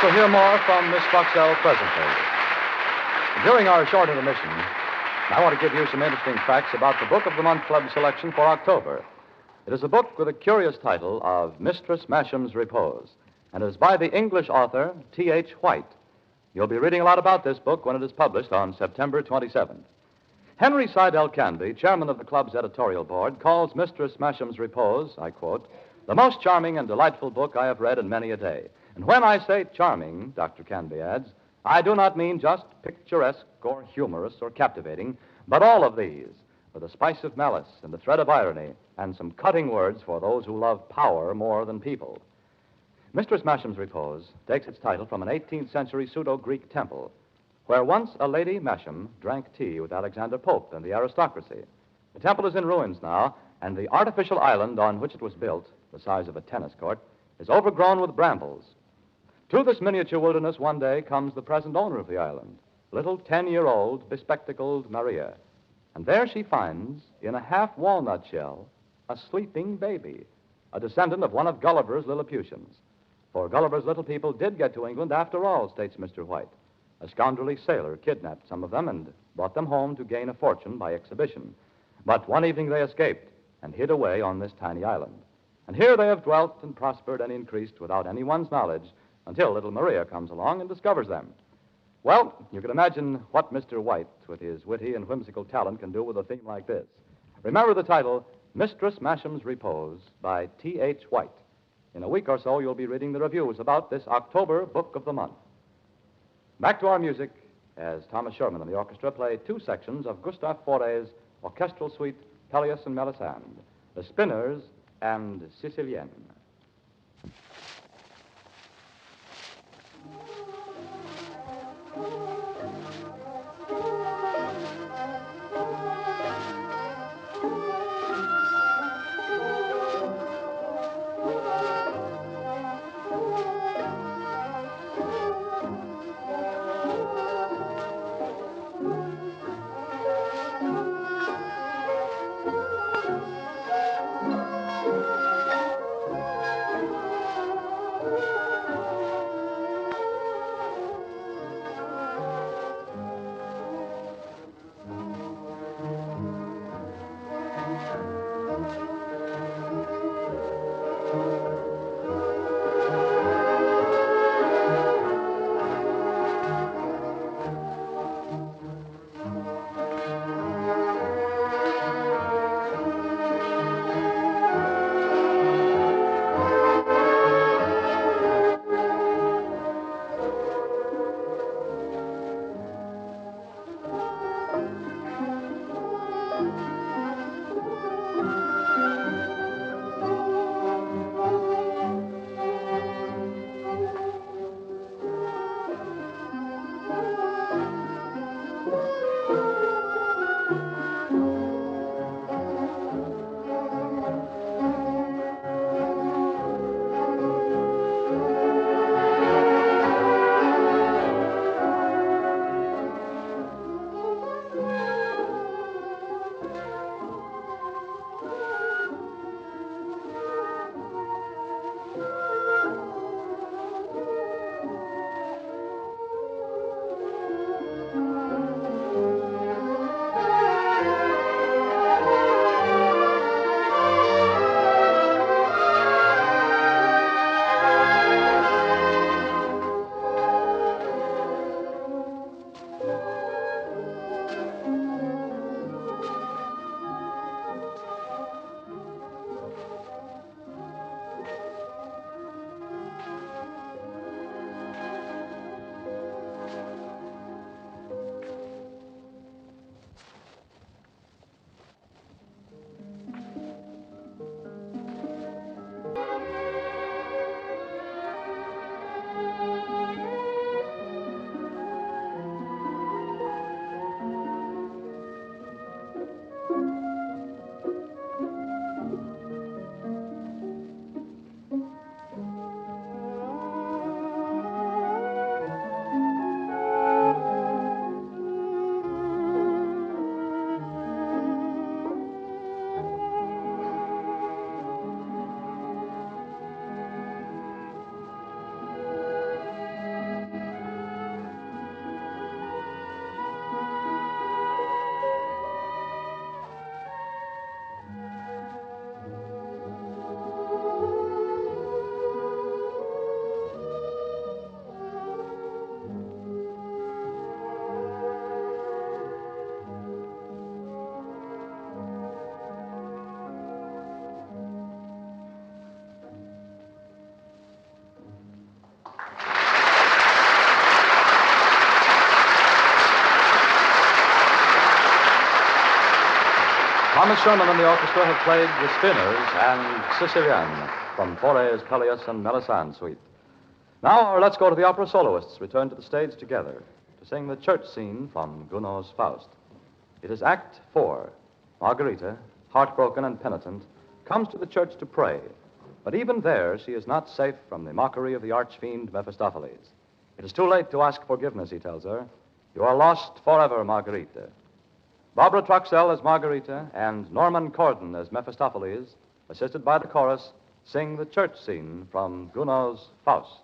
shall hear more from Miss Truxell presently. During our short intermission, I want to give you some interesting facts about the Book of the Month Club selection for October. It is a book with a curious title of Mistress Masham's Repose, and is by the English author T.H. White. You'll be reading a lot about this book when it is published on September 27th. Henry Seidel Canby, chairman of the club's editorial board, calls Mistress Masham's Repose, I quote, the most charming and delightful book I have read in many a day. And when I say charming, Dr. Canby adds, I do not mean just picturesque or humorous or captivating, but all of these, with a spice of malice and a thread of irony and some cutting words for those who love power more than people. Mistress Masham's Repose takes its title from an 18th century pseudo-Greek temple, where once a Lady Masham drank tea with Alexander Pope and the aristocracy. The temple is in ruins now, and the artificial island on which it was built, the size of a tennis court, is overgrown with brambles. To this miniature wilderness one day comes the present owner of the island, little 10-year-old bespectacled Maria. And there she finds, in a half-walnut shell, a sleeping baby, a descendant of one of Gulliver's Lilliputians. For Gulliver's little people did get to England after all, states Mr. White. A scoundrelly sailor kidnapped some of them and brought them home to gain a fortune by exhibition. But one evening they escaped and hid away on this tiny island. And here they have dwelt and prospered and increased without anyone's knowledge until little Maria comes along and discovers them. Well, you can imagine what Mr. White, with his witty and whimsical talent, can do with a theme like this. Remember the title, Mistress Masham's Repose, by T.H. White. In a week or so, you'll be reading the reviews about this October Book of the Month. Back to our music, as Thomas Sherman and the orchestra play two sections of Gustave Fauré's orchestral suite, Pelleas and Melisande, The Spinners and Sicilienne. Thomas Sherman and the orchestra have played The Spinners and Sicilienne from Fauré's Pelleas and Melisande suite. Now, our Let's Go to the Opera soloists return to the stage together to sing the church scene from Gounod's Faust. It is Act 4. Margarita, heartbroken and penitent, comes to the church to pray. But even there, she is not safe from the mockery of the archfiend Mephistopheles. It is too late to ask forgiveness, he tells her. You are lost forever, Margarita. Barbara Troxell as Margarita and Norman Corden as Mephistopheles, assisted by the chorus, sing the church scene from Gounod's Faust.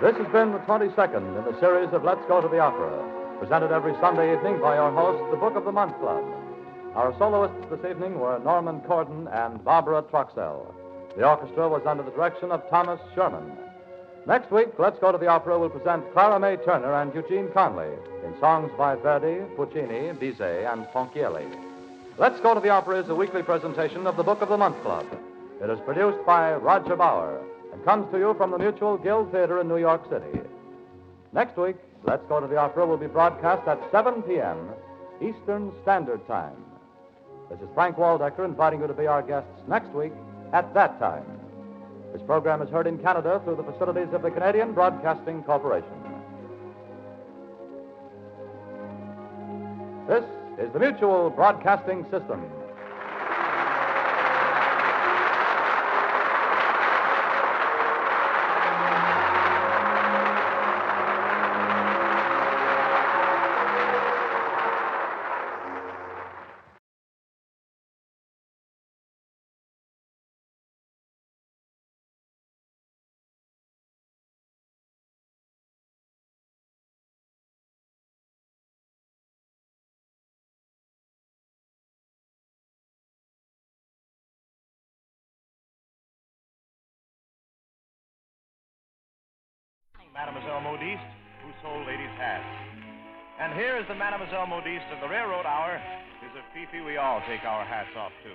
This has been the 22nd in the series of Let's Go to the Opera, presented every Sunday evening by our host, the Book of the Month Club. Our soloists this evening were Norman Corden and Barbara Troxell. The orchestra was under the direction of Thomas Sherman. Next week, Let's Go to the Opera will present Clara May Turner and Eugene Conley in songs by Verdi, Puccini, Bizet, and Ponchielli. Let's Go to the Opera is a weekly presentation of the Book of the Month Club. It is produced by Roger Bauer and comes to you from the Mutual Guild Theater in New York City. Next week, Let's Go to the Opera will be broadcast at 7 p.m. Eastern Standard Time. This is Frank Waldecker inviting you to be our guests next week at that time. This program is heard in Canada through the facilities of the Canadian Broadcasting Corporation. This is the Mutual Broadcasting System. Mademoiselle Modiste, who sold ladies' hats. And here is the Mademoiselle Modiste of the Railroad Hour. Is a Fifi we all take our hats off to.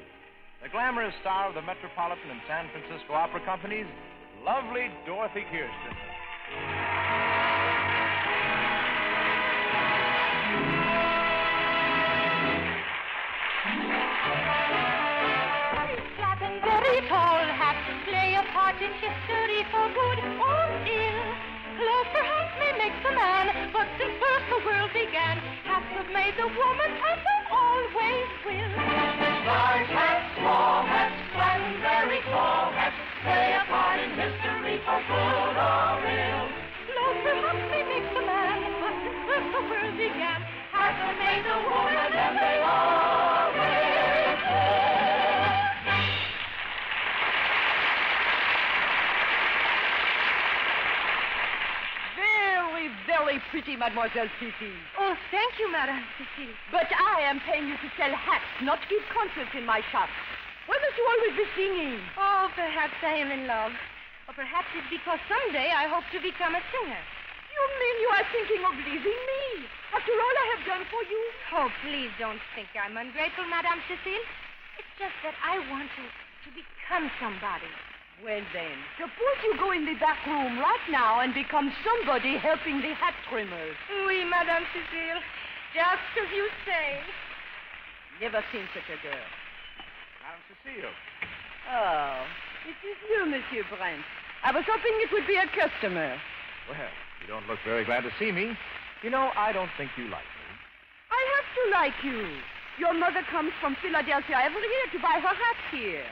The glamorous star of the Metropolitan and San Francisco Opera Companies, lovely Dorothy Kirsten. Flat and very tall hats play a part in history for good or ill. Clothes perhaps may make the man, but since first the world began, hats have made the woman, and they always will. Large hats, small hats, flat and very tall hats play a part in history for good or ill. Clothes perhaps may make the man, but since first the world began, hats have made the woman, and they always will. Very pretty, Mademoiselle Fifi. Oh, thank you, Madame Fifi. But I am paying you to sell hats, not to give concerts in my shop. Where does you always be singing? Oh, perhaps I am in love. Or perhaps it's because someday I hope to become a singer. You mean you are thinking of leaving me? After all I have done for you? Oh, please don't think I'm ungrateful, Madame Cecile. It's just that I want to become somebody. Well, then, suppose you go in the back room right now and become somebody helping the hat trimmers. Oui, Madame Cecile. Just as you say. Never seen such a girl. Madame Cecile. Oh, it is you, Monsieur Brent. I was hoping it would be a customer. Well, you don't look very glad to see me. You know, I don't think you like me. I have to like you. Your mother comes from Philadelphia every year to buy her hats here.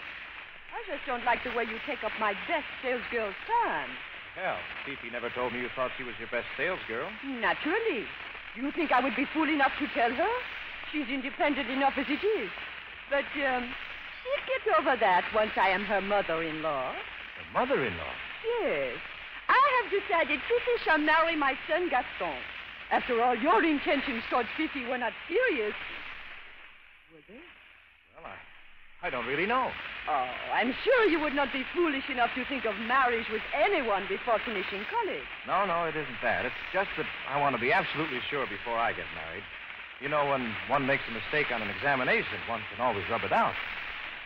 I just don't like the way you take up my best salesgirl's time. Hell, Fifi never told me you thought she was your best salesgirl. Naturally. Do you think I would be fool enough to tell her? She's independent enough as it is. But, she'll get over that once I am her mother-in-law. Her mother-in-law? Yes. I have decided Fifi shall marry my son Gaston. After all, your intentions towards Fifi were not serious. Were they? Well, I don't really know. Oh, I'm sure you would not be foolish enough to think of marriage with anyone before finishing college. No, it isn't that. It's just that I want to be absolutely sure before I get married. You know, when one makes a mistake on an examination, one can always rub it out.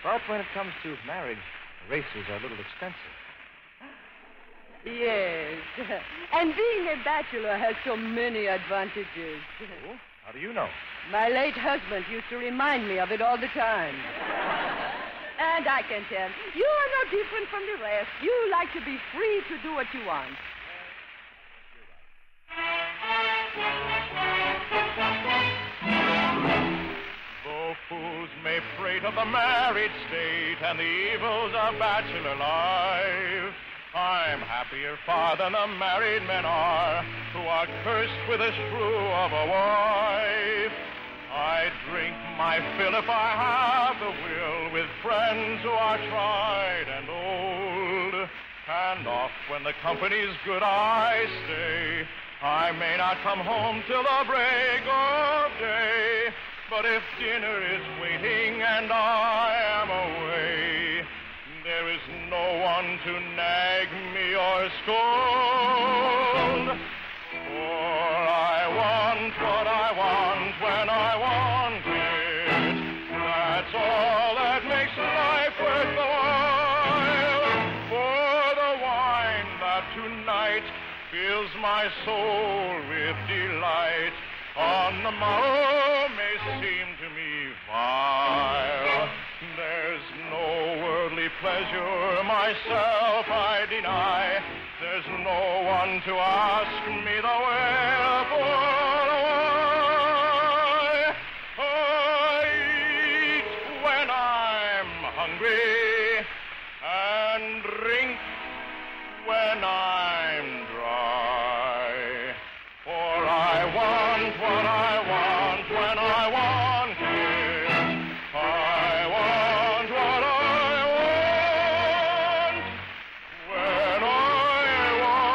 But when it comes to marriage, races are a little expensive. Yes. And being a bachelor has so many advantages. Oh, how do you know? My late husband used to remind me of it all the time. And I can tell, you are no different from the rest. You like to be free to do what you want. Though fools may prate of the married state and the evils of bachelor life, I'm happier far than the married men are, who are cursed with the shrew of a wife. I drink my fill if I have the will with friends who are tried and old. And oft when the company's good I stay. I may not come home till the break of day, but if dinner is waiting and I am away, there is no one to nag me or scold. For I want what I want when I want it. That's all that makes life worth the while. For the wine that tonight fills my soul with delight on the morrow may seem to me vile. There's no worldly pleasure myself I deny. There's no one to ask me the wherefore why. I eat when I'm hungry and drink when I'm dry. For I want what I want when I want it. I want what I want when I want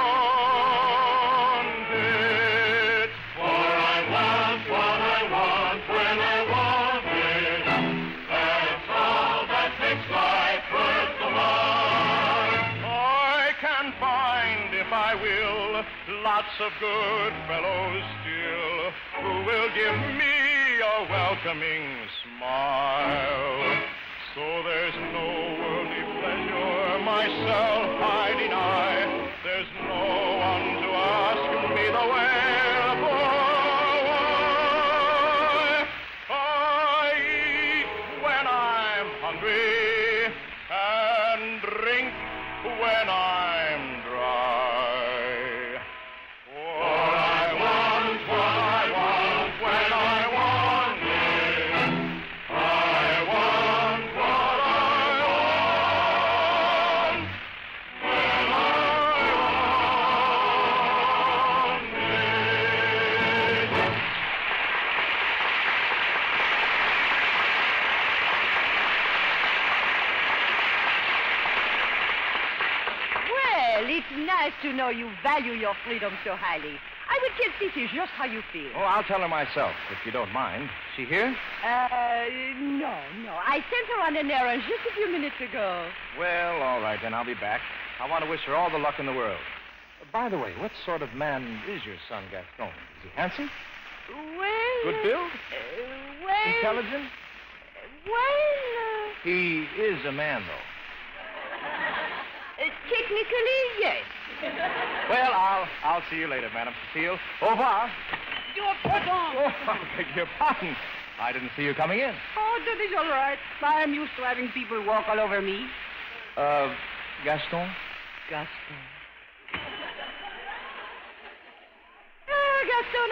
it. For I want what I want when I want it. That's all that makes life worth the while. I can find, if I will, lots of good fellows still who will give me a welcoming smile. So there's no worldly pleasure myself I deny. There's no one to ask me the wherefore why. I eat when I'm hungry and drink when I'm dry. For I want what I want when I want it. I want what I want when I want it. Well, it's nice to know you value your freedom so highly. I will tell Fifi just how you feel. Oh, I'll tell her myself, if you don't mind. She here? No. I sent her on an errand just a few minutes ago. Well, all right, then I'll be back. I want to wish her all the luck in the world. By the way, what sort of man is your son, Gaston? Is he handsome? Well... Good build? Well... Intelligent? Well... He is a man, though. Technically, yes. Well, I'll see you later, Madame Cecile. Au revoir. Your pardon. Oh, I beg your pardon. I didn't see you coming in. Oh, that is all right. I am used to having people walk all over me. Gaston? Gaston,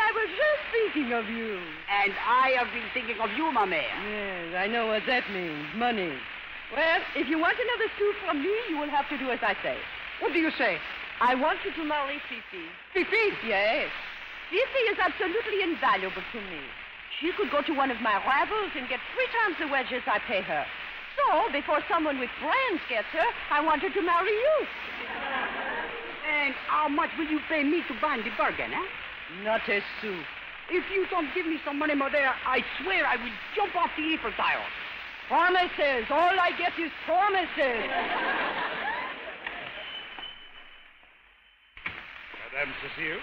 I was just thinking of you. And I have been thinking of you, ma mère. Yes, I know what that means. Money. Well, if you want another sou from me, you will have to do as I say. What do you say? I want you to marry Fifi. Fifi? Yes. Fifi is absolutely invaluable to me. She could go to one of my rivals and get 3 times the wages I pay her. So, before someone with brains gets her, I want her to marry you. And how much will you pay me to bind the bargain, eh? Not a sou. If you don't give me some money, Modere, I swear I will jump off the Eiffel Tower. Promises. All I get is promises. Madame Cecile?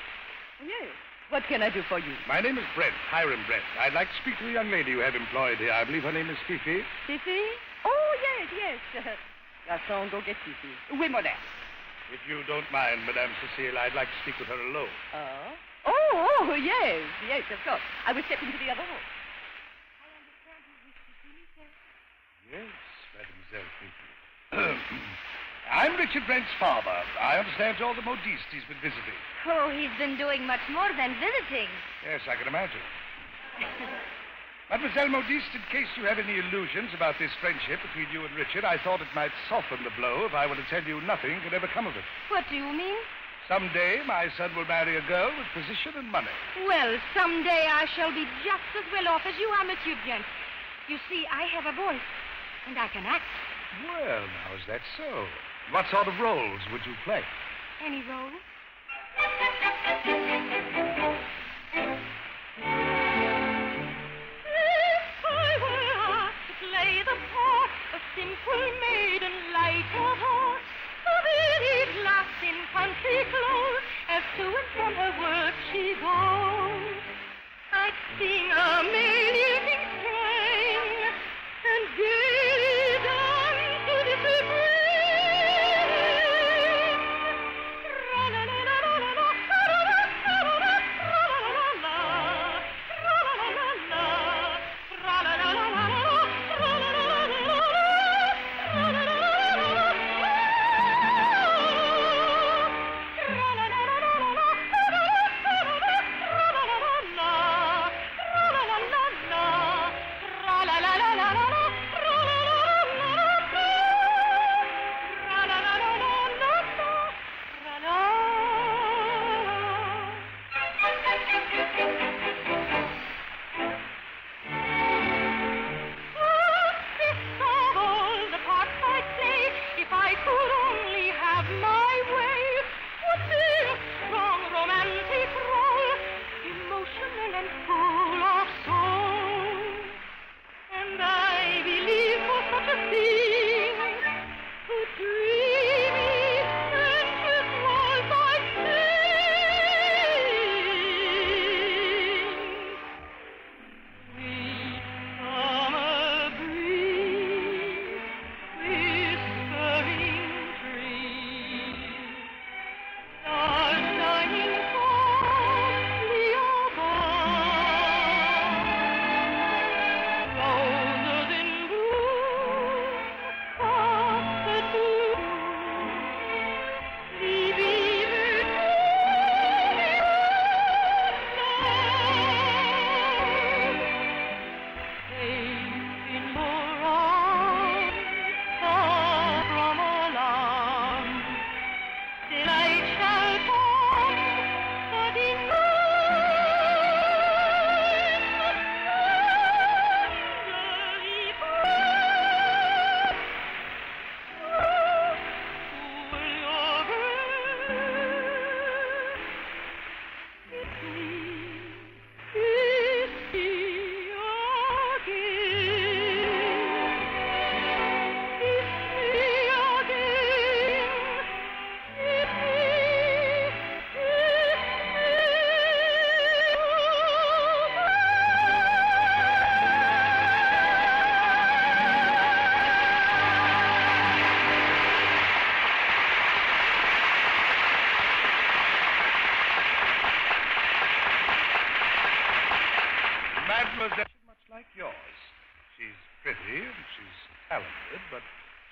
Yes. What can I do for you? My name is Brent, Hiram Brent. I'd like to speak to the young lady you have employed here. I believe her name is Fifi. Fifi? Oh, yes. Gaston, go get Fifi. Oui, Modere. If you don't mind, Madame Cecile, I'd like to speak with her alone. Oh, yes, of course. I will step into the other room. Yes, Mademoiselle Fifi. I'm Richard Brent's father. I understand all the modistes he's been visiting. Oh, he's been doing much more than visiting. Yes, I can imagine. Mademoiselle Modiste, in case you have any illusions about this friendship between you and Richard, I thought it might soften the blow if I were to tell you nothing could ever come of it. What do you mean? Someday, my son will marry a girl with position and money. Well, someday I shall be just as well off as you are, Monsieur Brent. You see, I have a voice, and I can act. Well, now, is that so? What sort of roles would you play? Any role? If I were asked to play the part of simple maiden light of heart, a very lass in country clothes, as to and from her work she goes, I'd sing a amazing strain and gaily dance to this refrain.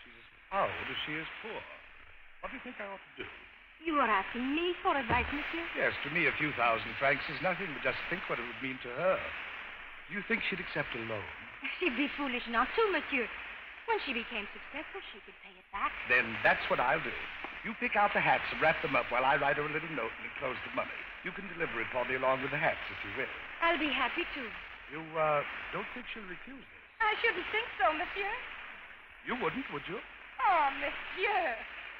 she's as proud as she is poor. What do you think I ought to do? You are asking me for advice, monsieur? Yes, to me, a few thousand francs is nothing, but just think what it would mean to her. Do you think she'd accept a loan? She'd be foolish not to, monsieur. When she became successful, she could pay it back. Then that's what I'll do. You pick out the hats and wrap them up while I write her a little note and enclose the money. You can deliver it for me along with the hats, if you will. I'll be happy to. You, don't think she'll refuse this? I shouldn't think so, monsieur. You wouldn't, would you? Oh, monsieur.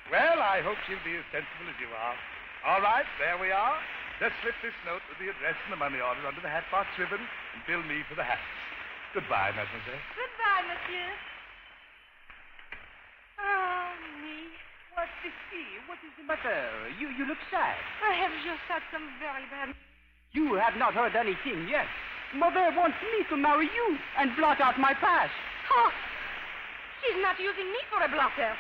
Well, I hope she'll be as sensible as you are. All right, there we are. Just slip this note with the address and the money order under the hat box ribbon and bill me for the hats. Goodbye, mademoiselle. Goodbye, monsieur. Oh, me. What's this? What is the matter? You look sad. I have just had some very bad... You have not heard anything yet. Mother wants me to marry you and blot out my past. Oh, she's not using me for a blotter.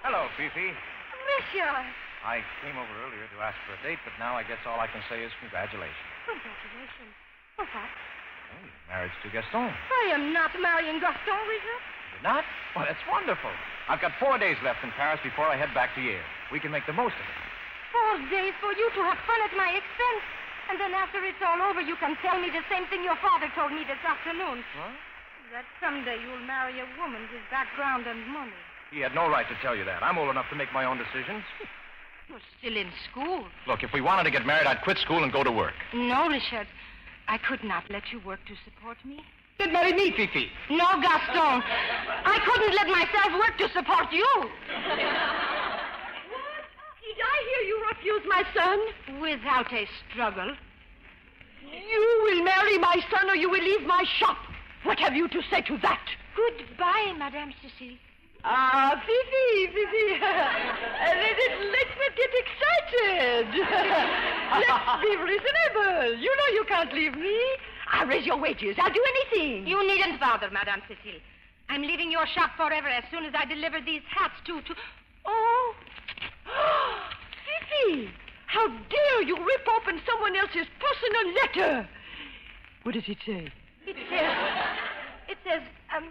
Hello, Fifi. Monsieur. I came over earlier to ask for a date, but now I guess all I can say is congratulations. Congratulations. For what? Oh, your marriage to Gaston. I am not marrying Gaston, Richard. You're not? Well, that's wonderful. I've got 4 days left in Paris before I head back to Yale. We can make the most of it. 4 days for you to have fun at my expense. And then after it's all over, you can tell me the same thing your father told me this afternoon. What? That someday you'll marry a woman with background and money. He had no right to tell you that. I'm old enough to make my own decisions. You're still in school. Look, if we wanted to get married, I'd quit school and go to work. No, Richard. I could not let you work to support me. Then marry me, Fifi. No, Gaston. I couldn't let myself work to support you. What? Did I hear you refuse my son? Without a struggle. You will marry my son or you will leave my shop. What have you to say to that? Goodbye, Madame Cecile. Ah, Fifi. Let's not get excited. Let's be reasonable. You know you can't leave me. I'll raise your wages. I'll do anything. You needn't bother, Madame Cecile. I'm leaving your shop forever as soon as I deliver these hats to... Oh! Fifi! How dare you rip open someone else's personal letter? What does it say? It says,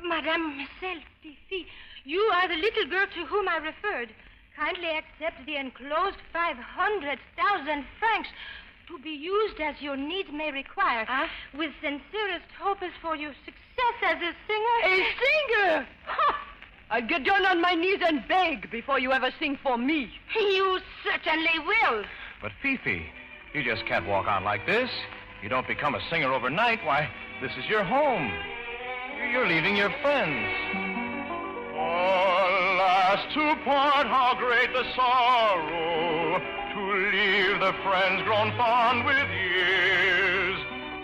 Mademoiselle Fifi, you are the little girl to whom I referred. Kindly accept the enclosed 500,000 francs to be used as your needs may require. With sincerest hopes for your success as a singer. A singer? Ha! I'll get down on my knees and beg before you ever sing for me. You certainly will. But, Fifi, you just can't walk on like this. You don't become a singer overnight. Why, this is your home. You're leaving your friends. Alas, to part, how great the sorrow, to leave the friends grown fond with years,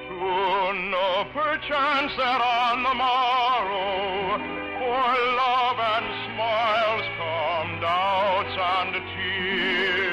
to know perchance that on the morrow, for love and smiles come doubts and tears.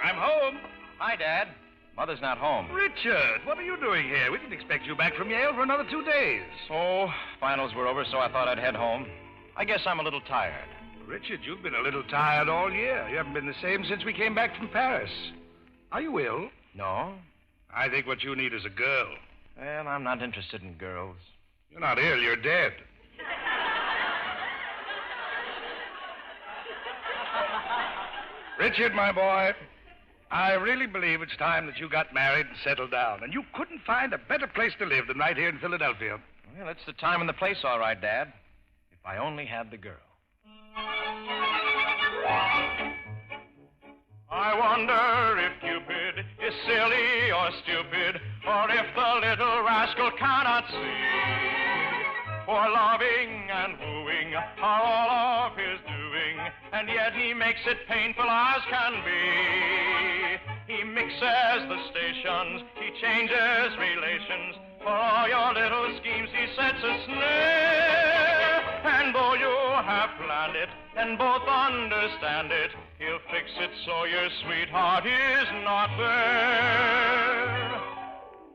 I'm home. Hi, Dad. Mother's not home. Richard, what are you doing here? We didn't expect you back from Yale for another 2 days. Oh, finals were over, so I thought I'd head home. I guess I'm a little tired. Richard, you've been a little tired all year. You haven't been the same since we came back from Paris. Are you ill? No. I think what you need is a girl. Well, I'm not interested in girls. You're not ill, you're dead. Richard, my boy, I really believe it's time that you got married and settled down. And you couldn't find a better place to live than right here in Philadelphia. Well, it's the time and the place, all right, Dad. If I only had the girl. I wonder if Cupid is silly or stupid, or if the little rascal cannot see. For loving and wooing are all of his doing, and yet he makes it painful as can be. He mixes the stations, he changes relations, for all your little schemes he sets a snare. And though you have planned it, and both understand it, he'll fix it so your sweetheart is not there.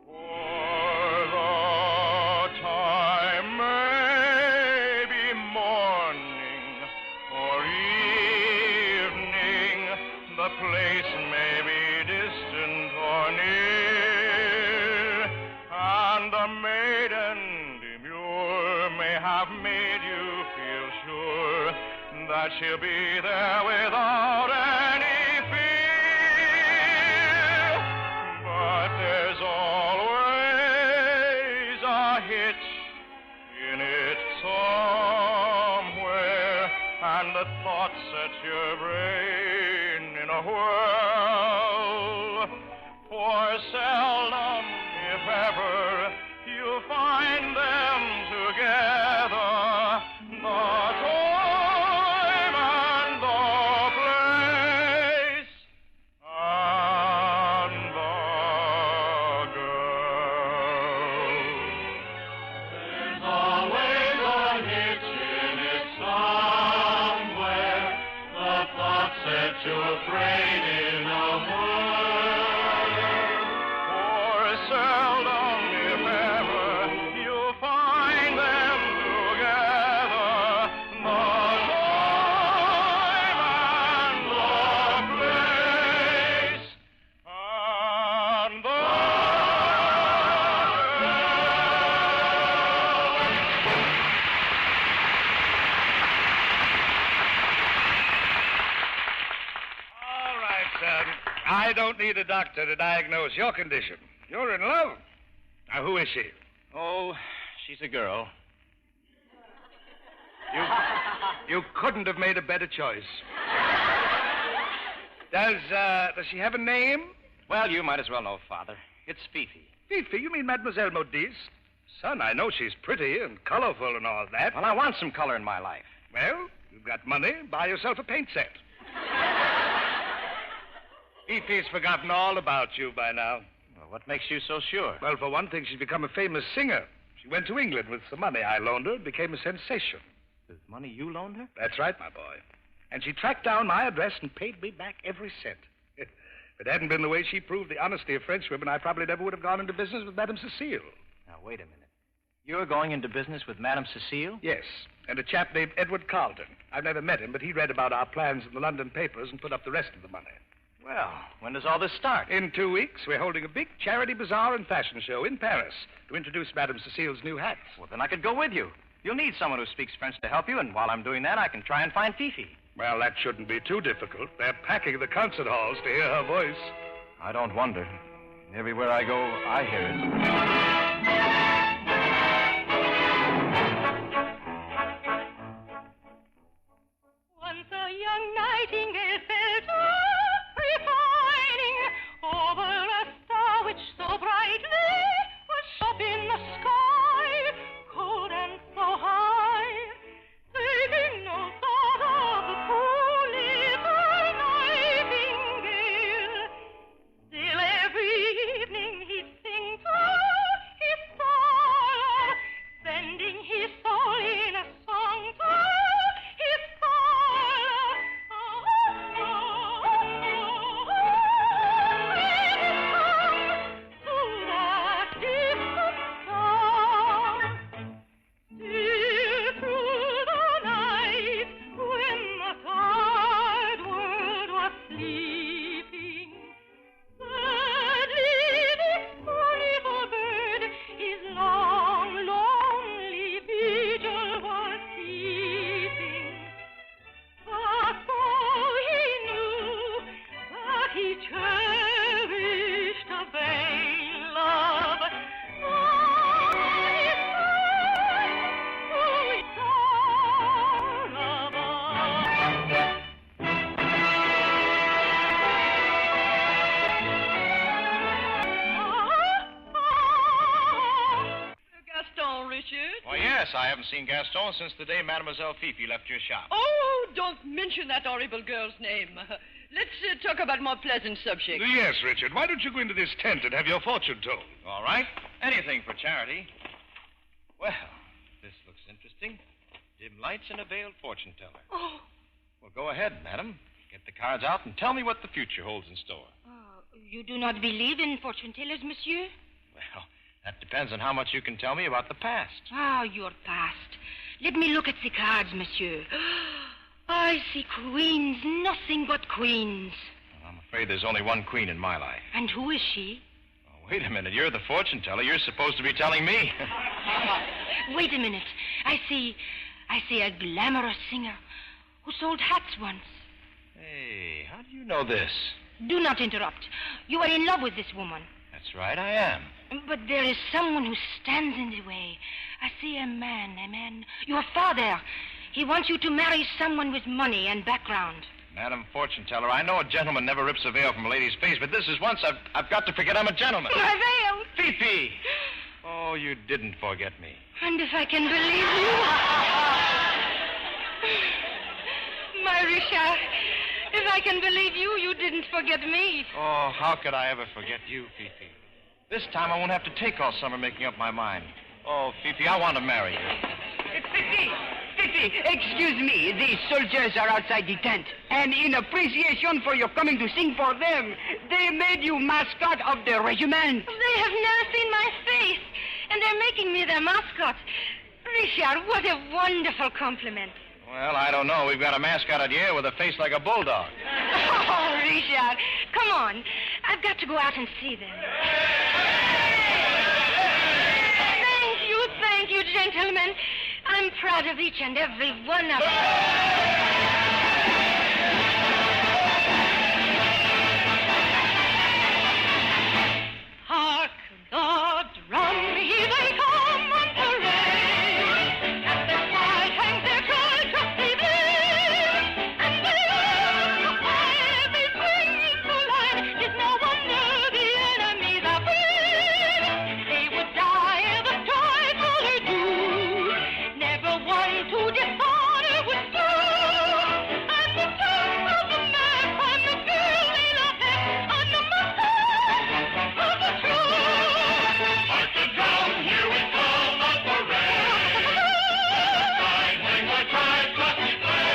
For the time may be morning or evening, the place may be distant or near, and the maiden demure may have made you feel sure that she'll be there without any fear. But there's always a hitch in it somewhere, and the thought sets your brain in a whirl. For seldom, if ever, you'll find them together. The time and the place and the girl. There's always a hitch in it somewhere. The thought sets your brain in a whirl. For seldom, if ever, you'll find them together. The time and the place and the All right, son. I don't need a doctor to diagnose your condition. You're in love. Now, who is she? Oh, she's a girl. You couldn't have made a better choice. Does she have a name? Well, you might as well know, Father. It's Fifi. Fifi, you mean Mademoiselle Modiste? Son, I know she's pretty and colorful and all that. Well, I want some color in my life. Well, you've got money. Buy yourself a paint set. Fifi's forgotten all about you by now. Well, what makes you so sure? Well, for one thing, she's become a famous singer. She went to England with some money I loaned her and became a sensation. The money you loaned her? That's right, my boy. And she tracked down my address and paid me back every cent. If it hadn't been the way she proved the honesty of Frenchwomen, I probably never would have gone into business with Madame Cecile. Now, wait a minute. You're going into business with Madame Cecile? Yes, and a chap named Edward Carlton. I've never met him, but he read about our plans in the London papers and put up the rest of the money. Well, when does all this start? In 2 weeks, we're holding a big charity bazaar and fashion show in Paris to introduce Madame Cecile's new hats. Well, then I could go with you. You'll need someone who speaks French to help you, and while I'm doing that, I can try and find Fifi. Well, that shouldn't be too difficult. They're packing the concert halls to hear her voice. I don't wonder. Everywhere I go, I hear it. Once a young nightingale fell to repining over a star which so brightly was up in the sky, cold and so high, taking no thought of the poor little nightingale. Still every evening he'd sing to his song. Yes, I haven't seen Gaston since the day Mademoiselle Fifi left your shop. Oh, don't mention that horrible girl's name. Let's talk about more pleasant subjects. Yes, Richard. Why don't you go into this tent and have your fortune told? All right. Anything for charity. Well, this looks interesting. Dim lights and a veiled fortune teller. Oh. Well, go ahead, madam. Get the cards out and tell me what the future holds in store. You do not believe in fortune tellers, monsieur? Well, that depends on how much you can tell me about the past. Ah, your past. Let me look at the cards, monsieur. I see queens, nothing but queens. Well, I'm afraid there's only one queen in my life. And who is she? Oh, wait a minute. You're the fortune teller. You're supposed to be telling me. Wait a minute. I see a glamorous singer who sold hats once. Hey, how do you know this? Do not interrupt. You are in love with this woman. That's right, I am. But there is someone who stands in the way. I see a man. Your father. He wants you to marry someone with money and background. Madam Fortune Teller, I know a gentleman never rips a veil from a lady's face, but this is once I've got to forget I'm a gentleman. My veil! Fifi! Oh, you didn't forget me. And if I can believe you... My Richard, if I can believe you, you didn't forget me. Oh, how could I ever forget you, Fifi? This time I won't have to take all summer making up my mind. Oh, Fifi, I want to marry you. Fifi, excuse me. The soldiers are outside the tent. And in appreciation for your coming to sing for them, they made you mascot of the regiment. They have never seen my face, and they're making me their mascot. Richard, what a wonderful compliment. Well, I don't know. We've got a mascot at the air with a face like a bulldog. Oh, Richard, come on. I've got to go out and see them. Thank you, gentlemen. I'm proud of each and every one of you. Hark the drum, here they come on parade. At the side hangs their cry, trusty blade. And they look alive, they swing into line. 'Tis no wonder the enemy's afraid. They would die the tricolor do. Never one to dishonor would stand. And the tongue of the man and the girl they love him on the mustache of the truth. Hark the drum, here we come on parade. Side hang the tribe, trusty blade.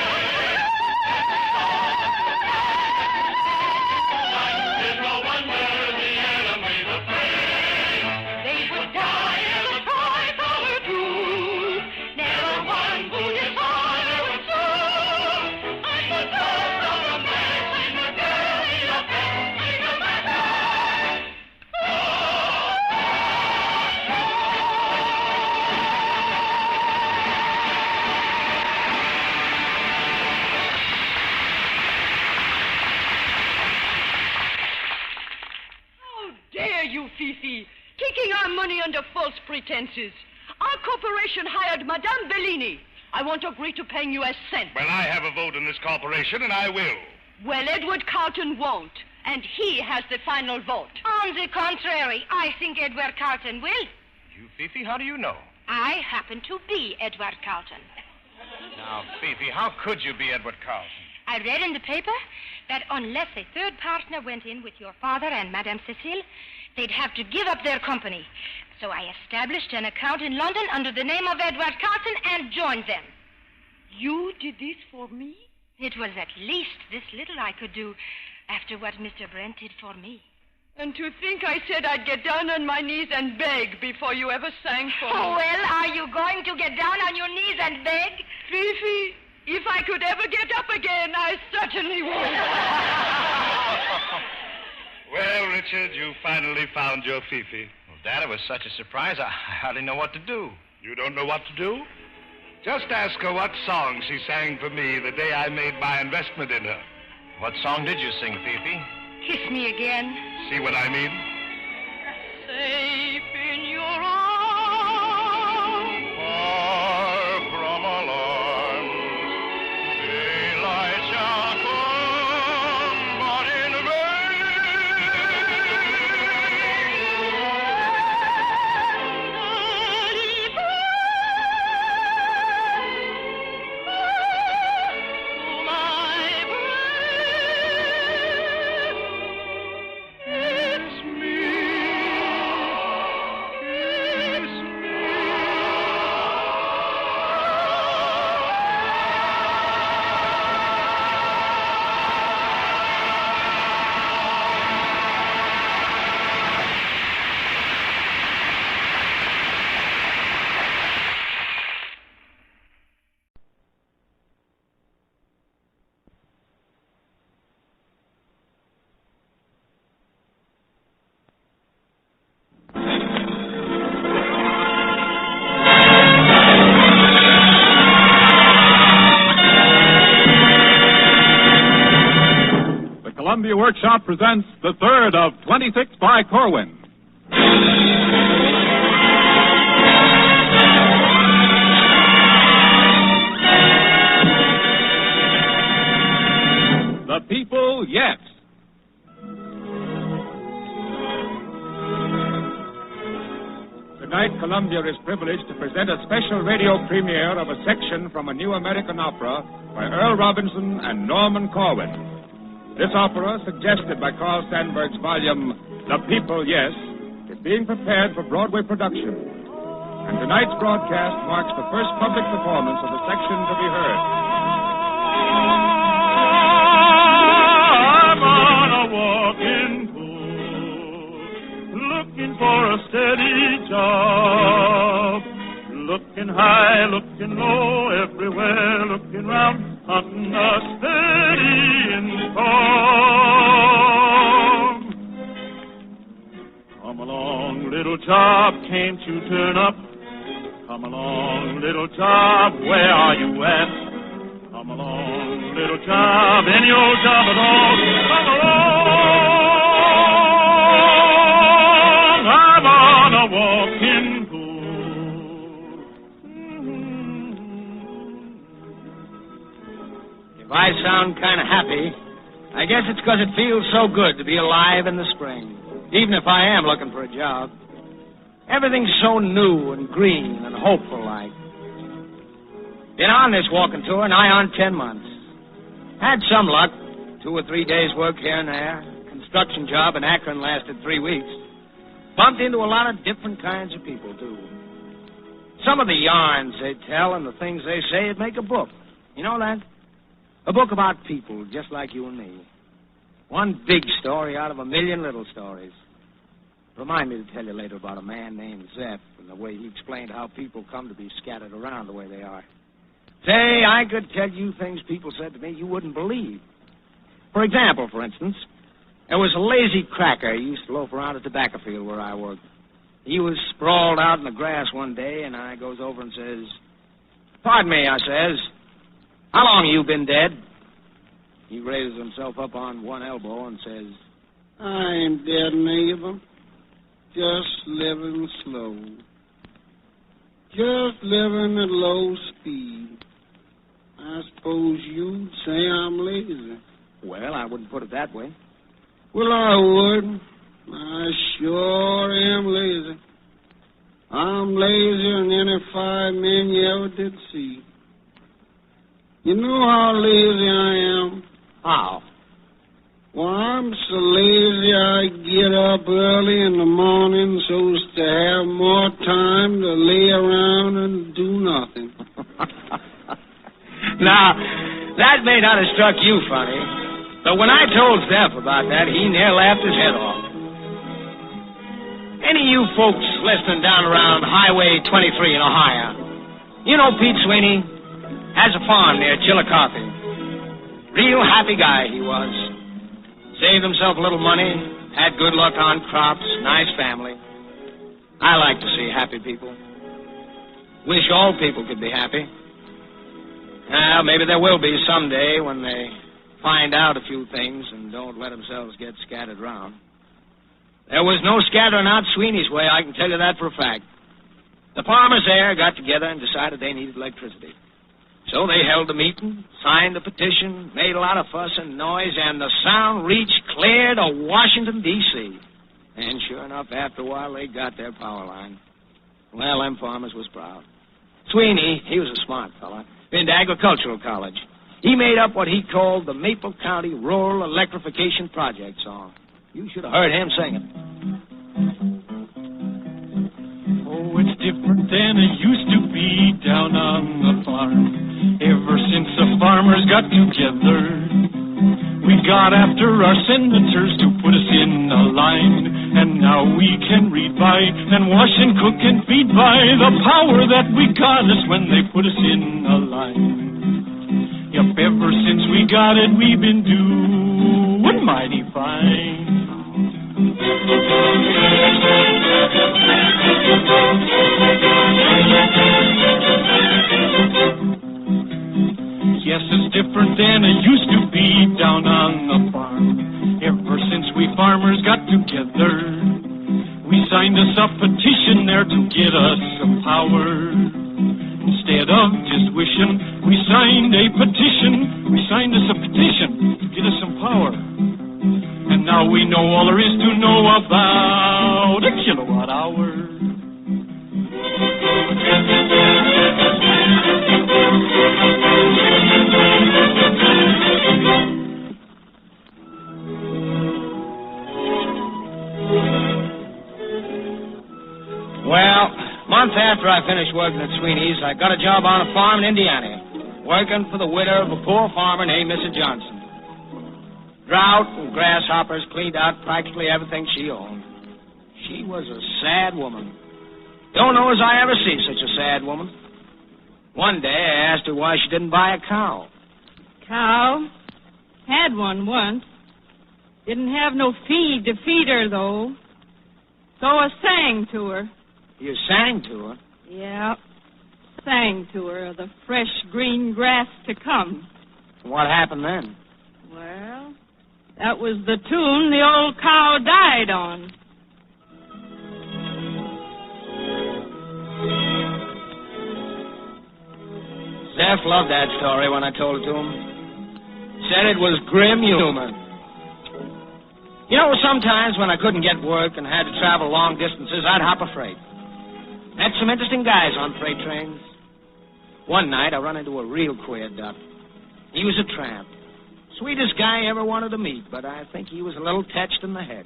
There's no wonder the enemy's afraid. They would die in the tricolor blue. Never one who dishonor would serve. I'm the son of the man, I'm the girl he loved, I'm the master. How dare you, Fifi, taking our money under false pretenses. Our corporation hired Madame Bellini. I won't agree to paying you a cent. Well, I have a vote in this corporation, and I will. Well, Edward Carlton won't, and he has the final vote. On the contrary, I think Edward Carlton will. You, Fifi, how do you know? I happen to be Edward Carlton. Now, Fifi, how could you be Edward Carlton? I read in the paper that unless a third partner went in with your father and Madame Cecile, they'd have to give up their company. So I established an account in London under the name of Edward Carlton and joined them. You did this for me? It was at least this little I could do after what Mr. Brent did for me. And to think I said I'd get down on my knees and beg before you ever sang for me. Oh, well, are you going to get down on your knees and beg? Fifi, if I could ever get up again, I certainly would. Well, Richard, you finally found your Fifi. Well, Dad, it was such a surprise, I hardly know what to do. You don't know what to do? Just ask her what song she sang for me the day I made my investment in her. What song did you sing, Fifi? Kiss me again. See what I mean? Safe in your arms. Far from alarms, daylight shall come, but in vain. Columbia Workshop presents the third of 26 by Corwin. The People, Yes. Tonight, Columbia is privileged to present a special radio premiere of a section from a new American opera by Earl Robinson and Norman Corwin. This opera, suggested by Carl Sandburg's volume, The People, Yes, is being prepared for Broadway production. And tonight's broadcast marks the first public performance of the section to be heard. I'm on a walking pool, looking for a steady job. Looking high, looking low, everywhere, looking round, hunting a steady income. Come along, little job, can't you turn up? Come along, little job, where are you at? Come along, little job, any old job at all. Come along, I'm on a walking pool. If I sound kind of happy, I guess it's because it feels so good to be alive in the spring, even if I am looking for a job. Everything's so new and green and hopeful-like. Been on this walking tour nigh on 10 months. Had some luck, 2 or 3 days' work here and there. Construction job in Akron lasted 3 weeks. Bumped into a lot of different kinds of people, too. Some of the yarns they tell and the things they say would make a book. You know that? A book about people just like you and me. One big story out of a million little stories. Remind me to tell you later about a man named Zeph and the way he explained how people come to be scattered around the way they are. Say, I could tell you things people said to me you wouldn't believe. For example, for instance, there was a lazy cracker who used to loaf around a tobacco field where I worked. He was sprawled out in the grass one day, and I goes over and says, "Pardon me," I says, "how long you been dead?" He raises himself up on one elbow and says, "I ain't dead, neighbor. Just living slow. Just living at low speed. I suppose you'd say I'm lazy." Well, I wouldn't put it that way. Well, I would. I sure am lazy. I'm lazier than any 5 men you ever did see. You know how lazy I am? How? Well, I'm so lazy I get up early in the morning so as to have more time to lay around and do nothing. Now, that may not have struck you funny, but when I told Zeph about that, he near laughed his head off. Any of you folks listening down around Highway 23 in Ohio, you know Pete Sweeney? Has a farm near Chillicothe. Real happy guy he was. Saved himself a little money, had good luck on crops, nice family. I like to see happy people. Wish all people could be happy. Well, maybe there will be someday when they find out a few things and don't let themselves get scattered around. There was no scattering out Sweeney's way, I can tell you that for a fact. The farmers there got together and decided they needed electricity. So they held a meeting, signed a petition, made a lot of fuss and noise, and the sound reached clear to Washington, D.C. And sure enough, after a while, they got their power line. Well, them farmers was proud. Sweeney, he was a smart fella, been to agricultural college. He made up what he called the Maple County Rural Electrification Project song. You should have heard him sing it. Oh, it's different than it used to be down on the farm. Ever since the farmers got together, we got after our senators to put us in a line. And now we can read by and wash and cook and feed by the power that we got us when they put us in a line. Yep, ever since we got it, we've been doing mighty fine. Yes, it's different than it used to be down on the farm. farmers got together. We signed us a petition there to get us some power. Instead of just wishing, we signed a petition. We signed us a petition to get us some power. And now we know all there is to know about a kilowatt hour. Well, a month after I finished working at Sweeney's, I got a job on a farm in Indiana, working for the widow of a poor farmer named Mrs. Johnson. Drought and grasshoppers cleaned out practically everything she owned. She was a sad woman. Don't know as I ever see such a sad woman. One day I asked her why she didn't buy a cow. Cow? Had one once. Didn't have no feed to feed her, though. So I sang to her. You sang to her? Yeah. Sang to her of the fresh green grass to come. What happened then? Well, that was the tune the old cow died on. Zeph loved that story when I told it to him. Said it was grim humor. You know, sometimes when I couldn't get work and had to travel long distances, I'd hop a freight. Met some interesting guys on freight trains. One night, I run into a real queer duck. He was a tramp. Sweetest guy I ever wanted to meet, but I think he was a little touched in the head.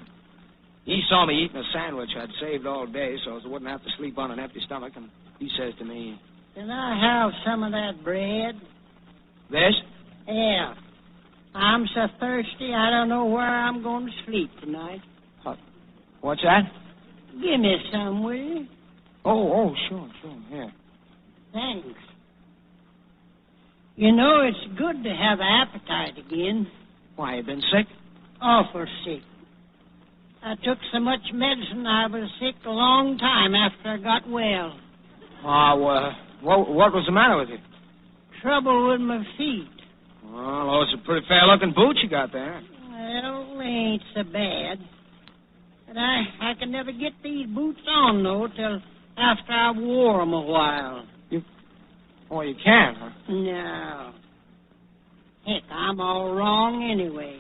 He saw me eating a sandwich I'd saved all day so I wouldn't have to sleep on an empty stomach, and he says to me, "Can I have some of that bread?" "This?" "Yeah. I'm so thirsty, I don't know where I'm going to sleep tonight." What's that? "Give me some, will you?" Oh, sure. Here. "Thanks. You know, it's good to have appetite again." "Why, you been sick?" "Awful sick. I took so much medicine I was sick a long time after I got well." What was the matter with you?" "Trouble with my feet." "Well, those are pretty fair-looking boots you got there." "Well, they ain't so bad. But I can never get these boots on, though, till after I've wore 'em a while." You can't, huh?" "No. Heck, I'm all wrong anyway."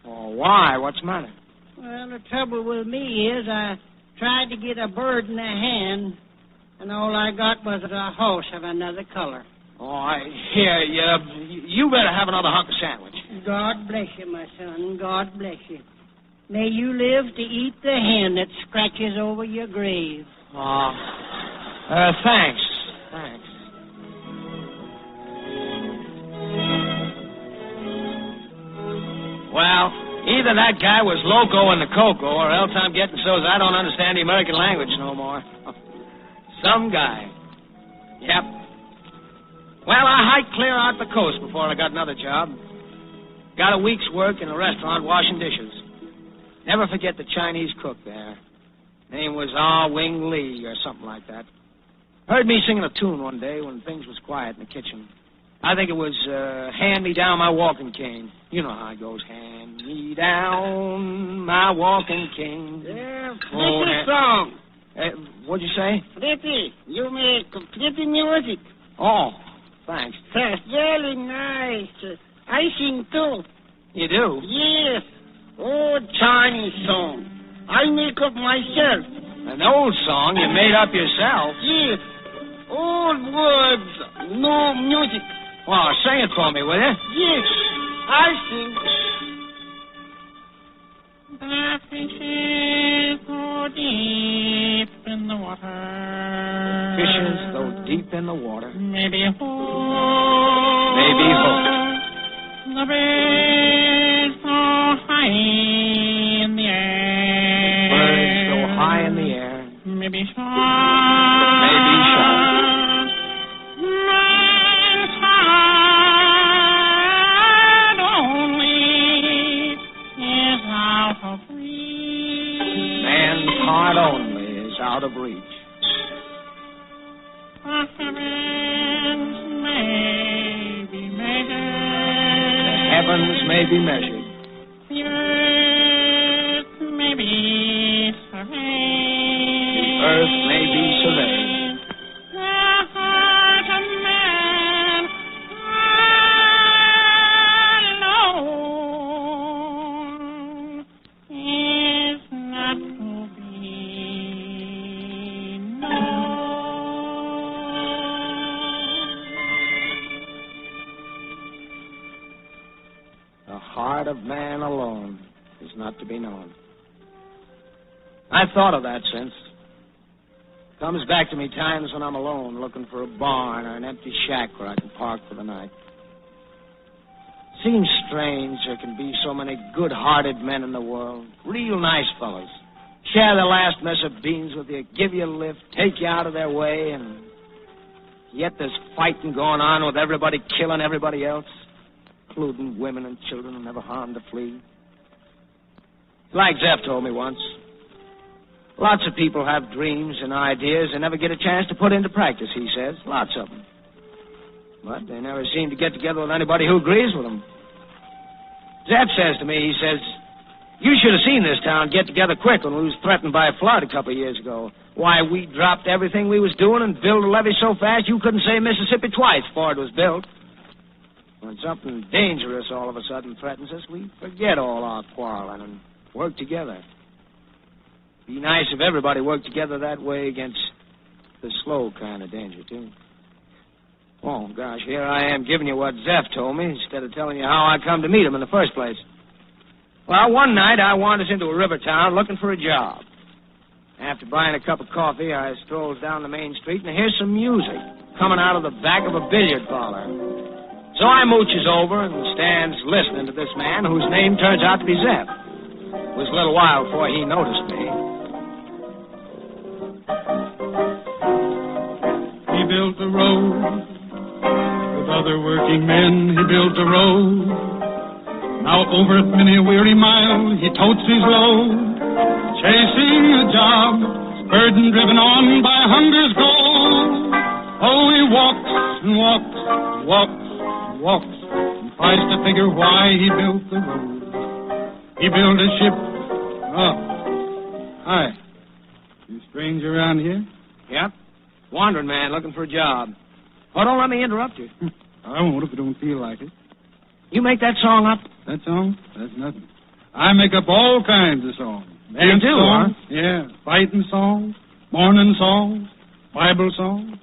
Why? What's the matter?" "Well, the trouble with me is I tried to get a bird in the hand, and all I got was a horse of another color." Here, you better have another hunk of sandwich. "God bless you, my son. God bless you. May you live to eat the hen that scratches over your grave." Thanks. Well, either that guy was loco in the cocoa, or else I'm getting so's I don't understand the American language no more. Some guy. Yep. Well, I hiked clear out the coast before I got another job. Got a week's work in a restaurant washing dishes. Never forget the Chinese cook there. Name was Ah Wing Lee or something like that. Heard me singing a tune one day when things was quiet in the kitchen. I think it was Hand Me Down My Walking Cane. You know how it goes. Hand me down my walking cane. Yeah, pretty song. What'd you say? Pretty. You make pretty music. Oh, thanks. That's really nice. I sing too. You do? Yes. Old Chinese song. I make up myself. An old song you made up yourself? Yes. Old words, no music. Well, sing it for me, will you? Yes. I sing. The fishes go deep in the water. Fishes go deep in the water. Maybe hope. The birds go high in the air. Birds go high in the air. Maybe short. Man's heart only is out of reach. Man's heart only is out of reach. The heavens may be measured. The heavens may be measured. The earth of man alone is not to be known. I've thought of that since. Comes back to me times when I'm alone, looking for a barn or an empty shack where I can park for the night. Seems strange there can be so many good-hearted men in the world, real nice fellows. Share their last mess of beans with you, give you a lift, take you out of their way, and yet there's fighting going on with everybody killing everybody else, including women and children who never harmed a flea. Like Zeph told me once, lots of people have dreams and ideas and never get a chance to put into practice, he says. Lots of them. But they never seem to get together with anybody who agrees with them. Zeph says to me, he says, you should have seen this town get together quick when we was threatened by a flood a couple of years ago. Why, we dropped everything we was doing and built a levee so fast you couldn't say Mississippi twice before it was built. When something dangerous all of a sudden threatens us, we forget all our quarreling and work together. Be nice if everybody worked together that way against the slow kind of danger, too. Oh, gosh, here I am giving you what Zeph told me instead of telling you how I come to meet him in the first place. Well, one night I wanders into a river town looking for a job. After buying a cup of coffee, I strolls down the main street and hear some music coming out of the back of a billiard parlor. So I mooches over and stands listening to this man whose name turns out to be Zeph. It was a little while before he noticed me. He built a road. With other working men, he built a road. Now over it many a weary mile, he totes his load. Chasing a job, burden driven on by hunger's goal. Oh, he walks and walks, walks, walks, and tries to figure why he built the road. He built a ship. Oh, hi. You stranger around here? Yep. Wandering man looking for a job. Oh, don't let me interrupt you. I won't if I don't feel like it. You make that song up? That song? That's nothing. I make up all kinds of songs. You do, songs, huh? Yeah. Fighting songs, morning songs, Bible songs.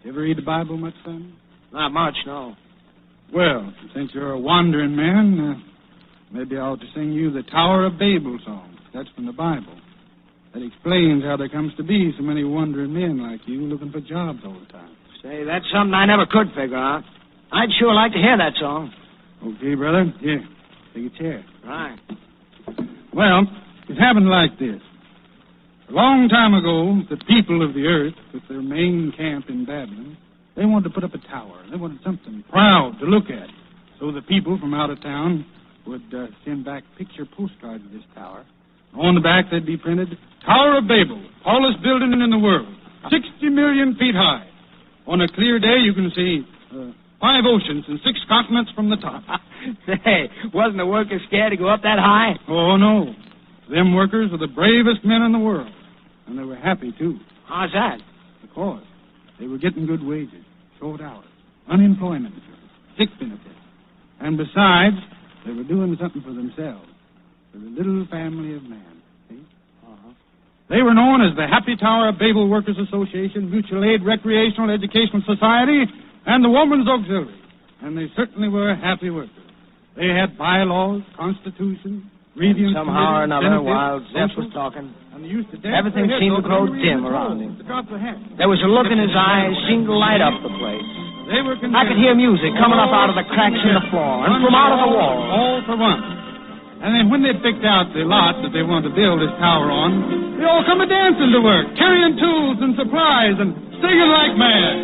You ever read the Bible much, son? Not much, no. Well, since you're a wandering man, maybe I ought to sing you the Tower of Babel song. That's from the Bible. That explains how there comes to be so many wandering men like you looking for jobs all the time. Say, that's something I never could figure out. I'd sure like to hear that song. Okay, brother. Here, take a chair. Right. Well, it happened like this. A long time ago, the people of the earth, with their main camp in Babylon, they wanted to put up a tower. They wanted something proud to look at. So the people from out of town would send back picture postcards of this tower. On the back, they'd be printed, Tower of Babel, tallest building in the world, 60 million feet high. On a clear day, you can see 5 oceans and 6 continents from the top. Say, wasn't the workers scared to go up that high? Oh, no. Them workers were the bravest men in the world. And they were happy, too. How's that? Because they were getting good wages, short hours, unemployment insurance, sick benefits. And besides, they were doing something for themselves, for the little family of man. See? Uh-huh. They were known as the Happy Tower of Babel Workers Association, Mutual Aid Recreational Educational Society, and the Woman's Auxiliary. And they certainly were happy workers. They had bylaws, constitutions, grievance somehow or another, benefits, while Zeph was social, talking, and they used to dance everything their heads seemed to off grow every dim evening around him. to drop the hat. There was a look in his eyes seemed to light up the place. They were I could hear music coming up out of the cracks in the floor and from out of the wall. All for one. And then when they picked out the lot that they wanted to build this tower on, they all come a dancing to work, carrying tools and supplies and singing like mad.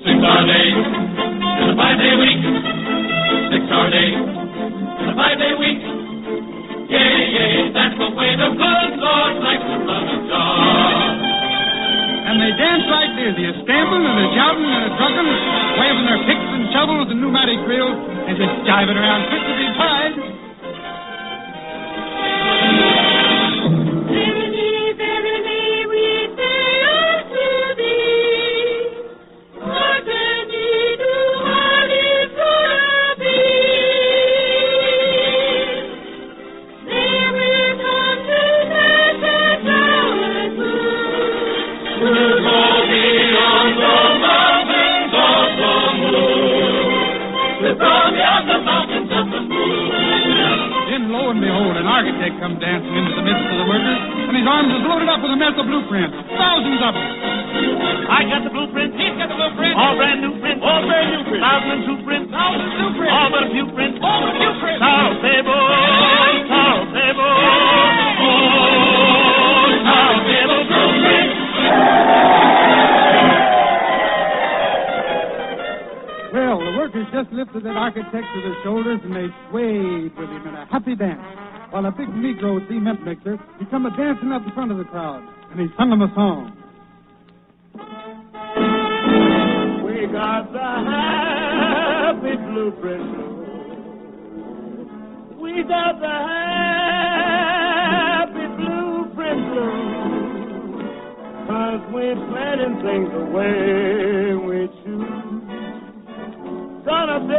Six-hour day and a 5-day week. 6-hour day and a 5-day week. Yay, yay, that's the way the good Lord likes to run a job. And they dance like this. They're stamping and they're shouting and they're trucking, waving their picks and shovels and pneumatic drills and just jiving around fit to be tied. Verily, verily, we say unto thee, what can ye do while it's gonna be? They will come to pass and flowers bloom, to glory on come dancing into the midst of the workers, and his arms is loaded up with a mess of blueprints. Thousands of them. I got the blueprint. He's got the blueprint. All brand new prints. All brand new prints. Thousands of prints. Thousands of prints. All but a few prints. All but a few prints. Charles Table. Charles Table. Oh, Charles Table blueprint. Well, the workers just lifted that architect to their shoulders, and they swayed with him in a happy dance. While a big Negro cement mixer, he come a-dancing up in front of the crowd, and he sung them a song. We got the happy blueprint. We got the happy blueprint blue. 'Cause we're planning things the way we choose. Gonna build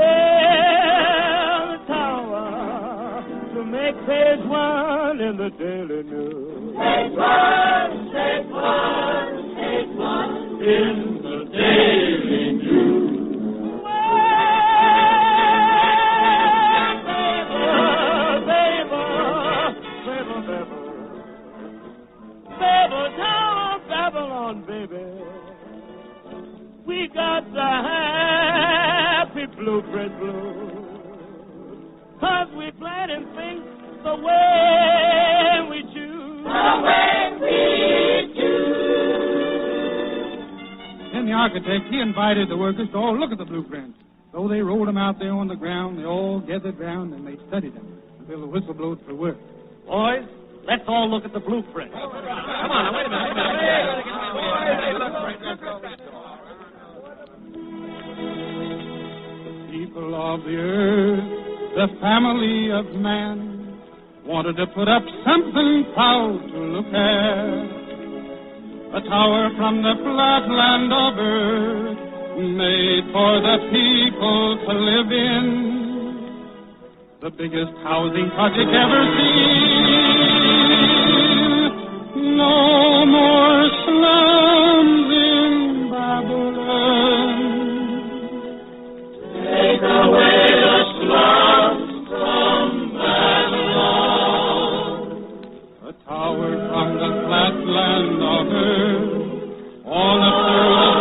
a tower to make page one in the Daily News. Page one, page one, page one in the Daily News. Babylon, baby. We got the happy blueprint blue. 'Cause we planning things the way we choose. The way we choose. Then the architect, he invited the workers to all look at the blueprints. So they rolled them out there on the ground. They all gathered round and they studied them until the whistle blows for work. Boys, let's all look at the blueprint. Come on, now, wait a minute. People of the earth, the family of man, wanted to put up something proud to look at. A tower from the flat land of earth, made for the people to live in. The biggest housing project ever seen. No more slums in Babylon. Take away the slums from Babylon. A tower from the flat land of earth, all up through the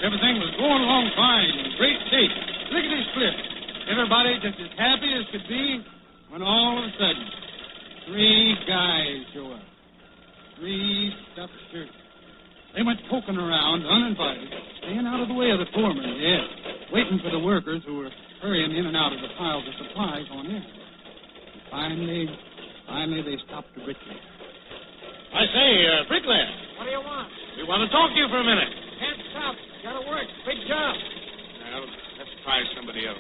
Everything was going along fine, in great shape. Look at this clip. Everybody just as happy as could be when all of a sudden, 3 guys show up. 3 stuffed shirts. They went poking around, uninvited, staying out of the way of the foreman, yes, waiting for the workers who were hurrying in and out of the piles of supplies on in. Finally, they stopped the bricklayer. I say, bricklayer. What do you want? We want to talk to you for a minute. Can't stop. Gotta work. Big job. Well, let's try somebody else.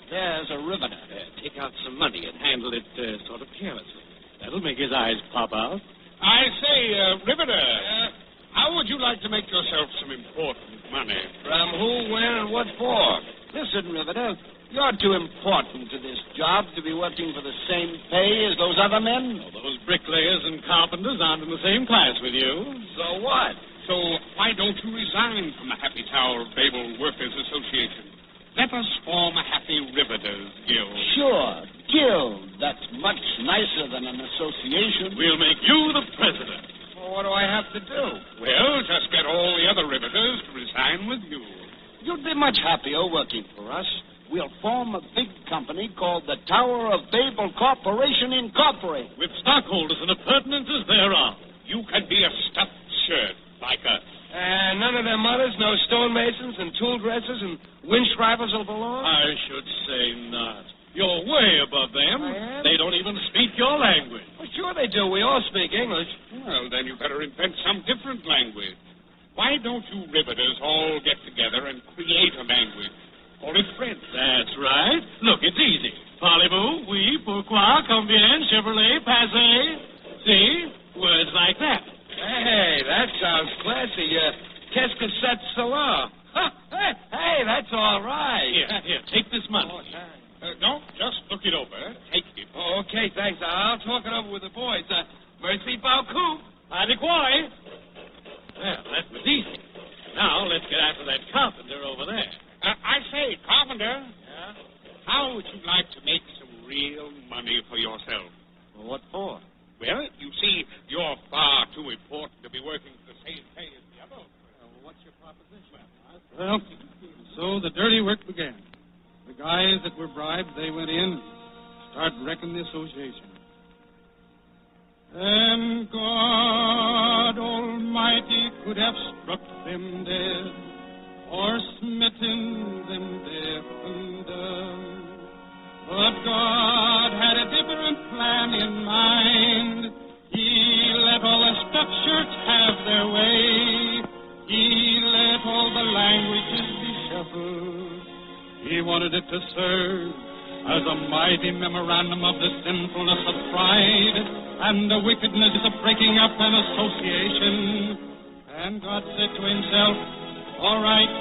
There's a riveter. Take out some money and handle it sort of carelessly. That'll make his eyes pop out. I say, Riveter, how would you like to make yourself some important money? From who, where, and what for? Listen, Riveter, you're too important to this job to be working for the same pay as those other men. Well, those bricklayers and carpenters aren't in the same class with you. So what? So why don't you resign from the Happy Tower Babel Workers Association? Let us form a Happy Riveters Guild. Sure, guild. That's much nicer than an association. We'll make you the president. Well, what do I have to do? Well, just get all the other riveters to resign with you. You'd be much happier working for us. We'll form a big company called the Tower of Babel Corporation Incorporated. With stockholders and appurtenances thereof. You can be a stuffed shirt like us. None of them others, no stonemasons and tool dressers and winch drivers will belong? I should say not. You're way above them. I am? They don't even speak your language. Well, sure they do. We all speak English. Well, then you better invent some different language. Why don't you riveters all get together and create a language? Call it French. That's right. Look, it's easy. Parlez-vous, oui, pourquoi, combien, Chevrolet, passé. See? Words like that. Hey, that sounds classy. Qu'est-ce que c'est cela? Hey, that's all right. Here, take this money. Don't just look it over. Take it. Oh, okay, thanks. I'll talk it over with the boys. Merci beaucoup. Adéquat. Well, that was easy. Now, let's get after that carpenter over there. I say, Carpenter. Yeah? How would you like to make some real money for yourself? Well, what for? Well, you see, you're far too important to be working for the same pay as the others. What's your proposition? Well, so the dirty work began. The guys that were bribed, they went in and started wrecking the association. And God Almighty could have struck them dead or smitten them deaf and dumb. But God had a different plan in mind. He let all the stuffed shirts have their way. He let all the languages be shuffled. He wanted it to serve as a mighty memorandum of the sinfulness of pride and the wickedness of breaking up an association. And God said to himself, all right,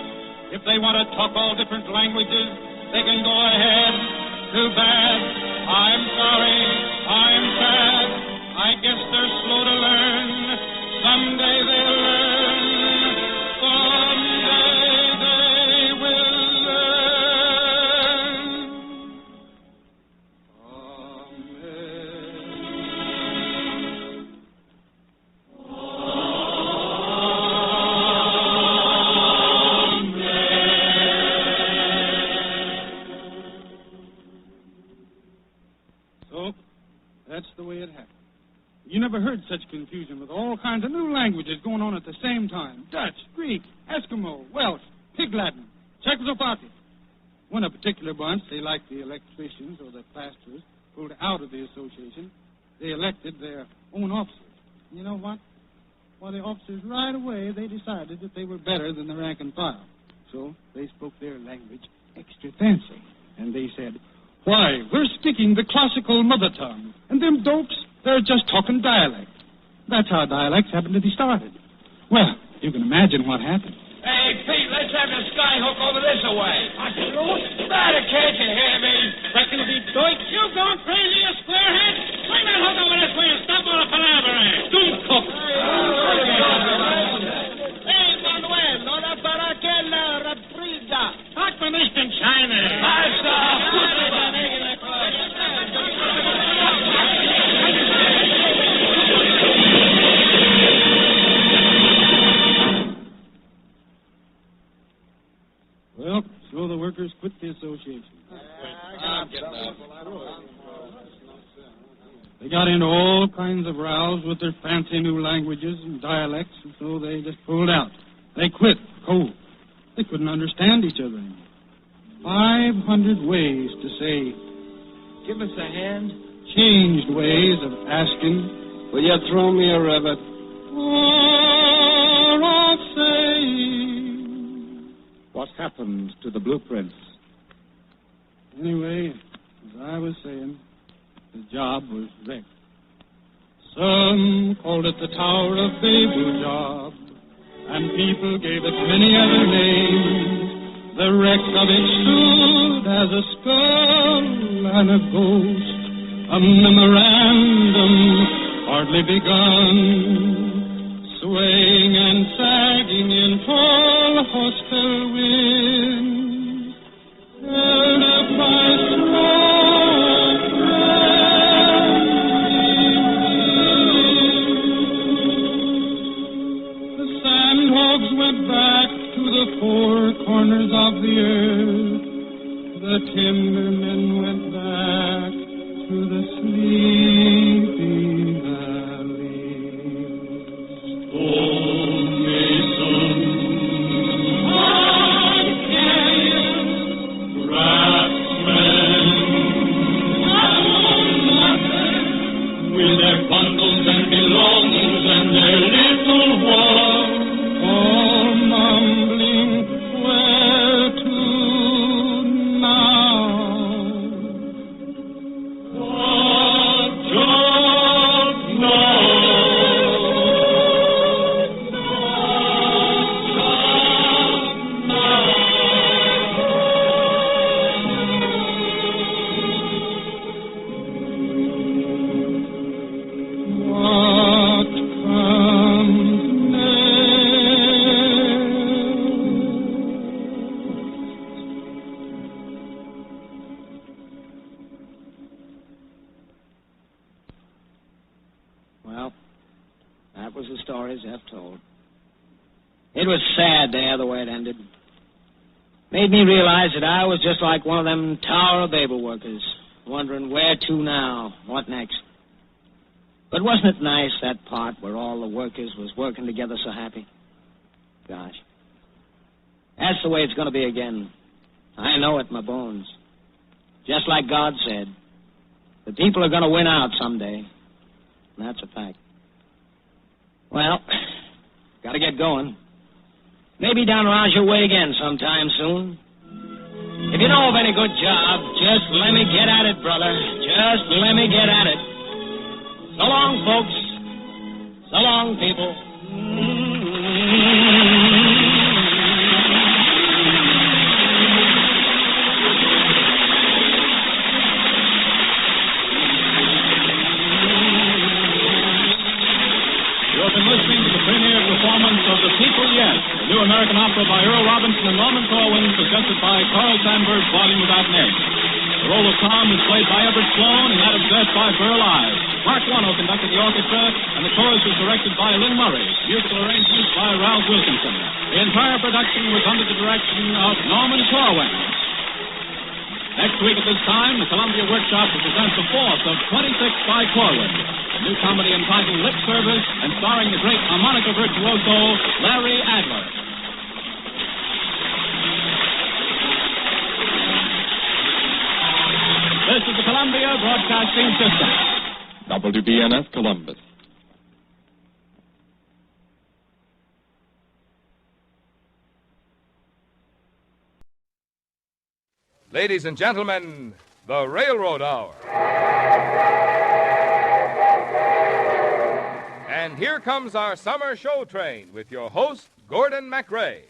if they want to talk all different languages, they can go ahead. Too bad. I'm sorry. I'm sad. I guess they're slow to learn. Someday they'll learn. Someday they will learn. That's the way it happened. You never heard such confusion with all kinds of new languages going on at the same time. Dutch, Greek, Eskimo, Welsh, Pig Latin, Czechoslovakian. When a particular bunch, they like the electricians or the plasterers, pulled out of the association, they elected their own officers. You know what? Well, the officers right away, they decided that they were better than the rank and file. So they spoke their language extra fancy. And they said, why, we're speaking the classical mother tongue. And them dopes, they're just talking dialect. That's how dialects happen to be started. Well, you can imagine what happened. Hey, Pete, let's have the skyhook over this way. Better, can't you hear me? Reckon to be doit. You going crazy, you squarehead? Bring that hook over this way and stop all the palavering. Don't cook. Hey, Manuel, ora para que la reprisa. Talk for nicht in China. workers quit the association. They got into all kinds of rows with their fancy new languages and dialects, and so they just pulled out. They quit cold. They couldn't understand each other anymore. 500 ways to say, give us a hand. Changed ways of asking, will you throw me a rivet? Or of saying. What happened to the blueprints? Anyway, as I was saying, the job was wrecked. Some called it the Tower of Babel job, and people gave it many other names. The wreck of it stood as a skull and a ghost, a memorandum hardly begun, swaying and sagging in tall hostile winds, held up by strong friendly. The sandhogs went back to the four corners of the earth. The timbermen went back to the sleepy valleys. Stone masons, hard canyons, craftsmen, with their bundles and belongings and their little ones, all mumbling where to now. It was sad there, the way it ended. Made me realize that I was just like one of them Tower of Babel workers, wondering where to now, what next. But wasn't it nice, that part where all the workers was working together so happy? Gosh. That's the way it's going to be again. I know it in my bones. Just like God said, the people are going to win out someday. And that's a fact. Well, got to get going. Maybe down around your way again sometime soon. If you know of any good job, just let me get at it, brother. Just let me get at it. So long, folks. So long, people. You have been listening to the premiere performance of The People Yes, a new American opera by Earl Robinson and Norman Corwin, suggested by Carl Sandburg's volume of that name. The role of Tom is played by Everett Sloan and that of Beth by Burl Ives. Mark Wano conducted the orchestra, and the chorus was directed by Lynn Murray. Musical arrangements by Ralph Wilkinson. The entire production was under the direction of Norman Corwin. Next week at this time, the Columbia Workshop will present the fourth of 26 by Corwin, a new comedy entitled Lip Service and starring the great harmonica virtuoso Larry Adler. This is the Columbia Broadcasting System. WBNF Columbus. Ladies and gentlemen, the Railroad Hour. And here comes our summer show train with your host, Gordon MacRae.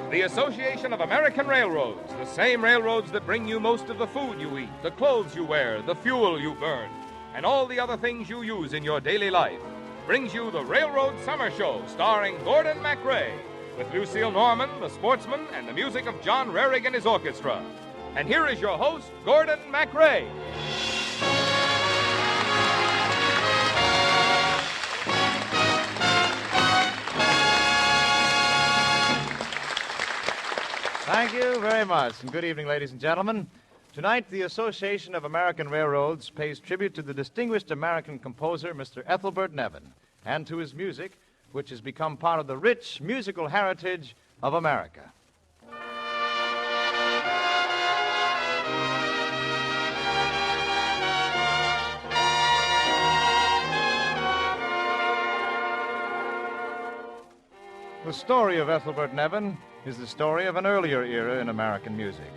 The Association of American Railroads, the same railroads that bring you most of the food you eat, the clothes you wear, the fuel you burn, and all the other things you use in your daily life, brings you the Railroad Summer Show, starring Gordon MacRae, with Lucille Norman, the sportsman, and the music of John Rarig and his orchestra. And here is your host, Gordon MacRae. Thank you very much, and good evening, ladies and gentlemen. Tonight, the Association of American Railroads pays tribute to the distinguished American composer, Mr. Ethelbert Nevin, and to his music, which has become part of the rich musical heritage of America. The story of Ethelbert Nevin is the story of an earlier era in American music.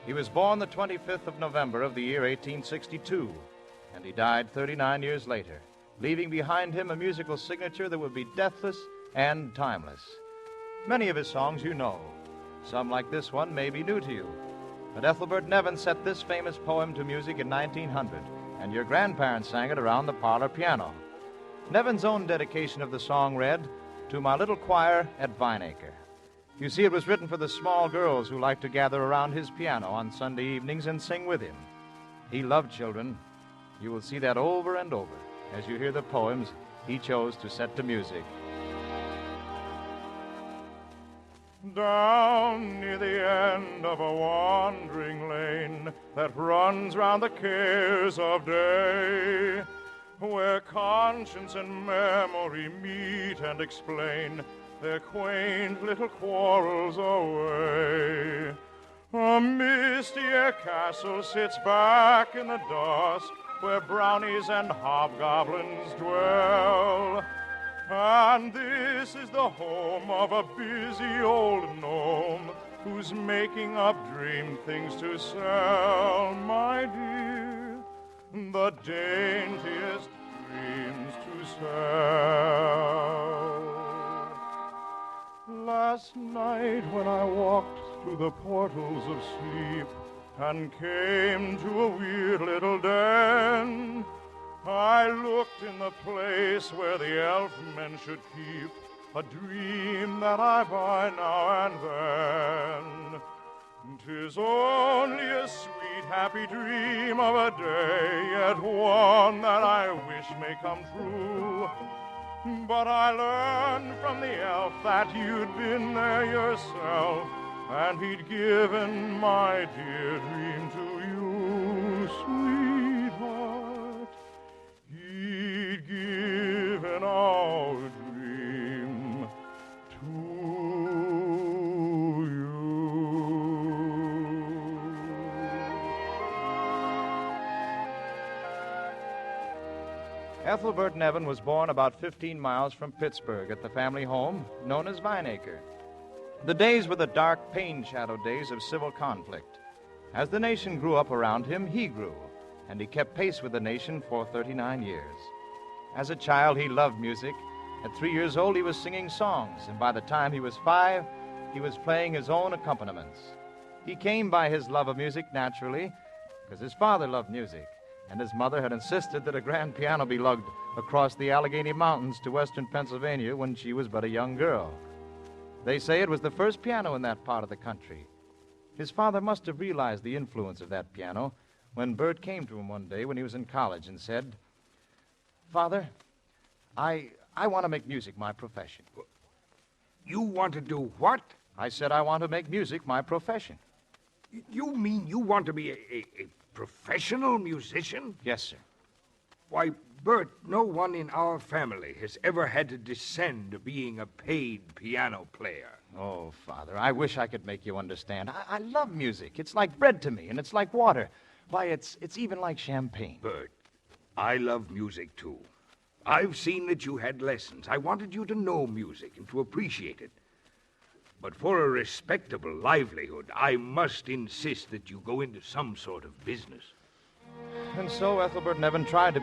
He was born the 25th of November of the year 1862, and he died 39 years later, leaving behind him a musical signature that would be deathless and timeless. Many of his songs you know. Some, like this one, may be new to you. But Ethelbert Nevin set this famous poem to music in 1900, and your grandparents sang it around the parlor piano. Nevin's own dedication of the song read, "To my little choir at Vineacre." You see, it was written for the small girls who liked to gather around his piano on Sunday evenings and sing with him. He loved children. You will see that over and over as you hear the poems he chose to set to music. Down near the end of a wandering lane that runs round the cares of day, where conscience and memory meet and explain their quaint little quarrels away. A mistier castle sits back in the dusk, where brownies and hobgoblins dwell. And this is the home of a busy old gnome who's making up dream things to sell, my dear, the daintiest dreams to sell. Last night when I walked through the portals of sleep and came to a weird little den, I looked in the place where the elf men should keep a dream that I buy now and then. 'Tis only a sweet, happy dream of a day, yet one that I wish may come true. But I learned from the elf that you'd been there yourself, and he'd given my dear dream to you, sweetheart. He'd given our dream to you. Ethelbert Nevin was born about 15 miles from Pittsburgh at the family home known as Vineacre. The days were the dark, pain-shadowed days of civil conflict. As the nation grew up around him, he grew, and he kept pace with the nation for 39 years. As a child, he loved music. At 3 years old, he was singing songs, and by the time he was 5, he was playing his own accompaniments. He came by his love of music naturally, because his father loved music, and his mother had insisted that a grand piano be lugged across the Allegheny Mountains to western Pennsylvania when she was but a young girl. They say it was the first piano in that part of the country. His father must have realized the influence of that piano when Bert came to him one day when he was in college and said, "Father, I want to make music my profession." You want to do what? I said I want to make music my profession. You mean you want to be a professional musician? Yes, sir. Why, Bert, no one in our family has ever had to descend to being a paid piano player. Oh, Father, I wish I could make you understand. I love music. It's like bread to me, and it's like water. Why, it's even like champagne. Bert, I love music, too. I've seen that you had lessons. I wanted you to know music and to appreciate it. But for a respectable livelihood, I must insist that you go into some sort of business. And so Ethelbert Nevin tried to